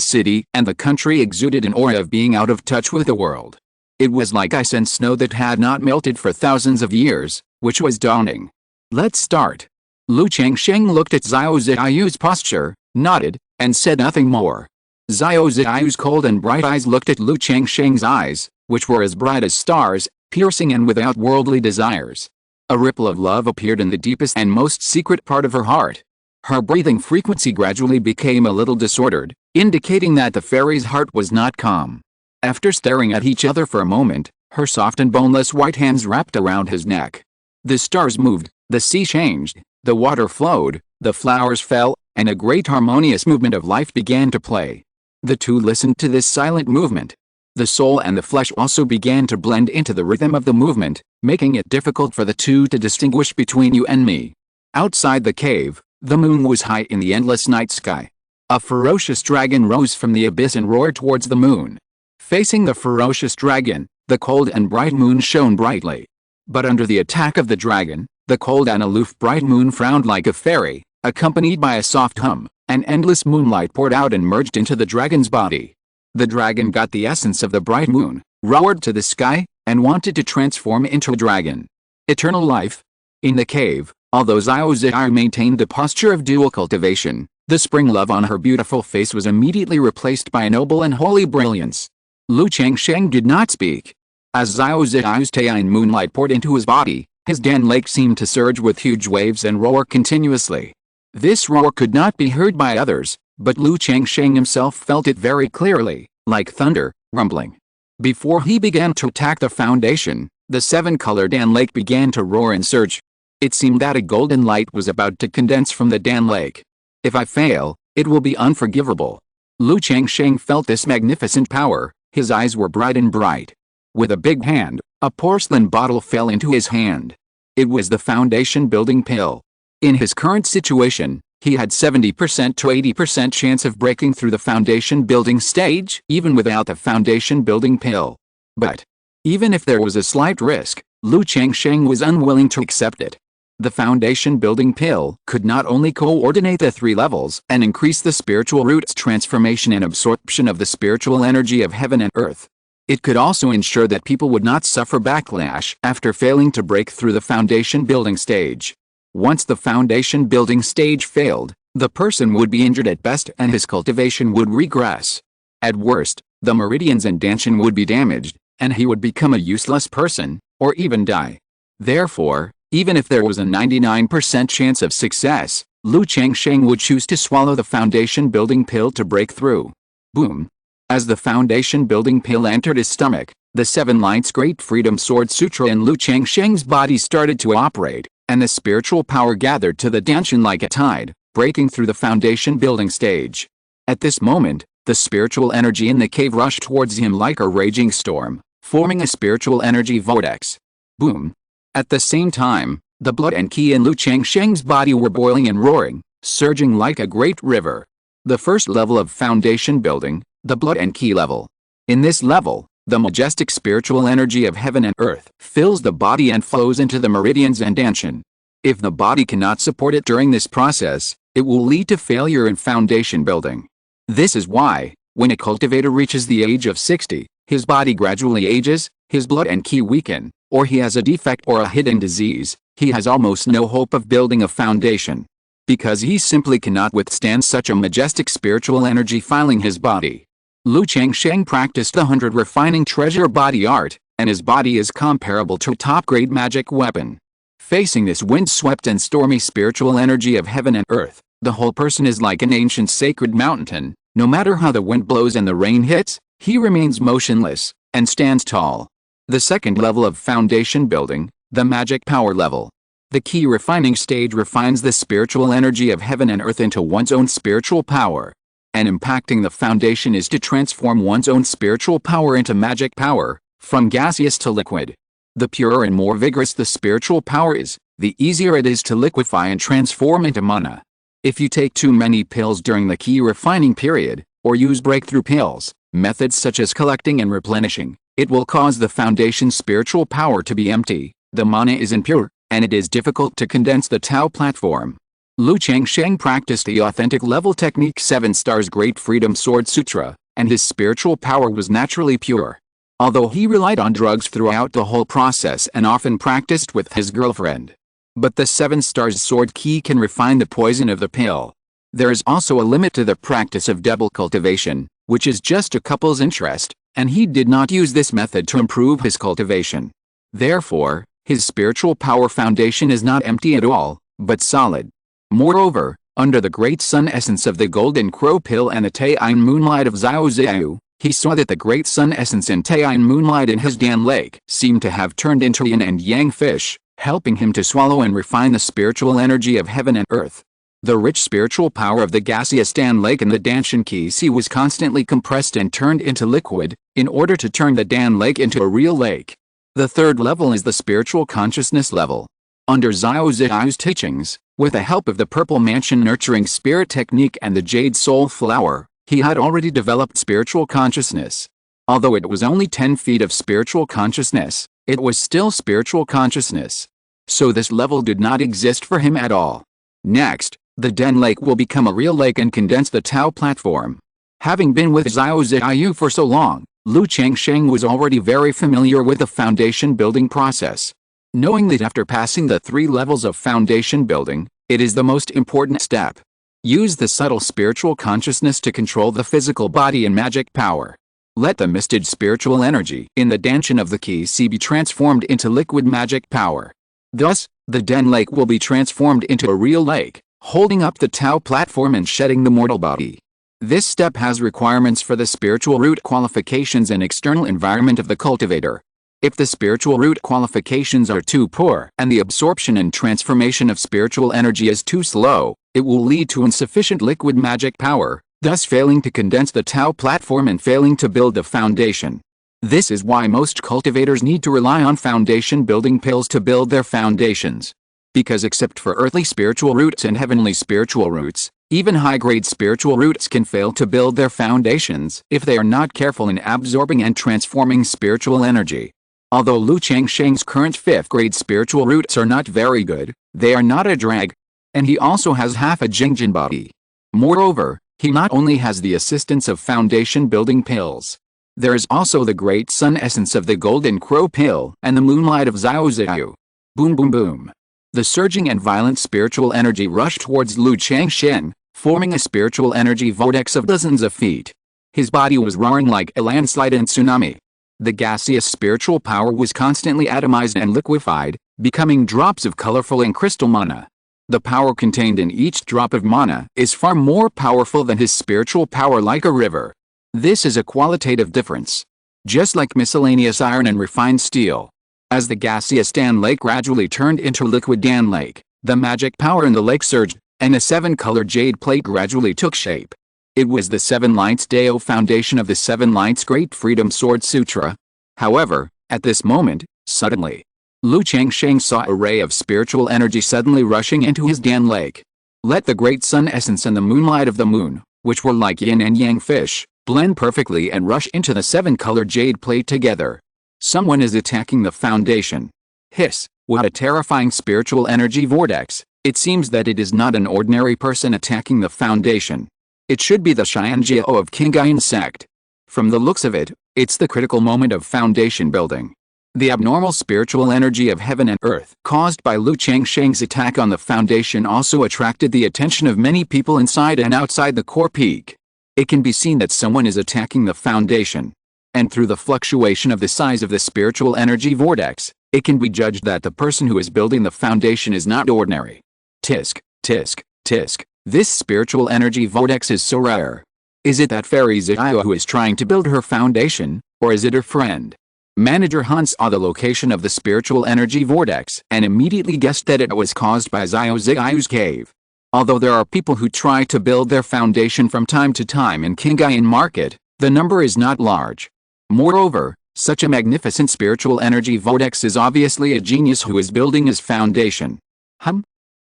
A: city and the country exuded an aura of being out of touch with the world. It was like ice and snow that had not melted for thousands of years, which was dawning. Let's start. Lu Changsheng looked at Xiao Ziyu's posture, nodded, and said nothing more. Xiao Ziyu's cold and bright eyes looked at Lu Changsheng's eyes, which were as bright as stars, piercing and without worldly desires. A ripple of love appeared in the deepest and most secret part of her heart. Her breathing frequency gradually became a little disordered, indicating that the fairy's heart was not calm. After staring at each other for a moment, her soft and boneless white hands wrapped around his neck. The stars moved, the sea changed, the water flowed, the flowers fell, and a great harmonious movement of life began to play. The two listened to this silent movement. The soul and the flesh also began to blend into the rhythm of the movement, making it difficult for the two to distinguish between you and me. Outside the cave, the moon was high in the endless night sky. A ferocious dragon rose from the abyss and roared towards the moon. Facing the ferocious dragon, the cold and bright moon shone brightly. But under the attack of the dragon, the cold and aloof bright moon frowned like a fairy, accompanied by a soft hum. An endless moonlight poured out and merged into the dragon's body. The dragon got the essence of the bright moon, roared to the sky, and wanted to transform into a dragon. Eternal life. In the cave, although Xiao Ziyu maintained the posture of dual cultivation, the spring love on her beautiful face was immediately replaced by a noble and holy brilliance. Lu Changsheng did not speak. As Xiao Ziyu's Taiyuan moonlight poured into his body, his Dan Lake seemed to surge with huge waves and roar continuously. This roar could not be heard by others, but Lu Changsheng himself felt it very clearly, like thunder, rumbling. Before he began to attack the foundation, the 7-colored Dan Lake began to roar and surge. It seemed that a golden light was about to condense from the Dan Lake. If I fail, it will be unforgivable. Lu Changsheng felt this magnificent power. His eyes were bright and bright. With a big hand, a porcelain bottle fell into his hand. It was the foundation building pill. In his current situation, he had 70% to 80% chance of breaking through the foundation building stage, even without the foundation building pill. But even if there was a slight risk, Lu Changsheng was unwilling to accept it. The foundation building pill could not only coordinate the 3 levels and increase the spiritual root's transformation and absorption of the spiritual energy of heaven and earth, it could also ensure that people would not suffer backlash after failing to break through the foundation building stage. Once the foundation building stage failed, the person would be injured at best and his cultivation would regress. At worst, the meridians and danshin would be damaged, and he would become a useless person, or even die. Therefore, even if there was a 99% chance of success, Lu Changsheng would choose to swallow the foundation building pill to break through. Boom! As the foundation building pill entered his stomach, the 7 Lights Great Freedom Sword Sutra in Lu Changsheng's body started to operate, and the spiritual power gathered to the danshin like a tide, breaking through the foundation building stage. At this moment, the spiritual energy in the cave rushed towards him like a raging storm, forming a spiritual energy vortex. Boom! At the same time, the blood and qi in Lu Changsheng's body were boiling and roaring, surging like a great river. The first level of foundation building, the blood and qi level. In this level, the majestic spiritual energy of heaven and earth fills the body and flows into the meridians and danshin. If the body cannot support it during this process, it will lead to failure in foundation building. This is why, when a cultivator reaches the age of 60, his body gradually ages, his blood and qi weaken, or he has a defect or a hidden disease, he has almost no hope of building a foundation. Because he simply cannot withstand such a majestic spiritual energy filling his body. Lu Changsheng practiced the 100 refining treasure body art, and his body is comparable to a top-grade magic weapon. Facing this wind-swept and stormy spiritual energy of heaven and earth, the whole person is like an ancient sacred mountain. No matter how the wind blows and the rain hits, he remains motionless, and stands tall. The second level of foundation building, the magic power level. The key refining stage refines the spiritual energy of heaven and earth into one's own spiritual power. And impacting the foundation is to transform one's own spiritual power into magic power, from gaseous to liquid. The purer and more vigorous the spiritual power is, the easier it is to liquefy and transform into mana. If you take too many pills during the key refining period, or use breakthrough pills, methods such as collecting and replenishing, it will cause the foundation's spiritual power to be empty, the mana is impure, and it is difficult to condense the Tao platform. Lu Changsheng practiced the authentic level technique 7 Stars Great Freedom Sword Sutra, and his spiritual power was naturally pure. Although he relied on drugs throughout the whole process and often practiced with his girlfriend. But the 7 Stars Sword Key can refine the poison of the pill. There is also a limit to the practice of double cultivation, which is just a couple's interest, and he did not use this method to improve his cultivation. Therefore, his spiritual power foundation is not empty at all, but solid. Moreover, under the great sun essence of the Golden Crow Pill and the Taiyin Moonlight of Xiao Xiao, he saw that the great sun essence and Taiyin Moonlight in his Dan Lake seemed to have turned into yin and yang fish, helping him to swallow and refine the spiritual energy of heaven and earth. The rich spiritual power of the gaseous Dan Lake and the Danshin Qi Sea was constantly compressed and turned into liquid, in order to turn the Dan Lake into a real lake. The third level is the spiritual consciousness level. Under Xiao Xiao's teachings, with the help of the Purple Mansion Nurturing Spirit Technique and the Jade Soul Flower, he had already developed spiritual consciousness. Although it was only 10 feet of spiritual consciousness, it was still spiritual consciousness. So this level did not exist for him at all. Next, the Den Lake will become a real lake and condense the Tao platform. Having been with Xiao Xiaoyu for so long, Lu Changsheng was already very familiar with the foundation building process. Knowing that after passing the 3 levels of foundation building, it is the most important step. Use the subtle spiritual consciousness to control the physical body and magic power. Let the misted spiritual energy in the danshin of the Qi Sea be transformed into liquid magic power. Thus, the Den Lake will be transformed into a real lake, holding up the Tao platform and shedding the mortal body. This step has requirements for the spiritual root qualifications and external environment of the cultivator. If the spiritual root qualifications are too poor and the absorption and transformation of spiritual energy is too slow, it will lead to insufficient liquid magic power, thus failing to condense the Tao platform and failing to build the foundation. This is why most cultivators need to rely on foundation building pills to build their foundations. Because except for earthly spiritual roots and heavenly spiritual roots, even high-grade spiritual roots can fail to build their foundations if they are not careful in absorbing and transforming spiritual energy. Although Lu Changsheng's current 5th grade spiritual roots are not very good, they are not a drag. And he also has half a Qingyun body. Moreover, he not only has the assistance of foundation building pills. There is also the great sun essence of the golden crow pill and the moonlight of Xiao Xiao. Boom boom boom. The surging and violent spiritual energy rushed towards Lu Changsheng, forming a spiritual energy vortex of dozens of feet. His body was roaring like a landslide and tsunami. The gaseous spiritual power was constantly atomized and liquefied, becoming drops of colorful and crystal mana. The power contained in each drop of mana is far more powerful than his spiritual power, like a river. This is a qualitative difference. Just like miscellaneous iron and refined steel. As the gaseous Dan Lake gradually turned into liquid Dan Lake, the magic power in the lake surged, and a 7-colored jade plate gradually took shape. It was the 7 Lights Dao foundation of the 7 Lights Great Freedom Sword Sutra. However, at this moment, suddenly, Lu Changsheng saw a ray of spiritual energy suddenly rushing into his Dan Lake. Let the great sun essence and the moonlight of the moon, which were like yin and yang fish, blend perfectly and rush into the 7-colored jade plate together. Someone is attacking the foundation. Hiss, what a terrifying spiritual energy vortex. It seems that it is not an ordinary person attacking the foundation. It should be the Xianjiao of Qingyun Sect. From the looks of it, it's the critical moment of foundation building. The abnormal spiritual energy of heaven and earth caused by Lu Changsheng's attack on the foundation also attracted the attention of many people inside and outside the core peak. It can be seen that someone is attacking the foundation. And through the fluctuation of the size of the spiritual energy vortex, it can be judged that the person who is building the foundation is not ordinary. Tisk, tisk, tisk. This spiritual energy vortex is so rare. Is it that fairy Xiao who is trying to build her foundation, or is it her friend? Manager Han saw the location of the spiritual energy vortex and immediately guessed that it was caused by Xiao Xiao's cave. Although there are people who try to build their foundation from time to time in Qingyun Market, the number is not large. Moreover, such a magnificent spiritual energy vortex is obviously a genius who is building his foundation.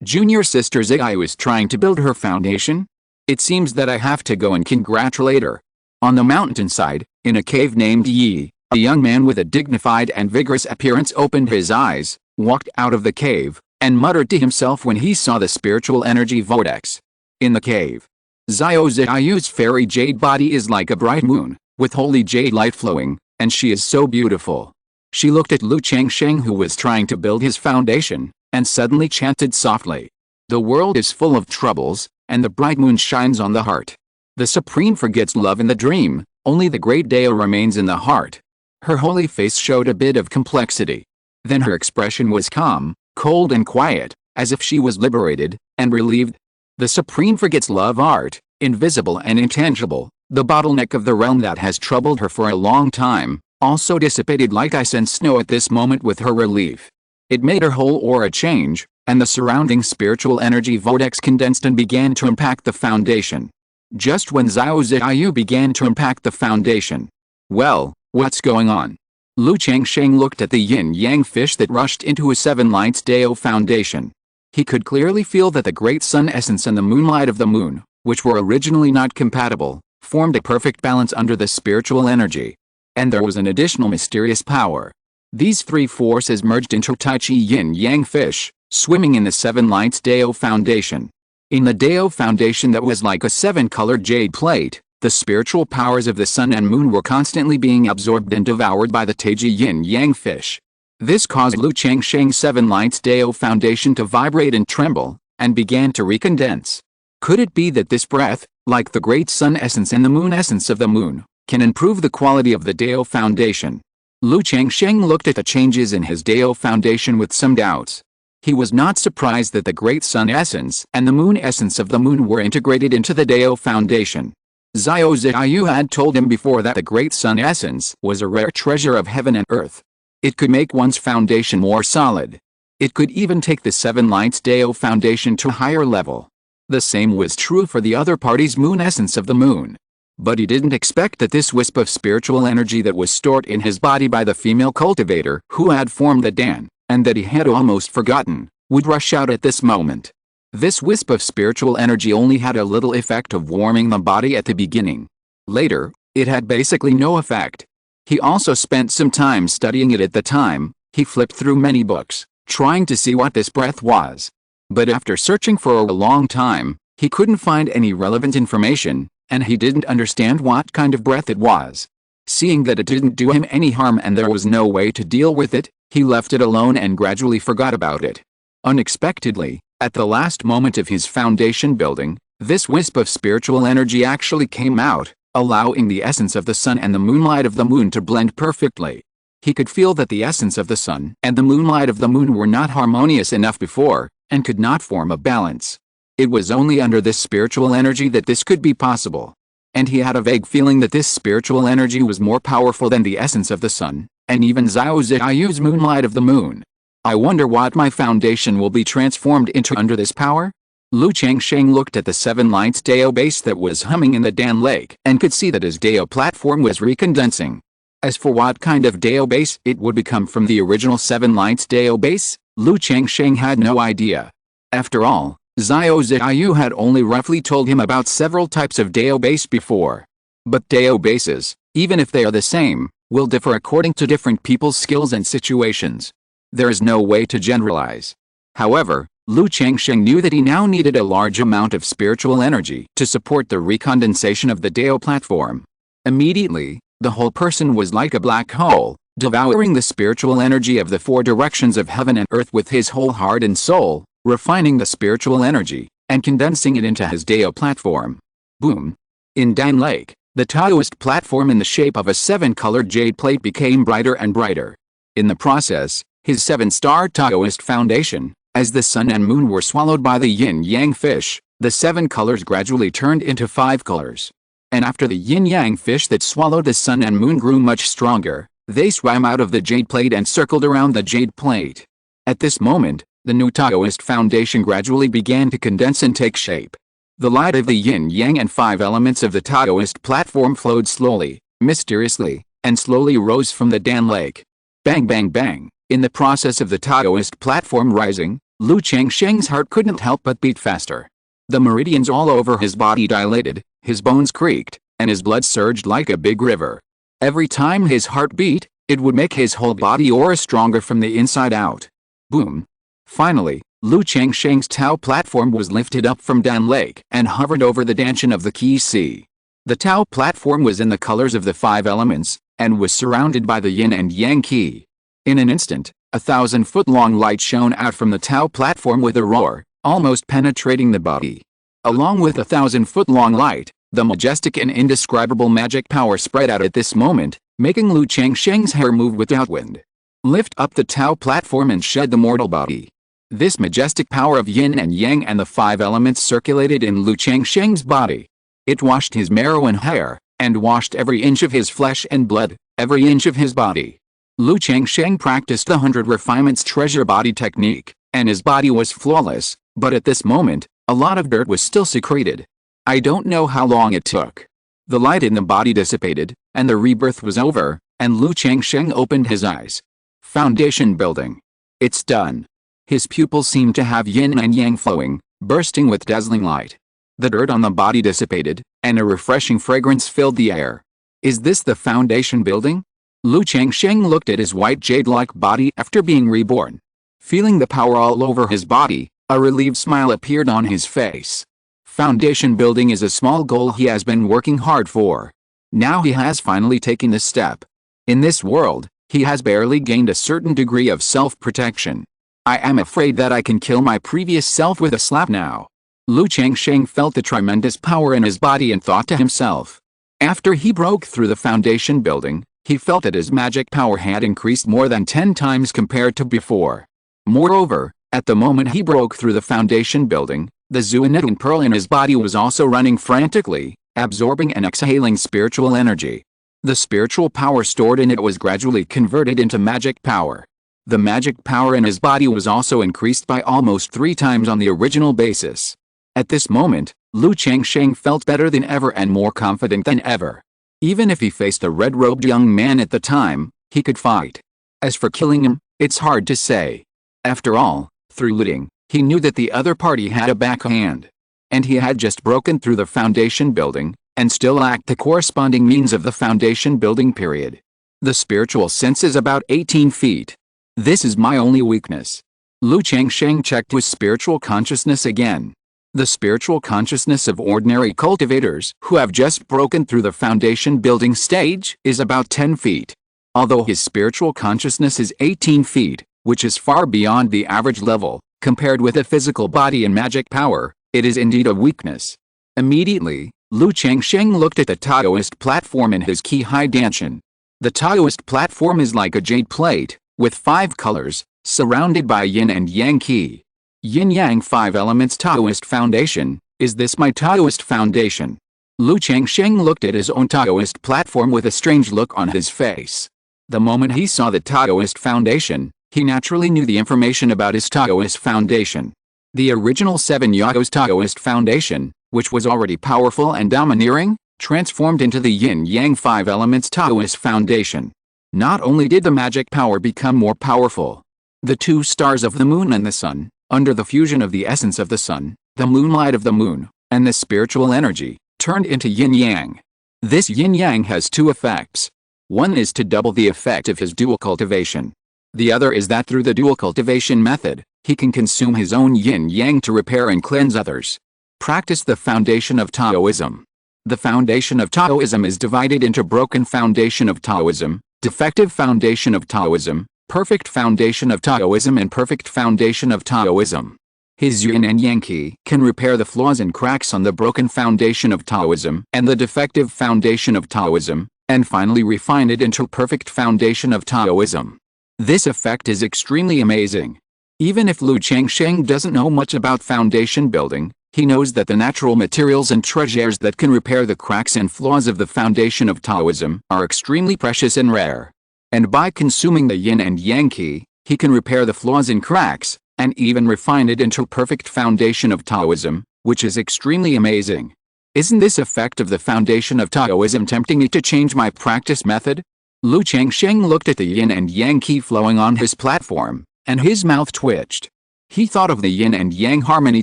A: Junior sister Xiao is trying to build her foundation? It seems that I have to go and congratulate her. On the mountainside, in a cave named Yi, a young man with a dignified and vigorous appearance opened his eyes, walked out of the cave, and muttered to himself when he saw the spiritual energy vortex. In the cave, Xiao Xiao's fairy jade body is like a bright moon, with holy jade light flowing, and she is so beautiful. She looked at Lu Changsheng who was trying to build his foundation, and suddenly chanted softly. The world is full of troubles, and the bright moon shines on the heart. The Supreme forgets love in the dream, only the great Dao remains in the heart. Her holy face showed a bit of complexity. Then her expression was calm, cold and quiet, as if she was liberated, and relieved. The Supreme forgets love art, invisible and intangible, the bottleneck of the realm that has troubled her for a long time, also dissipated like ice and snow at this moment with her relief. It made her whole aura change, and the surrounding spiritual energy vortex condensed and began to impact the foundation. Just when Xiao Xiao began to impact the foundation. Well, what's going on? Lu Changsheng looked at the yin-yang fish that rushed into his 7 Lights Dao foundation. He could clearly feel that the great sun essence and the moonlight of the moon, which were originally not compatible, formed a perfect balance under the spiritual energy. And there was an additional mysterious power. These 3 forces merged into Tai Chi yin-yang fish, swimming in the 7 Lights Dao foundation. In the Dao foundation that was like a 7-colored jade plate, the spiritual powers of the sun and moon were constantly being absorbed and devoured by the Taiji yin-yang fish. This caused Lu Changsheng's 7 Lights Dao foundation to vibrate and tremble, and began to recondense. Could it be that this breath, like the great sun essence and the moon essence of the moon, can improve the quality of the Dao foundation? Lu Changsheng looked at the changes in his Dao foundation with some doubts. He was not surprised that the great sun essence and the moon essence of the moon were integrated into the Dao foundation. Xiao Xiaoyu had told him before that the great sun essence was a rare treasure of heaven and earth. It could make one's foundation more solid. It could even take the Seven Lights Dao foundation to a higher level. The same was true for the other party's moon essence of the moon. But he didn't expect that this wisp of spiritual energy that was stored in his body by the female cultivator who had formed the Dan, and that he had almost forgotten, would rush out at this moment. This wisp of spiritual energy only had a little effect of warming the body at the beginning. Later, it had basically no effect. He also spent some time studying it at the time. He flipped through many books, trying to see what this breath was. But after searching for a long time, he couldn't find any relevant information, and he didn't understand what kind of breath it was. Seeing that it didn't do him any harm and there was no way to deal with it, he left it alone and gradually forgot about it. Unexpectedly, at the last moment of his foundation building, this wisp of spiritual energy actually came out, allowing the essence of the sun and the moonlight of the moon to blend perfectly. He could feel that the essence of the sun and the moonlight of the moon were not harmonious enough before, and could not form a balance. It was only under this spiritual energy that this could be possible. And he had a vague feeling that this spiritual energy was more powerful than the essence of the sun, and even Xiao Ziyu's moonlight of the moon. I wonder what my foundation will be transformed into under this power? Lu Changsheng looked at the Seven Lights Dao base that was humming in the Dan Lake and could see that his Dao platform was recondensing. As for what kind of Dao base it would become from the original Seven Lights Dao base, Lu Changsheng had no idea. After all, Xiao Ziyu had only roughly told him about several types of Dao base before. But Dao bases, even if they are the same, will differ according to different people's skills and situations. There is no way to generalize. However, Lu Changsheng knew that he now needed a large amount of spiritual energy to support the recondensation of the Dao platform. Immediately, the whole person was like a black hole, devouring the spiritual energy of the four directions of heaven and earth with his whole heart and soul, refining the spiritual energy, and condensing it into his Dao platform. Boom! In Dan Lake, the Taoist platform in the shape of a seven-colored jade plate became brighter and brighter. In the process, his seven-star Taoist foundation, as the sun and moon were swallowed by the yin-yang fish, the seven colors gradually turned into 5 colors. And after the yin-yang fish that swallowed the sun and moon grew much stronger, they swam out of the jade plate and circled around the jade plate. At this moment, the new Taoist foundation gradually began to condense and take shape. The light of the yin-yang and 5 elements of the Taoist platform flowed slowly, mysteriously, and slowly rose from the Dan Lake. Bang bang bang! In the process of the Taoist platform rising, Lu Changsheng's heart couldn't help but beat faster. The meridians all over his body dilated, his bones creaked, and his blood surged like a big river. Every time his heart beat, it would make his whole body aura stronger from the inside out. Boom! Finally, Lu Changsheng's Tao platform was lifted up from Dan Lake and hovered over the Danshan of the Qi Sea. The Tao platform was in the colors of the 5 elements, and was surrounded by the yin and yang Qi. In an instant, 1,000-foot-long light shone out from the Tao platform with a roar, almost penetrating the body. Along with the 1,000-foot-long light, the majestic and indescribable magic power spread out at this moment, making Lu Changsheng's hair move without wind. Lift up the Tao platform and shed the mortal body. This majestic power of yin and yang and the 5 elements circulated in Lu Changsheng's body. It washed his marrow and hair, and washed every inch of his flesh and blood, every inch of his body. Lu Changsheng practiced the 100 refinements treasure body technique, and his body was flawless, but at this moment, a lot of dirt was still secreted. I don't know how long it took. The light in the body dissipated, and the rebirth was over, and Lu Changsheng opened his eyes. Foundation building. It's done. His pupils seemed to have yin and yang flowing, bursting with dazzling light. The dirt on the body dissipated, and a refreshing fragrance filled the air. Is this the foundation building? Lu Changsheng looked at his white jade-like body after being reborn. Feeling the power all over his body, a relieved smile appeared on his face. Foundation building is a small goal he has been working hard for. Now he has finally taken the step. In this world, he has barely gained a certain degree of self-protection. I am afraid that I can kill my previous self with a slap now. Lu Changsheng felt the tremendous power in his body and thought to himself. After he broke through the foundation building, he felt that his magic power had increased more than 10 times compared to before. Moreover, at the moment he broke through the foundation building, the Zuanitun pearl in his body was also running frantically, absorbing and exhaling spiritual energy. The spiritual power stored in it was gradually converted into magic power. The magic power in his body was also increased by almost 3 times on the original basis. At this moment, Lu Changsheng felt better than ever and more confident than ever. Even if he faced a red-robed young man at the time, he could fight. As for killing him, it's hard to say. After all, through looting, he knew that the other party had a backhand. And he had just broken through the foundation building, and still lacked the corresponding means of the foundation building period. The spiritual sense is about 18 feet. This is my only weakness. Lu Changsheng checked his spiritual consciousness again. The spiritual consciousness of ordinary cultivators who have just broken through the foundation building stage is about 10 feet. Although his spiritual consciousness is 18 feet, which is far beyond the average level, compared with a physical body and magic power, it is indeed a weakness. Immediately, Lu Changsheng looked at the Taoist platform in his Qi Hai Danshan. The Taoist platform is like a jade plate, with 5 colors, surrounded by yin and yang qi. Yin-yang 5 elements Taoist foundation. Is this my Taoist foundation? Lu Changsheng looked at his own Taoist platform with a strange look on his face. The moment he saw the Taoist foundation, he naturally knew the information about his Taoist foundation. The original 7 Yao's Taoist foundation, which was already powerful and domineering, transformed into the yin-yang 5 elements Taoist foundation. Not only did the magic power become more powerful, the 2 stars of the moon and the sun, under the fusion of the essence of the sun, the moonlight of the moon, and the spiritual energy, turned into yin-yang. This yin-yang has 2 effects. One is to double the effect of his dual cultivation. The other is that through the dual cultivation method, he can consume his own yin-yang to repair and cleanse others. Practice the foundation of Taoism. The foundation of Taoism is divided into broken foundation of Taoism, defective foundation of Taoism, perfect foundation of Taoism and perfect foundation of Taoism. His yin and yang qi can repair the flaws and cracks on the broken foundation of Taoism and the defective foundation of Taoism, and finally refine it into perfect foundation of Taoism. This effect is extremely amazing. Even if Lu Changsheng doesn't know much about foundation building, he knows that the natural materials and treasures that can repair the cracks and flaws of the foundation of Taoism are extremely precious and rare. And by consuming the yin and yang qi, he can repair the flaws and cracks, and even refine it into perfect foundation of Taoism, which is extremely amazing. Isn't this effect of the foundation of Taoism tempting me to change my practice method? Lu Changsheng looked at the yin and yang qi flowing on his platform, and his mouth twitched. He thought of the yin and yang harmony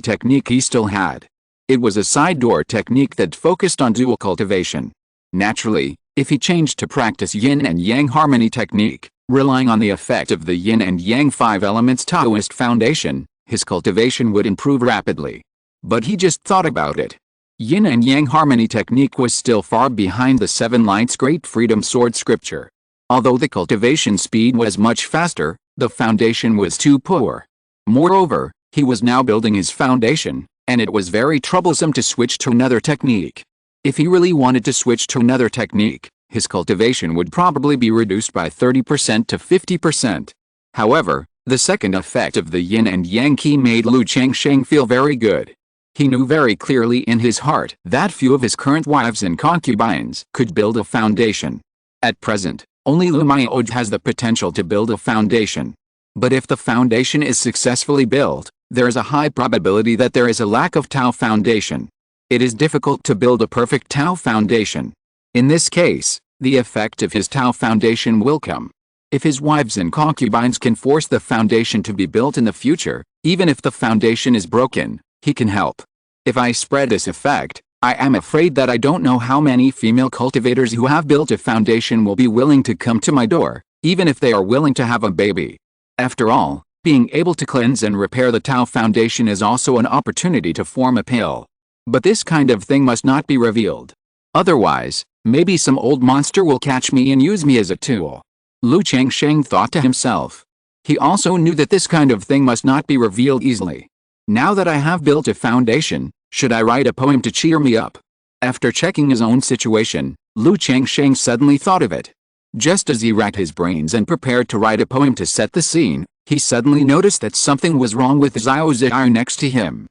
A: technique he still had. It was a side door technique that focused on dual cultivation. Naturally, if he changed to practice yin and yang harmony technique, relying on the effect of the yin and yang 5 elements Taoist foundation, his cultivation would improve rapidly. But he just thought about it. Yin and yang harmony technique was still far behind the 7 lights great freedom sword scripture. Although the cultivation speed was much faster, the foundation was too poor. Moreover, he was now building his foundation, and it was very troublesome to switch to another technique. If he really wanted to switch to another technique, his cultivation would probably be reduced by 30% to 50%. However, the second effect of the yin and yang qi made Lu Changsheng feel very good. He knew very clearly in his heart that few of his current wives and concubines could build a foundation. At present, only Lu Miaoj has the potential to build a foundation. But if the foundation is successfully built, there is a high probability that there is a lack of Tao foundation. It is difficult to build a perfect Tao foundation. In this case, the effect of his Tao foundation will come. If his wives and concubines can force the foundation to be built in the future, even if the foundation is broken, he can help. If I spread this effect, I am afraid that I don't know how many female cultivators who have built a foundation will be willing to come to my door, even if they are willing to have a baby. After all, being able to cleanse and repair the Tao foundation is also an opportunity to form a pill. But this kind of thing must not be revealed. Otherwise, maybe some old monster will catch me and use me as a tool. Lu Changsheng thought to himself. He also knew that this kind of thing must not be revealed easily. Now that I have built a foundation, should I write a poem to cheer me up? After checking his own situation, Lu Changsheng suddenly thought of it. Just as he racked his brains and prepared to write a poem to set the scene, he suddenly noticed that something was wrong with Xiao Xiao next to him.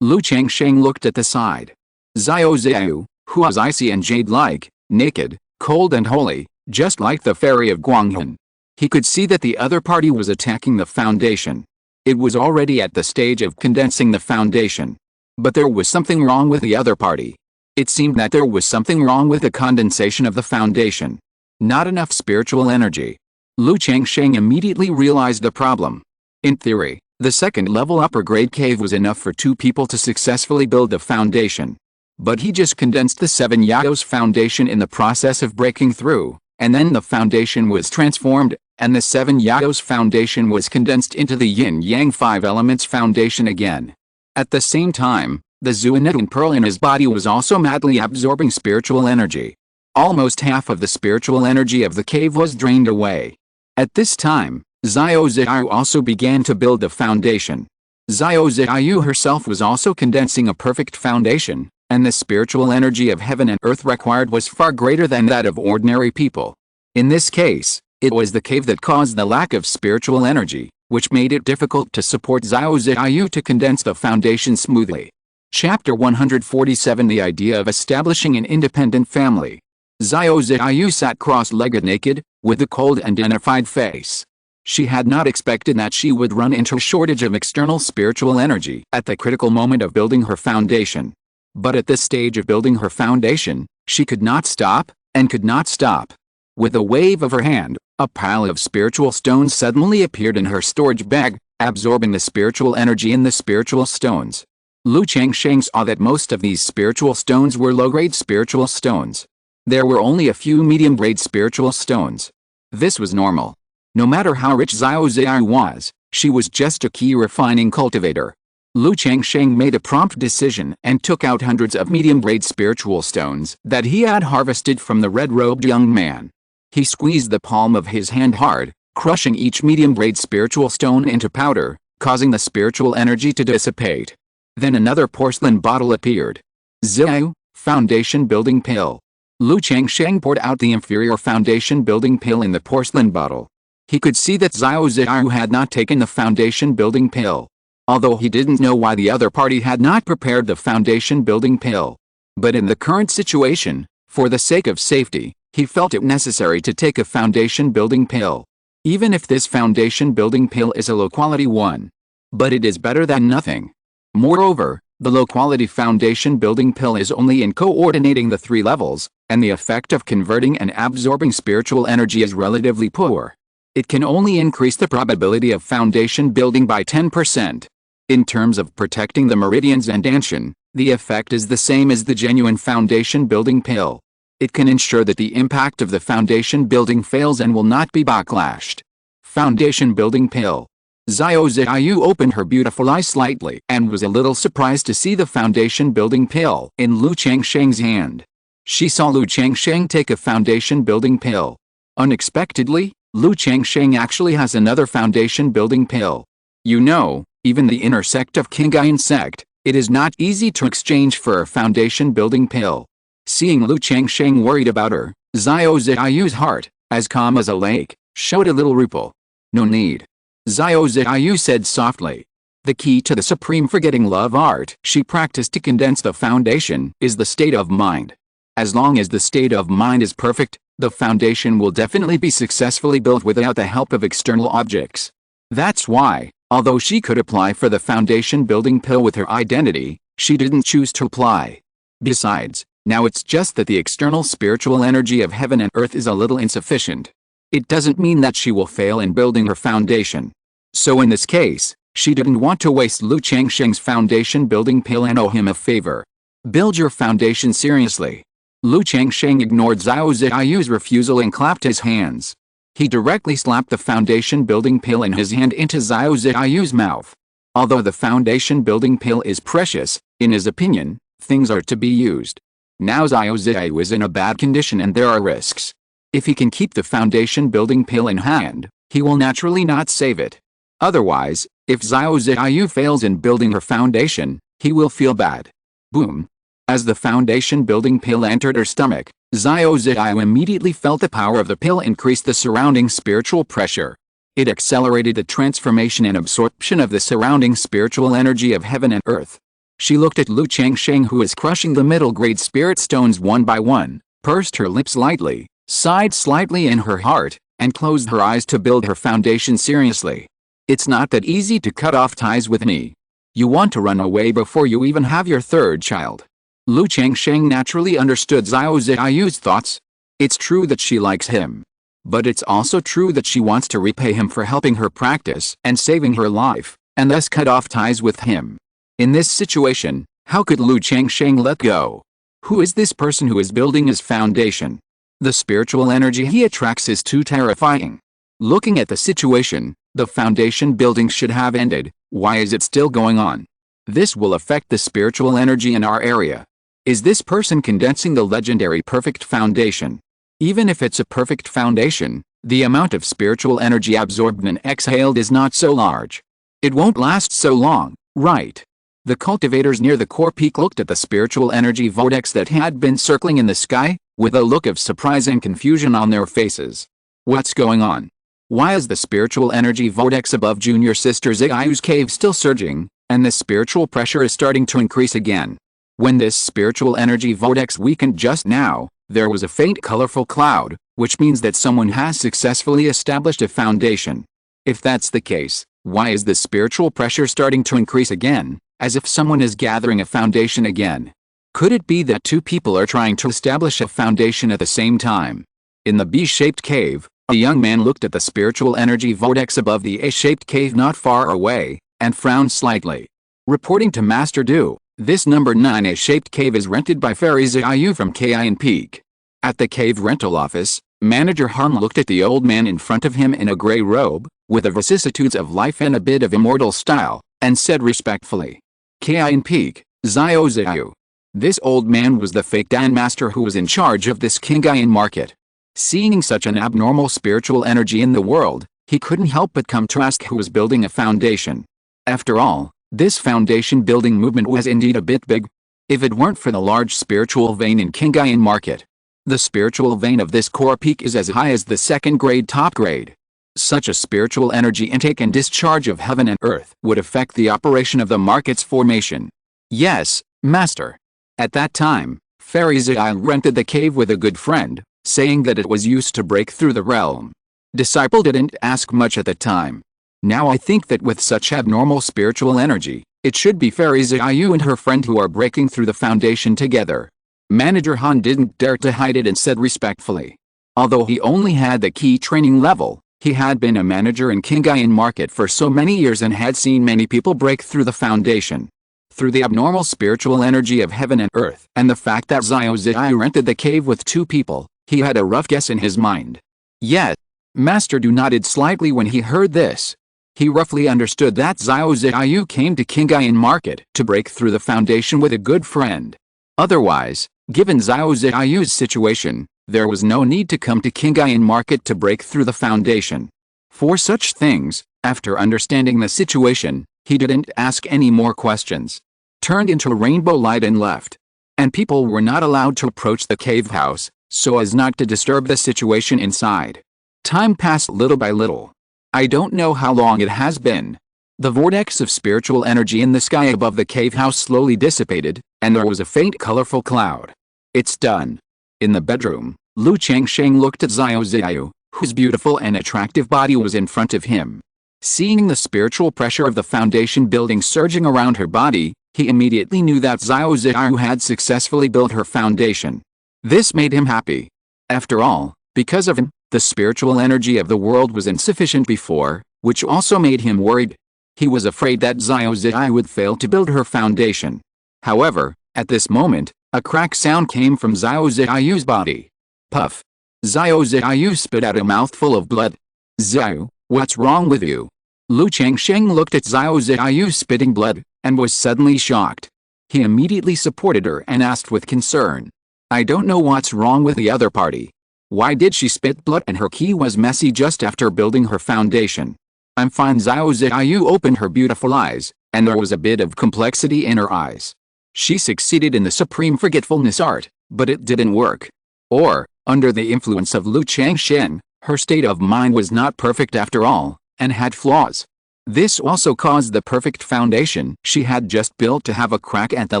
A: Lu Changsheng looked at the side. Xiao Xiao, who was icy and jade-like, naked, cold and holy, just like the fairy of Guanghan. He could see that the other party was attacking the foundation. It was already at the stage of condensing the foundation. But there was something wrong with the other party. It seemed that there was something wrong with the condensation of the foundation. Not enough spiritual energy. Lu Changsheng immediately realized the problem. In theory, the second-level upper-grade cave was enough for 2 people to successfully build the foundation. But he just condensed the 7 Yaos foundation in the process of breaking through, and then the foundation was transformed, and the 7 Yaos foundation was condensed into the Yin-Yang 5 elements foundation again. At the same time, the Zuanetun pearl in his body was also madly absorbing spiritual energy. Almost half of the spiritual energy of the cave was drained away. At this time, Xiao Ziyu also began to build the foundation. Xiao Ziyu herself was also condensing a perfect foundation, and the spiritual energy of heaven and earth required was far greater than that of ordinary people. In this case, it was the cave that caused the lack of spiritual energy, which made it difficult to support Xiao Ziyu to condense the foundation smoothly. Chapter 147 The idea of establishing an independent family. Xiao Ziyu sat cross-legged naked, with a cold and dignified face. She had not expected that she would run into a shortage of external spiritual energy at the critical moment of building her foundation. But at this stage of building her foundation, she could not stop, and could not stop. With a wave of her hand, a pile of spiritual stones suddenly appeared in her storage bag, absorbing the spiritual energy in the spiritual stones. Lu Changsheng saw that most of these spiritual stones were low-grade spiritual stones. There were only a few medium-grade spiritual stones. This was normal. No matter how rich Xiao Ziyu was, she was just a key refining cultivator. Lu Changsheng made a prompt decision and took out hundreds of medium-grade spiritual stones that he had harvested from the red-robed young man. He squeezed the palm of his hand hard, crushing each medium-grade spiritual stone into powder, causing the spiritual energy to dissipate. Then another porcelain bottle appeared. Ziyu, foundation building pill. Lu Changsheng poured out the inferior foundation building pill in the porcelain bottle. He could see that Xiao Ziyu had not taken the foundation building pill. Although he didn't know why the other party had not prepared the foundation building pill. But in the current situation, for the sake of safety, he felt it necessary to take a foundation building pill. Even if this foundation building pill is a low-quality one. But it is better than nothing. Moreover, the low-quality foundation building pill is only in coordinating the 3 levels, and the effect of converting and absorbing spiritual energy is relatively poor. It can only increase the probability of foundation building by 10%. In terms of protecting the meridians and Danshan, the effect is the same as the genuine foundation building pill. It can ensure that the impact of the foundation building fails and will not be backlashed. Foundation building pill. Xiao Ziyu opened her beautiful eyes slightly and was a little surprised to see the foundation building pill in Lu Changsheng's hand. She saw Lu Changsheng take a foundation building pill. Unexpectedly, Lu Changsheng actually has another foundation building pill. You know, even the inner sect of Qingyun Sect, it is not easy to exchange for a foundation building pill. Seeing Lu Changsheng worried about her, Xiao Ziyu's heart, as calm as a lake, showed a little ripple. No need. Xiao Ziyu said softly. The key to the supreme forgetting love art she practiced to condense the foundation is the state of mind. As long as the state of mind is perfect, the foundation will definitely be successfully built without the help of external objects. That's why, although she could apply for the foundation building pill with her identity, she didn't choose to apply. Besides, now it's just that the external spiritual energy of heaven and earth is a little insufficient. It doesn't mean that she will fail in building her foundation. So in this case, she didn't want to waste Lu Changsheng's foundation building pill and owe him a favor. Build your foundation seriously. Lu Changsheng ignored Xiao Ziyu's refusal and clapped his hands. He directly slapped the foundation building pill in his hand into Xiao Ziyu's mouth. Although the foundation building pill is precious, in his opinion, things are to be used. Now Xiao Ziyu is in a bad condition and there are risks. If he can keep the foundation building pill in hand, he will naturally not save it. Otherwise, if Xiao Ziyu fails in building her foundation, he will feel bad. Boom. As the foundation building pill entered her stomach, Xiao Ziyu immediately felt the power of the pill increase the surrounding spiritual pressure. It accelerated the transformation and absorption of the surrounding spiritual energy of heaven and earth. She looked at Lu Changsheng, who is crushing the middle grade spirit stones one by one, pursed her lips lightly, sighed slightly in her heart, and closed her eyes to build her foundation seriously. It's not that easy to cut off ties with me. You want to run away before you even have your third child. Lu Changsheng naturally understood Xiao Ziyu's thoughts. It's true that she likes him. But it's also true that she wants to repay him for helping her practice and saving her life, and thus cut off ties with him. In this situation, how could Lu Changsheng let go? Who is this person who is building his foundation? The spiritual energy he attracts is too terrifying. Looking at the situation, the foundation building should have ended. Why is it still going on? This will affect the spiritual energy in our area. Is this person condensing the legendary perfect foundation? Even if it's a perfect foundation, the amount of spiritual energy absorbed and exhaled is not so large. It won't last so long, right? The cultivators near the core peak looked at the spiritual energy vortex that had been circling in the sky, with a look of surprise and confusion on their faces. What's going on? Why is the spiritual energy vortex above junior sister Ziyu's cave still surging, and the spiritual pressure is starting to increase again? When this spiritual energy vortex weakened just now, there was a faint colorful cloud, which means that someone has successfully established a foundation. If that's the case, why is the spiritual pressure starting to increase again, as if someone is gathering a foundation again? Could it be that two people are trying to establish a foundation at the same time? In the B-shaped cave, a young man looked at the spiritual energy vortex above the A-shaped cave not far away, and frowned slightly. Reporting to Master Du, this number 9 A-shaped cave is rented by Fairy Ziyu from Qingyun Peak. At the cave rental office, Manager Han looked at the old man in front of him in a gray robe, with the vicissitudes of life and a bit of immortal style, and said respectfully, "Qingyun Peak, Ziyu. This old man was the fake Dan Master who was in charge of this Qingyun market. Seeing such an abnormal spiritual energy in the world, he couldn't help but come to ask who was building a foundation. After all, this foundation building movement was indeed a bit big. If it weren't for the large spiritual vein in Qingyun market. The spiritual vein of this core peak is as high as the second grade top grade. Such a spiritual energy intake and discharge of heaven and earth would affect the operation of the market's formation." "Yes, Master." At that time, Fairy Ziyu rented the cave with a good friend, saying that it was used to break through the realm. Disciple didn't ask much at the time. Now I think that with such abnormal spiritual energy, it should be Fairy Ziyu and her friend who are breaking through the foundation together. Manager Han didn't dare to hide it and said respectfully. Although he only had the key training level, he had been a manager in Qingyun market for so many years and had seen many people break through the foundation. Through the abnormal spiritual energy of heaven and earth and the fact that Ziyu rented the cave with two people, he had a rough guess in his mind. Yet, Master Du nodded slightly when he heard this. He roughly understood that Ziyu came to Qingyun market to break through the foundation with a good friend. Otherwise, given Ziyu's situation, there was no need to come to Qingyun market to break through the foundation. For such things, after understanding the situation, he didn't ask any more questions. Turned into a rainbow light and left. And people were not allowed to approach the cave house, so as not to disturb the situation inside. Time passed little by little. I don't know how long it has been. The vortex of spiritual energy in the sky above the cave house slowly dissipated, and there was a faint colorful cloud. It's done. In the bedroom, Lu Changsheng looked at Ziyu, whose beautiful and attractive body was in front of him. Seeing the spiritual pressure of the foundation building surging around her body, he immediately knew that Ziyu had successfully built her foundation. This made him happy. After all, because of him, the spiritual energy of the world was insufficient before, which also made him worried. He was afraid that Ziyu would fail to build her foundation. However, at this moment, a crack sound came from Ziyu's body. Puff. Ziyu spit out a mouthful of blood. "Ziyu, what's wrong with you?" Lu Changsheng looked at Ziyu spitting blood, and was suddenly shocked. He immediately supported her and asked with concern. "I don't know what's wrong with the other party. Why did she spit blood and her key was messy just after building her foundation?" "I'm fine." Ziyu opened her beautiful eyes, and there was a bit of complexity in her eyes. She succeeded in the supreme forgetfulness art, but it didn't work. Or, under the influence of Lu Changsheng, her state of mind was not perfect after all, and had flaws. This also caused the perfect foundation she had just built to have a crack at the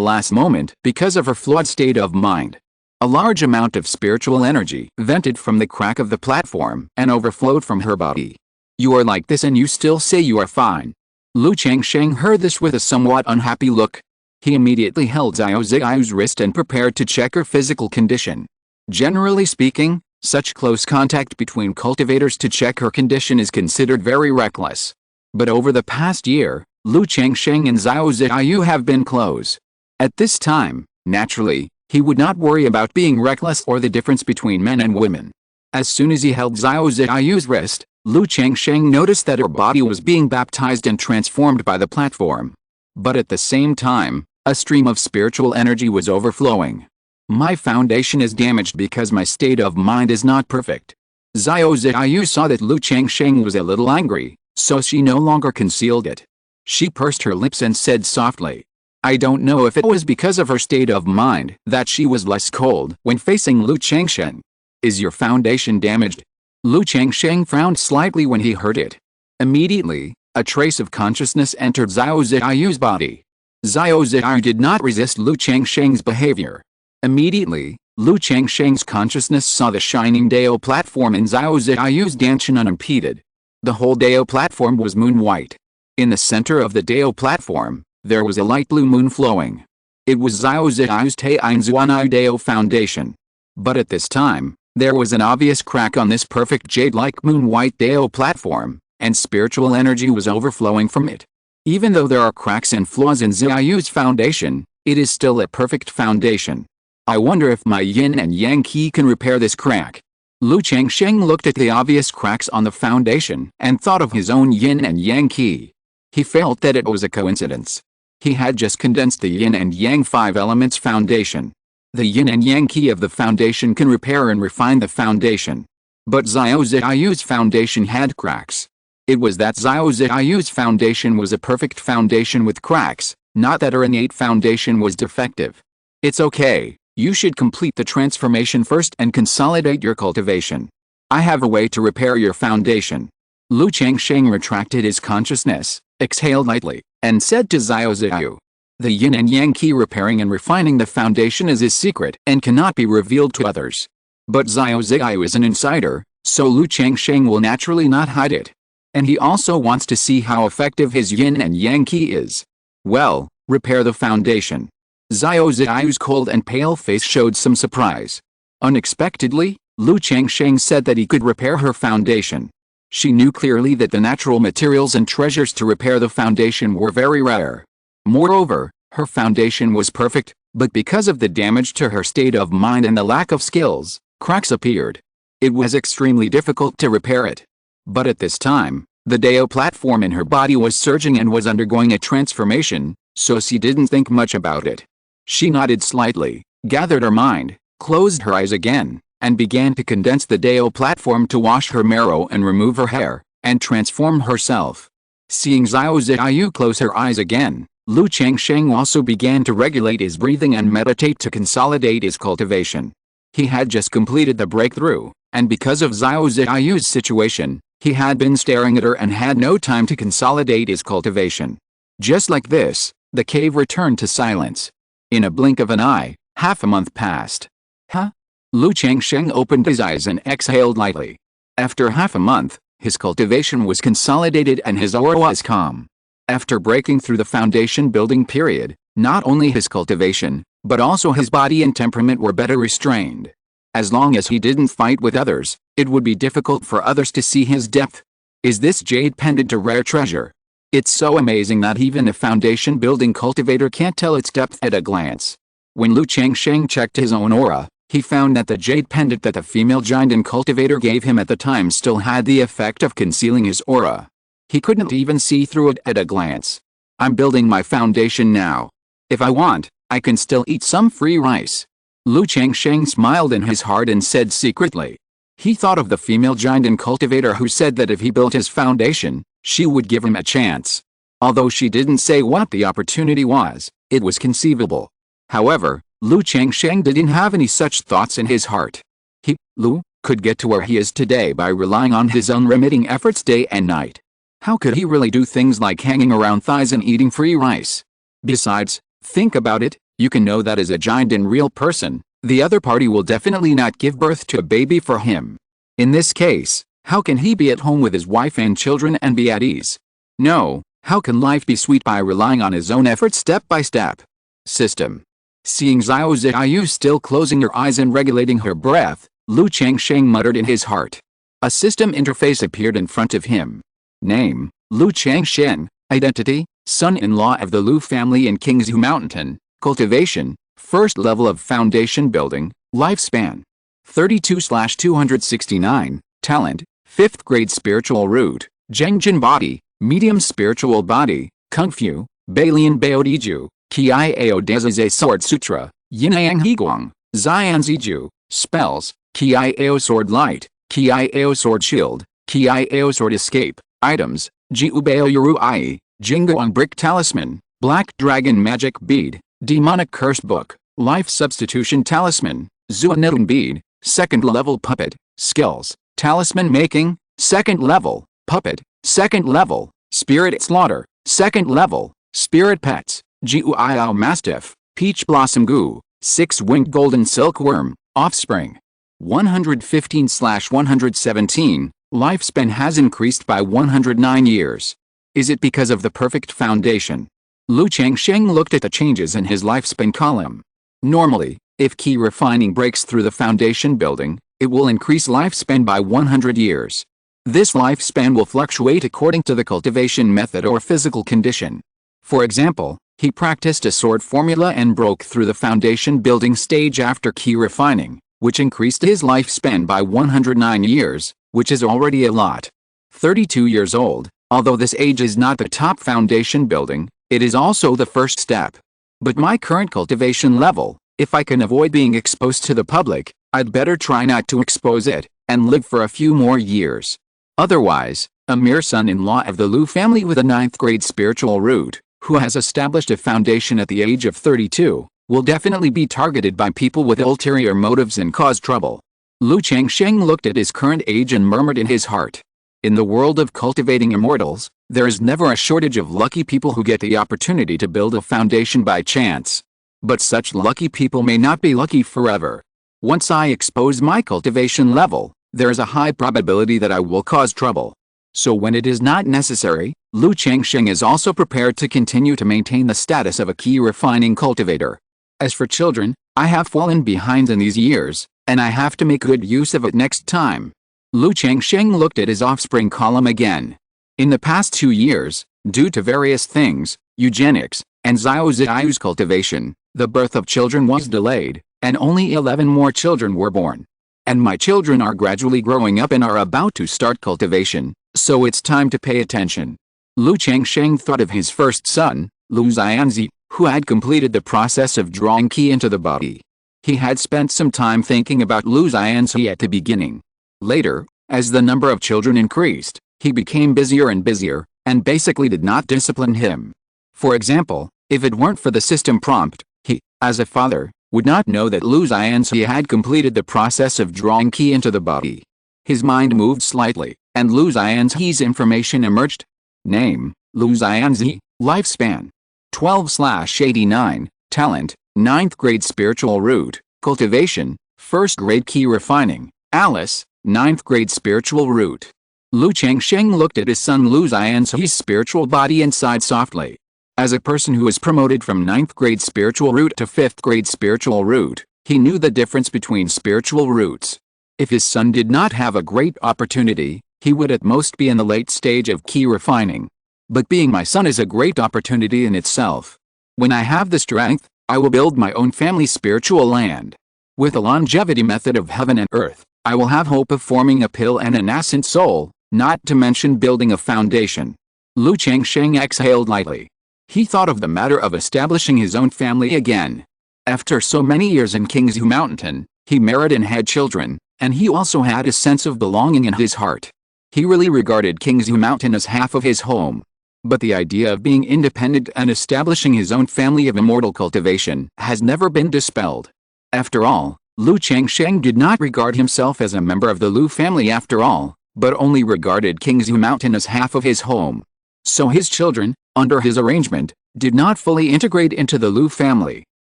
A: last moment because of her flawed state of mind. A large amount of spiritual energy vented from the crack of the platform and overflowed from her body. You are like this and you still say you are fine. Lu Changsheng heard this with a somewhat unhappy look. He immediately held Xiao Ziyu's wrist and prepared to check her physical condition. Generally speaking, such close contact between cultivators to check her condition is considered very reckless. But over the past year, Lu Changsheng and Xiao Ziyu have been close. At this time, naturally, he would not worry about being reckless or the difference between men and women. As soon as he held Xiao Ziyu's wrist, Lu Changsheng noticed that her body was being baptized and transformed by the platform. But at the same time, a stream of spiritual energy was overflowing. My foundation is damaged because my state of mind is not perfect. Xiao Ziyu saw that Lu Changsheng was a little angry, so she no longer concealed it. She pursed her lips and said softly, I don't know if it was because of her state of mind that she was less cold when facing Lu Changsheng. Is your foundation damaged? Lu Changsheng frowned slightly when he heard it. Immediately, a trace of consciousness entered Xiao Ziyu's body. Xiao Ziyu did not resist Lu Changsheng's behavior. Immediately, Lu Changsheng's consciousness saw the shining Dao platform in Xiao Ziyu's danshan unimpeded. The whole Dao platform was moon-white. In the center of the Dao platform, there was a light blue moon flowing. It was Xiao Ziyu's Tainzuanai Dao foundation. But at this time, there was an obvious crack on this perfect jade-like moon-white Dao platform, and spiritual energy was overflowing from it. Even though there are cracks and flaws in Ziyu's foundation, it is still a perfect foundation. I wonder if my yin and yang qi can repair this crack. Lu Changsheng looked at the obvious cracks on the foundation and thought of his own yin and yang qi. He felt that it was a coincidence. He had just condensed the yin and yang 5 elements foundation. The yin and yang qi of the foundation can repair and refine the foundation. But Xiao Ziyu's foundation had cracks. It was that Xiao Ziyu's foundation was a perfect foundation with cracks, not that her innate foundation was defective. It's okay. You should complete the transformation first and consolidate your cultivation. I have a way to repair your foundation. Lu Changsheng retracted his consciousness, exhaled lightly, and said to Xiao Ziyu, the yin and yang qi repairing and refining the foundation is his secret and cannot be revealed to others. But Xiao Ziyu is an insider, so Lu Changsheng will naturally not hide it. And he also wants to see how effective his yin and yang qi is. Well, repair the foundation. Xiao Ziyu's cold and pale face showed some surprise. Unexpectedly, Lu Changsheng said that he could repair her foundation. She knew clearly that the natural materials and treasures to repair the foundation were very rare. Moreover, her foundation was perfect, but because of the damage to her state of mind and the lack of skills, cracks appeared. It was extremely difficult to repair it. But at this time, the Dao platform in her body was surging and was undergoing a transformation, so she didn't think much about it. She nodded slightly, gathered her mind, closed her eyes again, and began to condense the Dao platform to wash her marrow and remove her hair, and transform herself. Seeing Xiao Ziyu close her eyes again, Lu Changsheng also began to regulate his breathing and meditate to consolidate his cultivation. He had just completed the breakthrough, and because of Xiao Ziyu's situation, he had been staring at her and had no time to consolidate his cultivation. Just like this, the cave returned to silence. In a blink of an eye, half a month passed. Huh? Lu Changsheng opened his eyes and exhaled lightly. After half a month, his cultivation was consolidated and his aura was calm. After breaking through the foundation building period, not only his cultivation, but also his body and temperament were better restrained. As long as he didn't fight with others, it would be difficult for others to see his depth. Is this jade pendant a rare treasure? It's so amazing that even a foundation building cultivator can't tell its depth at a glance. When Lu Changsheng checked his own aura, he found that the jade pendant that the female giant and cultivator gave him at the time still had the effect of concealing his aura. He couldn't even see through it at a glance. I'm building my foundation now. If I want, I can still eat some free rice. Lu Changsheng smiled in his heart and said secretly. He thought of the female giant and cultivator who said that if he built his foundation, she would give him a chance. Although she didn't say what the opportunity was, it was conceivable. However, Lu Changsheng didn't have any such thoughts in his heart. He, Lu, could get to where he is today by relying on his unremitting efforts day and night. How could he really do things like hanging around thighs and eating free rice? Besides, think about it, you can know that as a giant in real person, The other party will definitely not give birth to a baby for him. In this case, how can he be at home with his wife and children and be at ease? No, how can life be sweet by relying on his own effort step by step? System. Seeing Xiao Ziyu still closing her eyes and regulating her breath, Lu Changsheng muttered in his heart. A system interface appeared in front of him. Name, Lu Changsheng. Identity, son-in-law of the Lu family in Qingzhu Mountain. Cultivation, first level of foundation building. Lifespan, 32/269. Talent, 5th grade spiritual root. Zhengjin body, medium spiritual body. Kung Fu, Bailian Baodiju. Kiao Dezize Sword Sutra. Yinayang Higuang, Xian Ziju. Spells, Kiao Sword Light. Kiao Sword Shield. Kiao Sword Escape. Items, Jiubao Yuru Ai. Jingguang Brick Talisman. Black Dragon Magic Bead. Demonic Curse Book. Life Substitution Talisman. Zuanetun Bead. 2nd level Puppet. Skills, Talisman Making. 2nd level. Puppet. 2nd level. Spirit Slaughter. 2nd level. Spirit Pets. Jiuiao Mastiff. Peach Blossom Goo. 6-winged Golden Silkworm. Offspring. 115/117. Lifespan has increased by 109 years. Is it because of the perfect foundation? Lu Changsheng looked at the changes in his lifespan column. Normally, if key refining breaks through the foundation building, it will increase lifespan by 100 years. This lifespan will fluctuate according to the cultivation method or physical condition. For example, he practiced a sword formula and broke through the foundation building stage after key refining, which increased his lifespan by 109 years, which is already a lot. 32 years old, although this age is not the top foundation building, it is also the first step. But my current cultivation level, if I can avoid being exposed to the public, I'd better try not to expose it, and live for a few more years. Otherwise, a mere son-in-law of the Lu family with a 9th grade spiritual root, who has established a foundation at the age of 32, will definitely be targeted by people with ulterior motives and cause trouble. Lu Changsheng looked at his current age and murmured in his heart. In the world of cultivating immortals, there is never a shortage of lucky people who get the opportunity to build a foundation by chance. But such lucky people may not be lucky forever. Once I expose my cultivation level, there is a high probability that I will cause trouble. So when it is not necessary, Lu Changsheng is also prepared to continue to maintain the status of a key refining cultivator. As for children, I have fallen behind in these years, and I have to make good use of it next time. Lu Changsheng looked at his offspring column again. In the past 2 years, due to various things, eugenics, and Xiao Ziyu's cultivation, the birth of children was delayed, and only 11 more children were born. And my children are gradually growing up and are about to start cultivation, so it's time to pay attention. Lu Changsheng thought of his first son, Lu Xianzi, who had completed the process of drawing qi into the body. He had spent some time thinking about Lu Xianzi at the beginning. Later, as the number of children increased, he became busier and busier, and basically did not discipline him. For example, if it weren't for the system prompt, he, as a father, would not know that Lu Xianzi had completed the process of drawing qi into the body. His mind moved slightly, and Lu Xianzi's information emerged. Name, Lu Xianzi. Lifespan, 12/89. Talent, 9th grade spiritual root. Cultivation, 1st grade key refining. Alice, 9th grade spiritual root. Lu Changsheng looked at his son Lu Xianzi's spiritual body and sighed softly. As a person who was promoted from 9th grade spiritual root to 5th grade spiritual root, he knew the difference between spiritual roots. If his son did not have a great opportunity, he would at most be in the late stage of key refining. But being my son is a great opportunity in itself. When I have the strength, I will build my own family spiritual land. With the longevity method of heaven and earth, I will have hope of forming a pill and a nascent soul, not to mention building a foundation. Lu Changsheng exhaled lightly. He thought of the matter of establishing his own family again. After so many years in Qingzhu Mountain, he married and had children, and he also had a sense of belonging in his heart. He really regarded Qingzhu Mountain as half of his home. But the idea of being independent and establishing his own family of immortal cultivation has never been dispelled. After all, Lu Changsheng did not regard himself as a member of the Lu family after all, but only regarded Qingzhu Mountain as half of his home. So his children, under his arrangement, did not fully integrate into the Lu family.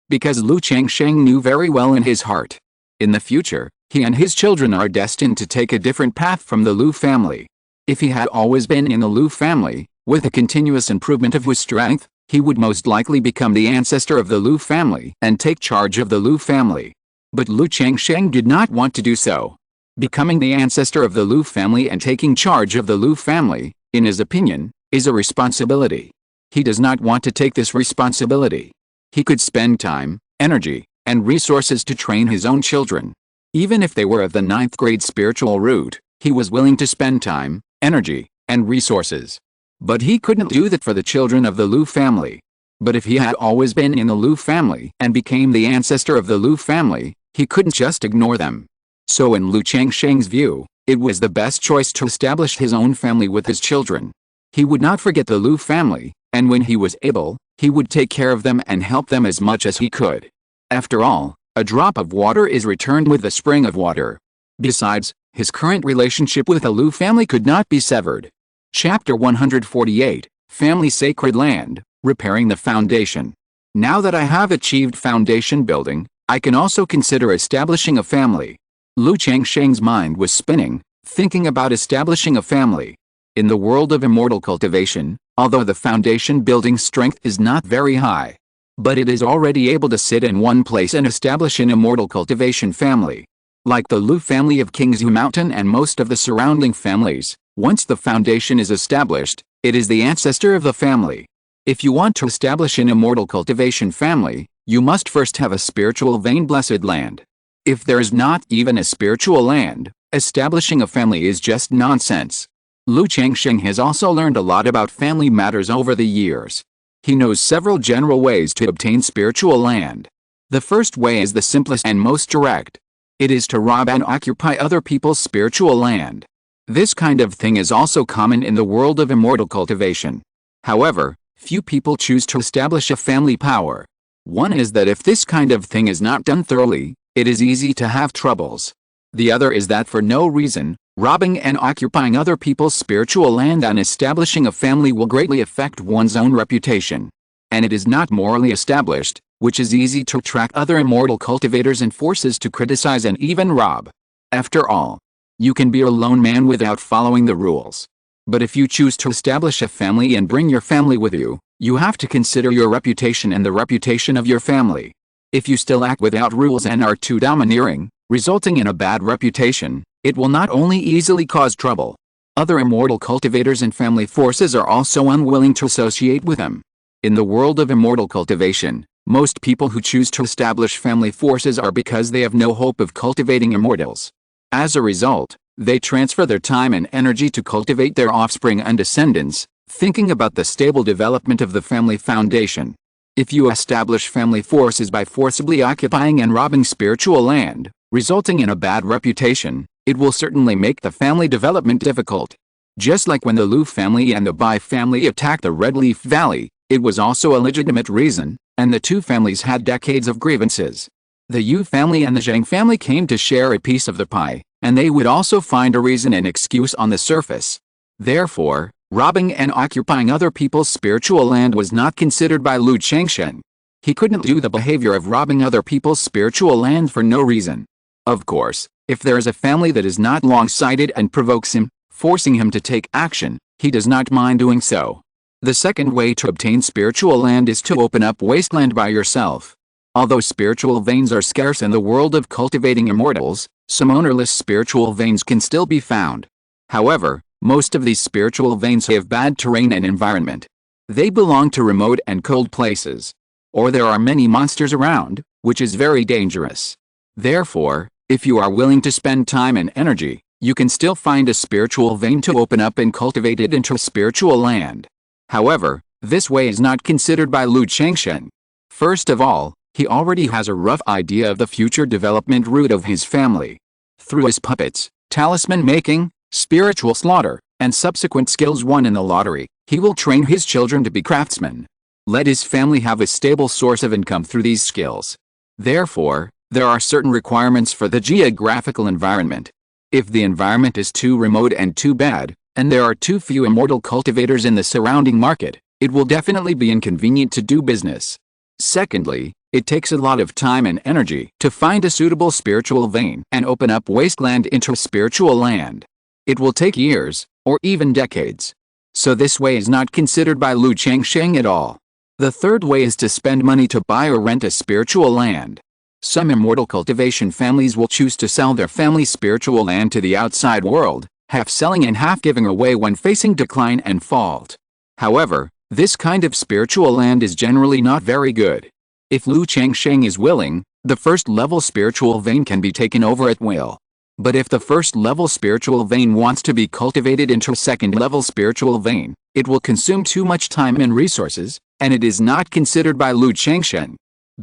A: because Lu Changsheng knew very well in his heart. In the future, he and his children are destined to take a different path from the Lu family. If he had always been in the Lu family, with a continuous improvement of his strength, he would most likely become the ancestor of the Lu family and take charge of the Lu family. But Lu Changsheng did not want to do so. Becoming the ancestor of the Lu family and taking charge of the Lu family, in his opinion, is a responsibility. He does not want to take this responsibility. He could spend time, energy, and resources to train his own children. Even if they were of the 9th grade spiritual root, he was willing to spend time, energy, and resources. But he couldn't do that for the children of the Lu family. But if he had always been in the Lu family and became the ancestor of the Lu family, he couldn't just ignore them. So in Lu Changsheng's view, it was the best choice to establish his own family with his children. He would not forget the Lu family, and when he was able, he would take care of them and help them as much as he could. After all, a drop of water is returned with a spring of water. Besides, his current relationship with the Lu family could not be severed. Chapter 148, Family Sacred Land, Repairing the Foundation. Now that I have achieved foundation building, I can also consider establishing a family. Lu Changsheng's mind was spinning, thinking about establishing a family. In the world of immortal cultivation, although the foundation building strength is not very high, but it is already able to sit in one place and establish an immortal cultivation family. Like the Lu family of Qingzhu Mountain and most of the surrounding families, once the foundation is established, it is the ancestor of the family. If you want to establish an immortal cultivation family, you must first have a spiritual vein blessed land. If there is not even a spiritual land, establishing a family is just nonsense. Lu Changsheng has also learned a lot about family matters over the years. He knows several general ways to obtain spiritual land. The first way is the simplest and most direct. It is to rob and occupy other people's spiritual land. This kind of thing is also common in the world of immortal cultivation. However, few people choose to establish a family power. One is that if this kind of thing is not done thoroughly, it is easy to have troubles. The other is that for no reason, robbing and occupying other people's spiritual land and establishing a family will greatly affect one's own reputation. And it is not morally established, which is easy to attract other immortal cultivators and forces to criticize and even rob. After all, you can be a lone man without following the rules. But if you choose to establish a family and bring your family with you, you have to consider your reputation and the reputation of your family. If you still act without rules and are too domineering, resulting in a bad reputation, it will not only easily cause trouble. Other immortal cultivators and family forces are also unwilling to associate with them. In the world of immortal cultivation, most people who choose to establish family forces are because they have no hope of cultivating immortals. As a result, they transfer their time and energy to cultivate their offspring and descendants, thinking about the stable development of the family foundation. If you establish family forces by forcibly occupying and robbing spiritual land, resulting in a bad reputation, it will certainly make the family development difficult. Just like when the Lu family and the Bai family attacked the Red Leaf Valley, it was also a legitimate reason, and the two families had decades of grievances. The Yu family and the Zhang family came to share a piece of the pie, and they would also find a reason and excuse on the surface. Therefore, robbing and occupying other people's spiritual land was not considered by Lu Changsheng. He couldn't do the behavior of robbing other people's spiritual land for no reason. Of course, if there is a family that is not long-sighted and provokes him, forcing him to take action, he does not mind doing so. The second way to obtain spiritual land is to open up wasteland by yourself. Although spiritual veins are scarce in the world of cultivating immortals, some ownerless spiritual veins can still be found. However, most of these spiritual veins have bad terrain and environment. They belong to remote and cold places. Or there are many monsters around, which is very dangerous. Therefore, if you are willing to spend time and energy, you can still find a spiritual vein to open up and cultivate it into spiritual land. However, this way is not considered by Lu Changsheng. First of all, he already has a rough idea of the future development route of his family. Through his puppets, talisman making, spiritual slaughter, and subsequent skills won in the lottery, he will train his children to be craftsmen. Let his family have a stable source of income through these skills. Therefore, there are certain requirements for the geographical environment. If the environment is too remote and too bad, and there are too few immortal cultivators in the surrounding market, it will definitely be inconvenient to do business. Secondly, It takes a lot of time and energy to find a suitable spiritual vein and open up wasteland into spiritual land. It will take years, or even decades. So this way is not considered by Lu Changsheng at all. The third way is to spend money to buy or rent a spiritual land. Some immortal cultivation families will choose to sell their family's spiritual land to the outside world, half selling and half giving away when facing decline and fault. However, this kind of spiritual land is generally not very good. If Lu Changsheng is willing, the first-level spiritual vein can be taken over at will. But if the first-level spiritual vein wants to be cultivated into a second-level spiritual vein, it will consume too much time and resources, and it is not considered by Lu Changsheng.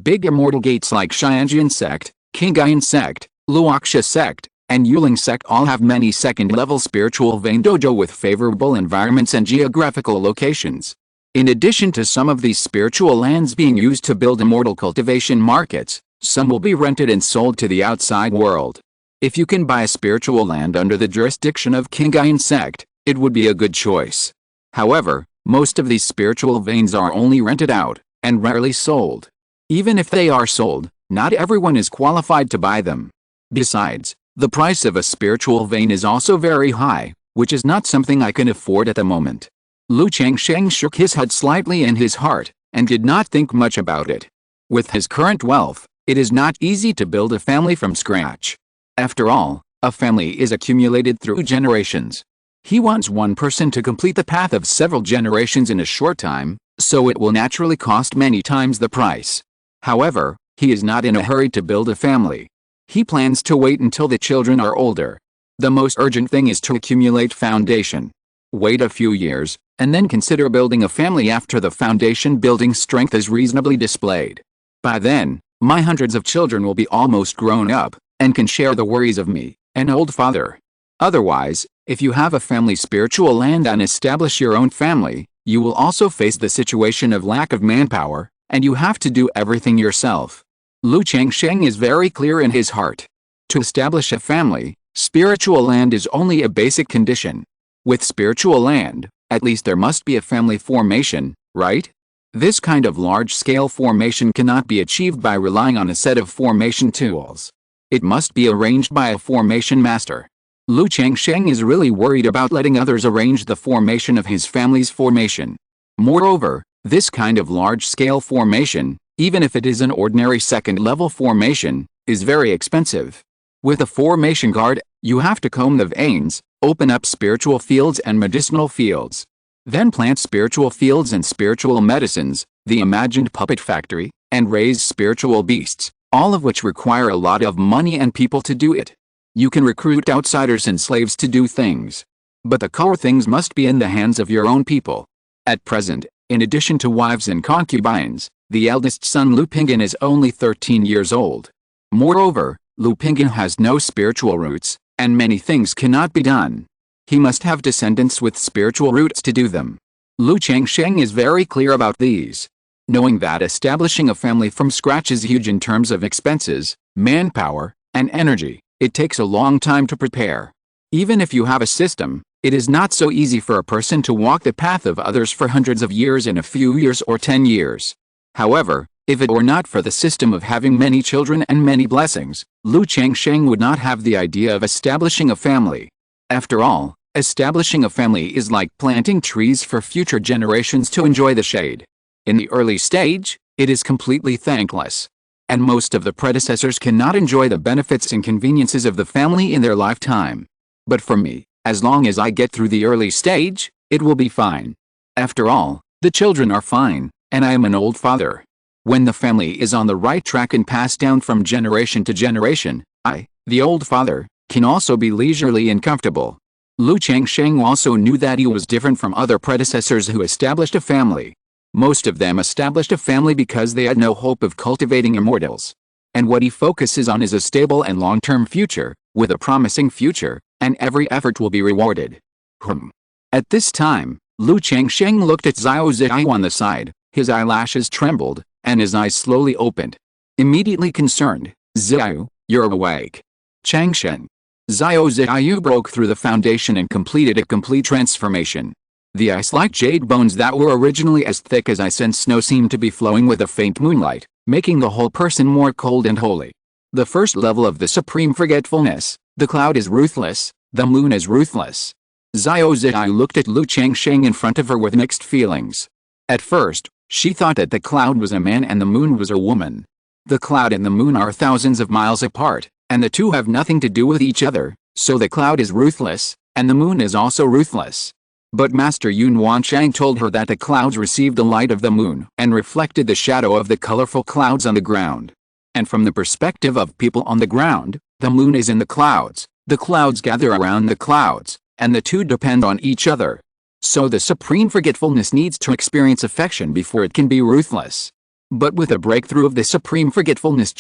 A: Big immortal gates like Qingyun Sect, Qingyun Sect, Luoxia Sect, and Yuling Sect all have many second-level spiritual vein dojo with favorable environments and geographical locations. In addition to some of these spiritual lands being used to build immortal cultivation markets, some will be rented and sold to the outside world. If you can buy a spiritual land under the jurisdiction of Qingyun Sect, it would be a good choice. However, most of these spiritual veins are only rented out, and rarely sold. Even if they are sold, not everyone is qualified to buy them. Besides, the price of a spiritual vein is also very high, which is not something I can afford at the moment. Lu Changsheng shook his head slightly in his heart, and did not think much about it. With his current wealth, it is not easy to build a family from scratch. After all, a family is accumulated through generations. He wants one person to complete the path of several generations in a short time, so it will naturally cost many times the price. However, he is not in a hurry to build a family. He plans to wait until the children are older. The most urgent thing is to accumulate foundation. Wait a few years, and then consider building a family after the foundation building strength is reasonably displayed. By then, my hundreds of children will be almost grown up, and can share the worries of me, an old father. Otherwise, if you have a family spiritual land and establish your own family, you will also face the situation of lack of manpower, and you have to do everything yourself. Lu Changsheng is very clear in his heart. To establish a family, spiritual land is only a basic condition. With spiritual land, at least there must be a family formation, right? This kind of large-scale formation cannot be achieved by relying on a set of formation tools. It must be arranged by a formation master. Lu Changsheng is really worried about letting others arrange the formation of his family's formation. Moreover, this kind of large-scale formation, even if it is an ordinary second-level formation, is very expensive. With a formation guard, you have to comb the veins, open up spiritual fields and medicinal fields. Then plant spiritual fields and spiritual medicines, the imagined puppet factory, and raise spiritual beasts, all of which require a lot of money and people to do it. You can recruit outsiders and slaves to do things. But the core things must be in the hands of your own people. At present, in addition to wives and concubines, the eldest son Lu Pingyan is only 13 years old. Moreover, Lu Pingyan has no spiritual roots, and many things cannot be done. He must have descendants with spiritual roots to do them. Lu Changsheng is very clear about these. Knowing that establishing a family from scratch is huge in terms of expenses, manpower, and energy, it takes a long time to prepare. Even if you have a system, it is not so easy for a person to walk the path of others for hundreds of years in a few years or 10 years. However, if it were not for the system of having many children and many blessings, Lu Changsheng would not have the idea of establishing a family. After all, establishing a family is like planting trees for future generations to enjoy the shade. In the early stage, it is completely thankless. And most of the predecessors cannot enjoy the benefits and conveniences of the family in their lifetime. But for me, as long as I get through the early stage, it will be fine. After all, the children are fine, and I am an old father. When the family is on the right track and passed down from generation to generation, I, the old father, can also be leisurely and comfortable. Lu Changsheng also knew that he was different from other predecessors who established a family. Most of them established a family because they had no hope of cultivating immortals. And what he focuses on is a stable and long-term future, with a promising future, and every effort will be rewarded. At this time, Lu Changsheng looked at Xiao Ziyu on the side, his eyelashes trembled, and his eyes slowly opened. Immediately concerned, "Ziyu, you're awake." Changsheng. Xiao Ziyu broke through the foundation and completed a complete transformation. The ice-like jade bones that were originally as thick as ice and snow seemed to be flowing with a faint moonlight, making the whole person more cold and holy. The first level of the supreme forgetfulness, the cloud is ruthless, the moon is ruthless. Xiao Zhi looked at Lu Changsheng in front of her with mixed feelings. At first, she thought that the cloud was a man and the moon was a woman. The cloud and the moon are thousands of miles apart, and the two have nothing to do with each other, so the cloud is ruthless, and the moon is also ruthless. But Master Yun Wanchang told her that the clouds received the light of the moon and reflected the shadow of the colorful clouds on the ground. And from the perspective of people on the ground, the moon is in the clouds gather around the clouds, and the two depend on each other. So the supreme forgetfulness needs to experience affection before it can be ruthless. But with a breakthrough of the supreme forgetfulness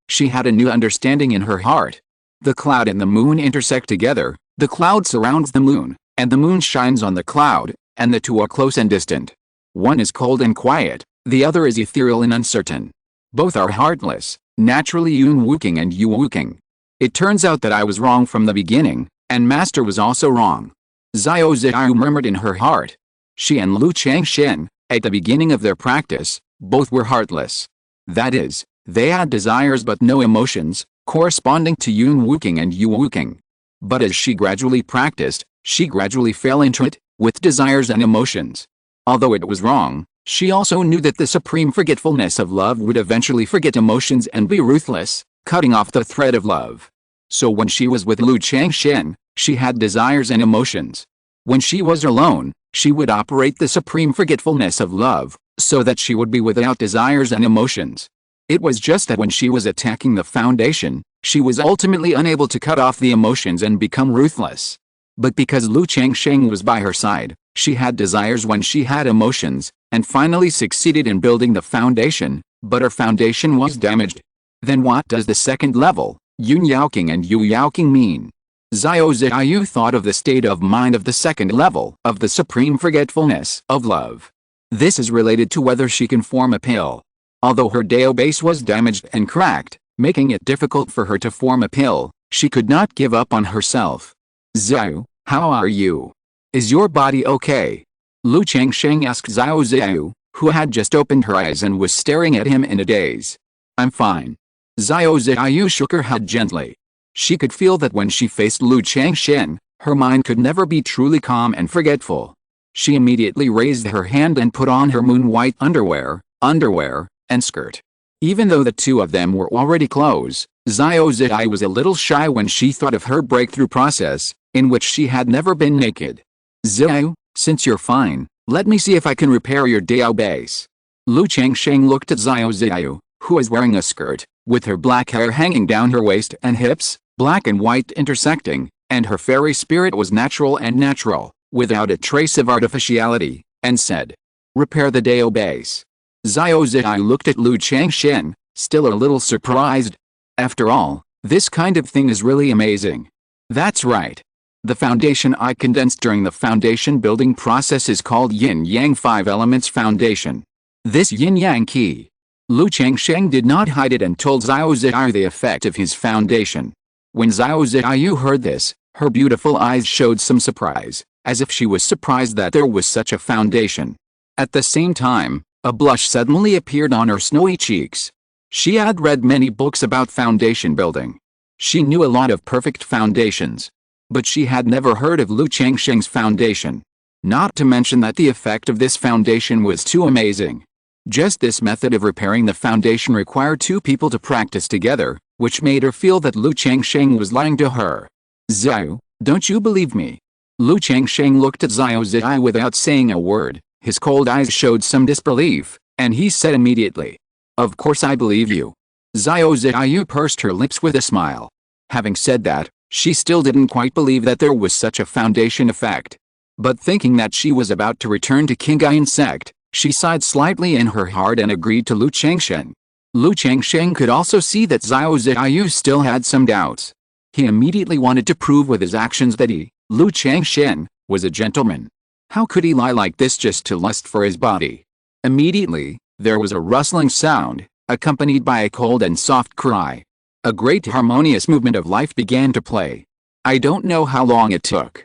A: she had a new understanding in her heart. The cloud and the moon intersect together, the cloud surrounds the moon, and the moon shines on the cloud, and the two are close and distant. One is cold and quiet, the other is ethereal and uncertain. Both are heartless, naturally Yun Wuking and Yu Wuking. It turns out that I was wrong from the beginning, and Master was also wrong. Xiao Ziyu murmured in her heart. She and Lu Changshen, at the beginning of their practice, both were heartless. That is, they had desires but no emotions, corresponding to Yun Wuking and Yu Wuking. But as she gradually practiced, she gradually fell into it, with desires and emotions. Although it was wrong, she also knew that the supreme forgetfulness of love would eventually forget emotions and be ruthless, cutting off the thread of love. So when she was with Lu Changshen, she had desires and emotions. When she was alone, she would operate the supreme forgetfulness of love, so that she would be without desires and emotions. It was just that when she was attacking the foundation, she was ultimately unable to cut off the emotions and become ruthless. But because Lu Changsheng was by her side, she had desires when she had emotions, and finally succeeded in building the foundation, but her foundation was damaged. Then what does the second level, Yun Yaoqing and Yu Yaoqing mean? Xiao Ziyu thought of the state of mind of the second level of the supreme forgetfulness of love. This is related to whether she can form a pill. Although her Dao base was damaged and cracked, making it difficult for her to form a pill, she could not give up on herself. Xiao, how are you? Is your body okay? Lu Changsheng asked Xiao Ziyu, who had just opened her eyes and was staring at him in a daze. I'm fine. Xiao Ziyu shook her head gently. She could feel that when she faced Lu Changshen, her mind could never be truly calm and forgetful. She immediately raised her hand and put on her moon-white underwear, and skirt. Even though the two of them were already close, Xiao Zhi was a little shy when she thought of her breakthrough process, in which she had never been naked. Xiao, since you're fine, let me see if I can repair your Dao base. Lu Changsheng looked at Xiao Ziyu, who was wearing a skirt, with her black hair hanging down her waist and hips, black and white intersecting, and her fairy spirit was natural, without a trace of artificiality, and said, repair the Dao base. Xiao Zhi looked at Lu Changshen, still a little surprised. After all, this kind of thing is really amazing. That's right. The foundation I condensed during the foundation building process is called Yin-Yang 5 Elements Foundation. This Yin-Yang key. Lu Changsheng did not hide it and told Xiao Ziyu the effect of his foundation. When Xiao Ziyu heard this, her beautiful eyes showed some surprise, as if she was surprised that there was such a foundation. At the same time, a blush suddenly appeared on her snowy cheeks. She had read many books about foundation building. She knew a lot of perfect foundations. But she had never heard of Lu Changsheng's foundation. Not to mention that the effect of this foundation was too amazing. Just this method of repairing the foundation required two people to practice together, which made her feel that Lu Changsheng was lying to her. Xiao, don't you believe me? Lu Changsheng looked at Xiao Ziyu without saying a word. His cold eyes showed some disbelief, and he said immediately, of course I believe you. Xiao Ziyu pursed her lips with a smile. Having said that, she still didn't quite believe that there was such a foundation effect. But thinking that she was about to return to Qingyun Sect, she sighed slightly in her heart and agreed to Lu Changsheng. Lu Changsheng could also see that Xiao Ziyu still had some doubts. He immediately wanted to prove with his actions that he, Lu Changsheng, was a gentleman. How could he lie like this just to lust for his body? Immediately, there was a rustling sound, accompanied by a cold and soft cry. A great harmonious movement of life began to play. I don't know how long it took.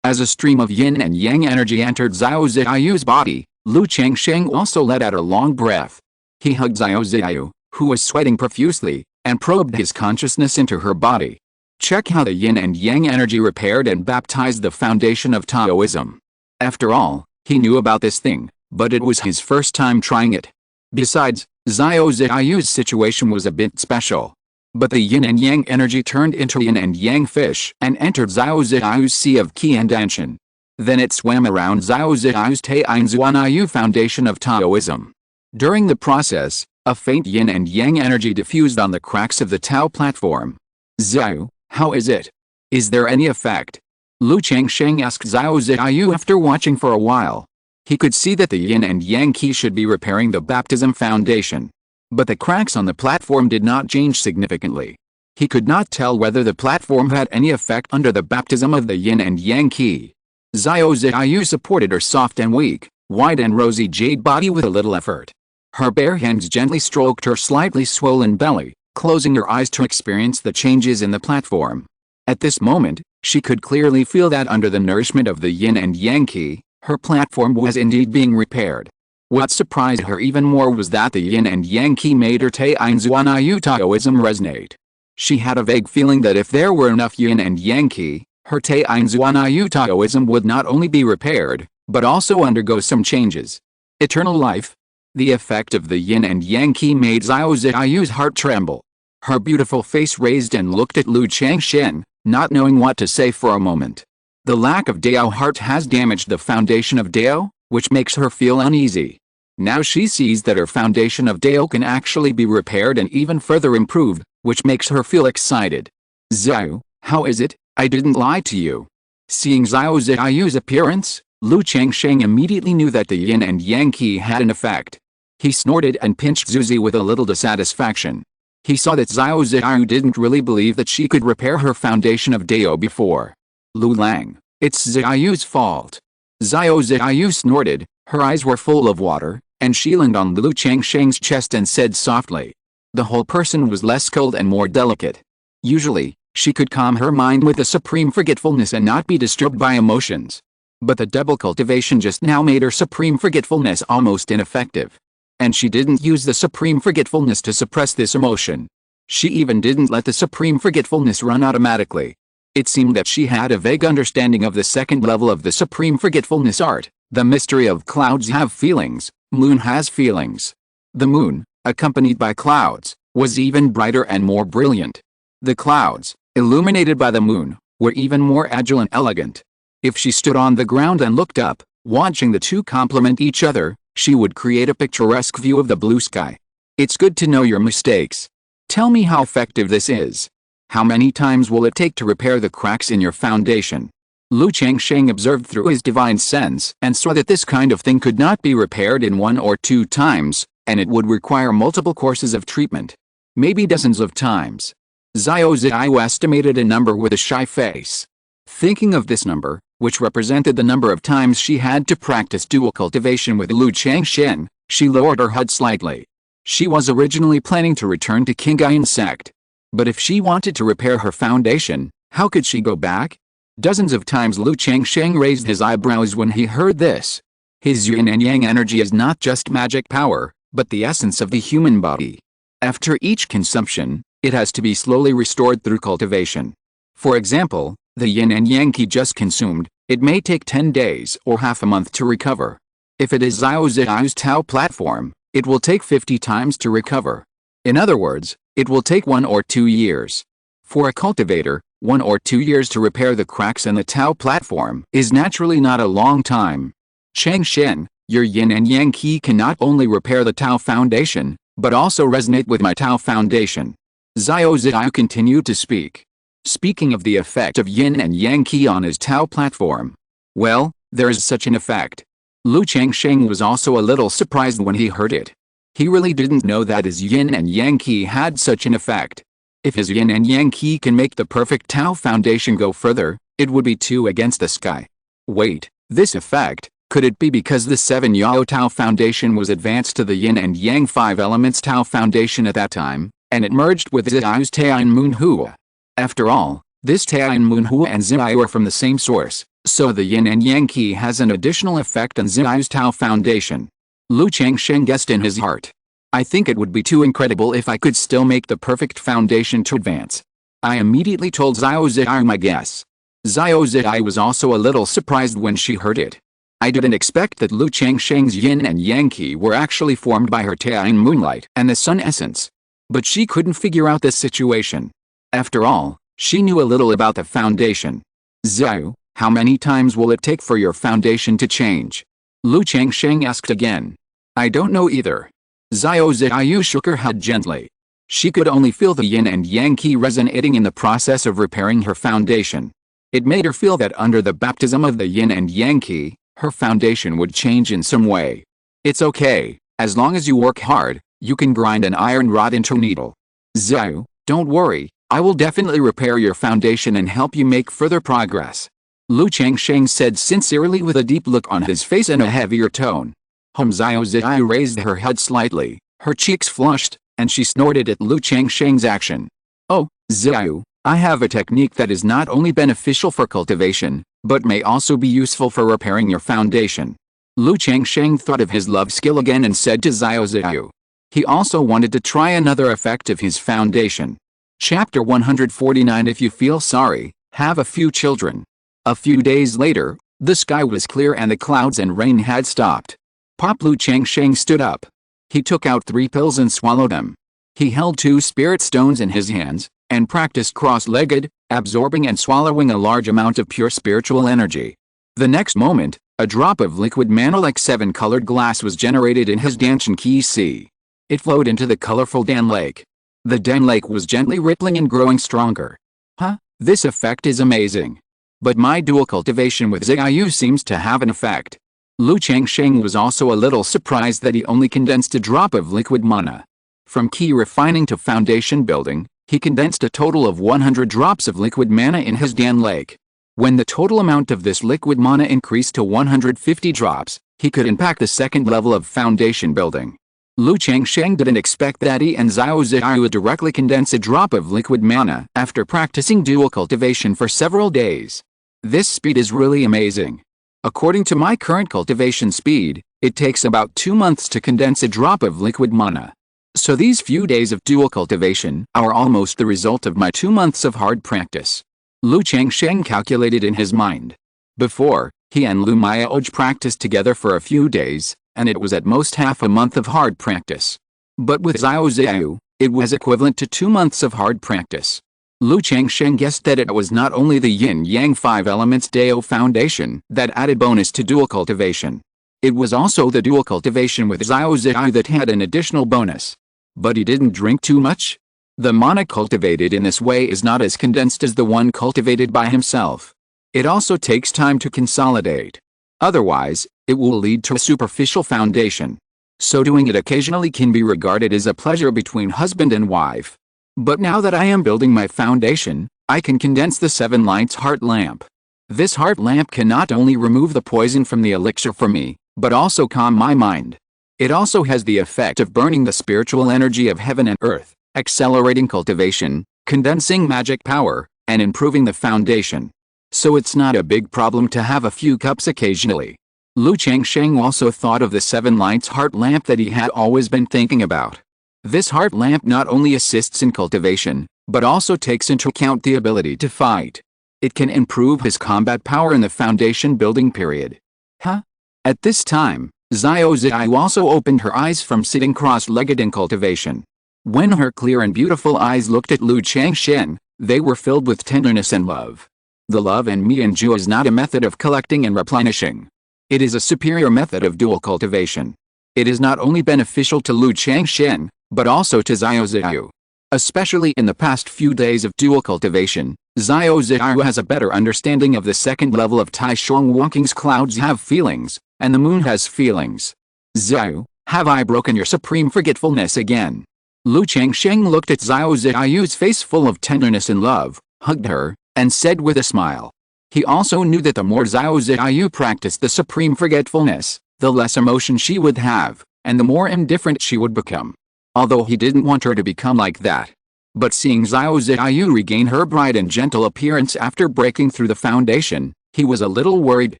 A: As a stream of yin and yang energy entered Xiao Ziyu's body, Lu Changsheng also let out a long breath. He hugged Xiao Xiao, who was sweating profusely, and probed his consciousness into her body. Check how the yin and yang energy repaired and baptized the foundation of Taoism. After all, he knew about this thing, but it was his first time trying it. Besides, Xiao Xiao's situation was a bit special. But the yin and yang energy turned into yin and yang fish and entered Xiao Xiao's sea of qi and danshan. Then it swam around Xiao Xiao's Tainzuanayu foundation of Taoism. During the process, a faint yin and yang energy diffused on the cracks of the Tao platform. Xiao, how is it? Is there any effect? Lu Changsheng asked Xiao Xiao after watching for a while. He could see that the yin and yang qi should be repairing the baptism foundation. But the cracks on the platform did not change significantly. He could not tell whether the platform had any effect under the baptism of the yin and yang qi. Xiao Xiao supported her soft and weak, white and rosy jade body with a little effort. Her bare hands gently stroked her slightly swollen belly, closing her eyes to experience the changes in the platform. At this moment, she could clearly feel that under the nourishment of the yin and yang qi, her platform was indeed being repaired. What surprised her even more was that the yin and yang qi made her Tainzuanayu Taoism resonate. She had a vague feeling that if there were enough yin and yang qi, her Tainzuanayu Taoism would not only be repaired, but also undergo some changes. Eternal life? The effect of the yin and yang qi made Xiao Xiao's heart tremble. Her beautiful face raised and looked at Lu Changsheng, not knowing what to say for a moment. The lack of Dao heart has damaged the foundation of Dao, which makes her feel uneasy. Now she sees that her foundation of Dao can actually be repaired and even further improved, which makes her feel excited. Xiao, how is it? I didn't lie to you. Seeing Xiao Xiao's appearance, Lu Changsheng immediately knew that the yin and yang qi had an effect. He snorted and pinched Zuzi with a little dissatisfaction. He saw that Xiao Xiao didn't really believe that she could repair her foundation of Dao before. Lu Lang, it's Xiao's fault. Xiao Xiao snorted, her eyes were full of water, and she leaned on Lu Changsheng's chest and said softly. The whole person was less cold and more delicate. Usually, she could calm her mind with a supreme forgetfulness and not be disturbed by emotions. But the double cultivation just now made her supreme forgetfulness almost ineffective. And she didn't use the supreme forgetfulness to suppress this emotion. She even didn't let the supreme forgetfulness run automatically. It seemed that she had a vague understanding of the second level of the supreme forgetfulness art. The mystery of clouds have feelings, moon has feelings. The moon, accompanied by clouds, was even brighter and more brilliant. The clouds, illuminated by the moon, were even more agile and elegant. If she stood on the ground and looked up, watching the two complement each other, she would create a picturesque view of the blue sky. It's good to know your mistakes. Tell me how effective this is. How many times will it take to repair the cracks in your foundation? Lu Changsheng observed through his divine sense and saw that this kind of thing could not be repaired in 1 or 2 times, and it would require multiple courses of treatment. Maybe dozens of times. Xiao Xiao estimated a number with a shy face. Thinking of this number, which represented the number of times she had to practice dual cultivation with Lu Changsheng, she lowered her head slightly. She was originally planning to return to Qingyun Sect. But if she wanted to repair her foundation, how could she go back? Dozens of times Lu Changsheng raised his eyebrows when he heard this. His yin and yang energy is not just magic power, but the essence of the human body. After each consumption, it has to be slowly restored through cultivation. For example, the yin and yang qi just consumed, it may take 10 days or half a month to recover. If it is Xiao Xiao's Tao platform, it will take 50 times to recover. In other words, it will take 1 or 2 years. For a cultivator, 1 or 2 years to repair the cracks in the Tao platform is naturally not a long time. Changsheng, your yin and yang qi can not only repair the Tao foundation, but also resonate with my Tao foundation. Xiao Xiao continued to speak. Speaking of the effect of yin and yang qi on his Tao platform. Well, there is such an effect. Lu Changsheng was also a little surprised when he heard it. He really didn't know that his yin and yang qi had such an effect. If his yin and yang qi can make the perfect Tao foundation go further, it would be 2 against the sky. Wait, this effect, could it be because the 7 Yao Tao foundation was advanced to the yin and yang 5 elements Tao foundation at that time, and it merged with Xiao's Tian Moon Hua? After all, this Tian Moon Hua and Xiao are from the same source, so the yin and yang qi has an additional effect on Xiao's Tao foundation. Lu Changsheng guessed in his heart. I think it would be too incredible if I could still make the perfect foundation to advance. I immediately told Xiao Zhiyu my guess. Xiao Zhiyu was also a little surprised when she heard it. I didn't expect that Lu Changsheng's yin and yang qi were actually formed by her Tian moonlight and the sun essence. But she couldn't figure out this situation. After all, she knew a little about the foundation. Xiao, how many times will it take for your foundation to change? Lu Changsheng asked again. I don't know either. Xiao Zhiyu shook her head gently. She could only feel the yin and yang qi resonating in the process of repairing her foundation. It made her feel that under the baptism of the yin and yang qi, her foundation would change in some way. It's okay, as long as you work hard, you can grind an iron rod into a needle. Xiao, don't worry, I will definitely repair your foundation and help you make further progress. Lu Changsheng said sincerely with a deep look on his face and a heavier tone. Xiao Zhiyu raised her head slightly, her cheeks flushed, and she snorted at Lu Changsheng's action. Oh, Xiao, I have a technique that is not only beneficial for cultivation, but may also be useful for repairing your foundation. Lu Changsheng thought of his love skill again and said to Xiao Zhiyu. He also wanted to try another effect of his foundation. Chapter 149. If you feel sorry, have a few children. A few days later, the sky was clear and the clouds and rain had stopped. Pop Lu Changsheng stood up. He took out 3 pills and swallowed them. He held 2 spirit stones in his hands, and practiced cross-legged, absorbing and swallowing a large amount of pure spiritual energy. The next moment, a drop of liquid mana like 7-colored glass was generated in his Danshan Qi Sea. It flowed into the colorful Dan Lake. The Dan Lake was gently rippling and growing stronger. Huh? This effect is amazing. But my dual cultivation with Xiaoyu seems to have an effect. Lu Changsheng was also a little surprised that he only condensed a drop of liquid mana. From key refining to foundation building, he condensed a total of 100 drops of liquid mana in his Dan Lake. When the total amount of this liquid mana increased to 150 drops, he could impact the second level of foundation building. Lu Changsheng didn't expect that he and Xiao Zhiyu would directly condense a drop of liquid mana after practicing dual cultivation for several days. This speed is really amazing. According to my current cultivation speed, it takes about 2 months to condense a drop of liquid mana. So these few days of dual cultivation are almost the result of my 2 months of hard practice. Lu Changsheng calculated in his mind. Before, he and Lu Miaoj practiced together for a few days, and it was at most half a month of hard practice. But with Xiao Zhiyu, it was equivalent to 2 months of hard practice. Lu Changsheng guessed that it was not only the yin-yang 5 elements Dao foundation that added bonus to dual cultivation. It was also the dual cultivation with Xiao Zhiyu that had an additional bonus. But he didn't drink too much? The mana cultivated in this way is not as condensed as the one cultivated by himself. It also takes time to consolidate. Otherwise, it will lead to a superficial foundation. So doing it occasionally can be regarded as a pleasure between husband and wife. But now that I am building my foundation, I can condense the 7 lights heart lamp. This heart lamp can not only remove the poison from the elixir for me, but also calm my mind. It also has the effect of burning the spiritual energy of heaven and earth, accelerating cultivation, condensing magic power, and improving the foundation. So it's not a big problem to have a few cups occasionally. Lu Changsheng also thought of the 7 lights heart lamp that he had always been thinking about. This heart lamp not only assists in cultivation, but also takes into account the ability to fight. It can improve his combat power in the foundation building period. Huh? At this time, Xiao Zhiyu also opened her eyes from sitting cross-legged in cultivation. When her clear and beautiful eyes looked at Lu Changsheng, they were filled with tenderness and love. The love and Mianju is not a method of collecting and replenishing. It is a superior method of dual cultivation. It is not only beneficial to Lu Changsheng, but also to Xiao Zhiyu. Especially in the past few days of dual cultivation, Xiao Zhiyu has a better understanding of the second level of Taishuang Wangking's clouds have feelings, and the moon has feelings. Xiao, have I broken your supreme forgetfulness again? Lu Changsheng looked at Xiao Zhiyu's face full of tenderness and love, hugged her, and said with a smile. He also knew that the more Xiao Zhiyu practiced the supreme forgetfulness, the less emotion she would have, and the more indifferent she would become. Although he didn't want her to become like that. But seeing Xiao Zhiyu regain her bright and gentle appearance after breaking through the foundation, he was a little worried.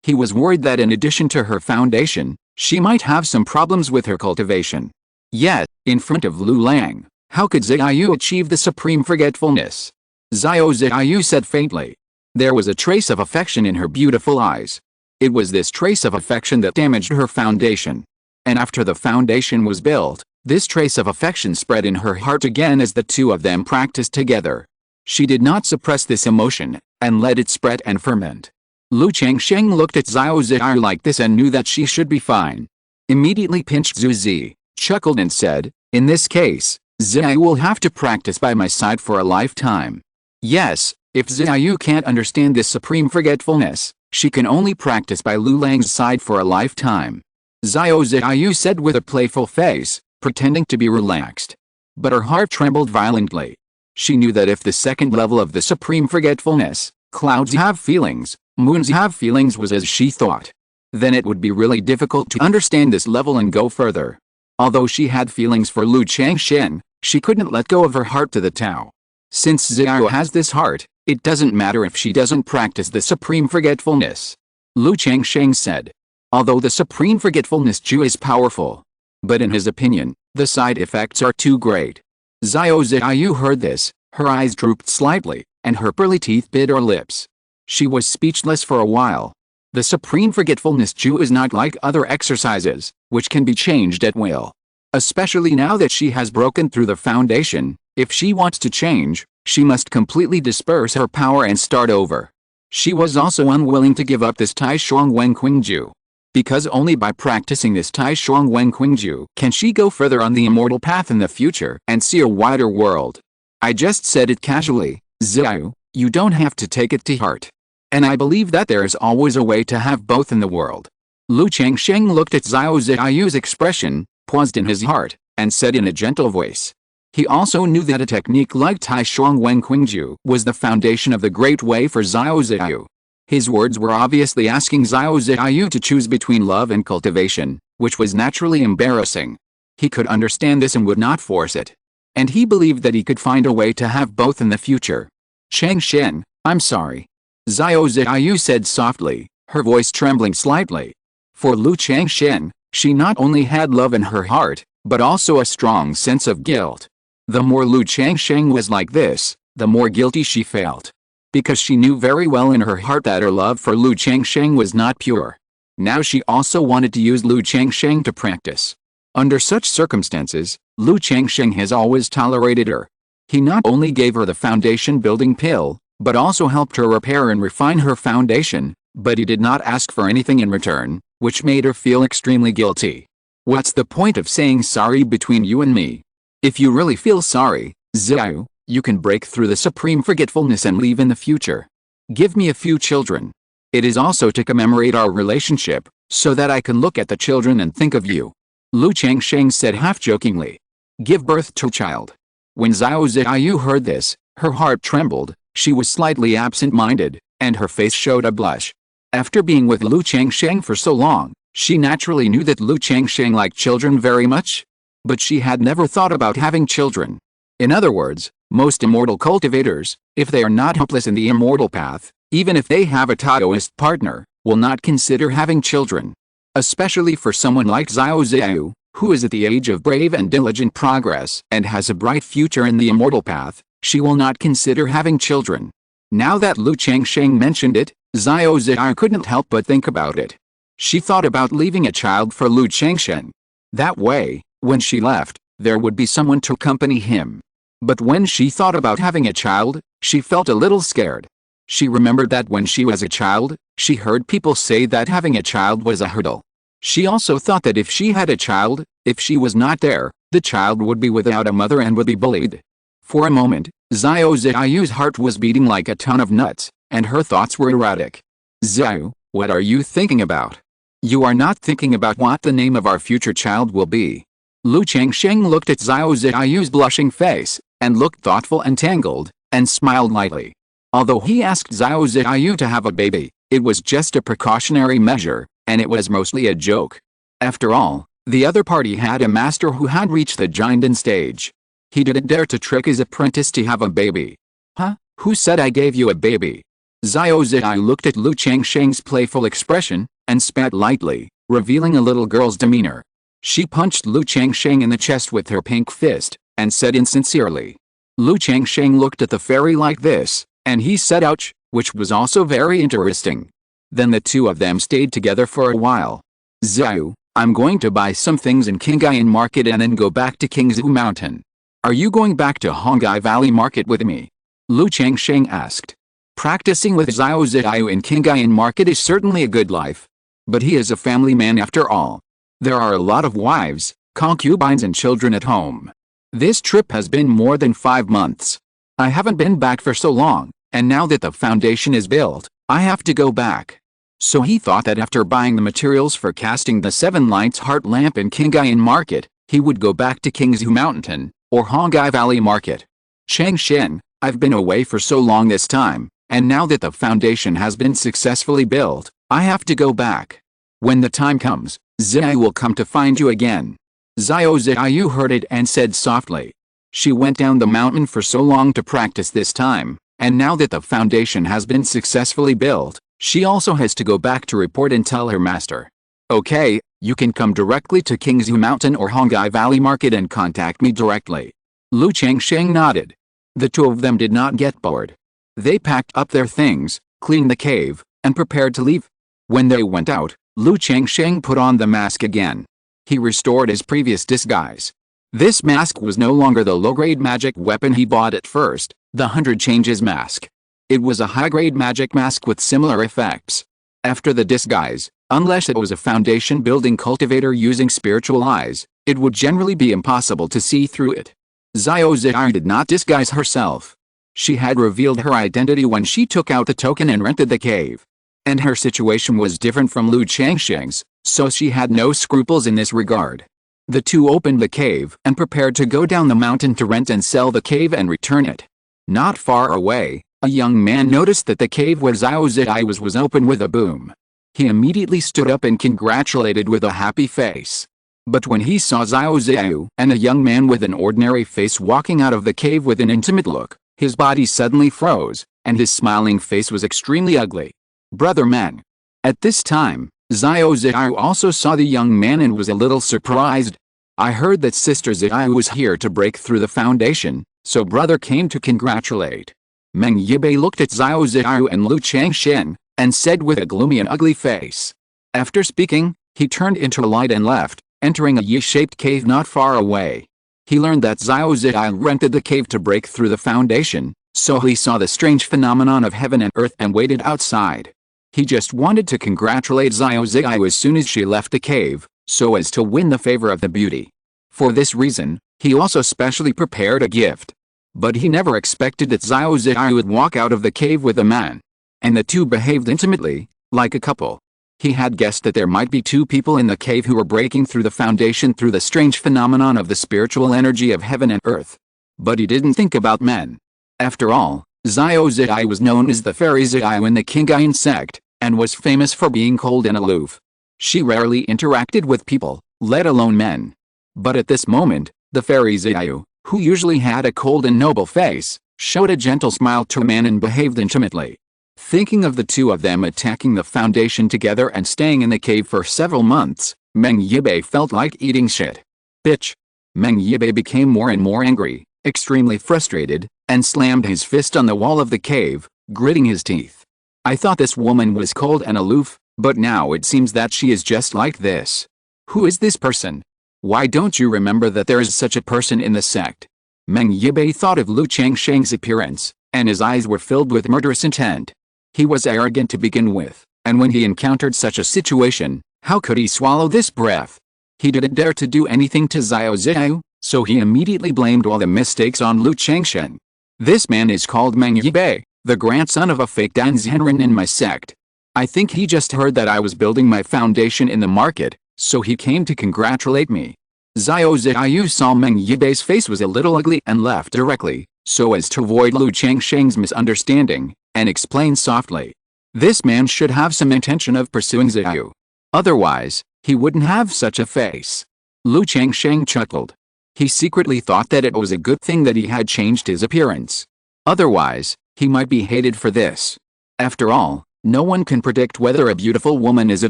A: He was worried that in addition to her foundation, she might have some problems with her cultivation. Yet, in front of Lu Lang, how could Xiaoyu achieve the supreme forgetfulness? Xiaoyu said faintly. There was a trace of affection in her beautiful eyes. It was this trace of affection that damaged her foundation. And after the foundation was built, this trace of affection spread in her heart again as the two of them practiced together. She did not suppress this emotion, and let it spread and ferment. Lu Changsheng looked at Xiaoyu like this and knew that she should be fine. Immediately pinched Zhu Zi, chuckled and said, "In this case, Xiaoyu will have to practice by my side for a lifetime." Yes, if Xiaoyu can't understand this supreme forgetfulness, she can only practice by Lu Lang's side for a lifetime. Xiaoyu said with a playful face, pretending to be relaxed. But her heart trembled violently. She knew that if the second level of the supreme forgetfulness, clouds have feelings, moons have feelings, was as she thought, then it would be really difficult to understand this level and go further. Although she had feelings for Lu Changshen, she couldn't let go of her heart to the Tao. Since Xiao has this heart, it doesn't matter if she doesn't practice the supreme forgetfulness. Lu Changsheng said. Although the supreme forgetfulness Ju is powerful, but in his opinion, the side effects are too great. Xiaoyu heard this, her eyes drooped slightly, and her pearly teeth bit her lips. She was speechless for a while. The supreme forgetfulness Ju is not like other exercises, which can be changed at will. Especially now that she has broken through the foundation, if she wants to change, she must completely disperse her power and start over. She was also unwilling to give up this Tai Shuang Wen Qingzhu. Because only by practicing this Tai Shuang Wen Qingzhu can she go further on the immortal path in the future and see a wider world. I just said it casually, Xiao, you don't have to take it to heart. And I believe that there is always a way to have both in the world. Lu Changsheng looked at Xiaoyu's expression, paused in his heart, and said in a gentle voice. He also knew that a technique like Tai Shuang Wen Qingzhu was the foundation of the great way for Xiaoyu. His words were obviously asking Xiaoyu to choose between love and cultivation, which was naturally embarrassing. He could understand this and would not force it. And he believed that he could find a way to have both in the future. Changsheng, I'm sorry. Xiaoyu said softly, her voice trembling slightly. For Lu Changsheng, she not only had love in her heart, but also a strong sense of guilt. The more Lu Changsheng was like this, the more guilty she felt. Because she knew very well in her heart that her love for Lu Changsheng was not pure. Now she also wanted to use Lu Changsheng to practice. Under such circumstances, Lu Changsheng has always tolerated her. He not only gave her the foundation-building pill, but also helped her repair and refine her foundation, but he did not ask for anything in return, which made her feel extremely guilty. What's the point of saying sorry between you and me? If you really feel sorry, Xiao, you can break through the supreme forgetfulness and leave in the future. Give me a few children. It is also to commemorate our relationship, so that I can look at the children and think of you. Lu Changsheng said half-jokingly. Give birth to a child. When Xiaoyu heard this, her heart trembled, she was slightly absent-minded, and her face showed a blush. After being with Lu Changsheng for so long, she naturally knew that Lu Changsheng liked children very much. But she had never thought about having children. In other words, most immortal cultivators, if they are not hopeless in the immortal path, even if they have a Taoist partner, will not consider having children. Especially for someone like Xiaoyu, who is at the age of brave and diligent progress and has a bright future in the immortal path, she will not consider having children. Now that Lu Changsheng mentioned it, Xiaoyu couldn't help but think about it. She thought about leaving a child for Lu Changsheng. That way, when she left, there would be someone to accompany him. But when she thought about having a child, she felt a little scared. She remembered that when she was a child, she heard people say that having a child was a hurdle. She also thought that if she had a child, if she was not there, the child would be without a mother and would be bullied. For a moment, Xiaoyu's heart was beating like a ton of nuts, and her thoughts were erratic. Xiao, what are you thinking about? You are not thinking about what the name of our future child will be. Lu Changsheng looked at Xiaoyu's blushing face, and looked thoughtful and tangled, and smiled lightly. Although he asked Xiaoyu to have a baby, it was just a precautionary measure, and it was mostly a joke. After all, the other party had a master who had reached the Jinden stage. He didn't dare to trick his apprentice to have a baby. Huh? Who said I gave you a baby? Xiaoyu looked at Lu Changsheng's playful expression, and spat lightly, revealing a little girl's demeanor. She punched Lu Changsheng in the chest with her pink fist, and said insincerely. Lu Changsheng looked at the fairy like this, and he said ouch, which was also very interesting. Then the two of them stayed together for a while. Xiao, I'm going to buy some things in Qingyun Market and then go back to Qingzhu Mountain. Are you going back to Hongai Valley Market with me? Lu Changsheng asked. Practicing with Xiao Ziyu in Qingyun Market is certainly a good life. But he is a family man after all. There are a lot of wives, concubines and children at home. This trip has been more than 5 months. I haven't been back for so long, and now that the foundation is built, I have to go back. So he thought that after buying the materials for casting the 7 lights heart lamp in Qingyun Market, he would go back to Qingzhu Mountain, or Hongai Valley Market. Changsheng, I've been away for so long this time, and now that the foundation has been successfully built, I have to go back. When the time comes, Ziyu will come to find you again. Xiao Ziyu heard it and said softly. She went down the mountain for so long to practice this time, and now that the foundation has been successfully built, she also has to go back to report and tell her master. Okay, you can come directly to Qingzhu Mountain or Hongai Valley Market and contact me directly. Lu Changsheng nodded. The two of them did not get bored. They packed up their things, cleaned the cave, and prepared to leave. When they went out, Lu Changsheng put on the mask again. He restored his previous disguise. This mask was no longer the low-grade magic weapon he bought at first, the 100 Changes mask. It was a high-grade magic mask with similar effects. After the disguise, unless it was a foundation-building cultivator using spiritual eyes, it would generally be impossible to see through it. Xiao Ziyu did not disguise herself. She had revealed her identity when she took out the token and rented the cave. And her situation was different from Lu Changsheng's, so she had no scruples in this regard. The two opened the cave and prepared to go down the mountain to rent and sell the cave and return it. Not far away, a young man noticed that the cave where Xiao Ziyu was open with a boom. He immediately stood up and congratulated with a happy face. But when he saw Xiao Ziyu and a young man with an ordinary face walking out of the cave with an intimate look, his body suddenly froze, and his smiling face was extremely ugly. Brother man. At this time, Xiao Ziyu also saw the young man and was a little surprised. I heard that Sister Ziyu was here to break through the foundation, so brother came to congratulate. Meng Yibei looked at Xiao Ziyu and Lu Changsheng, and said with a gloomy and ugly face. After speaking, he turned into light and left, entering a Y-shaped cave not far away. He learned that Xiao Ziyu rented the cave to break through the foundation, so he saw the strange phenomenon of heaven and earth and waited outside. He just wanted to congratulate Xiao Ziyu as soon as she left the cave, so as to win the favor of the beauty. For this reason, he also specially prepared a gift. But he never expected that Xiao Ziyu would walk out of the cave with a man. And the two behaved intimately, like a couple. He had guessed that there might be 2 people in the cave who were breaking through the foundation through the strange phenomenon of the spiritual energy of heaven and earth. But he didn't think about men. After all, Xiao Ziyu was known as the Fairy Ziyu in the Qingyun Sect, and was famous for being cold and aloof. She rarely interacted with people, let alone men. But at this moment, the Fairy Ziyu, who usually had a cold and noble face, showed a gentle smile to a man and behaved intimately. Thinking of the two of them attacking the foundation together and staying in the cave for several months, Meng Yibei felt like eating shit. Bitch. Meng Yibei became more and more angry, extremely frustrated, and slammed his fist on the wall of the cave, gritting his teeth. I thought this woman was cold and aloof, but now it seems that she is just like this. Who is this person? Why don't you remember that there is such a person in the sect? Meng Yibei thought of Lu Changsheng's appearance, and his eyes were filled with murderous intent. He was arrogant to begin with, and when he encountered such a situation, how could he swallow this breath? He didn't dare to do anything to Xiao Ziyu, so he immediately blamed all the mistakes on Lu Changsheng. This man is called Meng Yibei, the grandson of a fake Danzhenren in my sect. I think he just heard that I was building my foundation in the market, so he came to congratulate me. Xiao Ziyu saw Meng Yibei's face was a little ugly and left directly, so as to avoid Lu Changsheng's misunderstanding, and explained softly. This man should have some intention of pursuing Ziyu. Otherwise, he wouldn't have such a face. Lu Changsheng chuckled. He secretly thought that it was a good thing that he had changed his appearance. Otherwise, he might be hated for this. After all, no one can predict whether a beautiful woman is a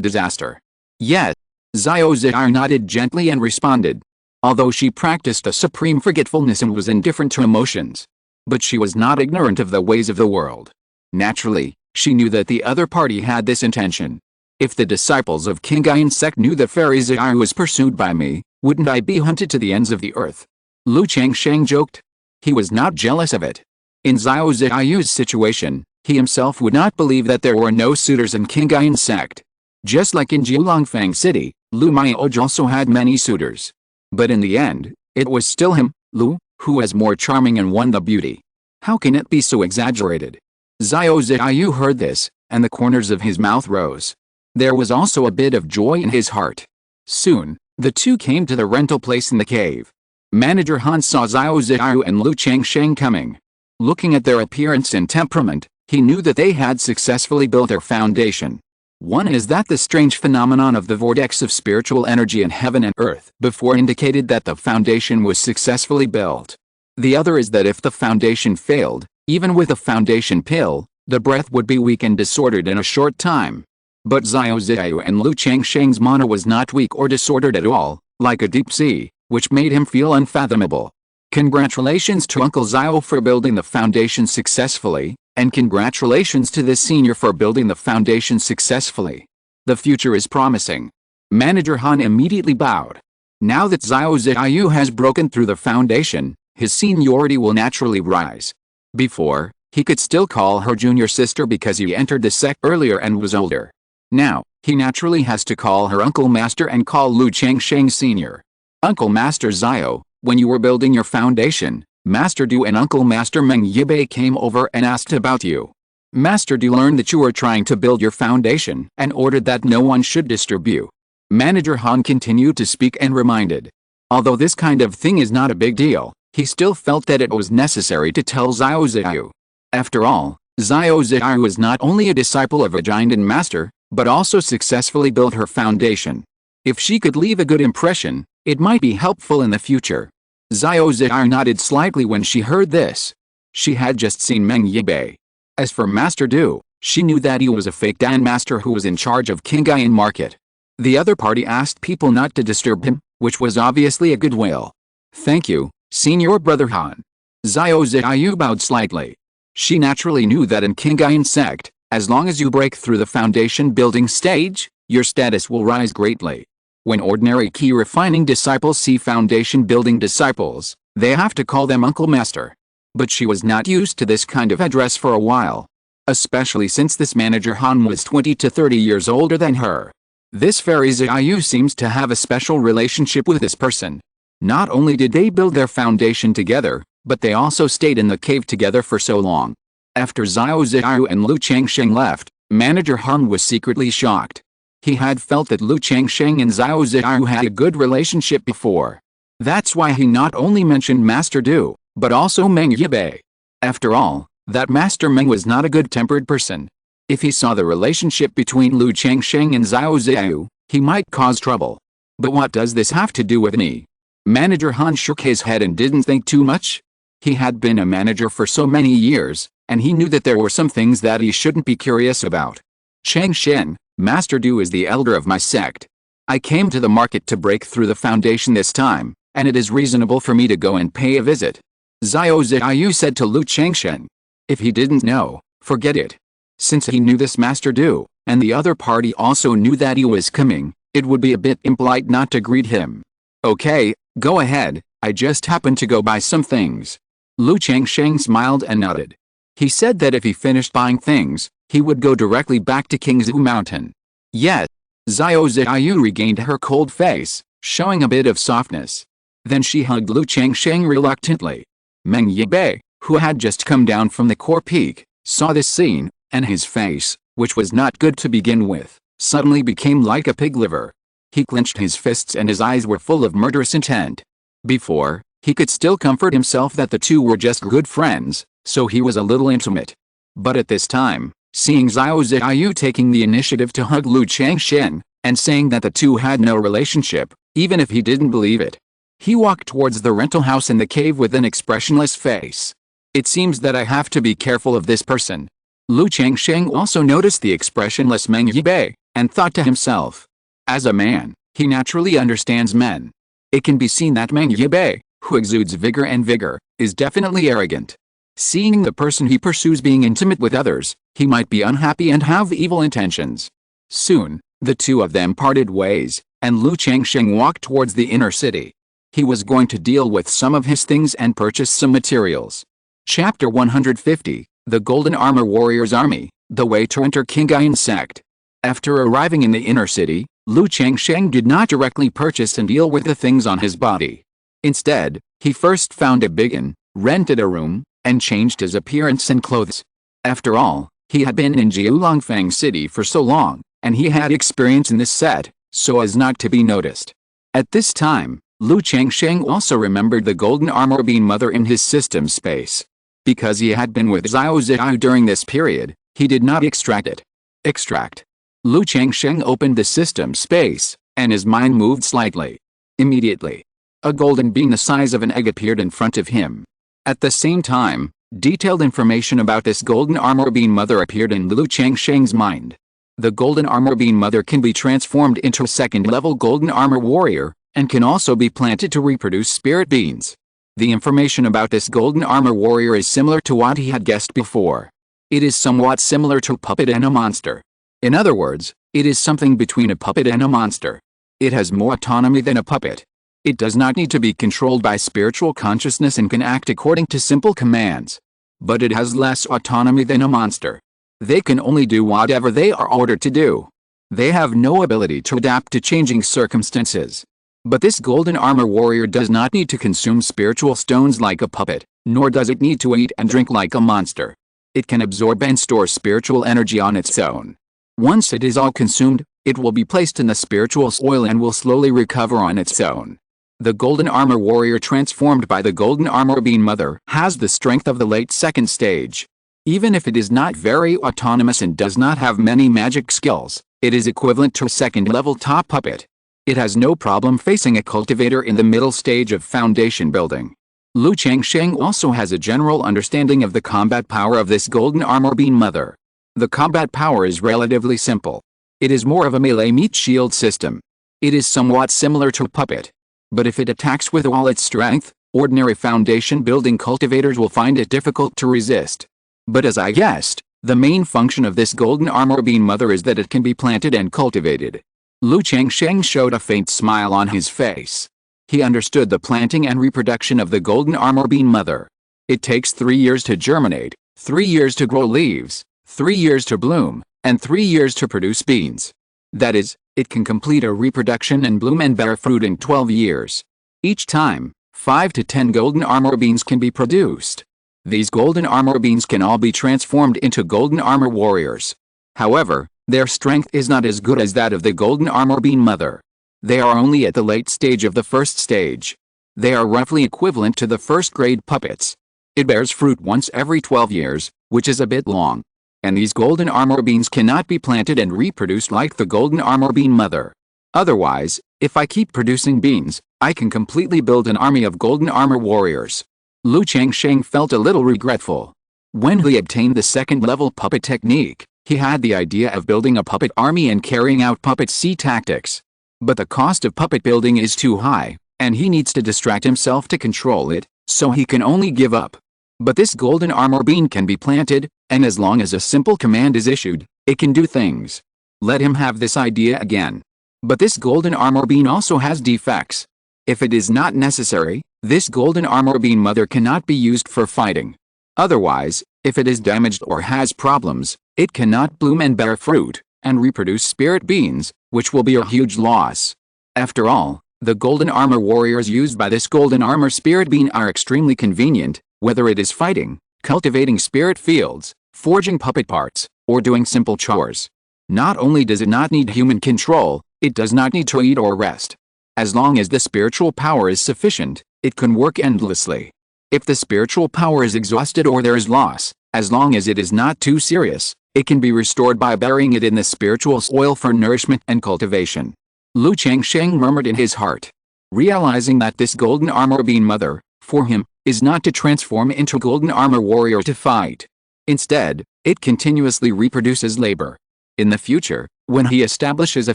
A: disaster. Yet, Xiao Zhao nodded gently and responded. Although she practiced a supreme forgetfulness and was indifferent to emotions. But she was not ignorant of the ways of the world. Naturally, she knew that the other party had this intention. If the disciples of Qingyun Sect knew that Fairy Xiao was pursued by me, wouldn't I be hunted to the ends of the earth? Lu Changsheng joked. He was not jealous of it. In Xiao Zhao's situation, he himself would not believe that there were no suitors in Qingyun Sect. Just like in Jiulongfang City, Lu Miaoj also had many suitors. But in the end, it was still him, Lu, who was more charming and won the beauty. How can it be so exaggerated? Xiao Zhao heard this, and the corners of his mouth rose. There was also a bit of joy in his heart. Soon, the two came to the rental place in the cave. Manager Han saw Xiao Zhao and Lu Changsheng coming. Looking at their appearance and temperament, he knew that they had successfully built their foundation. One is that the strange phenomenon of the vortex of spiritual energy in heaven and earth before indicated that the foundation was successfully built. The other is that if the foundation failed, even with a foundation pill, the breath would be weak and disordered in a short time. But Xiao Zhao and Lu Changsheng's mana was not weak or disordered at all, like a deep sea, which made him feel unfathomable. Congratulations to Uncle Xiao for building the foundation successfully, and congratulations to this senior for building the foundation successfully. The future is promising. Manager Han immediately bowed. Now that Xiao Zhao has broken through the foundation, his seniority will naturally rise. Before, he could still call her junior sister because he entered the sect earlier and was older. Now, he naturally has to call her Uncle Master and call Lu Changsheng Senior. Uncle Master Xiao, when you were building your foundation, Master Du and Uncle Master Meng Yibai came over and asked about you. Master Du learned that you were trying to build your foundation and ordered that no one should disturb you. Manager Han continued to speak and reminded. Although this kind of thing is not a big deal, he still felt that it was necessary to tell Xiao Zhao. After all, Xiao Zhao was not only a disciple of a giant and master, but also successfully built her foundation. If she could leave a good impression, it might be helpful in the future. Xiao Zhao nodded slightly when she heard this. She had just seen Meng Yibai. As for Master Du, she knew that he was a fake Dan master who was in charge of Qingyun Market. The other party asked people not to disturb him, which was obviously a good will. Thank you, Senior Brother Han. Xiao Zhao bowed slightly. She naturally knew that in Qingyun Sect, as long as you break through the foundation building stage, your status will rise greatly. When ordinary key refining disciples see foundation building disciples, they have to call them Uncle Master. But she was not used to this kind of address for a while. Especially since this manager Han was 20 to 30 years older than her. This Fairy Xiao seems to have a special relationship with this person. Not only did they build their foundation together, but they also stayed in the cave together for so long. After Xiao Zhao and Lu Changsheng left, Manager Han was secretly shocked. He had felt that Lu Changsheng and Xiao Zhao had a good relationship before. That's why he not only mentioned Master Du, but also Meng Yibai. After all, that Master Meng was not a good-tempered person. If he saw the relationship between Lu Changsheng and Xiao Zhao, he might cause trouble. But what does this have to do with me? Manager Han shook his head and didn't think too much. He had been a manager for so many years, and he knew that there were some things that he shouldn't be curious about. Changsheng, Master Du is the elder of my sect. I came to the market to break through the foundation this time, and it is reasonable for me to go and pay a visit. Xiao Zhao said to Lu Changsheng. If he didn't know, forget it. Since he knew this Master Du, and the other party also knew that he was coming, it would be a bit impolite not to greet him. Okay, go ahead, I just happened to go buy some things. Lu Changsheng smiled and nodded. He said that if he finished buying things, he would go directly back to Qingzhu Mountain. Yet, Xiao Zhao regained her cold face, showing a bit of softness. Then she hugged Lu Changsheng reluctantly. Meng Yibai, who had just come down from the core peak, saw this scene, and his face, which was not good to begin with, suddenly became like a pig liver. He clenched his fists and his eyes were full of murderous intent. Before, he could still comfort himself that the two were just good friends, so he was a little intimate. But at this time, seeing Xiao Zhao taking the initiative to hug Lu Changsheng, and saying that the two had no relationship, even if he didn't believe it, he walked towards the rental house in the cave with an expressionless face. It seems that I have to be careful of this person. Lu Changsheng also noticed the expressionless Meng Yibai, and thought to himself. As a man, He naturally understands men. It can be seen that Meng Yibei, who exudes vigor, is definitely arrogant. Seeing the person he pursues being intimate with others, he might be unhappy and have evil intentions. Soon, the two of them parted ways, and Lu Changsheng walked towards the inner city. He was going to deal with some of his things and purchase some materials. Chapter 150, The Golden Armor Warriors Army, The Way to Enter Qingyun Sect. After arriving in the inner city, Lu Changsheng did not directly purchase and deal with the things on his body. Instead, he first found a big inn, rented a room, and changed his appearance and clothes. After all, he had been in Jiulongfang City for so long, and he had experience in this set, so as not to be noticed. At this time, Lu Changsheng also remembered the golden armor being mother in his system space. Because he had been with Xiao Ziao during this period, he did not extract it. Extract. Lu Changsheng opened the system space, and his mind moved slightly. Immediately, a golden being the size of an egg appeared in front of him. At the same time, detailed information about this golden armor being mother appeared in Lu Changsheng's mind. The golden armor being mother can be transformed into a second-level golden armor warrior, and can also be planted to reproduce spirit beings. The information about this golden armor warrior is similar to what he had guessed before. It is somewhat similar to a puppet and a monster. In other words, it is something between a puppet and a monster. It has more autonomy than a puppet. It does not need to be controlled by spiritual consciousness and can act according to simple commands. But it has less autonomy than a monster. They can only do whatever they are ordered to do. They have no ability to adapt to changing circumstances. But this golden armor warrior does not need to consume spiritual stones like a puppet, nor does it need to eat and drink like a monster. It can absorb and store spiritual energy on its own. Once it is all consumed, it will be placed in the spiritual soil and will slowly recover on its own. The golden armor warrior transformed by the golden armor being mother has the strength of the late second stage. Even if it is not very autonomous and does not have many magic skills, it is equivalent to a second-level top puppet. It has no problem facing a cultivator in the middle stage of foundation building. Lu Changsheng also has a general understanding of the combat power of this golden armor being mother. The combat power is relatively simple. It is more of a melee meat shield system. It is somewhat similar to a puppet. But if it attacks with all its strength, ordinary foundation building cultivators will find it difficult to resist. But as I guessed, the main function of this golden armor being mother is that it can be planted and cultivated. Lu Changsheng showed a faint smile on his face. He understood the planting and reproduction of the golden armor being mother. It takes 3 years to germinate, 3 years to grow leaves, 3 years to bloom, and 3 years to produce beans. That is, it can complete a reproduction and bloom and bear fruit in 12 years. Each time, 5 to 10 golden armor beans can be produced. These golden armor beans can all be transformed into golden armor warriors. However, their strength is not as good as that of the golden armor being mother. They are only at the late stage of the first stage. They are roughly equivalent to the first-grade puppets. It bears fruit once every 12 years, which is a bit long. And these golden armor beans cannot be planted and reproduced like the golden armor bean mother. Otherwise, if I keep producing beans, I can completely build an army of golden armor warriors. Lu Changsheng felt a little regretful. When he obtained the second-level puppet technique, he had the idea of building a puppet army and carrying out puppet C tactics. But the cost of puppet building is too high, and he needs to distract himself to control it, so he can only give up. But this golden armor bean can be planted, and as long as a simple command is issued, it can do things. Let him have this idea again. But this golden armor bean also has defects. If it is not necessary, this golden armor bean mother cannot be used for fighting. Otherwise, if it is damaged or has problems, it cannot bloom and bear fruit, and reproduce spirit beings, which will be a huge loss. After all, the golden armor warriors used by this golden armor spirit being are extremely convenient, whether it is fighting, cultivating spirit fields, forging puppet parts, or doing simple chores. Not only does it not need human control, it does not need to eat or rest. As long as the spiritual power is sufficient, it can work endlessly. If the spiritual power is exhausted or there is loss, as long as it is not too serious, it can be restored by burying it in the spiritual soil for nourishment and cultivation. Lu Changsheng murmured in his heart. Realizing that this golden armor being mother, for him, is not to transform into golden armor warrior to fight. Instead, it continuously reproduces labor. In the future, when he establishes a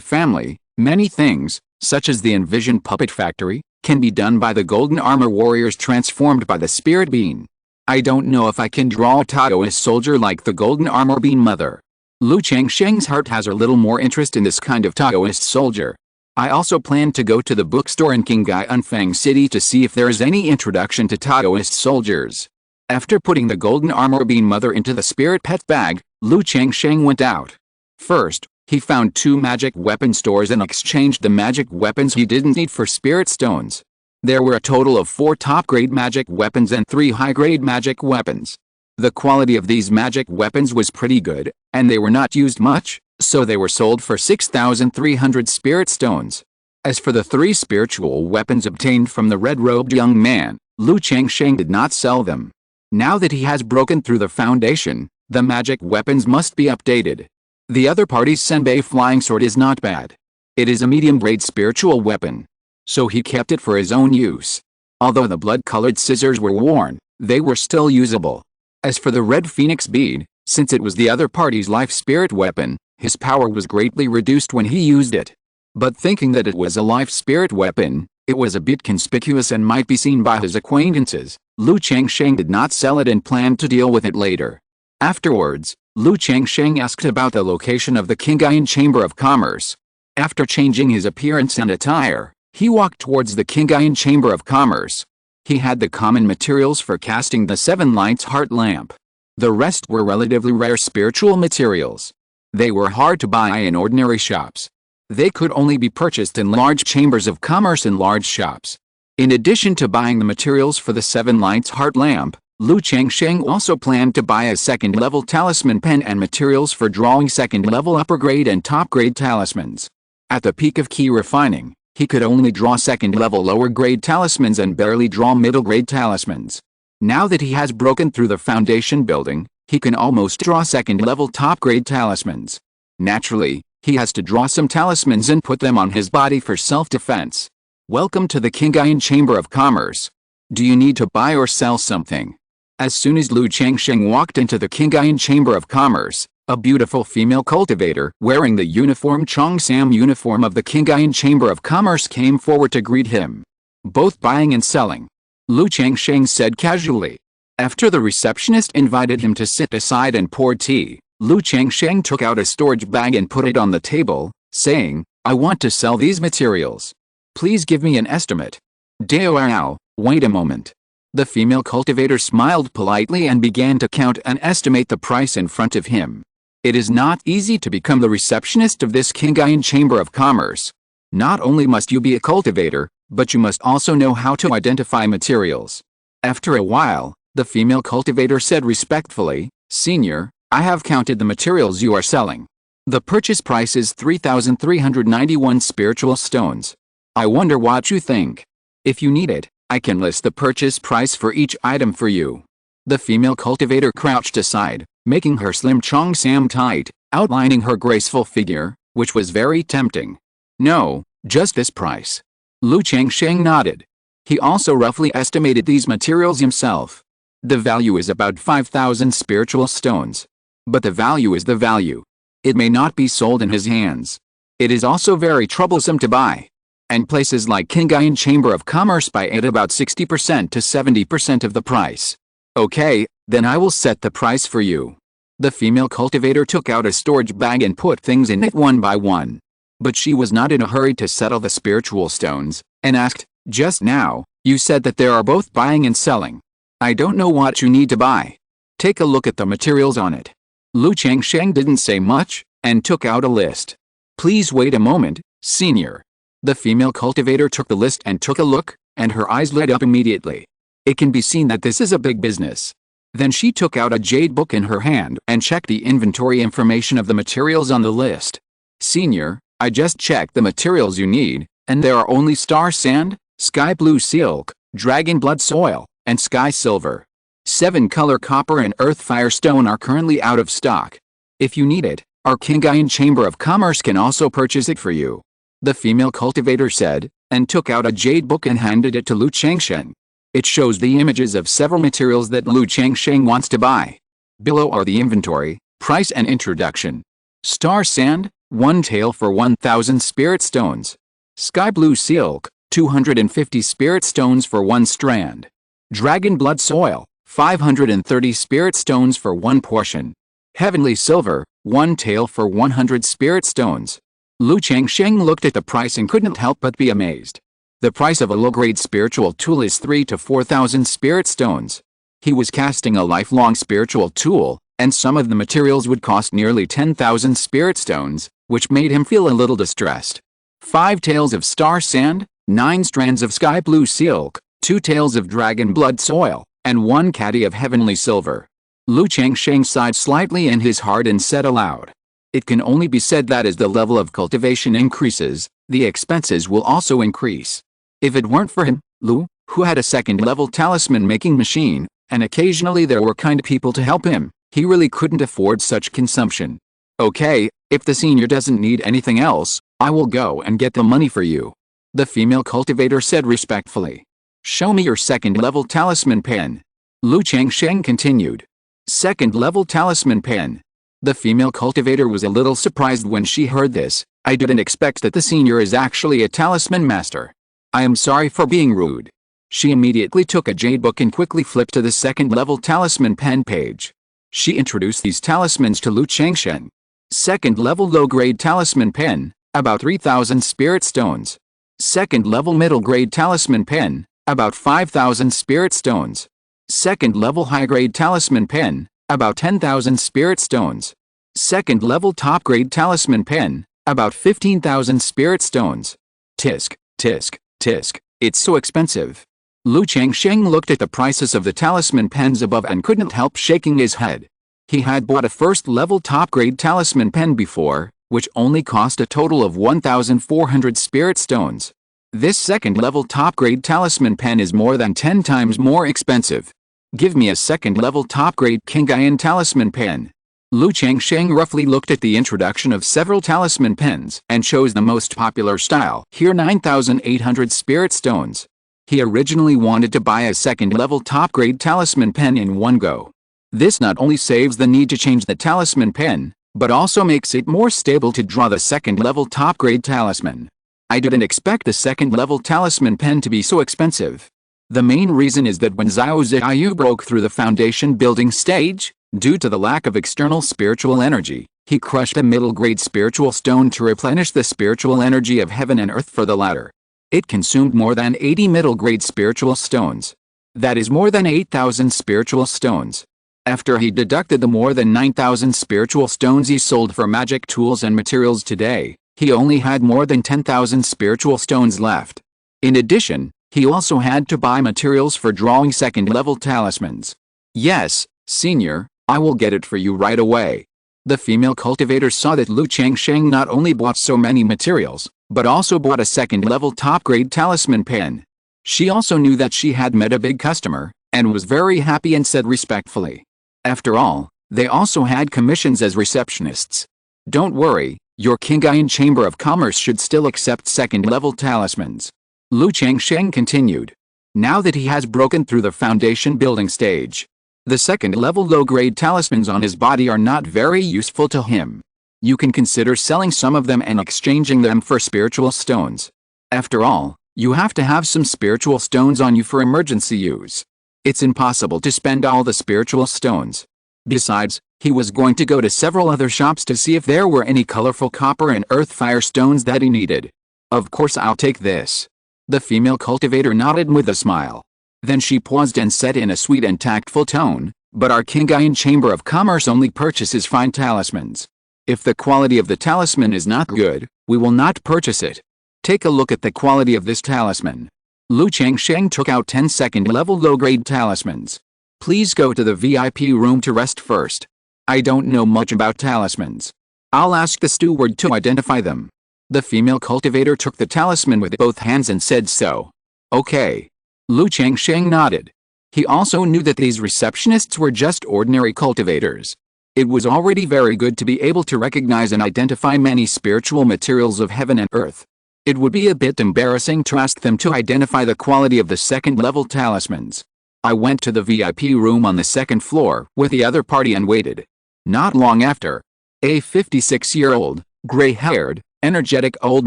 A: family, many things, such as the envisioned puppet factory, can be done by the golden armor warriors transformed by the spirit bean. I don't know if I can draw a Taoist soldier like the golden armor bean mother. Lu Changsheng's heart has a little more interest in this kind of Taoist soldier. I also plan to go to the bookstore in Qingyun City to see if there is any introduction to Taoist soldiers. After putting the golden armor bean mother into the spirit pet bag, Lu Changsheng went out. First, he found 2 magic weapon stores and exchanged the magic weapons he didn't need for spirit stones. There were a total of 4 top-grade magic weapons and 3 high-grade magic weapons. The quality of these magic weapons was pretty good, and they were not used much, so they were sold for 6,300 spirit stones. As for the 3 spiritual weapons obtained from the red-robed young man, Lu Changsheng did not sell them. Now that he has broken through the foundation, the magic weapons must be updated. The other party's senbei flying sword is not bad. It is a medium-grade spiritual weapon, so he kept it for his own use. Although the blood-colored scissors were worn, they were still usable. As for the red phoenix bead, since it was the other party's life spirit weapon, his power was greatly reduced when he used it. But thinking that it was a life spirit weapon, it was a bit conspicuous and might be seen by his acquaintances, Lu Changsheng did not sell it and planned to deal with it later. Afterwards, Lu Changsheng asked about the location of the Qingyun Chamber of Commerce. After changing his appearance and attire, he walked towards the Qingyun Chamber of Commerce. He had the common materials for casting the 7 lights heart lamp. The rest were relatively rare spiritual materials. They were hard to buy in ordinary shops. They could only be purchased in large chambers of commerce in large shops. In addition to buying the materials for the 7 lights heart lamp, Lu Changsheng also planned to buy a second-level talisman pen and materials for drawing second-level upper-grade and top-grade talismans. At the peak of key refining, he could only draw second-level lower-grade talismans and barely draw middle-grade talismans. Now that he has broken through the foundation building, he can almost draw second-level top-grade talismans. Naturally, he has to draw some talismans and put them on his body for self-defense. Welcome to the Qingyun Chamber of Commerce. Do you need to buy or sell something? As soon as Lu Changsheng walked into the Qingyun Chamber of Commerce, a beautiful female cultivator wearing the Changsheng uniform of the Qingyun Chamber of Commerce came forward to greet him. Both buying and selling, Lu Changsheng said casually. After the receptionist invited him to sit aside and pour tea, Lu Changsheng took out a storage bag and put it on the table, saying, "I want to sell these materials. Please give me an estimate." "Dao, wait a moment." The female cultivator smiled politely and began to count and estimate the price in front of him. It is not easy to become the receptionist of this Qingyun Chamber of Commerce. Not only must you be a cultivator, but you must also know how to identify materials. After a while, the female cultivator said respectfully, "Senior, I have counted the materials you are selling. The purchase price is 3,391 spiritual stones. I wonder what you think. If you need it, I can list the purchase price for each item for you." The female cultivator crouched aside, making her slim cheongsam tight, outlining her graceful figure, which was very tempting. "No, just this price." Lu Changsheng nodded. He also roughly estimated these materials himself. The value is about 5,000 spiritual stones. But the value is the value. It may not be sold in his hands. It is also very troublesome to buy. And places like Qingyun Chamber of Commerce buy at about 60% to 70% of the price. "Okay, then I will set the price for you." The female cultivator took out a storage bag and put things in it one by one. But she was not in a hurry to settle the spiritual stones, and asked, "Just now, you said that there are both buying and selling. I don't know what you need to buy. Take a look at the materials on it." Lu Changsheng didn't say much, and took out a list. "Please wait a moment, senior." The female cultivator took the list and took a look, and her eyes lit up immediately. It can be seen that this is a big business. Then she took out a jade book in her hand and checked the inventory information of the materials on the list. "Senior, I just checked the materials you need, and there are only star sand, sky blue silk, dragon blood soil, and sky silver. 7-color copper and earth firestone are currently out of stock. If you need it, our Qingyun Chamber of Commerce can also purchase it for you," the female cultivator said, and took out a jade book and handed it to Lu Changsheng. It shows the images of several materials that Lu Changsheng wants to buy. Below are the inventory, price and introduction. Star sand, 1 tael for 1,000 spirit stones. Sky blue silk, 250 spirit stones for 1 strand. Dragon blood soil, 530 spirit stones for 1 portion. Heavenly silver, 1 tael for 100 spirit stones. Lu Changsheng looked at the price and couldn't help but be amazed. The price of a low-grade spiritual tool is 3,000 to 4,000 spirit stones. He was casting a lifelong spiritual tool, and some of the materials would cost nearly 10,000 spirit stones, which made him feel a little distressed. 5 taels of star sand, 9 strands of sky blue silk, 2 taels of dragon blood soil, and 1 caddy of heavenly silver. Lu Changsheng sighed slightly in his heart and said aloud, "It can only be said that as the level of cultivation increases, the expenses will also increase." If it weren't for him, Lu, who had a second-level talisman-making machine, and occasionally there were kind people to help him, he really couldn't afford such consumption. "Okay, if the senior doesn't need anything else, I will go and get the money for you," the female cultivator said respectfully. "Show me your second-level talisman pen," Lu Changsheng continued. Second-level talisman pen. The female cultivator was a little surprised when she heard this. "I didn't expect that the senior is actually a talisman master. I am sorry for being rude." She immediately took a jade book and quickly flipped to the second-level talisman pen page. She introduced these talismans to Lu Changsheng. Second-level low-grade talisman pen, about 3,000 spirit stones. Second-level middle-grade talisman pen, about 5,000 spirit stones. Second-level high-grade talisman pen, about 10,000 spirit stones. Second-level top-grade talisman pen, about 15,000 spirit stones. Tisk, tisk, tisk, it's so expensive. Lu Changsheng looked at the prices of the talisman pens above and couldn't help shaking his head. He had bought a first-level top-grade talisman pen before, which only cost a total of 1,400 spirit stones. This second-level top-grade talisman pen is more than 10 times more expensive. Give me a second-level top-grade Qingyun talisman pen. Lu Changsheng roughly looked at the introduction of several talisman pens and chose the most popular style. Here 9,800 spirit stones. He originally wanted to buy a second-level top-grade talisman pen in one go. This not only saves the need to change the talisman pen, but also makes it more stable to draw the second-level top-grade talisman. I didn't expect the second-level talisman pen to be so expensive. The main reason is that when Xiao Ziyu broke through the foundation building stage, due to the lack of external spiritual energy, he crushed a middle-grade spiritual stone to replenish the spiritual energy of heaven and earth for the latter. It consumed more than 80 middle-grade spiritual stones. That is more than 8,000 spiritual stones. After he deducted the more than 9,000 spiritual stones he sold for magic tools and materials today, he only had more than 10,000 spiritual stones left. In addition, he also had to buy materials for drawing second-level talismans. "Yes, senior, I will get it for you right away." The female cultivator saw that Lu Changsheng not only bought so many materials, but also bought a second-level top-grade talisman pen. She also knew that she had met a big customer, and was very happy and said respectfully. After all, they also had commissions as receptionists. "Don't worry, your Qingyun Chamber of Commerce should still accept second-level talismans," Lu Changsheng continued. Now that he has broken through the foundation building stage, the second-level low-grade talismans on his body are not very useful to him. You can consider selling some of them and exchanging them for spiritual stones. After all, you have to have some spiritual stones on you for emergency use. It's impossible to spend all the spiritual stones. Besides, he was going to go to several other shops to see if there were any colorful copper and earth fire stones that he needed. "Of course I'll take this." The female cultivator nodded with a smile. Then she paused and said in a sweet and tactful tone, "But our Qingyun Chamber of Commerce only purchases fine talismans. If the quality of the talisman is not good, we will not purchase it. Take a look at the quality of this talisman." Lu Changsheng took out 10 second-level low-grade talismans. "Please go to the VIP room to rest first. I don't know much about talismans. I'll ask the steward to identify them." The female cultivator took the talisman with both hands and said so. "Okay." Lu Changsheng nodded. He also knew that these receptionists were just ordinary cultivators. It was already very good to be able to recognize and identify many spiritual materials of heaven and earth. It would be a bit embarrassing to ask them to identify the quality of the second-level talismans. I went to the VIP room on the second floor with the other party and waited. Not long after, a 56-year-old, gray-haired, energetic old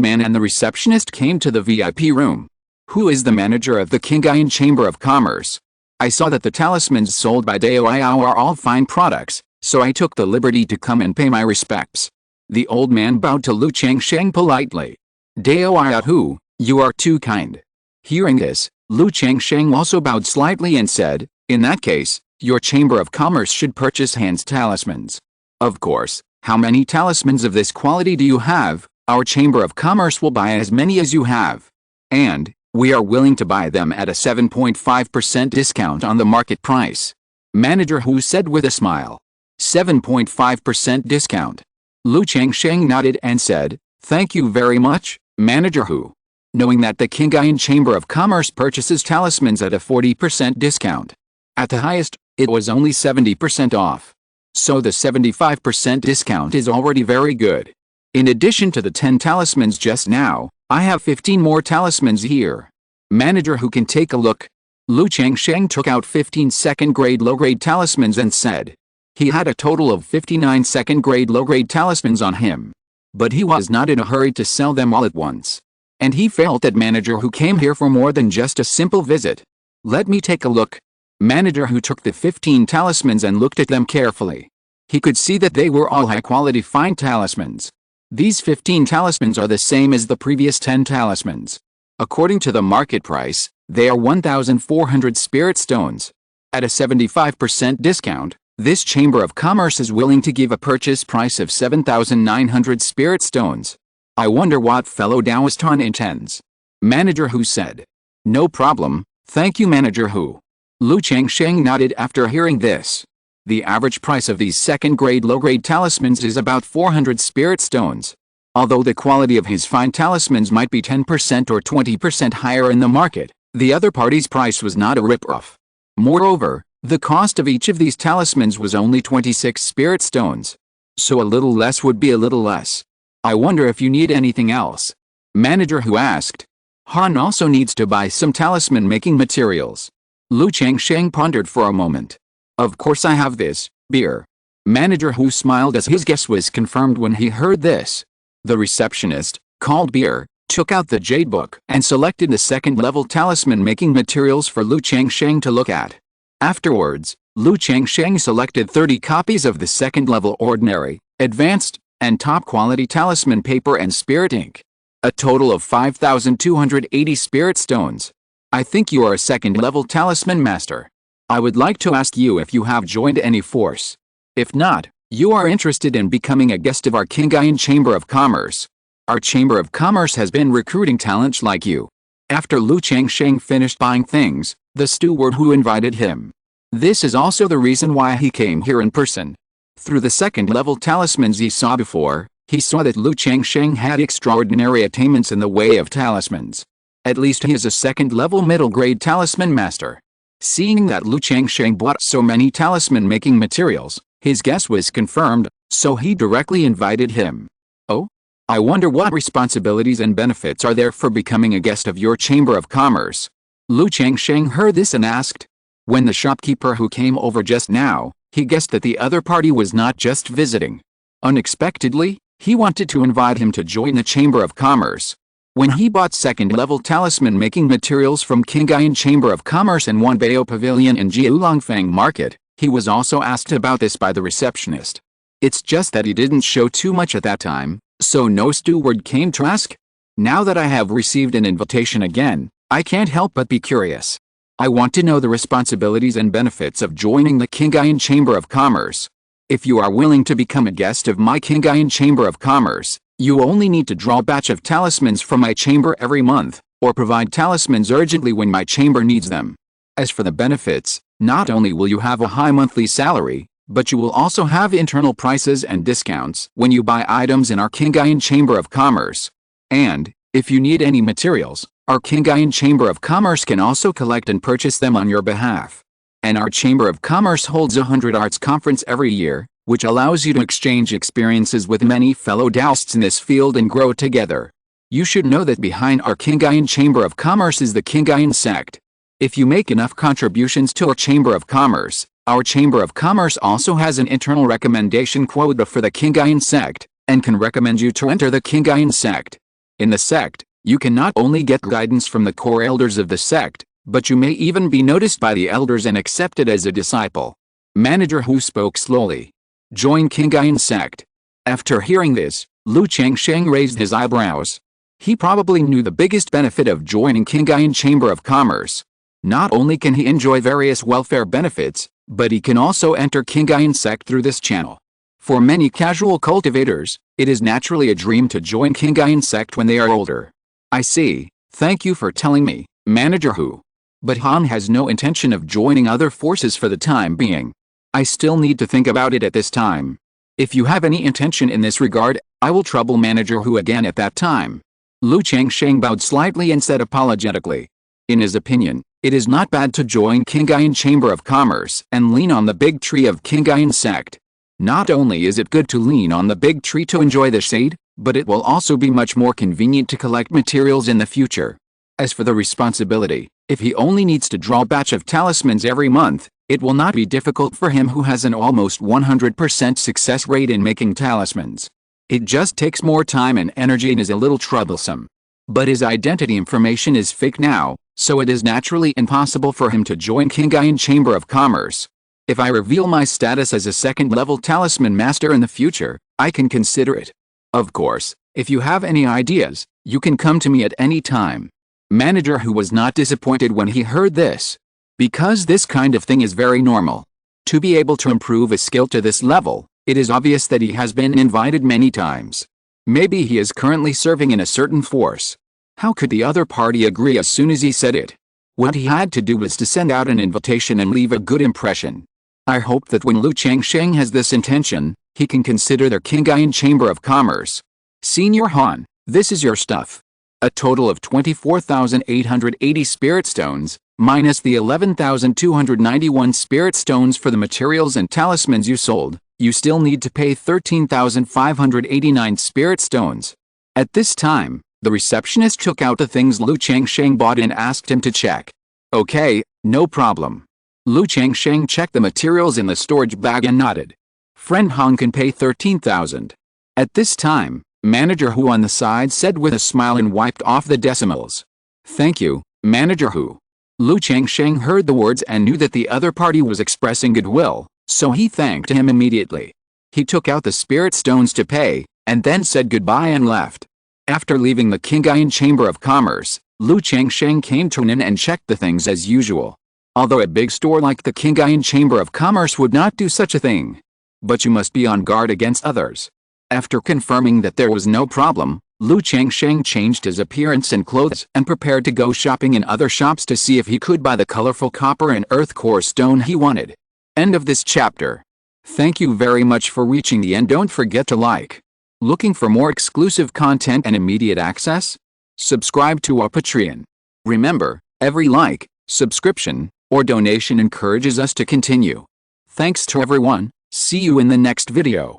A: man and the receptionist came to the VIP room. Who is the manager of the Qingyun Chamber of Commerce? I saw that the talismans sold by Dao are all fine products, so I took the liberty to come and pay my respects. The old man bowed to Lu Changsheng politely. Dao who, you are too kind. Hearing this, Lu Changsheng also bowed slightly and said, in that case, your Chamber of Commerce should purchase Han's talismans. Of course, how many talismans of this quality do you have? Our Chamber of Commerce will buy as many as you have. And, we are willing to buy them at a 7.5% discount on the market price. Manager Hu said with a smile. 7.5% discount. Lu Changsheng nodded and said, thank you very much, Manager Hu. Knowing that the Qingyun Chamber of Commerce purchases talismans at a 40% discount. At the highest, it was only 70% off. So the 75% discount is already very good. In addition to the 10 talismans just now, I have 15 more talismans here. Manager Who can take a look. Lu Changsheng took out 15 second-grade low-grade talismans and said. He had a total of 59 second-grade low-grade talismans on him. But he was not in a hurry to sell them all at once. And he felt that Manager Who came here for more than just a simple visit. Let me take a look. Manager Who took the 15 talismans and looked at them carefully. He could see that they were all high-quality fine talismans. These 15 talismans are the same as the previous 10 talismans. According to the market price, they are 1,400 spirit stones. At a 75% discount, this Chamber of Commerce is willing to give a purchase price of 7,900 spirit stones. I wonder what fellow Taoist Han intends. Manager Hu said. No problem, thank you Manager Hu. Lu Changsheng nodded after hearing this. The average price of these second-grade low-grade talismans is about 400 spirit stones. Although the quality of his fine talismans might be 10% or 20% higher in the market, the other party's price was not a rip-off. Moreover, the cost of each of these talismans was only 26 spirit stones. So a little less would be a little less. I wonder if you need anything else. Manager Who asked. Han also needs to buy some talisman-making materials. Lu Changsheng pondered for a moment. Of course I have this, beer. Manager Hu smiled as his guess was confirmed when he heard this. The receptionist, called Beer, took out the jade book and selected the second-level talisman-making materials for Lu Changsheng to look at. Afterwards, Lu Changsheng selected 30 copies of the second-level ordinary, advanced, and top-quality talisman paper and spirit ink. A total of 5,280 spirit stones. I think you are a second-level talisman master. I would like to ask you if you have joined any force. If not, you are interested in becoming a guest of our Qingyun Chamber of Commerce. Our Chamber of Commerce has been recruiting talents like you. After Lu Changsheng finished buying things, the steward who invited him. This is also the reason why he came here in person. Through the second-level talismans he saw before, he saw that Lu Changsheng had extraordinary attainments in the way of talismans. At least he is a second-level middle-grade talisman master. Seeing that Lu Changsheng bought so many talisman-making materials, his guess was confirmed, so he directly invited him. Oh? I wonder what responsibilities and benefits are there for becoming a guest of your Chamber of Commerce. Lu Changsheng heard this and asked. When the shopkeeper who came over just now, he guessed that the other party was not just visiting. Unexpectedly, he wanted to invite him to join the Chamber of Commerce. When he bought second-level talisman-making materials from Qingyun Chamber of Commerce in Wanbao Pavilion in Jiulongfang Market, he was also asked about this by the receptionist. It's just that he didn't show too much at that time, so no steward came to ask. Now that I have received an invitation again, I can't help but be curious. I want to know the responsibilities and benefits of joining the Qingyun Chamber of Commerce. If you are willing to become a guest of my Qingyun Chamber of Commerce, you only need to draw a batch of talismans from my chamber every month, or provide talismans urgently when my chamber needs them. As for the benefits, not only will you have a high monthly salary, but you will also have internal prices and discounts when you buy items in our Qingyun Chamber of Commerce. And, if you need any materials, our Qingyun Chamber of Commerce can also collect and purchase them on your behalf. And our Chamber of Commerce holds a 100 Arts Conference every year, which allows you to exchange experiences with many fellow Taoists in this field and grow together. You should know that behind our Qingyun Chamber of Commerce is the Qingyun Sect. If you make enough contributions to our Chamber of Commerce also has an internal recommendation quota for the Qingyun Sect, and can recommend you to enter the Qingyun Sect. In the sect, you can not only get guidance from the core elders of the sect, but you may even be noticed by the elders and accepted as a disciple. Manager Hu spoke slowly. Join Qingyun Sect. After hearing this, Lu Changsheng raised his eyebrows. He probably knew the biggest benefit of joining Qingyun Chamber of Commerce. Not only can he enjoy various welfare benefits, but he can also enter Qingyun Sect through this channel. For many casual cultivators, it is naturally a dream to join Qingyun Sect when they are older. I see, thank you for telling me, Manager Hu. But Han has no intention of joining other forces for the time being. I still need to think about it at this time. If you have any intention in this regard, I will trouble Manager Hu again at that time. Lu Changsheng bowed slightly and said apologetically. In his opinion, it is not bad to join Qingyun Chamber of Commerce and lean on the big tree of Qingyun Sect. Not only is it good to lean on the big tree to enjoy the shade, but it will also be much more convenient to collect materials in the future. As for the responsibility, if he only needs to draw a batch of talismans every month, it will not be difficult for him who has an almost 100% success rate in making talismans. It just takes more time and energy and is a little troublesome. But his identity information is fake now, so it is naturally impossible for him to join Qingyun Chamber of Commerce. If I reveal my status as a second-level talisman master in the future, I can consider it. Of course, if you have any ideas, you can come to me at any time. Manager Hu was not disappointed when he heard this. Because this kind of thing is very normal. To be able to improve a skill to this level, it is obvious that he has been invited many times. Maybe he is currently serving in a certain force. How could the other party agree as soon as he said it? What he had to do was to send out an invitation and leave a good impression. I hope that when Lu Changsheng has this intention, he can consider the Qingyun Chamber of Commerce. Senior Han, this is your stuff. A total of 24,880 spirit stones, minus the 11,291 spirit stones for the materials and talismans you sold. You still need to pay 13,589 spirit stones. At this time, the receptionist took out the things Lu Changsheng bought and asked him to check. Okay, no problem. Lu Changsheng checked the materials in the storage bag and nodded. Friend Han can pay 13,000. At this time, Manager Hu on the side said with a smile and wiped off the decimals. Thank you, Manager Hu. Lu Changsheng heard the words and knew that the other party was expressing goodwill, so he thanked him immediately. He took out the spirit stones to pay, and then said goodbye and left. After leaving the Qingyun Chamber of Commerce, Lu Changsheng came to an inn and checked the things as usual. Although a big store like the Qingyun Chamber of Commerce would not do such a thing. But you must be on guard against others. After confirming that there was no problem, Lu Changsheng changed his appearance and clothes and prepared to go shopping in other shops to see if he could buy the colorful copper and earth core stone he wanted. End of this chapter. Thank you very much for reaching the end. Don't forget to like. Looking for more exclusive content and immediate access? Subscribe to our Patreon. Remember, every like, subscription, or donation encourages us to continue. Thanks to everyone. See you in the next video.